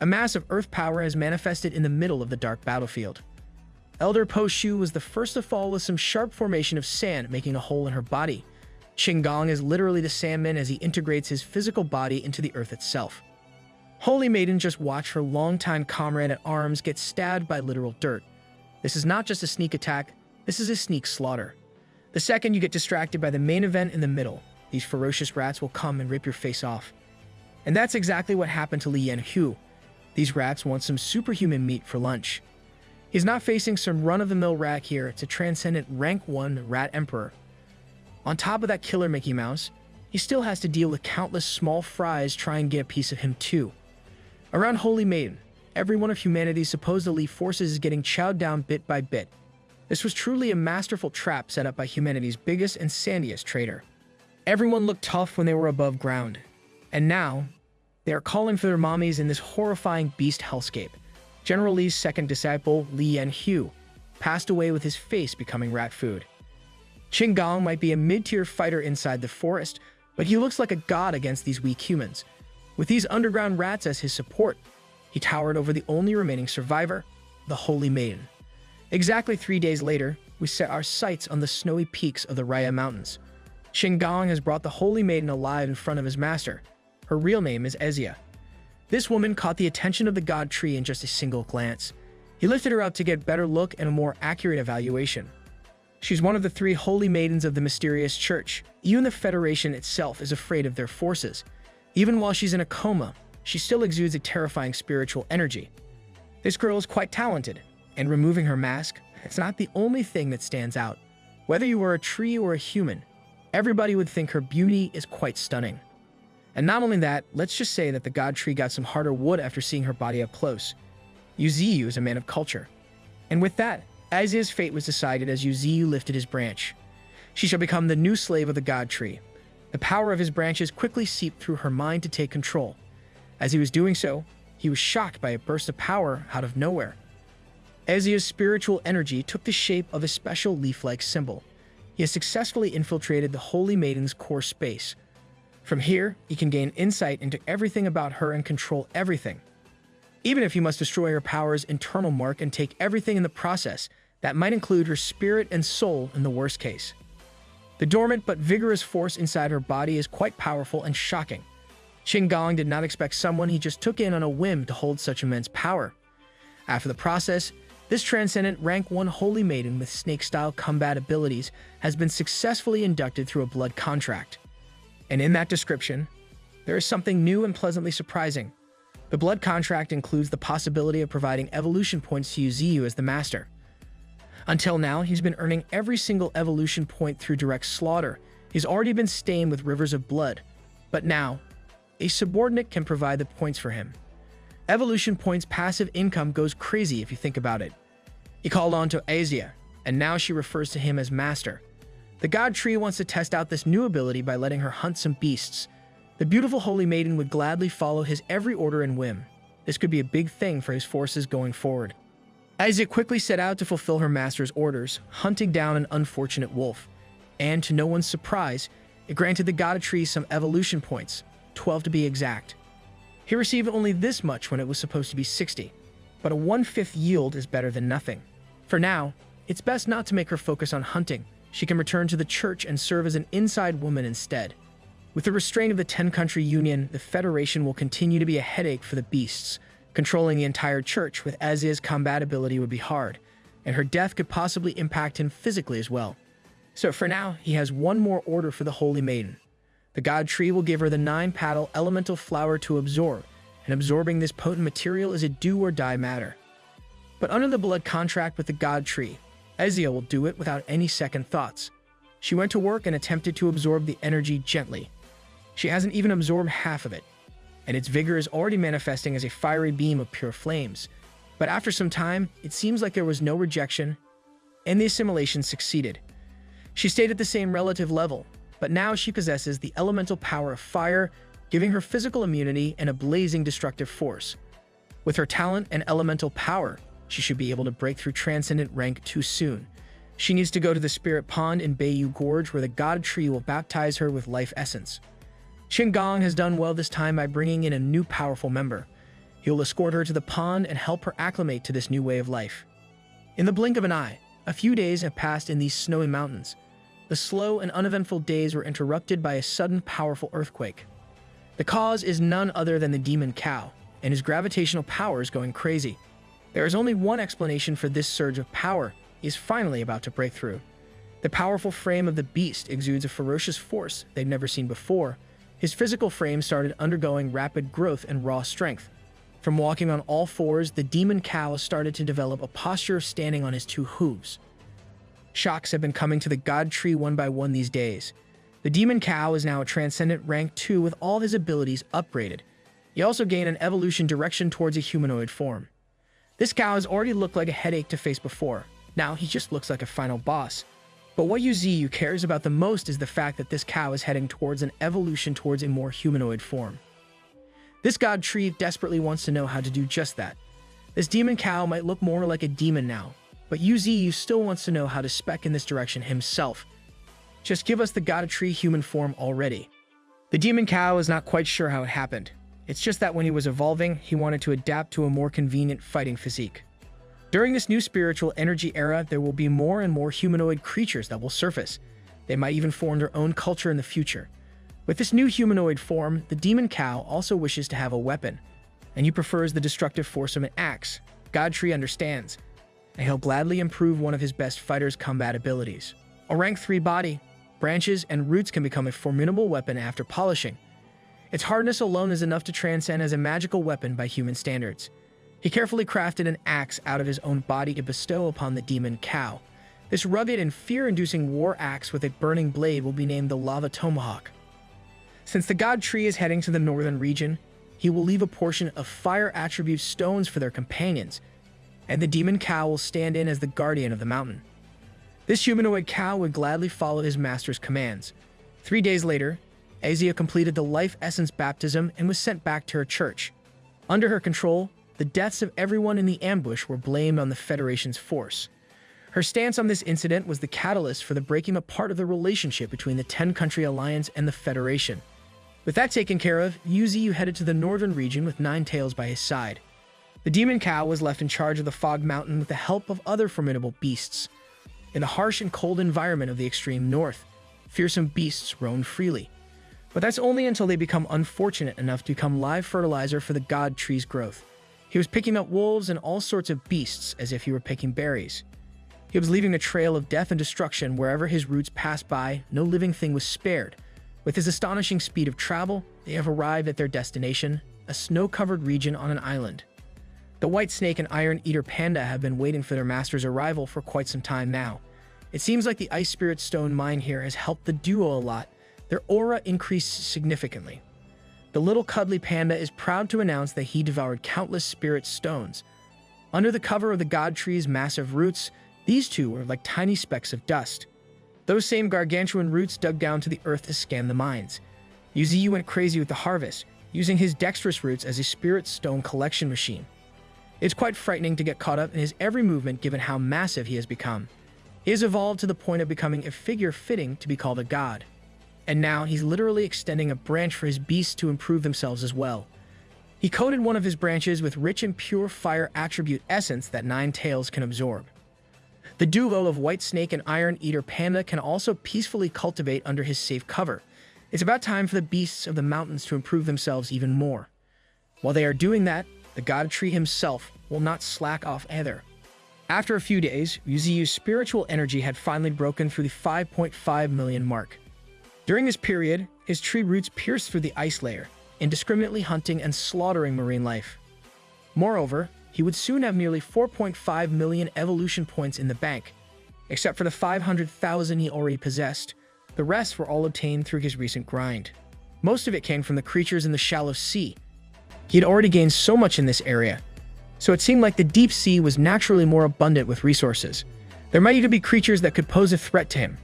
A mass of earth power has manifested in the middle of the dark battlefield. Elder Po Shu was the first to fall with some sharp formation of sand making a hole in her body. Qinggong is literally the Sandman as he integrates his physical body into the earth itself. Holy Maiden just watched her longtime comrade at arms get stabbed by literal dirt. This is not just a sneak attack, this is a sneak slaughter. The second you get distracted by the main event in the middle, these ferocious rats will come and rip your face off. And that's exactly what happened to Li Yanhu. These rats want some superhuman meat for lunch. He's not facing some run-of-the-mill rat here, it's a transcendent rank 1 rat emperor. On top of that killer Mickey Mouse, he still has to deal with countless small fries trying to get a piece of him too. Around Holy Maiden, every one of humanity's supposed elite forces is getting chowed down bit by bit. This was truly a masterful trap set up by humanity's biggest and sandiest traitor. Everyone looked tough when they were above ground, and now, they are calling for their mommies in this horrifying beast hellscape. General Li's second disciple, Li Yanhu, passed away with his face becoming rat food. Qinggong might be a mid-tier fighter inside the forest, but he looks like a god against these weak humans. With these underground rats as his support, he towered over the only remaining survivor, the Holy Maiden. Exactly 3 days later, we set our sights on the snowy peaks of the Raya Mountains. Qinggong has brought the Holy Maiden alive in front of his master. Her real name is Ezia. This woman caught the attention of the god tree in just a single glance. He lifted her up to get a better look and a more accurate evaluation. She's one of the 3 holy maidens of the mysterious church. Even the Federation itself is afraid of their forces. Even while she's in a coma, she still exudes a terrifying spiritual energy. This girl is quite talented, and removing her mask, it's not the only thing that stands out. Whether you were a tree or a human, everybody would think her beauty is quite stunning. And not only that, let's just say that the god tree got some harder wood after seeing her body up close. Yuziyu is a man of culture. And with that, Azia's fate was decided as Yuziyu lifted his branch. She shall become the new slave of the god tree. The power of his branches quickly seeped through her mind to take control. As he was doing so, he was shocked by a burst of power out of nowhere. Azia's spiritual energy took the shape of a special leaf-like symbol. He has successfully infiltrated the Holy Maiden's core space. From here, he can gain insight into everything about her and control everything. Even if he must destroy her power's internal mark and take everything in the process, that might include her spirit and soul in the worst case. The dormant but vigorous force inside her body is quite powerful and shocking. Qinggong did not expect someone he just took in on a whim to hold such immense power. After the process, this transcendent rank 1 holy maiden with snake-style combat abilities has been successfully inducted through a blood contract. And in that description, there is something new and pleasantly surprising. The blood contract includes the possibility of providing evolution points to Yuziyu as the master. Until now, he's been earning every single evolution point through direct slaughter. He's already been stained with rivers of blood. But now, a subordinate can provide the points for him. Evolution points' passive income goes crazy if you think about it. He called on to Azia, and now she refers to him as master. The god tree wants to test out this new ability by letting her hunt some beasts. The beautiful holy maiden would gladly follow his every order and whim. This could be a big thing for his forces going forward. Azia quickly set out to fulfill her master's orders, hunting down an unfortunate wolf. And to no one's surprise, it granted the god tree some evolution points, 12 to be exact. He received only this much when it was supposed to be 60, but a 1/5 yield is better than nothing. For now, it's best not to make her focus on hunting. She can return to the church and serve as an inside woman instead. With the restraint of the 10-country union, the Federation will continue to be a headache for the beasts. Controlling the entire church with Azia's combat ability would be hard, and her death could possibly impact him physically as well. So for now, he has one more order for the Holy Maiden. The god tree will give her the 9-petal elemental flower to absorb, and absorbing this potent material is a do-or-die matter. But under the blood contract with the god tree, Azia will do it without any second thoughts. She went to work and attempted to absorb the energy gently. She hasn't even absorbed half of it, and its vigor is already manifesting as a fiery beam of pure flames. But after some time, it seems like there was no rejection, and the assimilation succeeded. She stayed at the same relative level, but now she possesses the elemental power of fire, giving her physical immunity and a blazing destructive force. With her talent and elemental power, she should be able to break through Transcendent Rank 2 soon. She needs to go to the Spirit Pond in Bayou Gorge where the God Tree will baptize her with life essence. Qinggong has done well this time by bringing in a new powerful member. He'll escort her to the pond and help her acclimate to this new way of life. In the blink of an eye, a few days have passed in these snowy mountains. The slow and uneventful days were interrupted by a sudden powerful earthquake. The cause is none other than the demon cow, and his gravitational power is going crazy. There is only one explanation for this surge of power. He is finally about to break through. The powerful frame of the beast exudes a ferocious force they've never seen before. His physical frame started undergoing rapid growth and raw strength. From walking on all fours, the demon cow started to develop a posture of standing on his 2 hooves. Shocks have been coming to the god tree one by one these days. The demon cow is now a transcendent rank 2 with all his abilities upgraded. He also gained an evolution direction towards a humanoid form. This cow has already looked like a headache to face before. Now he just looks like a final boss. But what Yuziyu cares about the most is the fact that this cow is heading towards an evolution towards a more humanoid form. This god tree desperately wants to know how to do just that. This demon cow might look more like a demon now, but UZU still wants to know how to spec in this direction himself. Just give us the God Tree human form already. The demon cow is not quite sure how it happened. It's just that when he was evolving, he wanted to adapt to a more convenient fighting physique. During this new spiritual energy era, there will be more and more humanoid creatures that will surface. They might even form their own culture in the future. With this new humanoid form, the demon cow also wishes to have a weapon, and he prefers the destructive force of an axe. God Tree understands, and he'll gladly improve one of his best fighters' combat abilities. A rank 3 body, branches, and roots can become a formidable weapon after polishing. Its hardness alone is enough to transcend as a magical weapon by human standards. He carefully crafted an axe out of his own body to bestow upon the demon cow. This rugged and fear-inducing war axe with a burning blade will be named the Lava Tomahawk. Since the God Tree is heading to the northern region, he will leave a portion of fire attribute stones for their companions, and the demon cow will stand in as the guardian of the mountain. This humanoid cow would gladly follow his master's commands. 3 days later, Asia completed the life essence baptism and was sent back to her church. Under her control, the deaths of everyone in the ambush were blamed on the Federation's force. Her stance on this incident was the catalyst for the breaking apart of the relationship between the 10-country alliance and the Federation. With that taken care of, UZU headed to the northern region with Nine Tails by his side. The demon cow was left in charge of the Fog Mountain with the help of other formidable beasts. In the harsh and cold environment of the extreme north, fearsome beasts roam freely. But that's only until they become unfortunate enough to become live fertilizer for the God Tree's growth. He was picking up wolves and all sorts of beasts as if he were picking berries. He was leaving a trail of death and destruction wherever his roots passed by. No living thing was spared. With his astonishing speed of travel, they have arrived at their destination, a snow-covered region on an island. The white snake and iron eater panda have been waiting for their master's arrival for quite some time now. It seems like the ice spirit stone mine here has helped the duo a lot. Their aura increased significantly. The little cuddly panda is proud to announce that he devoured countless spirit stones. Under the cover of the God Tree's massive roots, these two were like tiny specks of dust. Those same gargantuan roots dug down to the earth to scan the mines. UZU went crazy with the harvest, using his dexterous roots as a spirit stone collection machine. It's quite frightening to get caught up in his every movement given how massive he has become. He has evolved to the point of becoming a figure fitting to be called a god. And now he's literally extending a branch for his beasts to improve themselves as well. He coated one of his branches with rich and pure fire attribute essence that Nine Tails can absorb. The duo of White Snake and Iron Eater Panda can also peacefully cultivate under his safe cover. It's about time for the beasts of the mountains to improve themselves even more. While they are doing that, the God Tree himself will not slack off either. After a few days, UZU's spiritual energy had finally broken through the 5.5 million mark. During this period, his tree roots pierced through the ice layer, indiscriminately hunting and slaughtering marine life. Moreover, he would soon have nearly 4.5 million evolution points in the bank. Except for the 500,000 he already possessed, the rest were all obtained through his recent grind. Most of it came from the creatures in the shallow sea. He had already gained so much in this area, so it seemed like the deep sea was naturally more abundant with resources. There might even be creatures that could pose a threat to him.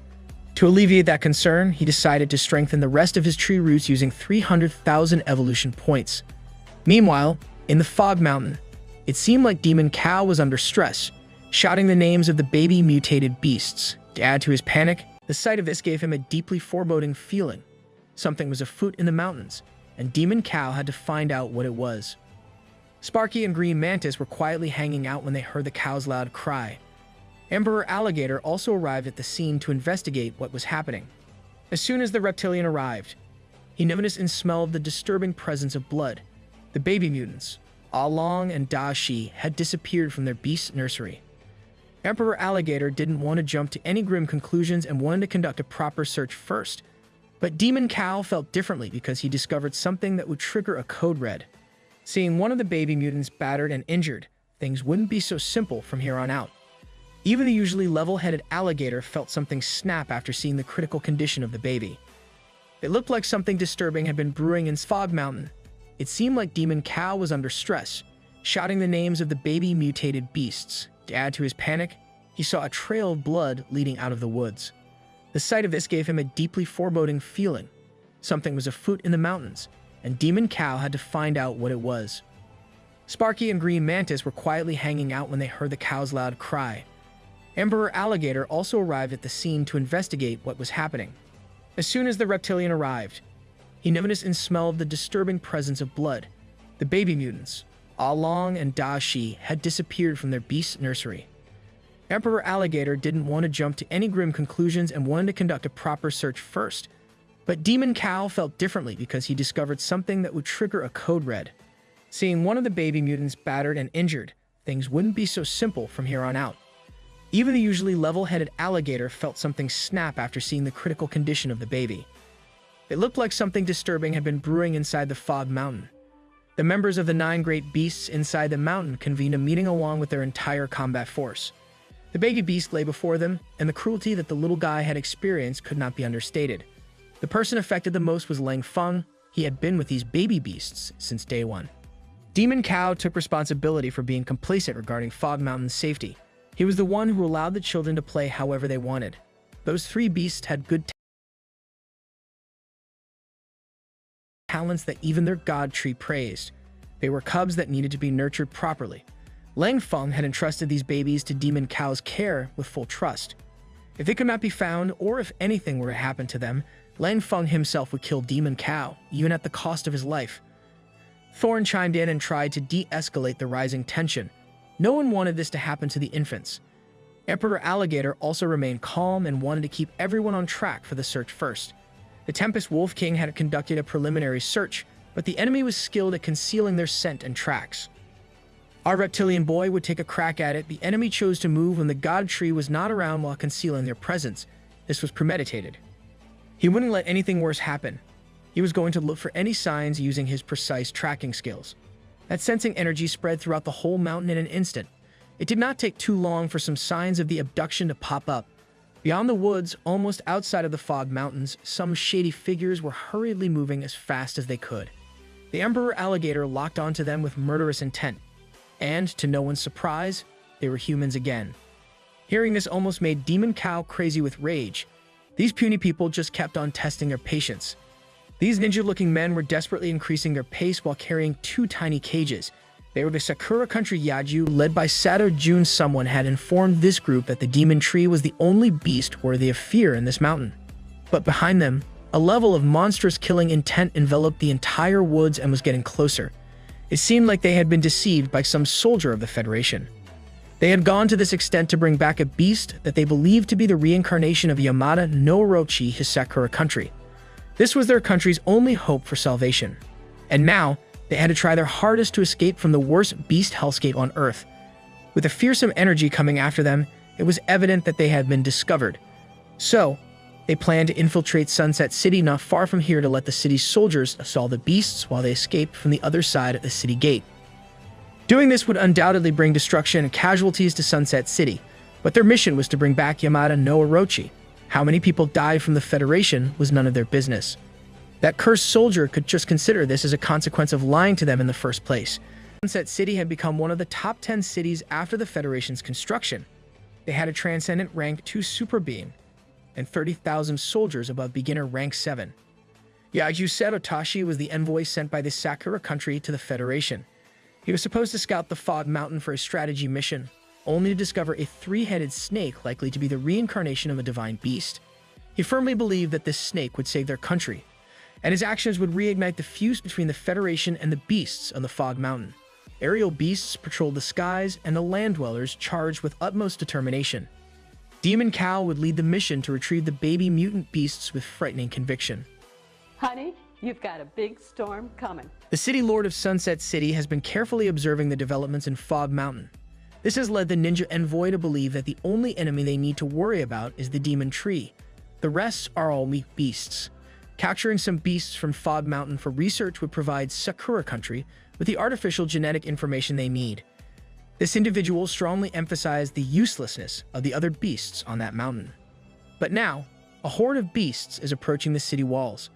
To alleviate that concern, he decided to strengthen the rest of his tree roots using 300,000 evolution points. Meanwhile, in the Fog Mountain, it seemed like Demon Cow was under stress, shouting the names of the baby mutated beasts. To add to his panic, the sight of this gave him a deeply foreboding feeling. Something was afoot in the mountains, and Demon Cow had to find out what it was. Sparky and Green Mantis were quietly hanging out when they heard the cow's loud cry. Emperor Alligator also arrived at the scene to investigate what was happening. As soon as the reptilian arrived, he noticed and smelled the disturbing presence of blood. The baby mutants, Along and Da Shi, had disappeared from their beast nursery. Emperor Alligator didn't want to jump to any grim conclusions and wanted to conduct a proper search first. But Demon Cow felt differently because he discovered something that would trigger a code red. Seeing one of the baby mutants battered and injured, things wouldn't be so simple from here on out. Even the usually level-headed Alligator felt something snap after seeing the critical condition of the baby. It looked like something disturbing had been brewing in Fog Mountain. It seemed like Demon Cow was under stress, shouting the names of the baby mutated beasts. To add to his panic, he saw a trail of blood leading out of the woods. The sight of this gave him a deeply foreboding feeling. Something was afoot in the mountains, and Demon Cow had to find out what it was. Sparky and Green Mantis were quietly hanging out when they heard the cow's loud cry. Emperor Alligator also arrived at the scene to investigate what was happening. As soon as the reptilian arrived, he noticed and smelled the disturbing presence of blood. The baby mutants, Along and Da Shi, had disappeared from their beast nursery. Emperor Alligator didn't want to jump to any grim conclusions and wanted to conduct a proper search first. But Demon Cow felt differently because he discovered something that would trigger a code red. Seeing one of the baby mutants battered and injured, things wouldn't be so simple from here on out. Even the usually level-headed Alligator felt something snap after seeing the critical condition of the baby. It looked like something disturbing had been brewing inside the Fog Mountain. The members of the 9 great beasts inside the mountain convened a meeting along with their entire combat force. The baby beast lay before them, and the cruelty that the little guy had experienced could not be understated. The person affected the most was Lang Feng. He had been with these baby beasts since day one. Demon Cow took responsibility for being complacent regarding Fog Mountain's safety. He was the one who allowed the children to play however they wanted. Those 3 beasts had good talents that even their god tree praised. They were cubs that needed to be nurtured properly. Lang Feng had entrusted these babies to Demon Cow's care with full trust. If they could not be found, or if anything were to happen to them, Lang Feng himself would kill Demon Cow, even at the cost of his life. Thorn chimed in and tried to de-escalate the rising tension. No one wanted this to happen to the infants. Emperor Alligator also remained calm and wanted to keep everyone on track for the search first. The Tempest Wolf King had conducted a preliminary search, but the enemy was skilled at concealing their scent and tracks. Our reptilian boy would take a crack at it. The enemy chose to move when the god tree was not around while concealing their presence. This was premeditated. He wouldn't let anything worse happen. He was going to look for any signs using his precise tracking skills. That sensing energy spread throughout the whole mountain in an instant. It did not take too long for some signs of the abduction to pop up. Beyond the woods, almost outside of the Fog Mountains, some shady figures were hurriedly moving as fast as they could. The Emperor Alligator locked onto them with murderous intent. And, to no one's surprise, they were humans again. Hearing this almost made Demon Cow crazy with rage. These puny people just kept on testing their patience. These ninja-looking men were desperately increasing their pace while carrying 2 tiny cages. They were the Sakura Country Yaju, led by Sato Jun. Someone had informed this group that the demon tree was the only beast worthy of fear in this mountain. But behind them, a level of monstrous killing intent enveloped the entire woods and was getting closer. It seemed like they had been deceived by some soldier of the Federation. They had gone to this extent to bring back a beast that they believed to be the reincarnation of Yamada no Orochi, his Sakura country. This was their country's only hope for salvation. And now, they had to try their hardest to escape from the worst beast hellscape on Earth. With a fearsome energy coming after them, it was evident that they had been discovered. So, they planned to infiltrate Sunset City not far from here to let the city's soldiers assault the beasts while they escaped from the other side of the city gate. Doing this would undoubtedly bring destruction and casualties to Sunset City, but their mission was to bring back Yamada no Orochi. How many people died from the Federation was none of their business. That cursed soldier could just consider this as a consequence of lying to them in the first place. Sunset City had become one of the top 10 cities after the Federation's construction. They had a transcendent rank 2 super being, and 30,000 soldiers above beginner rank 7. Yaju Serotashi was the envoy sent by the Sakura country to the Federation. He was supposed to scout the Fog Mountain for a strategy mission, only to discover a 3-headed snake likely to be the reincarnation of a divine beast. He firmly believed that this snake would save their country, and his actions would reignite the fuse between the Federation and the beasts on the Fog Mountain. Aerial beasts patrolled the skies, and the land dwellers charged with utmost determination. Demon Cow would lead the mission to retrieve the baby mutant beasts with frightening conviction. Honey, you've got a big storm coming. The City Lord of Sunset City has been carefully observing the developments in Fog Mountain. This has led the ninja envoy to believe that the only enemy they need to worry about is the demon tree. The rest are all weak beasts. Capturing some beasts from Fog Mountain for research would provide Sakura Country with the artificial genetic information they need. This individual strongly emphasized the uselessness of the other beasts on that mountain. But now, a horde of beasts is approaching the city walls.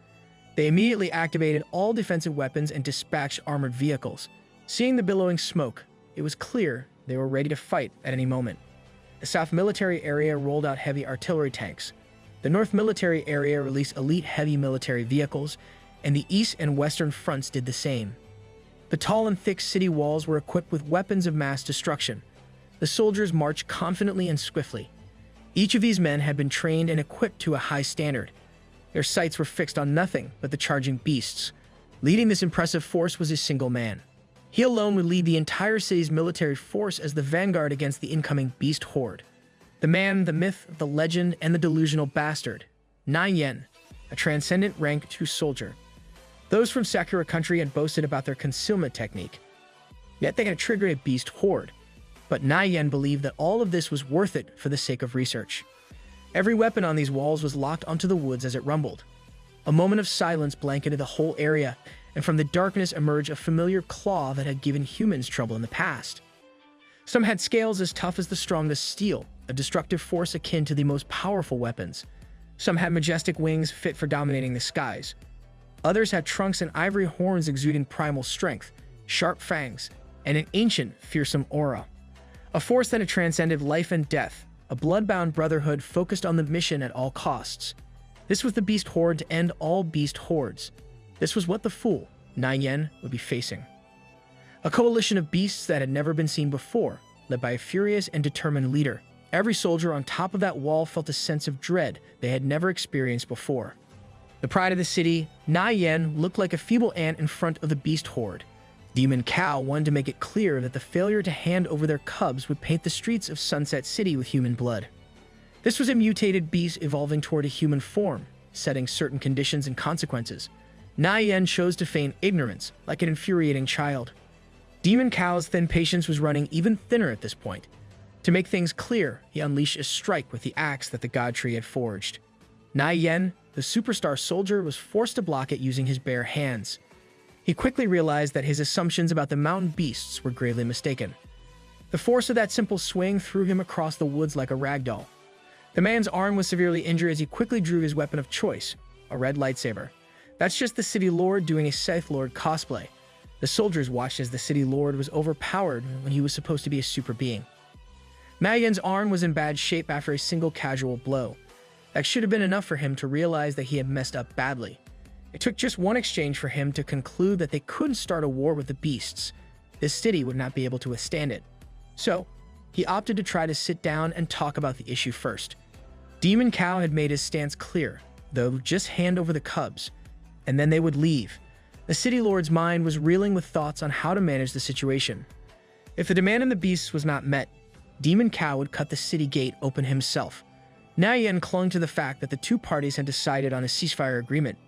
They immediately activated all defensive weapons and dispatched armored vehicles. Seeing the billowing smoke, it was clear they were ready to fight at any moment. The South Military Area rolled out heavy artillery tanks. The North Military Area released elite heavy military vehicles, and the East and Western fronts did the same. The tall and thick city walls were equipped with weapons of mass destruction. The soldiers marched confidently and swiftly. Each of these men had been trained and equipped to a high standard. Their sights were fixed on nothing but the charging beasts. Leading this impressive force was a single man. He alone would lead the entire city's military force as the vanguard against the incoming beast horde. The man, the myth, the legend, and the delusional bastard. Yen, a transcendent rank 2 soldier. Those from Sakura country had boasted about their concealment technique. Yet they had triggered a beast horde. But Yen believed that all of this was worth it for the sake of research. Every weapon on these walls was locked onto the woods as it rumbled. A moment of silence blanketed the whole area, and from the darkness emerged a familiar claw that had given humans trouble in the past. Some had scales as tough as the strongest steel, a destructive force akin to the most powerful weapons. Some had majestic wings fit for dominating the skies. Others had trunks and ivory horns exuding primal strength, sharp fangs, and an ancient, fearsome aura. A force that had transcended life and death, a blood-bound brotherhood focused on the mission at all costs. This was the beast horde to end all beast hordes. This was what the fool, Yen, would be facing. A coalition of beasts that had never been seen before, led by a furious and determined leader. Every soldier on top of that wall felt a sense of dread they had never experienced before. The pride of the city, Yen looked like a feeble ant in front of the beast horde. Demon Cow wanted to make it clear that the failure to hand over their cubs would paint the streets of Sunset City with human blood. This was a mutated beast evolving toward a human form, setting certain conditions and consequences. Yen chose to feign ignorance, like an infuriating child. Demon Cow's thin patience was running even thinner at this point. To make things clear, he unleashed a strike with the axe that the god tree had forged. Yen, the superstar soldier, was forced to block it using his bare hands. He quickly realized that his assumptions about the mountain beasts were gravely mistaken. The force of that simple swing threw him across the woods like a ragdoll. The man's arm was severely injured as he quickly drew his weapon of choice, a red lightsaber. That's just the city lord doing a Sith Lord cosplay. The soldiers watched as the city lord was overpowered when he was supposed to be a super being. Yen's arm was in bad shape after a single casual blow. That should have been enough for him to realize that he had messed up badly. It took just one exchange for him to conclude that they couldn't start a war with the beasts. This city would not be able to withstand it. So, he opted to try to sit down and talk about the issue first. Demon Cow had made his stance clear, though just hand over the cubs, and then they would leave. The city lord's mind was reeling with thoughts on how to manage the situation. If the demand in the beasts was not met, Demon Cow would cut the city gate open himself. Yen clung to the fact that the two parties had decided on a ceasefire agreement.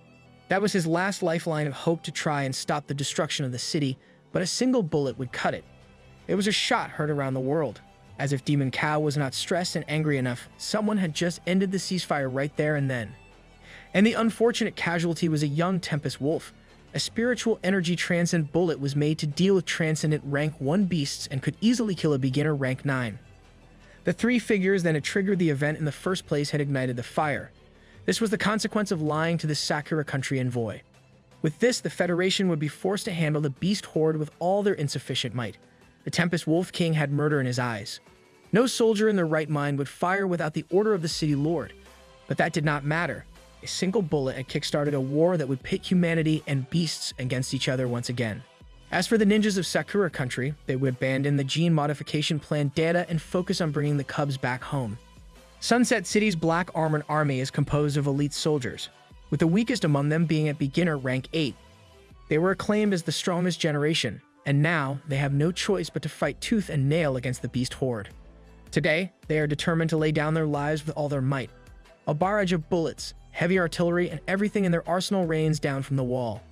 That was his last lifeline of hope to try and stop the destruction of the city, but a single bullet would cut it. It was a shot heard around the world. As if Demon Cow was not stressed and angry enough, someone had just ended the ceasefire right there and then. And the unfortunate casualty was a young Tempest Wolf. A spiritual energy transcend bullet was made to deal with transcendent rank 1 beasts and could easily kill a beginner rank 9. The 3 figures that had triggered the event in the first place had ignited the fire. This was the consequence of lying to the Sakura country envoy. With this, the Federation would be forced to handle the beast horde with all their insufficient might. The Tempest Wolf King had murder in his eyes. No soldier in their right mind would fire without the order of the city lord. But that did not matter. A single bullet had kickstarted a war that would pit humanity and beasts against each other once again. As for the ninjas of Sakura country, they would abandon the gene modification plan data and focus on bringing the cubs back home. Sunset City's black armored army is composed of elite soldiers, with the weakest among them being at beginner rank 8. They were acclaimed as the strongest generation, and now they have no choice but to fight tooth and nail against the beast horde. Today, they are determined to lay down their lives with all their might. A barrage of bullets, heavy artillery, and everything in their arsenal rains down from the wall.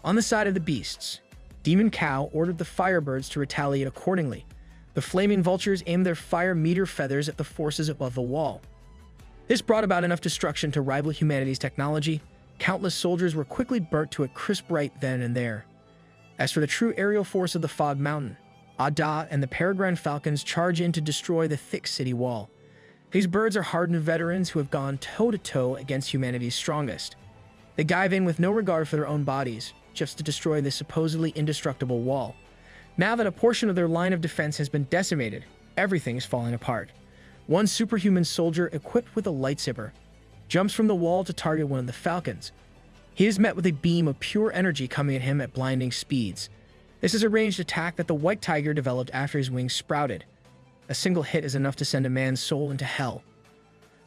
On the side of the beasts, Demon Cow ordered the Firebirds to retaliate accordingly. The flaming vultures aimed their fire meteor feathers at the forces above the wall. This brought about enough destruction to rival humanity's technology. Countless soldiers were quickly burnt to a crisp right then and there. As for the true aerial force of the Fog Mountain, Ada and the Peregrine Falcons charge in to destroy the thick city wall. These birds are hardened veterans who have gone toe-to-toe against humanity's strongest. They dive in with no regard for their own bodies, just to destroy this supposedly indestructible wall. Now that a portion of their line of defense has been decimated, everything is falling apart. One superhuman soldier equipped with a lightsaber jumps from the wall to target one of the falcons. He is met with a beam of pure energy coming at him at blinding speeds. This is a ranged attack that the white tiger developed after his wings sprouted. A single hit is enough to send a man's soul into hell.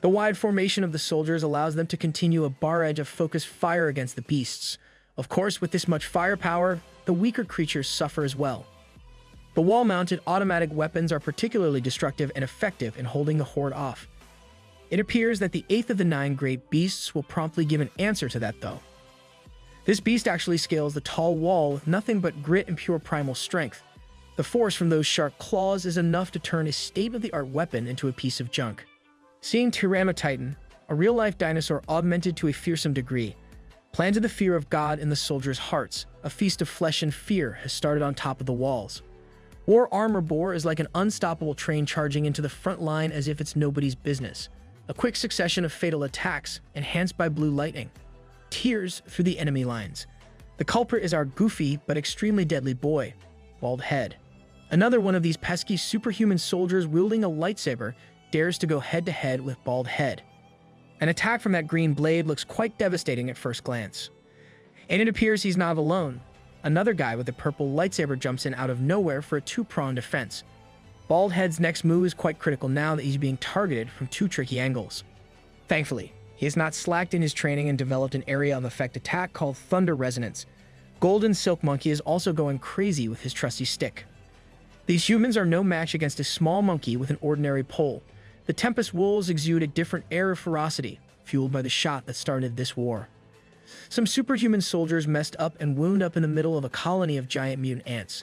The wide formation of the soldiers allows them to continue a barrage of focused fire against the beasts. Of course, with this much firepower, the weaker creatures suffer as well. The wall-mounted automatic weapons are particularly destructive and effective in holding the horde off. It appears that the 8th of the 9 great beasts will promptly give an answer to that, though. This beast actually scales the tall wall with nothing but grit and pure primal strength. The force from those sharp claws is enough to turn a state-of-the-art weapon into a piece of junk. Seeing Tyrannotitan, a real-life dinosaur augmented to a fearsome degree, planted the fear of God in the soldiers' hearts. A feast of flesh and fear has started on top of the walls. War Armor Boar is like an unstoppable train charging into the front line as if it's nobody's business. A quick succession of fatal attacks, enhanced by blue lightning, tears through the enemy lines. The culprit is our goofy but extremely deadly boy, Bald Head. Another one of these pesky superhuman soldiers wielding a lightsaber dares to go head-to-head with Bald Head. An attack from that green blade looks quite devastating at first glance. And it appears he's not alone. Another guy with a purple lightsaber jumps in out of nowhere for a two-pronged defense. Bald Head's next move is quite critical now that he's being targeted from two tricky angles. Thankfully, he has not slacked in his training and developed an area of effect attack called Thunder Resonance. Golden Silk Monkey is also going crazy with his trusty stick. These humans are no match against a small monkey with an ordinary pole. The Tempest Wolves exude a different air of ferocity, fueled by the shot that started this war. Some superhuman soldiers messed up and wound up in the middle of a colony of giant mutant ants.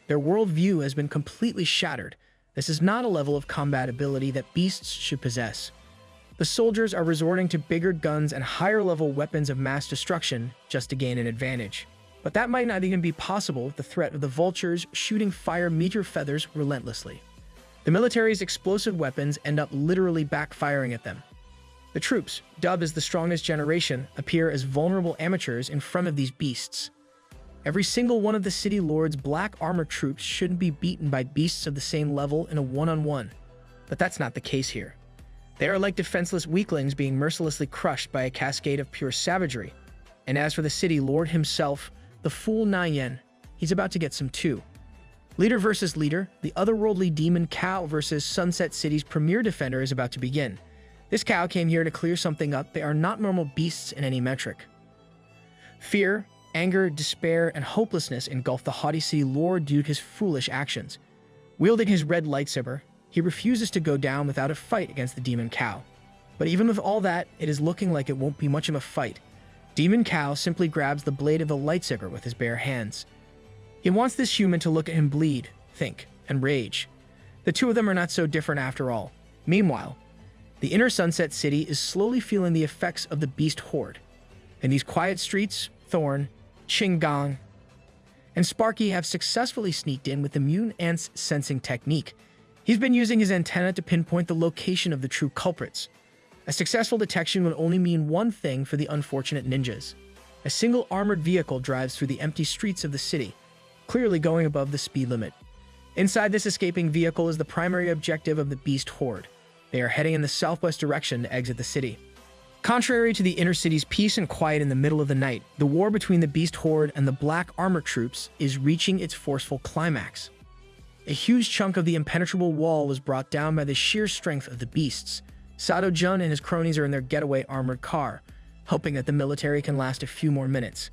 Their worldview has been completely shattered. This is not a level of combat ability that beasts should possess. The soldiers are resorting to bigger guns and higher-level weapons of mass destruction just to gain an advantage. But that might not even be possible with the threat of the vultures shooting fire meteor feathers relentlessly. The military's explosive weapons end up literally backfiring at them. The troops, dubbed as the strongest generation, appear as vulnerable amateurs in front of these beasts. Every single one of the city lord's black armor troops shouldn't be beaten by beasts of the same level in a one-on-one. But that's not the case here. They are like defenseless weaklings being mercilessly crushed by a cascade of pure savagery. And as for the city lord himself, the fool Nayen, he's about to get some too. Leader versus leader, the otherworldly demon cow versus Sunset City's premier defender is about to begin. This cow came here to clear something up. They are not normal beasts in any metric. Fear, anger, despair, and hopelessness engulf the haughty city lord due to his foolish actions. Wielding his red lightsaber, he refuses to go down without a fight against the demon cow. But even with all that, it is looking like it won't be much of a fight. Demon Cow simply grabs the blade of the lightsaber with his bare hands. He wants this human to look at him bleed, think, and rage. The two of them are not so different after all. Meanwhile, the inner Sunset City is slowly feeling the effects of the beast horde. In these quiet streets, Thorn, Qinggong, and Sparky have successfully sneaked in with the mutant ant's sensing technique. He's been using his antenna to pinpoint the location of the true culprits. A successful detection would only mean one thing for the unfortunate ninjas. A single armored vehicle drives through the empty streets of the city, clearly going above the speed limit. Inside this escaping vehicle is the primary objective of the beast horde. They are heading in the southwest direction to exit the city. Contrary to the inner city's peace and quiet in the middle of the night, the war between the beast horde and the black armor troops is reaching its forceful climax. A huge chunk of the impenetrable wall was brought down by the sheer strength of the beasts. Sato Jun and his cronies are in their getaway armored car, hoping that the military can last a few more minutes.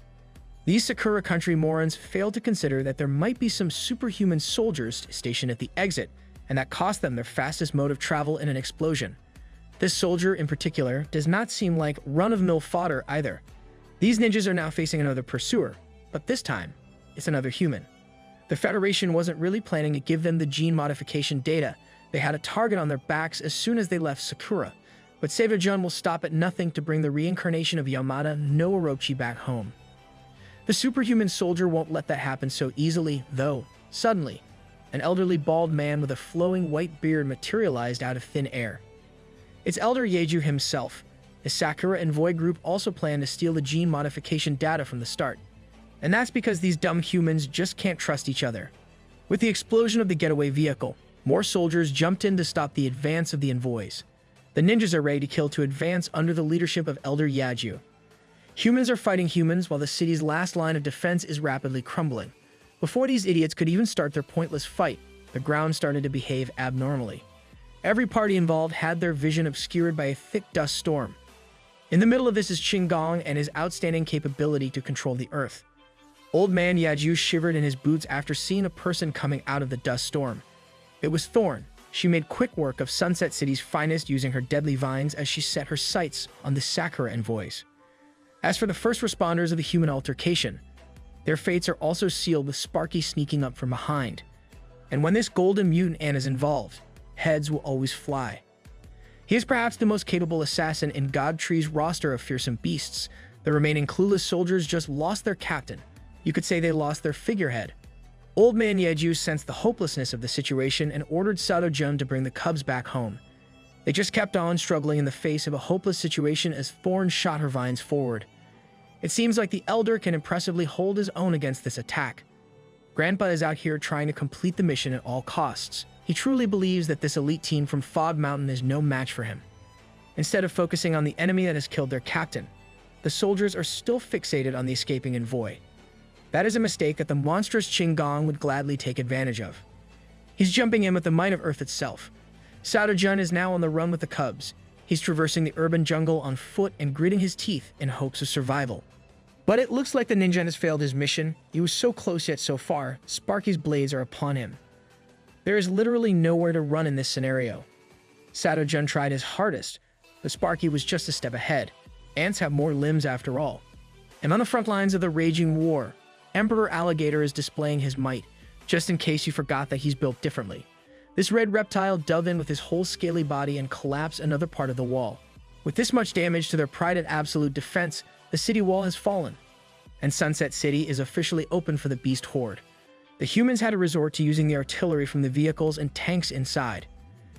These Sakura country morons failed to consider that there might be some superhuman soldiers stationed at the exit, and that cost them their fastest mode of travel in an explosion. This soldier in particular does not seem like run-of-the-mill fodder either. These ninjas are now facing another pursuer, but this time, it's another human. The Federation wasn't really planning to give them the gene modification data. They had a target on their backs as soon as they left Sakura, but Saber Jun will stop at nothing to bring the reincarnation of Yamada no Orochi back home. The superhuman soldier won't let that happen so easily, though. Suddenly, an elderly bald man with a flowing white beard materialized out of thin air. It's Elder Yeju himself. The Sakura and Void group also planned to steal the gene modification data from the start. And that's because these dumb humans just can't trust each other. With the explosion of the getaway vehicle, more soldiers jumped in to stop the advance of the envoys. The ninjas are ready to kill to advance under the leadership of Elder Yeju. Humans are fighting humans while the city's last line of defense is rapidly crumbling. Before these idiots could even start their pointless fight, the ground started to behave abnormally. Every party involved had their vision obscured by a thick dust storm. In the middle of this is Qinggong and his outstanding capability to control the earth. Old man Yaju shivered in his boots after seeing a person coming out of the dust storm. It was Thorn. She made quick work of Sunset City's finest using her deadly vines as she set her sights on the Sakura envoys. As for the first responders of the human altercation, their fates are also sealed with Sparky sneaking up from behind. And when this golden mutant ant is involved, heads will always fly. He is perhaps the most capable assassin in Godtree's roster of fearsome beasts. The remaining clueless soldiers just lost their captain. You could say they lost their figurehead. Old man Yeju sensed the hopelessness of the situation and ordered Sado-jun to bring the cubs back home. They just kept on struggling in the face of a hopeless situation as Thorn shot her vines forward. It seems like the elder can impressively hold his own against this attack. Grandpa is out here trying to complete the mission at all costs. He truly believes that this elite team from Fog Mountain is no match for him. Instead of focusing on the enemy that has killed their captain, the soldiers are still fixated on the escaping envoy. That is a mistake that the monstrous Qinggong would gladly take advantage of. He's jumping in with the might of Earth itself. Sado-jun is now on the run with the cubs. He's traversing the urban jungle on foot and gritting his teeth in hopes of survival. But it looks like the ninja has failed his mission. He was so close yet so far. Sparky's blades are upon him. There is literally nowhere to run in this scenario. Sado-jun tried his hardest, but Sparky was just a step ahead. Ants have more limbs after all. And on the front lines of the raging war, Emperor Alligator is displaying his might, just in case you forgot that he's built differently. This red reptile dove in with his whole scaly body and collapsed another part of the wall. With this much damage to their pride and absolute defense, the city wall has fallen, and Sunset City is officially open for the beast horde. The humans had to resort to using the artillery from the vehicles and tanks inside.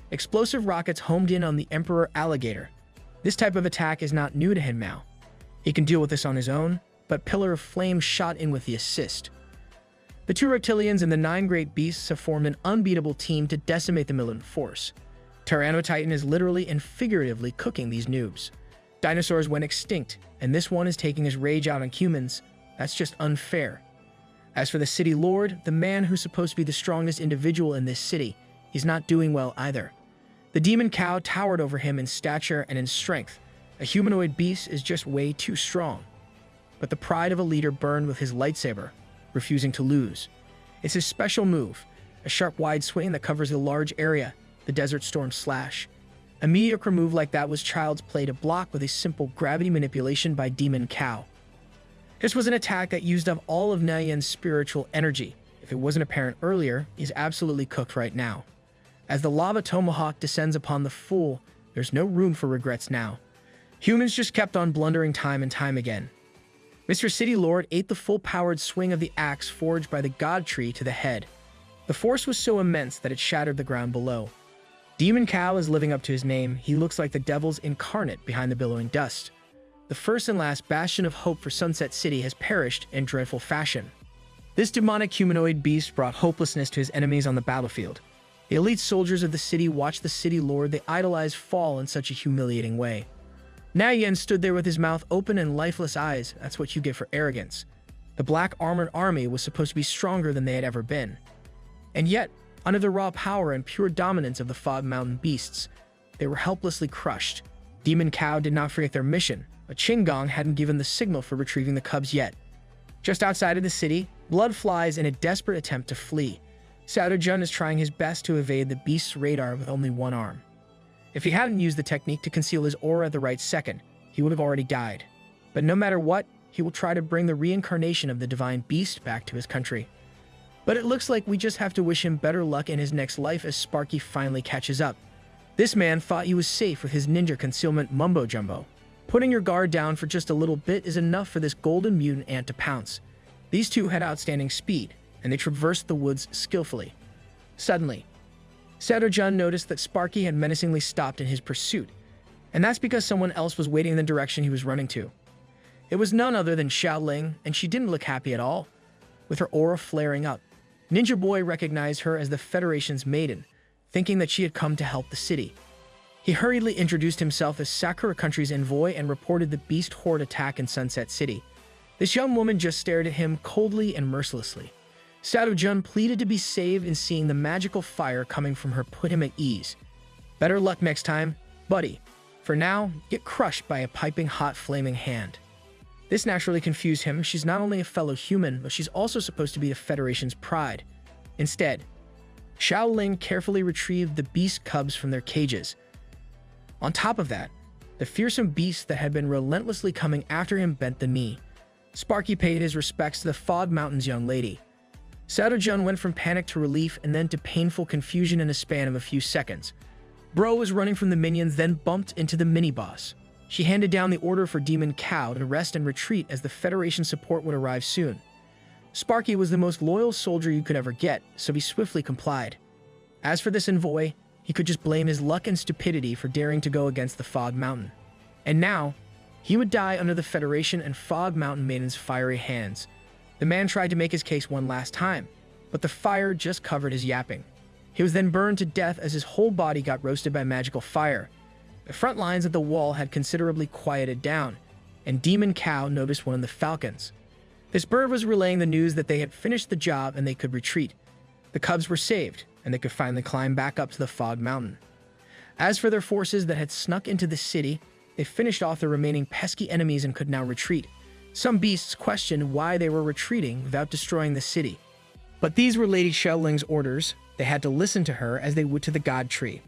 Explosive rockets homed in on the Emperor Alligator. This type of attack is not new to him now. He can deal with this on his own, but Pillar of Flame shot in with the assist. The two reptilians and the 9 great beasts have formed an unbeatable team to decimate the militant force. Tyrannotitan is literally and figuratively cooking these noobs. Dinosaurs went extinct, and this one is taking his rage out on humans. That's just unfair. As for the city lord, the man who's supposed to be the strongest individual in this city, he's not doing well either. The demon cow towered over him in stature and in strength. A humanoid beast is just way too strong. But the pride of a leader burned with his lightsaber, refusing to lose. It's his special move, a sharp wide swing that covers a large area, the Desert Storm Slash. A mediocre move like that was child's play to block with a simple gravity manipulation by Demon Cow. This was an attack that used up all of Nayan's spiritual energy. If it wasn't apparent earlier, he's absolutely cooked right now. As the lava tomahawk descends upon the fool, there's no room for regrets now. Humans just kept on blundering time and time again. Mr. City Lord ate the full-powered swing of the axe forged by the God Tree to the head. The force was so immense that it shattered the ground below. Demon Cow is living up to his name. He looks like the devil's incarnate behind the billowing dust. The first and last bastion of hope for Sunset City has perished in dreadful fashion. This demonic humanoid beast brought hopelessness to his enemies on the battlefield. The elite soldiers of the city watched the City Lord they idolized fall in such a humiliating way. Nayan stood there with his mouth open and lifeless eyes. That's what you get for arrogance. The black armored army was supposed to be stronger than they had ever been. And yet, under the raw power and pure dominance of the Fog Mountain beasts, they were helplessly crushed. Demon Cow did not forget their mission, but Qinggong hadn't given the signal for retrieving the cubs yet. Just outside of the city, blood flies in a desperate attempt to flee. Sado-jun is trying his best to evade the beast's radar with only one arm. If he hadn't used the technique to conceal his aura at the right second, he would have already died. But no matter what, he will try to bring the reincarnation of the divine beast back to his country. But it looks like we just have to wish him better luck in his next life as Sparky finally catches up. This man thought he was safe with his ninja concealment mumbo-jumbo. Putting your guard down for just a little bit is enough for this golden mutant ant to pounce. These two had outstanding speed, and they traversed the woods skillfully. Suddenly, Sado-jun noticed that Sparky had menacingly stopped in his pursuit, and that's because someone else was waiting in the direction he was running to. It was none other than Xiaoling, and she didn't look happy at all. With her aura flaring up, Ninja Boy recognized her as the Federation's maiden, thinking that she had come to help the city. He hurriedly introduced himself as Sakura Country's envoy and reported the beast horde attack in Sunset City. This young woman just stared at him coldly and mercilessly. Jun pleaded to be saved, and seeing the magical fire coming from her put him at ease. Better luck next time, buddy. For now, get crushed by a piping hot flaming hand. This naturally confused him. She's not only a fellow human, but she's also supposed to be the Federation's pride. Instead, Xiaoling carefully retrieved the beast cubs from their cages. On top of that, the fearsome beast that had been relentlessly coming after him bent the knee. Sparky paid his respects to the Fog Mountain's young lady. Jun went from panic to relief and then to painful confusion in a span of a few seconds. Bro was running from the minions, then bumped into the mini-boss. She handed down the order for Demon Cow to rest and retreat as the Federation support would arrive soon. Sparky was the most loyal soldier you could ever get, so he swiftly complied. As for this envoy, he could just blame his luck and stupidity for daring to go against the Fog Mountain. And now, he would die under the Federation and Fog Mountain Maiden's fiery hands. The man tried to make his case one last time, but the fire just covered his yapping. He was then burned to death as his whole body got roasted by magical fire. The front lines of the wall had considerably quieted down, and Demon Cow noticed one of the falcons. This bird was relaying the news that they had finished the job and they could retreat. The cubs were saved, and they could finally climb back up to the Fog Mountain. As for their forces that had snuck into the city, they finished off the remaining pesky enemies and could now retreat. Some beasts questioned why they were retreating without destroying the city. But these were Lady Xiaoling's orders. They had to listen to her as they would to the God Tree.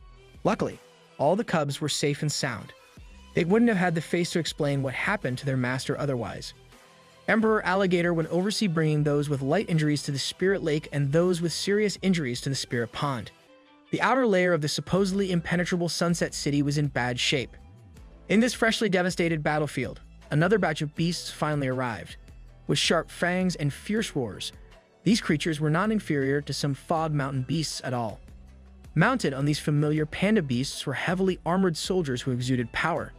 Luckily, all the cubs were safe and sound. They wouldn't have had the face to explain what happened to their master otherwise. Emperor Alligator would oversee bringing those with light injuries to the Spirit Lake and those with serious injuries to the Spirit Pond. The outer layer of the supposedly impenetrable Sunset City was in bad shape. In this freshly devastated battlefield, another batch of beasts finally arrived. With sharp fangs and fierce roars, these creatures were not inferior to some Fog Mountain beasts at all. Mounted on these familiar panda beasts were heavily armored soldiers who exuded power.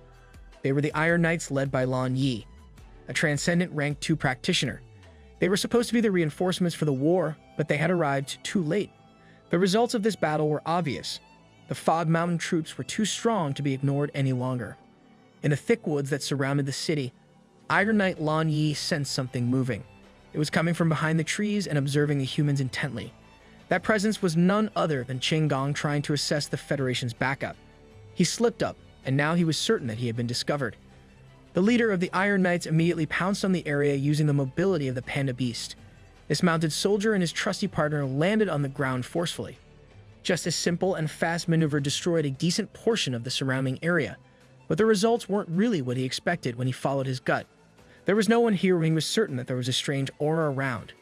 They were the Iron Knights led by Lan Yi, a transcendent rank 2 practitioner. They were supposed to be the reinforcements for the war, but they had arrived too late. The results of this battle were obvious. The Fog Mountain troops were too strong to be ignored any longer. In the thick woods that surrounded the city, Iron Knight Lan Yi sensed something moving. It was coming from behind the trees and observing the humans intently. That presence was none other than Qin Gong trying to assess the Federation's backup. He slipped up, and now he was certain that he had been discovered. The leader of the Iron Knights immediately pounced on the area using the mobility of the panda beast. This mounted soldier and his trusty partner landed on the ground forcefully. Just a simple and fast maneuver destroyed a decent portion of the surrounding area, but the results weren't really what he expected when he followed his gut. There was no one here when he was certain that there was a strange aura around.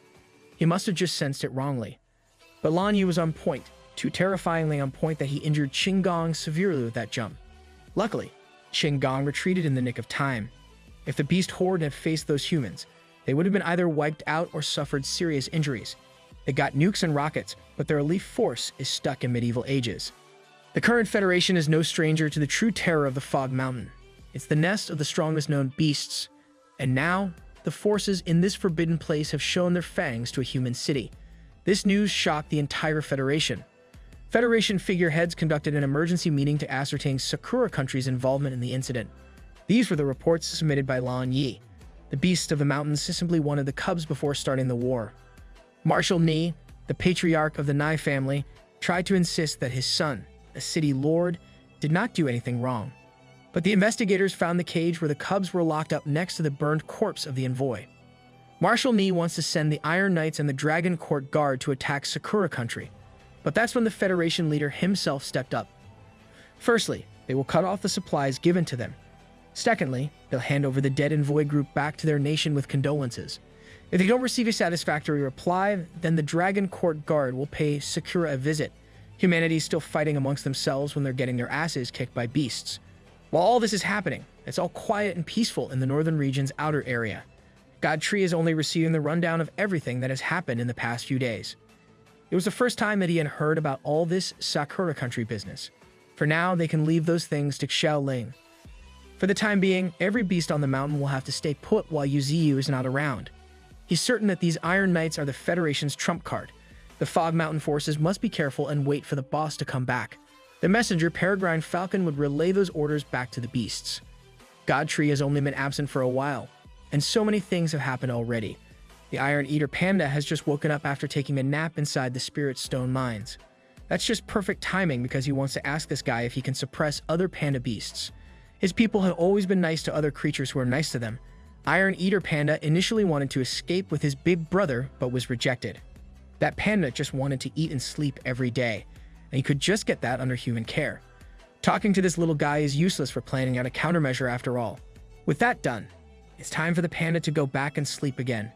He must have just sensed it wrongly. But Lan Yu was on point, too terrifyingly on point that he injured Qin Gong severely with that jump. Luckily, Qin Gong retreated in the nick of time. If the beast horde had faced those humans, they would have been either wiped out or suffered serious injuries. They got nukes and rockets, but their elite force is stuck in medieval ages. The current Federation is no stranger to the true terror of the Fog Mountain. It's the nest of the strongest known beasts, and now the forces in this forbidden place have shown their fangs to a human city. This news shocked the entire Federation. Federation figureheads conducted an emergency meeting to ascertain Sakura Country's involvement in the incident. These were the reports submitted by Lan Yi. The beasts of the mountains simply wanted the cubs before starting the war. Marshal Ni, the patriarch of the Nai family, tried to insist that his son, a city lord, did not do anything wrong. But the investigators found the cage where the cubs were locked up next to the burned corpse of the envoy. Marshal Ni wants to send the Iron Knights and the Dragon Court Guard to attack Sakura Country. But that's when the Federation leader himself stepped up. Firstly, they will cut off the supplies given to them. Secondly, they'll hand over the dead envoy group back to their nation with condolences. If they don't receive a satisfactory reply, then the Dragon Court Guard will pay Sakura a visit. Humanity's still fighting amongst themselves when they're getting their asses kicked by beasts. While all this is happening, it's all quiet and peaceful in the northern region's outer area. God Tree is only receiving the rundown of everything that has happened in the past few days. It was the first time that he had heard about all this Sakura Country business. For now, they can leave those things to Xiaoling. For the time being, every beast on the mountain will have to stay put while Yuziyu is not around. He's certain that these Iron Knights are the Federation's trump card. The Fog Mountain forces must be careful and wait for the boss to come back. The messenger, Peregrine Falcon, would relay those orders back to the beasts. God Tree has only been absent for a while, and so many things have happened already. The Iron Eater Panda has just woken up after taking a nap inside the Spirit Stone mines. That's just perfect timing because he wants to ask this guy if he can suppress other panda beasts. His people have always been nice to other creatures who are nice to them. Iron Eater Panda initially wanted to escape with his big brother, but was rejected. That panda just wanted to eat and sleep every day, and he could just get that under human care. Talking to this little guy is useless for planning out a countermeasure after all. With that done, it's time for the panda to go back and sleep again.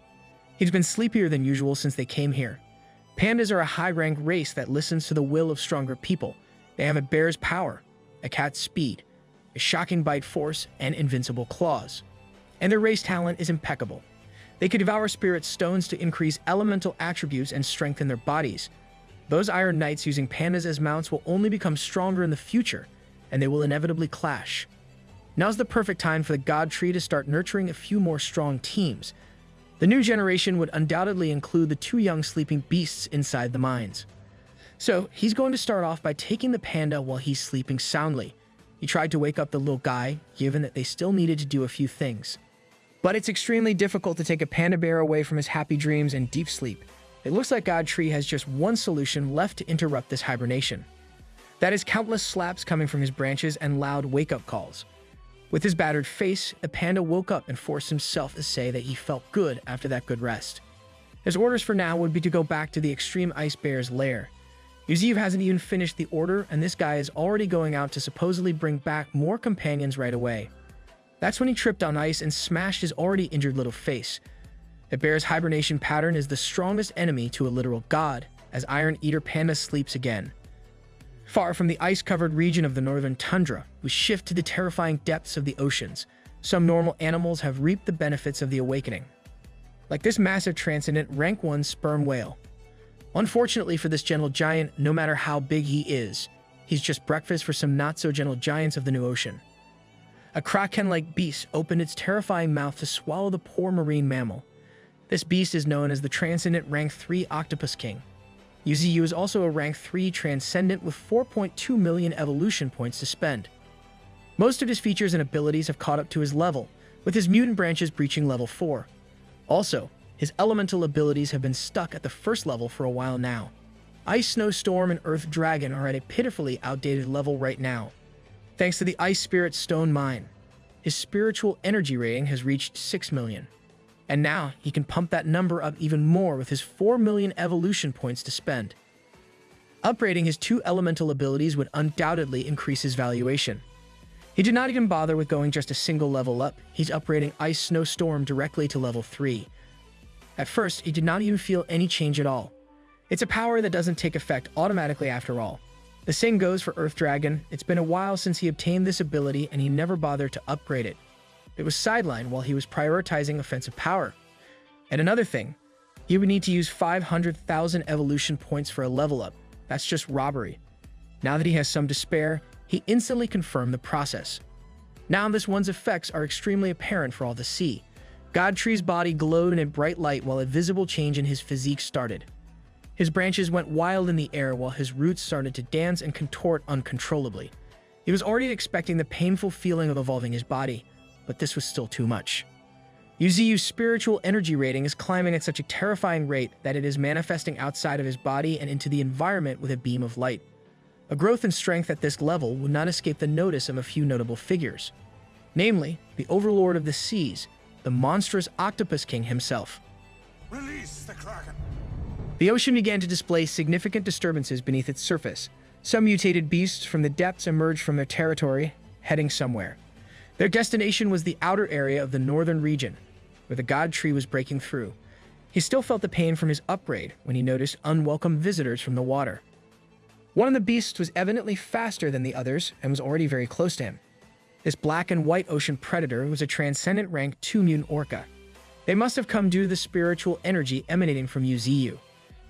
He's been sleepier than usual since they came here. Pandas are a high-ranked race that listens to the will of stronger people. They have a bear's power, a cat's speed, a shocking bite force, and invincible claws. And their race talent is impeccable. They could devour spirit stones to increase elemental attributes and strengthen their bodies. Those Iron Knights using pandas as mounts will only become stronger in the future, and they will inevitably clash. Now's the perfect time for the God Tree to start nurturing a few more strong teams. The new generation would undoubtedly include the two young sleeping beasts inside the mines. So, he's going to start off by taking the panda while he's sleeping soundly. He tried to wake up the little guy, given that they still needed to do a few things. But it's extremely difficult to take a panda bear away from his happy dreams and deep sleep. It looks like God Tree has just one solution left to interrupt this hibernation. That is countless slaps coming from his branches and loud wake-up calls. With his battered face, the panda woke up and forced himself to say that he felt good after that good rest. His orders for now would be to go back to the extreme ice bear's lair. Yuziv hasn't even finished the order, and this guy is already going out to supposedly bring back more companions right away. That's when he tripped on ice and smashed his already injured little face. The bear's hibernation pattern is the strongest enemy to a literal god, as Iron Eater Panda sleeps again. Far from the ice-covered region of the northern tundra, we shift to the terrifying depths of the oceans. Some normal animals have reaped the benefits of the awakening, like this massive transcendent rank 1 sperm whale. Unfortunately for this gentle giant, no matter how big he is, he's just breakfast for some not-so-gentle giants of the new ocean. A kraken-like beast opened its terrifying mouth to swallow the poor marine mammal. This beast is known as the transcendent rank 3 octopus king. Yuziu is also a rank 3 transcendent with 4.2 million evolution points to spend. Most of his features and abilities have caught up to his level, with his mutant branches breaching level 4. Also, his elemental abilities have been stuck at the first level for a while now. Ice Snowstorm and Earth Dragon are at a pitifully outdated level right now. Thanks to the Ice Spirit Stone Mine, his spiritual energy rating has reached 6 million. And now, he can pump that number up even more with his 4 million evolution points to spend. Upgrading his 2 elemental abilities would undoubtedly increase his valuation. He did not even bother with going just a single level up. He's upgrading Ice Snowstorm directly to level 3. At first, he did not even feel any change at all. It's a power that doesn't take effect automatically after all. The same goes for Earth Dragon. It's been a while since he obtained this ability and he never bothered to upgrade it. It was sidelined while he was prioritizing offensive power. And another thing, he would need to use 500,000 evolution points for a level up. That's just robbery. Now that he has some to spare, he instantly confirmed the process. Now this one's effects are extremely apparent for all to see. God Tree's body glowed in a bright light while a visible change in his physique started. His branches went wild in the air while his roots started to dance and contort uncontrollably. He was already expecting the painful feeling of evolving his body, but this was still too much. Yuziu's spiritual energy rating is climbing at such a terrifying rate that it is manifesting outside of his body and into the environment with a beam of light. A growth in strength at this level would not escape the notice of a few notable figures, namely, the Overlord of the Seas, the monstrous Octopus King himself. Release the Kraken! The ocean began to display significant disturbances beneath its surface. Some mutated beasts from the depths emerged from their territory, heading somewhere. Their destination was the outer area of the northern region, where the God Tree was breaking through. He still felt the pain from his upgrade when he noticed unwelcome visitors from the water. One of the beasts was evidently faster than the others and was already very close to him. This black and white ocean predator was a transcendent rank 2 mutant orca. They must have come due to the spiritual energy emanating from Yuziu.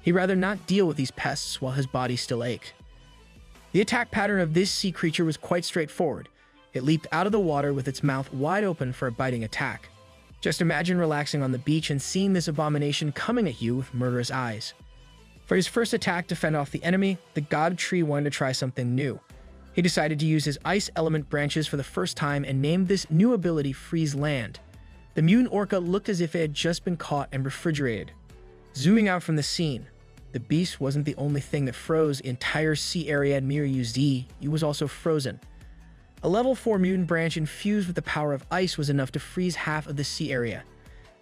He'd rather not deal with these pests while his body still ached. The attack pattern of this sea creature was quite straightforward. It leaped out of the water with its mouth wide open for a biting attack. Just imagine relaxing on the beach and seeing this abomination coming at you with murderous eyes. For his first attack to fend off the enemy, the God Tree wanted to try something new. He decided to use his ice element branches for the first time and named this new ability Freeze Land. The mutant orca looked as if it had just been caught and refrigerated. Zooming out from the scene, the beast wasn't the only thing that froze the entire sea area near UZ. It was also frozen. A level 4 mutant branch infused with the power of ice was enough to freeze half of the sea area.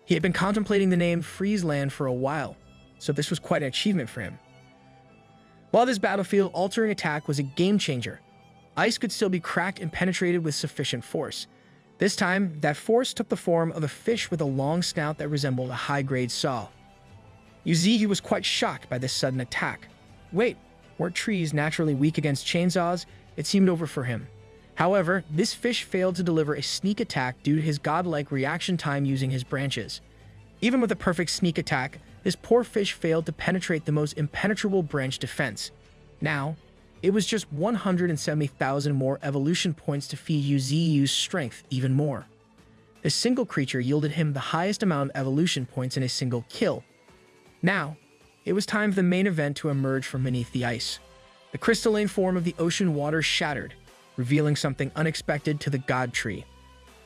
He had been contemplating the name Freeze Land for a while, so this was quite an achievement for him. While this battlefield-altering attack was a game-changer, ice could still be cracked and penetrated with sufficient force. This time, that force took the form of a fish with a long snout that resembled a high-grade saw. Yuzi was quite shocked by this sudden attack. Wait, weren't trees naturally weak against chainsaws? It seemed over for him. However, this fish failed to deliver a sneak attack due to his godlike reaction time using his branches. Even with a perfect sneak attack, this poor fish failed to penetrate the most impenetrable branch defense. Now, it was just 170,000 more evolution points to feed Yuzi's strength even more. This single creature yielded him the highest amount of evolution points in a single kill. Now, it was time for the main event to emerge from beneath the ice. The crystalline form of the ocean water shattered, revealing something unexpected to the god tree.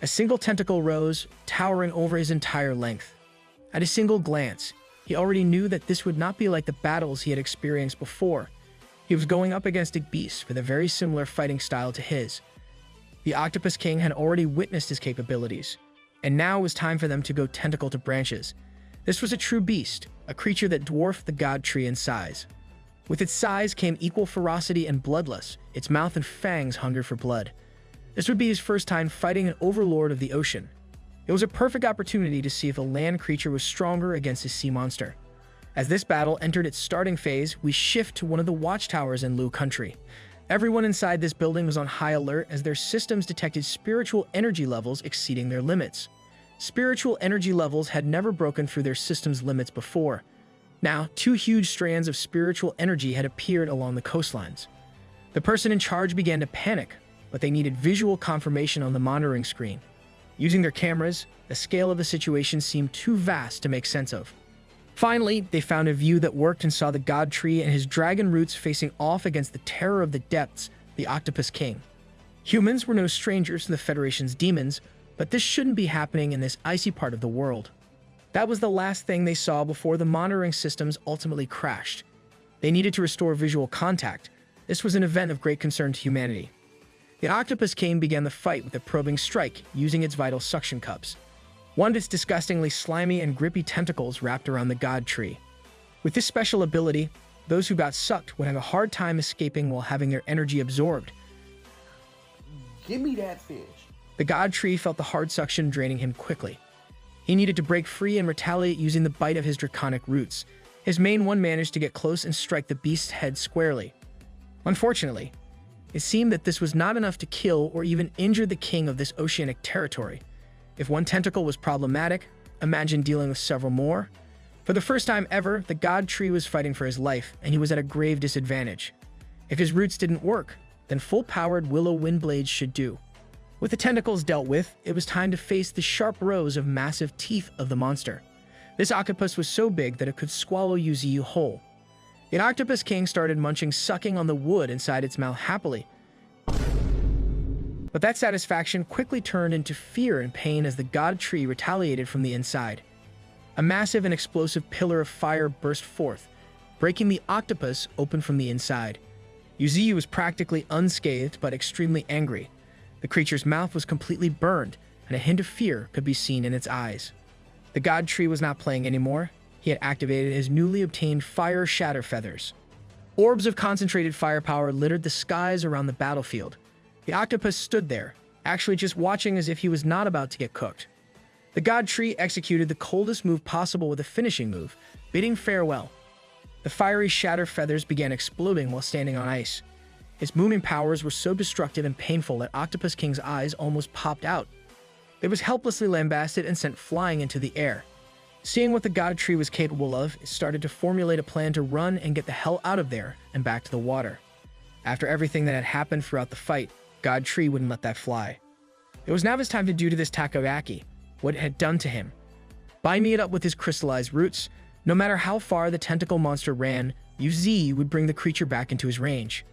A single tentacle rose, towering over his entire length. At a single glance, he already knew that this would not be like the battles he had experienced before. He was going up against a beast with a very similar fighting style to his. The Octopus King had already witnessed his capabilities, and now it was time for them to go tentacle to branches. This was a true beast, a creature that dwarfed the god tree in size. With its size came equal ferocity and bloodlust. Its mouth and fangs hungered for blood. This would be his first time fighting an overlord of the ocean. It was a perfect opportunity to see if a land creature was stronger against a sea monster. As this battle entered its starting phase, we shift to one of the watchtowers in Lu country. Everyone inside this building was on high alert as their systems detected spiritual energy levels exceeding their limits. Spiritual energy levels had never broken through their system's limits before. Now, 2 huge strands of spiritual energy had appeared along the coastlines. The person in charge began to panic, but they needed visual confirmation on the monitoring screen. Using their cameras, the scale of the situation seemed too vast to make sense of. Finally, they found a view that worked and saw the god tree and his dragon roots facing off against the terror of the depths, the Octopus King. Humans were no strangers to the Federation's demons, but this shouldn't be happening in this icy part of the world. That was the last thing they saw before the monitoring systems ultimately crashed. They needed to restore visual contact. This was an event of great concern to humanity. The Octopus King began the fight with a probing strike, using its vital suction cups. One of its disgustingly slimy and grippy tentacles wrapped around the god tree. With this special ability, those who got sucked would have a hard time escaping while having their energy absorbed. Give me that fish. The god tree felt the hard suction draining him quickly. He needed to break free and retaliate using the bite of his draconic roots. His main one managed to get close and strike the beast's head squarely. Unfortunately, it seemed that this was not enough to kill or even injure the king of this oceanic territory. If one tentacle was problematic, imagine dealing with several more. For the first time ever, the god tree was fighting for his life, and he was at a grave disadvantage. If his roots didn't work, then full-powered willow wind blades should do. With the tentacles dealt with, it was time to face the sharp rows of massive teeth of the monster. This octopus was so big that it could swallow Yuzu whole. The Octopus King started sucking on the wood inside its mouth happily. But that satisfaction quickly turned into fear and pain as the god tree retaliated from the inside. A massive and explosive pillar of fire burst forth, breaking the octopus open from the inside. Yuzu was practically unscathed but extremely angry. The creature's mouth was completely burned, and a hint of fear could be seen in its eyes. The god tree was not playing anymore. He had activated his newly obtained fire shatter feathers. Orbs of concentrated firepower littered the skies around the battlefield. The octopus stood there, actually just watching as if he was not about to get cooked. The god tree executed the coldest move possible with a finishing move, bidding farewell. The fiery shatter feathers began exploding while standing on ice. Its moving powers were so destructive and painful that Octopus King's eyes almost popped out. It was helplessly lambasted and sent flying into the air. Seeing what the god tree was capable of, it started to formulate a plan to run and get the hell out of there and back to the water. After everything that had happened throughout the fight, God Tree wouldn't let that fly. It was now his time to do to this Takayaki what it had done to him. Binding it up with his crystallized roots, no matter how far the tentacle monster ran, Yuzi would bring the creature back into his range.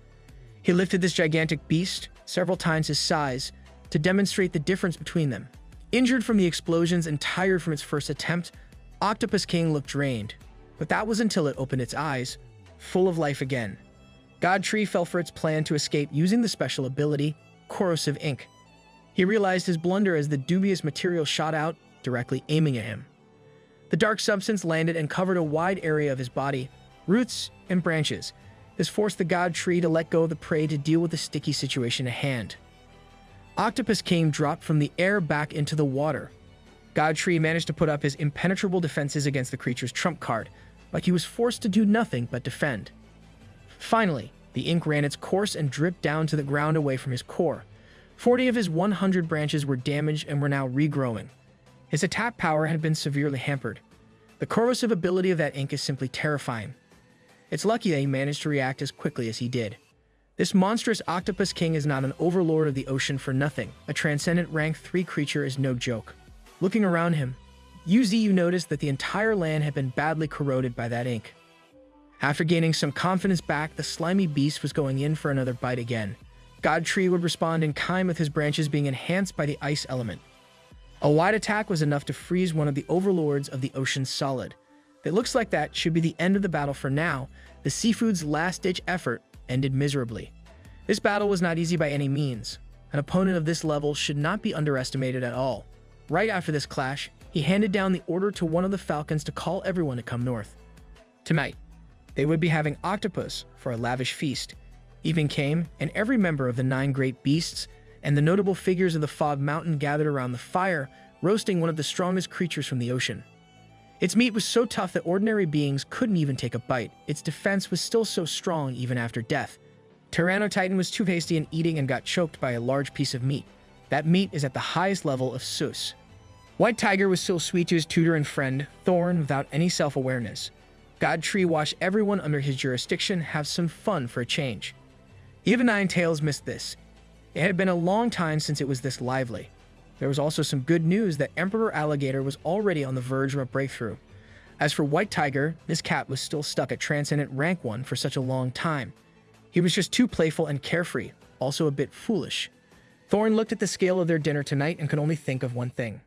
He lifted this gigantic beast, several times his size, to demonstrate the difference between them. Injured from the explosions and tired from its first attempt, Octopus King looked drained. But that was until it opened its eyes, full of life again. God Tree fell for its plan to escape using the special ability, corrosive ink. He realized his blunder as the dubious material shot out, directly aiming at him. The dark substance landed and covered a wide area of his body, roots and branches. This forced the God Tree to let go of the prey to deal with the sticky situation at hand. Octopus King dropped from the air back into the water. God Tree managed to put up his impenetrable defenses against the creature's trump card, like he was forced to do nothing but defend. Finally, the ink ran its course and dripped down to the ground away from his core. 40 of his 100 branches were damaged and were now regrowing. His attack power had been severely hampered. The corrosive ability of that ink is simply terrifying. It's lucky that he managed to react as quickly as he did. This monstrous Octopus King is not an overlord of the ocean for nothing. A transcendent rank 3 creature is no joke. Looking around him, you noticed that the entire land had been badly corroded by that ink. After gaining some confidence back, the slimy beast was going in for another bite again. God Tree would respond in kind with his branches being enhanced by the ice element. A wide attack was enough to freeze one of the overlords of the ocean solid. It looks like that should be the end of the battle for now. The seafood's last-ditch effort ended miserably. This battle was not easy by any means. An opponent of this level should not be underestimated at all. Right after this clash, he handed down the order to one of the falcons to call everyone to come north. Tonight, they would be having octopus for a lavish feast. Evening came, and every member of the 9 great beasts and the notable figures of the Fog Mountain gathered around the fire, roasting one of the strongest creatures from the ocean. Its meat was so tough that ordinary beings couldn't even take a bite. Its defense was still so strong even after death. Tyrannotitan was too hasty in eating and got choked by a large piece of meat. That meat is at the highest level of sus. White Tiger was still sweet to his tutor and friend, Thorn, without any self-awareness. God Tree watched everyone under his jurisdiction have some fun for a change. Even Nine Tails missed this. It had been a long time since it was this lively. There was also some good news that Emperor Alligator was already on the verge of a breakthrough. As for White Tiger, this cat was still stuck at Transcendent Rank 1 for such a long time. He was just too playful and carefree, also a bit foolish. Thorn looked at the scale of their dinner tonight and could only think of one thing.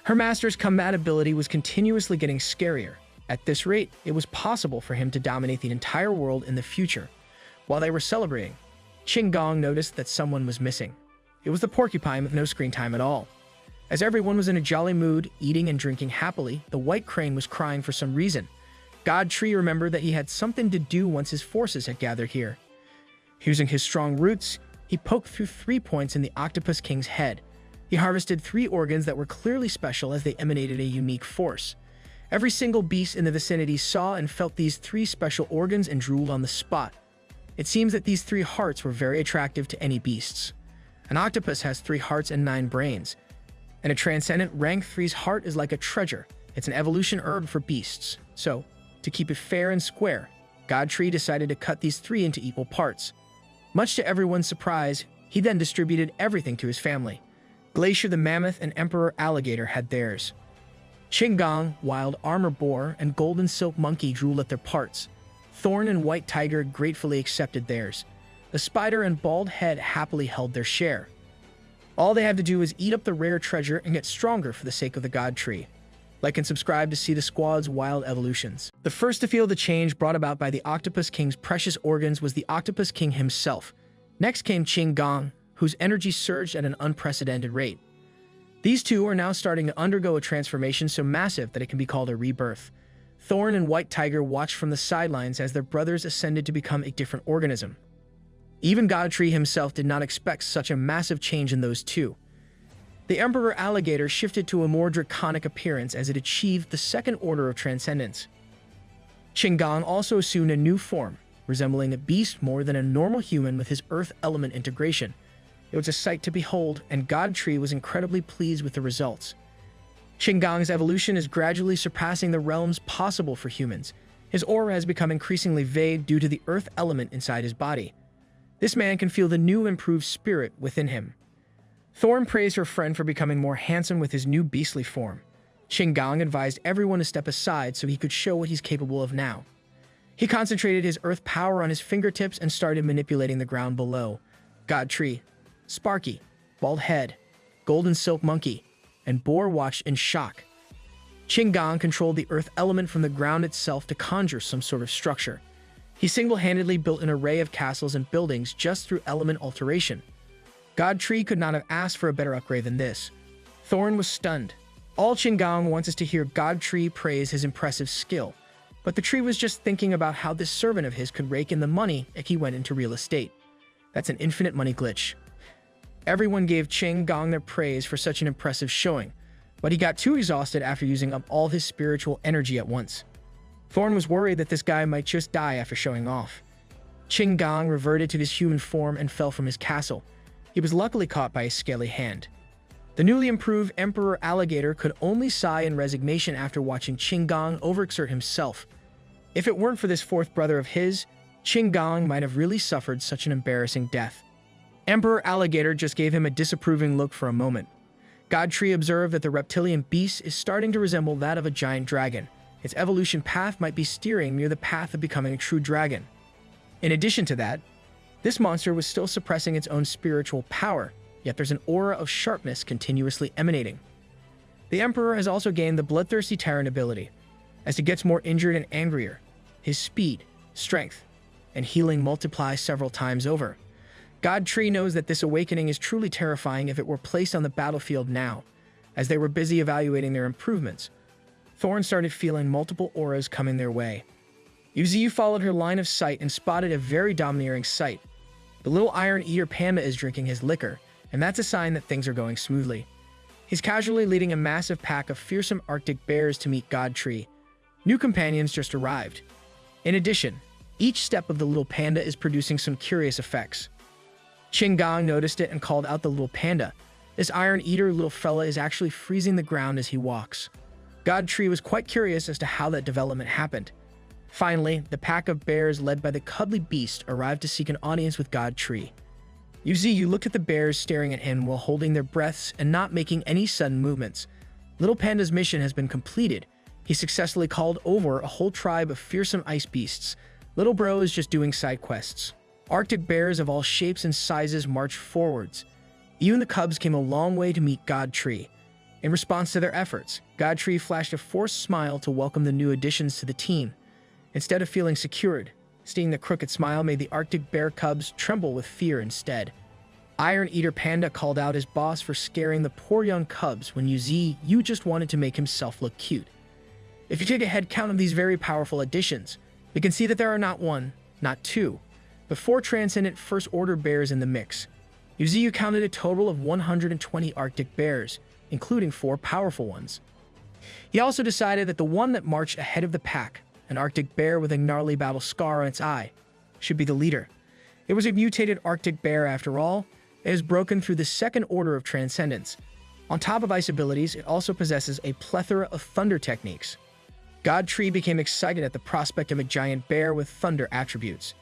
Her master's combat ability was continuously getting scarier. At this rate, it was possible for him to dominate the entire world in the future. While they were celebrating, Qing Gong noticed that someone was missing. It was the porcupine with no screen time at all. As everyone was in a jolly mood, eating and drinking happily, the white crane was crying for some reason. God Tree remembered that he had something to do once his forces had gathered here. Using his strong roots, he poked through 3 points in the Octopus King's head. He harvested 3 organs that were clearly special as they emanated a unique force. Every single beast in the vicinity saw and felt these 3 special organs and drooled on the spot. It seems that these 3 hearts were very attractive to any beasts. An octopus has 3 hearts and 9 brains. And a Transcendent Rank 3's heart is like a treasure. It's an evolution herb for beasts. So, to keep it fair and square, God Tree decided to cut these 3 into equal parts. Much to everyone's surprise, he then distributed everything to his family. Glacier the Mammoth and Emperor Alligator had theirs. Qing Gong, Wild Armor Boar, and Golden Silk Monkey drooled at their parts. Thorn and White Tiger gratefully accepted theirs. The Spider and Bald Head happily held their share. All they had to do was eat up the rare treasure and get stronger for the sake of the God Tree. Like and subscribe to see the squad's wild evolutions. The first to feel the change brought about by the Octopus King's precious organs was the Octopus King himself. Next came Qing Gong, whose energy surged at an unprecedented rate. These 2 are now starting to undergo a transformation so massive that it can be called a rebirth. Thorn and White Tiger watched from the sidelines as their brothers ascended to become a different organism. Even God Tree himself did not expect such a massive change in those 2. The Emperor Alligator shifted to a more draconic appearance as it achieved the second order of transcendence. Qing Gong also assumed a new form, resembling a beast more than a normal human with his earth element integration. It was a sight to behold, and God Tree was incredibly pleased with the results. Qing Gong's evolution is gradually surpassing the realms possible for humans. His aura has become increasingly vague due to the earth element inside his body. This man can feel the new improved spirit within him. Thorn praised her friend for becoming more handsome with his new beastly form. Qing Gong advised everyone to step aside so he could show what he's capable of now. He concentrated his earth power on his fingertips and started manipulating the ground below. God Tree, Sparky, Bald Head, Golden Silk Monkey, and Boar watched in shock. Qinggang controlled the earth element from the ground itself to conjure some sort of structure. He single-handedly built an array of castles and buildings just through element alteration. God Tree could not have asked for a better upgrade than this. Thorn was stunned. All Qinggang wants is to hear God Tree praise his impressive skill, but the tree was just thinking about how this servant of his could rake in the money if he went into real estate. That's an infinite money glitch. Everyone gave Qinggang their praise for such an impressive showing, but he got too exhausted after using up all his spiritual energy at once. Thorn was worried that this guy might just die after showing off. Qinggang reverted to his human form and fell from his castle. He was luckily caught by a scaly hand. The newly improved Emperor Alligator could only sigh in resignation after watching Qinggang overexert himself. If it weren't for this fourth brother of his, Qinggang might have really suffered such an embarrassing death. Emperor Alligator just gave him a disapproving look for a moment. God Tree observed that the reptilian beast is starting to resemble that of a giant dragon. Its evolution path might be steering near the path of becoming a true dragon. In addition to that, this monster was still suppressing its own spiritual power, yet there's an aura of sharpness continuously emanating. The Emperor has also gained the bloodthirsty tyrant ability. As he gets more injured and angrier, his speed, strength, and healing multiply several times over. God Tree knows that this awakening is truly terrifying if it were placed on the battlefield now. As they were busy evaluating their improvements, Thorn started feeling multiple auras coming their way. Yuziu followed her line of sight and spotted a very domineering sight. The little Iron Eater Panda is drinking his liquor, and that's a sign that things are going smoothly. He's casually leading a massive pack of fearsome Arctic bears to meet God Tree. New companions just arrived. In addition, each step of the little panda is producing some curious effects. Qinggang noticed it and called out the little panda. This Iron Eater little fella is actually freezing the ground as he walks. God Tree was quite curious as to how that development happened. Finally, the pack of bears led by the cuddly beast arrived to seek an audience with God Tree. You looked at the bears staring at him while holding their breaths and not making any sudden movements. Little Panda's mission has been completed. He successfully called over a whole tribe of fearsome ice beasts. Little Bro is just doing side quests. Arctic bears of all shapes and sizes marched forwards. Even the cubs came a long way to meet God Tree. In response to their efforts, God Tree flashed a forced smile to welcome the new additions to the team. Instead of feeling secured, seeing the crooked smile made the Arctic bear cubs tremble with fear instead. Iron Eater Panda called out his boss for scaring the poor young cubs when you just wanted to make himself look cute. If you take a head count of these very powerful additions, we can see that there are not one, not two, but 4 transcendent First Order bears in the mix. Yuziu counted a total of 120 Arctic bears, including 4 powerful ones. He also decided that the one that marched ahead of the pack, an Arctic bear with a gnarly battle scar on its eye, should be the leader. It was a mutated Arctic bear after all. It has broken through the second order of transcendence. On top of ice abilities, it also possesses a plethora of thunder techniques. God Tree became excited at the prospect of a giant bear with thunder attributes.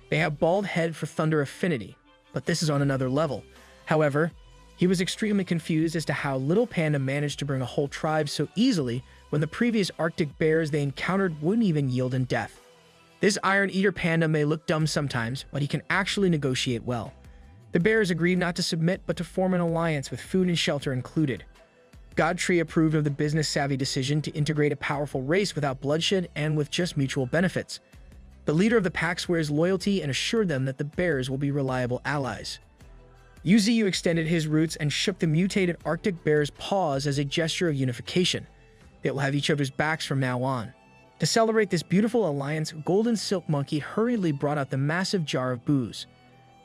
They have bald head for thunder affinity, but this is on another level. However, he was extremely confused as to how Little Panda managed to bring a whole tribe so easily when the previous Arctic bears they encountered wouldn't even yield in death. This Iron Eater Panda may look dumb sometimes, but he can actually negotiate well. The bears agreed not to submit but to form an alliance with food and shelter included. God Tree approved of the business-savvy decision to integrate a powerful race without bloodshed and with just mutual benefits. The leader of the pack swears loyalty and assured them that the bears will be reliable allies. Yuziu extended his roots and shook the mutated Arctic bear's paws as a gesture of unification. They will have each other's backs from now on. To celebrate this beautiful alliance, Golden Silk Monkey hurriedly brought out the massive jar of booze.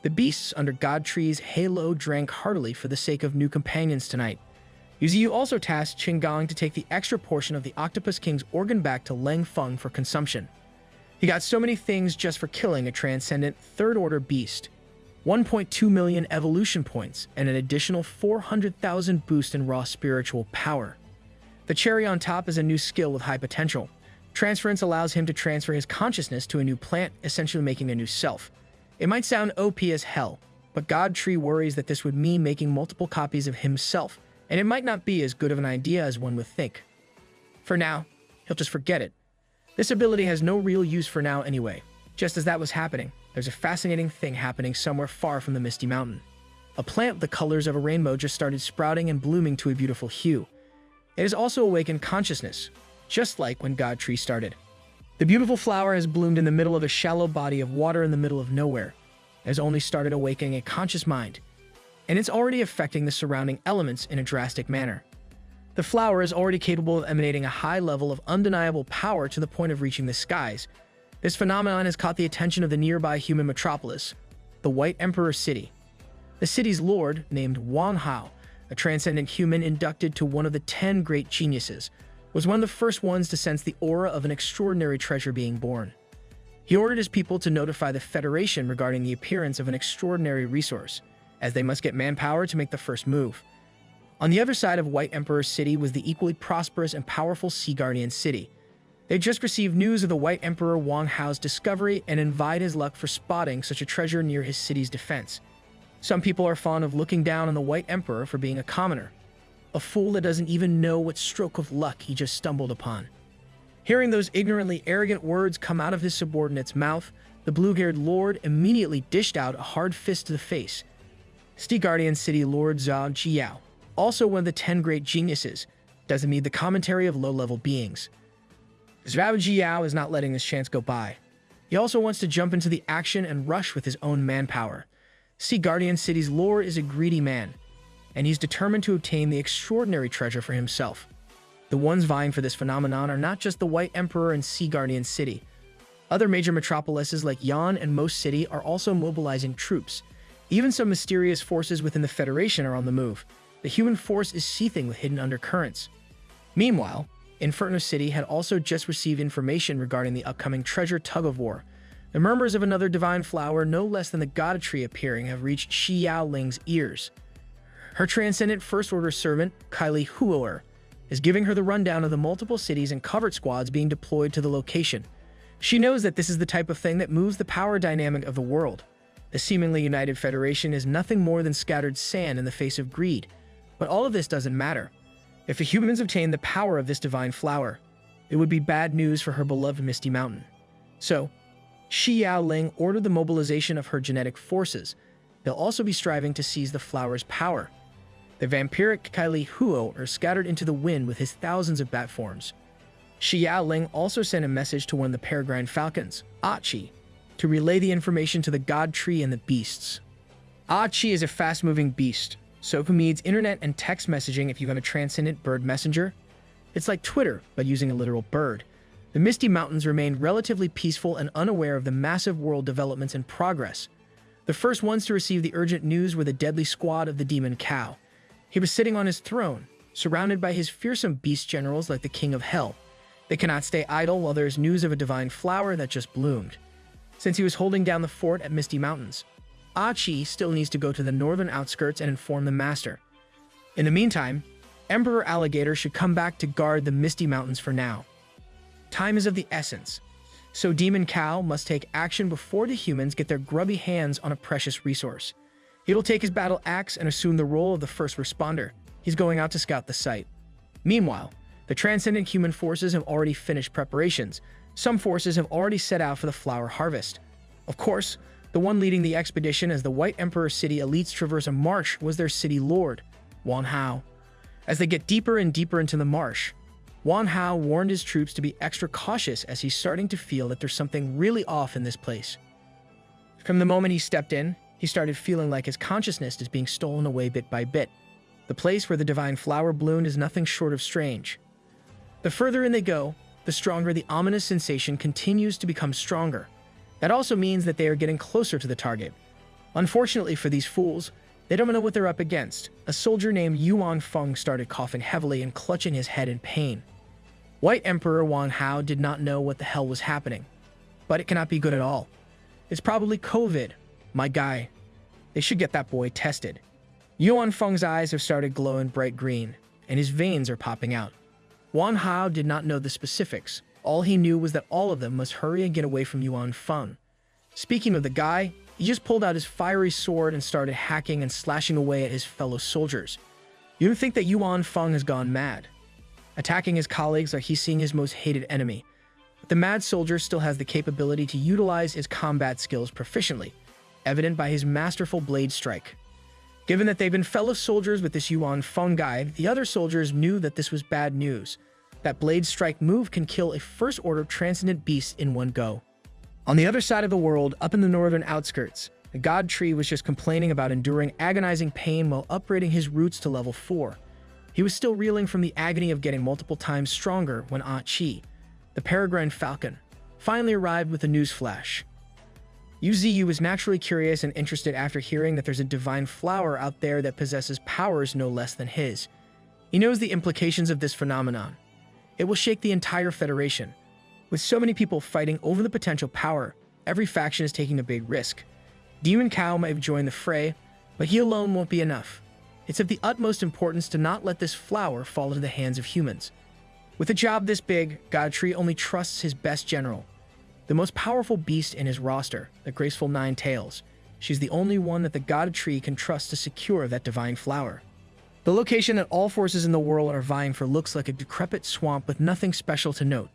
The beasts under God Tree's halo drank heartily for the sake of new companions tonight. Yuziu also tasked Qinggang to take the extra portion of the Octopus King's organ back to Leng Feng for consumption. He got so many things just for killing a transcendent third-order beast. 1.2 million evolution points and an additional 400,000 boost in raw spiritual power. The cherry on top is a new skill with high potential. Transference allows him to transfer his consciousness to a new plant, essentially making a new self. It might sound OP as hell, but God Tree worries that this would mean making multiple copies of himself, and it might not be as good of an idea as one would think. For now, he'll just forget it. This ability has no real use for now anyway. Just as that was happening, there's a fascinating thing happening somewhere far from the Misty Mountain. A plant with the colors of a rainbow just started sprouting and blooming to a beautiful hue. It has also awakened consciousness, just like when God Tree started. The beautiful flower has bloomed in the middle of a shallow body of water in the middle of nowhere. It has only started awakening a conscious mind, and it's already affecting the surrounding elements in a drastic manner. The flower is already capable of emanating a high level of undeniable power to the point of reaching the skies. This phenomenon has caught the attention of the nearby human metropolis, the White Emperor City. The city's lord, named Wan Hao, a transcendent human inducted to one of the 10 great geniuses, was one of the first ones to sense the aura of an extraordinary treasure being born. He ordered his people to notify the Federation regarding the appearance of an extraordinary resource, as they must get manpower to make the first move. On the other side of White Emperor City was the equally prosperous and powerful Sea Guardian City. They just received news of the White Emperor Wang Hao's discovery and envied his luck for spotting such a treasure near his city's defense. Some people are fond of looking down on the White Emperor for being a commoner, a fool that doesn't even know what stroke of luck he just stumbled upon. Hearing those ignorantly arrogant words come out of his subordinate's mouth, the blue-haired lord immediately dished out a hard fist to the face. Sea Guardian City Lord Zhao Jiao, also one of the 10 great geniuses, doesn't need the commentary of low-level beings. Zhao Jiao is not letting this chance go by. He also wants to jump into the action and rush with his own manpower. Sea Guardian City's lord is a greedy man, and he's determined to obtain the extraordinary treasure for himself. The ones vying for this phenomenon are not just the White Emperor and Sea Guardian City. Other major metropolises like Yan and Most City are also mobilizing troops. Even some mysterious forces within the Federation are on the move. The human force is seething with hidden undercurrents. Meanwhile, Inferno City had also just received information regarding the upcoming treasure tug-of-war. The murmurs of another divine flower, no less than the God Tree appearing, have reached Shi Yaoling's ears. Her transcendent First-Order servant, Kylie Huoer, is giving her the rundown of the multiple cities and covert squads being deployed to the location. She knows that this is the type of thing that moves the power dynamic of the world. The seemingly united Federation is nothing more than scattered sand in the face of greed. But all of this doesn't matter. If the humans obtain the power of this divine flower, it would be bad news for her beloved Misty Mountain. So, Shi Yaoling ordered the mobilization of her genetic forces. They'll also be striving to seize the flower's power. The vampiric Kylie Huo are scattered into the wind with his thousands of bat forms. Shi Yaoling also sent a message to one of the peregrine falcons, Achi, to relay the information to the God Tree and the beasts. Achi is a fast-moving beast, so who needs internet and text messaging if you have a transcendent bird messenger? It's like Twitter, but using a literal bird. The Misty Mountains remained relatively peaceful and unaware of the massive world developments in progress. The first ones to receive the urgent news were the deadly squad of the Demon Cow. He was sitting on his throne, surrounded by his fearsome beast generals like the King of Hell. They cannot stay idle while there is news of a divine flower that just bloomed. Since he was holding down the fort at Misty Mountains, Achi still needs to go to the northern outskirts and inform the master. In the meantime, Emperor Alligator should come back to guard the Misty Mountains for now. Time is of the essence, so Demon Cow must take action before the humans get their grubby hands on a precious resource. He'll take his battle axe and assume the role of the first responder. He's going out to scout the site. Meanwhile, the transcendent human forces have already finished preparations. Some forces have already set out for the flower harvest. Of course, the one leading the expedition as the White Emperor City elites traverse a marsh was their city lord, Wan Hao. As they get deeper and deeper into the marsh, Wan Hao warned his troops to be extra cautious as he's starting to feel that there's something really off in this place. From the moment he stepped in, he started feeling like his consciousness is being stolen away bit by bit. The place where the divine flower bloomed is nothing short of strange. The further in they go, the stronger the ominous sensation continues to become stronger. That also means that they are getting closer to the target. Unfortunately for these fools, they don't know what they're up against. A soldier named Yuan Feng started coughing heavily and clutching his head in pain. White Emperor Wan Hao did not know what the hell was happening. But it cannot be good at all. It's probably COVID. My guy. They should get that boy tested. Yuan Feng's eyes have started glowing bright green, and his veins are popping out. Wan Hao did not know the specifics. All he knew was that all of them must hurry and get away from Yuan Feng. Speaking of the guy, he just pulled out his fiery sword and started hacking and slashing away at his fellow soldiers. You don't think that Yuan Feng has gone mad, attacking his colleagues like he's seeing his most hated enemy. But the mad soldier still has the capability to utilize his combat skills proficiently, evident by his masterful blade strike. Given that they've been fellow soldiers with this Yuan fungi, the other soldiers knew that this was bad news. That blade strike move can kill a first-order transcendent beast in one go. On the other side of the world, up in the northern outskirts, the god tree was just complaining about enduring agonizing pain while upgrading his roots to level 4. He was still reeling from the agony of getting multiple times stronger when Chi, the peregrine falcon, finally arrived with a news flash. Uzu was naturally curious and interested after hearing that there's a divine flower out there that possesses powers no less than his. He knows the implications of this phenomenon. It will shake the entire Federation. With so many people fighting over the potential power, every faction is taking a big risk. Demon Cow might have joined the fray, but he alone won't be enough. It's of the utmost importance to not let this flower fall into the hands of humans. With a job this big, Godtree only trusts his best general, the most powerful beast in his roster, the graceful Nine Tails. She's the only one that the God Tree can trust to secure that divine flower. The location that all forces in the world are vying for looks like a decrepit swamp with nothing special to note.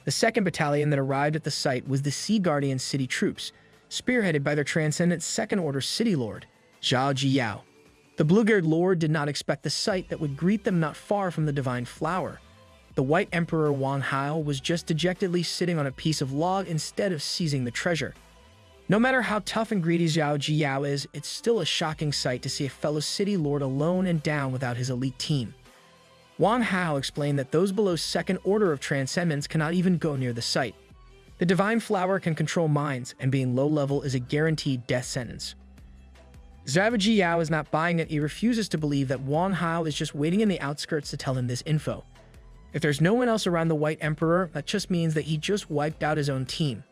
The second battalion that arrived at the site was the Sea Guardian City troops, spearheaded by their transcendent second-order city lord, Zhao Jiyao. The blue-haired lord did not expect the sight that would greet them not far from the divine flower. The White Emperor Wang Hao was just dejectedly sitting on a piece of log instead of seizing the treasure. No matter how tough and greedy Zhao Jiyao is, it's still a shocking sight to see a fellow city lord alone and down without his elite team. Wang Hao explained that those below second order of transcendence cannot even go near the site. The divine flower can control minds, and being low level is a guaranteed death sentence. Zhao Jiyao is not buying it. He refuses to believe that Wang Hao is just waiting in the outskirts to tell him this info. If there's no one else around the White Emperor, that just means that he just wiped out his own team.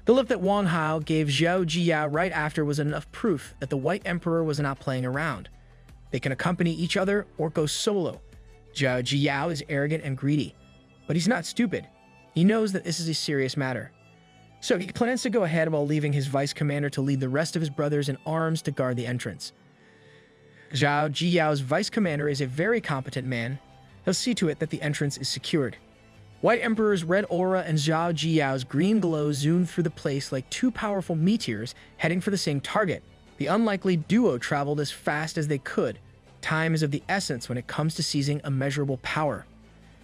The look that Wang Hao gave Zhao Jiyao right after was enough proof that the White Emperor was not playing around. They can accompany each other or go solo. Zhao Jiyao is arrogant and greedy, but he's not stupid. He knows that this is a serious matter. So he plans to go ahead while leaving his vice commander to lead the rest of his brothers in arms to guard the entrance. Zhao Jiyao's vice commander is a very competent man. He'll see to it that the entrance is secured. White Emperor's red aura and Zhao Jiyao's green glow zoom through the place like two powerful meteors heading for the same target. The unlikely duo traveled as fast as they could. Time is of the essence when it comes to seizing immeasurable power.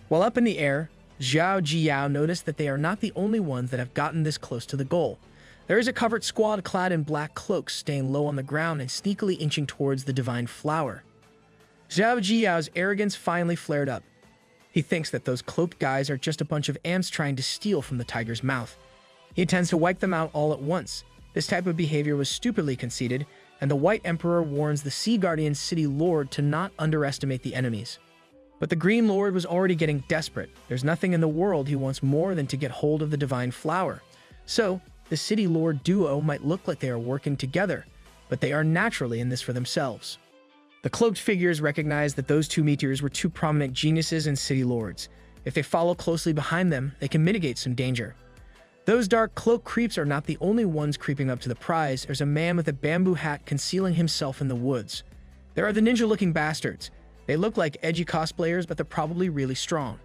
While up in the air, Zhao Jiyao noticed that they are not the only ones that have gotten this close to the goal. There is a covert squad clad in black cloaks staying low on the ground and sneakily inching towards the divine flower. Zhao Jiyao's arrogance finally flared up. He thinks that those cloaked guys are just a bunch of ants trying to steal from the tiger's mouth. He intends to wipe them out all at once. This type of behavior was stupidly conceited, and the White Emperor warns the Sea Guardian City Lord to not underestimate the enemies. But the Green Lord was already getting desperate. There's nothing in the world he wants more than to get hold of the divine flower. So, the City Lord duo might look like they are working together, but they are naturally in this for themselves. The cloaked figures recognize that those two meteors were two prominent geniuses and city lords. If they follow closely behind them, they can mitigate some danger. Those dark cloak creeps are not the only ones creeping up to the prize. There's a man with a bamboo hat concealing himself in the woods. There are the ninja-looking bastards. They look like edgy cosplayers, but they're probably really strong.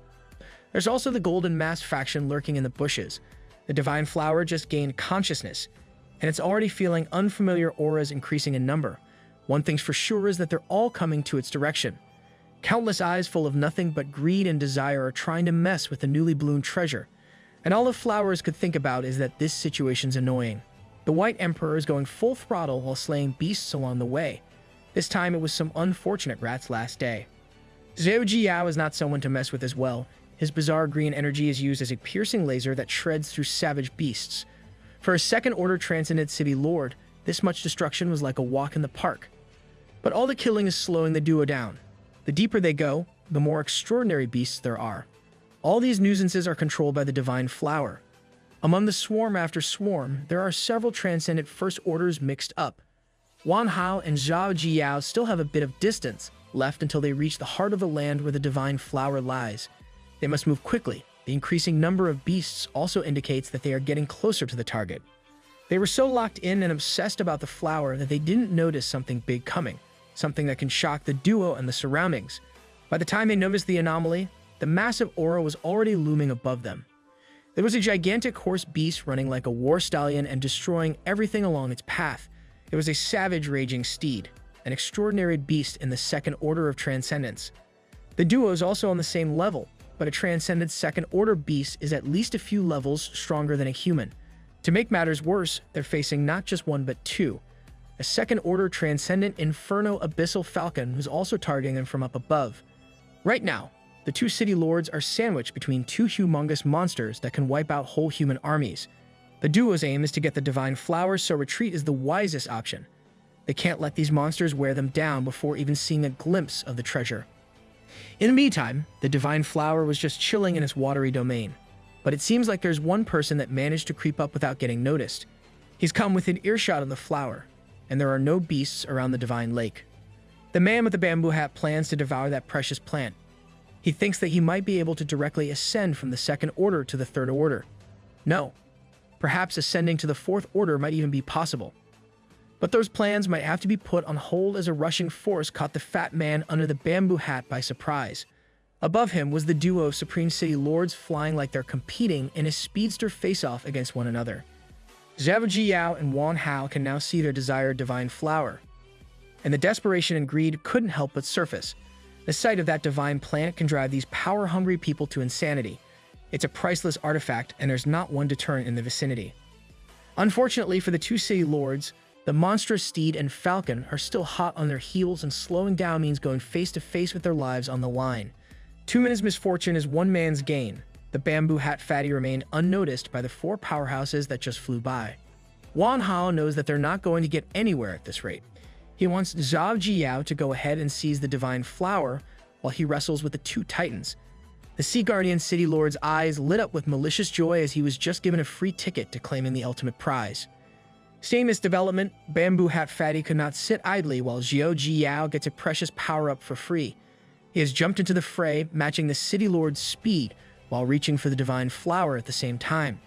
There's also the Golden Mask faction lurking in the bushes. The divine flower just gained consciousness, and it's already feeling unfamiliar auras increasing in number. One thing's for sure is that they're all coming to its direction. Countless eyes full of nothing but greed and desire are trying to mess with the newly bloomed treasure. And all the flowers could think about is that this situation's annoying. The White Emperor is going full throttle while slaying beasts along the way. This time it was some unfortunate rat's last day. Zhao Jiyao is not someone to mess with as well. His bizarre green energy is used as a piercing laser that shreds through savage beasts. For a second-order transcendent city lord, this much destruction was like a walk in the park. But all the killing is slowing the duo down. The deeper they go, the more extraordinary beasts there are. All these nuisances are controlled by the divine flower. Among the swarm after swarm, there are several transcendent first orders mixed up. Wang Hao and Zhao Jiyao still have a bit of distance left until they reach the heart of the land where the divine flower lies. They must move quickly. The increasing number of beasts also indicates that they are getting closer to the target. They were so locked in and obsessed about the flower that they didn't notice something big coming, something that can shock the duo and the surroundings. By the time they noticed the anomaly, the massive aura was already looming above them. There was a gigantic horse beast running like a war stallion and destroying everything along its path. It was a savage raging steed. an extraordinary beast in the second order of transcendence. The duo is also on the same level, but a transcendent second order beast is at least a few levels stronger than a human. To make matters worse, they're facing not just one but two. A second order transcendent inferno abyssal falcon who's also targeting them from up above. Right now, the two city lords are sandwiched between two humongous monsters that can wipe out whole human armies. The duo's aim is to get the divine flower, so retreat is the wisest option. They can't let these monsters wear them down before even seeing a glimpse of the treasure. In the meantime, the divine flower was just chilling in its watery domain. But it seems like there's one person that managed to creep up without getting noticed. He's come within earshot of the flower, and there are no beasts around the divine lake. The man with the bamboo hat plans to devour that precious plant. He thinks that he might be able to directly ascend from the second order to the third order. No, perhaps ascending to the fourth order might even be possible. But those plans might have to be put on hold as a rushing force caught the fat man under the bamboo hat by surprise. Above him was the duo of Supreme City Lords flying like they're competing in a speedster face-off against one another. Zhao Jiyao and Wan Hao can now see their desired divine flower, and the desperation and greed couldn't help but surface. The sight of that divine plant can drive these power-hungry people to insanity. It's a priceless artifact, and there's not one deterrent in the vicinity. Unfortunately for the two city lords, the monstrous steed and falcon are still hot on their heels, and slowing down means going face-to-face with their lives on the line. 2 minutes misfortune is one man's gain. The bamboo hat fatty remained unnoticed by the four powerhouses that just flew by. Wan Hao knows that they're not going to get anywhere at this rate. He wants Zhao Jiyao to go ahead and seize the divine flower while he wrestles with the two titans. The Sea Guardian City Lord's eyes lit up with malicious joy as he was just given a free ticket to claiming the ultimate prize. Seeing this development, Bamboo Hat Fatty could not sit idly while Zhao Jiyao gets a precious power-up for free. He has jumped into the fray, matching the City Lord's speed while reaching for the divine flower at the same time.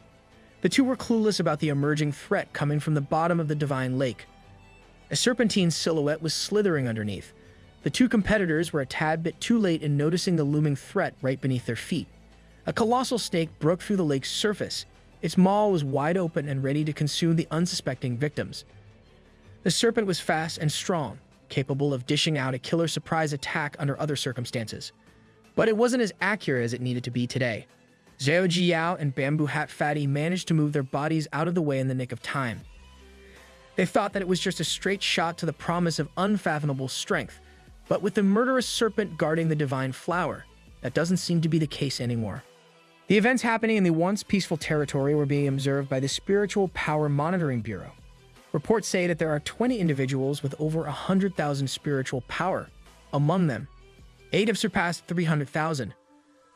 The two were clueless about the emerging threat coming from the bottom of the divine lake. A serpentine silhouette was slithering underneath. The two competitors were a tad bit too late in noticing the looming threat right beneath their feet. A colossal snake broke through the lake's surface. Its maw was wide open and ready to consume the unsuspecting victims. The serpent was fast and strong, capable of dishing out a killer surprise attack under other circumstances. But it wasn't as accurate as it needed to be today. Zhao Jiyao and Bamboo Hat Fatty managed to move their bodies out of the way in the nick of time. They thought that it was just a straight shot to the promise of unfathomable strength, but with the murderous serpent guarding the divine flower, that doesn't seem to be the case anymore. The events happening in the once peaceful territory were being observed by the Spiritual Power Monitoring Bureau. Reports say that there are 20 individuals with over 100,000 spiritual power. Among them, 8 have surpassed 300,000.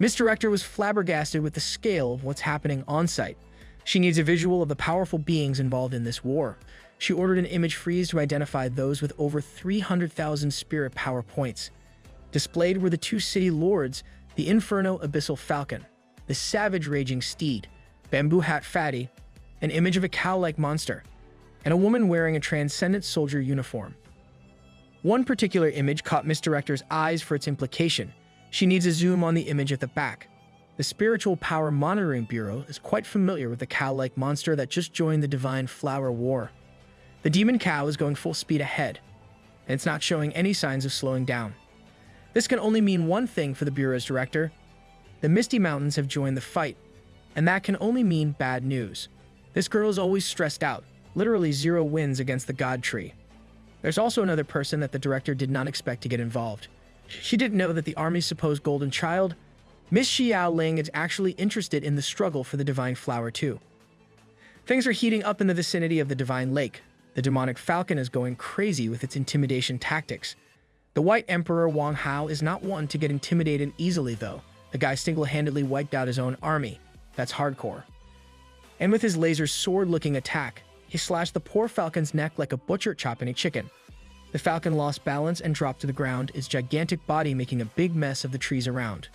Miss Director was flabbergasted with the scale of what's happening on-site. She needs a visual of the powerful beings involved in this war. She ordered an image freeze to identify those with over 300,000 spirit power points. Displayed were the two city lords, the Inferno Abyssal Falcon, the Savage Raging Steed, Bamboo Hat Fatty, an image of a cow-like monster, and a woman wearing a transcendent soldier uniform. One particular image caught Miss Director's eyes for its implication. She needs a zoom on the image at the back. The Spiritual Power Monitoring Bureau is quite familiar with the cow-like monster that just joined the Divine Flower War. The demon cow is going full speed ahead, and it's not showing any signs of slowing down. This can only mean one thing for the Bureau's director. The Misty Mountains have joined the fight, and that can only mean bad news. This girl is always stressed out, literally 0 wins against the God Tree. There's also another person that the director did not expect to get involved. She didn't know that the army's supposed golden child, Miss Xiao Ling, is actually interested in the struggle for the Divine Flower too. Things are heating up in the vicinity of the Divine Lake. The demonic falcon is going crazy with its intimidation tactics. The White Emperor Wang Hao is not one to get intimidated easily though. The guy single-handedly wiped out his own army. That's hardcore. And with his laser sword-looking attack, he slashed the poor falcon's neck like a butcher chopping a chicken. The falcon lost balance and dropped to the ground, its gigantic body making a big mess of the trees around.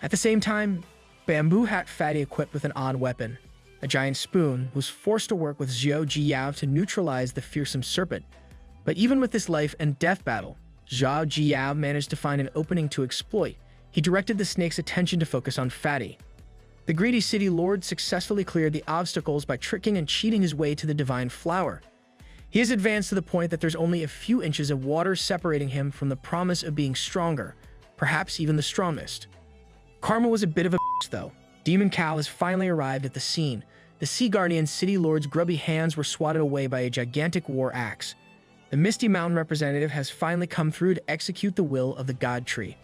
At the same time, Bamboo Hat Fatty, equipped with an odd weapon, a giant spoon, was forced to work with Zhao Jiyao to neutralize the fearsome serpent. But even with this life and death battle, Zhao Jiyao managed to find an opening to exploit. He directed the snake's attention to focus on Fatty. The greedy city lord successfully cleared the obstacles by tricking and cheating his way to the divine flower. He has advanced to the point that there's only a few inches of water separating him from the promise of being stronger, perhaps even the strongest. Karma was a bit of a bitch, though. Demon Cow has finally arrived at the scene. The Sea Guardian City Lord's grubby hands were swatted away by a gigantic war axe. The Misty Mountain representative has finally come through to execute the will of the God Tree.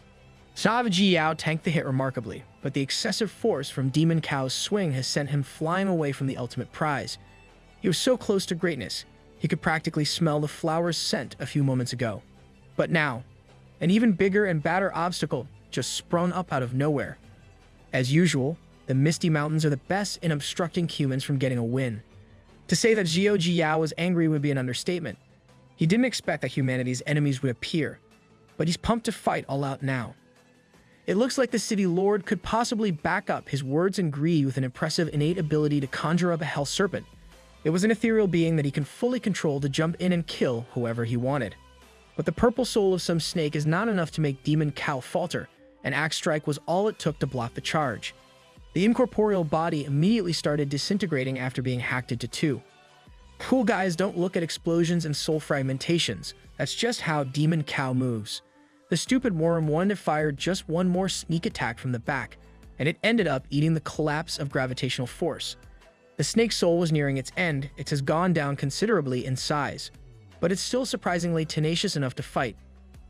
Zhao Jiao tanked the hit remarkably, but the excessive force from Demon Cow's swing has sent him flying away from the ultimate prize. He was so close to greatness, he could practically smell the flower's scent a few moments ago. But now, an even bigger and badder obstacle just sprung up out of nowhere. As usual, the Misty Mountains are the best in obstructing humans from getting a win. To say that Zhao Jiao was angry would be an understatement. He didn't expect that humanity's enemies would appear, but he's pumped to fight all out now. It looks like the City Lord could possibly back up his words and greed with an impressive innate ability to conjure up a hell serpent. It was an ethereal being that he can fully control to jump in and kill whoever he wanted. But the purple soul of some snake is not enough to make Demon Cow falter. An axe strike was all it took to block the charge. The incorporeal body immediately started disintegrating after being hacked into two. Cool guys don't look at explosions and soul fragmentations. That's just how Demon Cow moves. The stupid worm wanted to fire just one more sneak attack from the back, and it ended up eating the collapse of gravitational force. The snake's soul was nearing its end. It has gone down considerably in size, but it's still surprisingly tenacious enough to fight.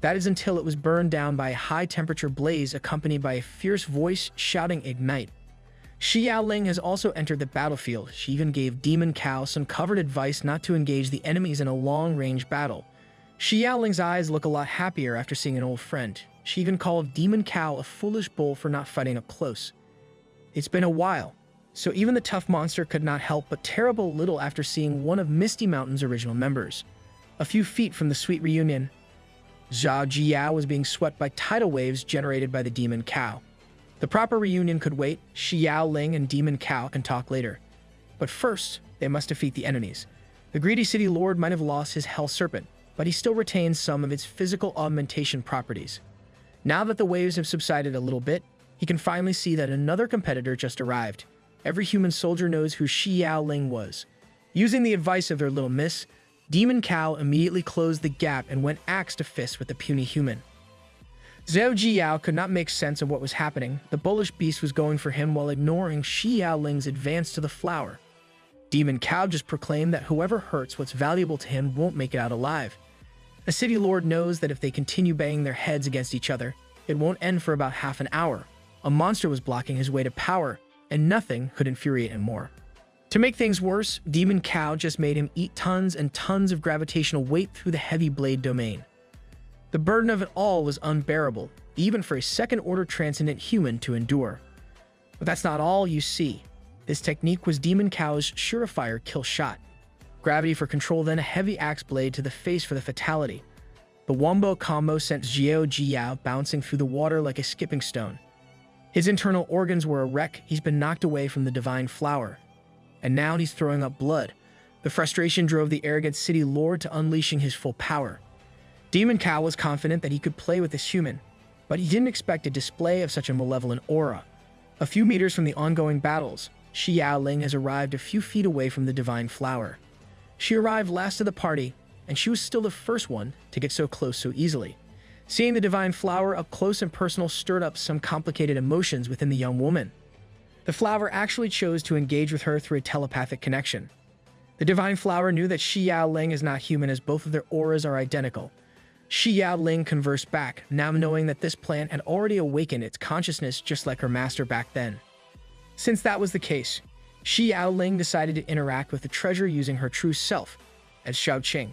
That is until it was burned down by a high-temperature blaze accompanied by a fierce voice shouting "Ignite." Xiao Ling has also entered the battlefield. She even gave Demon Cow some covered advice not to engage the enemies in a long-range battle. Xiao Ling's eyes look a lot happier after seeing an old friend. She even called Demon Cow a foolish bull for not fighting up close. It's been a while, so even the tough monster could not help but terrible little after seeing one of Misty Mountain's original members. A few feet from the sweet reunion, Zhao Jiao was being swept by tidal waves generated by the Demon Cow. The proper reunion could wait. Xiao Ling and Demon Cow can talk later. But first, they must defeat the enemies. The greedy city lord might have lost his hell serpent, but he still retains some of its physical augmentation properties. Now that the waves have subsided a little bit, he can finally see that another competitor just arrived. Every human soldier knows who Xiao Ling was. Using the advice of their little miss, Demon Cow immediately closed the gap and went axe to fist with the puny human. Zhao Jiao could not make sense of what was happening. The bullish beast was going for him while ignoring Xiao Ling's advance to the flower. Demon Cow just proclaimed that whoever hurts what's valuable to him won't make it out alive. The city lord knows that if they continue banging their heads against each other, it won't end for about half an hour. A monster was blocking his way to power, and nothing could infuriate him more. To make things worse, Demon Cow just made him eat tons and tons of gravitational weight through the heavy blade domain. The burden of it all was unbearable, even for a second-order transcendent human to endure. But that's not all you see. This technique was Demon Cow's surefire kill shot. Gravity for control, then a heavy axe blade to the face for the fatality. The wombo combo sent Zhao Jiao bouncing through the water like a skipping stone. His internal organs were a wreck. He's been knocked away from the divine flower. And now he's throwing up blood. The frustration drove the arrogant city lord to unleashing his full power. Demon Cow was confident that he could play with this human, but he didn't expect a display of such a malevolent aura. A few meters from the ongoing battles, Xiao Ling has arrived a few feet away from the divine flower. She arrived last of the party, and she was still the first one to get so close so easily. Seeing the divine flower up close and personal stirred up some complicated emotions within the young woman. The flower actually chose to engage with her through a telepathic connection. The divine flower knew that Xiao Ling is not human, as both of their auras are identical. Xiao Ling conversed back, now knowing that this plant had already awakened its consciousness just like her master back then. Since that was the case, Xiao Ling decided to interact with the treasure using her true self, as Xiaoqing.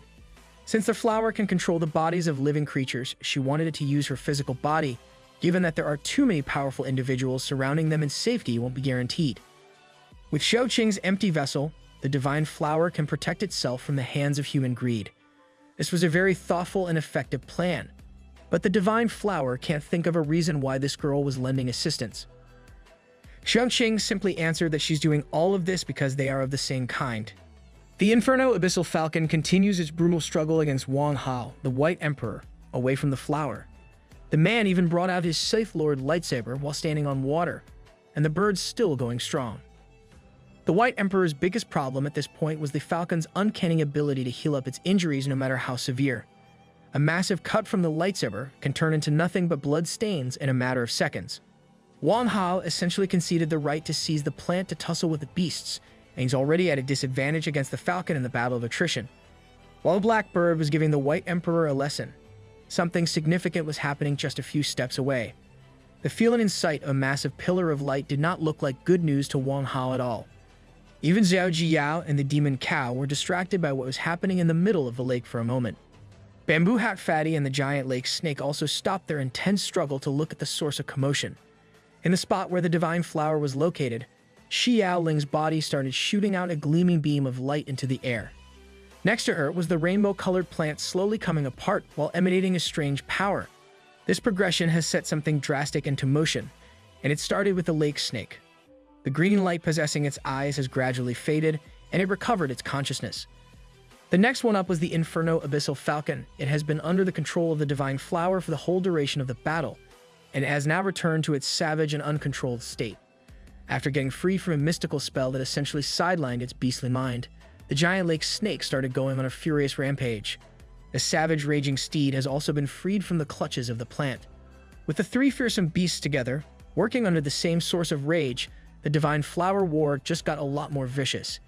Since the flower can control the bodies of living creatures, she wanted it to use her physical body, given that there are too many powerful individuals surrounding them and safety won't be guaranteed. With Xiaoqing's empty vessel, the divine flower can protect itself from the hands of human greed. This was a very thoughtful and effective plan, but the divine flower can't think of a reason why this girl was lending assistance. Xiaoqing simply answered that she's doing all of this because they are of the same kind. The Inferno Abyssal Falcon continues its brutal struggle against Wang Hao, the White Emperor, away from the flower. The man even brought out his Sith Lord lightsaber while standing on water, and the bird's still going strong. The White Emperor's biggest problem at this point was the falcon's uncanny ability to heal up its injuries no matter how severe. A massive cut from the lightsaber can turn into nothing but blood stains in a matter of seconds. Wang Hao essentially conceded the right to seize the plant to tussle with the beasts, and he's already at a disadvantage against the falcon in the battle of attrition. While the Black Bird was giving the White Emperor a lesson, something significant was happening just a few steps away. The feeling in sight of a massive pillar of light did not look like good news to Wang Hao at all. Even Xiao Jiyao and the demon cow were distracted by what was happening in the middle of the lake for a moment. Bamboo Hat Fatty and the giant lake snake also stopped their intense struggle to look at the source of commotion. In the spot where the divine flower was located, Xiao Ling's body started shooting out a gleaming beam of light into the air. Next to her was the rainbow-colored plant slowly coming apart while emanating a strange power. This progression has set something drastic into motion, and it started with the lake snake. The green light possessing its eyes has gradually faded, and it recovered its consciousness. The next one up was the Inferno Abyssal Falcon. It has been under the control of the Divine Flower for the whole duration of the battle, and it has now returned to its savage and uncontrolled state. After getting free from a mystical spell that essentially sidelined its beastly mind, the giant lake snake started going on a furious rampage. The savage raging steed has also been freed from the clutches of the plant. With the three fearsome beasts together, working under the same source of rage, the Divine Flower War just got a lot more vicious.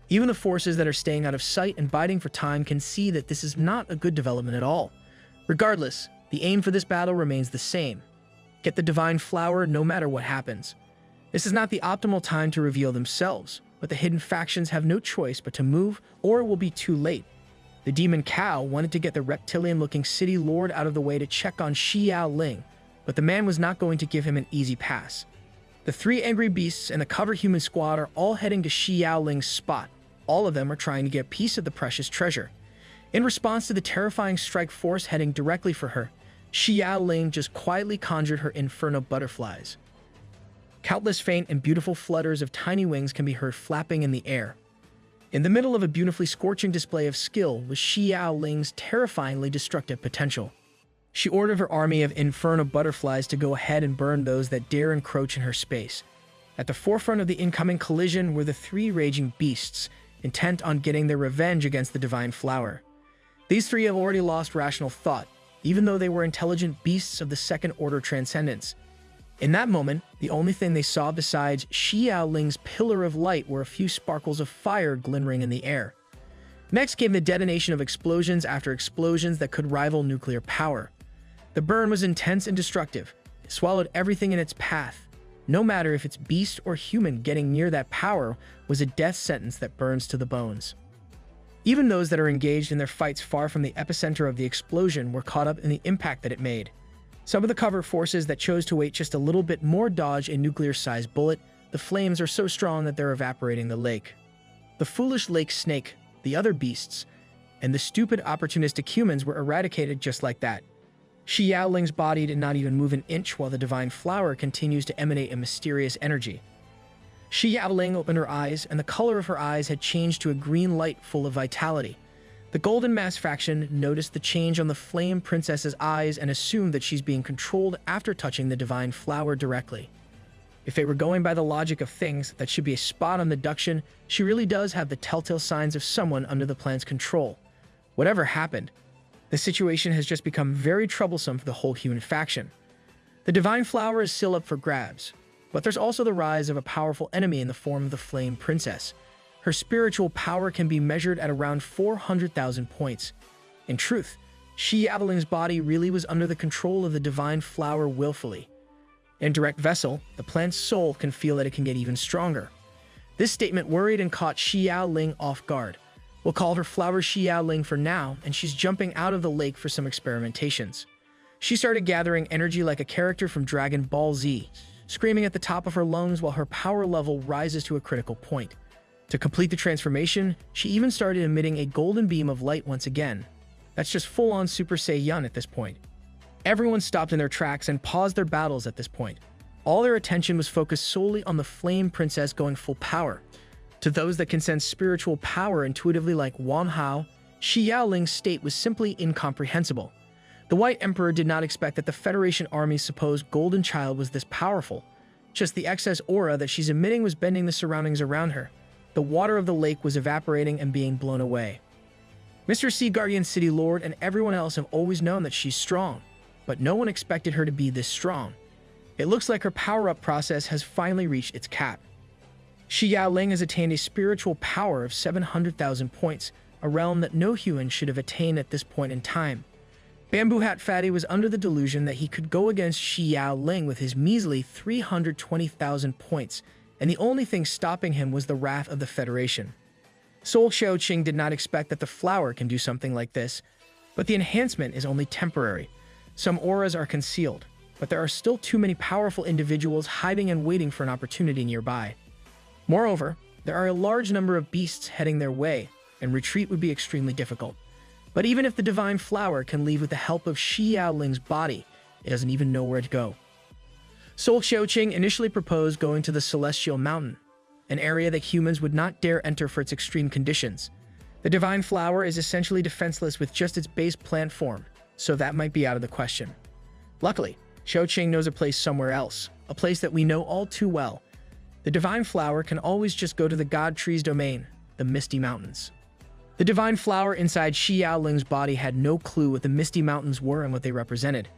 Even the forces that are staying out of sight and biding for time can see that this is not a good development at all. Regardless, the aim for this battle remains the same. Get the Divine Flower no matter what happens. This is not the optimal time to reveal themselves, but the hidden factions have no choice but to move, or it will be too late. The Demon Cow wanted to get the reptilian-looking city lord out of the way to check on Xiao Ling, but the man was not going to give him an easy pass. The three angry beasts and the cover human squad are all heading to Xiao Ling's spot. All of them are trying to get a piece of the precious treasure. In response to the terrifying strike force heading directly for her, Xiao Ling just quietly conjured her inferno butterflies. Countless faint and beautiful flutters of tiny wings can be heard flapping in the air. In the middle of a beautifully scorching display of skill was Xiao Ling's terrifyingly destructive potential. She ordered her army of inferno butterflies to go ahead and burn those that dare encroach in her space. At the forefront of the incoming collision were the three raging beasts, intent on getting their revenge against the Divine Flower. These three have already lost rational thought, even though they were intelligent beasts of the second-order transcendence. In that moment, the only thing they saw besides Xiao Ling's pillar of light were a few sparkles of fire glimmering in the air. Next came the detonation of explosions after explosions that could rival nuclear power. The burn was intense and destructive. It swallowed everything in its path. No matter if it's beast or human, getting near that power was a death sentence that burns to the bones. Even those that are engaged in their fights far from the epicenter of the explosion were caught up in the impact that it made. Some of the cover forces that chose to wait just a little bit more dodge a nuclear-sized bullet. The flames are so strong that they're evaporating the lake. The foolish lake snake, the other beasts, and the stupid opportunistic humans were eradicated just like that. Xiao Ling's body did not even move an inch while the Divine Flower continues to emanate a mysterious energy. Xiao Ling opened her eyes, and the color of her eyes had changed to a green light full of vitality. The Golden Mass faction noticed the change on the Flame Princess's eyes and assumed that she's being controlled after touching the Divine Flower directly. If it were going by the logic of things, that should be a spot on the deduction. She really does have the telltale signs of someone under the plan's control. Whatever happened, the situation has just become very troublesome for the whole human faction. The Divine Flower is still up for grabs, but there's also the rise of a powerful enemy in the form of the Flame Princess. Her spiritual power can be measured at around 400,000 points. In truth, Xiao Ling's body really was under the control of the Divine Flower willfully. In direct vessel, the plant's soul can feel that it can get even stronger. This statement worried and caught Xiao Ling off guard. We'll call her Flower Xiao Ling for now, and she's jumping out of the lake for some experimentations. She started gathering energy like a character from Dragon Ball Z, screaming at the top of her lungs while her power level rises to a critical point. To complete the transformation, she even started emitting a golden beam of light once again. That's just full-on Super Saiyan at this point. Everyone stopped in their tracks and paused their battles at this point. All their attention was focused solely on the Flame Princess going full power. To those that can sense spiritual power intuitively like Wang Hao, Xiao Ling's state was simply incomprehensible. The White Emperor did not expect that the Federation Army's supposed golden child was this powerful. Just the excess aura that she's emitting was bending the surroundings around her. the water of the lake was evaporating and being blown away. Mr. Sea Guardian City Lord and everyone else have always known that she's strong, but no one expected her to be this strong. It looks like her power-up process has finally reached its cap. Shi Yaoling has attained a spiritual power of 700,000 points, a realm that no human should have attained at this point in time. Bamboo Hat Fatty was under the delusion that he could go against Shi Yaoling with his measly 320,000 points, and the only thing stopping him was the wrath of the Federation. Soul Xiaoqing did not expect that the flower can do something like this, but the enhancement is only temporary. Some auras are concealed, but there are still too many powerful individuals hiding and waiting for an opportunity nearby. Moreover, there are a large number of beasts heading their way, and retreat would be extremely difficult. But even if the divine flower can leave with the help of Shi Yaoling's body, it doesn't even know where to go. Soul Xiaoqing initially proposed going to the Celestial Mountain, an area that humans would not dare enter for its extreme conditions. The divine flower is essentially defenseless with just its base plant form, so that might be out of the question. Luckily, Xiaoqing knows a place somewhere else, a place that we know all too well. The divine flower can always just go to the God Tree's domain, the Misty Mountains. The divine flower inside Shi Yaoling's body had no clue what the Misty Mountains were and what they represented.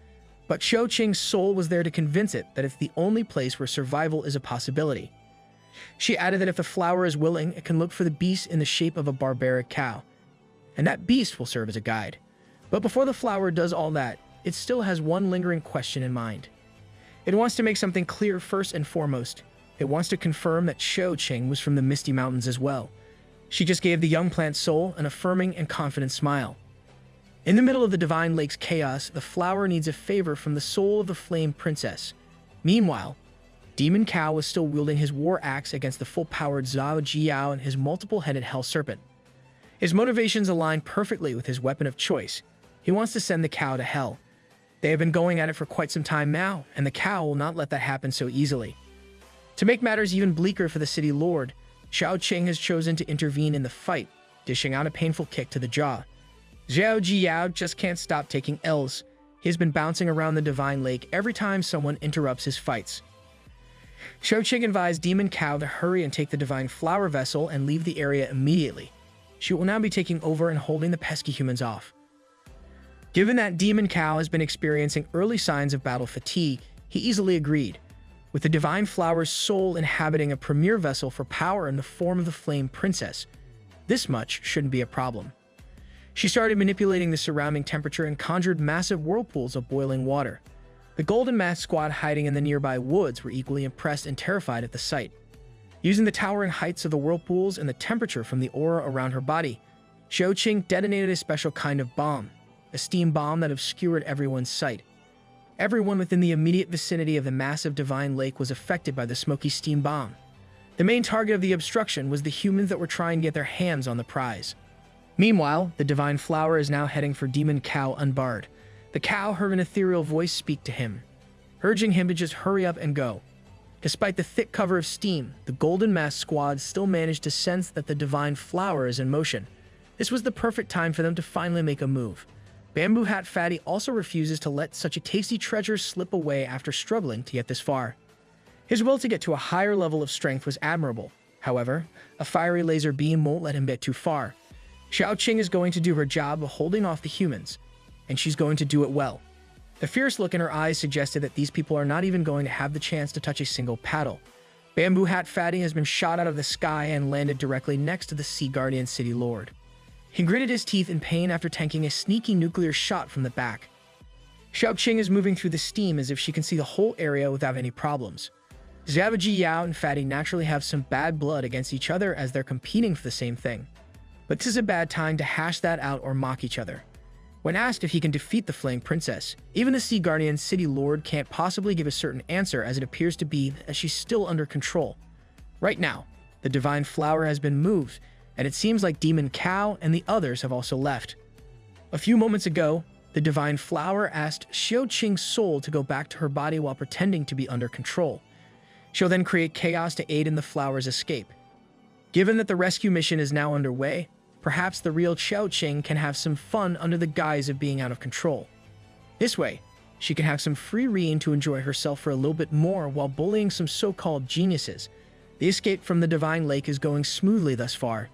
But Xiaoqing's soul was there to convince it that it's the only place where survival is a possibility. She added that if the flower is willing, it can look for the beast in the shape of a barbaric cow, and that beast will serve as a guide. But before the flower does all that, it still has one lingering question in mind. It wants to make something clear first and foremost. It wants to confirm that Xiaoqing was from the Misty Mountains as well. She just gave the young plant soul an affirming and confident smile. In the middle of the divine lake's chaos, the flower needs a favor from the soul of the flame princess. Meanwhile, Demon Cow was still wielding his war axe against the full-powered Zhao Jiao and his multiple-headed hell serpent. His motivations align perfectly with his weapon of choice. He wants to send the cow to hell. They have been going at it for quite some time now, and the cow will not let that happen so easily. To make matters even bleaker for the city lord, Xiaoqing has chosen to intervene in the fight, dishing out a painful kick to the jaw. Zhao Jiao just can't stop taking L's. He has been bouncing around the divine lake every time someone interrupts his fights. Xiaoqing advised Demon Cow to hurry and take the divine flower vessel and leave the area immediately. She will now be taking over and holding the pesky humans off. Given that Demon Cow has been experiencing early signs of battle fatigue, he easily agreed. With the divine flower's soul inhabiting a premier vessel for power in the form of the Flame Princess, this much shouldn't be a problem. She started manipulating the surrounding temperature and conjured massive whirlpools of boiling water. The Golden Mask squad hiding in the nearby woods were equally impressed and terrified at the sight. Using the towering heights of the whirlpools and the temperature from the aura around her body, Xiaoqing detonated a special kind of bomb, a steam bomb that obscured everyone's sight. Everyone within the immediate vicinity of the massive divine lake was affected by the smoky steam bomb. The main target of the obstruction was the humans that were trying to get their hands on the prize. Meanwhile, the divine flower is now heading for Demon Cow unbarred. The cow heard an ethereal voice speak to him, urging him to just hurry up and go. Despite the thick cover of steam, the Golden Mask squad still managed to sense that the divine flower is in motion. This was the perfect time for them to finally make a move. Bamboo Hat Fatty also refuses to let such a tasty treasure slip away after struggling to get this far. His will to get to a higher level of strength was admirable. However, a fiery laser beam won't let him get too far. Xiaoqing is going to do her job of holding off the humans, and she's going to do it well. The fierce look in her eyes suggested that these people are not even going to have the chance to touch a single paddle. Bamboo Hat Fatty has been shot out of the sky and landed directly next to the Sea Guardian City Lord. He gritted his teeth in pain after tanking a sneaky nuclear shot from the back. Xiaoqing is moving through the steam as if she can see the whole area without any problems. Zhao Yao and Fatty naturally have some bad blood against each other as they're competing for the same thing. But this is a bad time to hash that out or mock each other. When asked if he can defeat the Flame Princess, even the Sea Guardian City Lord can't possibly give a certain answer, as it appears to be that she's still under control. Right now, the divine flower has been moved, and it seems like Demon Cow and the others have also left. A few moments ago, the divine flower asked Xiaoqing's soul to go back to her body while pretending to be under control. She'll then create chaos to aid in the flower's escape. Given that the rescue mission is now underway, perhaps the real Xiaoqing can have some fun under the guise of being out of control. This way, she can have some free reign to enjoy herself for a little bit more while bullying some so-called geniuses. The escape from the Divine Lake is going smoothly thus far.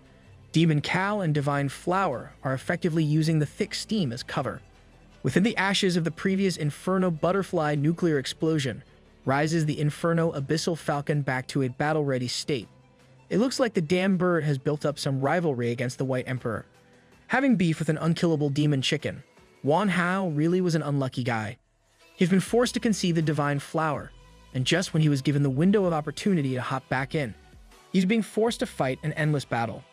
Demon Cow and Divine Flower are effectively using the thick steam as cover. Within the ashes of the previous Inferno Butterfly nuclear explosion, rises the Inferno Abyssal Falcon back to a battle-ready state. It looks like the damn bird has built up some rivalry against the White Emperor. Having beef with an unkillable demon chicken, Wan Hao really was an unlucky guy. He's been forced to conceive the Divine Flower, and just when he was given the window of opportunity to hop back in, he's being forced to fight an endless battle.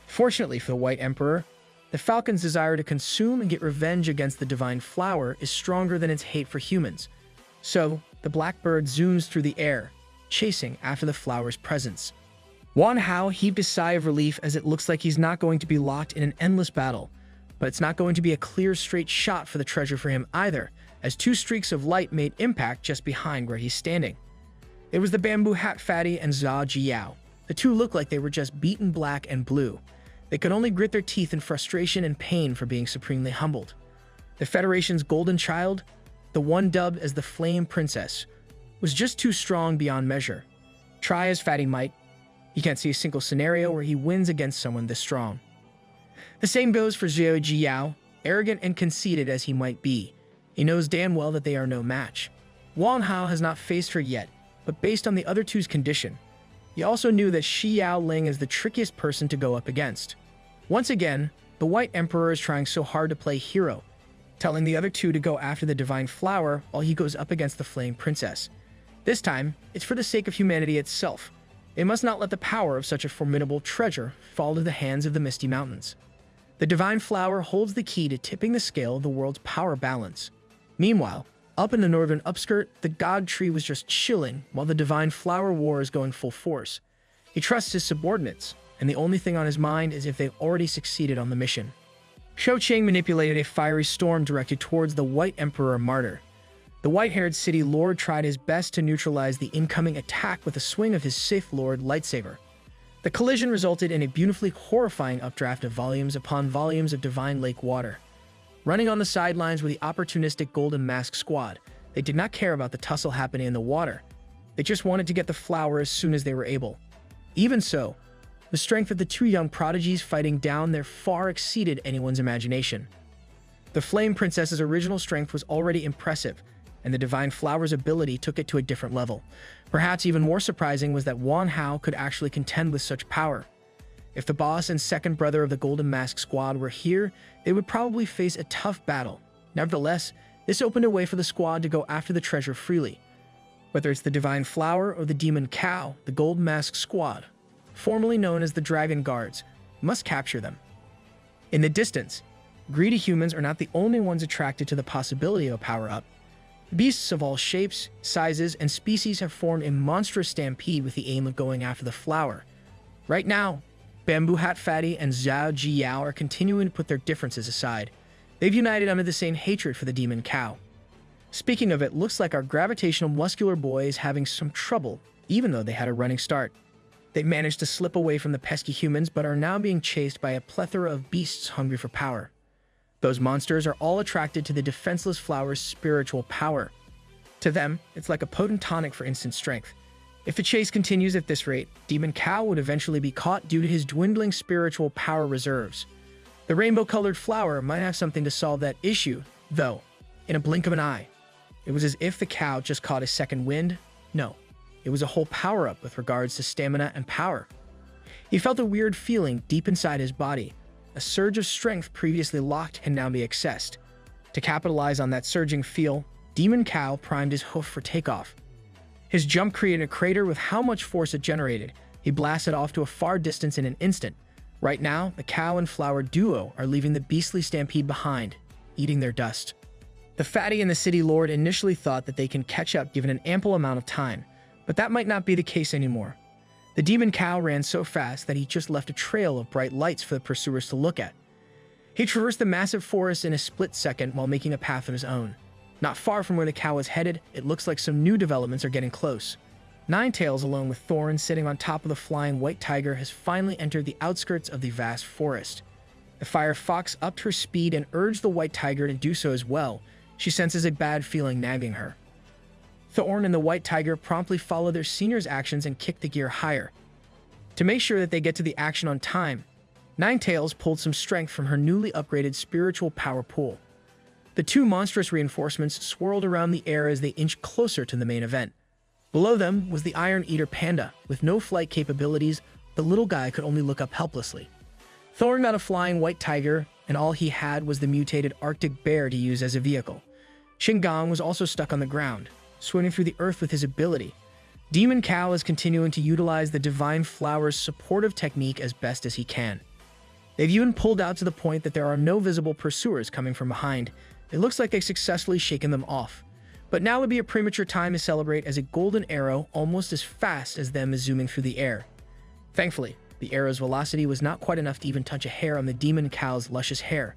Fortunately for the White Emperor, the Falcon's desire to consume and get revenge against the Divine Flower is stronger than its hate for humans. So, the Blackbird zooms through the air, chasing after the flower's presence. Wan Hao heaved a sigh of relief as it looks like he's not going to be locked in an endless battle, but it's not going to be a clear, straight shot for the treasure for him either, as two streaks of light made impact just behind where he's standing. It was the Bamboo Hat Fatty and Zha Jiao. The two looked like they were just beaten black and blue. They could only grit their teeth in frustration and pain for being supremely humbled. The Federation's golden child, the one dubbed as the Flame Princess, was just too strong beyond measure. Try as Fatty might, he can't see a single scenario where he wins against someone this strong. The same goes for Zhao Jiao. Arrogant and conceited as he might be, he knows damn well that they are no match. Wan Hao has not faced her yet, but based on the other two's condition, he also knew that Xiao Ling is the trickiest person to go up against. Once again, the White Emperor is trying so hard to play hero, telling the other two to go after the Divine Flower while he goes up against the Flame Princess. This time, it's for the sake of humanity itself. They must not let the power of such a formidable treasure fall to the hands of the Misty Mountains. The Divine Flower holds the key to tipping the scale of the world's power balance. Meanwhile, up in the northern upskirt, the God Tree was just chilling while the Divine Flower war is going full force. He trusts his subordinates, and the only thing on his mind is if they've already succeeded on the mission. Shou Cheng manipulated a fiery storm directed towards the White Emperor Martyr. The white-haired city lord tried his best to neutralize the incoming attack with a swing of his Sith Lord lightsaber. The collision resulted in a beautifully horrifying updraft of volumes upon volumes of Divine Lake water. Running on the sidelines were the opportunistic Golden Mask squad. They did not care about the tussle happening in the water. They just wanted to get the flower as soon as they were able. Even so, the strength of the two young prodigies fighting down there far exceeded anyone's imagination. The Flame Princess's original strength was already impressive, and the Divine Flower's ability took it to a different level. Perhaps even more surprising was that Wan Hao could actually contend with such power. If the boss and second brother of the Golden Mask squad were here, they would probably face a tough battle. Nevertheless, this opened a way for the squad to go after the treasure freely. Whether it's the Divine Flower or the Demon Cow, the Golden Mask squad, formerly known as the Dragon Guards, must capture them. In the distance, greedy humans are not the only ones attracted to the possibility of a power-up. Beasts of all shapes, sizes, and species have formed a monstrous stampede with the aim of going after the flower. Right now, Bamboo Hat Fatty and Zhao Jiao are continuing to put their differences aside. They've united under the same hatred for the Demon Cow. Speaking of it, looks like our gravitational muscular boy is having some trouble, even though they had a running start. They managed to slip away from the pesky humans, but are now being chased by a plethora of beasts hungry for power. Those monsters are all attracted to the defenseless flower's spiritual power. To them, it's like a potent tonic for instant strength. If the chase continues at this rate, Demon Cow would eventually be caught due to his dwindling spiritual power reserves. The rainbow-colored flower might have something to solve that issue, though, in a blink of an eye. It was as if the cow just caught a second wind. No, it was a whole power-up with regards to stamina and power. He felt a weird feeling deep inside his body. A surge of strength previously locked can now be accessed. To capitalize on that surging feel, Demon Cow primed his hoof for takeoff. His jump created a crater with how much force it generated. He blasted off to a far distance in an instant. Right now, the cow and flower duo are leaving the beastly stampede behind, eating their dust. The fatty and the city lord initially thought that they can catch up given an ample amount of time, but that might not be the case anymore. The Demon Cow ran so fast that he just left a trail of bright lights for the pursuers to look at. He traversed the massive forest in a split second while making a path of his own. Not far from where the cow was headed, it looks like some new developments are getting close. Ninetails, along with Thorn sitting on top of the flying white tiger, has finally entered the outskirts of the vast forest. The fire fox upped her speed and urged the white tiger to do so as well. She senses a bad feeling nagging her. Thorn and the White Tiger promptly follow their senior's actions and kick the gear higher. To make sure that they get to the action on time, Ninetails pulled some strength from her newly upgraded spiritual power pool. The two monstrous reinforcements swirled around the air as they inched closer to the main event. Below them was the Iron Eater Panda. With no flight capabilities, the little guy could only look up helplessly. Thorn got a flying White Tiger, and all he had was the mutated Arctic Bear to use as a vehicle. Shingang was also stuck on the ground, swimming through the earth with his ability. Demon Cow is continuing to utilize the Divine Flower's supportive technique as best as he can. They've even pulled out to the point that there are no visible pursuers coming from behind. It looks like they've successfully shaken them off. But now would be a premature time to celebrate, as a golden arrow, almost as fast as them, is zooming through the air. Thankfully, the arrow's velocity was not quite enough to even touch a hair on the Demon Cow's luscious hair.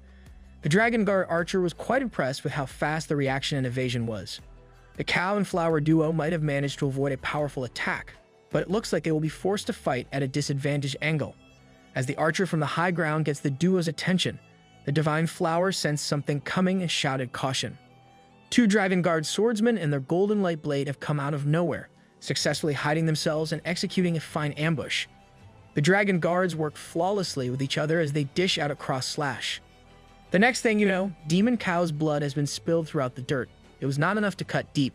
The Dragon Guard archer was quite impressed with how fast the reaction and evasion was. The Cow and Flower duo might have managed to avoid a powerful attack, but it looks like they will be forced to fight at a disadvantaged angle. As the archer from the high ground gets the duo's attention, the Divine Flower sensed something coming and shouted caution. Two Dragon Guard swordsmen and their golden light blade have come out of nowhere, successfully hiding themselves and executing a fine ambush. The Dragon Guards work flawlessly with each other as they dish out a cross slash. The next thing you know, Demon Cow's blood has been spilled throughout the dirt. It was not enough to cut deep,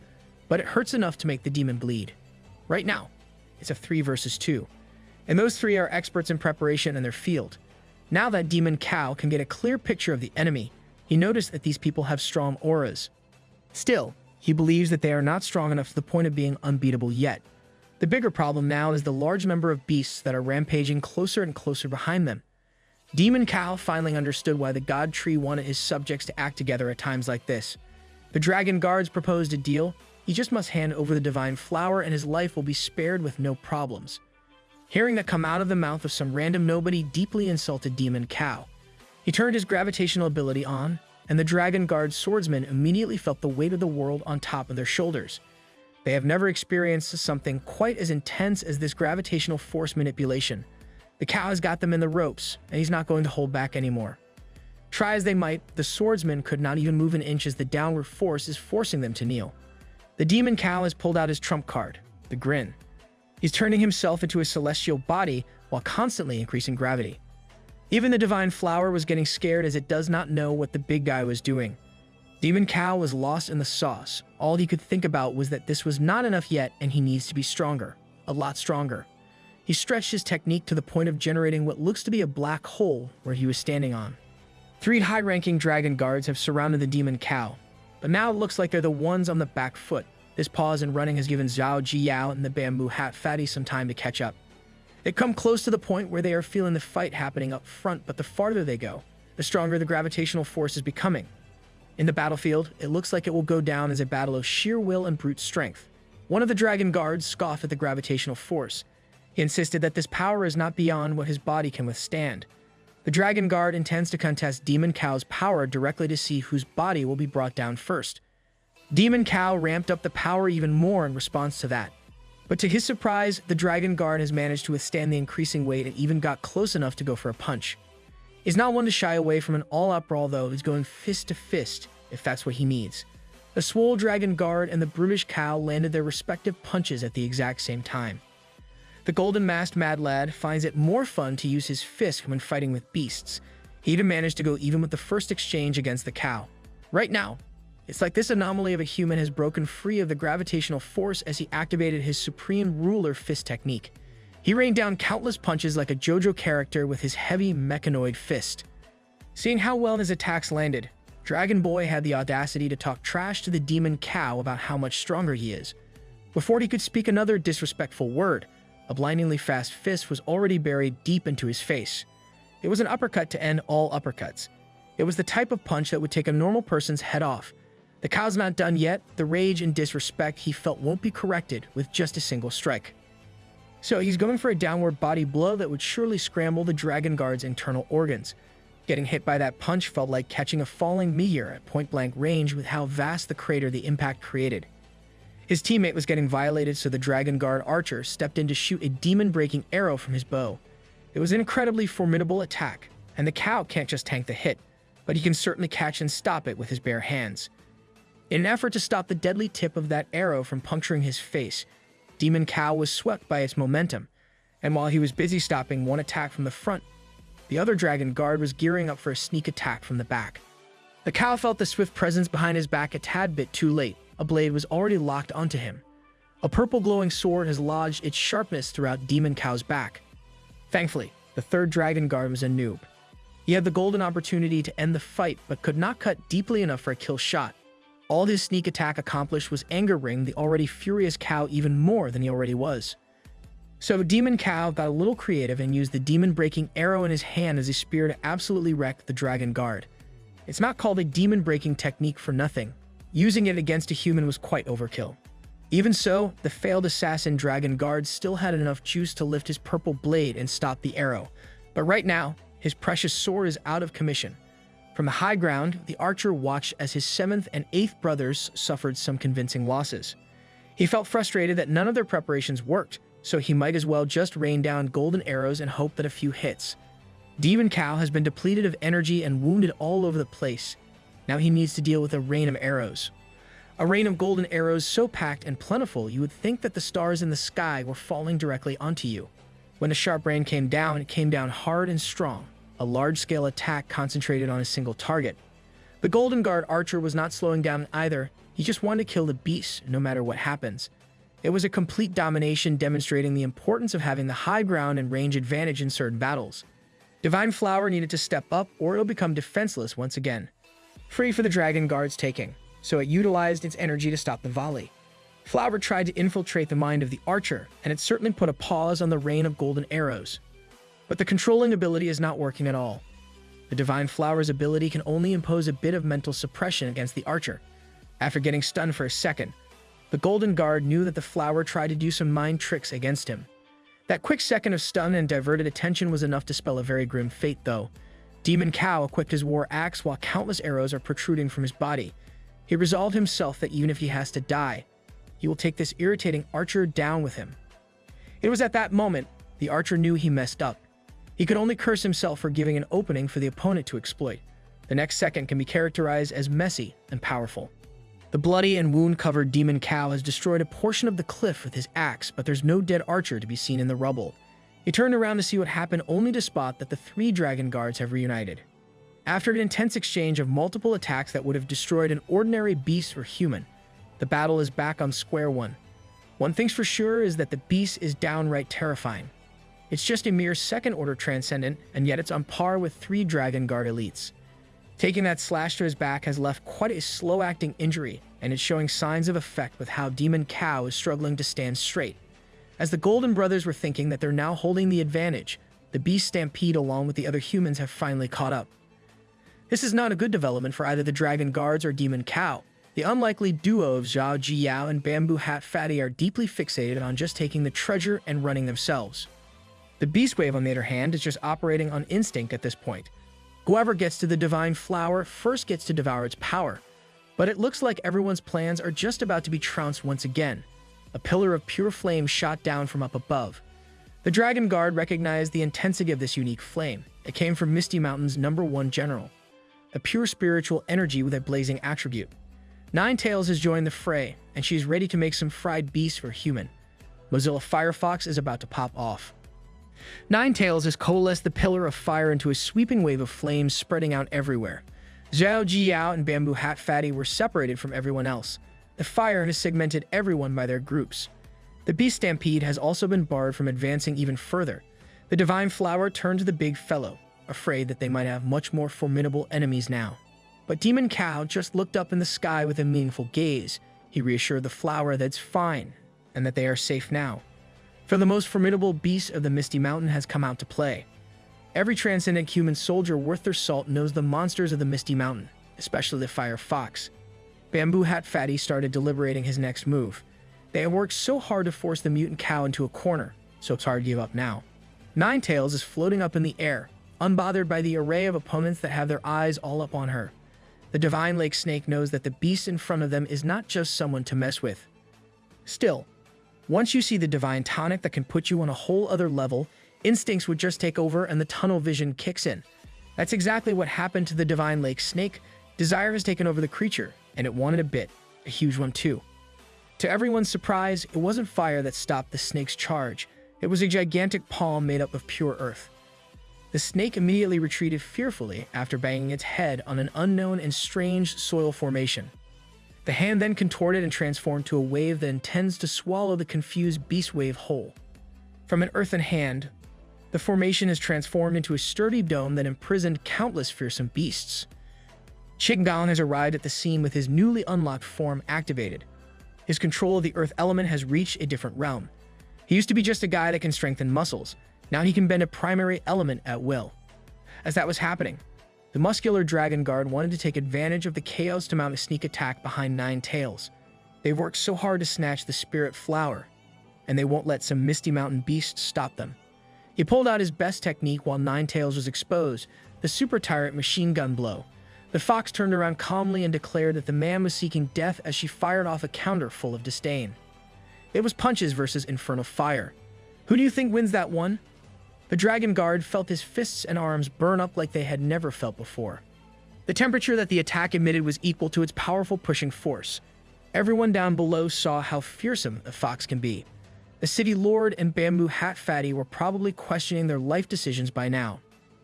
but it hurts enough to make the demon bleed. Right now, it's a 3 versus 2. And those three are experts in preparation in their field. Now that Demon Cow can get a clear picture of the enemy, he noticed that these people have strong auras. Still, he believes that they are not strong enough to the point of being unbeatable yet. The bigger problem now is the large number of beasts that are rampaging closer and closer behind them. Demon Cow finally understood why the God Tree wanted his subjects to act together at times like this. The Dragon Guards proposed a deal. He just must hand over the Divine Flower and his life will be spared with no problems. Hearing that come out of the mouth of some random nobody deeply insulted Demon Cow. He turned his gravitational ability on, and the Dragon Guard swordsmen immediately felt the weight of the world on top of their shoulders. They have never experienced something quite as intense as this gravitational force manipulation. The Cow has got them in the ropes, and he's not going to hold back anymore. Try as they might, the swordsmen could not even move an inch as the downward force is forcing them to kneel. The Demon Cow has pulled out his trump card, the grin. He's turning himself into a celestial body while constantly increasing gravity. Even the Divine Flower was getting scared, as it does not know what the big guy was doing. Demon Cow was lost in the sauce. All he could think about was that this was not enough yet and he needs to be stronger. A lot stronger. He stretched his technique to the point of generating what looks to be a black hole where he was standing on. 3 high-ranking Dragon Guards have surrounded the Demon Cow, but now it looks like they're the ones on the back foot. This pause in running has given Zhao Jiyao and the Bamboo Hat Fatty some time to catch up. They come close to the point where they are feeling the fight happening up front, but the farther they go, the stronger the gravitational force is becoming. In the battlefield, it looks like it will go down as a battle of sheer will and brute strength. One of the Dragon Guards scoffed at the gravitational force. He insisted that this power is not beyond what his body can withstand. The Dragon Guard intends to contest Demon Cow's power directly to see whose body will be brought down first. Demon Cow ramped up the power even more in response to that. But to his surprise, the Dragon Guard has managed to withstand the increasing weight and even got close enough to go for a punch. He's not one to shy away from an all-out brawl though. He's going fist to fist if that's what he needs. The swole Dragon Guard and the brutish Cow landed their respective punches at the exact same time. The golden-masked Mad Lad finds it more fun to use his fist when fighting with beasts. He even managed to go even with the first exchange against the Cow. Right now, it's like this anomaly of a human has broken free of the gravitational force as he activated his Supreme Ruler fist technique. He rained down countless punches like a JoJo character with his heavy mechanoid fist. Seeing how well his attacks landed, Dragon Boy had the audacity to talk trash to the Demon Cow about how much stronger he is. Before he could speak another disrespectful word, a blindingly fast fist was already buried deep into his face. It was an uppercut to end all uppercuts. It was the type of punch that would take a normal person's head off. The Cow's not done yet. The rage and disrespect he felt won't be corrected with just a single strike. So he's going for a downward body blow that would surely scramble the Dragon Guard's internal organs. Getting hit by that punch felt like catching a falling meteor at point-blank range with how vast the crater the impact created. His teammate was getting violated, so the Dragon Guard archer stepped in to shoot a demon-breaking arrow from his bow. It was an incredibly formidable attack, and the Cow can't just tank the hit, but he can certainly catch and stop it with his bare hands. In an effort to stop the deadly tip of that arrow from puncturing his face, Demon Cow was swept by its momentum, and while he was busy stopping one attack from the front, the other dragon guard was gearing up for a sneak attack from the back. The cow felt the swift presence behind his back a tad bit too late. A blade was already locked onto him. A purple glowing sword has lodged its sharpness throughout Demon Cow's back. Thankfully, the third dragon guard was a noob. He had the golden opportunity to end the fight, but could not cut deeply enough for a kill shot. All his sneak attack accomplished was angering the already furious cow even more than he already was. So Demon Cow got a little creative and used the demon-breaking arrow in his hand as a spear to absolutely wreck the dragon guard. It's not called a demon-breaking technique for nothing. Using it against a human was quite overkill. Even so, the failed assassin dragon guard still had enough juice to lift his purple blade and stop the arrow. But right now, his precious sword is out of commission. From the high ground, the archer watched as his 7th and 8th brothers suffered some convincing losses. He felt frustrated that none of their preparations worked, so he might as well just rain down golden arrows and hope that a few hits. Demon Cow has been depleted of energy and wounded all over the place. Now he needs to deal with a rain of arrows. A rain of golden arrows so packed and plentiful you would think that the stars in the sky were falling directly onto you. When the sharp rain came down, it came down hard and strong. A large-scale attack concentrated on a single target. The Golden Guard archer was not slowing down either. He just wanted to kill the beast, no matter what happens. It was a complete domination, demonstrating the importance of having the high ground and range advantage in certain battles. Divine Flower needed to step up, or it'll become defenseless once again. Free for the Dragon Guard's taking, so it utilized its energy to stop the volley. Flower tried to infiltrate the mind of the archer, and it certainly put a pause on the rain of golden arrows. But the controlling ability is not working at all. The Divine Flower's ability can only impose a bit of mental suppression against the archer. After getting stunned for a second, the Golden Guard knew that the flower tried to do some mind tricks against him. That quick second of stun and diverted attention was enough to spell a very grim fate, though. Demon Cow equipped his war axe while countless arrows are protruding from his body. He resolved himself that even if he has to die, he will take this irritating archer down with him. It was at that moment the archer knew he messed up. He could only curse himself for giving an opening for the opponent to exploit. The next second can be characterized as messy and powerful. The bloody and wound-covered Demon Cow has destroyed a portion of the cliff with his axe, but there's no dead archer to be seen in the rubble. He turned around to see what happened, only to spot that the 3 dragon guards have reunited. After an intense exchange of multiple attacks that would have destroyed an ordinary beast or human, the battle is back on square one. One thing's for sure is that the beast is downright terrifying. It's just a mere second-order transcendent, and yet it's on par with 3 dragon guard elites. Taking that slash to his back has left quite a slow-acting injury, and it's showing signs of effect with how Demon Cow is struggling to stand straight. As the Golden Brothers were thinking that they're now holding the advantage, the beast stampede along with the other humans have finally caught up. This is not a good development for either the Dragon Guards or Demon Cow. The unlikely duo of Zhao Jiyao and Bamboo Hat Fatty are deeply fixated on just taking the treasure and running themselves. The Beast Wave, on the other hand, is just operating on instinct at this point. Whoever gets to the Divine Flower first gets to devour its power. But it looks like everyone's plans are just about to be trounced once again. A pillar of pure flame shot down from up above. The Dragon Guard recognized the intensity of this unique flame. It came from Misty Mountain's #1 general, a pure spiritual energy with a blazing attribute. Ninetails has joined the fray, and she's ready to make some fried beasts for human. Mozilla Firefox is about to pop off. Ninetails has coalesced the pillar of fire into a sweeping wave of flames spreading out everywhere. Zhao Jiyao and Bamboo Hat Fatty were separated from everyone else. The fire has segmented everyone by their groups. The Beast Stampede has also been barred from advancing even further. The Divine Flower turned to the big fellow, afraid that they might have much more formidable enemies now. But Demon Cow just looked up in the sky with a meaningful gaze. He reassured the flower that it's fine, and that they are safe now. For the most formidable beast of the Misty Mountain has come out to play. Every transcendent human soldier worth their salt knows the monsters of the Misty Mountain, especially the Fire Fox. Bamboo Hat Fatty started deliberating his next move. They had worked so hard to force the mutant cow into a corner, so it's hard to give up now. Ninetails is floating up in the air, unbothered by the array of opponents that have their eyes all up on her. The Divine Lake Snake knows that the beast in front of them is not just someone to mess with. Still, once you see the Divine Tonic that can put you on a whole other level, instincts would just take over and the tunnel vision kicks in. That's exactly what happened to the Divine Lake Snake. Desire has taken over the creature, and it wanted a bit. a huge one too. To everyone's surprise, it wasn't fire that stopped the snake's charge. It was a gigantic palm made up of pure earth. The snake immediately retreated fearfully after banging its head on an unknown and strange soil formation. The hand then contorted and transformed to a wave that intends to swallow the confused beast wave whole. From an earthen hand, the formation has transformed into a sturdy dome that imprisoned countless fearsome beasts. Qinggang has arrived at the scene with his newly unlocked form activated. His control of the earth element has reached a different realm. He used to be just a guy that can strengthen muscles. Now he can bend a primary element at will. As that was happening, the muscular dragon guard wanted to take advantage of the chaos to mount a sneak attack behind Nine Tails. They've worked so hard to snatch the spirit flower, and they won't let some misty mountain beast stop them. He pulled out his best technique while Nine Tails was exposed, the super tyrant machine gun blow. The fox turned around calmly and declared that the man was seeking death as she fired off a counter full of disdain. It was punches versus infernal fire. Who do you think wins that one? The dragon guard felt his fists and arms burn up like they had never felt before. The temperature that the attack emitted was equal to its powerful pushing force. Everyone down below saw how fearsome the fox can be. The city lord and bamboo hat fatty were probably questioning their life decisions by now.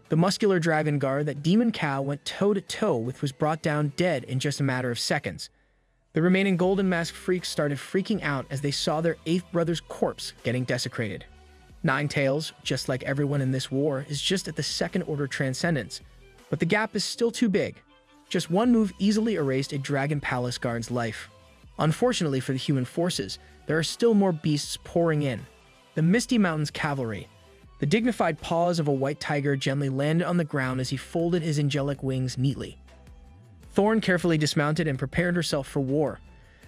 The muscular dragon guard that Demon Cow went toe-to-toe with was brought down dead in just a matter of seconds. The remaining golden mask freaks started freaking out as they saw their eighth brother's corpse getting desecrated. Nine Tails, just like everyone in this war, is just at the second-order transcendence, but the gap is still too big. Just one move easily erased a Dragon Palace guard's life. Unfortunately for the human forces, there are still more beasts pouring in. The Misty Mountains cavalry. The dignified paws of a white tiger gently landed on the ground as he folded his angelic wings neatly. Thorn carefully dismounted and prepared herself for war.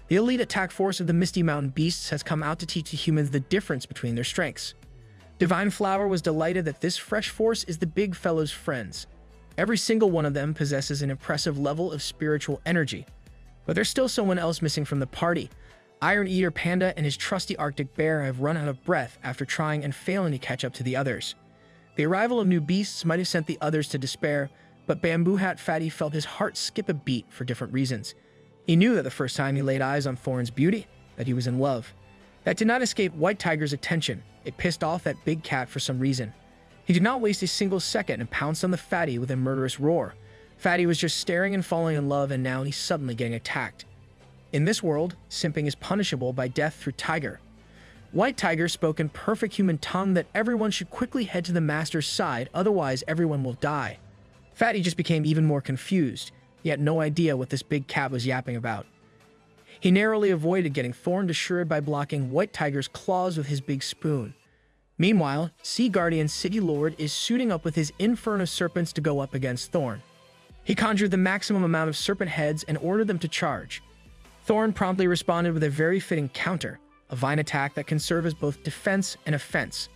The elite attack force of the Misty Mountain beasts has come out to teach the humans the difference between their strengths. Divine Flower was delighted that this fresh force is the big fellow's friends. Every single one of them possesses an impressive level of spiritual energy. But there's still someone else missing from the party. Iron Eater Panda and his trusty Arctic Bear have run out of breath after trying and failing to catch up to the others. The arrival of new beasts might have sent the others to despair, but Bamboo Hat Fatty felt his heart skip a beat for different reasons. He knew that the first time he laid eyes on Thorn's beauty, that he was in love. That did not escape White Tiger's attention. It pissed off that big cat for some reason. He did not waste a single second and pounced on the Fatty with a murderous roar. Fatty was just staring and falling in love, and now he's suddenly getting attacked. In this world, simping is punishable by death through Tiger. White Tiger spoke in perfect human tongue that everyone should quickly head to the master's side, otherwise everyone will die. Fatty just became even more confused. He had no idea what this big cat was yapping about. He narrowly avoided getting Thorn assured by blocking White Tiger's claws with his big spoon. Meanwhile, Sea Guardian City Lord is suiting up with his Inferno Serpents to go up against Thorn. He conjured the maximum amount of serpent heads and ordered them to charge. Thorn promptly responded with a very fitting counter, a vine attack that can serve as both defense and offense.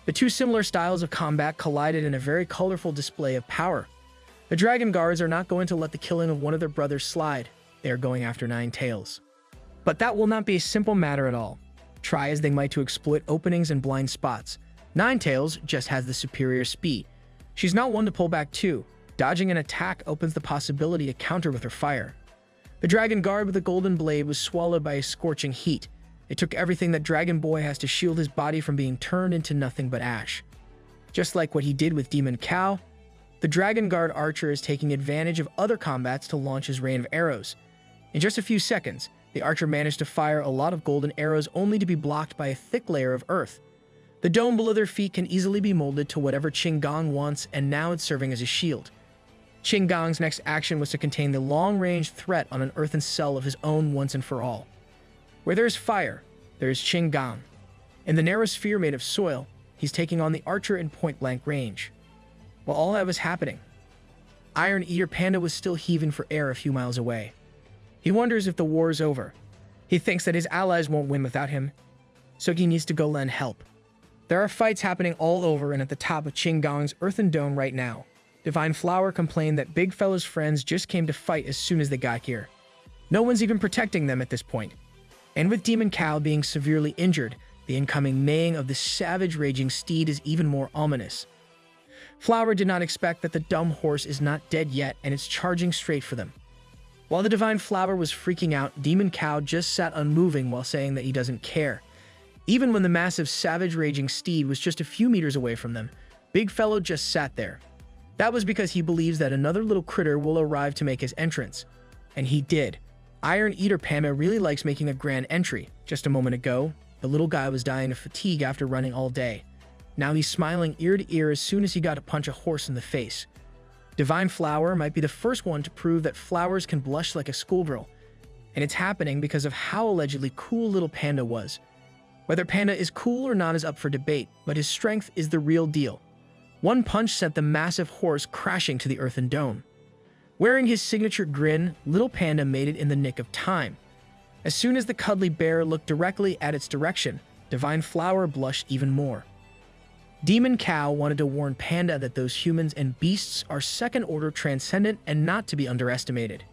The two similar styles of combat collided in a very colorful display of power. The Dragon Guards are not going to let the killing of one of their brothers slide. They are going after Nine Tails. But that will not be a simple matter at all. Try as they might to exploit openings and blind spots, Nine Tails just has the superior speed. She's not one to pull back too. Dodging an attack opens the possibility to counter with her fire. The Dragon Guard with the golden blade was swallowed by a scorching heat. It took everything that Dragon Boy has to shield his body from being turned into nothing but ash. Just like what he did with Demon Cow, the Dragon Guard archer is taking advantage of other combats to launch his rain of arrows. In just a few seconds, the archer managed to fire a lot of golden arrows only to be blocked by a thick layer of earth. The dome below their feet can easily be molded to whatever Qinggang wants, and now it's serving as a shield. Qinggang's next action was to contain the long-range threat on an earthen cell of his own once and for all. Where there is fire, there is Qinggang. In the narrow sphere made of soil, he's taking on the archer in point-blank range. While all that was happening, Iron Eater Panda was still heaving for air a few miles away. He wonders if the war is over. He thinks that his allies won't win without him, so he needs to go lend help. There are fights happening all over and at the top of Qinggang's earthen dome right now. Divine Flower complained that Big Fellow's friends just came to fight as soon as they got here. No one's even protecting them at this point. And with Demon Cow being severely injured, the incoming neighing of the savage raging steed is even more ominous. Flower did not expect that the dumb horse is not dead yet and it's charging straight for them. While the divine flower was freaking out, Demon Cow just sat unmoving while saying that he doesn't care. Even when the massive savage raging steed was just a few meters away from them, Big Fellow just sat there. That was because he believes that another little critter will arrive to make his entrance. And he did. Iron Eater Panda really likes making a grand entry. Just a moment ago, the little guy was dying of fatigue after running all day. Now he's smiling ear to ear as soon as he got to punch a horse in the face. Divine Flower might be the first one to prove that flowers can blush like a schoolgirl. And it's happening because of how allegedly cool little Panda was. Whether Panda is cool or not is up for debate, but his strength is the real deal. One punch sent the massive horse crashing to the earthen dome. Wearing his signature grin, little Panda made it in the nick of time. As soon as the cuddly bear looked directly at its direction, Divine Flower blushed even more. Demon Cow wanted to warn Panda that those humans and beasts are second-order transcendent and not to be underestimated.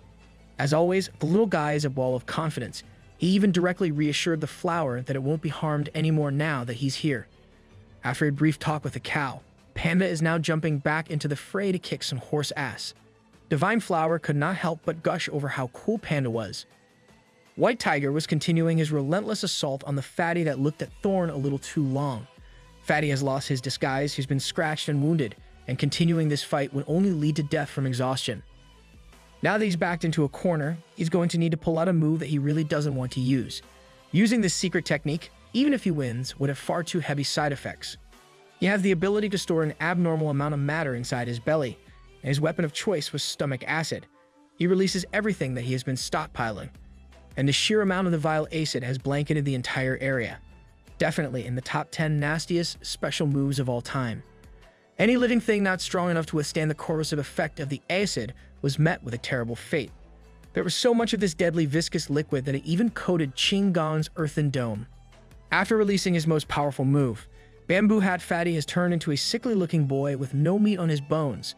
As always, the little guy is a ball of confidence. He even directly reassured the flower that it won't be harmed anymore now that he's here. After a brief talk with the cow, Panda is now jumping back into the fray to kick some horse ass. Divine Flower could not help but gush over how cool Panda was. White Tiger was continuing his relentless assault on the fatty that looked at Thorn a little too long. Fatty has lost his disguise, he's been scratched and wounded, and continuing this fight would only lead to death from exhaustion. Now that he's backed into a corner, he's going to need to pull out a move that he really doesn't want to use. Using this secret technique, even if he wins, would have far too heavy side effects. He has the ability to store an abnormal amount of matter inside his belly, and his weapon of choice was stomach acid. He releases everything that he has been stockpiling, and the sheer amount of the vile acid has blanketed the entire area. Definitely in the top 10 nastiest special moves of all time. Any living thing not strong enough to withstand the corrosive effect of the acid was met with a terrible fate. There was so much of this deadly viscous liquid that it even coated Ching Gong's earthen dome. After releasing his most powerful move, Bamboo Hat Fatty has turned into a sickly-looking boy with no meat on his bones.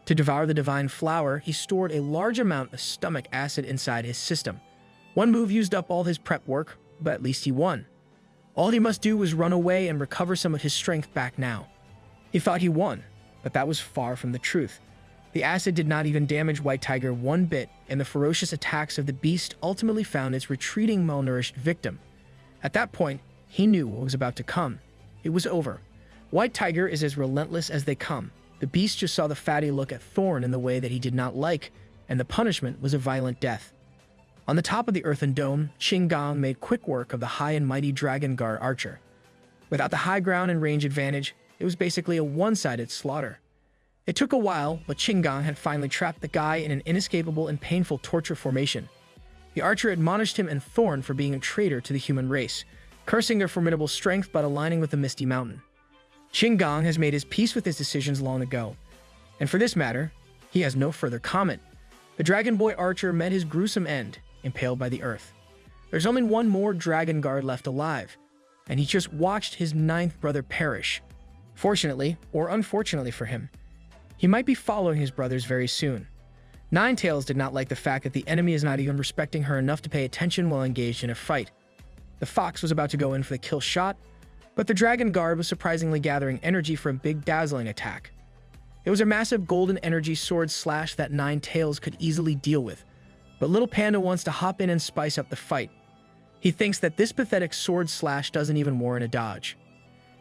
To devour the Divine Flower, he stored a large amount of stomach acid inside his system. One move used up all his prep work, but at least he won. All he must do was run away and recover some of his strength back now. He thought he won, but that was far from the truth. The acid did not even damage White Tiger one bit, and the ferocious attacks of the beast ultimately found its retreating malnourished victim. At that point, he knew what was about to come. It was over. White Tiger is as relentless as they come. The beast just saw the fatty look at Thorn in the way that he did not like, and the punishment was a violent death. On the top of the earthen dome, Ching Gong made quick work of the high and mighty Dragon Guard archer. Without the high ground and range advantage, it was basically a one-sided slaughter. It took a while, but Ching Gong had finally trapped the guy in an inescapable and painful torture formation. The archer admonished him and Thorn for being a traitor to the human race, cursing their formidable strength but aligning with the Misty Mountain. Ching Gong has made his peace with his decisions long ago, and for this matter, he has no further comment. The Dragon Boy archer met his gruesome end, impaled by the earth. There's only one more Dragon Guard left alive, and he just watched his 9th brother perish. Fortunately, or unfortunately for him, he might be following his brothers very soon. Ninetails did not like the fact that the enemy is not even respecting her enough to pay attention while engaged in a fight. The fox was about to go in for the kill shot, but the Dragon Guard was surprisingly gathering energy for a big dazzling attack. It was a massive golden energy sword slash that Ninetails could easily deal with, but little Panda wants to hop in and spice up the fight. He thinks that this pathetic sword slash doesn't even warrant a dodge.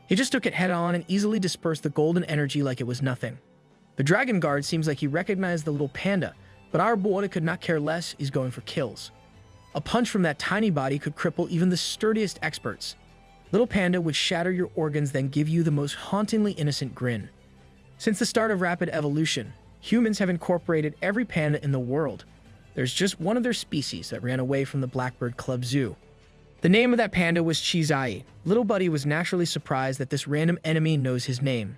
He just took it head on and easily dispersed the golden energy like it was nothing. The Dragon Guard seems like he recognized the little Panda, but our boy could not care less, he's going for kills. A punch from that tiny body could cripple even the sturdiest experts. Little Panda would shatter your organs, then give you the most hauntingly innocent grin. Since the start of rapid evolution, humans have incorporated every panda in the world. There's just one of their species that ran away from the Blackbird Club Zoo. The name of that panda was Chizai. Little Buddy was naturally surprised that this random enemy knows his name.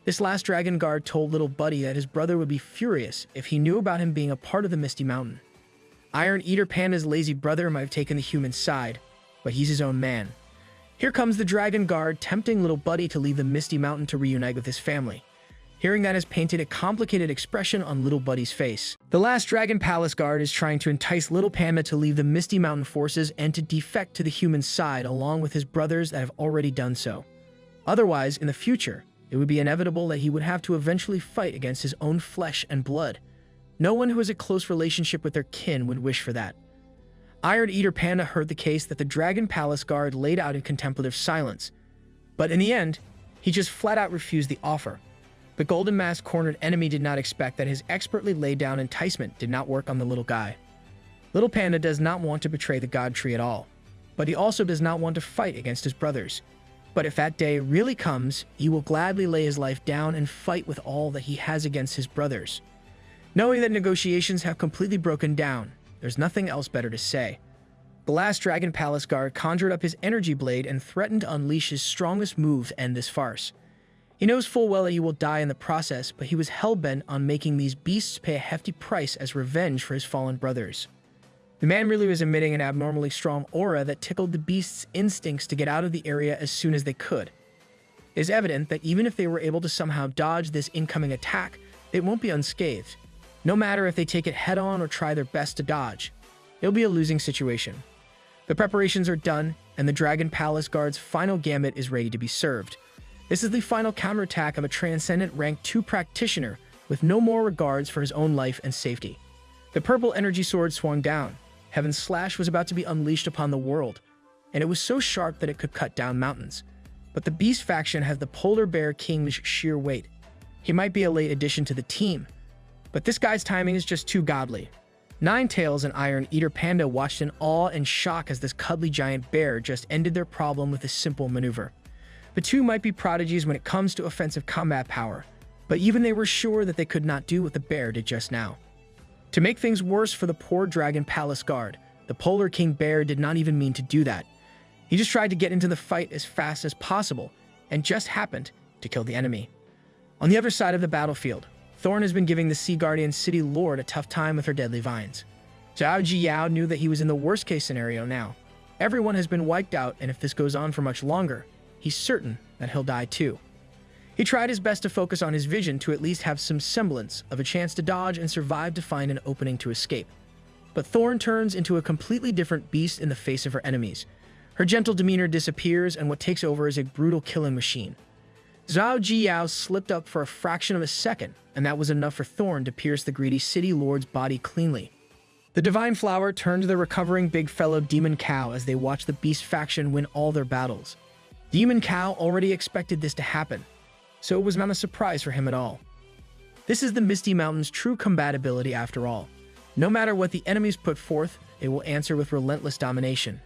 This last Dragon Guard told Little Buddy that his brother would be furious if he knew about him being a part of the Misty Mountain. Iron Eater Panda's lazy brother might have taken the human side, but he's his own man. Here comes the Dragon Guard, tempting Little Buddy to leave the Misty Mountain to reunite with his family. Hearing that has painted a complicated expression on Little Buddy's face. The last Dragon Palace Guard is trying to entice Little Panda to leave the Misty Mountain forces and to defect to the human side along with his brothers that have already done so. Otherwise, in the future, it would be inevitable that he would have to eventually fight against his own flesh and blood. No one who has a close relationship with their kin would wish for that. Iron Eater Panda heard the case that the Dragon Palace guard laid out in contemplative silence, but in the end, he just flat out refused the offer. The Golden Mask cornered enemy did not expect that his expertly laid down enticement did not work on the little guy. Little Panda does not want to betray the God Tree at all, but he also does not want to fight against his brothers. But if that day really comes, he will gladly lay his life down and fight with all that he has against his brothers. Knowing that negotiations have completely broken down, there's nothing else better to say. The last Dragon Palace guard conjured up his energy blade and threatened to unleash his strongest move to end this farce. He knows full well that he will die in the process, but he was hell-bent on making these beasts pay a hefty price as revenge for his fallen brothers. The man really was emitting an abnormally strong aura that tickled the beasts' instincts to get out of the area as soon as they could. It is evident that even if they were able to somehow dodge this incoming attack, they won't be unscathed. No matter if they take it head-on or try their best to dodge, it'll be a losing situation. The preparations are done, and the Dragon Palace Guard's final gambit is ready to be served. This is the final counterattack of a transcendent rank 2 practitioner with no more regards for his own life and safety. The purple energy sword swung down. Heaven's slash was about to be unleashed upon the world, and it was so sharp that it could cut down mountains. But the Beast faction has the Polar Bear King's sheer weight. He might be a late addition to the team, but this guy's timing is just too godly. Ninetails and Iron Eater Panda watched in awe and shock as this cuddly giant bear just ended their problem with a simple maneuver. The two might be prodigies when it comes to offensive combat power, but even they were sure that they could not do what the bear did just now. To make things worse for the poor Dragon Palace Guard, the Polar King Bear did not even mean to do that. He just tried to get into the fight as fast as possible, and just happened to kill the enemy. On the other side of the battlefield, Thorn has been giving the Sea Guardian City Lord a tough time with her deadly vines. Zhao Jiyao knew that he was in the worst-case scenario now. Everyone has been wiped out, and if this goes on for much longer, he's certain that he'll die too. He tried his best to focus on his vision to at least have some semblance of a chance to dodge and survive to find an opening to escape. But Thorn turns into a completely different beast in the face of her enemies. Her gentle demeanor disappears, and what takes over is a brutal killing machine. Zhao Jiyao slipped up for a fraction of a second, and that was enough for Thorn to pierce the greedy city lord's body cleanly. The Divine Flower turned to the recovering big fellow Demon Cow as they watched the Beast faction win all their battles. Demon Cow already expected this to happen, so it was not a surprise for him at all. This is the Misty Mountain's true combatability after all. No matter what the enemies put forth, they will answer with relentless domination.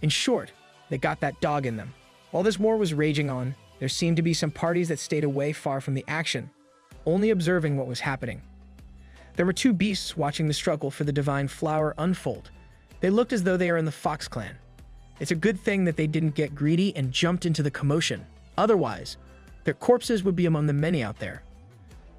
In short, they got that dog in them. While this war was raging on, there seemed to be some parties that stayed away far from the action, only observing what was happening. There were two beasts watching the struggle for the Divine Flower unfold. They looked as though they are in the Fox clan. It's a good thing that they didn't get greedy and jumped into the commotion. Otherwise, their corpses would be among the many out there.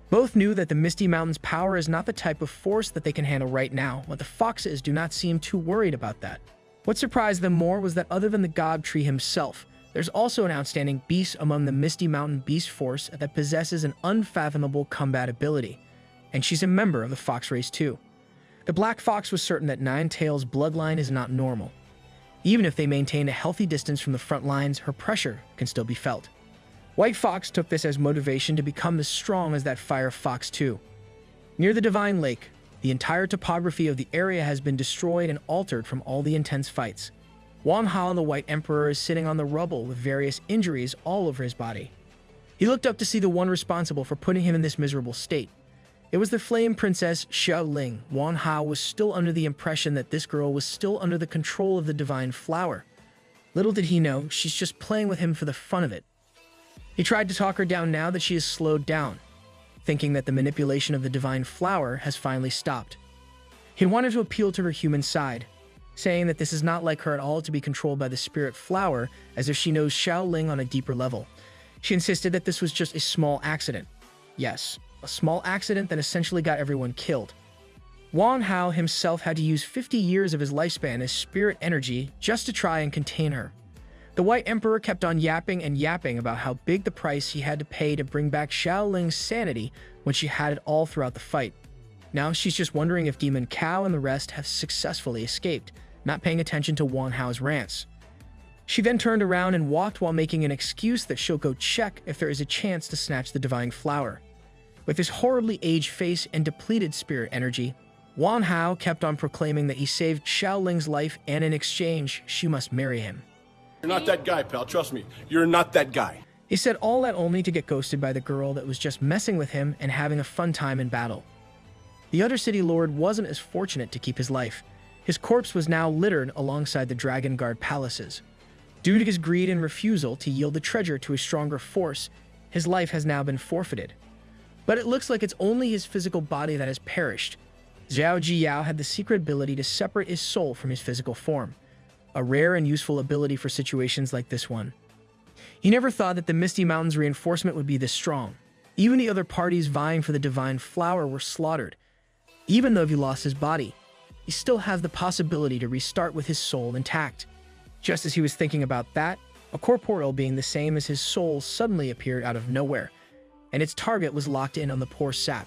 Both knew that the Misty Mountain's power is not the type of force that they can handle right now, but the Foxes do not seem too worried about that. What surprised them more was that other than the God Tree himself, there's also an outstanding beast among the Misty Mountain Beast Force that possesses an unfathomable combat ability, and she's a member of the Fox race too. The Black Fox was certain that Ninetail's bloodline is not normal. Even if they maintain a healthy distance from the front lines, her pressure can still be felt. White Fox took this as motivation to become as strong as that Fire Fox too. Near the Divine Lake, the entire topography of the area has been destroyed and altered from all the intense fights. Wang Hao, the White Emperor, is sitting on the rubble with various injuries all over his body. He looked up to see the one responsible for putting him in this miserable state. It was the Flame Princess Xiao Ling. Wang Hao was still under the impression that this girl was still under the control of the Divine Flower. Little did he know, she's just playing with him for the fun of it. He tried to talk her down now that she is slowed down, thinking that the manipulation of the Divine Flower has finally stopped. He wanted to appeal to her human side, saying that this is not like her at all to be controlled by the Spirit Flower, as if she knows Xiao Ling on a deeper level. She insisted that this was just a small accident. Yes, a small accident that essentially got everyone killed. Wang Hao himself had to use 50 years of his lifespan as spirit energy just to try and contain her. The White Emperor kept on yapping and yapping about how big the price he had to pay to bring back Xiao Ling's sanity when she had it all throughout the fight. Now she's just wondering if Demon Cow and the rest have successfully escaped, not paying attention to Wang Hao's rants. She then turned around and walked while making an excuse that she'll go check if there is a chance to snatch the Divine Flower. With his horribly aged face and depleted spirit energy, Wan Hao kept on proclaiming that he saved Xiao Ling's life and in exchange, she must marry him. You're not that guy, pal. Trust me. You're not that guy. He said all that only to get ghosted by the girl that was just messing with him and having a fun time in battle. The other city lord wasn't as fortunate to keep his life. His corpse was now littered alongside the Dragon Guard palaces. Due to his greed and refusal to yield the treasure to a stronger force, his life has now been forfeited. But it looks like it's only his physical body that has perished. Zhao Jiyao had the secret ability to separate his soul from his physical form, a rare and useful ability for situations like this one. He never thought that the Misty Mountains reinforcement would be this strong. Even the other parties vying for the divine flower were slaughtered. Even though he lost his body, he still has the possibility to restart with his soul intact. Just as he was thinking about that, a corporeal being the same as his soul suddenly appeared out of nowhere, and its target was locked in on the poor sap.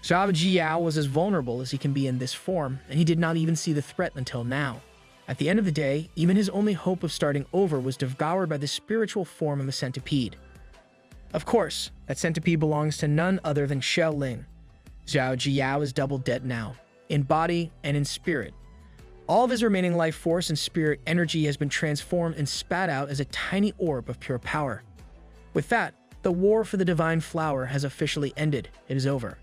Zhao Jiyao was as vulnerable as he can be in this form, and he did not even see the threat until now. At the end of the day, even his only hope of starting over was devoured by the spiritual form of a centipede. Of course, that centipede belongs to none other than Xiao Ling. Zhao Jiyao is double dead now, in body and in spirit. All of his remaining life force and spirit energy has been transformed and spat out as a tiny orb of pure power. With that, the war for the divine flower has officially ended. It is over.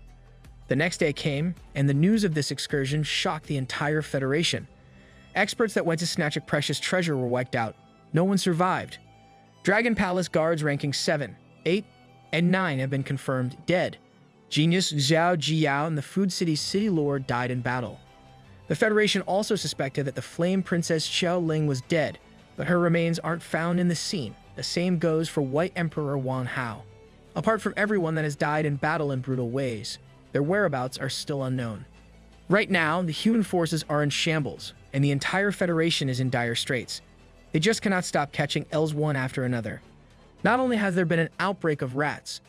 The next day came, and the news of this excursion shocked the entire Federation. Experts that went to snatch a precious treasure were wiped out. No one survived. Dragon Palace guards ranking 7, 8, and 9 have been confirmed dead. Genius Zhao Jiyao and the Food City's city lord died in battle. The Federation also suspected that the Flame Princess Xiao Ling was dead, but her remains aren't found in the scene. The same goes for White Emperor Wan Hao. Apart from everyone that has died in battle in brutal ways, their whereabouts are still unknown. Right now, the human forces are in shambles, and the entire Federation is in dire straits. They just cannot stop catching Ls one after another. Not only has there been an outbreak of rats,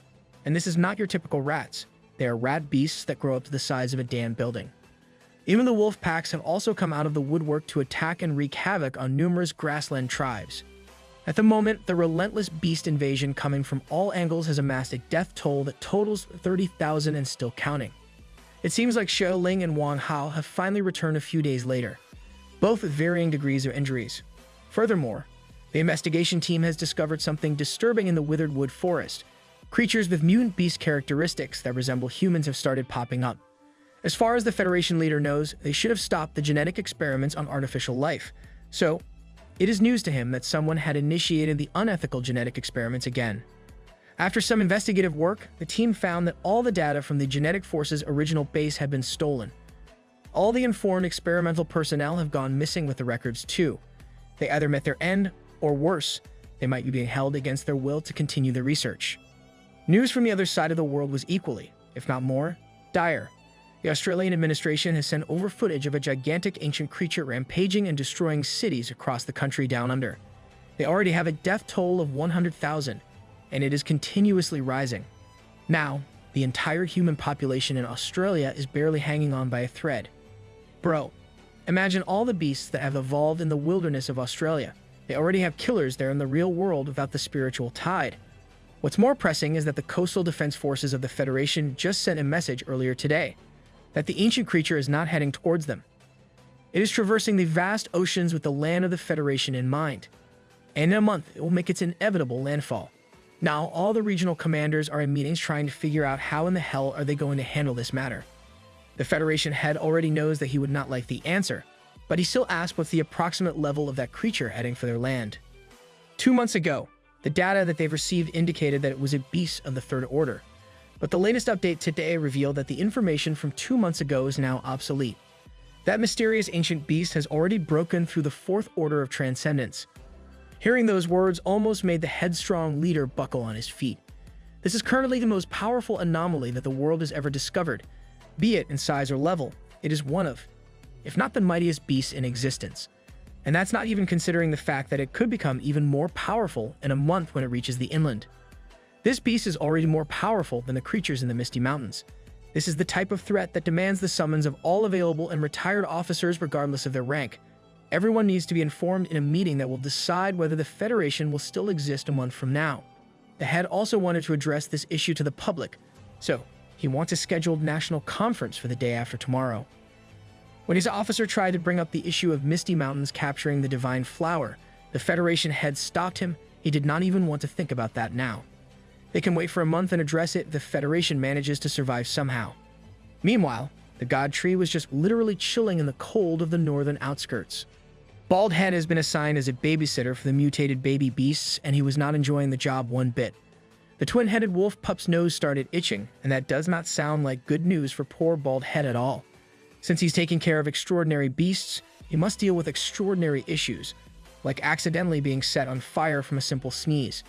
and this is not your typical rats, they are rat beasts that grow up to the size of a damn building. Even the wolf packs have also come out of the woodwork to attack and wreak havoc on numerous grassland tribes. At the moment, the relentless beast invasion coming from all angles has amassed a death toll that totals 30,000 and still counting. It seems like Xiao Ling and Wan Hao have finally returned a few days later, both with varying degrees of injuries. Furthermore, the investigation team has discovered something disturbing in the Withered Wood Forest. Creatures with mutant beast characteristics that resemble humans have started popping up. As far as the Federation leader knows, they should have stopped the genetic experiments on artificial life. So, it is news to him that someone had initiated the unethical genetic experiments again. After some investigative work, the team found that all the data from the Genetic Force's original base had been stolen. All the informed experimental personnel have gone missing with the records too. They either met their end, or worse, they might be being held against their will to continue the research. News from the other side of the world was equally, if not more, dire. The Australian administration has sent over footage of a gigantic ancient creature rampaging and destroying cities across the country down under. They already have a death toll of 100,000, and it is continuously rising. Now, the entire human population in Australia is barely hanging on by a thread. Bro, imagine all the beasts that have evolved in the wilderness of Australia. They already have killers there in the real world without the spiritual tide. What's more pressing is that the Coastal Defense Forces of the Federation just sent a message earlier today that the ancient creature is not heading towards them. It is traversing the vast oceans with the land of the Federation in mind, and in a month it will make its inevitable landfall. Now, all the regional commanders are in meetings trying to figure out how in the hell are they going to handle this matter. The Federation head already knows that he would not like the answer, but he still asks what's the approximate level of that creature heading for their land. 2 months ago, the data that they've received indicated that it was a beast of the Third Order. But the latest update today revealed that the information from 2 months ago is now obsolete. That mysterious ancient beast has already broken through the Fourth Order of Transcendence. Hearing those words almost made the headstrong leader buckle on his feet. This is currently the most powerful anomaly that the world has ever discovered. Be it in size or level, it is one of, if not the mightiest beasts in existence. And that's not even considering the fact that it could become even more powerful in a month when it reaches the inland. This beast is already more powerful than the creatures in the Misty Mountains. This is the type of threat that demands the summons of all available and retired officers regardless of their rank. Everyone needs to be informed in a meeting that will decide whether the Federation will still exist a month from now. The head also wanted to address this issue to the public, So, he wants a scheduled national conference for the day after tomorrow. When his officer tried to bring up the issue of Misty Mountains capturing the divine flower, the Federation head stopped him. He did not even want to think about that now. They can wait for a month and address it. The Federation manages to survive somehow. Meanwhile, the god tree was just literally chilling in the cold of the northern outskirts. Bald Head has been assigned as a babysitter for the mutated baby beasts, and he was not enjoying the job one bit. The twin-headed wolf pup's nose started itching, and that does not sound like good news for poor Bald Head at all. Since he's taking care of extraordinary beasts, he must deal with extraordinary issues, like accidentally being set on fire from a simple sneeze.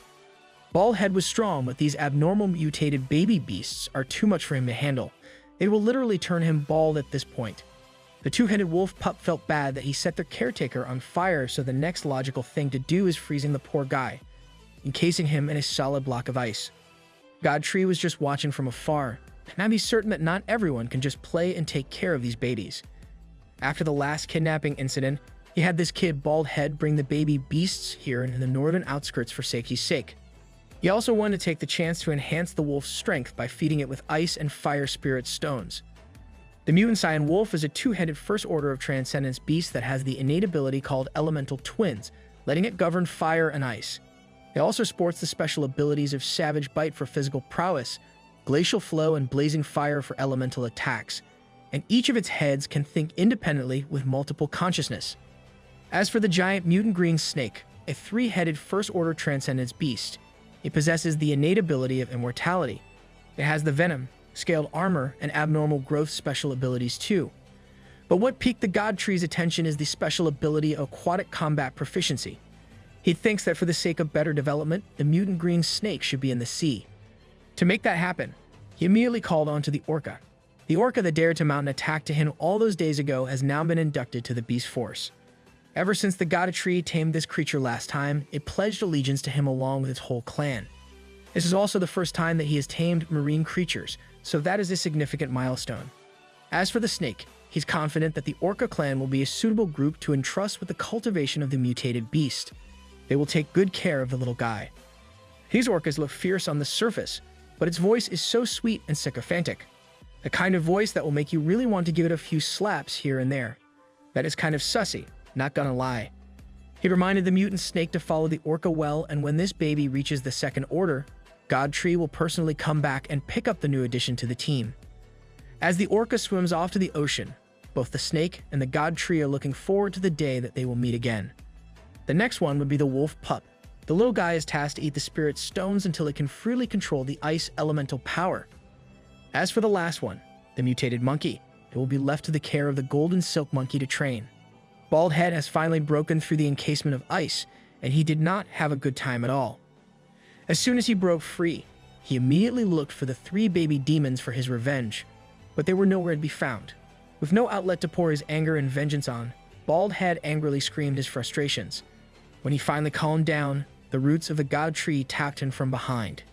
Bald Head was strong, but these abnormal mutated baby beasts are too much for him to handle. They will literally turn him bald at this point. The two-headed wolf pup felt bad that he set their caretaker on fire, so the next logical thing to do is freezing the poor guy, encasing him in a solid block of ice. God Tree was just watching from afar. Now be certain that not everyone can just play and take care of these babies. After the last kidnapping incident, he had this kid Bald Head bring the baby beasts here in the northern outskirts for safety's sake. He also wanted to take the chance to enhance the wolf's strength by feeding it with ice and fire spirit stones. The mutant Saiyan wolf is a two-headed first order of transcendence beast that has the innate ability called elemental twins, letting it govern fire and ice. It also sports the special abilities of savage bite for physical prowess, glacial flow, and blazing fire for elemental attacks, and each of its heads can think independently with multiple consciousness. As for the giant mutant green snake, a three-headed first-order transcendence beast, it possesses the innate ability of immortality. It has the venom, scaled armor, and abnormal growth special abilities too. But what piqued the God Tree's attention is the special ability of aquatic combat proficiency. He thinks that for the sake of better development, the mutant green snake should be in the sea. To make that happen, he immediately called onto the orca. The orca that dared to mount an attack to him all those days ago has now been inducted to the beast force. Ever since the God Tree tamed this creature last time, it pledged allegiance to him along with its whole clan. This is also the first time that he has tamed marine creatures, so that is a significant milestone. As for the snake, he's confident that the orca clan will be a suitable group to entrust with the cultivation of the mutated beast. They will take good care of the little guy. These orcas look fierce on the surface, but its voice is so sweet and sycophantic. The kind of voice that will make you really want to give it a few slaps here and there. That is kind of sussy, not gonna lie. He reminded the mutant snake to follow the orca well, and when this baby reaches the second order, God Tree will personally come back and pick up the new addition to the team. As the orca swims off to the ocean, both the snake and the God Tree are looking forward to the day that they will meet again. The next one would be the wolf pup. The little guy is tasked to eat the spirit stones until it can freely control the ice elemental power. As for the last one, the mutated monkey, it will be left to the care of the golden silk monkey to train. Bald Head has finally broken through the encasement of ice, and he did not have a good time at all. As soon as he broke free, he immediately looked for the three baby demons for his revenge, but they were nowhere to be found. With no outlet to pour his anger and vengeance on, Bald Head angrily screamed his frustrations. When he finally calmed down, the roots of the God Tree tapped him from behind.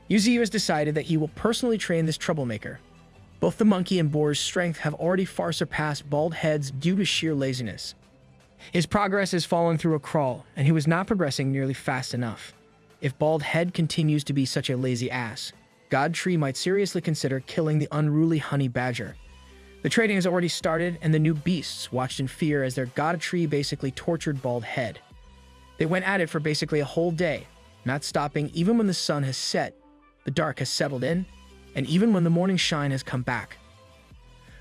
Yuzi has decided that he will personally train this troublemaker. Both the monkey and boar's strength have already far surpassed Bald Head's due to sheer laziness. His progress has fallen through a crawl, and he was not progressing nearly fast enough. If Bald Head continues to be such a lazy ass, God Tree might seriously consider killing the unruly honey badger. The trading has already started, and the new beasts watched in fear as their God Tree basically tortured Bald Head. They went at it for basically a whole day, not stopping even when the sun has set, the dark has settled in, and even when the morning shine has come back.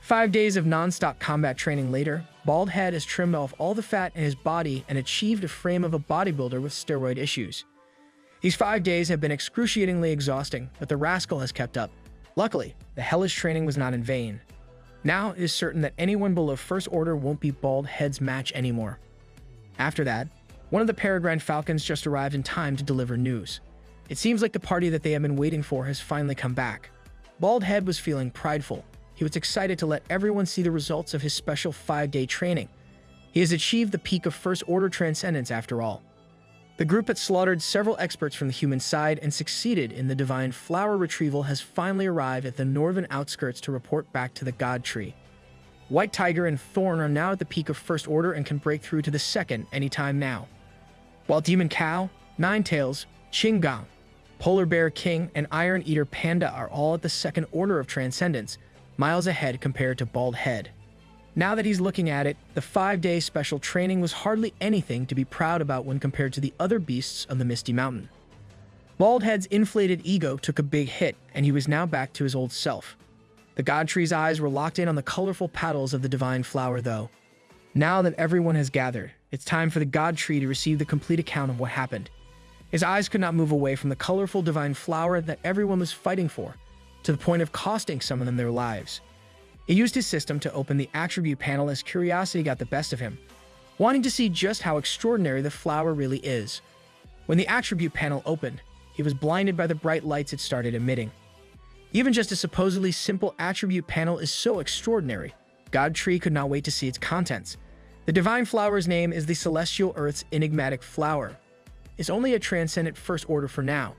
5 days of non-stop combat training later, Bald Head has trimmed off all the fat in his body and achieved a frame of a bodybuilder with steroid issues. These 5 days have been excruciatingly exhausting, but the rascal has kept up. Luckily, the hellish training was not in vain. Now it is certain that anyone below First Order won't be Bald Head's match anymore. After that, one of the Peregrine Falcons just arrived in time to deliver news. It seems like the party that they have been waiting for has finally come back. Bald Head was feeling prideful. He was excited to let everyone see the results of his special 5-day training. He has achieved the peak of First Order transcendence after all. The group that slaughtered several experts from the human side and succeeded in the divine flower retrieval has finally arrived at the northern outskirts to report back to the God Tree. White Tiger and Thorn are now at the peak of First Order and can break through to the second anytime now. While Demon Cow, Ninetails, Qinggang, Polar Bear King and Iron Eater Panda are all at the second order of transcendence, miles ahead compared to Bald Head. Now that he's looking at it, the 5-day special training was hardly anything to be proud about when compared to the other beasts of the Misty Mountain. Bald Head's inflated ego took a big hit, and he was now back to his old self. The God Tree's eyes were locked in on the colorful petals of the divine flower, though. Now that everyone has gathered, it's time for the God Tree to receive the complete account of what happened. His eyes could not move away from the colorful divine flower that everyone was fighting for, to the point of costing some of them their lives. He used his system to open the attribute panel as curiosity got the best of him, wanting to see just how extraordinary the flower really is. When the attribute panel opened, he was blinded by the bright lights it started emitting. Even just a supposedly simple attribute panel is so extraordinary, God Tree could not wait to see its contents. The divine flower's name is the Celestial Earth's enigmatic flower. It's only a transcendent first order for now.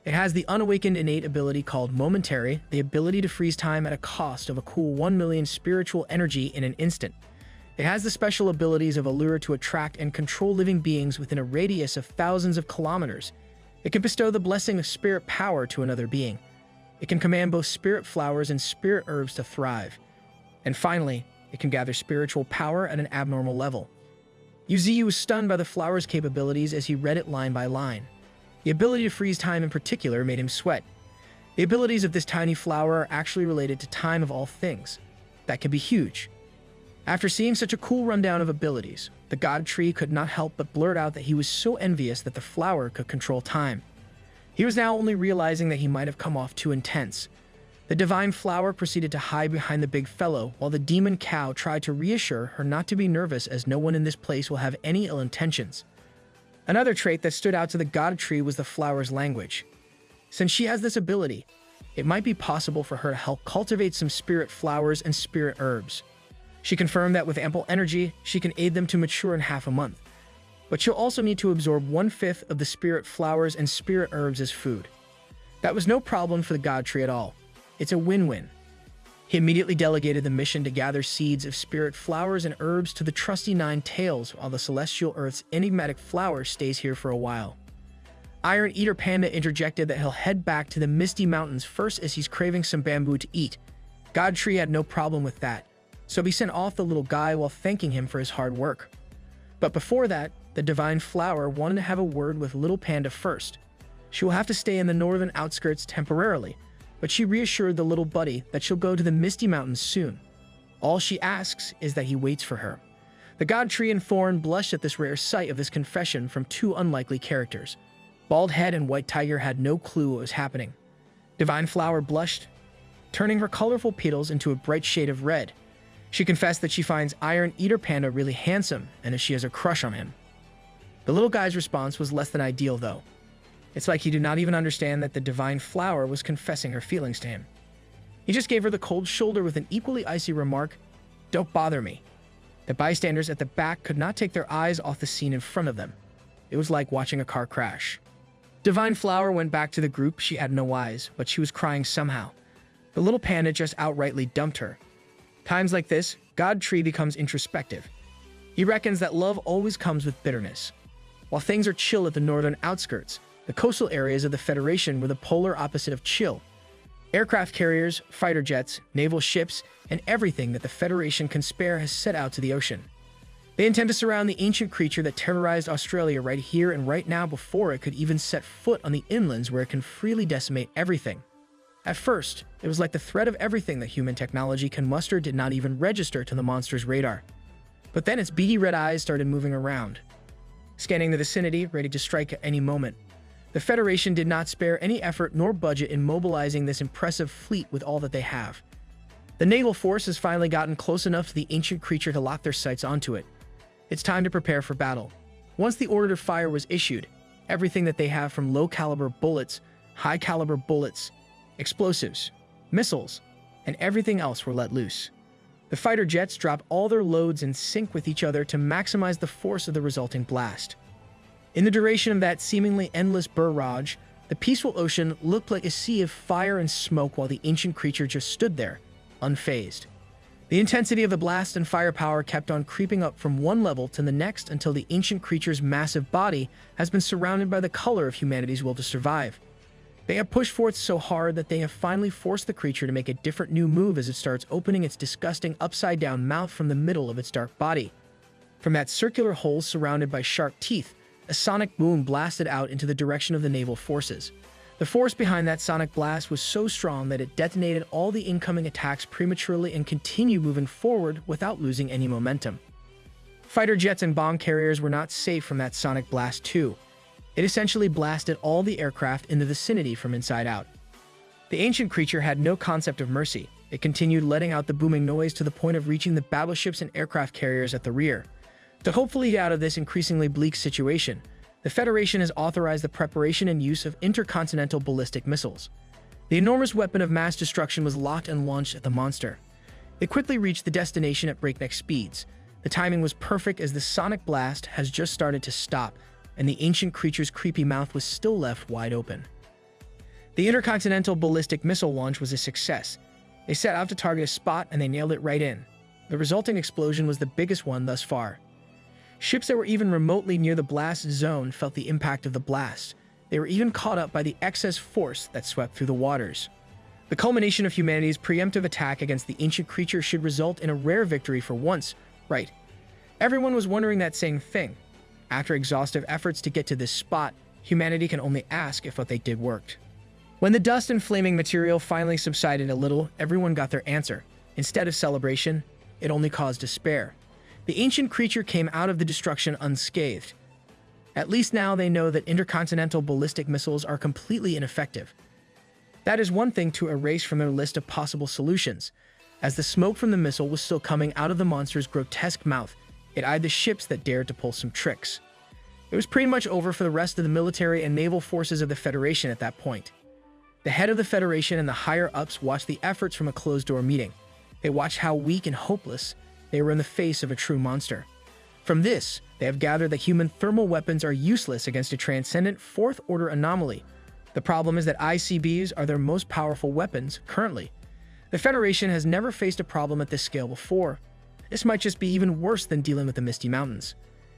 It has the unawakened innate ability called momentary, the ability to freeze time at a cost of a cool 1 million spiritual energy in an instant. It has the special abilities of allure to attract and control living beings within a radius of thousands of kilometers. It can bestow the blessing of spirit power to another being. It can command both spirit flowers and spirit herbs to thrive. And finally, it can gather spiritual power at an abnormal level. Yuziyu was stunned by the flower's capabilities as he read it line by line. The ability to freeze time in particular made him sweat. The abilities of this tiny flower are actually related to time of all things. That can be huge. After seeing such a cool rundown of abilities, the God Tree could not help but blurt out that he was so envious that the flower could control time. He was now only realizing that he might have come off too intense. The divine flower proceeded to hide behind the big fellow, while the demon cow tried to reassure her not to be nervous as no one in this place will have any ill intentions. Another trait that stood out to the God Tree was the flower's language. Since she has this ability, it might be possible for her to help cultivate some spirit flowers and spirit herbs. She confirmed that with ample energy, she can aid them to mature in half a month. But she'll also need to absorb 1/5 of the spirit flowers and spirit herbs as food. That was no problem for the God Tree at all. It's a win-win. He immediately delegated the mission to gather seeds of spirit flowers and herbs to the trusty Nine Tails, while the Celestial Earth's enigmatic flower stays here for a while. Iron Eater Panda interjected that he'll head back to the Misty Mountains first as he's craving some bamboo to eat. God Tree had no problem with that, so he sent off the little guy while thanking him for his hard work. But before that, the divine flower wanted to have a word with little Panda first. She will have to stay in the northern outskirts temporarily, but she reassured the little buddy that she'll go to the Misty Mountains soon. All she asks is that he waits for her. The God Tree and Thorn blushed at this rare sight of this confession from two unlikely characters. Bald Head and White Tiger had no clue what was happening. Divine Flower blushed, turning her colorful petals into a bright shade of red. She confessed that she finds Iron Eater Panda really handsome and that she has a crush on him. The little guy's response was less than ideal, though. It's like he did not even understand that the divine flower was confessing her feelings to him. He just gave her the cold shoulder with an equally icy remark, "Don't bother me." The bystanders at the back could not take their eyes off the scene in front of them. It was like watching a car crash. Divine Flower went back to the group. She had no eyes, but she was crying somehow. The little panda just outrightly dumped her. Times like this, God Tree becomes introspective. He reckons that love always comes with bitterness. While things are chill at the northern outskirts, the coastal areas of the Federation were the polar opposite of chill. Aircraft carriers, fighter jets, naval ships, and everything that the Federation can spare has set out to the ocean. They intend to surround the ancient creature that terrorized Australia right here and right now before it could even set foot on the inlands where it can freely decimate everything. At first, it was like the threat of everything that human technology can muster did not even register to the monster's radar. But then its beady red eyes started moving around, scanning the vicinity, ready to strike at any moment. The Federation did not spare any effort nor budget in mobilizing this impressive fleet with all that they have. The naval force has finally gotten close enough to the ancient creature to lock their sights onto it. It's time to prepare for battle. Once the order to fire was issued, everything that they have from low-caliber bullets, high-caliber bullets, explosives, missiles, and everything else were let loose. The fighter jets dropped all their loads in sync with each other to maximize the force of the resulting blast. In the duration of that seemingly endless barrage, the peaceful ocean looked like a sea of fire and smoke while the ancient creature just stood there, unfazed. The intensity of the blast and firepower kept on creeping up from one level to the next until the ancient creature's massive body has been surrounded by the color of humanity's will to survive. They have pushed forth so hard that they have finally forced the creature to make a different new move as it starts opening its disgusting upside-down mouth from the middle of its dark body. From that circular hole surrounded by sharp teeth, a sonic boom blasted out into the direction of the naval forces. The force behind that sonic blast was so strong that it detonated all the incoming attacks prematurely and continued moving forward without losing any momentum. Fighter jets and bomb carriers were not safe from that sonic blast too. It essentially blasted all the aircraft in the vicinity from inside out. The ancient creature had no concept of mercy. It continued letting out the booming noise to the point of reaching the battleships and aircraft carriers at the rear. To hopefully get out of this increasingly bleak situation, the Federation has authorized the preparation and use of intercontinental ballistic missiles. The enormous weapon of mass destruction was locked and launched at the monster. It quickly reached the destination at breakneck speeds. The timing was perfect as the sonic blast has just started to stop, and the ancient creature's creepy mouth was still left wide open. The intercontinental ballistic missile launch was a success. They set out to target a spot and they nailed it right in. The resulting explosion was the biggest one thus far. Ships that were even remotely near the blast zone felt the impact of the blast. They were even caught up by the excess force that swept through the waters. The culmination of humanity's preemptive attack against the ancient creature should result in a rare victory for once, right? Everyone was wondering that same thing. After exhaustive efforts to get to this spot, humanity can only ask if what they did worked. When the dust and flaming material finally subsided a little, everyone got their answer. Instead of celebration, it only caused despair. The ancient creature came out of the destruction unscathed. At least now they know that intercontinental ballistic missiles are completely ineffective. That is one thing to erase from their list of possible solutions. As the smoke from the missile was still coming out of the monster's grotesque mouth, it eyed the ships that dared to pull some tricks. It was pretty much over for the rest of the military and naval forces of the Federation at that point. The head of the Federation and the higher-ups watched the efforts from a closed-door meeting. They watched how weak and hopeless they were in the face of a true monster. From this, they have gathered that human thermal weapons are useless against a transcendent fourth-order anomaly. The problem is that ICBs are their most powerful weapons currently. The Federation has never faced a problem at this scale before. This might just be even worse than dealing with the Misty Mountains.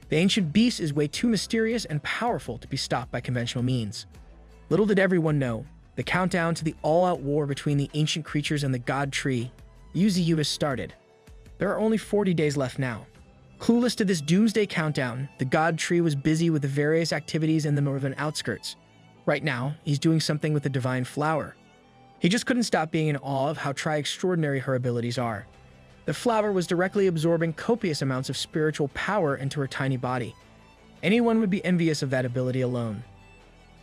The ancient beast is way too mysterious and powerful to be stopped by conventional means. Little did everyone know, the countdown to the all-out war between the ancient creatures and the God Tree, UZU, has started. There are only 40 days left now. Clueless to this doomsday countdown, the God Tree was busy with the various activities in the northern outskirts. Right now, he's doing something with the divine flower. He just couldn't stop being in awe of how extraordinary her abilities are. The flower was directly absorbing copious amounts of spiritual power into her tiny body. Anyone would be envious of that ability alone.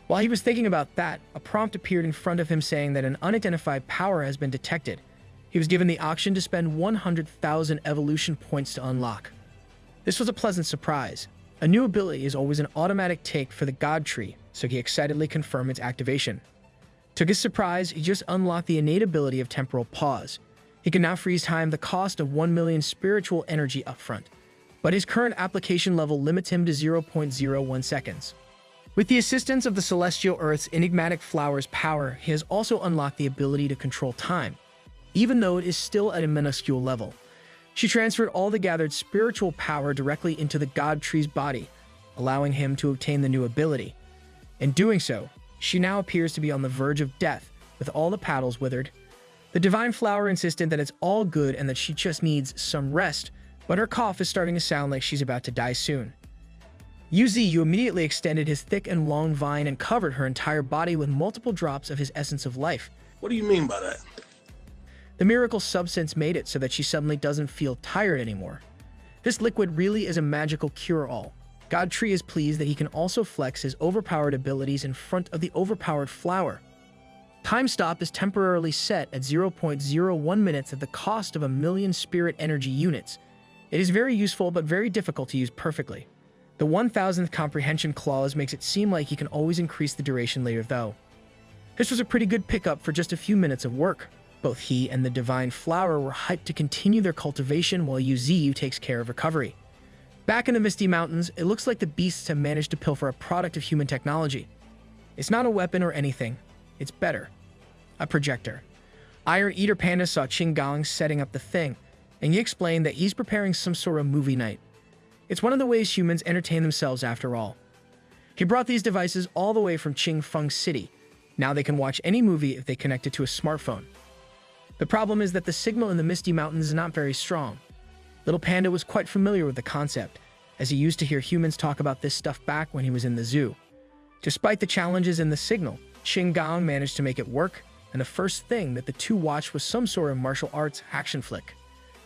While he was thinking about that, a prompt appeared in front of him saying that an unidentified power has been detected. He was given the option to spend 100,000 evolution points to unlock. This was a pleasant surprise. A new ability is always an automatic take for the God Tree, so he excitedly confirmed its activation. To his surprise, he just unlocked the innate ability of Temporal Pause. He can now freeze time the cost of 1 million spiritual energy upfront, but his current application level limits him to 0.01 seconds. With the assistance of the Celestial Earth's enigmatic flower's power, he has also unlocked the ability to control time, even though it is still at a minuscule level. She transferred all the gathered spiritual power directly into the God Tree's body, allowing him to obtain the new ability. In doing so, she now appears to be on the verge of death, with all the petals withered. The divine flower insisted that it's all good and that she just needs some rest, but her cough is starting to sound like she's about to die soon. UZU immediately extended his thick and long vine and covered her entire body with multiple drops of his essence of life. What do you mean by that? The miracle substance made it so that she suddenly doesn't feel tired anymore. This liquid really is a magical cure-all. God Tree is pleased that he can also flex his overpowered abilities in front of the overpowered flower. Time stop is temporarily set at 0.01 minutes at the cost of 1 million spirit energy units. It is very useful but very difficult to use perfectly. The 1000th comprehension clause makes it seem like he can always increase the duration later though. This was a pretty good pickup for just a few minutes of work. Both he and the divine flower were hyped to continue their cultivation while UZU takes care of recovery. Back in the Misty Mountains, it looks like the beasts have managed to pilfer a product of human technology. It's not a weapon or anything. It's better. A projector. Iron Eater Panda saw Qinggang setting up the thing, and he explained that he's preparing some sort of movie night. It's one of the ways humans entertain themselves after all. He brought these devices all the way from Qingfeng City. Now they can watch any movie if they connect it to a smartphone. The problem is that the signal in the Misty Mountains is not very strong. Little Panda was quite familiar with the concept, as he used to hear humans talk about this stuff back when he was in the zoo. Despite the challenges in the signal, Qinggang managed to make it work, and the first thing that the two watched was some sort of martial arts action flick.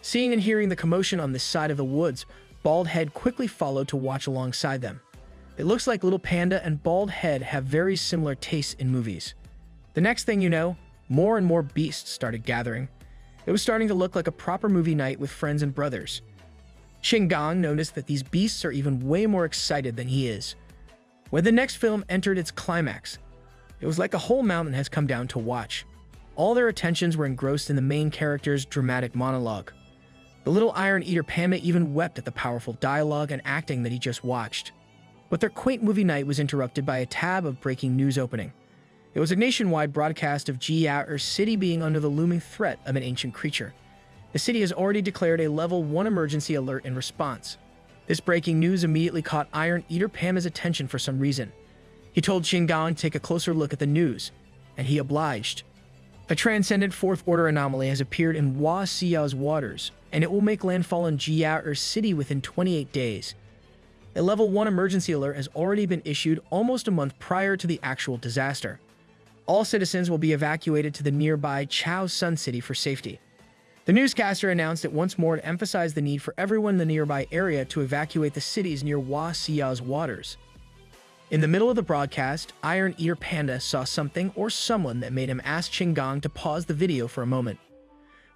Seeing and hearing the commotion on this side of the woods, Bald Head quickly followed to watch alongside them. It looks like Little Panda and Bald Head have very similar tastes in movies. The next thing you know, more and more beasts started gathering. It was starting to look like a proper movie night with friends and brothers. Qinggang noticed that these beasts are even way more excited than he is. When the next film entered its climax, it was like a whole mountain has come down to watch. All their attentions were engrossed in the main character's dramatic monologue. The little Iron Eater Panda even wept at the powerful dialogue and acting that he just watched. But their quaint movie night was interrupted by a tab of breaking news opening. It was a nationwide broadcast of Jiaer City being under the looming threat of an ancient creature. The city has already declared a level 1 emergency alert in response. This breaking news immediately caught Iron Eater Panda's attention for some reason. He told Qinggang to take a closer look at the news, and he obliged. A transcendent fourth order anomaly has appeared in Hua Xiao's waters, and it will make landfall in Jiaer City within 28 days. A level 1 emergency alert has already been issued almost a month prior to the actual disaster. All citizens will be evacuated to the nearby Chao Sun City for safety. The newscaster announced it once more to emphasize the need for everyone in the nearby area to evacuate the cities near Hua Xiao's waters. In the middle of the broadcast, Iron Eater Panda saw something or someone that made him ask Qinggang to pause the video for a moment.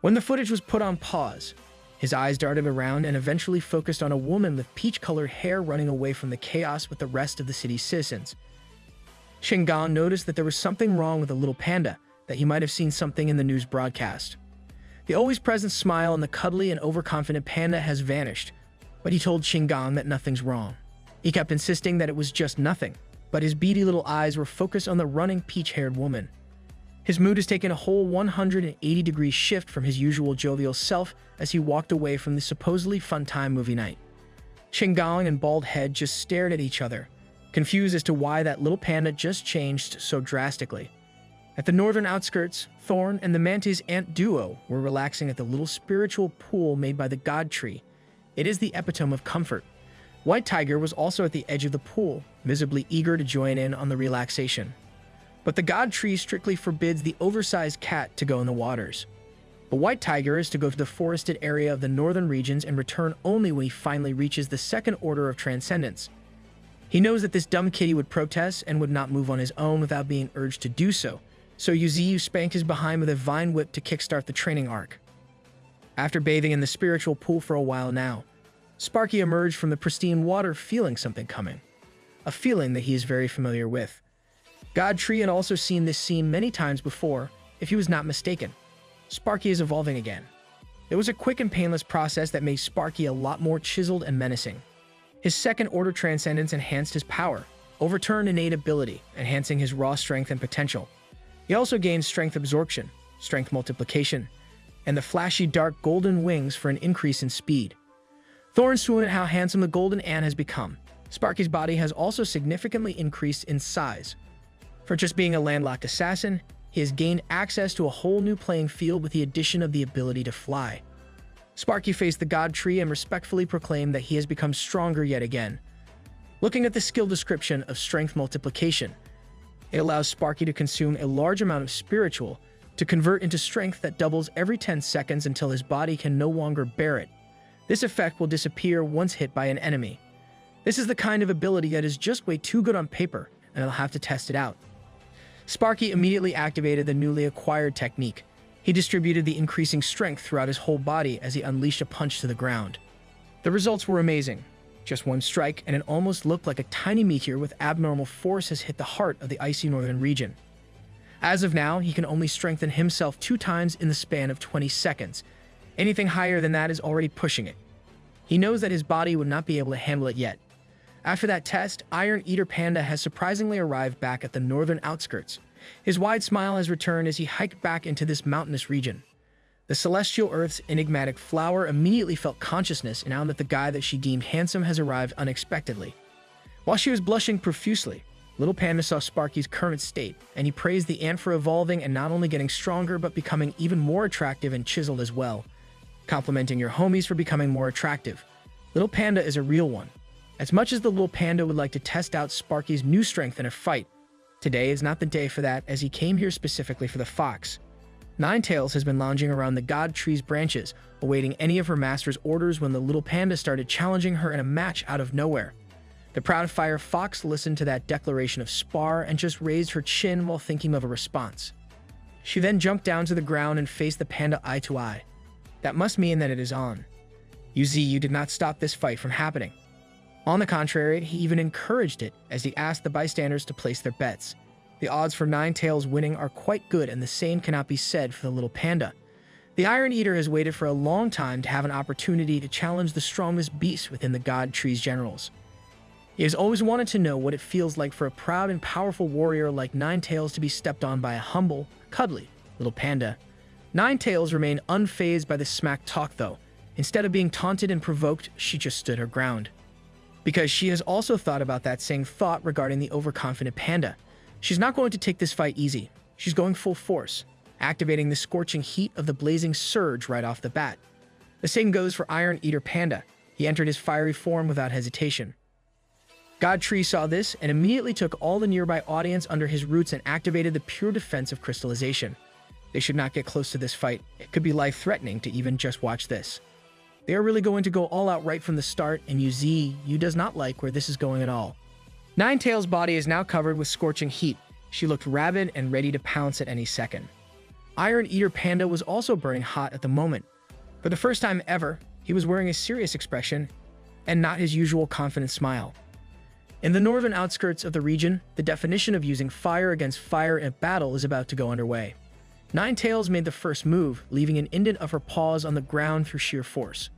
When the footage was put on pause, his eyes darted around and eventually focused on a woman with peach-colored hair running away from the chaos with the rest of the city's citizens. Qinggang noticed that there was something wrong with the little panda, that he might have seen something in the news broadcast. The always-present smile on the cuddly and overconfident panda has vanished, but he told Qinggang that nothing's wrong. He kept insisting that it was just nothing, but his beady little eyes were focused on the running peach-haired woman. His mood has taken a whole 180-degree shift from his usual jovial self as he walked away from the supposedly fun-time movie night. Qinggang and Bald Head just stared at each other, confused as to why that little panda just changed so drastically. At the northern outskirts, Thorn and the Mantis ant duo were relaxing at the little spiritual pool made by the God Tree. It is the epitome of comfort. White Tiger was also at the edge of the pool, visibly eager to join in on the relaxation. But the God Tree strictly forbids the oversized cat to go in the waters. But White Tiger is to go to the forested area of the northern regions and return only when he finally reaches the second order of transcendence. He knows that this dumb kitty would protest and would not move on his own without being urged to do so, so Yuziu spanked his behind with a vine whip to kickstart the training arc. After bathing in the spiritual pool for a while now, Sparky emerged from the pristine water feeling something coming, a feeling that he is very familiar with. God Tree had also seen this scene many times before, if he was not mistaken. Sparky is evolving again. It was a quick and painless process that made Sparky a lot more chiseled and menacing. His second order transcendence enhanced his power, overturned innate ability, enhancing his raw strength and potential. He also gained strength absorption, strength multiplication, and the flashy dark golden wings for an increase in speed. Thorn swooned at how handsome the golden ant has become. Sparky's body has also significantly increased in size. For just being a landlocked assassin, he has gained access to a whole new playing field with the addition of the ability to fly. Sparky faced the God Tree and respectfully proclaimed that he has become stronger yet again. Looking at the skill description of strength multiplication, it allows Sparky to consume a large amount of spiritual to convert into strength that doubles every 10 seconds until his body can no longer bear it. This effect will disappear once hit by an enemy. This is the kind of ability that is just way too good on paper, and I'll have to test it out. Sparky immediately activated the newly acquired technique. He distributed the increasing strength throughout his whole body as he unleashed a punch to the ground. The results were amazing. Just one strike, and it almost looked like a tiny meteor with abnormal force has hit the heart of the icy northern region. As of now, he can only strengthen himself 2 times in the span of 20 seconds. Anything higher than that is already pushing it. He knows that his body would not be able to handle it yet. After that test, Iron Eater Panda has surprisingly arrived back at the northern outskirts. His wide smile has returned as he hiked back into this mountainous region. The celestial earth's enigmatic flower immediately felt consciousness now that the guy that she deemed handsome has arrived unexpectedly. While she was blushing profusely, Little Panda saw Sparky's current state, and he praised the ant for evolving and not only getting stronger, but becoming even more attractive and chiseled as well. Complimenting your homies for becoming more attractive. Little Panda is a real one. As much as the little panda would like to test out Sparky's new strength in a fight, today is not the day for that, as he came here specifically for the fox. Ninetails has been lounging around the god tree's branches, awaiting any of her master's orders when the little panda started challenging her in a match out of nowhere. The proud fire fox listened to that declaration of spar and just raised her chin while thinking of a response. She then jumped down to the ground and faced the panda eye to eye. That must mean that it is on. You did not stop this fight from happening. On the contrary, he even encouraged it as he asked the bystanders to place their bets. The odds for Ninetails winning are quite good, and the same cannot be said for the little panda. The Iron Eater has waited for a long time to have an opportunity to challenge the strongest beast within the god tree's generals. He has always wanted to know what it feels like for a proud and powerful warrior like Ninetails to be stepped on by a humble, cuddly little panda. Ninetails remained unfazed by the smack talk though. Instead of being taunted and provoked, she just stood her ground. Because she has also thought about that same thought regarding the overconfident panda. She's not going to take this fight easy. She's going full force, activating the scorching heat of the blazing surge right off the bat. The same goes for Iron Eater Panda. He entered his fiery form without hesitation. God Tree saw this and immediately took all the nearby audience under his roots and activated the pure defense of crystallization. They should not get close to this fight. It could be life-threatening to even just watch this. They are really going to go all out right from the start, and you does not like where this is going at all. Ninetails' body is now covered with scorching heat. She looked rabid and ready to pounce at any second. Iron Eater Panda was also burning hot at the moment. For the first time ever, he was wearing a serious expression and not his usual confident smile. In the northern outskirts of the region, the definition of using fire against fire in a battle is about to go underway. Ninetails made the first move, leaving an indent of her paws on the ground through sheer force.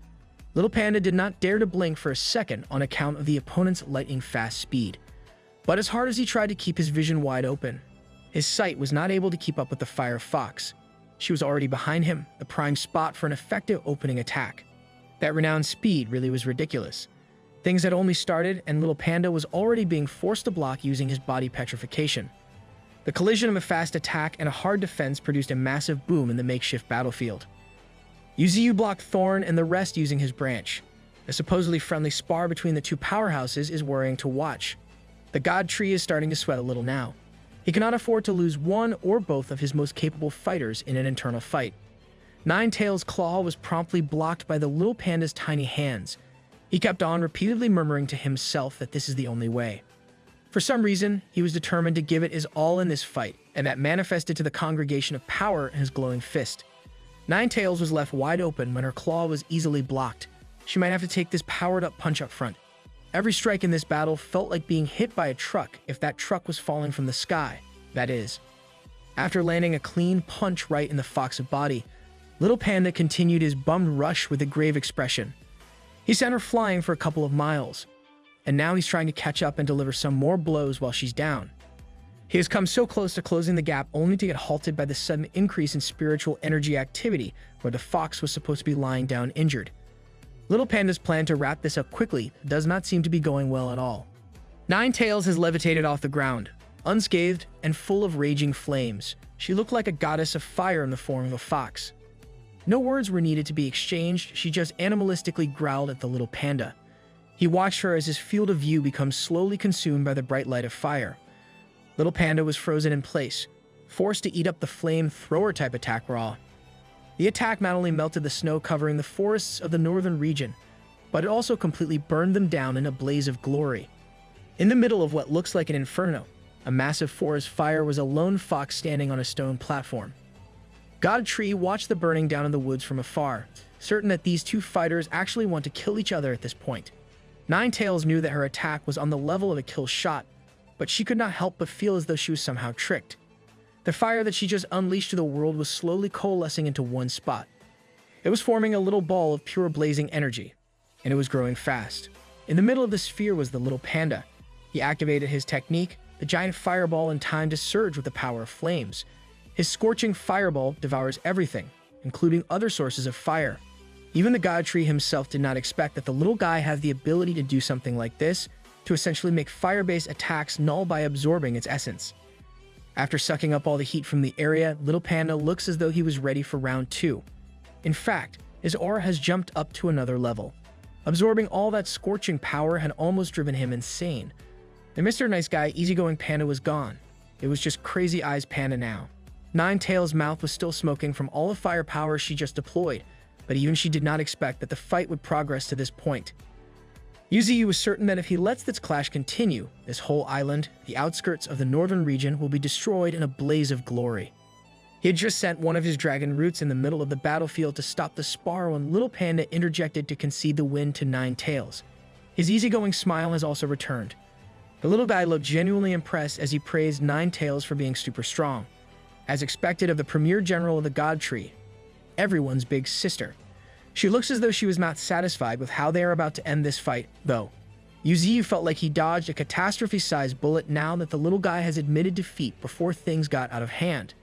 Little Panda did not dare to blink for a second on account of the opponent's lightning-fast speed. But as hard as he tried to keep his vision wide open, his sight was not able to keep up with the fire fox. She was already behind him, the prime spot for an effective opening attack. That renowned speed really was ridiculous. Things had only started, and Little Panda was already being forced to block using his body petrification. The collision of a fast attack and a hard defense produced a massive boom in the makeshift battlefield. Yuziu blocked Thorn and the rest using his branch. A supposedly friendly spar between the two powerhouses is worrying to watch. The god tree is starting to sweat a little now. He cannot afford to lose one or both of his most capable fighters in an internal fight. Ninetails' claw was promptly blocked by the little panda's tiny hands. He kept on repeatedly murmuring to himself that this is the only way. For some reason, he was determined to give it his all in this fight, and that manifested to the congregation of power in his glowing fist. Ninetails was left wide open when her claw was easily blocked. She might have to take this powered-up punch up front. Every strike in this battle felt like being hit by a truck if that truck was falling from the sky, that is. After landing a clean punch right in the fox's body, Little Panda continued his bummed rush with a grave expression. He sent her flying for a couple of miles, and now he's trying to catch up and deliver some more blows while she's down. He has come so close to closing the gap only to get halted by the sudden increase in spiritual energy activity where the fox was supposed to be lying down injured. Little Panda's plan to wrap this up quickly does not seem to be going well at all. Ninetails has levitated off the ground, unscathed and full of raging flames. She looked like a goddess of fire in the form of a fox. No words were needed to be exchanged, she just animalistically growled at the little panda. He watched her as his field of view becomes slowly consumed by the bright light of fire. Little Panda was frozen in place, forced to eat up the flamethrower-type attack raw. The attack not only melted the snow covering the forests of the northern region, but it also completely burned them down in a blaze of glory. In the middle of what looks like an inferno, a massive forest fire was a lone fox standing on a stone platform. God Tree watched the burning down in the woods from afar, certain that these two fighters actually want to kill each other at this point. Ninetails knew that her attack was on the level of a kill shot, but she could not help but feel as though she was somehow tricked. The fire that she just unleashed to the world was slowly coalescing into one spot. It was forming a little ball of pure blazing energy, and it was growing fast. In the middle of the sphere was the little panda. He activated his technique, the giant fireball, in time to surge with the power of flames. His scorching fireball devours everything, including other sources of fire. Even the god tree himself did not expect that the little guy had the ability to do something like this, to essentially make fire-based attacks null by absorbing its essence. After sucking up all the heat from the area, Little Panda looks as though he was ready for round 2. In fact, his aura has jumped up to another level. Absorbing all that scorching power had almost driven him insane. The Mr. Nice Guy, easygoing Panda was gone. It was just Crazy Eyes Panda now. Ninetales' mouth was still smoking from all the firepower she just deployed, but even she did not expect that the fight would progress to this point. Yuziyu was certain that if he lets this clash continue, this whole island, the outskirts of the northern region, will be destroyed in a blaze of glory. He had just sent one of his dragon roots in the middle of the battlefield to stop the spar when Little Panda interjected to concede the win to Ninetales. His easygoing smile has also returned. The little guy looked genuinely impressed as he praised Ninetales for being super strong. As expected of the premier general of the God Tree, everyone's big sister. She looks as though she was not satisfied with how they are about to end this fight, though. Yuziyu felt like he dodged a catastrophe-sized bullet now that the little guy has admitted defeat before things got out of hand.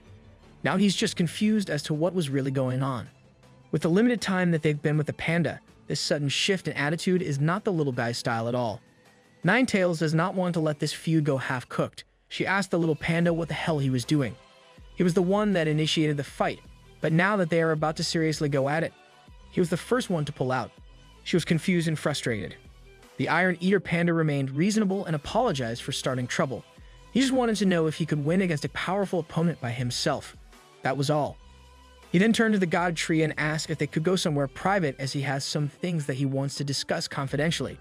Now he's just confused as to what was really going on. With the limited time that they've been with the panda, this sudden shift in attitude is not the little guy's style at all. Ninetales does not want to let this feud go half-cooked. She asked the little panda what the hell he was doing. He was the one that initiated the fight, but now that they are about to seriously go at it, he was the first one to pull out. She was confused and frustrated. The Iron Eater Panda remained reasonable and apologized for starting trouble. He just wanted to know if he could win against a powerful opponent by himself. That was all. He then turned to the God Tree and asked if they could go somewhere private as he has some things that he wants to discuss confidentially.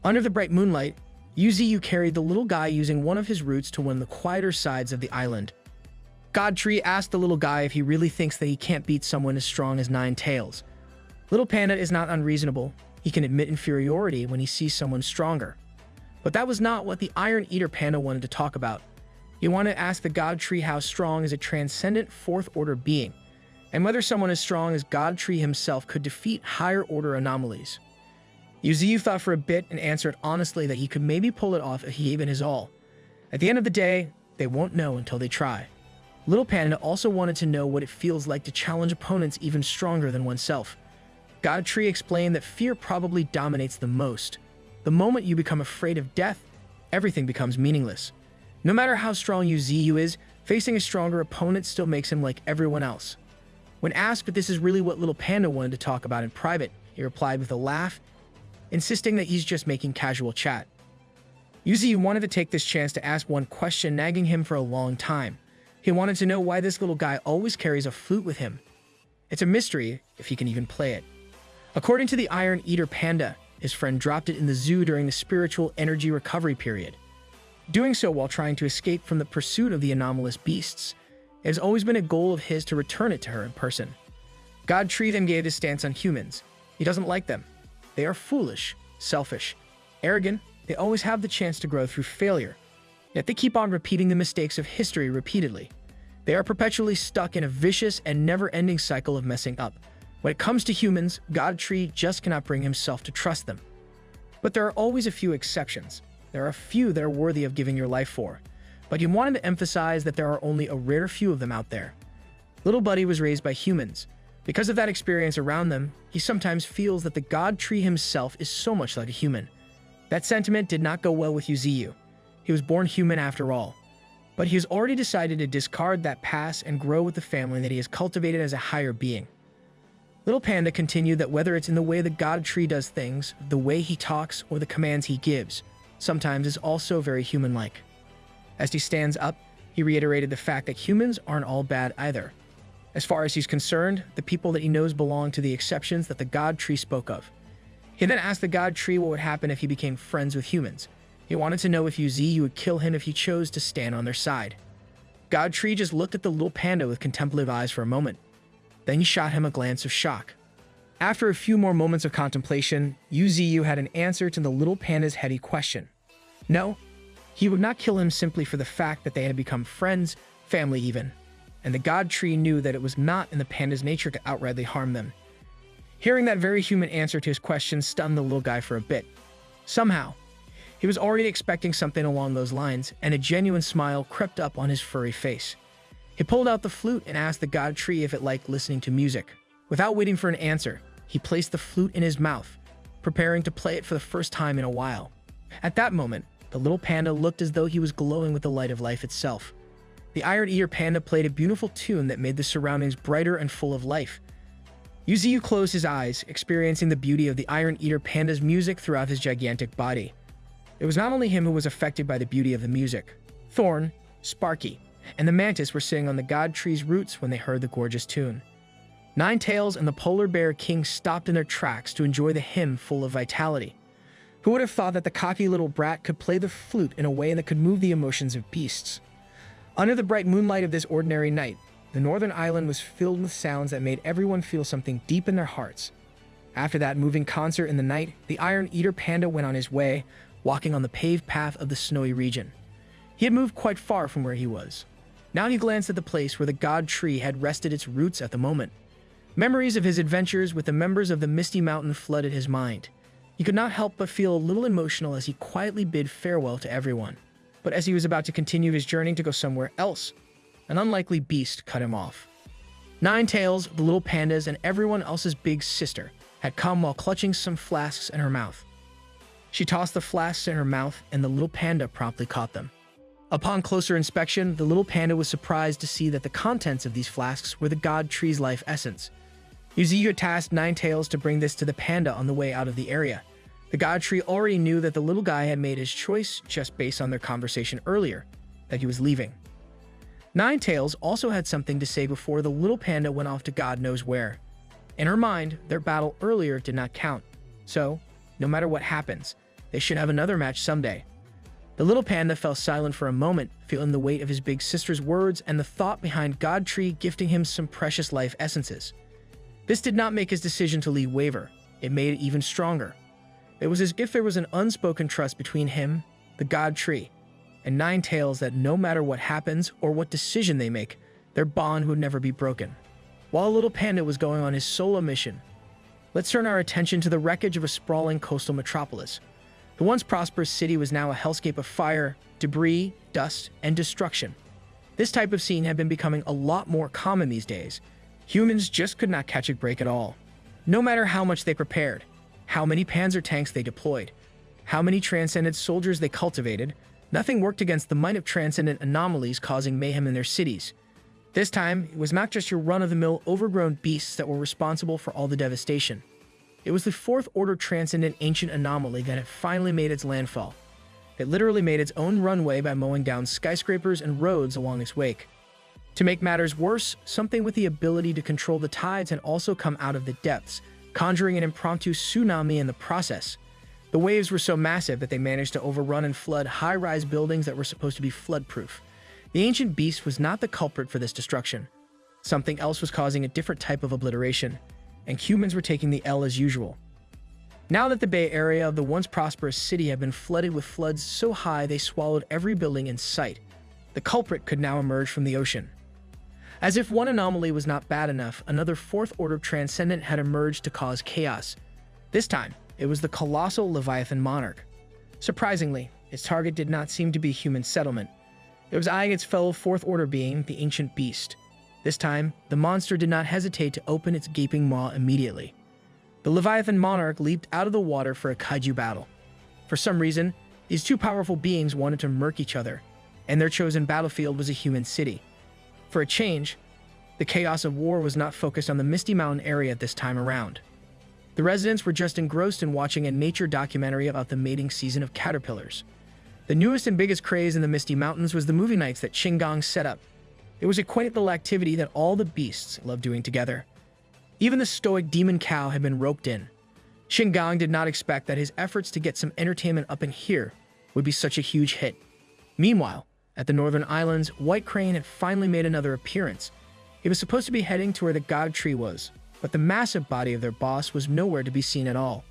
Under the bright moonlight, Yuziyu carried the little guy using one of his roots to one of the quieter sides of the island. God Tree asked the little guy if he really thinks that he can't beat someone as strong as Ninetales. Little Panda is not unreasonable. He can admit inferiority when he sees someone stronger. But that was not what the Iron Eater Panda wanted to talk about. He wanted to ask the God Tree how strong is a transcendent fourth-order being, and whether someone as strong as God Tree himself could defeat higher-order anomalies. Yuziyu thought for a bit and answered honestly that he could maybe pull it off if he gave it his all. At the end of the day, they won't know until they try. Little Panda also wanted to know what it feels like to challenge opponents even stronger than oneself. God Tree explained that fear probably dominates the most. The moment you become afraid of death, everything becomes meaningless. No matter how strong Yuziyu is, facing a stronger opponent still makes him like everyone else. When asked if this is really what Little Panda wanted to talk about in private, he replied with a laugh, insisting that he's just making casual chat. Yuziyu wanted to take this chance to ask one question nagging him for a long time. He wanted to know why this little guy always carries a flute with him. It's a mystery if he can even play it. According to the Iron Eater Panda, his friend dropped it in the zoo during the spiritual energy recovery period. Doing so while trying to escape from the pursuit of the anomalous beasts. It has always been a goal of his to return it to her in person. God Tree then gave his stance on humans. He doesn't like them. They are foolish, selfish, arrogant. They always have the chance to grow through failure. Yet they keep on repeating the mistakes of history repeatedly. They are perpetually stuck in a vicious and never-ending cycle of messing up. When it comes to humans, God Tree just cannot bring himself to trust them. But there are always a few exceptions. There are a few that are worthy of giving your life for. But he wanted to emphasize that there are only a rare few of them out there. Little Buddy was raised by humans. Because of that experience around them, he sometimes feels that the God Tree himself is so much like a human. That sentiment did not go well with Yuziyu. He was born human after all. But he has already decided to discard that past and grow with the family that he has cultivated as a higher being. Little Panda continued that whether it's in the way the God Tree does things, the way he talks, or the commands he gives, sometimes is also very human-like. As he stands up, he reiterated the fact that humans aren't all bad either. As far as he's concerned, the people that he knows belong to the exceptions that the God Tree spoke of. He then asked the God Tree what would happen if he became friends with humans. He wanted to know if Yuziyu would kill him if he chose to stand on their side. God Tree just looked at the little panda with contemplative eyes for a moment. Then he shot him a glance of shock. After a few more moments of contemplation, Yuziyu had an answer to the little panda's heady question. No, he would not kill him simply for the fact that they had become friends, family even, and the God Tree knew that it was not in the panda's nature to outrightly harm them. Hearing that very human answer to his question stunned the little guy for a bit. Somehow, he was already expecting something along those lines, and a genuine smile crept up on his furry face. He pulled out the flute and asked the God Tree if it liked listening to music. Without waiting for an answer, he placed the flute in his mouth, preparing to play it for the first time in a while. At that moment, the little panda looked as though he was glowing with the light of life itself. The Iron Eater Panda played a beautiful tune that made the surroundings brighter and full of life. Yuziu closed his eyes, experiencing the beauty of the Iron Eater Panda's music throughout his gigantic body. It was not only him who was affected by the beauty of the music. Thorn, Sparky, and the Mantis were sitting on the God Tree's roots when they heard the gorgeous tune. Ninetails and the Polar Bear King stopped in their tracks to enjoy the hymn full of vitality. Who would have thought that the cocky little brat could play the flute in a way that could move the emotions of beasts? Under the bright moonlight of this ordinary night, the northern island was filled with sounds that made everyone feel something deep in their hearts. After that moving concert in the night, the Iron Eater Panda went on his way, walking on the paved path of the snowy region. He had moved quite far from where he was. Now he glanced at the place where the God Tree had rested its roots at the moment. Memories of his adventures with the members of the Misty Mountain flooded his mind. He could not help but feel a little emotional as he quietly bid farewell to everyone. But as he was about to continue his journey to go somewhere else, an unlikely beast cut him off. Ninetails, the little pandas, and everyone else's big sister had come while clutching some flasks in her mouth. She tossed the flasks in her mouth, and the little panda promptly caught them. Upon closer inspection, the little panda was surprised to see that the contents of these flasks were the God Tree's life essence. Yuziu tasked Ninetails to bring this to the panda on the way out of the area. The God Tree already knew that the little guy had made his choice just based on their conversation earlier, that he was leaving. Ninetails also had something to say before the little panda went off to God knows where. In her mind, their battle earlier did not count. So, no matter what happens, they should have another match someday. The little panda fell silent for a moment, feeling the weight of his big sister's words and the thought behind God Tree gifting him some precious life essences. This did not make his decision to leave waver. It made it even stronger. It was as if there was an unspoken trust between him, the God Tree, and Ninetails that no matter what happens or what decision they make, their bond would never be broken. While little panda was going on his solo mission, let's turn our attention to the wreckage of a sprawling coastal metropolis. The once prosperous city was now a hellscape of fire, debris, dust, and destruction. This type of scene had been becoming a lot more common these days. Humans just could not catch a break at all. No matter how much they prepared, how many panzer tanks they deployed, how many transcendent soldiers they cultivated, nothing worked against the might of transcendent anomalies causing mayhem in their cities. This time, it was not just your run-of-the-mill overgrown beasts that were responsible for all the devastation. It was the fourth-order transcendent ancient anomaly that had finally made its landfall. It literally made its own runway by mowing down skyscrapers and roads along its wake. To make matters worse, something with the ability to control the tides had also come out of the depths, conjuring an impromptu tsunami in the process. The waves were so massive that they managed to overrun and flood high-rise buildings that were supposed to be flood-proof. The ancient beast was not the culprit for this destruction. Something else was causing a different type of obliteration, and humans were taking the L as usual. Now that the Bay Area of the once prosperous city had been flooded with floods so high they swallowed every building in sight, the culprit could now emerge from the ocean. As if one anomaly was not bad enough, another fourth-order transcendent had emerged to cause chaos. This time, it was the colossal Leviathan monarch. Surprisingly, its target did not seem to be human settlement. It was eyeing its fellow fourth-order being, the ancient beast. This time, the monster did not hesitate to open its gaping maw immediately. The Leviathan monarch leaped out of the water for a kaiju battle. For some reason, these two powerful beings wanted to murk each other, and their chosen battlefield was a human city. For a change, the chaos of war was not focused on the Misty Mountain area this time around. The residents were just engrossed in watching a nature documentary about the mating season of caterpillars. The newest and biggest craze in the Misty Mountains was the movie nights that Shingang set up. It was a quaint little activity that all the beasts loved doing together. Even the stoic demon cow had been roped in. Shingang did not expect that his efforts to get some entertainment up in here would be such a huge hit. Meanwhile, at the Northern Islands, White Crane had finally made another appearance. He was supposed to be heading to where the God Tree was, but the massive body of their boss was nowhere to be seen at all.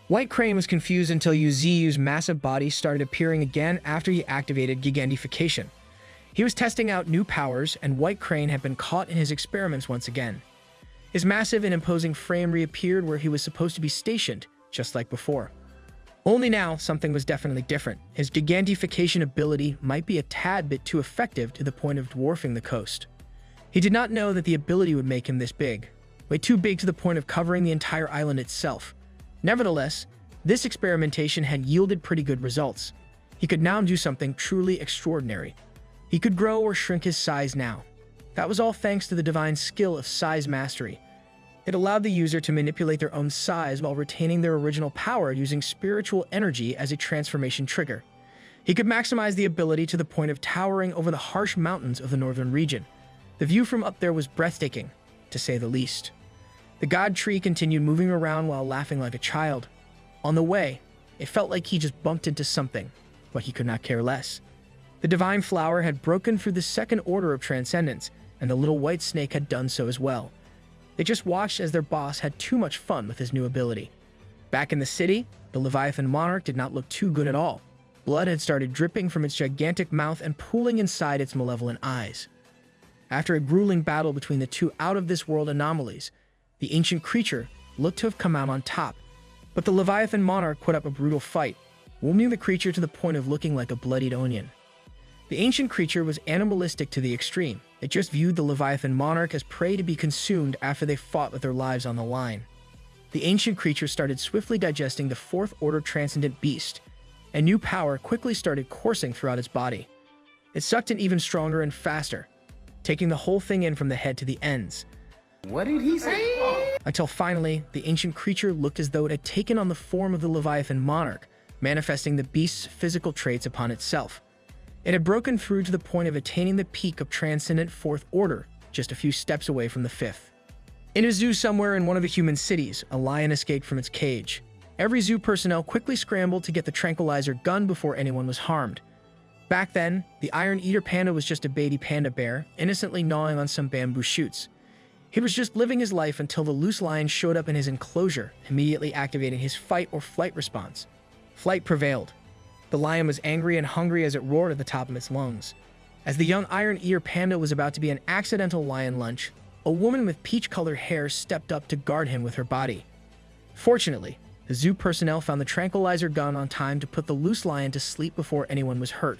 White Crane was confused until Yuziu's massive body started appearing again after he activated gigantification. He was testing out new powers, and White Crane had been caught in his experiments once again. His massive and imposing frame reappeared where he was supposed to be stationed, just like before. Only now, something was definitely different. His gigantification ability might be a tad bit too effective to the point of dwarfing the coast. He did not know that the ability would make him this big, way too big to the point of covering the entire island itself. Nevertheless, This experimentation had yielded pretty good results. He could now do something truly extraordinary. He could grow or shrink his size now. That was all thanks to the divine skill of size mastery. It allowed the user to manipulate their own size while retaining their original power using spiritual energy as a transformation trigger. He could maximize the ability to the point of towering over the harsh mountains of the northern region. The view from up there was breathtaking, to say the least. The god tree continued moving around while laughing like a child. On the way, it felt like he just bumped into something, but he could not care less. The divine flower had broken through the second order of transcendence, and the little white snake had done so as well. They just watched as their boss had too much fun with his new ability. Back in the city, the Leviathan monarch did not look too good at all. Blood had started dripping from its gigantic mouth and pooling inside its malevolent eyes. After a grueling battle between the two out-of-this-world anomalies, the ancient creature looked to have come out on top, but the Leviathan monarch put up a brutal fight, wounding the creature to the point of looking like a bloodied onion. The ancient creature was animalistic to the extreme. It just viewed the Leviathan monarch as prey to be consumed after they fought with their lives on the line. The ancient creature started swiftly digesting the fourth-order transcendent beast, and new power quickly started coursing throughout its body. It sucked in even stronger and faster, taking the whole thing in from the head to the ends. What did he say? Until finally, the ancient creature looked as though it had taken on the form of the Leviathan monarch, manifesting the beast's physical traits upon itself. It had broken through to the point of attaining the peak of transcendent fourth order, just a few steps away from the fifth. In a zoo somewhere in one of the human cities, a lion escaped from its cage. Every zoo personnel quickly scrambled to get the tranquilizer gun before anyone was harmed. Back then, the Iron Eater panda was just a baby panda bear, innocently gnawing on some bamboo shoots. He was just living his life until the loose lion showed up in his enclosure, immediately activating his fight or flight response. Flight prevailed. The lion was angry and hungry as it roared at the top of its lungs. As the young Iron Eater panda was about to be an accidental lion lunch, a woman with peach-colored hair stepped up to guard him with her body. Fortunately, the zoo personnel found the tranquilizer gun on time to put the loose lion to sleep before anyone was hurt.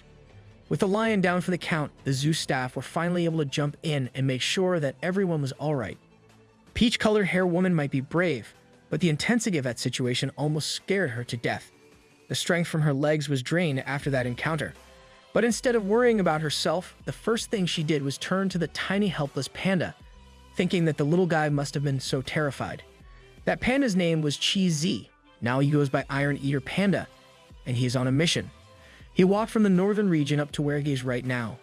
With the lion down for the count, the zoo staff were finally able to jump in and make sure that everyone was alright. Peach-colored hair woman might be brave, but the intensity of that situation almost scared her to death. The strength from her legs was drained after that encounter. But instead of worrying about herself, the first thing she did was turn to the tiny helpless panda, thinking that the little guy must have been so terrified. That panda's name was Chi Z. Now he goes by Iron Eater Panda, and he is on a mission. He walked from the northern region up to where he is right now.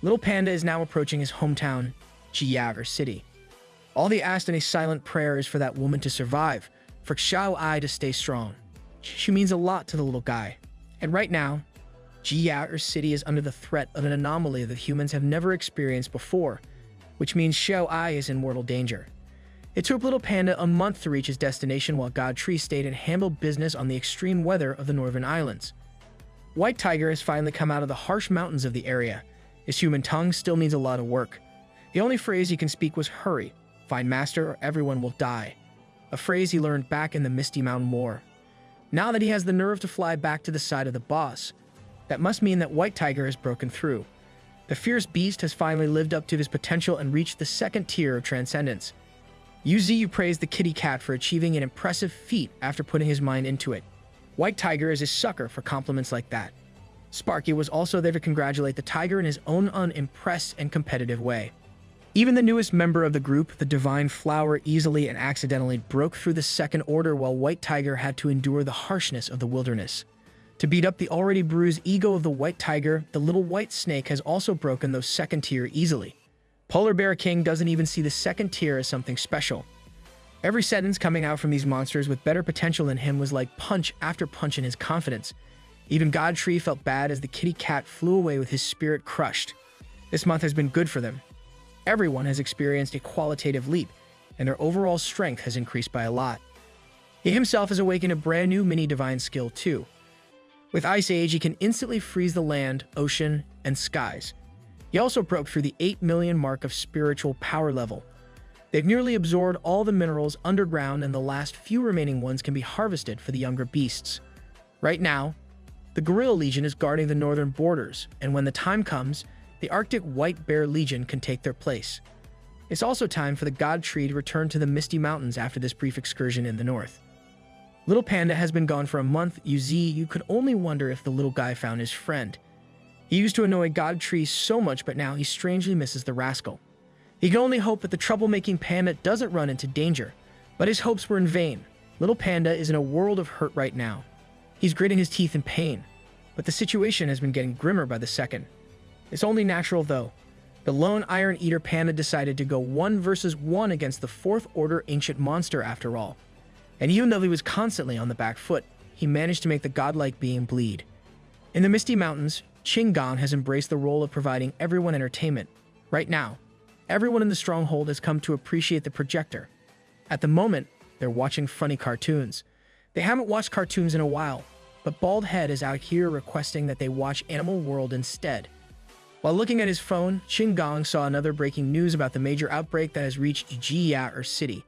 Little Panda is now approaching his hometown, Jiaer City. All they asked in a silent prayer is for that woman to survive, for Xiao Ai to stay strong. She means a lot to the little guy. And right now, Jiaer City is under the threat of an anomaly that humans have never experienced before, which means Xiao Ai is in mortal danger. It took Little Panda a month to reach his destination while God Tree stayed and handled business on the extreme weather of the Northern Islands. White Tiger has finally come out of the harsh mountains of the area. His human tongue still needs a lot of work. The only phrase he can speak was hurry, find master or everyone will die. A phrase he learned back in the Misty Mountain War. Now that he has the nerve to fly back to the side of the boss, that must mean that White Tiger has broken through. The fierce beast has finally lived up to his potential and reached the second tier of transcendence. Yuzu praised the kitty cat for achieving an impressive feat after putting his mind into it. White Tiger is a sucker for compliments like that. Sparky was also there to congratulate the tiger in his own unimpressed and competitive way. Even the newest member of the group, the Divine Flower, easily and accidentally broke through the second order while White Tiger had to endure the harshness of the wilderness. To beat up the already bruised ego of the White Tiger, the little white snake has also broken those second tier easily. Polar Bear King doesn't even see the second tier as something special. Every sentence coming out from these monsters with better potential than him was like punch after punch in his confidence. Even God Tree felt bad as the kitty cat flew away with his spirit crushed. This month has been good for them. Everyone has experienced a qualitative leap, and their overall strength has increased by a lot. He himself has awakened a brand new mini-divine skill too. With Ice Age, he can instantly freeze the land, ocean, and skies. He also broke through the 8 million mark of spiritual power level. They've nearly absorbed all the minerals underground, and the last few remaining ones can be harvested for the younger beasts. Right now, the Gorilla Legion is guarding the northern borders, and when the time comes, the Arctic White Bear Legion can take their place. It's also time for the God Tree to return to the Misty Mountains after this brief excursion in the north. Little Panda has been gone for a month. You could only wonder if the little guy found his friend. He used to annoy Godtree so much, but now he strangely misses the rascal. He can only hope that the troublemaking panda doesn't run into danger, but his hopes were in vain. Little Panda is in a world of hurt right now. He's gritting his teeth in pain, but the situation has been getting grimmer by the second. It's only natural, though. The lone Iron Eater Panda decided to go 1 versus 1 against the 4th Order ancient monster after all. And even though he was constantly on the back foot, he managed to make the godlike being bleed. In the Misty Mountains, Qinggang has embraced the role of providing everyone entertainment. Right now, everyone in the stronghold has come to appreciate the projector. At the moment, they're watching funny cartoons. They haven't watched cartoons in a while, but Bald Head is out here requesting that they watch Animal World instead. While looking at his phone, Qinggang saw another breaking news about the major outbreak that has reached Jia City.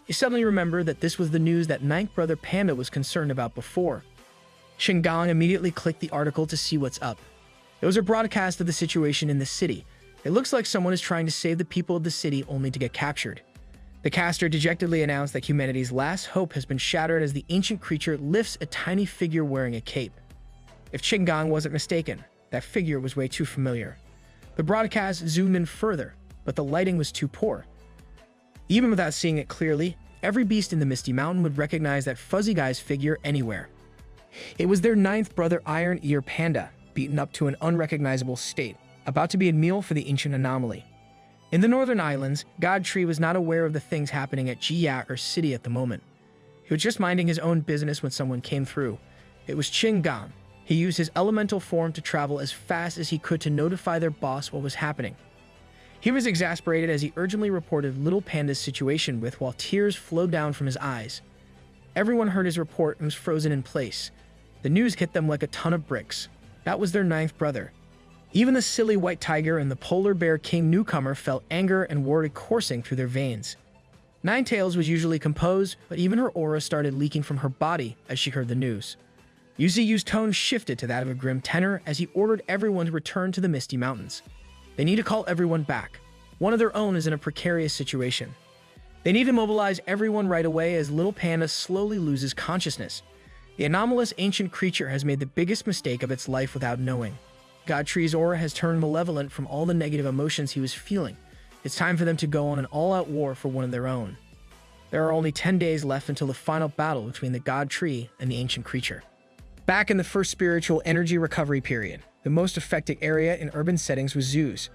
He suddenly remembered that this was the news that Ninth Brother Panda was concerned about before. Qinggang immediately clicked the article to see what's up. It was a broadcast of the situation in the city. It looks like someone is trying to save the people of the city only to get captured. The caster dejectedly announced that humanity's last hope has been shattered as the ancient creature lifts a tiny figure wearing a cape. If Qinggang wasn't mistaken, that figure was way too familiar. The broadcast zoomed in further, but the lighting was too poor. Even without seeing it clearly, every beast in the Misty Mountain would recognize that fuzzy guy's figure anywhere. It was their 9th brother Iron Ear Panda, beaten up to an unrecognizable state, about to be a meal for the ancient anomaly. In the Northern Islands, Godtree was not aware of the things happening at Jia City at the moment. He was just minding his own business when someone came through. It was Qinggang. He used his elemental form to travel as fast as he could to notify their boss what was happening. He was exasperated as he urgently reported Little Panda's situation while tears flowed down from his eyes. Everyone heard his report and was frozen in place. The news hit them like a ton of bricks. That was their 9th brother. Even the silly white tiger and the polar bear king newcomer felt anger and worry coursing through their veins. Ninetails was usually composed, but even her aura started leaking from her body as she heard the news. Yu's tone shifted to that of a grim tenor as he ordered everyone to return to the Misty Mountains. They need to call everyone back. One of their own is in a precarious situation. They need to mobilize everyone right away as Little Panda slowly loses consciousness. The anomalous ancient creature has made the biggest mistake of its life without knowing. Godtree's aura has turned malevolent from all the negative emotions he was feeling. It's time for them to go on an all-out war for one of their own. There are only 10 days left until the final battle between the Godtree and the ancient creature. Back in the first spiritual energy recovery period, the most affected area in urban settings was zoos.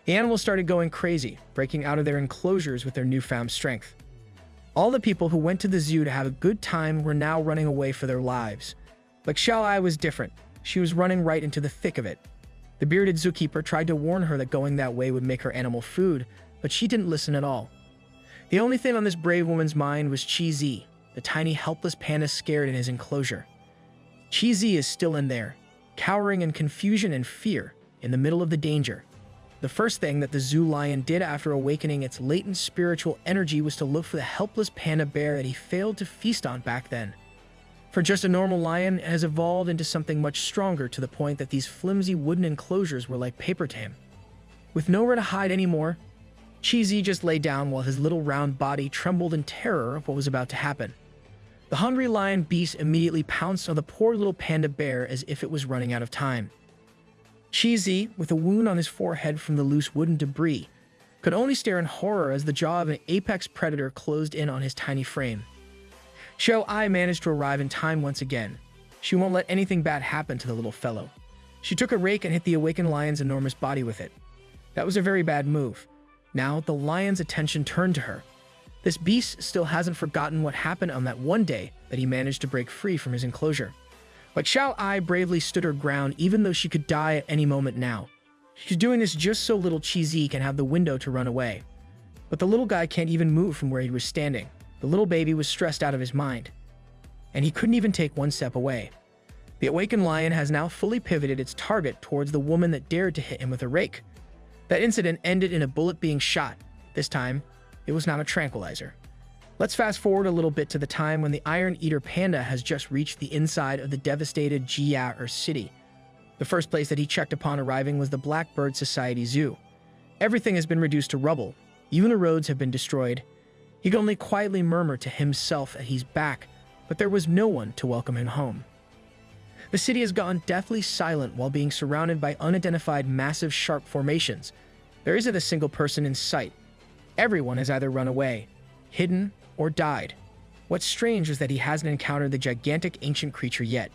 The animals started going crazy, breaking out of their enclosures with their newfound strength. All the people who went to the zoo to have a good time were now running away for their lives. But Xiaoai was different. She was running right into the thick of it. The bearded zookeeper tried to warn her that going that way would make her animal food, but she didn't listen at all. The only thing on this brave woman's mind was Chi-Zi, the tiny helpless panda scared in his enclosure. Chi-Zi is still in there, cowering in confusion and fear, in the middle of the danger. The first thing that the zoo lion did after awakening its latent spiritual energy was to look for the helpless panda bear that he failed to feast on back then. For just a normal lion, it has evolved into something much stronger to the point that these flimsy wooden enclosures were like paper to him. With nowhere to hide anymore, Chi-Zi just lay down while his little round body trembled in terror of what was about to happen. The hungry lion beast immediately pounced on the poor little panda bear as if it was running out of time. Chi-Zi, with a wound on his forehead from the loose wooden debris, could only stare in horror as the jaw of an apex predator closed in on his tiny frame. Xiaoai managed to arrive in time once again. She won't let anything bad happen to the little fellow. She took a rake and hit the awakened lion's enormous body with it. That was a very bad move. Now, the lion's attention turned to her. This beast still hasn't forgotten what happened on that one day that he managed to break free from his enclosure. But Xiaoai bravely stood her ground even though she could die at any moment now. She's doing this just so little Chi-Zi can have the window to run away. But the little guy can't even move from where he was standing. The little baby was stressed out of his mind, and he couldn't even take one step away. The awakened lion has now fully pivoted its target towards the woman that dared to hit him with a rake. That incident ended in a bullet being shot. This time, it was not a tranquilizer. Let's fast forward a little bit to the time when the Iron Eater Panda has just reached the inside of the devastated Jia City. The first place that he checked upon arriving was the Blackbird Society Zoo. Everything has been reduced to rubble. Even the roads have been destroyed. He could only quietly murmur to himself that he's back, but there was no one to welcome him home. The city has gone deathly silent while being surrounded by unidentified massive sharp formations. There isn't a single person in sight. Everyone has either run away, hidden, or died. What's strange is that he hasn't encountered the gigantic ancient creature yet.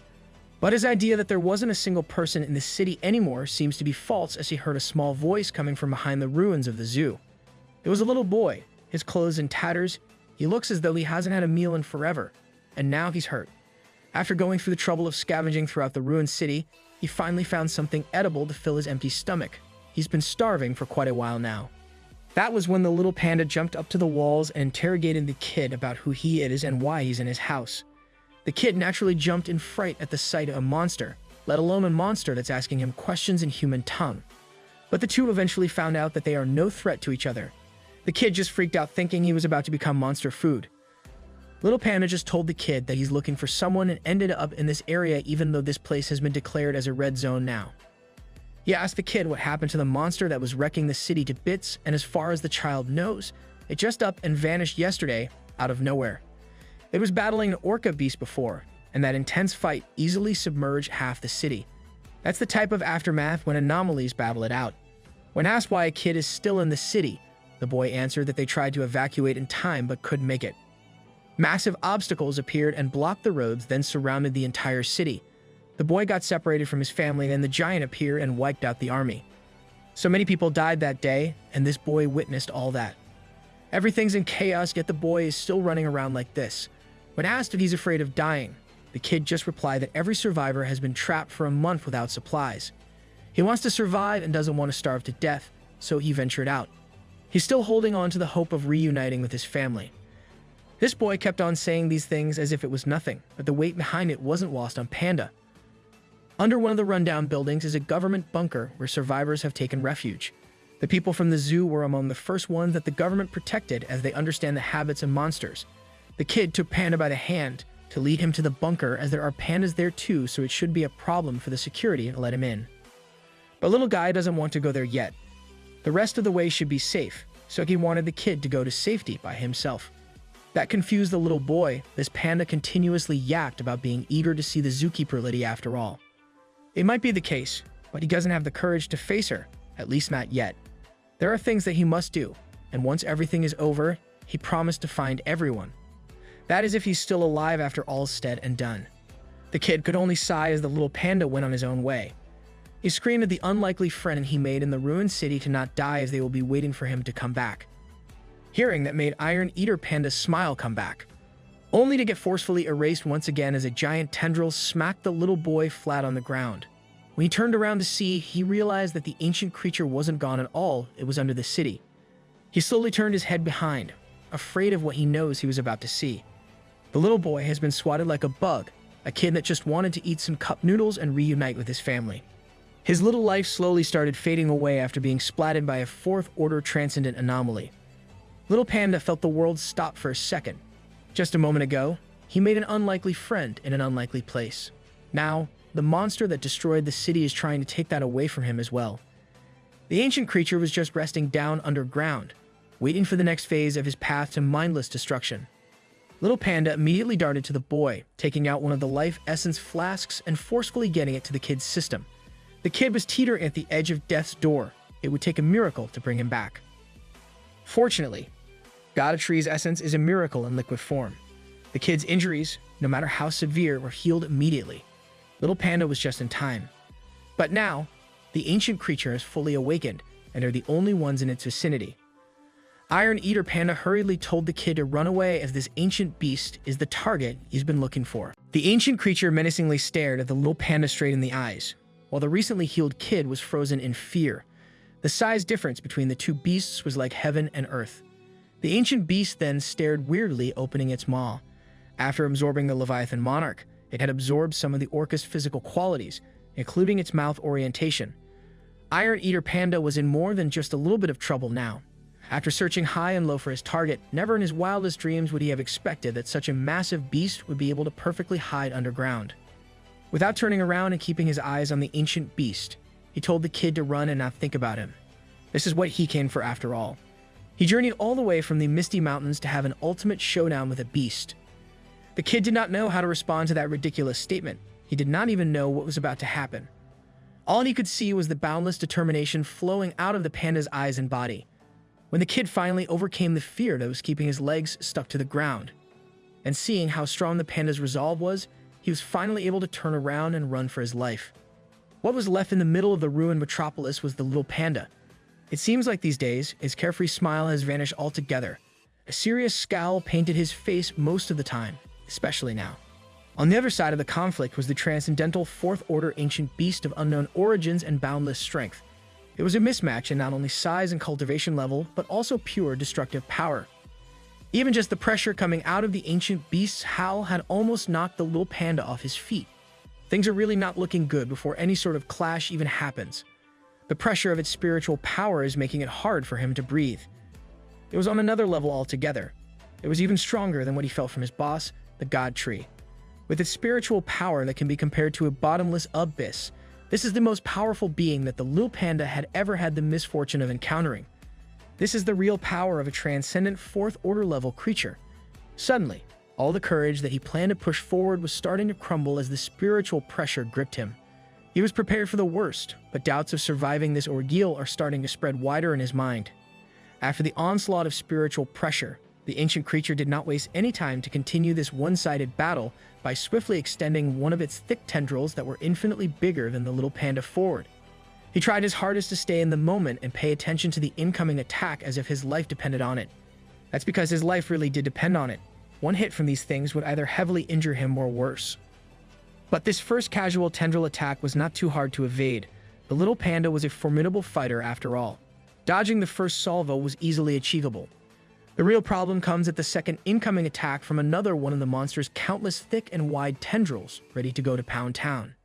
But his idea that there wasn't a single person in the city anymore seems to be false, as he heard a small voice coming from behind the ruins of the zoo. It was a little boy, his clothes in tatters. He looks as though he hasn't had a meal in forever, and now he's hurt. After going through the trouble of scavenging throughout the ruined city, he finally found something edible to fill his empty stomach. He's been starving for quite a while now. That was when the little panda jumped up to the walls and interrogated the kid about who he is and why he's in his house. The kid naturally jumped in fright at the sight of a monster, let alone a monster that's asking him questions in human tongue. But the two eventually found out that they are no threat to each other. The kid just freaked out, thinking he was about to become monster food. Little Panda just told the kid that he's looking for someone and ended up in this area, even though this place has been declared as a red zone now. He asked the kid what happened to the monster that was wrecking the city to bits, and as far as the child knows, it just up and vanished yesterday out of nowhere. It was battling an orca beast before, and that intense fight easily submerged half the city. That's the type of aftermath when anomalies battle it out. When asked why a kid is still in the city, the boy answered that they tried to evacuate in time but couldn't make it. Massive obstacles appeared and blocked the roads, then surrounded the entire city. The boy got separated from his family, then the giant appeared and wiped out the army. So many people died that day, and this boy witnessed all that. Everything's in chaos, yet the boy is still running around like this. When asked if he's afraid of dying, the kid just replied that every survivor has been trapped for a month without supplies. He wants to survive and doesn't want to starve to death, so he ventured out. He's still holding on to the hope of reuniting with his family. This boy kept on saying these things as if it was nothing, but the weight behind it wasn't lost on Panda. Under one of the rundown buildings is a government bunker where survivors have taken refuge. The people from the zoo were among the first ones that the government protected, as they understand the habits of monsters. The kid took Panda by the hand to lead him to the bunker, as there are pandas there too, so it should be a problem for the security to let him in. But little guy doesn't want to go there yet. The rest of the way should be safe, so he wanted the kid to go to safety by himself. That confused the little boy. This panda continuously yacked about being eager to see the zookeeper lady after all. It might be the case, but he doesn't have the courage to face her, at least not yet. There are things that he must do, and once everything is over, he promised to find everyone. That is if he's still alive after all's said and done. The kid could only sigh as the little panda went on his own way. He screamed at the unlikely friend he made in the ruined city to not die, as they will be waiting for him to come back. Hearing that made Iron Eater Panda's smile come back, only to get forcefully erased once again as a giant tendril smacked the little boy flat on the ground. When he turned around to see, he realized that the ancient creature wasn't gone at all, it was under the city. He slowly turned his head behind, afraid of what he knows he was about to see. The little boy has been swatted like a bug, a kid that just wanted to eat some cup noodles and reunite with his family. His little life slowly started fading away after being splatted by a fourth-order transcendent anomaly. Little Panda felt the world stop for a second. Just a moment ago, he made an unlikely friend in an unlikely place. Now, the monster that destroyed the city is trying to take that away from him as well. The ancient creature was just resting down underground, waiting for the next phase of his path to mindless destruction. Little Panda immediately darted to the boy, taking out one of the life essence flasks and forcefully getting it to the kid's system. The kid was teetering at the edge of death's door. It would take a miracle to bring him back. Fortunately, God of Tree's essence is a miracle in liquid form. The kid's injuries, no matter how severe, were healed immediately. Little Panda was just in time. But now, the ancient creature has fully awakened, and are the only ones in its vicinity. Iron Eater Panda hurriedly told the kid to run away, as this ancient beast is the target he's been looking for. The ancient creature menacingly stared at the little panda straight in the eyes, while the recently healed kid was frozen in fear. The size difference between the two beasts was like heaven and earth. The ancient beast then stared weirdly, opening its maw. After absorbing the Leviathan monarch, it had absorbed some of the orca's physical qualities, including its mouth orientation. Iron Eater Panda was in more than just a little bit of trouble now. After searching high and low for his target, never in his wildest dreams would he have expected that such a massive beast would be able to perfectly hide underground. Without turning around and keeping his eyes on the ancient beast, he told the kid to run and not think about him. This is what he came for after all. He journeyed all the way from the Misty Mountains to have an ultimate showdown with a beast. The kid did not know how to respond to that ridiculous statement. He did not even know what was about to happen. All he could see was the boundless determination flowing out of the panda's eyes and body. When the kid finally overcame the fear that was keeping his legs stuck to the ground, and seeing how strong the panda's resolve was, he was finally able to turn around and run for his life. What was left in the middle of the ruined metropolis was the little panda. It seems like these days, his carefree smile has vanished altogether. A serious scowl painted his face most of the time, especially now. On the other side of the conflict was the transcendental fourth-order ancient beast of unknown origins and boundless strength. It was a mismatch in not only size and cultivation level, but also pure destructive power. Even just the pressure coming out of the ancient beast's howl had almost knocked the little panda off his feet. Things are really not looking good before any sort of clash even happens. The pressure of its spiritual power is making it hard for him to breathe. It was on another level altogether. It was even stronger than what he felt from his boss, the God Tree. With its spiritual power that can be compared to a bottomless abyss, this is the most powerful being that the little panda had ever had the misfortune of encountering. This is the real power of a transcendent fourth-order level creature. Suddenly, all the courage that he planned to push forward was starting to crumble as the spiritual pressure gripped him. He was prepared for the worst, but doubts of surviving this ordeal are starting to spread wider in his mind. After the onslaught of spiritual pressure, the ancient creature did not waste any time to continue this one-sided battle by swiftly extending one of its thick tendrils that were infinitely bigger than the little panda forward. He tried his hardest to stay in the moment and pay attention to the incoming attack as if his life depended on it. That's because his life really did depend on it. One hit from these things would either heavily injure him or worse. But this first casual tendril attack was not too hard to evade. The little panda was a formidable fighter after all. Dodging the first salvo was easily achievable. The real problem comes at the second incoming attack from another one of the monster's countless thick and wide tendrils, ready to go to Pound Town.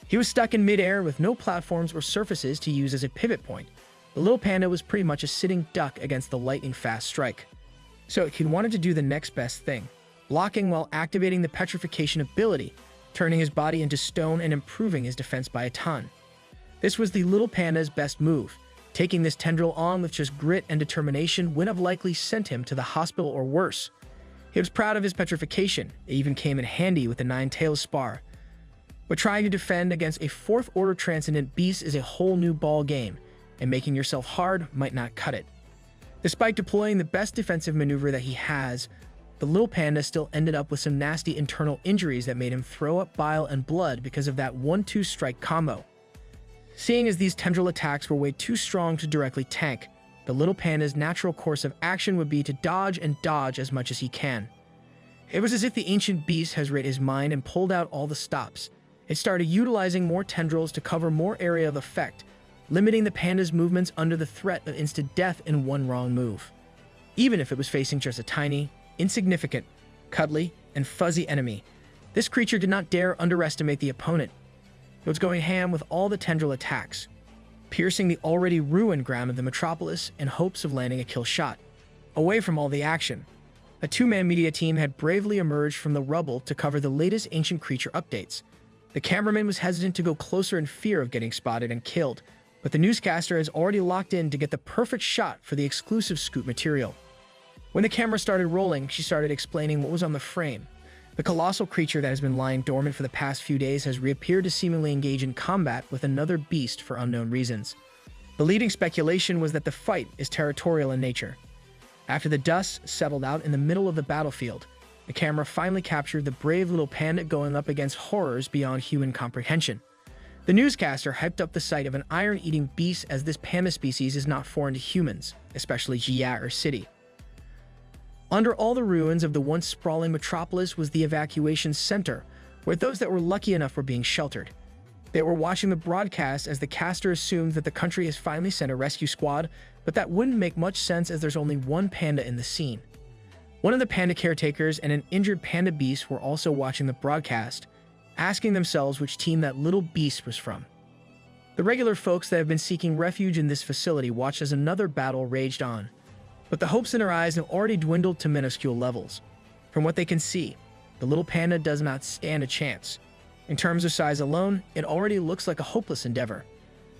He was stuck in midair with no platforms or surfaces to use as a pivot point. The little panda was pretty much a sitting duck against the lightning-fast strike. So he wanted to do the next best thing, blocking while activating the petrification ability, turning his body into stone and improving his defense by a ton. This was the little panda's best move. Taking this tendril on with just grit and determination would have likely sent him to the hospital or worse. He was proud of his petrification. It even came in handy with the Nine-Tails spar. But trying to defend against a fourth-order transcendent beast is a whole new ball game, and making yourself hard might not cut it. Despite deploying the best defensive maneuver that he has, the little panda still ended up with some nasty internal injuries that made him throw up bile and blood because of that 1-2 strike combo. Seeing as these tendril attacks were way too strong to directly tank, the little panda's natural course of action would be to dodge and dodge as much as he can. It was as if the ancient beast has read his mind and pulled out all the stops. It started utilizing more tendrils to cover more area of effect, limiting the panda's movements under the threat of instant death in one wrong move. Even if it was facing just a tiny, insignificant, cuddly, and fuzzy enemy, this creature did not dare underestimate the opponent. It was going ham with all the tendril attacks, piercing the already ruined ground of the metropolis in hopes of landing a kill shot. Away from all the action, a two-man media team had bravely emerged from the rubble to cover the latest ancient creature updates. The cameraman was hesitant to go closer in fear of getting spotted and killed, but the newscaster has already locked in to get the perfect shot for the exclusive scoop material. When the camera started rolling, she started explaining what was on the frame. The colossal creature that has been lying dormant for the past few days has reappeared to seemingly engage in combat with another beast for unknown reasons. The leading speculation was that the fight is territorial in nature. After the dust settled out in the middle of the battlefield, the camera finally captured the brave little panda going up against horrors beyond human comprehension. The newscaster hyped up the sight of an iron-eating beast as this panda species is not foreign to humans, especially Jia or City. Under all the ruins of the once sprawling metropolis was the evacuation center, where those that were lucky enough were being sheltered. They were watching the broadcast as the caster assumed that the country has finally sent a rescue squad, but that wouldn't make much sense as there's only one panda in the scene. One of the panda caretakers and an injured panda beast were also watching the broadcast, asking themselves which team that little beast was from. The regular folks that have been seeking refuge in this facility watched as another battle raged on. But the hopes in her eyes have already dwindled to minuscule levels. From what they can see, the little panda does not stand a chance. In terms of size alone, it already looks like a hopeless endeavor.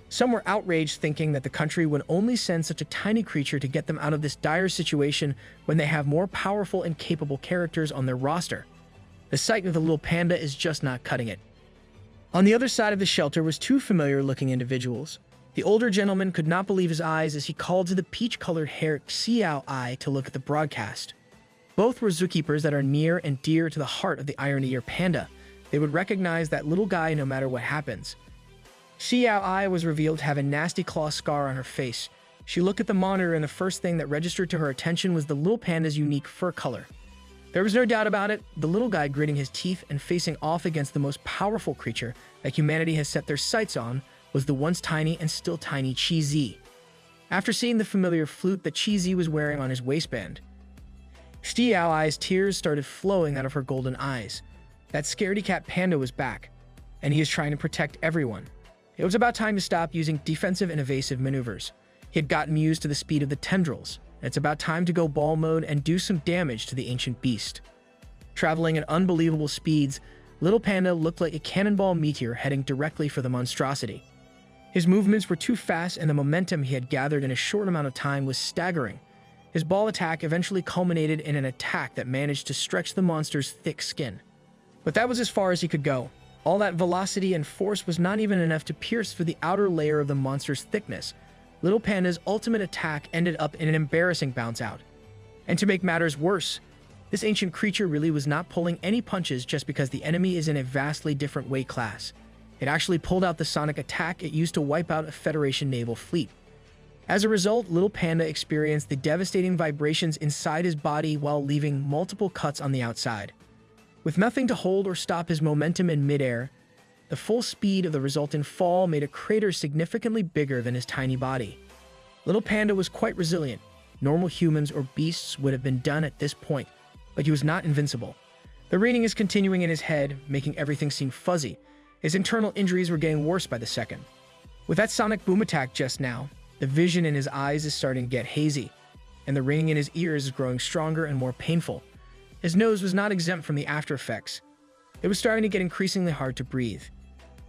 Some were outraged thinking that the country would only send such a tiny creature to get them out of this dire situation when they have more powerful and capable characters on their roster. The sight of the little panda is just not cutting it. On the other side of the shelter was two familiar-looking individuals. The older gentleman could not believe his eyes as he called to the peach-colored hair Xiao Ai to look at the broadcast. Both were zookeepers that are near and dear to the heart of the iron ear panda. They would recognize that little guy no matter what happens. Xiao Ai was revealed to have a nasty claw scar on her face. She looked at the monitor and the first thing that registered to her attention was the little panda's unique fur color. There was no doubt about it, the little guy gritting his teeth and facing off against the most powerful creature that humanity has set their sights on was the once tiny and still tiny Chi-Zi. After seeing the familiar flute that Chi-Zi was wearing on his waistband, Xiao Ai's tears started flowing out of her golden eyes. That scaredy cat panda was back, and he is trying to protect everyone. It was about time to stop using defensive and evasive maneuvers. He had gotten used to the speed of the tendrils, and it's about time to go ball mode and do some damage to the ancient beast. Traveling at unbelievable speeds, little panda looked like a cannonball meteor heading directly for the monstrosity. His movements were too fast and the momentum he had gathered in a short amount of time was staggering. His ball attack eventually culminated in an attack that managed to stretch the monster's thick skin. But that was as far as he could go. All that velocity and force was not even enough to pierce through the outer layer of the monster's thickness. Little Panda's ultimate attack ended up in an embarrassing bounce out. And to make matters worse, this ancient creature really was not pulling any punches just because the enemy is in a vastly different weight class. It actually pulled out the sonic attack it used to wipe out a Federation naval fleet. As a result, Little Panda experienced the devastating vibrations inside his body while leaving multiple cuts on the outside. With nothing to hold or stop his momentum in midair, the full speed of the resultant fall made a crater significantly bigger than his tiny body. Little Panda was quite resilient. Normal humans or beasts would have been done at this point, but he was not invincible. The reading is continuing in his head, making everything seem fuzzy. His internal injuries were getting worse by the second. With that sonic boom attack just now, the vision in his eyes is starting to get hazy, and the ringing in his ears is growing stronger and more painful. His nose was not exempt from the after effects. It was starting to get increasingly hard to breathe.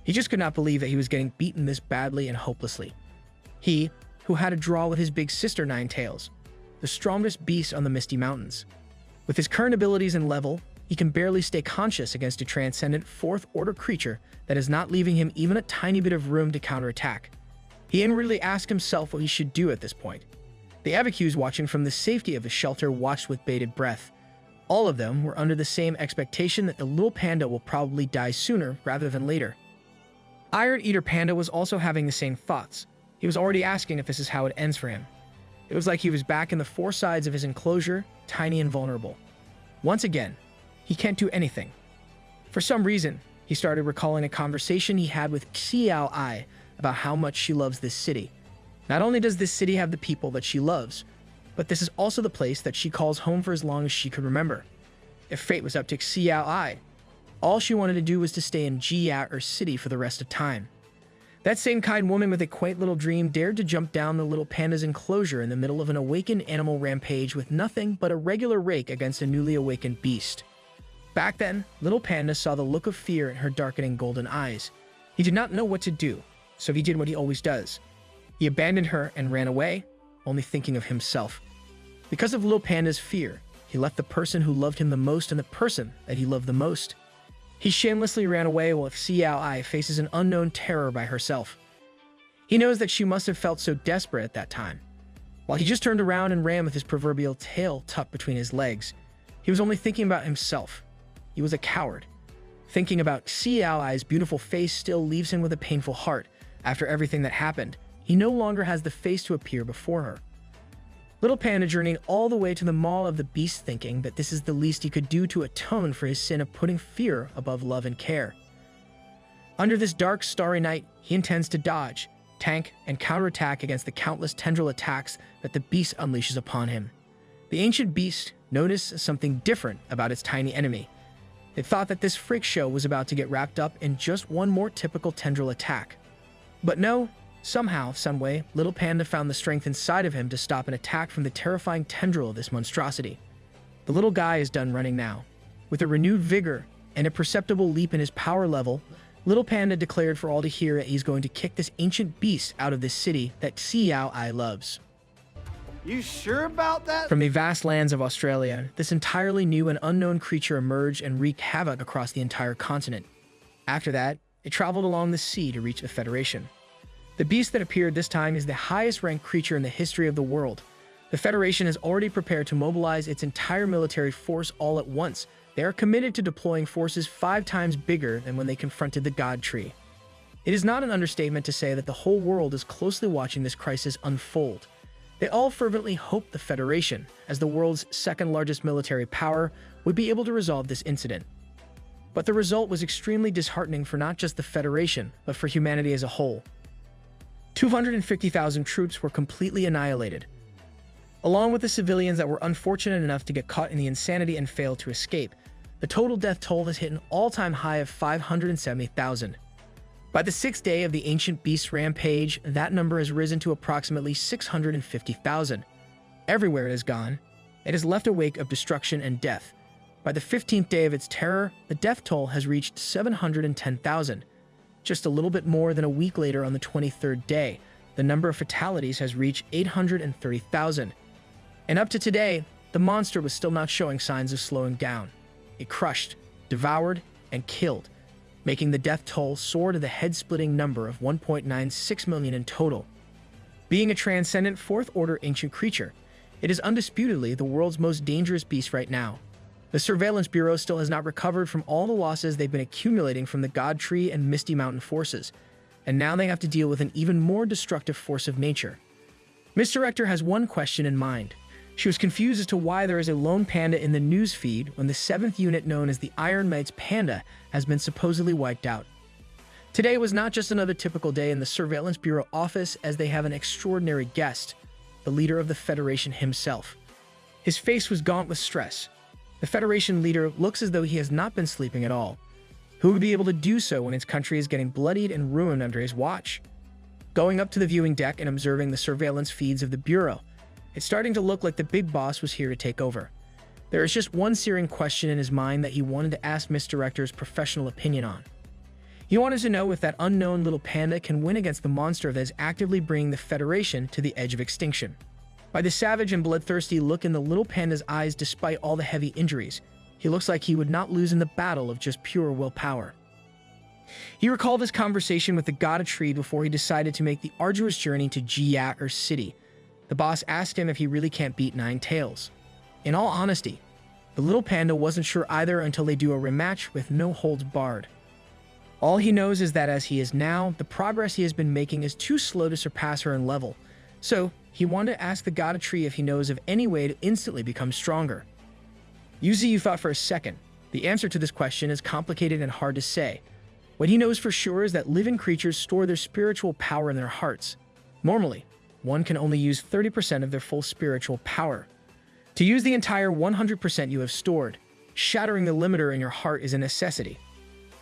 He just could not believe that he was getting beaten this badly and hopelessly. He, who had a draw with his big sister Ninetails, the strongest beast on the Misty Mountains. With his current abilities and level, he can barely stay conscious against a transcendent fourth-order creature that is not leaving him even a tiny bit of room to counterattack. He inwardly asked himself what he should do at this point. The Abacus watching from the safety of the shelter watched with bated breath. All of them were under the same expectation that the little panda will probably die sooner rather than later. Iron Eater Panda was also having the same thoughts. He was already asking if this is how it ends for him. It was like he was back in the four sides of his enclosure, tiny and vulnerable. Once again, he can't do anything. For some reason, he started recalling a conversation he had with Xiao Ai about how much she loves this city. Not only does this city have the people that she loves, but this is also the place that she calls home for as long as she could remember. If fate was up to Xiao Ai, all she wanted to do was to stay in Jia or city for the rest of time. That same kind woman with a quaint little dream dared to jump down the little panda's enclosure in the middle of an awakened animal rampage with nothing but a regular rake against a newly awakened beast. Back then, little panda saw the look of fear in her darkening golden eyes. He did not know what to do, so he did what he always does. He abandoned her and ran away, only thinking of himself. Because of little panda's fear, he left the person who loved him the most and the person that he loved the most. He shamelessly ran away while Xiao Ai faces an unknown terror by herself. He knows that she must have felt so desperate at that time. While he just turned around and ran with his proverbial tail tucked between his legs, he was only thinking about himself. He was a coward. Thinking about Xiao Ai's beautiful face still leaves him with a painful heart. After everything that happened, he no longer has the face to appear before her. Little Panda journeyed all the way to the Maw of the Beast thinking that this is the least he could do to atone for his sin of putting fear above love and care. Under this dark, starry night, he intends to dodge, tank, and counterattack against the countless tendril attacks that the beast unleashes upon him. The ancient beast noticed something different about its tiny enemy. It thought that this freak show was about to get wrapped up in just one more typical tendril attack. But no, somehow, someway, Little Panda found the strength inside of him to stop an attack from the terrifying tendril of this monstrosity. The little guy is done running now. With a renewed vigor and a perceptible leap in his power level, Little Panda declared for all to hear that he's going to kick this ancient beast out of this city that Xiao Ai loves. You sure about that? From the vast lands of Australia, this entirely new and unknown creature emerged and wreaked havoc across the entire continent. After that, it traveled along the sea to reach the Federation. The beast that appeared this time is the highest-ranked creature in the history of the world. The Federation is already prepared to mobilize its entire military force all at once. They are committed to deploying forces 5 times bigger than when they confronted the God Tree. It is not an understatement to say that the whole world is closely watching this crisis unfold. They all fervently hoped the Federation, as the world's second-largest military power, would be able to resolve this incident. But the result was extremely disheartening for not just the Federation, but for humanity as a whole. 250,000 troops were completely annihilated, along with the civilians that were unfortunate enough to get caught in the insanity and fail to escape. The total death toll has hit an all-time high of 570,000. By the 6th day of the ancient beast's rampage, that number has risen to approximately 650,000. Everywhere it has gone, it has left a wake of destruction and death. By the 15th day of its terror, the death toll has reached 710,000. Just a little bit more than a week later, on the 23rd day, the number of fatalities has reached 830,000. And up to today, the monster was still not showing signs of slowing down. It crushed, devoured, and killed, making the death toll soar to the head-splitting number of 1.96 million in total. Being a transcendent fourth-order ancient creature, it is undisputedly the world's most dangerous beast right now. The Surveillance Bureau still has not recovered from all the losses they've been accumulating from the God Tree and Misty Mountain forces, and now they have to deal with an even more destructive force of nature. Miss Director has one question in mind. She was confused as to why there is a lone panda in the news feed when the 7th unit, known as the Iron Knight's Panda, has been supposedly wiped out. Today was not just another typical day in the Surveillance Bureau office, as they have an extraordinary guest, the leader of the Federation himself. His face was gaunt with stress. The Federation leader looks as though he has not been sleeping at all. Who would be able to do so when his country is getting bloodied and ruined under his watch? Going up to the viewing deck and observing the surveillance feeds of the Bureau, it's starting to look like the big boss was here to take over. There is just one searing question in his mind that he wanted to ask Miss Director's professional opinion on. He wanted to know if that unknown little panda can win against the monster that is actively bringing the Federation to the edge of extinction. By the savage and bloodthirsty look in the little panda's eyes, despite all the heavy injuries, he looks like he would not lose in the battle of just pure willpower. He recalled his conversation with the God Tree before he decided to make the arduous journey to Jiak City. The boss asked him if he really can't beat 9 tails. In all honesty, the little panda wasn't sure either until they do a rematch with no holds barred. All he knows is that as he is now, the progress he has been making is too slow to surpass her in level. So, he wanted to ask the God Tree if he knows of any way to instantly become stronger. Usually you thought for a second. The answer to this question is complicated and hard to say. What he knows for sure is that living creatures store their spiritual power in their hearts. Normally, one can only use 30% of their full spiritual power. To use the entire 100% you have stored, shattering the limiter in your heart is a necessity.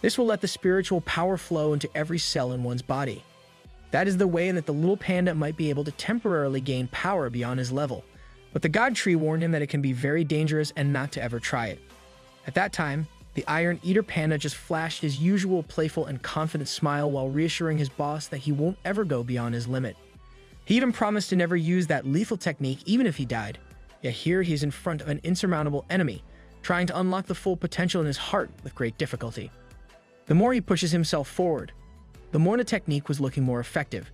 This will let the spiritual power flow into every cell in one's body. That is the way that the little panda might be able to temporarily gain power beyond his level. But the God Tree warned him that it can be very dangerous and not to ever try it. At that time, the Iron Eater Panda just flashed his usual playful and confident smile while reassuring his boss that he won't ever go beyond his limit. He even promised to never use that lethal technique even if he died. Yet here he is in front of an insurmountable enemy, trying to unlock the full potential in his heart with great difficulty. The more he pushes himself forward, the more the technique was looking more effective.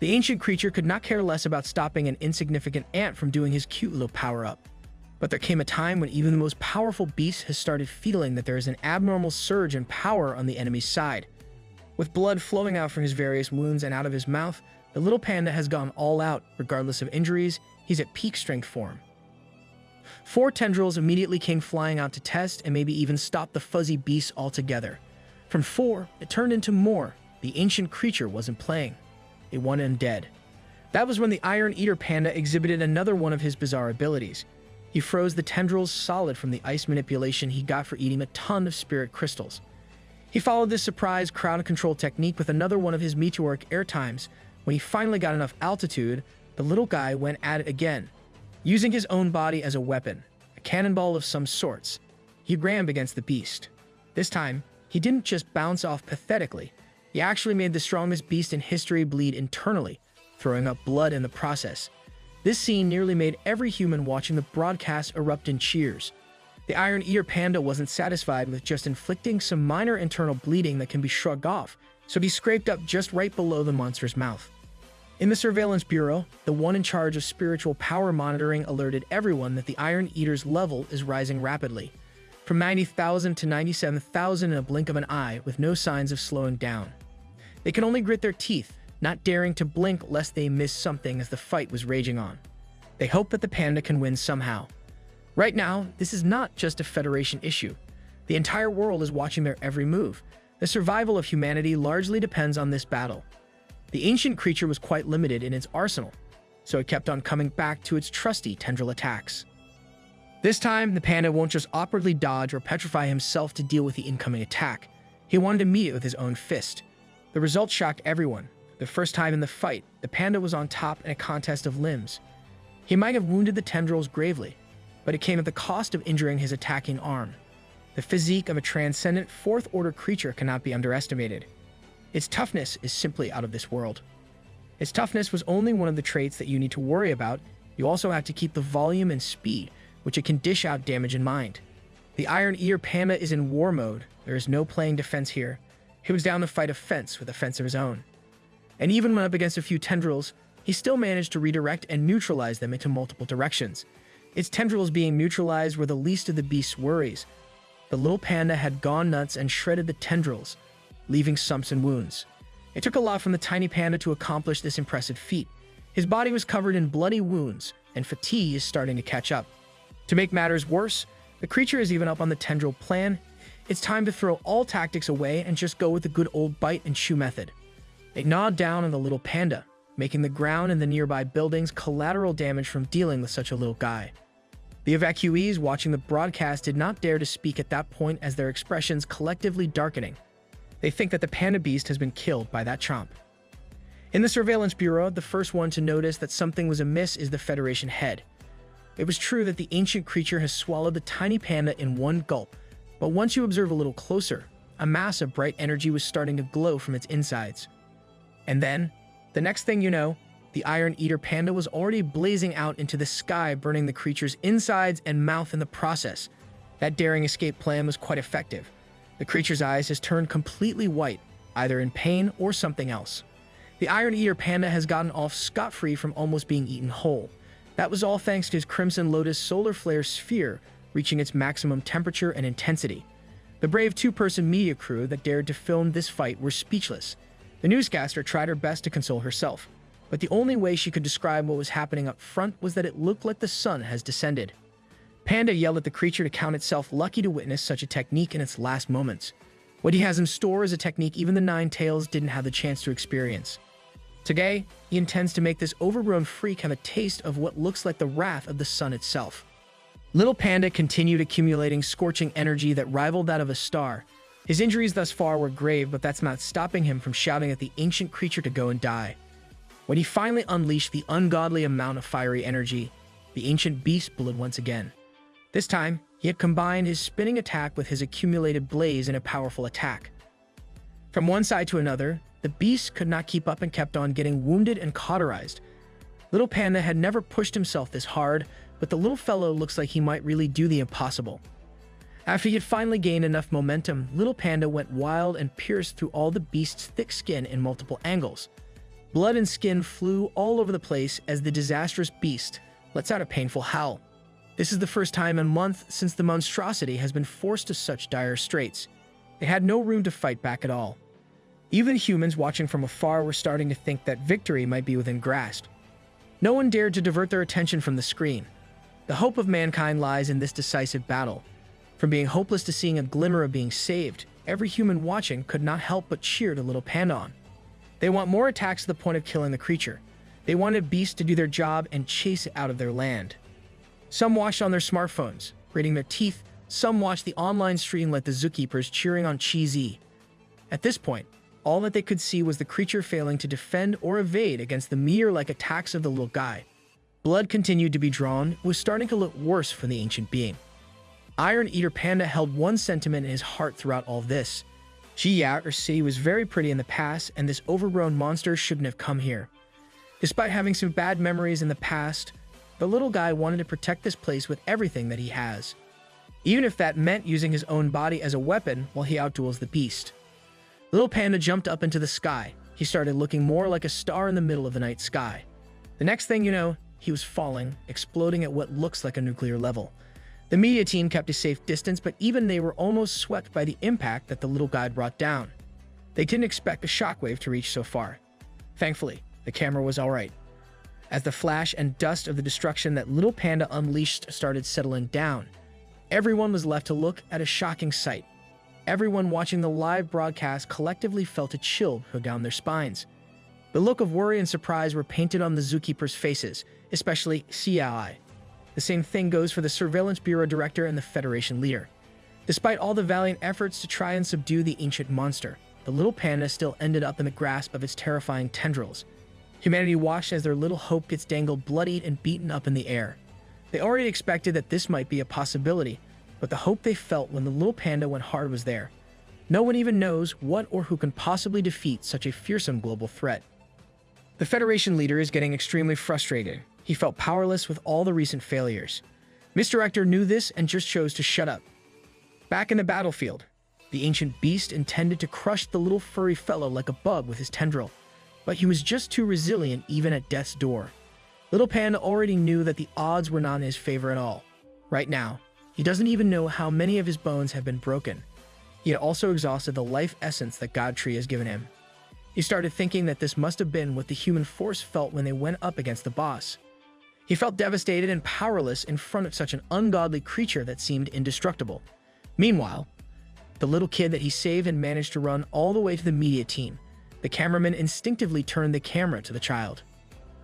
The ancient creature could not care less about stopping an insignificant ant from doing his cute little power-up. But there came a time when even the most powerful beast has started feeling that there is an abnormal surge in power on the enemy's side. With blood flowing out from his various wounds and out of his mouth, the little panda has gone all out. Regardless of injuries, he's at peak strength form. 4 tendrils immediately came flying out to test and maybe even stop the fuzzy beast altogether. From 4, it turned into more. The ancient creature wasn't playing. It wanted him dead. That was when the Iron Eater Panda exhibited another one of his bizarre abilities. He froze the tendrils solid from the ice manipulation he got for eating a ton of spirit crystals. He followed this surprise crowd control technique with another one of his meteoric air times. When he finally got enough altitude, the little guy went at it again. Using his own body as a weapon, a cannonball of some sorts, he rammed against the beast. This time, he didn't just bounce off pathetically, he actually made the strongest beast in history bleed internally, throwing up blood in the process. This scene nearly made every human watching the broadcast erupt in cheers. The iron-eater panda wasn't satisfied with just inflicting some minor internal bleeding that can be shrugged off, so he scraped up just right below the monster's mouth. In the surveillance bureau, the one in charge of spiritual power monitoring alerted everyone that the Iron Eater's level is rising rapidly, from 90,000 to 97,000 in a blink of an eye, with no signs of slowing down. They can only grit their teeth, not daring to blink lest they miss something as the fight was raging on. They hope that the panda can win somehow. Right now, this is not just a Federation issue. The entire world is watching their every move. The survival of humanity largely depends on this battle. The ancient creature was quite limited in its arsenal, so it kept on coming back to its trusty tendril attacks. This time, the panda won't just awkwardly dodge or petrify himself to deal with the incoming attack. He wanted to meet it with his own fist. The result shocked everyone. The first time in the fight, the panda was on top in a contest of limbs. He might have wounded the tendrils gravely, but it came at the cost of injuring his attacking arm. The physique of a transcendent fourth-order creature cannot be underestimated. Its toughness is simply out of this world. Its toughness was only one of the traits that you need to worry about. You also have to keep the volume and speed, which it can dish out damage in mind. The Iron-Eater panda is in war mode. There is no playing defense here. He was down to fight a fence with a fence of his own. And even when up against a few tendrils, he still managed to redirect and neutralize them into multiple directions. Its tendrils being neutralized were the least of the beast's worries. The little panda had gone nuts and shredded the tendrils, leaving stumps and wounds. It took a lot from the tiny panda to accomplish this impressive feat. His body was covered in bloody wounds, and fatigue is starting to catch up. To make matters worse, the creature is even up on the tendril plan. It's time to throw all tactics away and just go with the good old bite and chew method. It gnawed down on the little panda, making the ground and the nearby buildings collateral damage from dealing with such a little guy. The evacuees watching the broadcast did not dare to speak at that point, as their expressions collectively darkening. They think that the panda beast has been killed by that chomp. In the surveillance bureau, the first one to notice that something was amiss is the Federation head. It was true that the ancient creature has swallowed the tiny panda in one gulp, but once you observe a little closer, a mass of bright energy was starting to glow from its insides. And then, the next thing you know, the Iron-Eater panda was already blazing out into the sky, burning the creature's insides and mouth in the process. That daring escape plan was quite effective. The creature's eyes has turned completely white, either in pain or something else. The Iron-Eater panda has gotten off scot-free from almost being eaten whole. That was all thanks to his Crimson Lotus solar flare sphere reaching its maximum temperature and intensity. The brave two-person media crew that dared to film this fight were speechless. The newscaster tried her best to console herself, but the only way she could describe what was happening up front was that it looked like the sun has descended. Panda yelled at the creature to count itself lucky to witness such a technique in its last moments. What he has in store is a technique even the Nine Tails didn't have the chance to experience. Today, he intends to make this overgrown freak have a taste of what looks like the wrath of the sun itself. Little Panda continued accumulating scorching energy that rivaled that of a star. His injuries thus far were grave, but that's not stopping him from shouting at the ancient creature to go and die. When he finally unleashed the ungodly amount of fiery energy, the ancient beast blew once again. This time, he had combined his spinning attack with his accumulated blaze in a powerful attack. From one side to another, the beast could not keep up and kept on getting wounded and cauterized. Little Panda had never pushed himself this hard, but the little fellow looks like he might really do the impossible. After he had finally gained enough momentum, Little Panda went wild and pierced through all the beast's thick skin in multiple angles. Blood and skin flew all over the place as the disastrous beast lets out a painful howl. This is the first time in months since the monstrosity has been forced to such dire straits. They had no room to fight back at all. Even humans watching from afar were starting to think that victory might be within grasp. No one dared to divert their attention from the screen. The hope of mankind lies in this decisive battle. From being hopeless to seeing a glimmer of being saved, every human watching could not help but cheer to Little Panda on. They want more attacks to the point of killing the creature. They wanted beasts to do their job and chase it out of their land. Some watched on their smartphones, gritting their teeth. Some watched the online stream like the zookeepers cheering on Cheesy. At this point, all that they could see was the creature failing to defend or evade against the meteor-like attacks of the little guy. Blood continued to be drawn. It was starting to look worse for the ancient being. Iron-Eater Panda held one sentiment in his heart throughout all this. Jia or City was very pretty in the past, and this overgrown monster shouldn't have come here. Despite having some bad memories in the past, the little guy wanted to protect this place with everything that he has, even if that meant using his own body as a weapon while he outduels the beast. Little Panda jumped up into the sky. He started looking more like a star in the middle of the night sky. The next thing you know, he was falling, exploding at what looks like a nuclear level. The media team kept a safe distance, but even they were almost swept by the impact that the little guy brought down. They didn't expect a shockwave to reach so far. Thankfully, the camera was alright. As the flash and dust of the destruction that Little Panda unleashed started settling down, everyone was left to look at a shocking sight. Everyone watching the live broadcast collectively felt a chill go down their spines. The look of worry and surprise were painted on the zookeepers' faces, especially Xiaoi. The same thing goes for the Surveillance Bureau Director and the Federation leader. Despite all the valiant efforts to try and subdue the ancient monster, the little panda still ended up in the grasp of its terrifying tendrils. Humanity watched as their little hope gets dangled bloodied and beaten up in the air. They already expected that this might be a possibility, but the hope they felt when the little panda went hard was there. No one even knows what or who can possibly defeat such a fearsome global threat. The Federation leader is getting extremely frustrated. He felt powerless with all the recent failures. Misdirector knew this and just chose to shut up. Back in the battlefield, the ancient beast intended to crush the little furry fellow like a bug with his tendril, but he was just too resilient even at death's door. Little Panda already knew that the odds were not in his favor at all. Right now, he doesn't even know how many of his bones have been broken. He had also exhausted the life essence that God Tree has given him. He started thinking that this must have been what the human force felt when they went up against the boss. He felt devastated and powerless in front of such an ungodly creature that seemed indestructible. Meanwhile, the little kid that he saved and managed to run all the way to the media team, the cameraman instinctively turned the camera to the child.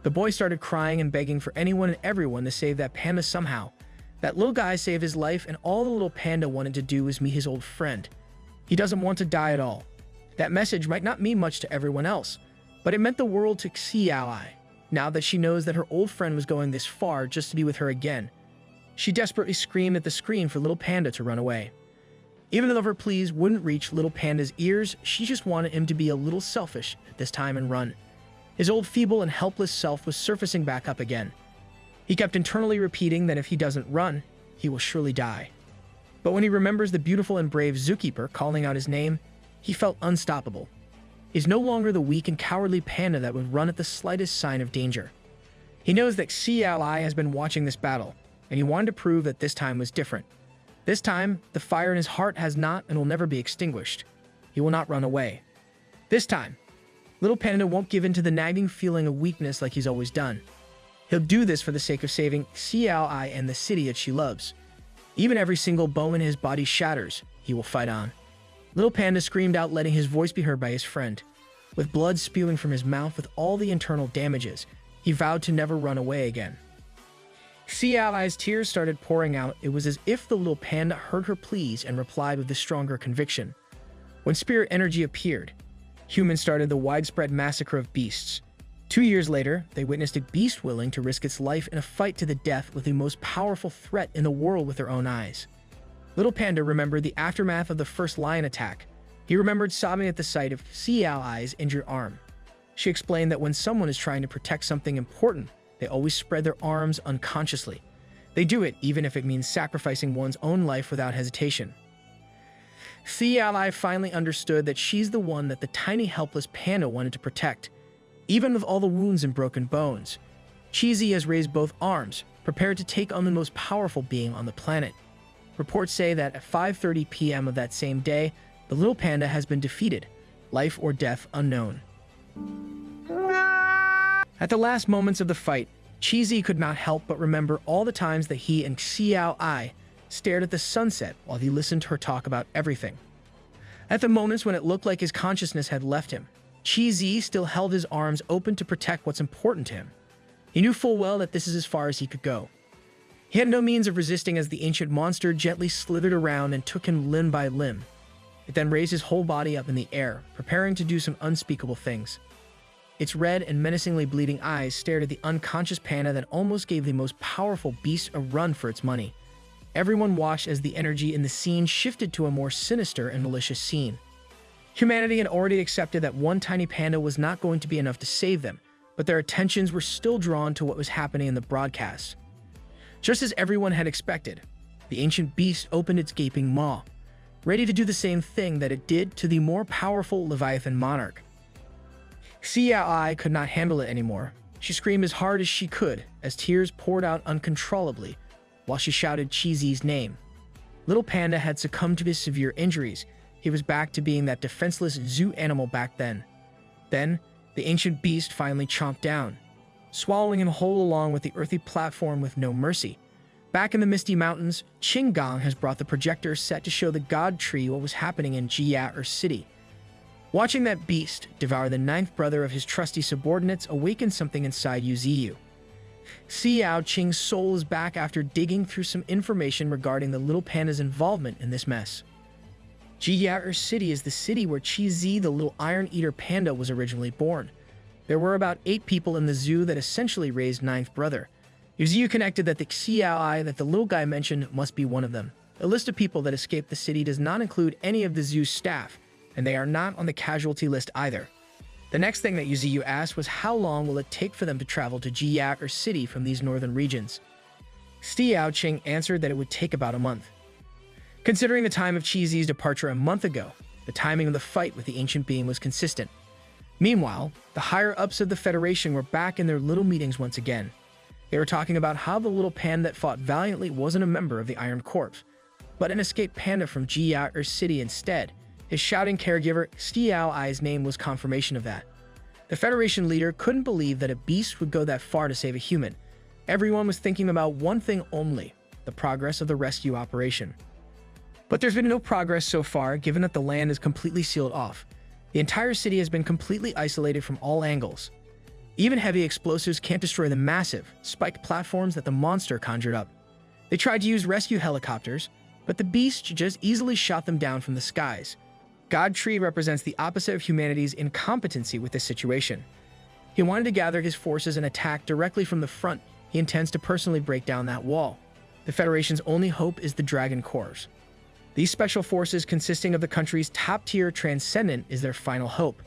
The boy started crying and begging for anyone and everyone to save that panda somehow. That little guy saved his life, and all the little panda wanted to do was meet his old friend. He doesn't want to die at all. That message might not mean much to everyone else, but it meant the world to Xiaoi. Now that she knows that her old friend was going this far just to be with her again, she desperately screamed at the screen for little panda to run away. Even though her pleas wouldn't reach little panda's ears, she just wanted him to be a little selfish at this time and run. His old feeble and helpless self was surfacing back up again. He kept internally repeating that if he doesn't run, he will surely die. But when he remembers the beautiful and brave zookeeper calling out his name, he felt unstoppable. He's no longer the weak and cowardly panda that would run at the slightest sign of danger. He knows that Xiaoi has been watching this battle, and he wanted to prove that this time was different. This time, the fire in his heart has not and will never be extinguished. He will not run away. This time, little panda won't give in to the nagging feeling of weakness like he's always done. He'll do this for the sake of saving Xiaoi and the city that she loves. Even every single bone in his body shatters, he will fight on. Little Panda screamed out, letting his voice be heard by his friend. With blood spewing from his mouth with all the internal damages, he vowed to never run away again. Xiaoi's tears started pouring out. It was as if the little panda heard her pleas and replied with a stronger conviction. When spirit energy appeared, humans started the widespread massacre of beasts. 2 years later, they witnessed a beast willing to risk its life in a fight to the death with the most powerful threat in the world with their own eyes. Little Panda remembered the aftermath of the first lion attack. He remembered sobbing at the sight of Xiaoi's injured arm. She explained that when someone is trying to protect something important, they always spread their arms unconsciously. They do it even if it means sacrificing one's own life without hesitation. Xiaoi finally understood that she's the one that the tiny helpless panda wanted to protect. Even with all the wounds and broken bones, Cheesy has raised both arms, prepared to take on the most powerful being on the planet. Reports say that at 5:30 p.m. of that same day, the little panda has been defeated, life or death unknown. At the last moments of the fight, Cheesy could not help but remember all the times that he and Xiaoi stared at the sunset while he listened to her talk about everything. At the moments when it looked like his consciousness had left him, Cheesy still held his arms open to protect what's important to him. He knew full well that this is as far as he could go. He had no means of resisting as the ancient monster gently slithered around and took him limb by limb. It then raised his whole body up in the air, preparing to do some unspeakable things. Its red and menacingly bleeding eyes stared at the unconscious panda that almost gave the most powerful beast a run for its money. Everyone watched as the energy in the scene shifted to a more sinister and malicious scene. Humanity had already accepted that one tiny panda was not going to be enough to save them, but their attentions were still drawn to what was happening in the broadcast. Just as everyone had expected, the ancient beast opened its gaping maw, ready to do the same thing that it did to the more powerful Leviathan monarch. Xiao could not handle it anymore. She screamed as hard as she could as tears poured out uncontrollably while she shouted Chizi's name. Little Panda had succumbed to his severe injuries. He was back to being that defenseless zoo animal back then. Then, the ancient beast finally chomped down, swallowing him whole along with the earthy platform with no mercy. Back in the Misty Mountains, Qinggang has brought the projector set to show the God Tree what was happening in Jia City. Watching that beast devour the ninth brother of his trusty subordinates awakened something inside Yu Ziyu. Xiao Qing's soul is back after digging through some information regarding the little panda's involvement in this mess. Jia City is the city where Qizi, the little Iron Eater panda, was originally born. There were about 8 people in the zoo that essentially raised ninth brother. Yu Ziyu connected that the Xiao that the little guy mentioned must be one of them. A list of people that escaped the city does not include any of the zoo's staff, and they are not on the casualty list either. The next thing that Yu Ziyu asked was how long will it take for them to travel to Jia City from these northern regions. Xiao Qing answered that it would take about a month. Considering the time of Qizi's departure a month ago, the timing of the fight with the ancient being was consistent. Meanwhile, the higher-ups of the Federation were back in their little meetings once again. They were talking about how the little panda that fought valiantly wasn't a member of the Iron Corps, but an escaped panda from Jia City instead. His shouting caregiver, Xiao Ai's name, was confirmation of that. The Federation leader couldn't believe that a beast would go that far to save a human. Everyone was thinking about one thing only: the progress of the rescue operation. But there's been no progress so far, given that the land is completely sealed off. The entire city has been completely isolated from all angles. Even heavy explosives can't destroy the massive, spiked platforms that the monster conjured up. They tried to use rescue helicopters, but the beast just easily shot them down from the skies. God Tree represents the opposite of humanity's incompetency with this situation. He wanted to gather his forces and attack directly from the front. He intends to personally break down that wall. The Federation's only hope is the Dragon Corps. These special forces, consisting of the country's top-tier Transcendent, is their final hope,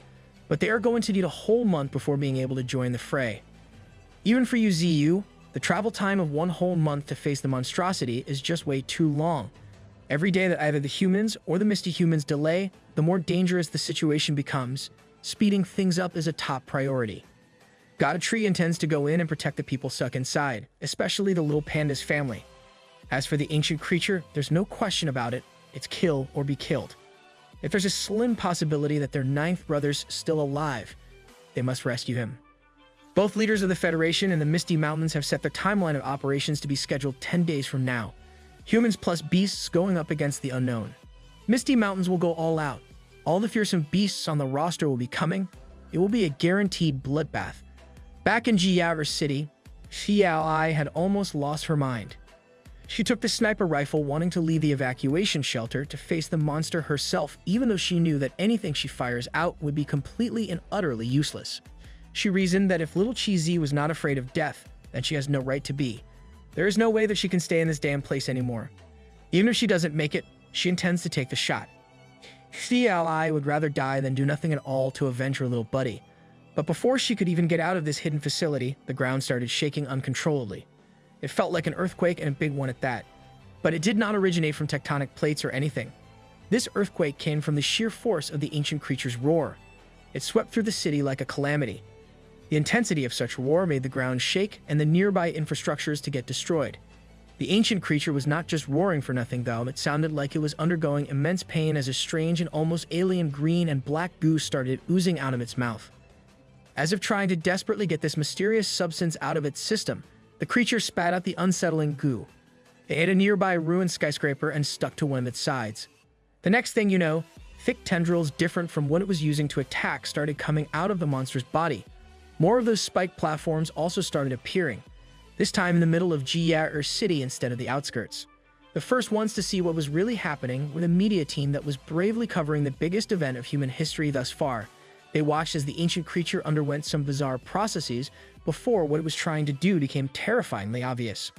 but they are going to need a whole month before being able to join the fray. Even for Yu Ziyu, the travel time of 1 whole month to face the monstrosity is just way too long. Every day that either the humans or the Misty Humans delay, the more dangerous the situation becomes. Speeding things up is a top priority. God Tree intends to go in and protect the people stuck inside, especially the little panda's family. As for the ancient creature, there's no question about it. It's kill or be killed. If there's a slim possibility that their ninth brother's still alive, they must rescue him. Both leaders of the Federation and the Misty Mountains have set their timeline of operations to be scheduled 10 days from now. Humans plus beasts going up against the unknown. Misty Mountains will go all out. All the fearsome beasts on the roster will be coming. It will be a guaranteed bloodbath. Back in Jia City, Xiao Ai had almost lost her mind. She took the sniper rifle, wanting to leave the evacuation shelter to face the monster herself, even though she knew that anything she fires out would be completely and utterly useless. She reasoned that if little Qizi was not afraid of death, then she has no right to be. There is no way that she can stay in this damn place anymore. Even if she doesn't make it, she intends to take the shot. Xiao Ai would rather die than do nothing at all to avenge her little buddy. But before she could even get out of this hidden facility, the ground started shaking uncontrollably. It felt like an earthquake, and a big one at that. But it did not originate from tectonic plates or anything. This earthquake came from the sheer force of the ancient creature's roar. It swept through the city like a calamity. The intensity of such roar made the ground shake and the nearby infrastructures to get destroyed. The ancient creature was not just roaring for nothing, though. It sounded like it was undergoing immense pain as a strange and almost alien green and black goo started oozing out of its mouth. As if trying to desperately get this mysterious substance out of its system, the creature spat out the unsettling goo. It hit a nearby ruined skyscraper and stuck to one of its sides. The next thing you know, thick tendrils different from what it was using to attack started coming out of the monster's body. More of those spiked platforms also started appearing, this time in the middle of Jia City instead of the outskirts. The first ones to see what was really happening were the media team that was bravely covering the biggest event of human history thus far. They watched as the ancient creature underwent some bizarre processes before what it was trying to do became terrifyingly obvious.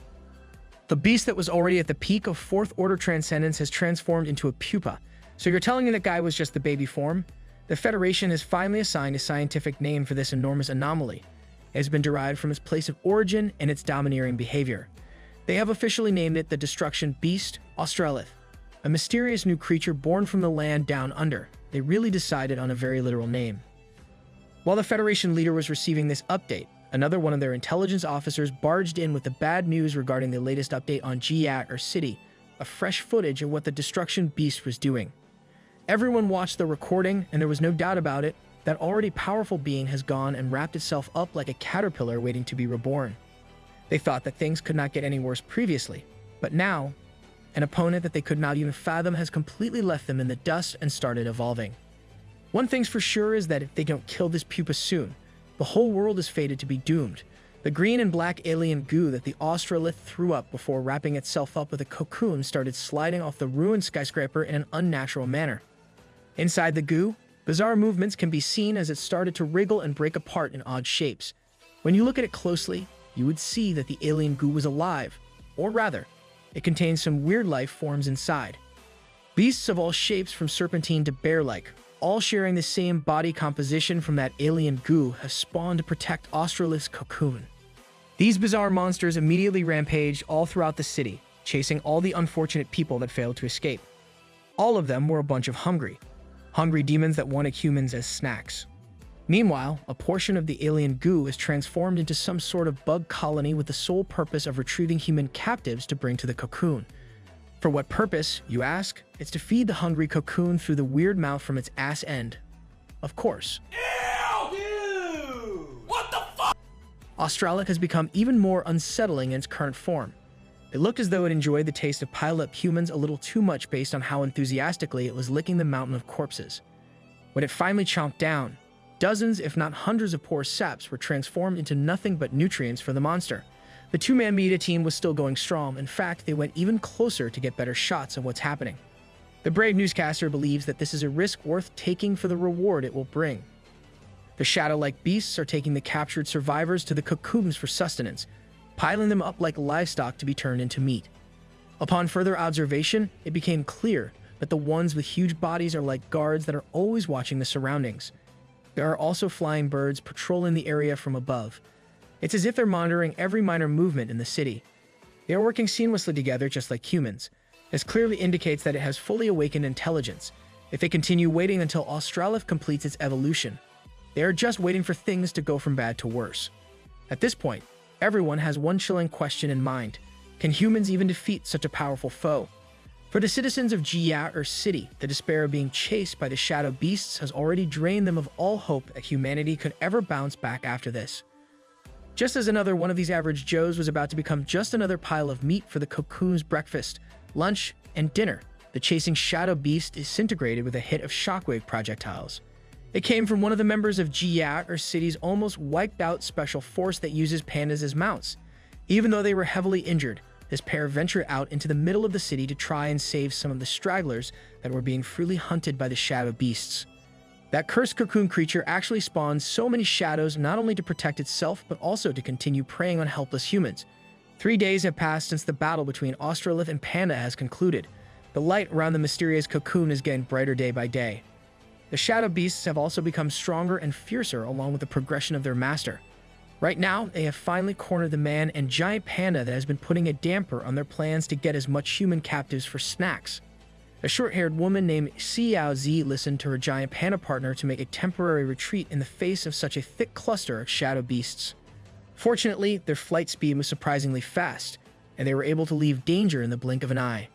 The beast that was already at the peak of Fourth Order Transcendence has transformed into a pupa. So you're telling me that guy was just the baby form? The Federation has finally assigned a scientific name for this enormous anomaly. It has been derived from its place of origin and its domineering behavior. They have officially named it the Destruction Beast Australith, a mysterious new creature born from the land down under. They really decided on a very literal name. While the Federation leader was receiving this update, another one of their intelligence officers barged in with the bad news regarding the latest update on Giat or City, a fresh footage of what the Destruction Beast was doing. Everyone watched the recording, and there was no doubt about it. That already powerful being has gone and wrapped itself up like a caterpillar waiting to be reborn. They thought that things could not get any worse previously, but now, an opponent that they could not even fathom has completely left them in the dust and started evolving. One thing's for sure is that if they don't kill this pupa soon, the whole world is fated to be doomed. The green and black alien goo that the Australith threw up before wrapping itself up with a cocoon started sliding off the ruined skyscraper in an unnatural manner. Inside the goo, bizarre movements can be seen as it started to wriggle and break apart in odd shapes. When you look at it closely, you would see that the alien goo was alive, or rather, it contains some weird life forms inside. Beasts of all shapes from serpentine to bear-like, all sharing the same body composition from that alien goo, have spawned to protect Australith's cocoon. These bizarre monsters immediately rampaged all throughout the city, chasing all the unfortunate people that failed to escape. All of them were a bunch of hungry demons that wanted humans as snacks. Meanwhile, a portion of the alien goo is transformed into some sort of bug colony with the sole purpose of retrieving human captives to bring to the cocoon. For what purpose, you ask? It's to feed the hungry cocoon through the weird mouth from its ass end. Of course. Ew! What the fuck? Australith has become even more unsettling in its current form. It looked as though it enjoyed the taste of piled-up humans a little too much based on how enthusiastically it was licking the mountain of corpses. When it finally chomped down, dozens, if not hundreds of poor saps were transformed into nothing but nutrients for the monster. The two-man media team was still going strong. In fact, they went even closer to get better shots of what's happening. The brave newscaster believes that this is a risk worth taking for the reward it will bring. The shadow-like beasts are taking the captured survivors to the cocoons for sustenance, piling them up like livestock to be turned into meat. Upon further observation, it became clear that the ones with huge bodies are like guards that are always watching the surroundings. There are also flying birds patrolling the area from above. It's as if they're monitoring every minor movement in the city. They are working seamlessly together just like humans. This clearly indicates that it has fully awakened intelligence. If they continue waiting until Australith completes its evolution, they are just waiting for things to go from bad to worse. At this point, everyone has one chilling question in mind. Can humans even defeat such a powerful foe? For the citizens of Giat or City, the despair of being chased by the shadow beasts has already drained them of all hope that humanity could ever bounce back after this. Just as another one of these average Joes was about to become just another pile of meat for the cocoon's breakfast, lunch, and dinner, the chasing shadow beast disintegrated with a hit of shockwave projectiles. It came from one of the members of Giat or City's almost wiped-out special force that uses pandas as mounts. Even though they were heavily injured, this pair ventured out into the middle of the city to try and save some of the stragglers that were being freely hunted by the shadow beasts. That cursed cocoon creature actually spawned so many shadows not only to protect itself, but also to continue preying on helpless humans. 3 days have passed since the battle between Australith and Panda has concluded. The light around the mysterious cocoon is getting brighter day by day. The shadow beasts have also become stronger and fiercer along with the progression of their master. Right now, they have finally cornered the man and giant panda that has been putting a damper on their plans to get as much human captives for snacks. A short-haired woman named Xiao Zi listened to her giant panda partner to make a temporary retreat in the face of such a thick cluster of shadow beasts. Fortunately, their flight speed was surprisingly fast, and they were able to leave danger in the blink of an eye.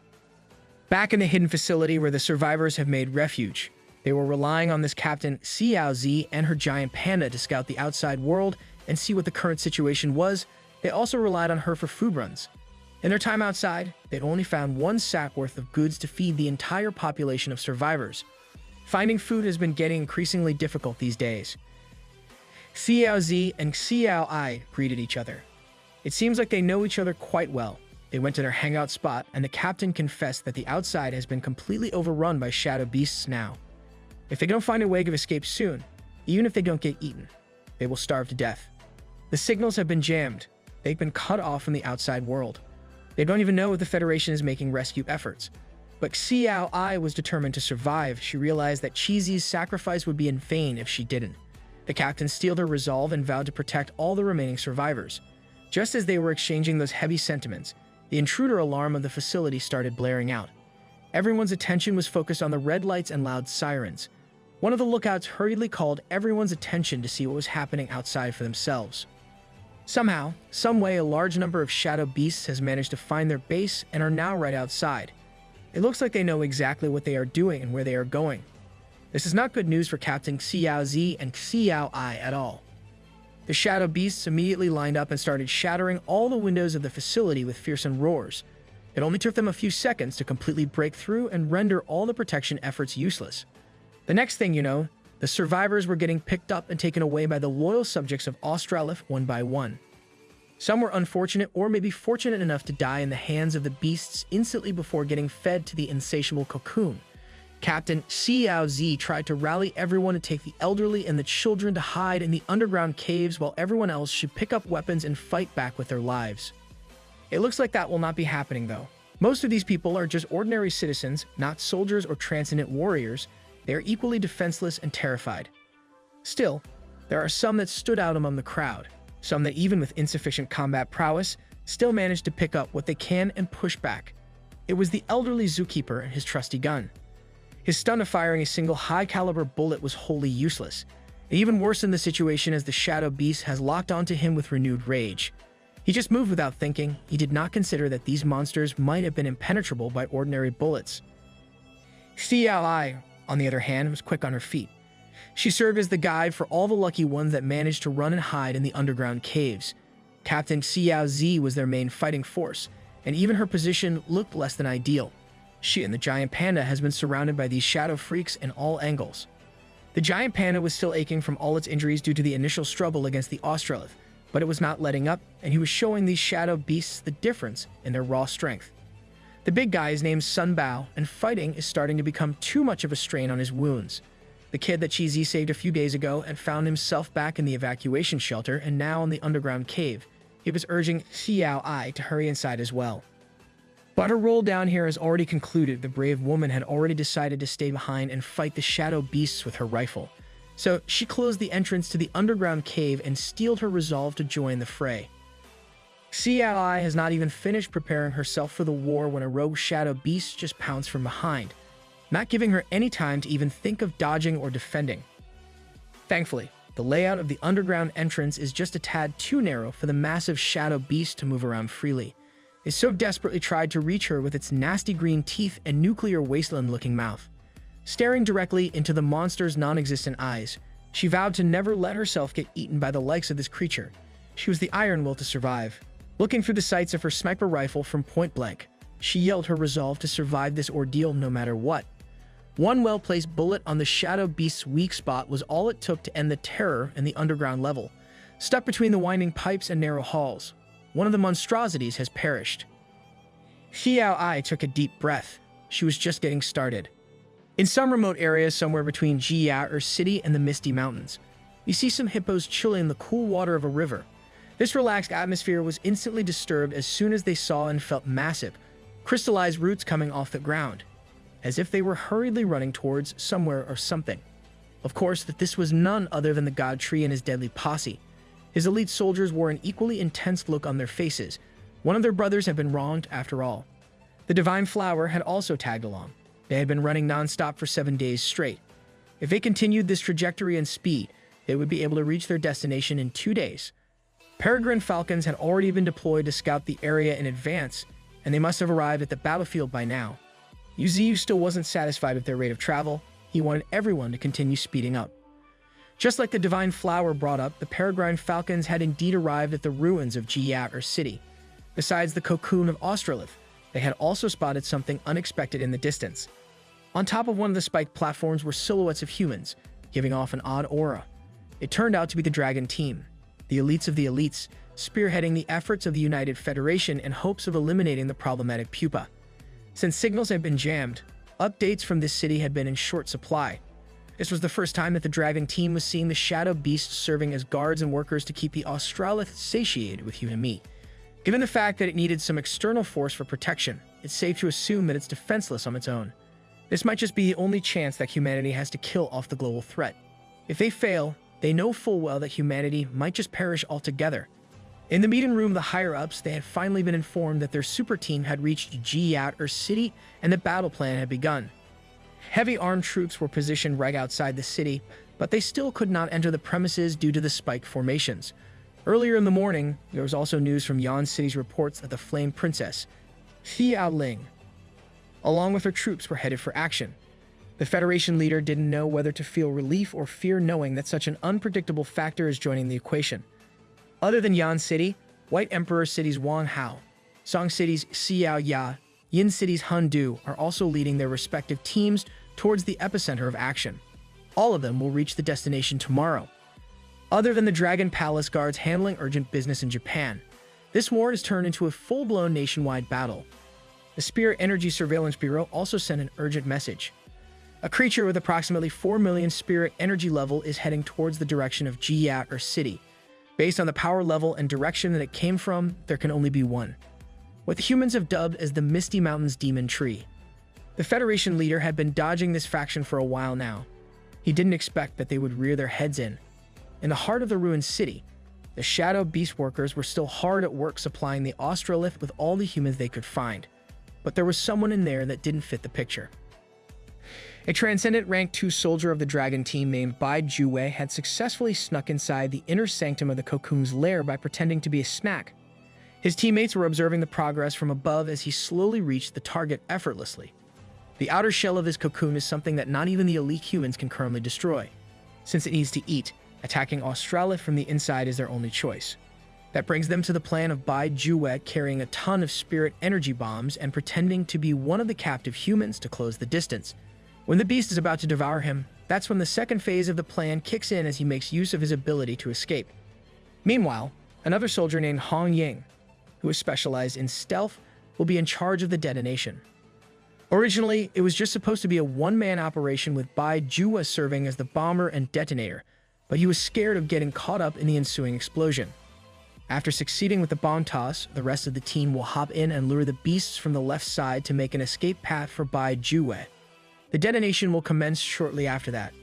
Back in the hidden facility where the survivors have made refuge, they were relying on this captain Xiao Zi and her giant panda to scout the outside world and see what the current situation was. They also relied on her for food runs. In their time outside, they'd only found 1 sack worth of goods to feed the entire population of survivors. Finding food has been getting increasingly difficult these days. Xiao Zi and Xiao Ai greeted each other. It seems like they know each other quite well. They went to their hangout spot, and the captain confessed that the outside has been completely overrun by shadow beasts now. If they don't find a way of escape soon, even if they don't get eaten, they will starve to death. The signals have been jammed. They've been cut off from the outside world. They don't even know if the Federation is making rescue efforts. But Xiao Ai was determined to survive. She realized that Cheesy's sacrifice would be in vain if she didn't. The captain steeled her resolve and vowed to protect all the remaining survivors. Just as they were exchanging those heavy sentiments, the intruder alarm of the facility started blaring out. Everyone's attention was focused on the red lights and loud sirens. One of the lookouts hurriedly called everyone's attention to see what was happening outside for themselves. Somehow, some way, a large number of shadow beasts has managed to find their base and are now right outside. It looks like they know exactly what they are doing and where they are going. This is not good news for Captain Xiao Z and Xiao I at all. The shadow beasts immediately lined up and started shattering all the windows of the facility with fearsome roars. It only took them a few seconds to completely break through and render all the protection efforts useless. The next thing you know, the survivors were getting picked up and taken away by the loyal subjects of Australith one by one. Some were unfortunate or maybe fortunate enough to die in the hands of the beasts instantly before getting fed to the insatiable cocoon. Captain Xiao Z tried to rally everyone to take the elderly and the children to hide in the underground caves while everyone else should pick up weapons and fight back with their lives. It looks like that will not be happening though. Most of these people are just ordinary citizens, not soldiers or transcendent warriors. They are equally defenseless and terrified. Still, there are some that stood out among the crowd, some that even with insufficient combat prowess, still managed to pick up what they can and push back. It was the elderly zookeeper and his trusty gun. His stun of firing a single high-caliber bullet was wholly useless. It even worsened the situation as the shadow beast has locked onto him with renewed rage. He just moved without thinking. He did not consider that these monsters might have been impenetrable by ordinary bullets. Xiao I, on the other hand, was quick on her feet. She served as the guide for all the lucky ones that managed to run and hide in the underground caves. Captain Xiao Z was their main fighting force, and even her position looked less than ideal. She and the giant panda has been surrounded by these shadow freaks in all angles. The giant panda was still aching from all its injuries due to the initial struggle against the Australith, but it was not letting up, and he was showing these shadow beasts the difference in their raw strength. The big guy is named Sun Bao, and fighting is starting to become too much of a strain on his wounds. The kid that Chi Z saved a few days ago and found himself back in the evacuation shelter and now in the underground cave. He was urging Xiao I to hurry inside as well. But her role down here has already concluded. The brave woman had already decided to stay behind and fight the shadow beasts with her rifle. So she closed the entrance to the underground cave and steeled her resolve to join the fray. Xiao I has not even finished preparing herself for the war when a rogue shadow beast just pounced from behind, not giving her any time to even think of dodging or defending. Thankfully, the layout of the underground entrance is just a tad too narrow for the massive shadow beast to move around freely. It so desperately tried to reach her with its nasty green teeth and nuclear wasteland-looking mouth. Staring directly into the monster's non-existent eyes, she vowed to never let herself get eaten by the likes of this creature. She was the iron will to survive. Looking through the sights of her sniper rifle from point blank, she yelled her resolve to survive this ordeal no matter what. One well-placed bullet on the shadow beast's weak spot was all it took to end the terror in the underground level. Stuck between the winding pipes and narrow halls, one of the monstrosities has perished. Xiao I took a deep breath. She was just getting started. In some remote area somewhere between Jia City and the Misty Mountains, you see some hippos chilling in the cool water of a river. This relaxed atmosphere was instantly disturbed as soon as they saw and felt massive, crystallized roots coming off the ground, as if they were hurriedly running towards somewhere or something. Of course, that this was none other than the God Tree and his deadly posse. His elite soldiers wore an equally intense look on their faces. One of their brothers had been wronged after all. The Divine Flower had also tagged along. They had been running non-stop for 7 days straight. If they continued this trajectory and speed, they would be able to reach their destination in 2 days. Peregrine falcons had already been deployed to scout the area in advance, and they must have arrived at the battlefield by now. Yuziu still wasn't satisfied with their rate of travel. He wanted everyone to continue speeding up. Just like the Divine Flower brought up, the peregrine falcons had indeed arrived at the ruins of Jia City. Besides the cocoon of Australith, they had also spotted something unexpected in the distance. On top of one of the spiked platforms were silhouettes of humans, giving off an odd aura. It turned out to be the Dragon Team, the elites of the elites, spearheading the efforts of the United Federation in hopes of eliminating the problematic pupa. Since signals had been jammed, updates from this city had been in short supply. This was the first time that the Dragon Team was seeing the shadow beasts serving as guards and workers to keep the Australith satiated with human meat. Given the fact that it needed some external force for protection, it's safe to assume that it's defenseless on its own. This might just be the only chance that humanity has to kill off the global threat. If they fail, they know full well that humanity might just perish altogether. In the meeting room, the higher-ups, they had finally been informed that their super team had reached Jiyat, or city, and the battle plan had begun. Heavy armed troops were positioned right outside the city, but they still could not enter the premises due to the spike formations. Earlier in the morning, there was also news from Yan City's reports that the Flame Princess, Xiaoling, along with her troops, were headed for action. The Federation leader didn't know whether to feel relief or fear knowing that such an unpredictable factor is joining the equation. Other than Yan City, White Emperor City's Wang Hao, Song City's Xiao Ya, Yin City's Han Du are also leading their respective teams towards the epicenter of action. All of them will reach the destination tomorrow. Other than the Dragon Palace guards handling urgent business in Japan, this war has turned into a full-blown nationwide battle. The Spirit Energy Surveillance Bureau also sent an urgent message. A creature with approximately 4 million spirit energy level is heading towards the direction of Jiyat, or city. Based on the power level and direction that it came from, there can only be one. What the humans have dubbed as the Misty Mountains Demon Tree. The Federation leader had been dodging this faction for a while now. He didn't expect that they would rear their heads in. In the heart of the ruined city, the Shadow Beast workers were still hard at work supplying the Austrolith with all the humans they could find. But there was someone in there that didn't fit the picture. A Transcendent Rank 2 soldier of the Dragon team named Bai Juwei had successfully snuck inside the inner sanctum of the cocoon's lair by pretending to be a snack. His teammates were observing the progress from above as he slowly reached the target effortlessly. The outer shell of his cocoon is something that not even the elite humans can currently destroy, since it needs to eat. Attacking Australith from the inside is their only choice. That brings them to the plan of Bai Juwei carrying a ton of spirit energy bombs and pretending to be one of the captive humans to close the distance. When the beast is about to devour him, that's when the second phase of the plan kicks in as he makes use of his ability to escape. Meanwhile, another soldier named Hong Ying, who is specialized in stealth, will be in charge of the detonation. Originally, it was just supposed to be a one-man operation with Bai Juwei serving as the bomber and detonator, but he was scared of getting caught up in the ensuing explosion. After succeeding with the bomb toss, the rest of the team will hop in and lure the beasts from the left side to make an escape path for Bai Juwei. The detonation will commence shortly after that.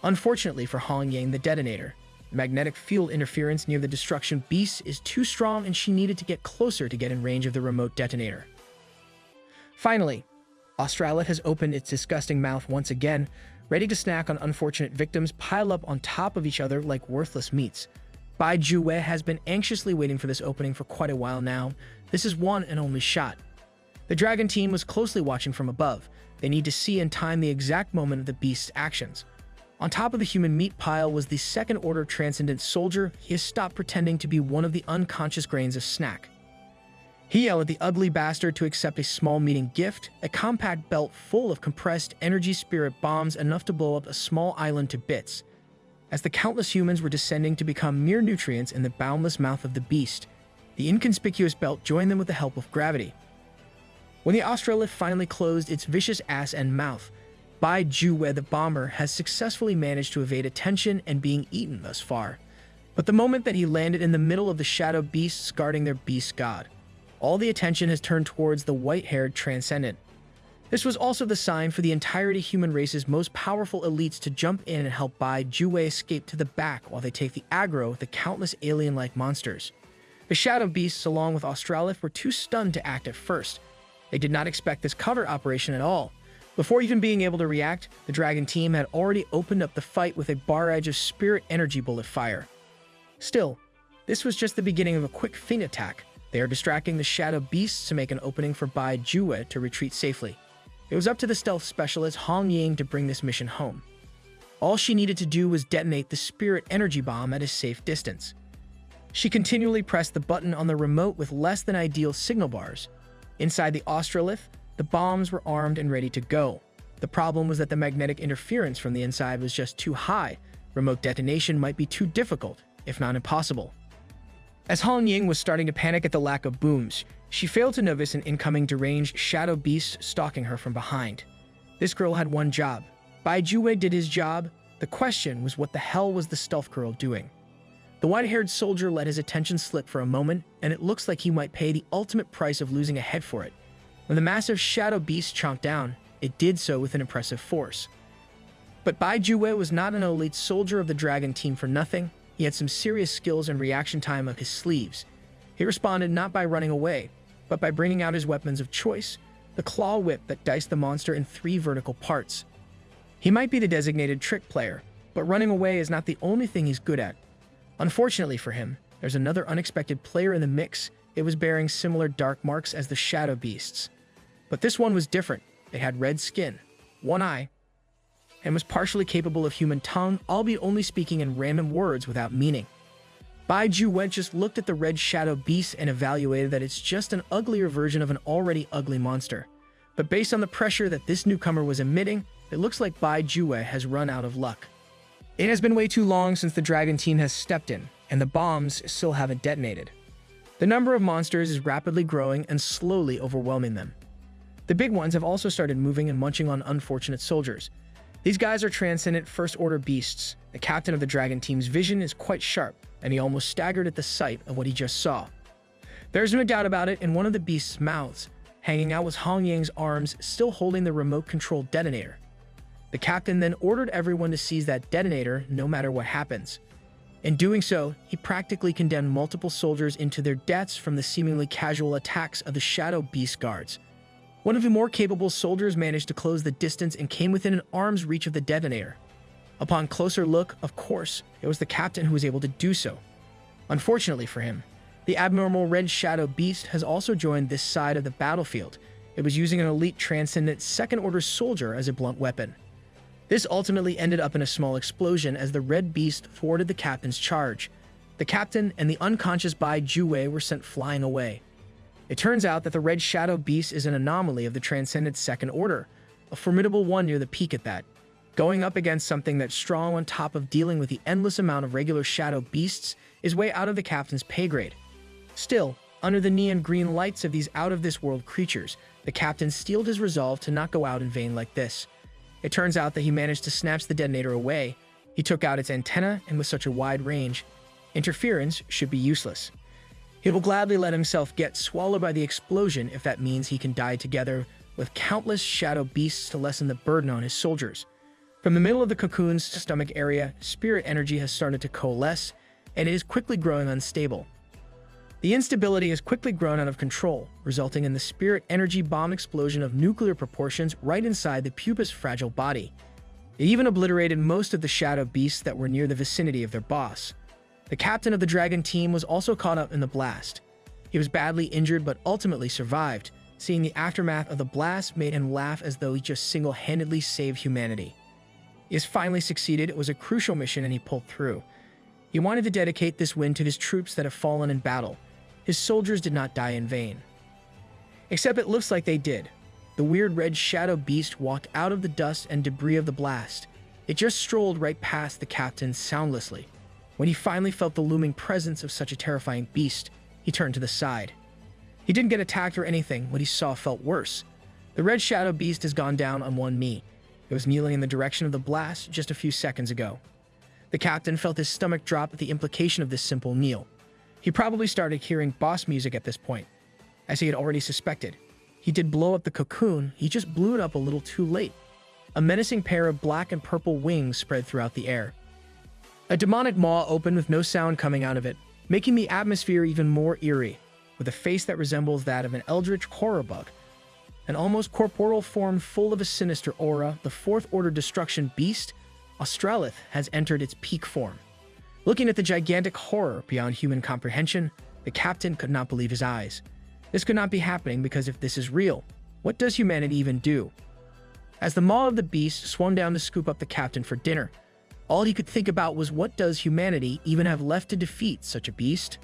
Unfortunately for Hong Yang, the detonator, the magnetic field interference near the destruction beast is too strong and she needed to get closer to get in range of the remote detonator. Finally, Australith has opened its disgusting mouth once again, ready to snack on unfortunate victims piled up on top of each other like worthless meats. Bai Juwei has been anxiously waiting for this opening for quite a while now. This is one and only shot. The Dragon team was closely watching from above. They need to see and time the exact moment of the beast's actions. On top of the human meat pile was the second-order transcendent soldier. He has stopped pretending to be one of the unconscious grains of snack. He yelled at the ugly bastard to accept a small meeting gift, a compact belt full of compressed energy spirit bombs enough to blow up a small island to bits. As the countless humans were descending to become mere nutrients in the boundless mouth of the beast, the inconspicuous belt joined them with the help of gravity. When the Austrolith finally closed its vicious ass and mouth, Bai Juwei the bomber has successfully managed to evade attention and being eaten thus far. But the moment that he landed in the middle of the shadow beasts guarding their beast god, all the attention has turned towards the white-haired transcendent. This was also the sign for the entirety human race's most powerful elites to jump in and help Bai Juwei escape to the back while they take the aggro with the countless alien-like monsters. The shadow beasts, along with Australith, were too stunned to act at first. They did not expect this covert operation at all. Before even being able to react, the Dragon team had already opened up the fight with a barrage of spirit energy bullet fire. Still, this was just the beginning of a quick feint attack. They are distracting the shadow beasts to make an opening for Bai Juwei to retreat safely. It was up to the stealth specialist Hong Ying to bring this mission home. All she needed to do was detonate the spirit energy bomb at a safe distance. She continually pressed the button on the remote with less than ideal signal bars. Inside the Austrolith, the bombs were armed and ready to go. The problem was that the magnetic interference from the inside was just too high. Remote detonation might be too difficult, if not impossible. As Hong Ying was starting to panic at the lack of booms, she failed to notice an incoming deranged shadow beast stalking her from behind. This girl had one job. Bai Juwei did his job. The question was, what the hell was the stealth girl doing? The white-haired soldier let his attention slip for a moment, and it looks like he might pay the ultimate price of losing a head for it. When the massive shadow beast chomped down, it did so with an impressive force. But Bai Juwei was not an elite soldier of the dragon team for nothing. He had some serious skills and reaction time up his sleeves. He responded not by running away, but by bringing out his weapons of choice, the claw whip that diced the monster in 3 vertical parts. He might be the designated trick player, but running away is not the only thing he's good at. Unfortunately for him, there's another unexpected player in the mix. It was bearing similar dark marks as the shadow beasts. But this one was different. It had red skin, 1 eye, and was partially capable of human tongue, albeit only speaking in random words without meaning. Bai Juwei just looked at the red shadow beast and evaluated that it's just an uglier version of an already ugly monster. But based on the pressure that this newcomer was emitting, it looks like Bai Juwei has run out of luck. It has been way too long since the dragon team has stepped in, and the bombs still haven't detonated. The number of monsters is rapidly growing and slowly overwhelming them. The big ones have also started moving and munching on unfortunate soldiers. These guys are transcendent first-order beasts. The captain of the dragon team's vision is quite sharp, and he almost staggered at the sight of what he just saw. There's no doubt about it, in one of the beast's mouths, hanging out was Hong Yang's arms, still holding the remote-controlled detonator. The captain then ordered everyone to seize that detonator no matter what happens. In doing so, he practically condemned multiple soldiers into their deaths from the seemingly casual attacks of the Shadow Beast guards. One of the more capable soldiers managed to close the distance and came within an arm's reach of the detonator. Upon closer look, of course, it was the captain who was able to do so. Unfortunately for him, the abnormal red shadow beast has also joined this side of the battlefield. It was using an elite transcendent second-order soldier as a blunt weapon. This ultimately ended up in a small explosion as the red beast thwarted the captain's charge. The captain and the unconscious Bai Juwei were sent flying away. It turns out that the red shadow beast is an anomaly of the transcendent second order, a formidable one near the peak at that. Going up against something that's strong on top of dealing with the endless amount of regular shadow beasts is way out of the captain's pay grade. Still, under the neon green lights of these out-of-this-world creatures, the captain steeled his resolve to not go out in vain like this. It turns out that he managed to snatch the detonator away. He took out its antenna, and with such a wide range, interference should be useless. He will gladly let himself get swallowed by the explosion if that means he can die together with countless shadow beasts to lessen the burden on his soldiers. From the middle of the cocoon's stomach area, spirit energy has started to coalesce, and it is quickly growing unstable. The instability has quickly grown out of control, resulting in the spirit energy bomb explosion of nuclear proportions right inside the pupa's fragile body. It even obliterated most of the shadow beasts that were near the vicinity of their boss. The captain of the dragon team was also caught up in the blast. He was badly injured but ultimately survived. Seeing the aftermath of the blast made him laugh as though he just single-handedly saved humanity. He has finally succeeded. It was a crucial mission and he pulled through. He wanted to dedicate this win to his troops that have fallen in battle. His soldiers did not die in vain. Except it looks like they did. The weird red shadow beast walked out of the dust and debris of the blast. It just strolled right past the captain soundlessly. When he finally felt the looming presence of such a terrifying beast, he turned to the side. He didn't get attacked or anything. What he saw felt worse. The red shadow beast has gone down on one knee. It was kneeling in the direction of the blast just a few seconds ago. The captain felt his stomach drop at the implication of this simple kneel. He probably started hearing boss music at this point, as he had already suspected. He did blow up the cocoon, he just blew it up a little too late. A menacing pair of black and purple wings spread throughout the air. A demonic maw opened with no sound coming out of it, making the atmosphere even more eerie, with a face that resembles that of an eldritch horror bug. An almost corporeal form full of a sinister aura, the fourth-order destruction beast, Australith, has entered its peak form. Looking at the gigantic horror beyond human comprehension, the captain could not believe his eyes. This could not be happening because if this is real, what does humanity even do? As the maw of the beast swung down to scoop up the captain for dinner, all he could think about was what does humanity even have left to defeat such a beast?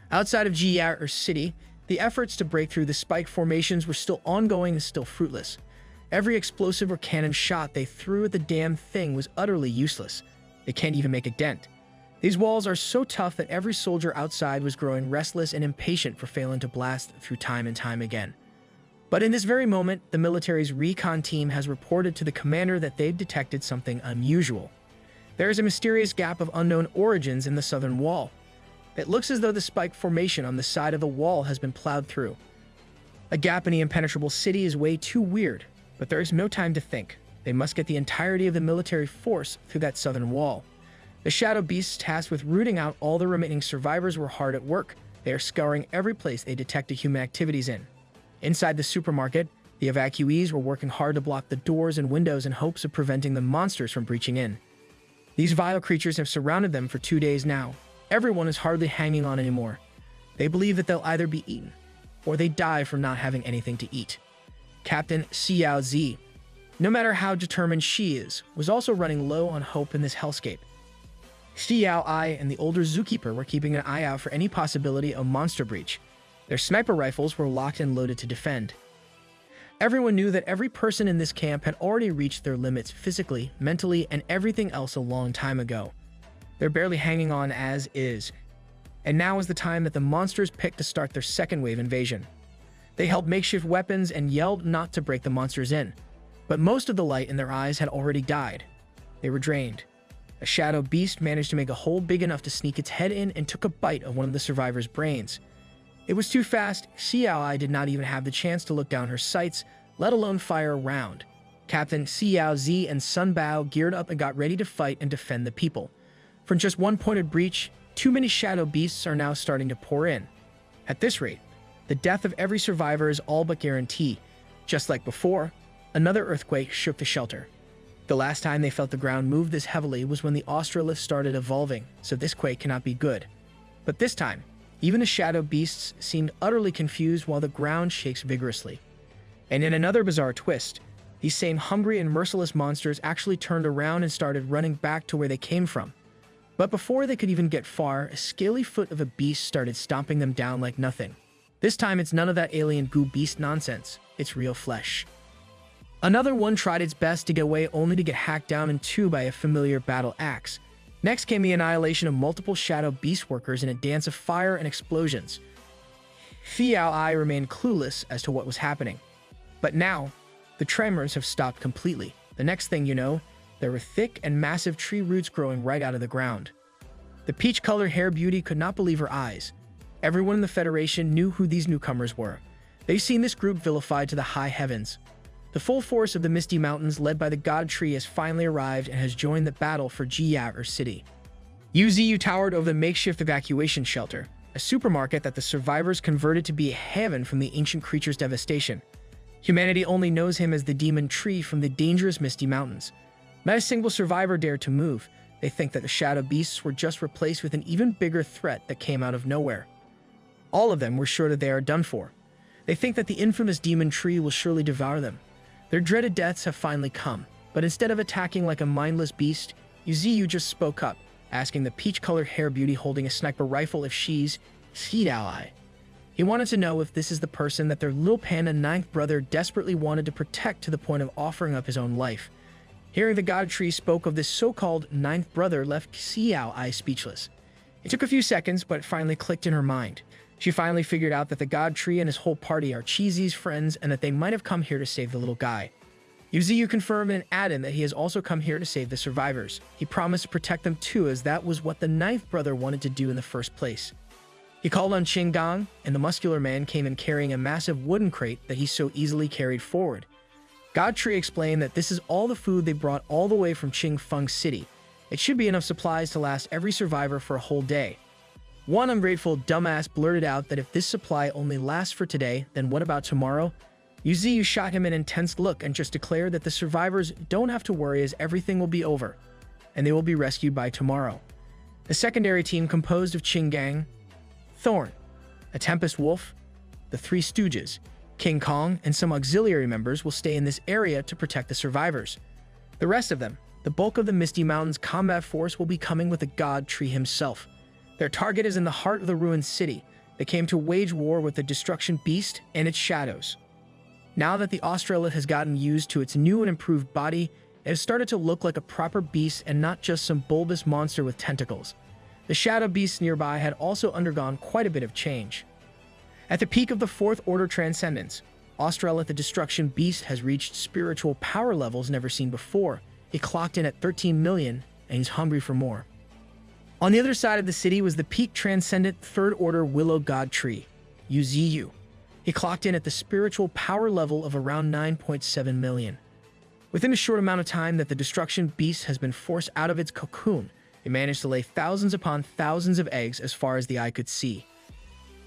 Outside of Jiyar City, the efforts to break through the spike formations were still ongoing and still fruitless. Every explosive or cannon shot they threw at the damn thing was utterly useless. They can't even make a dent. These walls are so tough that every soldier outside was growing restless and impatient for failing to blast through time and time again. But in this very moment, the military's recon team has reported to the commander that they've detected something unusual. There is a mysterious gap of unknown origins in the southern wall. It looks as though the spike formation on the side of the wall has been plowed through. A gap in the impenetrable city is way too weird, but there is no time to think. they must get the entirety of the military force through that southern wall. The shadow beasts tasked with rooting out all the remaining survivors were hard at work. They are scouring every place they detected human activities in. Inside the supermarket, the evacuees were working hard to block the doors and windows in hopes of preventing the monsters from breaching in. These vile creatures have surrounded them for 2 days now. Everyone is hardly hanging on anymore. They believe that they'll either be eaten, or they die from not having anything to eat. Captain Xiao Zi, no matter how determined she is, was also running low on hope in this hellscape. Xiao Ai and the older zookeeper were keeping an eye out for any possibility of monster breach. Their sniper rifles were locked and loaded to defend. Everyone knew that every person in this camp had already reached their limits physically, mentally, and everything else a long time ago. They're barely hanging on as is. And now is the time that the monsters picked to start their second wave invasion. They held makeshift weapons and yelled not to break the monsters in. But most of the light in their eyes had already died. They were drained. A shadow beast managed to make a hole big enough to sneak its head in and took a bite of one of the survivors' brains. It was too fast. Xiao Ai did not even have the chance to look down her sights, let alone fire a round. Captain Xiao Zi and Sun Bao geared up and got ready to fight and defend the people. From just one pointed breach, too many shadow beasts are now starting to pour in. At this rate, the death of every survivor is all but guaranteed. Just like before, another earthquake shook the shelter. The last time they felt the ground move this heavily was when the Australith started evolving, so this quake cannot be good. But this time, even the shadow beasts seemed utterly confused while the ground shakes vigorously. And in another bizarre twist, these same hungry and merciless monsters actually turned around and started running back to where they came from. But before they could even get far, a scaly foot of a beast started stomping them down like nothing. This time it's none of that alien goo beast nonsense, it's real flesh. Another one tried its best to get away only to get hacked down in two by a familiar battle axe. Next came the annihilation of multiple shadow beast workers in a dance of fire and explosions. Xiao Ai remained clueless as to what was happening. But now, the tremors have stopped completely. The next thing you know, there were thick and massive tree roots growing right out of the ground. The peach-colored hair beauty could not believe her eyes. Everyone in the Federation knew who these newcomers were. They've seen this group vilified to the high heavens. The full force of the Misty Mountains, led by the God Tree, has finally arrived and has joined the battle for Jiyaer City. Yuziyu towered over the makeshift evacuation shelter, a supermarket that the survivors converted to be a haven from the ancient creature's devastation. Humanity only knows him as the Demon Tree from the dangerous Misty Mountains. Not a single survivor dared to move. They think that the shadow beasts were just replaced with an even bigger threat that came out of nowhere. All of them were sure that they are done for. They think that the infamous Demon Tree will surely devour them. Their dreaded deaths have finally come, but instead of attacking like a mindless beast, Yuziyu just spoke up, asking the peach-colored hair beauty holding a sniper rifle if she's Xiao Ai. He wanted to know if this is the person that their little panda ninth brother desperately wanted to protect to the point of offering up his own life. Hearing the God Tree spoke of this so-called ninth brother left Xiao Ai speechless. It took a few seconds, but it finally clicked in her mind. She finally figured out that the God Tree and his whole party are Cheesy's friends and that they might have come here to save the little guy. Yuziyu confirmed and added that he has also come here to save the survivors. He promised to protect them too, as that was what the ninth brother wanted to do in the first place. He called on Qing Gang, and the muscular man came in carrying a massive wooden crate that he so easily carried forward. God Tree explained that this is all the food they brought all the way from Qing Feng City. It should be enough supplies to last every survivor for a whole day. One ungrateful dumbass blurted out that if this supply only lasts for today, then what about tomorrow? Yuziyu shot him an intense look and just declared that the survivors don't have to worry as everything will be over, and they will be rescued by tomorrow. The secondary team composed of Qing Gang, Thorn, a Tempest Wolf, the Three Stooges, King Kong, and some auxiliary members will stay in this area to protect the survivors. The rest of them, the bulk of the Misty Mountains combat force, will be coming with the God Tree himself. Their target is in the heart of the ruined city. They came to wage war with the Destruction Beast and its shadows. Now that the Australith has gotten used to its new and improved body, it has started to look like a proper beast and not just some bulbous monster with tentacles. The shadow beasts nearby had also undergone quite a bit of change. At the peak of the Fourth Order Transcendence, Australith the Destruction Beast has reached spiritual power levels never seen before. He clocked in at 13 million, and he's hungry for more. On the other side of the city was the peak transcendent Third Order Willow God Tree, Yuziyu. He clocked in at the spiritual power level of around 9.7 million. Within a short amount of time that the destruction beast has been forced out of its cocoon, it managed to lay thousands upon thousands of eggs as far as the eye could see.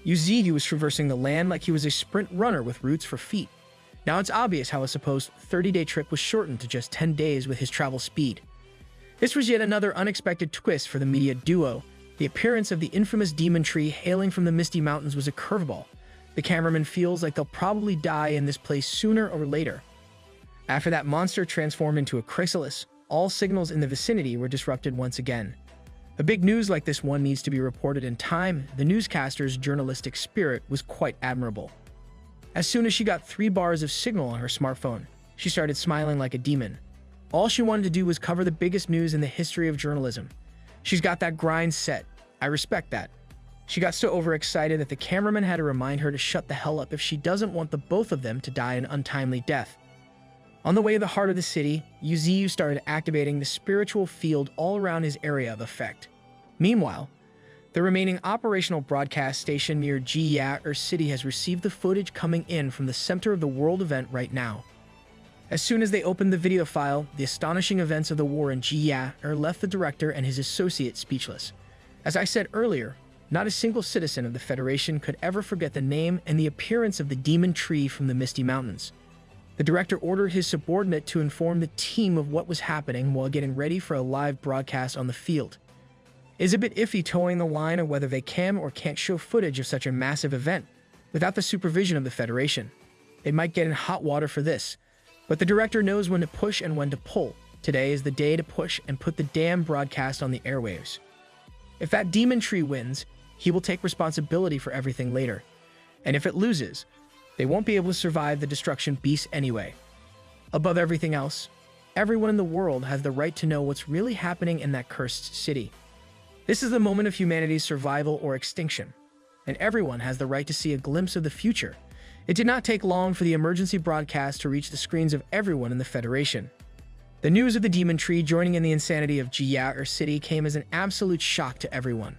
Yuziyu was traversing the land like he was a sprint runner with roots for feet. Now it's obvious how a supposed 30-day trip was shortened to just 10 days with his travel speed. This was yet another unexpected twist for the media duo. The appearance of the infamous demon tree hailing from the Misty Mountains was a curveball. The cameraman feels like they'll probably die in this place sooner or later. After that monster transformed into a chrysalis, all signals in the vicinity were disrupted once again. A big news like this one needs to be reported in time. The newscaster's journalistic spirit was quite admirable. As soon as she got 3 bars of signal on her smartphone, she started smiling like a demon. All she wanted to do was cover the biggest news in the history of journalism. She's got that grind set. I respect that. She got so overexcited that the cameraman had to remind her to shut the hell up if she doesn't want the both of them to die an untimely death. On the way to the heart of the city, Yuziyu started activating the spiritual field all around his area of effect. Meanwhile, the remaining operational broadcast station near Jiya City has received the footage coming in from the center of the world event right now. As soon as they opened the video file, the astonishing events of the war in Jiya left the director and his associate speechless. As I said earlier, not a single citizen of the Federation could ever forget the name and the appearance of the demon tree from the Misty Mountains. The director ordered his subordinate to inform the team of what was happening while getting ready for a live broadcast on the field. It's a bit iffy towing the line of whether they can or can't show footage of such a massive event without the supervision of the Federation. They might get in hot water for this, but the director knows when to push and when to pull. Today is the day to push and put the damn broadcast on the airwaves. If that demon tree wins, he will take responsibility for everything later. And if it loses, they won't be able to survive the destruction beast anyway. Above everything else, everyone in the world has the right to know what's really happening in that cursed city. This is the moment of humanity's survival or extinction, and everyone has the right to see a glimpse of the future. It did not take long for the emergency broadcast to reach the screens of everyone in the Federation. The news of the demon tree joining in the insanity of Jiya City came as an absolute shock to everyone.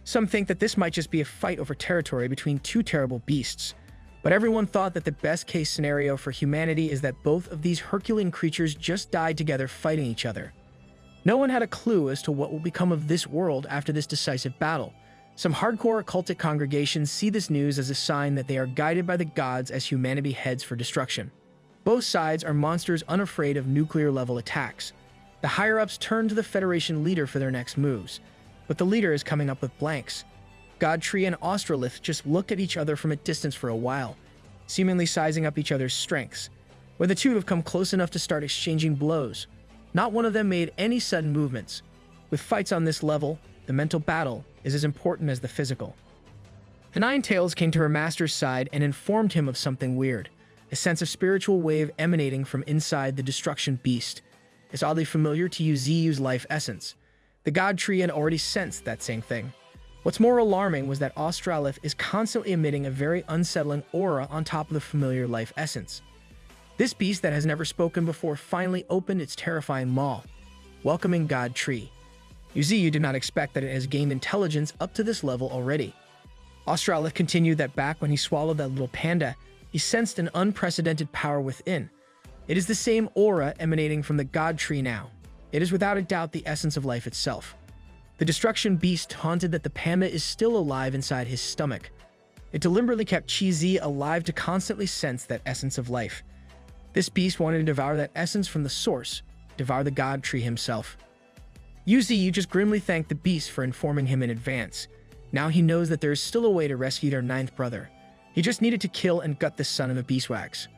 Some think that this might just be a fight over territory between 2 terrible beasts, but everyone thought that the best-case scenario for humanity is that both of these Herculean creatures just died together fighting each other. No one had a clue as to what will become of this world after this decisive battle. Some hardcore occultic congregations see this news as a sign that they are guided by the gods as humanity heads for destruction. Both sides are monsters unafraid of nuclear-level attacks. The higher-ups turn to the Federation leader for their next moves, but the leader is coming up with blanks. Godtree and Australith just looked at each other from a distance for a while, seemingly sizing up each other's strengths, where the two have come close enough to start exchanging blows. Not one of them made any sudden movements. With fights on this level, the mental battle is as important as the physical. The Nine Tails came to her master's side and informed him of something weird. A sense of spiritual wave emanating from inside the destruction beast. It's oddly familiar to Yuziyu's life essence. The god tree had already sensed that same thing. What's more alarming was that Australith is constantly emitting a very unsettling aura on top of the familiar life essence. This beast that has never spoken before finally opened its terrifying maw, welcoming God Tree. Yuziyu did not expect that it has gained intelligence up to this level already. Australith continued that back when he swallowed that little panda, he sensed an unprecedented power within. It is the same aura emanating from the God Tree now. It is without a doubt the essence of life itself. The destruction beast taunted that the panda is still alive inside his stomach. It deliberately kept Chi-Zi alive to constantly sense that essence of life. This beast wanted to devour that essence from the source, devour the God Tree himself. Yuziyu just grimly thanked the beast for informing him in advance. Now he knows that there is still a way to rescue their 9th brother. He just needed to kill and gut this son of a beeswax.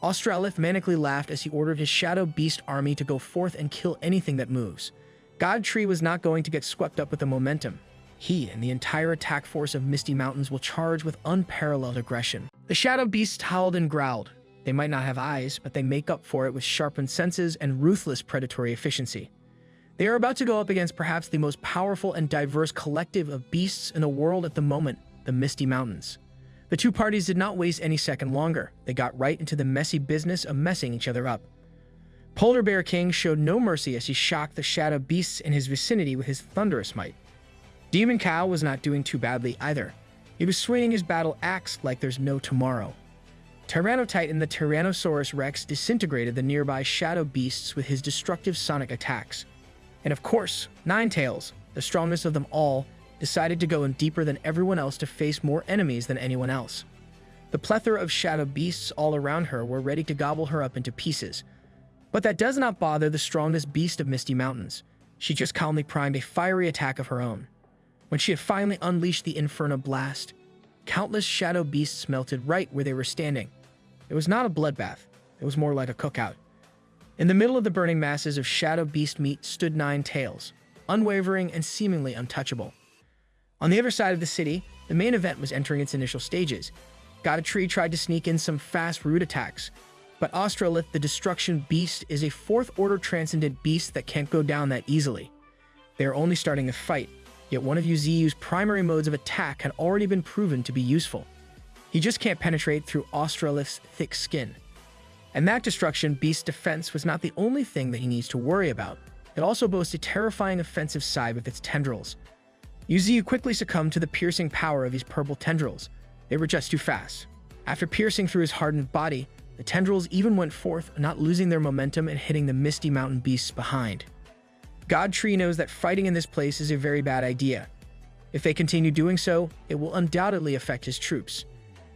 Australith manically laughed as he ordered his shadow beast army to go forth and kill anything that moves. God Tree was not going to get swept up with the momentum. He and the entire attack force of Misty Mountains will charge with unparalleled aggression. The shadow beasts howled and growled. They might not have eyes, but they make up for it with sharpened senses and ruthless predatory efficiency. They are about to go up against perhaps the most powerful and diverse collective of beasts in the world at the moment, the Misty Mountains. The two parties did not waste any second longer. They got right into the messy business of messing each other up. Polar Bear King showed no mercy as he shocked the shadow beasts in his vicinity with his thunderous might. Demon Cow was not doing too badly either. He was swinging his battle axe like there's no tomorrow. Tyrannotite and the Tyrannosaurus Rex disintegrated the nearby shadow beasts with his destructive sonic attacks. And of course, Ninetails, the strongest of them all, decided to go in deeper than everyone else to face more enemies than anyone else. The plethora of shadow beasts all around her were ready to gobble her up into pieces. But that does not bother the strongest beast of Misty Mountains. She just calmly primed a fiery attack of her own. When she had finally unleashed the Inferno Blast, countless shadow beasts melted right where they were standing. It was not a bloodbath. It was more like a cookout. In the middle of the burning masses of shadow beast meat stood Ninetails, unwavering and seemingly untouchable. On the other side of the city, the main event was entering its initial stages. Tree tried to sneak in some fast root attacks, but Austrolith, the Destruction Beast, is a fourth-order transcendent beast that can't go down that easily. They are only starting the fight, yet one of Yuziu's primary modes of attack had already been proven to be useful. He just can't penetrate through Austrolith's thick skin. And that Destruction Beast's defense was not the only thing that he needs to worry about. It also boasts a terrifying offensive side with its tendrils. Yuziu quickly succumbed to the piercing power of these purple tendrils. They were just too fast. After piercing through his hardened body, the tendrils even went forth, not losing their momentum and hitting the Misty Mountain beasts behind. Tree knows that fighting in this place is a very bad idea. If they continue doing so, it will undoubtedly affect his troops.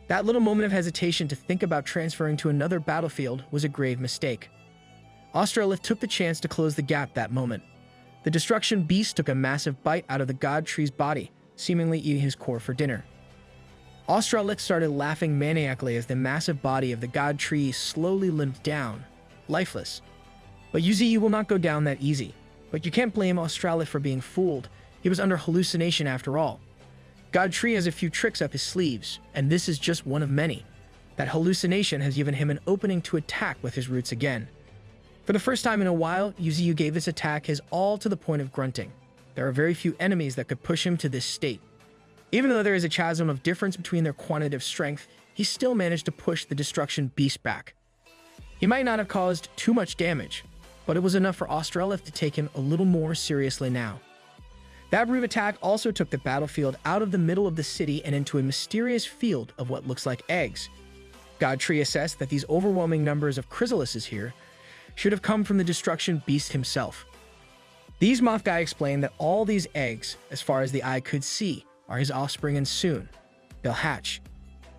That little moment of hesitation to think about transferring to another battlefield was a grave mistake. Austrolith took the chance to close the gap that moment. The Destruction Beast took a massive bite out of the Tree's body, seemingly eating his core for dinner. Austrolith started laughing maniacally as the massive body of the Tree slowly limped down, lifeless. But Yuziu will not go down that easy. But you can't blame Austrolith for being fooled. He was under hallucination after all. Tree has a few tricks up his sleeves, and this is just one of many. That hallucination has given him an opening to attack with his roots again. For the first time in a while, Yuziu gave this attack his all to the point of grunting. There are very few enemies that could push him to this state. Even though there is a chasm of difference between their quantitative strength, he still managed to push the Destruction Beast back. He might not have caused too much damage, but it was enough for Austrolith to take him a little more seriously now. That root attack also took the battlefield out of the middle of the city and into a mysterious field of what looks like eggs. Tree assessed that these overwhelming numbers of chrysalises here should have come from the Destruction Beast himself. These moth guy explained that all these eggs, as far as the eye could see, are his offspring, and soon they'll hatch.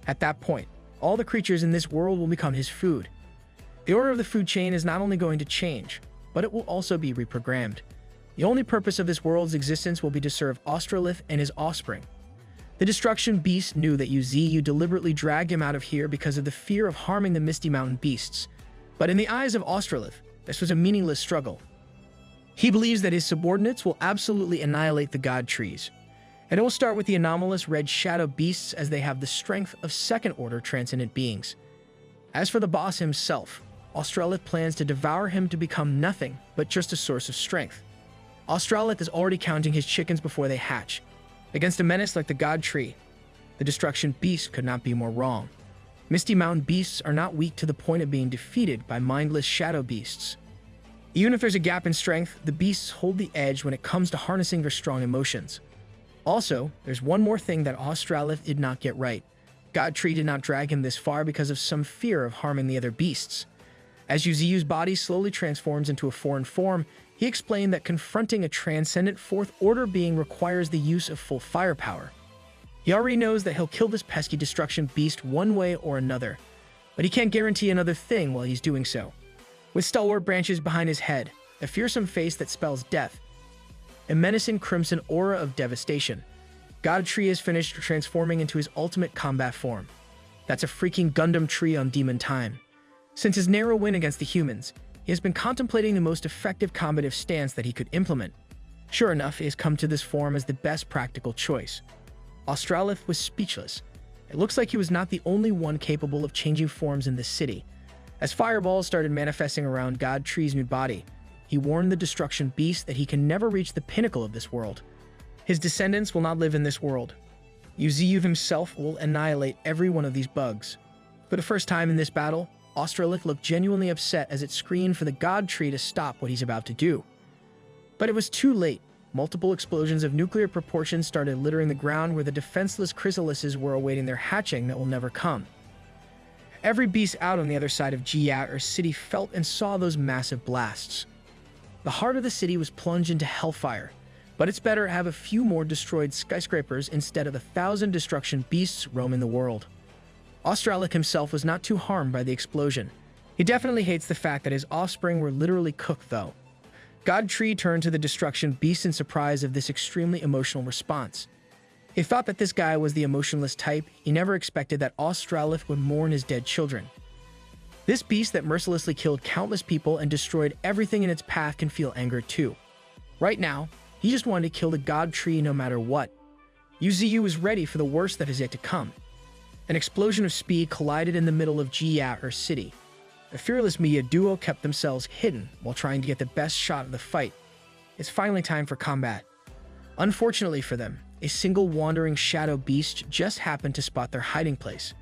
At that point, all the creatures in this world will become his food. The order of the food chain is not only going to change, but it will also be reprogrammed. The only purpose of this world's existence will be to serve Austrolith and his offspring. The Destruction Beast knew that Yuziu deliberately dragged him out of here because of the fear of harming the Misty Mountain beasts. But in the eyes of Austrolith, this was a meaningless struggle. He believes that his subordinates will absolutely annihilate the Trees. And it will start with the anomalous red shadow beasts, as they have the strength of second-order transcendent beings. As for the boss himself, Austrolith plans to devour him to become nothing but just a source of strength. Austrolith is already counting his chickens before they hatch. Against a menace like the Tree, the Destruction Beast could not be more wrong. Misty Mountain beasts are not weak to the point of being defeated by mindless shadow beasts. Even if there's a gap in strength, the beasts hold the edge when it comes to harnessing their strong emotions. Also, there's one more thing that Austrolith did not get right. Tree did not drag him this far because of some fear of harming the other beasts. As Yuziu's body slowly transforms into a foreign form, he explained that confronting a transcendent fourth-order being requires the use of full firepower. He already knows that he'll kill this pesky Destruction Beast one way or another, but he can't guarantee another thing while he's doing so. With stalwart branches behind his head, a fearsome face that spells death, a menacing crimson aura of devastation, Tree has finished transforming into his ultimate combat form. That's a freaking Gundam Tree on demon time. Since his narrow win against the humans, he has been contemplating the most effective combative stance that he could implement. Sure enough, he has come to this form as the best practical choice. Austrolith was speechless. It looks like he was not the only one capable of changing forms in this city. As fireballs started manifesting around Tree's new body, he warned the Destruction Beast that he can never reach the pinnacle of this world. His descendants will not live in this world. Yuziu himself will annihilate every one of these bugs. For the first time in this battle, Austrolith looked genuinely upset as it screamed for the Tree to stop what he's about to do. But it was too late. Multiple explosions of nuclear proportions started littering the ground where the defenseless chrysalises were awaiting their hatching that will never come. Every beast out on the other side of Jia or city felt and saw those massive blasts. The heart of the city was plunged into hellfire, but it's better to have a few more destroyed skyscrapers instead of 1,000 destruction beasts roaming the world. Australic himself was not too harmed by the explosion. He definitely hates the fact that his offspring were literally cooked, though. God Tree turned to the destruction beast in surprise of this extremely emotional response. He thought that this guy was the emotionless type. He never expected that Australic would mourn his dead children. This beast that mercilessly killed countless people and destroyed everything in its path can feel anger too. Right now, he just wanted to kill the God Tree no matter what. Yuziyu was ready for the worst that is yet to come. An explosion of speed collided in the middle of Jia or city. The fearless Mia duo kept themselves hidden while trying to get the best shot of the fight. It's finally time for combat. Unfortunately for them, a single wandering shadow beast just happened to spot their hiding place.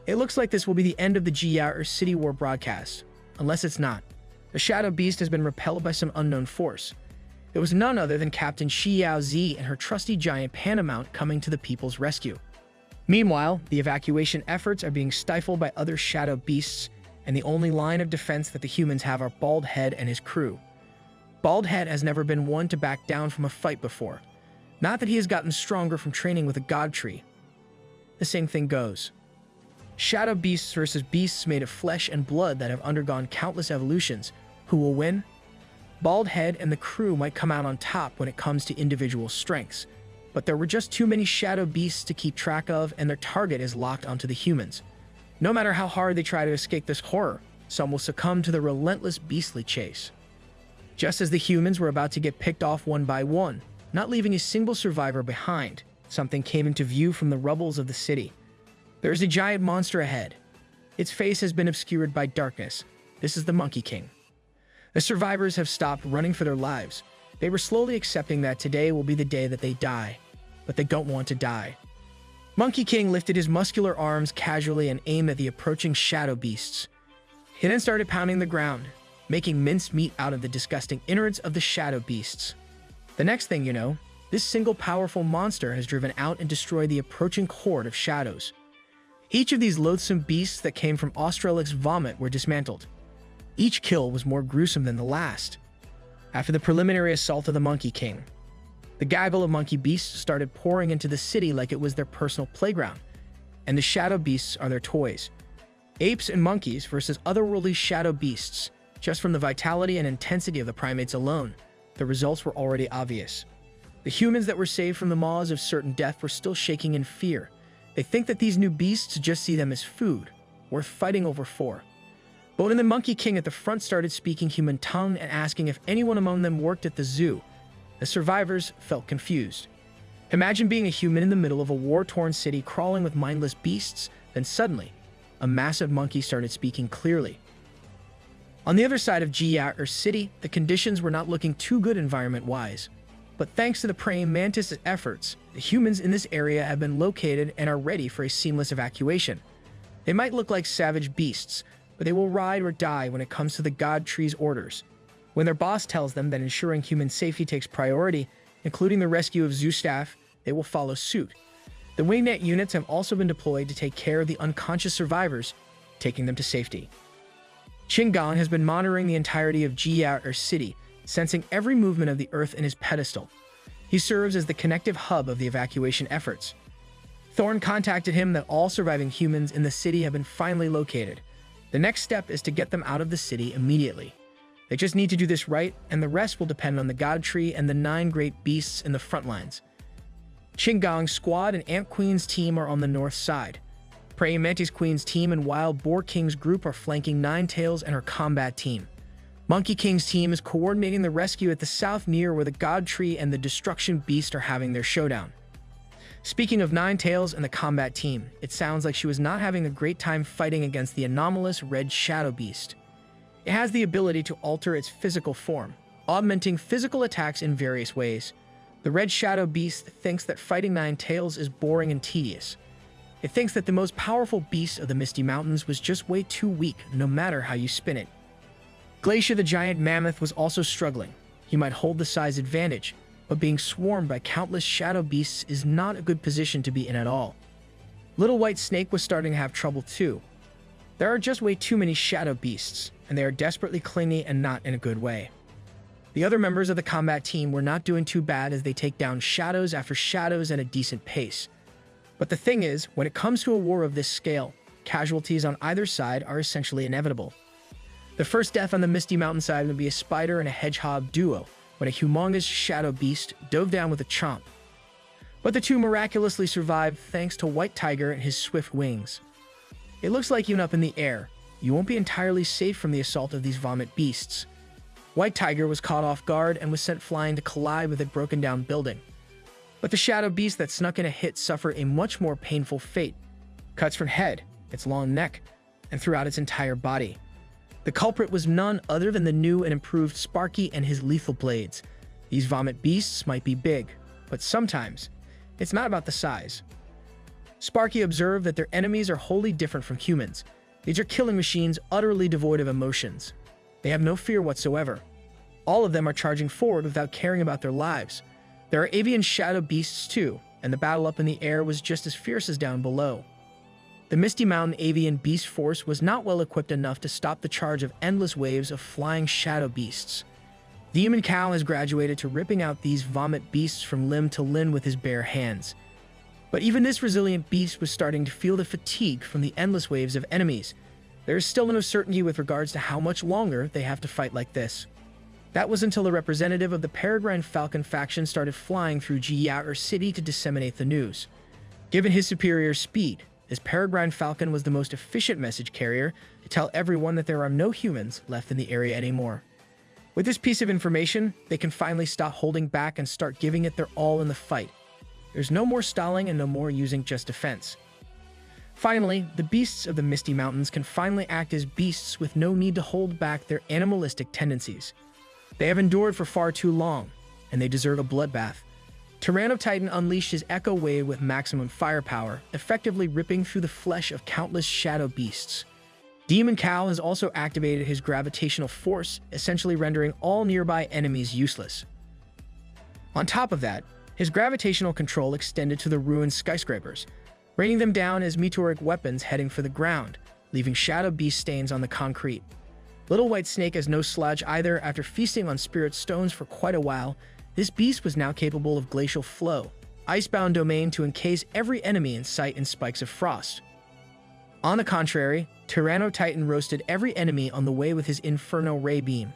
It looks like this will be the end of the Jia or City War broadcast, unless it's not. The shadow beast has been repelled by some unknown force. It was none other than Captain Xiao Zi and her trusty giant panda mount coming to the people's rescue. Meanwhile, the evacuation efforts are being stifled by other shadow beasts, and the only line of defense that the humans have are Bald Head and his crew. Bald Head has never been one to back down from a fight before. Not that he has gotten stronger from training with a God Tree. The same thing goes. Shadow beasts versus beasts made of flesh and blood that have undergone countless evolutions. Who will win? Bald Head and the crew might come out on top when it comes to individual strengths, but there were just too many shadow beasts to keep track of, and their target is locked onto the humans. No matter how hard they try to escape this horror, some will succumb to the relentless beastly chase. Just as the humans were about to get picked off one by one, not leaving a single survivor behind, something came into view from the rubbles of the city. There is a giant monster ahead. Its face has been obscured by darkness. This is the Monkey King. The survivors have stopped running for their lives. They were slowly accepting that today will be the day that they die, but they don't want to die. Monkey King lifted his muscular arms casually and aimed at the approaching shadow beasts. He then started pounding the ground, making minced meat out of the disgusting innards of the shadow beasts. The next thing you know, this single powerful monster has driven out and destroyed the approaching horde of shadows. Each of these loathsome beasts that came from Australic's vomit were dismantled. Each kill was more gruesome than the last. After the preliminary assault of the Monkey King, the gaggle of monkey beasts started pouring into the city like it was their personal playground, and the shadow beasts are their toys. Apes and monkeys versus otherworldly shadow beasts. Just from the vitality and intensity of the primates alone, the results were already obvious. The humans that were saved from the maws of certain death were still shaking in fear. They think that these new beasts just see them as food, worth fighting over for. But when the Monkey King at the front started speaking human tongue and asking if anyone among them worked at the zoo, the survivors felt confused. Imagine being a human in the middle of a war-torn city crawling with mindless beasts, then suddenly, a massive monkey started speaking clearly. On the other side of Jia or city, the conditions were not looking too good environment-wise. But thanks to the praying mantis' efforts, the humans in this area have been located and are ready for a seamless evacuation. They might look like savage beasts, but they will ride or die when it comes to the God Tree's orders. When their boss tells them that ensuring human safety takes priority, including the rescue of zoo staff, they will follow suit. The wingnet units have also been deployed to take care of the unconscious survivors, taking them to safety. Qinggang has been monitoring the entirety of Jia or city, sensing every movement of the earth in his pedestal. He serves as the connective hub of the evacuation efforts. Thorn contacted him that all surviving humans in the city have been finally located. The next step is to get them out of the city immediately. They just need to do this right, and the rest will depend on the God Tree and the 9 great beasts in the front lines. Qinggang's squad and Ant Queen's team are on the north side. Praying Mantis Queen's team and Wild Boar King's group are flanking Nine Tails and her combat team. Monkey King's team is coordinating the rescue at the south near where the God Tree and the Destruction Beast are having their showdown. Speaking of Nine Tails and the combat team, it sounds like she was not having a great time fighting against the anomalous Red Shadow Beast. It has the ability to alter its physical form, augmenting physical attacks in various ways. The Red Shadow Beast thinks that fighting Nine Tails is boring and tedious. It thinks that the most powerful beast of the Misty Mountains was just way too weak, no matter how you spin it. Glacier the giant mammoth was also struggling. He might hold the size advantage, but being swarmed by countless shadow beasts is not a good position to be in at all. Little White Snake was starting to have trouble too. There are just way too many shadow beasts, and they are desperately clingy and not in a good way. The other members of the combat team were not doing too bad as they take down shadows after shadows at a decent pace. But the thing is, when it comes to a war of this scale, casualties on either side are essentially inevitable. The first death on the Misty Mountain side would be a spider and a hedgehog duo, when a humongous shadow beast dove down with a chomp. But the two miraculously survived thanks to White Tiger and his swift wings. It looks like even up in the air, you won't be entirely safe from the assault of these vomit beasts. White Tiger was caught off guard and was sent flying to collide with a broken down building. But the shadow beast that snuck in a hit suffered a much more painful fate. Cuts from head, its long neck, and throughout its entire body. The culprit was none other than the new and improved Sparky and his lethal blades. These vomit beasts might be big, but sometimes it's not about the size. Sparky observed that their enemies are wholly different from humans. These are killing machines utterly devoid of emotions. They have no fear whatsoever. All of them are charging forward without caring about their lives. There are avian shadow beasts too, and the battle up in the air was just as fierce as down below. The Misty Mountain avian beast force was not well equipped enough to stop the charge of endless waves of flying shadow beasts. Demon Cow has graduated to ripping out these vomit beasts from limb to limb with his bare hands. But even this resilient beast was starting to feel the fatigue from the endless waves of enemies. There is still no certainty with regards to how much longer they have to fight like this. That was until a representative of the Peregrine Falcon faction started flying through Jiyaer City to disseminate the news. Given his superior speed, this Peregrine Falcon was the most efficient message carrier to tell everyone that there are no humans left in the area anymore. With this piece of information, they can finally stop holding back and start giving it their all in the fight. There's no more stalling and no more using just defense. Finally, the beasts of the Misty Mountains can finally act as beasts with no need to hold back their animalistic tendencies. They have endured for far too long, and they deserve a bloodbath. Tyrannotitan unleashed his Echo Wave with maximum firepower, effectively ripping through the flesh of countless shadow beasts. Demon Cow has also activated his gravitational force, essentially rendering all nearby enemies useless. On top of that, his gravitational control extended to the ruined skyscrapers, raining them down as meteoric weapons heading for the ground, leaving shadow beast stains on the concrete. Little White Snake has no slouch either. After feasting on spirit stones for quite a while, this beast was now capable of glacial flow, icebound domain to encase every enemy in sight in spikes of frost. On the contrary, Tyrannotitan roasted every enemy on the way with his Inferno Ray Beam.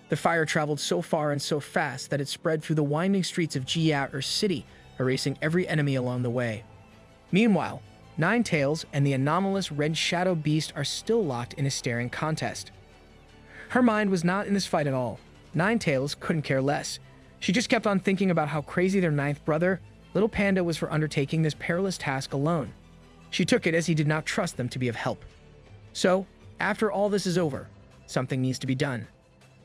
The fire traveled so far and so fast that it spread through the winding streets of Jiyaer City, erasing every enemy along the way. Meanwhile, Ninetails and the anomalous Red Shadow Beast are still locked in a staring contest. Her mind was not in this fight at all. Ninetails couldn't care less. She just kept on thinking about how crazy their ninth brother, Little Panda, was for undertaking this perilous task alone. She took it as he did not trust them to be of help. So, after all this is over, something needs to be done.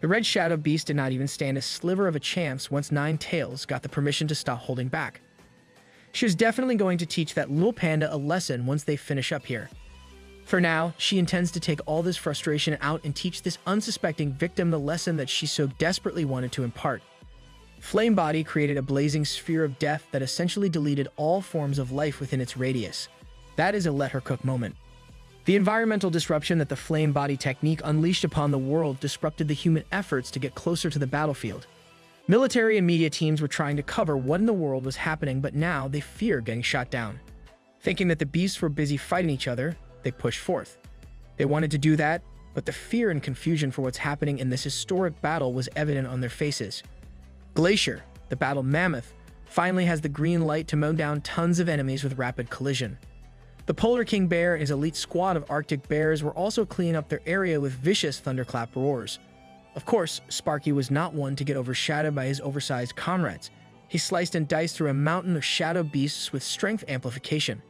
The Red Shadow Beast did not even stand a sliver of a chance once Ninetails got the permission to stop holding back. She is definitely going to teach that Little Panda a lesson once they finish up here. For now, she intends to take all this frustration out and teach this unsuspecting victim the lesson that she so desperately wanted to impart. Flame Body created a blazing sphere of death that essentially deleted all forms of life within its radius. That is a let her cook moment. The environmental disruption that the Flame Body technique unleashed upon the world disrupted the human efforts to get closer to the battlefield. Military and media teams were trying to cover what in the world was happening, but now they fear getting shot down. Thinking that the beasts were busy fighting each other, they pushed forth. They wanted to do that, but the fear and confusion for what's happening in this historic battle was evident on their faces. Glacier, the battle mammoth, finally has the green light to mow down tons of enemies with rapid collision. The Polar King Bear and his elite squad of Arctic bears were also cleaning up their area with vicious thunderclap roars. Of course, Sparky was not one to get overshadowed by his oversized comrades. He sliced and diced through a mountain of shadow beasts with strength amplification.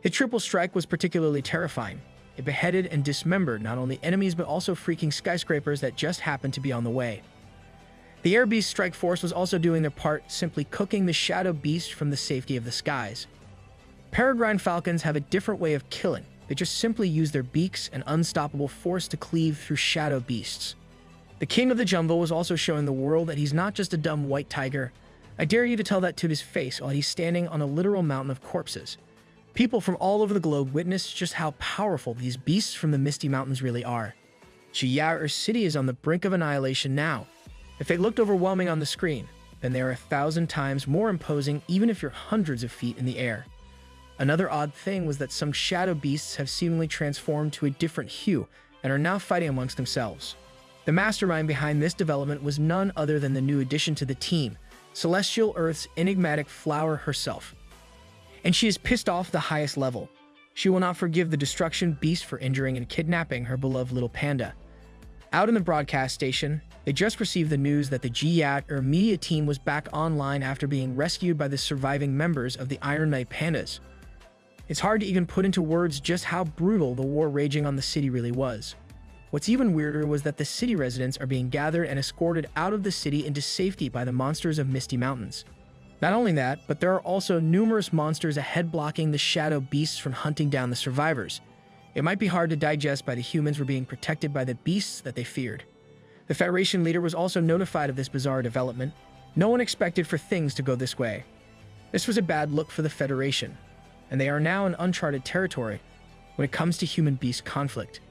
His triple strike was particularly terrifying. It beheaded and dismembered not only enemies but also freaking skyscrapers that just happened to be on the way. The Air Beast Strike Force was also doing their part, simply cooking the shadow beast from the safety of the skies. Peregrine Falcons have a different way of killing. They just simply use their beaks and unstoppable force to cleave through shadow beasts. The King of the Jungle was also showing the world that he's not just a dumb white tiger. I dare you to tell that to his face while he's standing on a literal mountain of corpses. People from all over the globe witnessed just how powerful these beasts from the Misty Mountains really are. Jiyao City is on the brink of annihilation now. If they looked overwhelming on the screen, then they are 1,000 times more imposing even if you're hundreds of feet in the air. Another odd thing was that some shadow beasts have seemingly transformed to a different hue and are now fighting amongst themselves. The mastermind behind this development was none other than the new addition to the team, Celestial Earth's enigmatic flower herself. And she is pissed off the highest level. She will not forgive the destruction beast for injuring and kidnapping her beloved little panda. Out in the broadcast station, they just received the news that the Jiyao media team was back online after being rescued by the surviving members of the Iron Knight pandas. It's hard to even put into words just how brutal the war raging on the city really was. What's even weirder was that the city residents are being gathered and escorted out of the city into safety by the monsters of Misty Mountains. Not only that, but there are also numerous monsters ahead blocking the shadow beasts from hunting down the survivors. It might be hard to digest by the humans were being protected by the beasts that they feared. The Federation leader was also notified of this bizarre development. No one expected for things to go this way. This was a bad look for the Federation, and they are now in uncharted territory when it comes to human-beast conflict.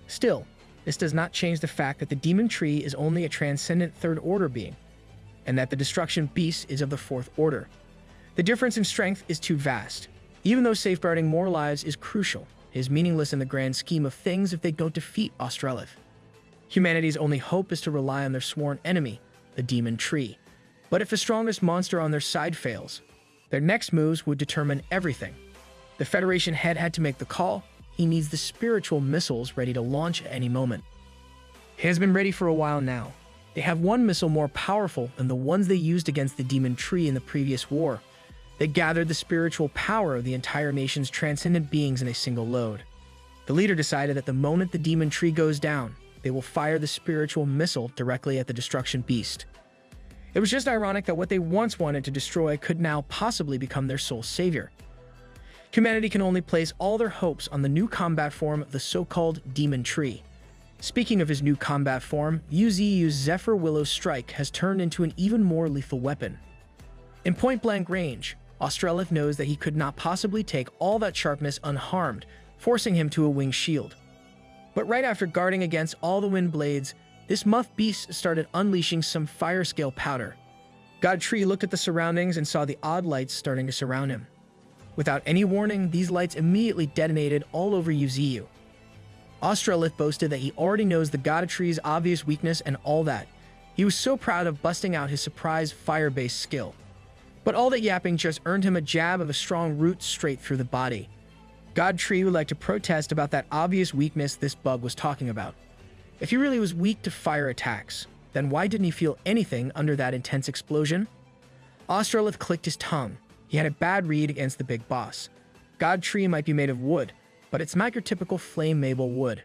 Still, this does not change the fact that the demon tree is only a transcendent third-order being, and that the destruction beast is of the fourth order. The difference in strength is too vast. Even though safeguarding more lives is crucial, it is meaningless in the grand scheme of things if they don't defeat Australith. Humanity's only hope is to rely on their sworn enemy, the demon tree. But if the strongest monster on their side fails, their next moves would determine everything. The Federation head had to make the call. He needs the spiritual missiles ready to launch at any moment. He has been ready for a while now. They have one missile more powerful than the ones they used against the demon tree in the previous war. They gathered the spiritual power of the entire nation's transcendent beings in a single load. The leader decided that the moment the demon tree goes down, they will fire the spiritual missile directly at the destruction beast. It was just ironic that what they once wanted to destroy could now possibly become their sole savior. Humanity can only place all their hopes on the new combat form of the so-called demon tree. Speaking of his new combat form, Yuziu's Zephyr Willow Strike has turned into an even more lethal weapon. In point-blank range, Australith knows that he could not possibly take all that sharpness unharmed, forcing him to a winged shield. But right after guarding against all the wind blades, this muff beast started unleashing some fire-scale powder. Godtree looked at the surroundings and saw the odd lights starting to surround him. Without any warning, these lights immediately detonated all over Yuziu. Australith boasted that he already knows the Godtree's obvious weakness and all that. He was so proud of busting out his surprise fire-based skill. But all that yapping just earned him a jab of a strong root straight through the body. Godtree would like to protest about that obvious weakness this bug was talking about. If he really was weak to fire attacks, then why didn't he feel anything under that intense explosion? Australith clicked his tongue. He had a bad read against the big boss. Godtree might be made of wood, but it's not your typical flame maple wood.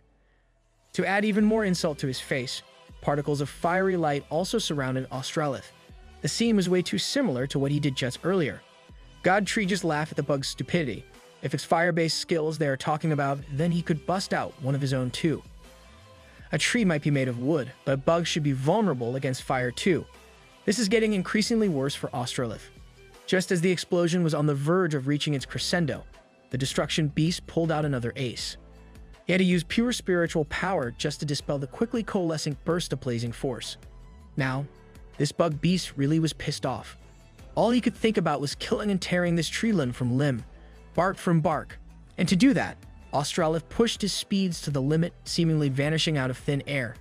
To add even more insult to his face, particles of fiery light also surrounded Australith. The scene was way too similar to what he did just earlier. Godtree just laughed at the bug's stupidity. If it's fire-based skills they are talking about, then he could bust out one of his own too. A tree might be made of wood, but a bug should be vulnerable against fire too. This is getting increasingly worse for Australith. Just as the explosion was on the verge of reaching its crescendo, the destruction beast pulled out another ace. He had to use pure spiritual power just to dispel the quickly coalescing burst of blazing force. Now, this bug beast really was pissed off. All he could think about was killing and tearing this tree limb from limb, bark from bark. And to do that, Australith pushed his speeds to the limit, seemingly vanishing out of thin air.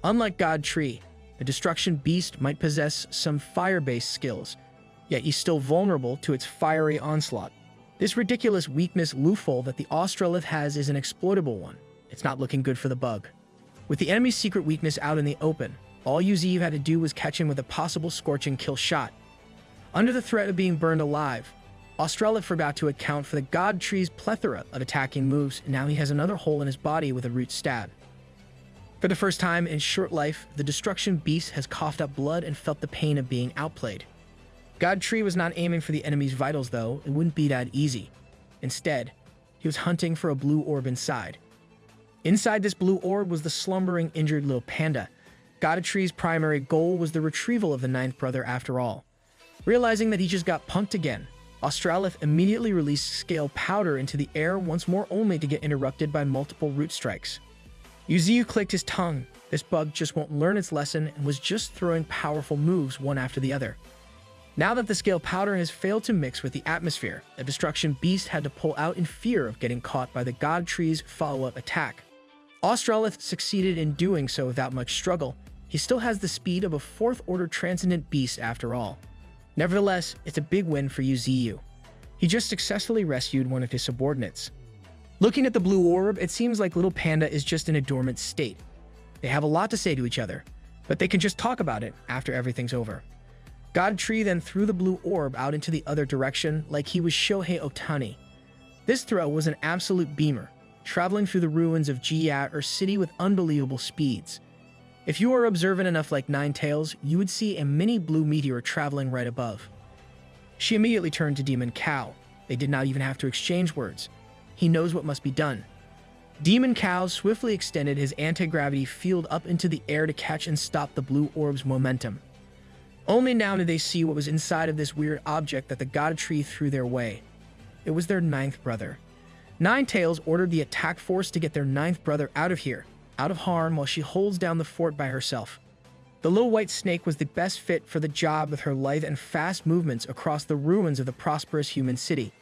Unlike Godtree, the destruction beast might possess some fire-based skills, yet he's still vulnerable to its fiery onslaught. This ridiculous weakness loophole that the Australith has is an exploitable one. It's not looking good for the bug. With the enemy's secret weakness out in the open, all Yuziv had to do was catch him with a possible scorching kill shot. Under the threat of being burned alive, Australith forgot to account for the Godtree's plethora of attacking moves, and now he has another hole in his body with a root stab. For the first time in short life, the destruction beast has coughed up blood and felt the pain of being outplayed. Godtree was not aiming for the enemy's vitals though, it wouldn't be that easy. Instead, he was hunting for a blue orb inside. Inside this blue orb was the slumbering, injured little panda. Godtree's primary goal was the retrieval of the ninth brother after all. Realizing that he just got punked again, Australith immediately released scale powder into the air once more, only to get interrupted by multiple root strikes. Yuziu clicked his tongue. This bug just won't learn its lesson and was just throwing powerful moves one after the other. Now that the scale powder has failed to mix with the atmosphere, the destruction beast had to pull out in fear of getting caught by the god tree's follow-up attack. Australith succeeded in doing so without much struggle. He still has the speed of a fourth-order transcendent beast after all. Nevertheless, it's a big win for Yuziu. He just successfully rescued one of his subordinates. Looking at the blue orb, it seems like little panda is just in a dormant state. They have a lot to say to each other, but they can just talk about it after everything's over. God Tree then threw the blue orb out into the other direction like he was Shohei Ohtani. This throw was an absolute beamer, traveling through the ruins of Jia City with unbelievable speeds. If you are observant enough like Ninetales, you would see a mini blue meteor traveling right above. She immediately turned to Demon Cow. They did not even have to exchange words. He knows what must be done. Demon Cow swiftly extended his anti-gravity field up into the air to catch and stop the blue orb's momentum. Only now did they see what was inside of this weird object that the God Tree threw their way. It was their ninth brother. Ninetales ordered the attack force to get their ninth brother out of here, out of harm, while she holds down the fort by herself. The little white snake was the best fit for the job with her lithe and fast movements across the ruins of the prosperous human city.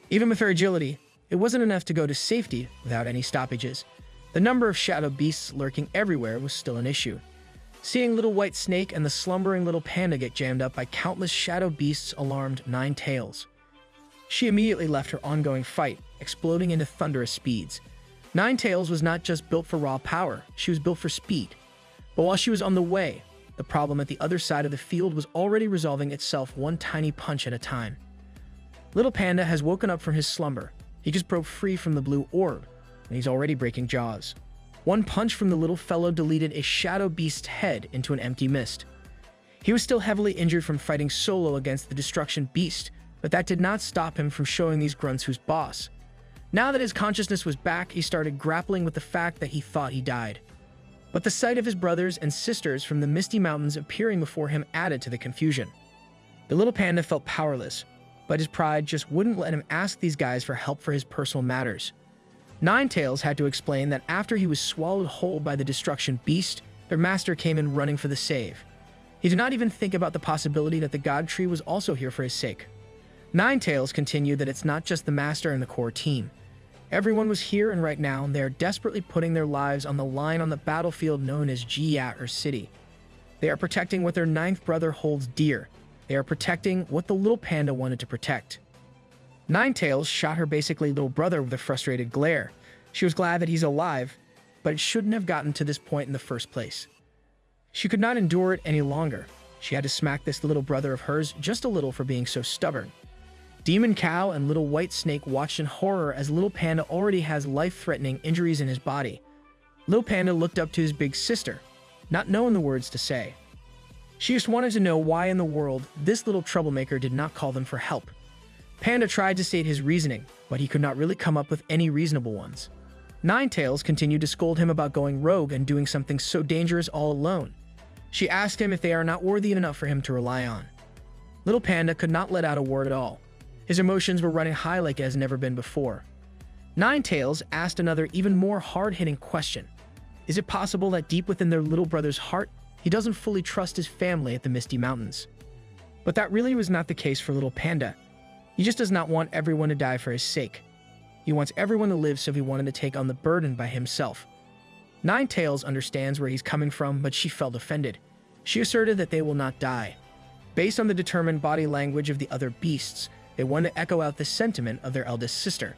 Even with her agility, it wasn't enough to go to safety without any stoppages. The number of shadow beasts lurking everywhere was still an issue. Seeing little white snake and the slumbering little panda get jammed up by countless shadow beasts alarmed Ninetales. She immediately left her ongoing fight, exploding into thunderous speeds. Ninetales was not just built for raw power, she was built for speed. But while she was on the way, the problem at the other side of the field was already resolving itself one tiny punch at a time. Little Panda has woken up from his slumber. He just broke free from the blue orb, and he's already breaking jaws. One punch from the little fellow deleted a shadow beast's head into an empty mist. He was still heavily injured from fighting solo against the destruction beast, but that did not stop him from showing these grunts who's boss. Now that his consciousness was back, he started grappling with the fact that he thought he died. But the sight of his brothers and sisters from the misty mountains appearing before him added to the confusion. The little panda felt powerless, but his pride just wouldn't let him ask these guys for help for his personal matters. Ninetales had to explain that after he was swallowed whole by the destruction beast, their master came in running for the save. He did not even think about the possibility that the God Tree was also here for his sake. Ninetales continued that it's not just the master and the core team. Everyone was here and right now, and they are desperately putting their lives on the line on the battlefield known as Jia City. They are protecting what their ninth brother holds dear. They are protecting what the little panda wanted to protect. Ninetales shot her basically little brother with a frustrated glare. She was glad that he's alive, but it shouldn't have gotten to this point in the first place. She could not endure it any longer. She had to smack this little brother of hers just a little for being so stubborn. Demon Cow and Little White Snake watched in horror as Little Panda already has life-threatening injuries in his body. Little Panda looked up to his big sister, not knowing the words to say. She just wanted to know why in the world this little troublemaker did not call them for help. Panda tried to state his reasoning, but he could not really come up with any reasonable ones. Ninetales continued to scold him about going rogue and doing something so dangerous all alone. She asked him if they are not worthy enough for him to rely on. Little Panda could not let out a word at all. His emotions were running high like it has never been before. Ninetales asked another even more hard-hitting question. Is it possible that deep within their little brother's heart, he doesn't fully trust his family at the Misty Mountains? But that really was not the case for Little Panda. He just does not want everyone to die for his sake. He wants everyone to live, so he wanted to take on the burden by himself. Ninetales understands where he's coming from, but she felt offended. She asserted that they will not die. Based on the determined body language of the other beasts, they wanted to echo out the sentiment of their eldest sister.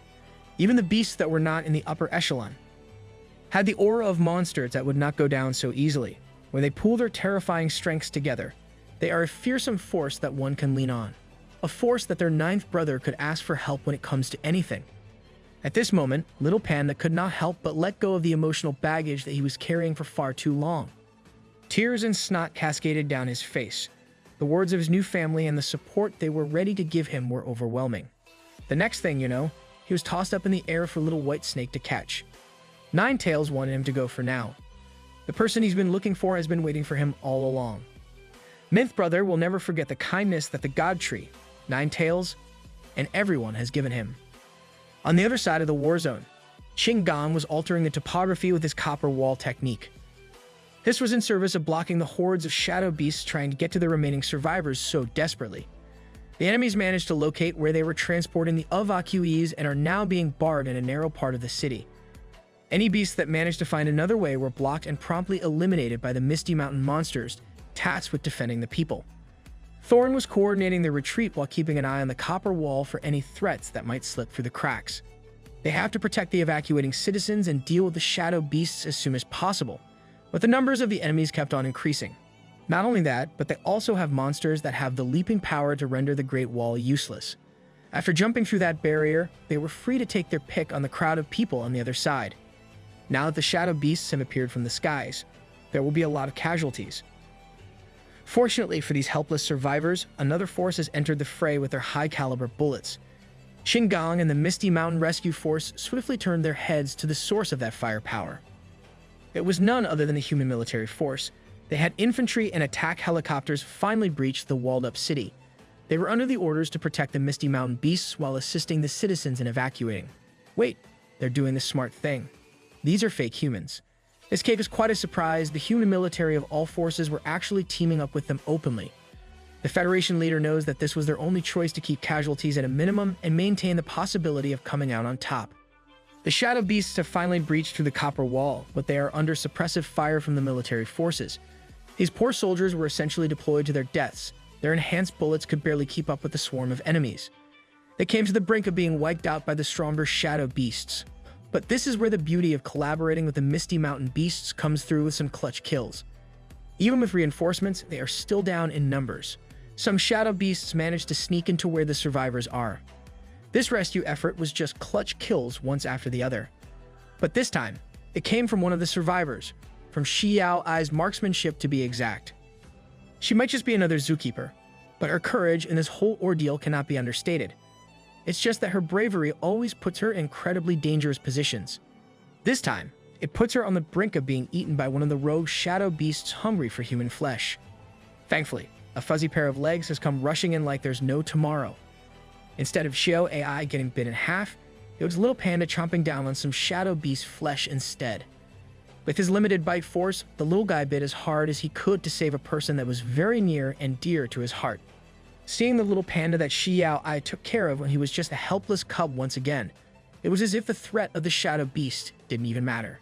Even the beasts that were not in the upper echelon had the aura of monsters that would not go down so easily. When they pool their terrifying strengths together, they are a fearsome force that one can lean on. A force that their ninth brother could ask for help when it comes to anything. At this moment, Little Panda could not help but let go of the emotional baggage that he was carrying for far too long. Tears and snot cascaded down his face. The words of his new family and the support they were ready to give him were overwhelming. The next thing you know, he was tossed up in the air for Little White Snake to catch. Ninetales wanted him to go for now. The person he's been looking for has been waiting for him all along. Ninth Brother will never forget the kindness that the God Tree, Ninetales, and everyone has given him. On the other side of the war zone, Qinggang was altering the topography with his copper wall technique. This was in service of blocking the hordes of shadow beasts trying to get to the remaining survivors so desperately. The enemies managed to locate where they were transporting the evacuees and are now being barred in a narrow part of the city. Any beasts that managed to find another way were blocked and promptly eliminated by the Misty Mountain monsters tasked with defending the people. Thorn was coordinating their retreat while keeping an eye on the copper wall for any threats that might slip through the cracks. They have to protect the evacuating citizens and deal with the shadow beasts as soon as possible, but the numbers of the enemies kept on increasing. Not only that, but they also have monsters that have the leaping power to render the Great Wall useless. After jumping through that barrier, they were free to take their pick on the crowd of people on the other side. Now that the shadow beasts have appeared from the skies, there will be a lot of casualties. Fortunately for these helpless survivors, another force has entered the fray with their high-caliber bullets. Qinggang and the Misty Mountain Rescue Force swiftly turned their heads to the source of that firepower. It was none other than the human military force. They had infantry and attack helicopters finally breach the walled-up city. They were under the orders to protect the Misty Mountain beasts while assisting the citizens in evacuating. Wait, they're doing the smart thing. These are fake humans. This came as quite a surprise. The human military of all forces were actually teaming up with them openly. The Federation leader knows that this was their only choice to keep casualties at a minimum and maintain the possibility of coming out on top. The shadow beasts have finally breached through the copper wall, but they are under suppressive fire from the military forces. These poor soldiers were essentially deployed to their deaths. Their enhanced bullets could barely keep up with the swarm of enemies. They came to the brink of being wiped out by the stronger shadow beasts. But this is where the beauty of collaborating with the Misty Mountain beasts comes through with some clutch kills. Even with reinforcements, they are still down in numbers. Some shadow beasts managed to sneak into where the survivors are. This rescue effort was just clutch kills once after the other. But this time, it came from one of the survivors, from Xiao Ai's marksmanship to be exact. She might just be another zookeeper, but her courage in this whole ordeal cannot be understated. It's just that her bravery always puts her in incredibly dangerous positions. This time, it puts her on the brink of being eaten by one of the rogue shadow beasts hungry for human flesh. Thankfully, a fuzzy pair of legs has come rushing in like there's no tomorrow. Instead of Xiao Ai getting bit in half, it was Little Panda chomping down on some shadow beast flesh instead. With his limited bite force, the little guy bit as hard as he could to save a person that was very near and dear to his heart. Seeing the little panda that Xiao Ai took care of when he was just a helpless cub once again, it was as if the threat of the shadow beast didn't even matter.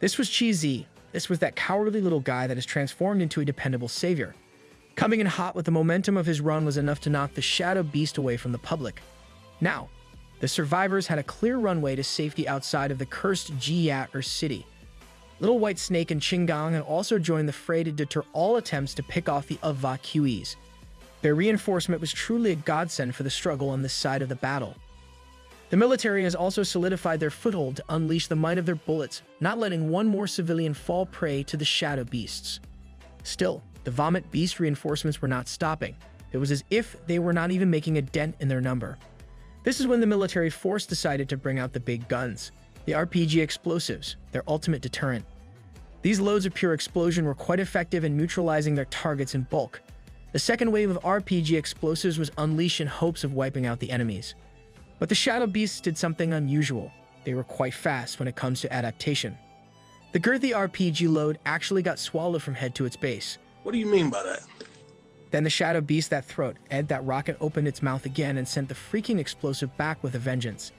This was Chi Zi. This was that cowardly little guy that has transformed into a dependable savior. Coming in hot with the momentum of his run was enough to knock the shadow beast away from the public. Now, the survivors had a clear runway to safety outside of the cursed Jiyat or city. Little White Snake and Qinggang had also joined the fray to deter all attempts to pick off the evacuees. Their reinforcement was truly a godsend for the struggle on this side of the battle. The military has also solidified their foothold to unleash the might of their bullets, not letting one more civilian fall prey to the shadow beasts. Still, the vomit beast reinforcements were not stopping. It was as if they were not even making a dent in their number. This is when the military force decided to bring out the big guns, the RPG explosives, their ultimate deterrent. These loads of pure explosion were quite effective in neutralizing their targets in bulk. The second wave of RPG explosives was unleashed in hopes of wiping out the enemies. But the shadow beasts did something unusual. They were quite fast when it comes to adaptation. The girthy RPG load actually got swallowed from head to its base. What do you mean by that? Then the shadow beast that throat, that rocket opened its mouth again and sent the freaking explosive back with a vengeance.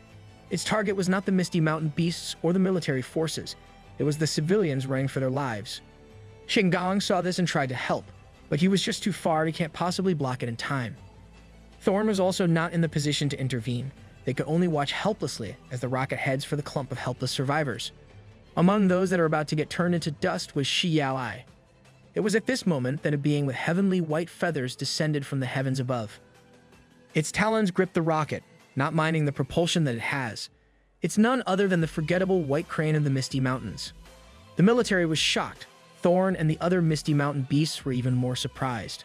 Its target was not the Misty Mountain beasts or the military forces. It was the civilians running for their lives. Qinggang saw this and tried to help, but he was just too far and he can't possibly block it in time. Thorn was also not in the position to intervene. They could only watch helplessly as the rocket heads for the clump of helpless survivors. Among those that are about to get turned into dust was Xiao Ai. It was at this moment that a being with heavenly white feathers descended from the heavens above. Its talons gripped the rocket, not minding the propulsion that it has. It's none other than the forgettable white crane of the Misty Mountains. The military was shocked. Thorn and the other Misty Mountain beasts were even more surprised.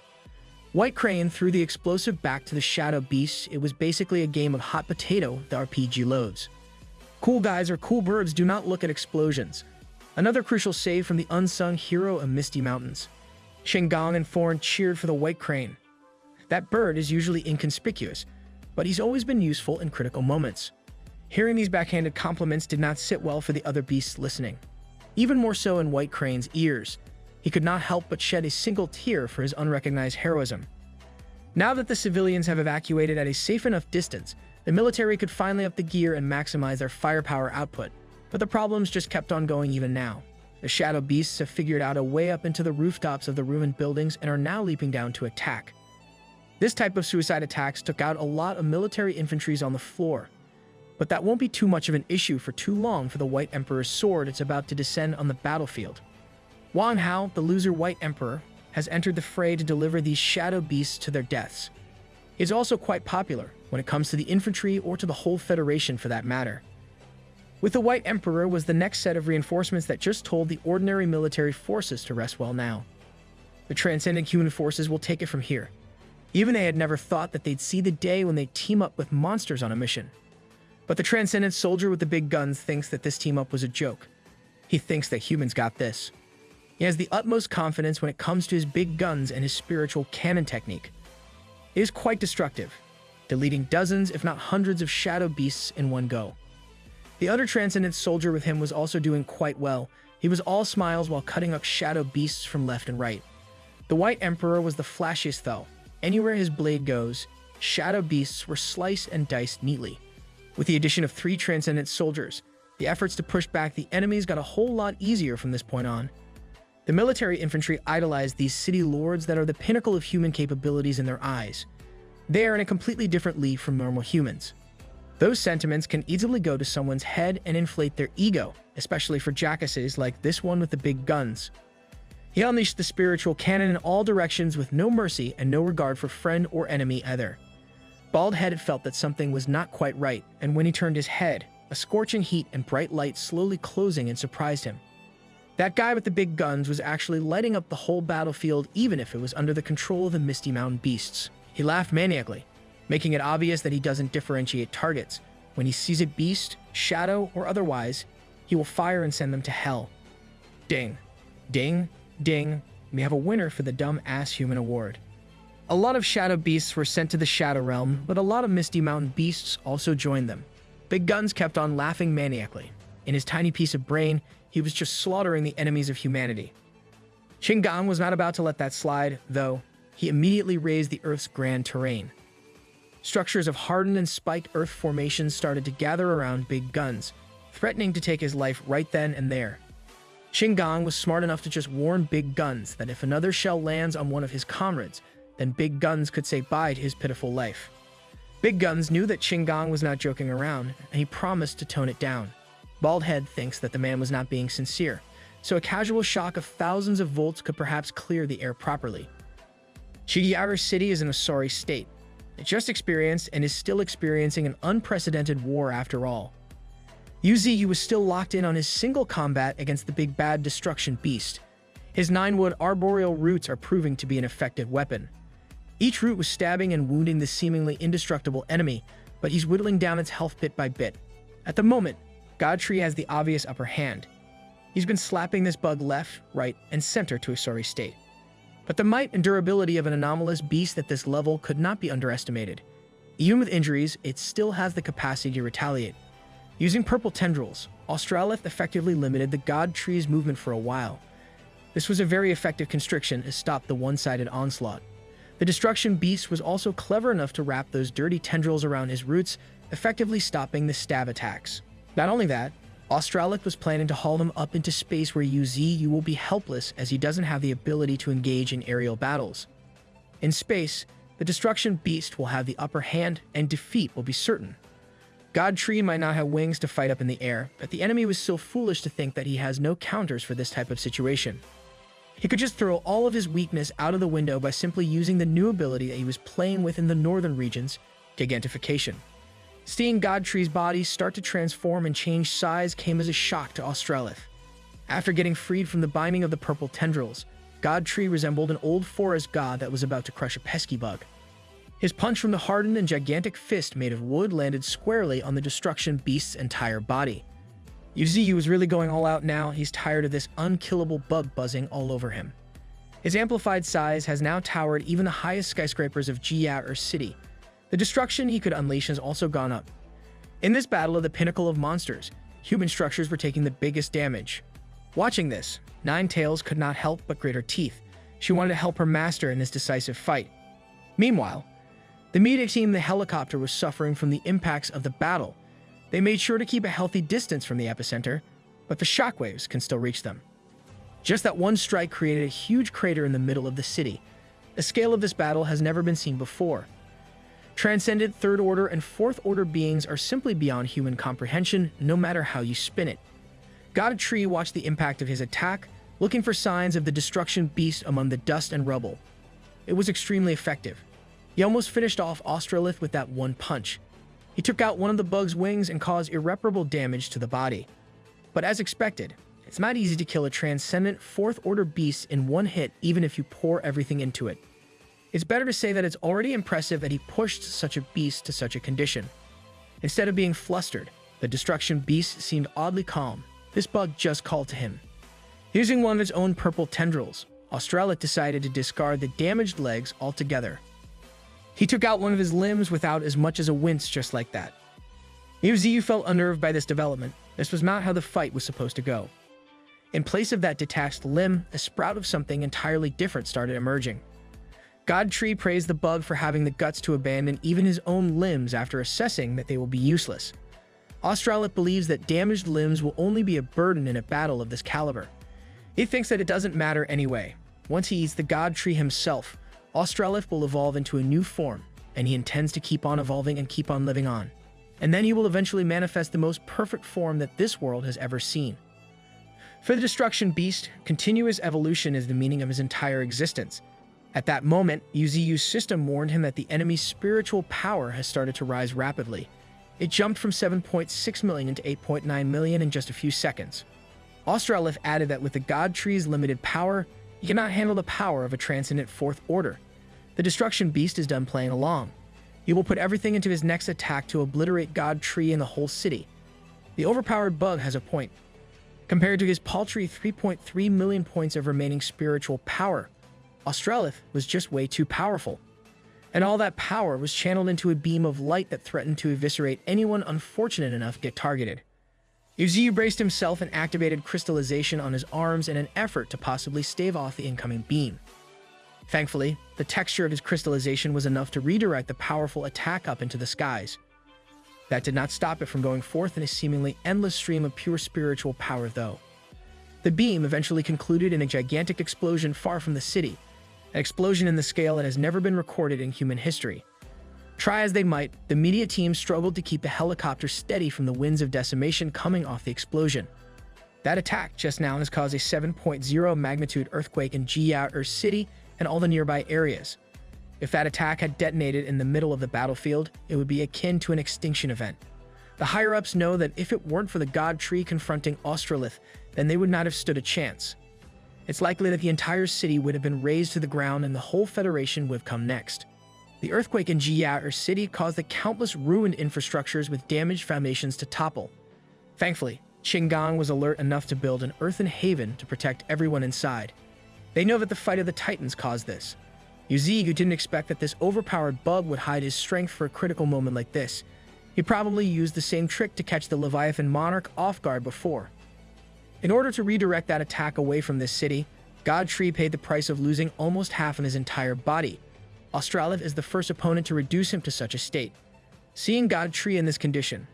White Crane threw the explosive back to the shadow beasts. It was basically a game of hot potato with RPG loads. Cool guys or cool birds do not look at explosions. Another crucial save from the unsung hero of Misty Mountains. Qinggang and Thorn cheered for the White Crane. That bird is usually inconspicuous, but he's always been useful in critical moments. Hearing these backhanded compliments did not sit well for the other beasts listening. Even more so in White Crane's ears. He could not help but shed a single tear for his unrecognized heroism. Now that the civilians have evacuated at a safe enough distance, the military could finally up the gear and maximize their firepower output. But the problems just kept on going even now. The shadow beasts have figured out a way up into the rooftops of the ruined buildings and are now leaping down to attack. This type of suicide attacks took out a lot of military infantries on the floor. But that won't be too much of an issue for too long for the White Emperor's sword it's about to descend on the battlefield. Wang Hao, the loser White Emperor, has entered the fray to deliver these shadow beasts to their deaths. He is also quite popular when it comes to the infantry or to the whole Federation for that matter. With the White Emperor was the next set of reinforcements that just told the ordinary military forces to rest well now. The transcendent human forces will take it from here. Even they had never thought that they'd see the day when they team up with monsters on a mission. But the transcendent soldier with the big guns thinks that this team-up was a joke. He thinks that humans got this. He has the utmost confidence when it comes to his big guns and his spiritual cannon technique. It is quite destructive, deleting dozens if not hundreds of shadow beasts in one go. The other transcendent soldier with him was also doing quite well. He was all smiles while cutting up shadow beasts from left and right. The White Emperor was the flashiest though. Anywhere his blade goes, shadow beasts were sliced and diced neatly. With the addition of 3 transcendent soldiers, the efforts to push back the enemies got a whole lot easier from this point on. The military infantry idolized these city lords that are the pinnacle of human capabilities in their eyes. They are in a completely different league from normal humans. Those sentiments can easily go to someone's head and inflate their ego, especially for jackasses like this one with the big guns. He unleashed the spiritual cannon in all directions with no mercy and no regard for friend or enemy either. Bald-headed felt that something was not quite right, and when he turned his head, a scorching heat and bright light slowly closing and surprised him. That guy with the big guns was actually lighting up the whole battlefield even if it was under the control of the Misty Mountain beasts. He laughed maniacally, making it obvious that he doesn't differentiate targets. When he sees a beast, shadow, or otherwise, he will fire and send them to hell. Ding, ding, ding, we have a winner for the Dumb Ass Human Award. A lot of shadow beasts were sent to the Shadow Realm, but a lot of Misty Mountain beasts also joined them. Big Guns kept on laughing maniacally. In his tiny piece of brain, he was just slaughtering the enemies of humanity. Shingang was not about to let that slide, though. He immediately raised the Earth's grand terrain. Structures of hardened and spiked Earth formations started to gather around Big Guns, threatening to take his life right then and there. Shingang was smart enough to just warn Big Guns that if another shell lands on one of his comrades, then Big Guns could say bye to his pitiful life. Big Guns knew that Shingang was not joking around, and he promised to tone it down. Baldhead thinks that the man was not being sincere, so a casual shock of thousands of volts could perhaps clear the air properly. Shigeyaga City is in a sorry state. It just experienced and is still experiencing an unprecedented war after all. Yuzi was still locked in on his single combat against the big bad destruction beast. His 9-wood arboreal roots are proving to be an effective weapon. Each root was stabbing and wounding the seemingly indestructible enemy, but he's whittling down its health bit by bit. At the moment, Godtree has the obvious upper hand. He's been slapping this bug left, right, and center to a sorry state. But the might and durability of an anomalous beast at this level could not be underestimated. Even with injuries, it still has the capacity to retaliate. Using purple tendrils, Australith effectively limited the Godtree's movement for a while. This was a very effective constriction to stop the one-sided onslaught. The destruction beast was also clever enough to wrap those dirty tendrils around his roots, effectively stopping the stab attacks. Not only that, Australith was planning to haul him up into space where Yuzi will be helpless as he doesn't have the ability to engage in aerial battles. In space, the destruction beast will have the upper hand and defeat will be certain. Godtree might not have wings to fight up in the air, but the enemy was still foolish to think that he has no counters for this type of situation. He could just throw all of his weakness out of the window by simply using the new ability that he was playing with in the northern regions, Gigantification. Seeing Godtree's body start to transform and change size came as a shock to Australith. After getting freed from the binding of the purple tendrils, Godtree resembled an old forest god that was about to crush a pesky bug. His punch from the hardened and gigantic fist made of wood landed squarely on the destruction beast's entire body. Yuzi was really going all out now. He's tired of this unkillable bug buzzing all over him. His amplified size has now towered even the highest skyscrapers of Jiaer City. The destruction he could unleash has also gone up. In this battle of the pinnacle of monsters, human structures were taking the biggest damage. Watching this, Ninetales could not help but grit her teeth. She wanted to help her master in this decisive fight. Meanwhile, the media team, the helicopter, was suffering from the impacts of the battle. They made sure to keep a healthy distance from the epicenter, but the shockwaves can still reach them. Just that one strike created a huge crater in the middle of the city. The scale of this battle has never been seen before. Transcendent third order and fourth order beings are simply beyond human comprehension, no matter how you spin it. God Tree watched the impact of his attack, looking for signs of the destruction beast among the dust and rubble. It was extremely effective. He almost finished off Australith with that one punch. He took out one of the bug's wings and caused irreparable damage to the body. But as expected, it's not easy to kill a transcendent fourth order beast in one hit, even if you pour everything into it. It's better to say that it's already impressive that he pushed such a beast to such a condition. Instead of being flustered, the destruction beast seemed oddly calm. This bug just called to him. Using one of its own purple tendrils, Australith decided to discard the damaged legs altogether. He took out one of his limbs without as much as a wince, just like that. Yuziu felt unnerved by this development. This was not how the fight was supposed to go. In place of that detached limb, a sprout of something entirely different started emerging. Godtree praised the bug for having the guts to abandon even his own limbs after assessing that they will be useless. Australith believes that damaged limbs will only be a burden in a battle of this caliber. He thinks that it doesn't matter anyway. Once he eats the Godtree himself, Australith will evolve into a new form, and he intends to keep on evolving and keep on living on. And then he will eventually manifest the most perfect form that this world has ever seen. For the Destruction Beast, continuous evolution is the meaning of his entire existence. At that moment, Yuziu's system warned him that the enemy's spiritual power has started to rise rapidly. It jumped from 7.6 million to 8.9 million in just a few seconds. Australith added that with the God Tree's limited power, he cannot handle the power of a transcendent fourth order. The Destruction Beast is done playing along. He will put everything into his next attack to obliterate God Tree and the whole city. The overpowered bug has a point. Compared to his paltry 3.3 million points of remaining spiritual power, Australith was just way too powerful. And all that power was channeled into a beam of light that threatened to eviscerate anyone unfortunate enough to get targeted. Yuziu braced himself and activated crystallization on his arms in an effort to possibly stave off the incoming beam. Thankfully, the texture of his crystallization was enough to redirect the powerful attack up into the skies. That did not stop it from going forth in a seemingly endless stream of pure spiritual power, though. The beam eventually concluded in a gigantic explosion far from the city, an explosion in the scale that has never been recorded in human history. Try as they might, the media team struggled to keep the helicopter steady from the winds of decimation coming off the explosion. That attack just now has caused a 7.0 magnitude earthquake in Jiao City and all the nearby areas. If that attack had detonated in the middle of the battlefield, it would be akin to an extinction event. The higher-ups know that if it weren't for the God Tree confronting Australith, then they would not have stood a chance. It's likely that the entire city would have been razed to the ground and the whole Federation would have come next. The earthquake in Jiao City caused the countless ruined infrastructures with damaged foundations to topple. Thankfully, Qinggang was alert enough to build an earthen haven to protect everyone inside. They know that the fight of the Titans caused this. Yuziu didn't expect that this overpowered bug would hide his strength for a critical moment like this. He probably used the same trick to catch the Leviathan Monarch off guard before. In order to redirect that attack away from this city, God Tree paid the price of losing almost half of his entire body. Australith is the first opponent to reduce him to such a state. Seeing God Tree in this condition,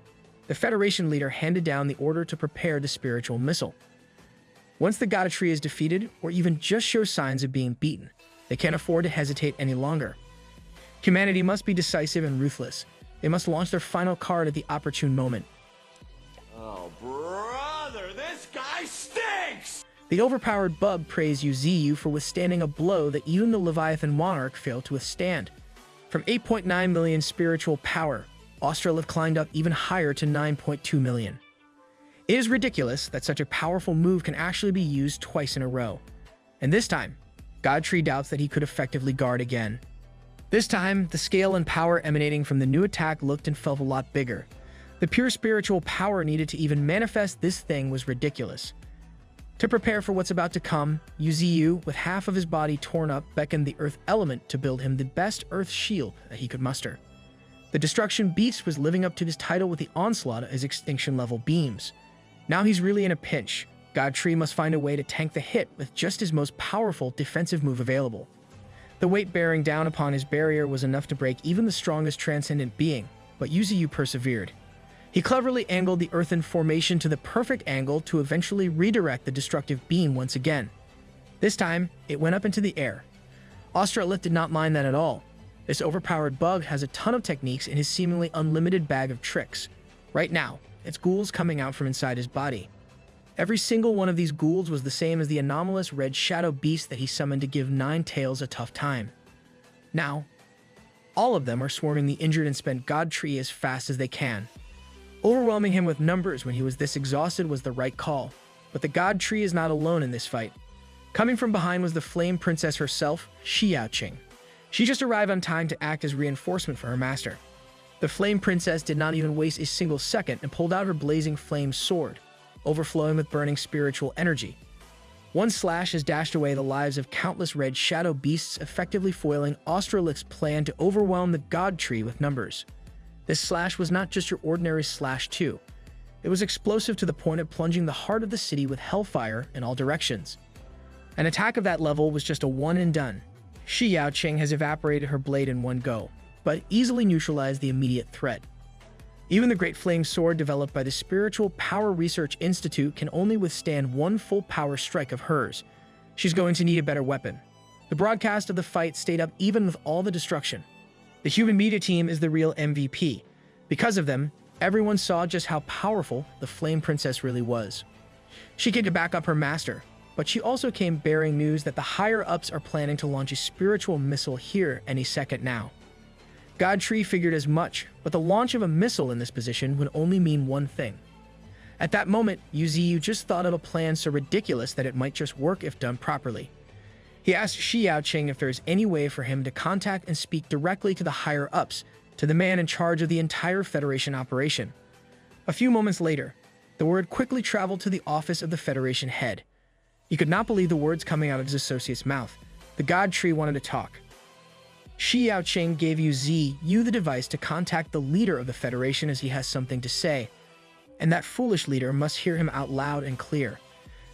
the Federation leader handed down the order to prepare the spiritual missile. Once the God Tree is defeated, or even just shows signs of being beaten, they can't afford to hesitate any longer. Humanity must be decisive and ruthless. They must launch their final card at the opportune moment. Oh, brother, this guy stinks! The overpowered bug praised Yuziu for withstanding a blow that even the Leviathan Monarch failed to withstand. From 8.9 million spiritual power, Australith climbed up even higher to 9.2 million. It is ridiculous that such a powerful move can actually be used twice in a row. And this time, Godtree doubts that he could effectively guard again. This time, the scale and power emanating from the new attack looked and felt a lot bigger. The pure spiritual power needed to even manifest this thing was ridiculous. To prepare for what's about to come, Yuziu, with half of his body torn up, beckoned the earth element to build him the best earth shield that he could muster. The Destruction Beast was living up to his title with the onslaught of his extinction-level beams. Now he's really in a pinch. Godtree must find a way to tank the hit with just his most powerful defensive move available. The weight bearing down upon his barrier was enough to break even the strongest transcendent being, but Yuziyu persevered. He cleverly angled the earthen formation to the perfect angle to eventually redirect the destructive beam once again. This time, it went up into the air. Australith did not mind that at all. This overpowered bug has a ton of techniques in his seemingly unlimited bag of tricks. Right now, it's ghouls coming out from inside his body. Every single one of these ghouls was the same as the anomalous red shadow beast that he summoned to give Nine Tails a tough time. Now, all of them are swarming the injured and spent Godtree as fast as they can. Overwhelming him with numbers when he was this exhausted was the right call, but the Godtree is not alone in this fight. Coming from behind was the Flame Princess herself, Xiaoqing. She just arrived on time to act as reinforcement for her master. The Flame Princess did not even waste a single second and pulled out her blazing flame sword, overflowing with burning spiritual energy. One slash has dashed away the lives of countless red shadow beasts, effectively foiling Australith's plan to overwhelm the Godtree with numbers. This slash was not just your ordinary slash too. It was explosive to the point of plunging the heart of the city with hellfire in all directions. An attack of that level was just a one and done. Xiaoqing has evaporated her blade in one go, but easily neutralized the immediate threat. Even the Great Flame Sword developed by the Spiritual Power Research Institute can only withstand one full power strike of hers. She's going to need a better weapon. The broadcast of the fight stayed up even with all the destruction. The human media team is the real MVP. Because of them, everyone saw just how powerful the Flame Princess really was. She came to back up her master, but she also came bearing news that the higher-ups are planning to launch a spiritual missile here any second now. Godtree figured as much, but the launch of a missile in this position would only mean one thing. At that moment, Yuziyu just thought of a plan so ridiculous that it might just work if done properly. He asked Xiaoqing if there is any way for him to contact and speak directly to the higher-ups, to the man in charge of the entire Federation operation. A few moments later, the word quickly traveled to the office of the Federation head. He could not believe the words coming out of his associate's mouth. The Godtree wanted to talk. Xiaoqing gave Yuziyu the device to contact the leader of the Federation as he has something to say, and that foolish leader must hear him out loud and clear.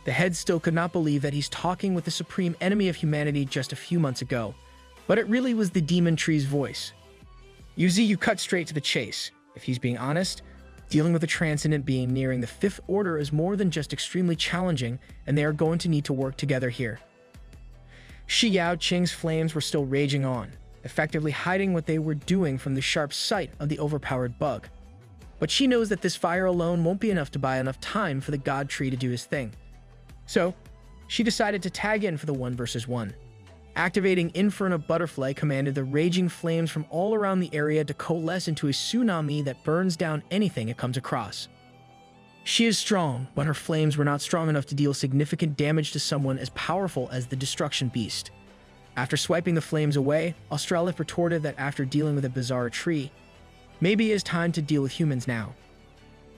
The head still could not believe that he's talking with the supreme enemy of humanity just a few months ago, but it really was the Demon Tree's voice. Yuziyu cut straight to the chase. If he's being honest, dealing with a transcendent being nearing the Fifth Order is more than just extremely challenging, and they are going to need to work together here. Xiaoqing's flames were still raging on, effectively hiding what they were doing from the sharp sight of the overpowered bug. But she knows that this fire alone won't be enough to buy enough time for the Godtree to do his thing. So, she decided to tag in for the 1 versus 1. Activating Inferno Butterfly commanded the raging flames from all around the area to coalesce into a tsunami that burns down anything it comes across. She is strong, but her flames were not strong enough to deal significant damage to someone as powerful as the Destruction Beast. After swiping the flames away, Australith retorted that after dealing with a bizarre tree, maybe it is time to deal with humans now.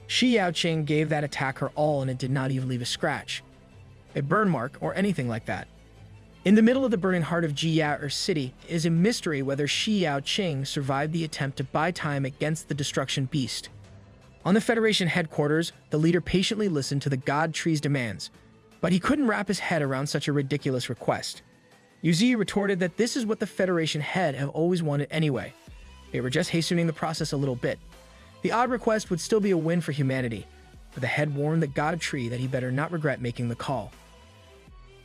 Xiaoqing gave that attack her all and it did not even leave a scratch, a burn mark, or anything like that. In the middle of the burning heart of Jiya City is a mystery whether Xiaoqing survived the attempt to buy time against the Destruction Beast. On the Federation headquarters, the leader patiently listened to the Godtree's demands, but he couldn't wrap his head around such a ridiculous request. Yuziyu retorted that this is what the Federation head have always wanted anyway. They were just hastening the process a little bit. The odd request would still be a win for humanity, but the head warned the Godtree that he better not regret making the call.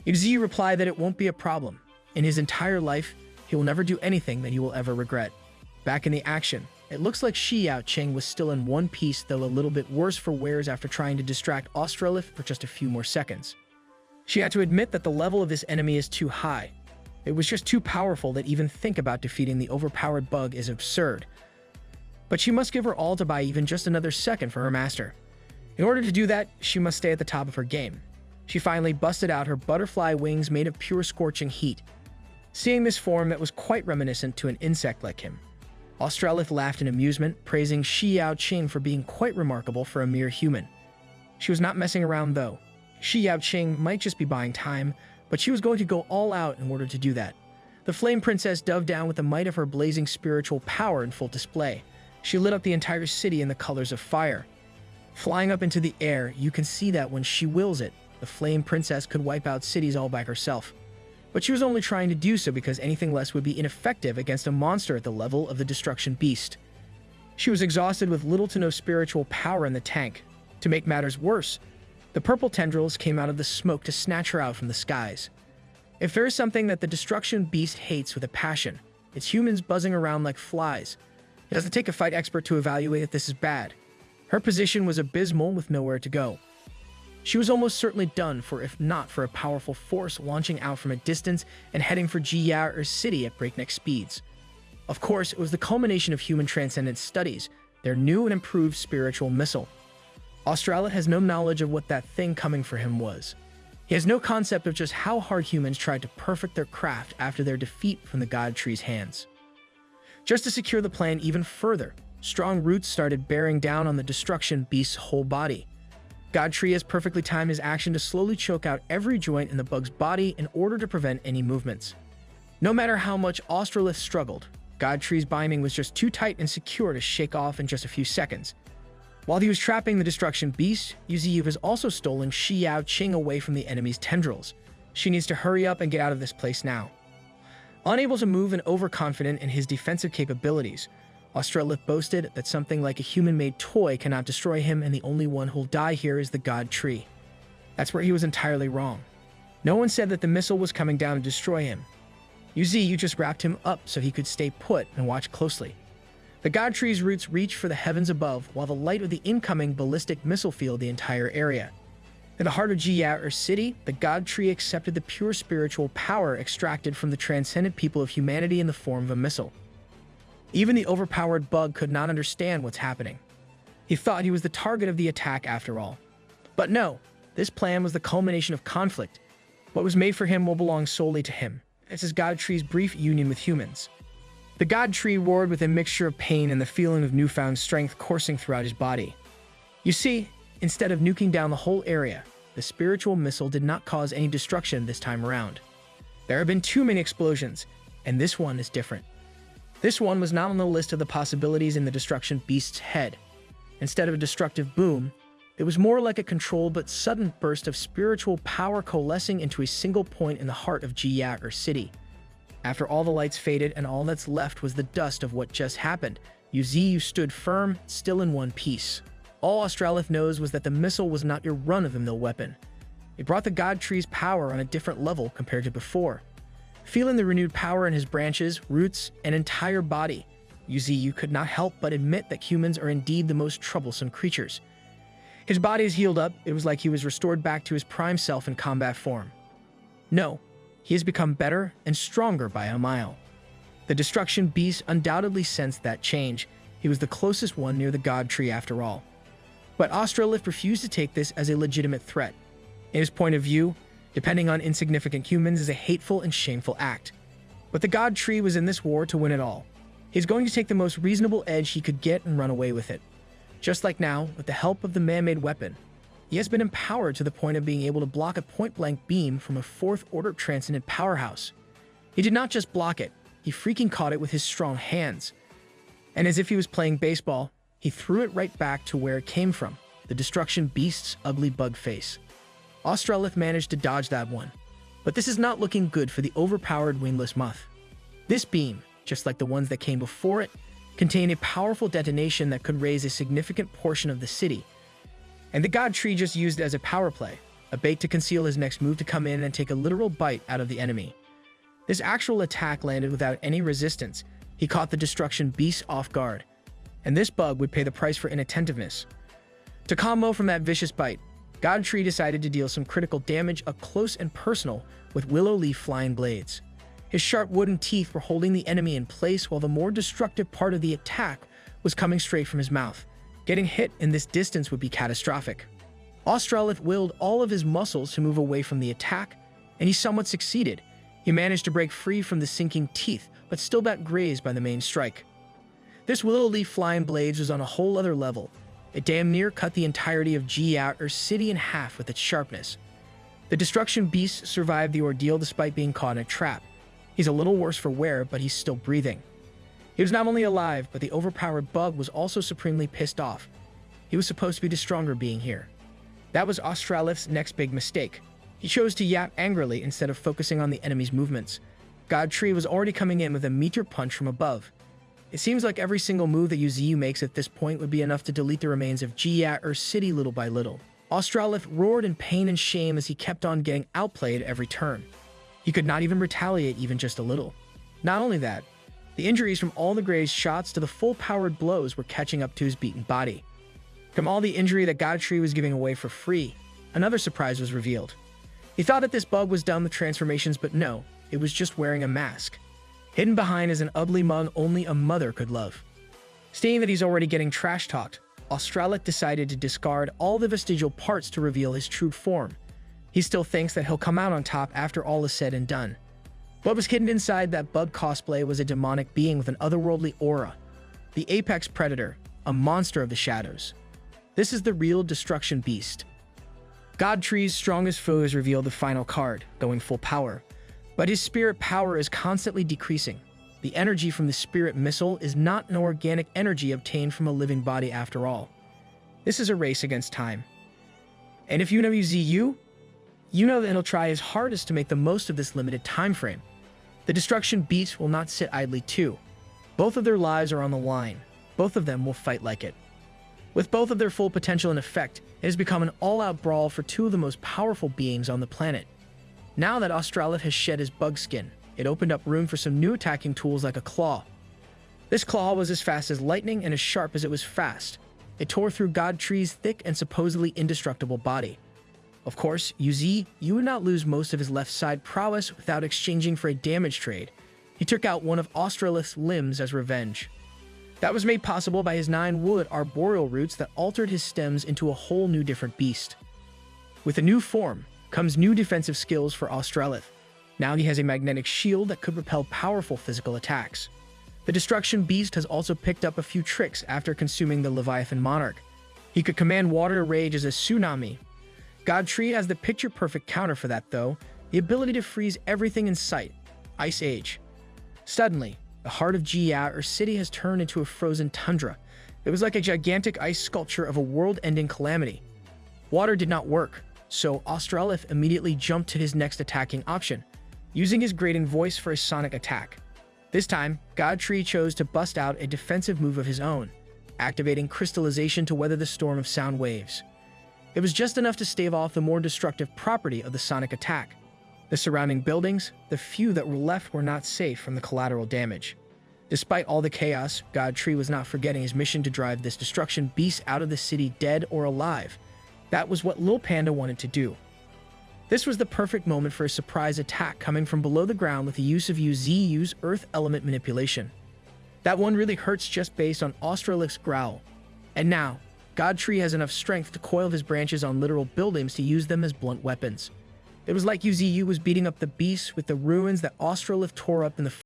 Yuziyu replied that it won't be a problem. In his entire life, he will never do anything that he will ever regret. Back in the action, it looks like Xiaoqing was still in one piece, though a little bit worse for wears after trying to distract Australith for just a few more seconds. She had to admit that the level of this enemy is too high. It was just too powerful that even think about defeating the overpowered bug is absurd. But she must give her all to buy even just another second for her master. In order to do that, she must stay at the top of her game. She finally busted out her butterfly wings made of pure scorching heat. Seeing this form that was quite reminiscent to an insect like him, Australith laughed in amusement, praising Xiaoqing for being quite remarkable for a mere human. She was not messing around though. Xiaoqing might just be buying time, but she was going to go all out in order to do that. The Flame Princess dove down with the might of her blazing spiritual power in full display. She lit up the entire city in the colors of fire. Flying up into the air, you can see that when she wills it, the Flame Princess could wipe out cities all by herself. But she was only trying to do so because anything less would be ineffective against a monster at the level of the Destruction Beast. She was exhausted with little to no spiritual power in the tank. To make matters worse, the purple tendrils came out of the smoke to snatch her out from the skies. If there is something that the Destruction Beast hates with a passion, it's humans buzzing around like flies. It doesn't take a fight expert to evaluate if this is bad. Her position was abysmal with nowhere to go. She was almost certainly done for if not for a powerful force launching out from a distance and heading for Jia City at breakneck speeds. Of course, it was the culmination of human transcendence studies, their new and improved spiritual missile. Australit has no knowledge of what that thing coming for him was. He has no concept of just how hard humans tried to perfect their craft after their defeat from the God Tree's hands. Just to secure the plan even further, strong roots started bearing down on the Destruction Beast's whole body. God Tree has perfectly timed his action to slowly choke out every joint in the bug's body in order to prevent any movements. No matter how much Australith struggled, God Tree's binding was just too tight and secure to shake off in just a few seconds. While he was trapping the Destruction Beast, Yuziyu has also stolen Shi Yao Qing away from the enemy's tendrils. She needs to hurry up and get out of this place now. Unable to move and overconfident in his defensive capabilities, Australith boasted that something like a human-made toy cannot destroy him and the only one who'll die here is the God Tree. That's where he was entirely wrong. No one said that the missile was coming down to destroy him. You just wrapped him up so he could stay put and watch closely. The God Tree's roots reached for the heavens above while the light of the incoming ballistic missile filled the entire area. In the heart of Jia City, the God Tree accepted the pure spiritual power extracted from the transcendent people of humanity in the form of a missile. Even the overpowered bug could not understand what's happening. He thought he was the target of the attack after all. But no, this plan was the culmination of conflict. What was made for him will belong solely to him. This is God Tree's brief union with humans. The God Tree roared with a mixture of pain and the feeling of newfound strength coursing throughout his body. You see, instead of nuking down the whole area, the spiritual missile did not cause any destruction this time around. There have been too many explosions, and this one is different. This one was not on the list of the possibilities in the Destruction Beast's head. Instead of a destructive boom, it was more like a controlled but sudden burst of spiritual power coalescing into a single point in the heart of Jia City. After all the lights faded and all that's left was the dust of what just happened, Yuziyu stood firm, still in one piece. All Australith knows was that the missile was not your run-of-the-mill weapon. It brought the God Tree's power on a different level compared to before. Feeling the renewed power in his branches, roots, and entire body, Yuziyu could not help but admit that humans are indeed the most troublesome creatures. His body is healed up. It was like he was restored back to his prime self in combat form. No, he has become better and stronger by a mile. The Destruction Beast undoubtedly sensed that change. He was the closest one near the God Tree after all. But Australith refused to take this as a legitimate threat. In his point of view, depending on insignificant humans is a hateful and shameful act. But the God Tree was in this war to win it all. He's going to take the most reasonable edge he could get and run away with it. Just like now, with the help of the man-made weapon, he has been empowered to the point of being able to block a point-blank beam from a fourth-order transcendent powerhouse. He did not just block it, he freaking caught it with his strong hands. And as if he was playing baseball, he threw it right back to where it came from, the Destruction Beast's ugly bug face. Australith managed to dodge that one, but this is not looking good for the overpowered wingless moth. This beam, just like the ones that came before it, contained a powerful detonation that could raise a significant portion of the city. And the God Tree just used it as a power play, a bait to conceal his next move to come in and take a literal bite out of the enemy. This actual attack landed without any resistance. He caught the Destruction Beast off guard, and this bug would pay the price for inattentiveness. To combo from that vicious bite, God Tree decided to deal some critical damage up close and personal with willow leaf flying blades. His sharp wooden teeth were holding the enemy in place while the more destructive part of the attack was coming straight from his mouth. Getting hit in this distance would be catastrophic. Australith willed all of his muscles to move away from the attack, and he somewhat succeeded. He managed to break free from the sinking teeth, but still got grazed by the main strike. This willow leaf flying blades was on a whole other level. It damn near cut the entirety of Jia City in half with its sharpness. The Destruction Beast survived the ordeal despite being caught in a trap. He's a little worse for wear, but he's still breathing. He was not only alive, but the overpowered bug was also supremely pissed off. He was supposed to be the stronger being here. That was Australith's next big mistake. He chose to yap angrily instead of focusing on the enemy's movements. Godtree was already coming in with a meteor punch from above. It seems like every single move that Yuziu makes at this point would be enough to delete the remains of Jia City little by little. Australith roared in pain and shame as he kept on getting outplayed every turn. He could not even retaliate even just a little. Not only that, the injuries from all the Grey's shots to the full-powered blows were catching up to his beaten body. From all the injury that Godtree was giving away for free, another surprise was revealed. He thought that this bug was done with transformations, but no, it was just wearing a mask. Hidden behind is an ugly mug only a mother could love. Seeing that he's already getting trash-talked, Australith decided to discard all the vestigial parts to reveal his true form. He still thinks that he'll come out on top after all is said and done. What was hidden inside that bug cosplay was a demonic being with an otherworldly aura. The apex predator, a monster of the shadows. This is the real destruction beast. Godtree's strongest foe has revealed the final card, going full power. But his spirit power is constantly decreasing. The energy from the spirit missile is not an organic energy obtained from a living body after all. This is a race against time. And if you know Yuziu, you know that he'll try his hardest to make the most of this limited time frame. The destruction beast will not sit idly too. Both of their lives are on the line. Both of them will fight like it. With both of their full potential in effect, it has become an all-out brawl for two of the most powerful beings on the planet. Now that Australith has shed his bug skin, it opened up room for some new attacking tools like a claw. This claw was as fast as lightning and as sharp as it was fast. It tore through Godtree's thick and supposedly indestructible body. Of course, Yuzi would not lose most of his left side prowess without exchanging for a damage trade. He took out one of Australith's limbs as revenge. That was made possible by his 9 wood arboreal roots that altered his stems into a whole new different beast. With a new form comes new defensive skills for Australith. Now he has a magnetic shield that could repel powerful physical attacks. The destruction beast has also picked up a few tricks after consuming the Leviathan Monarch. He could command water to rage as a tsunami. Godtree has the picture-perfect counter for that though, the ability to freeze everything in sight. Ice Age. Suddenly, the heart of Jia City has turned into a frozen tundra. It was like a gigantic ice sculpture of a world-ending calamity. Water did not work, so Australith immediately jumped to his next attacking option, using his grating voice for a sonic attack. This time, Godtree chose to bust out a defensive move of his own, activating crystallization to weather the storm of sound waves. It was just enough to stave off the more destructive property of the sonic attack. The surrounding buildings, the few that were left, were not safe from the collateral damage. Despite all the chaos, Godtree was not forgetting his mission to drive this destruction beast out of the city dead or alive. That was what Lil Panda wanted to do. This was the perfect moment for a surprise attack coming from below the ground with the use of Yuziu's earth element manipulation. That one really hurts just based on Australith's growl. And now, Godtree has enough strength to coil his branches on literal buildings to use them as blunt weapons. It was like Yuziu was beating up the beast with the ruins that Australith tore up in the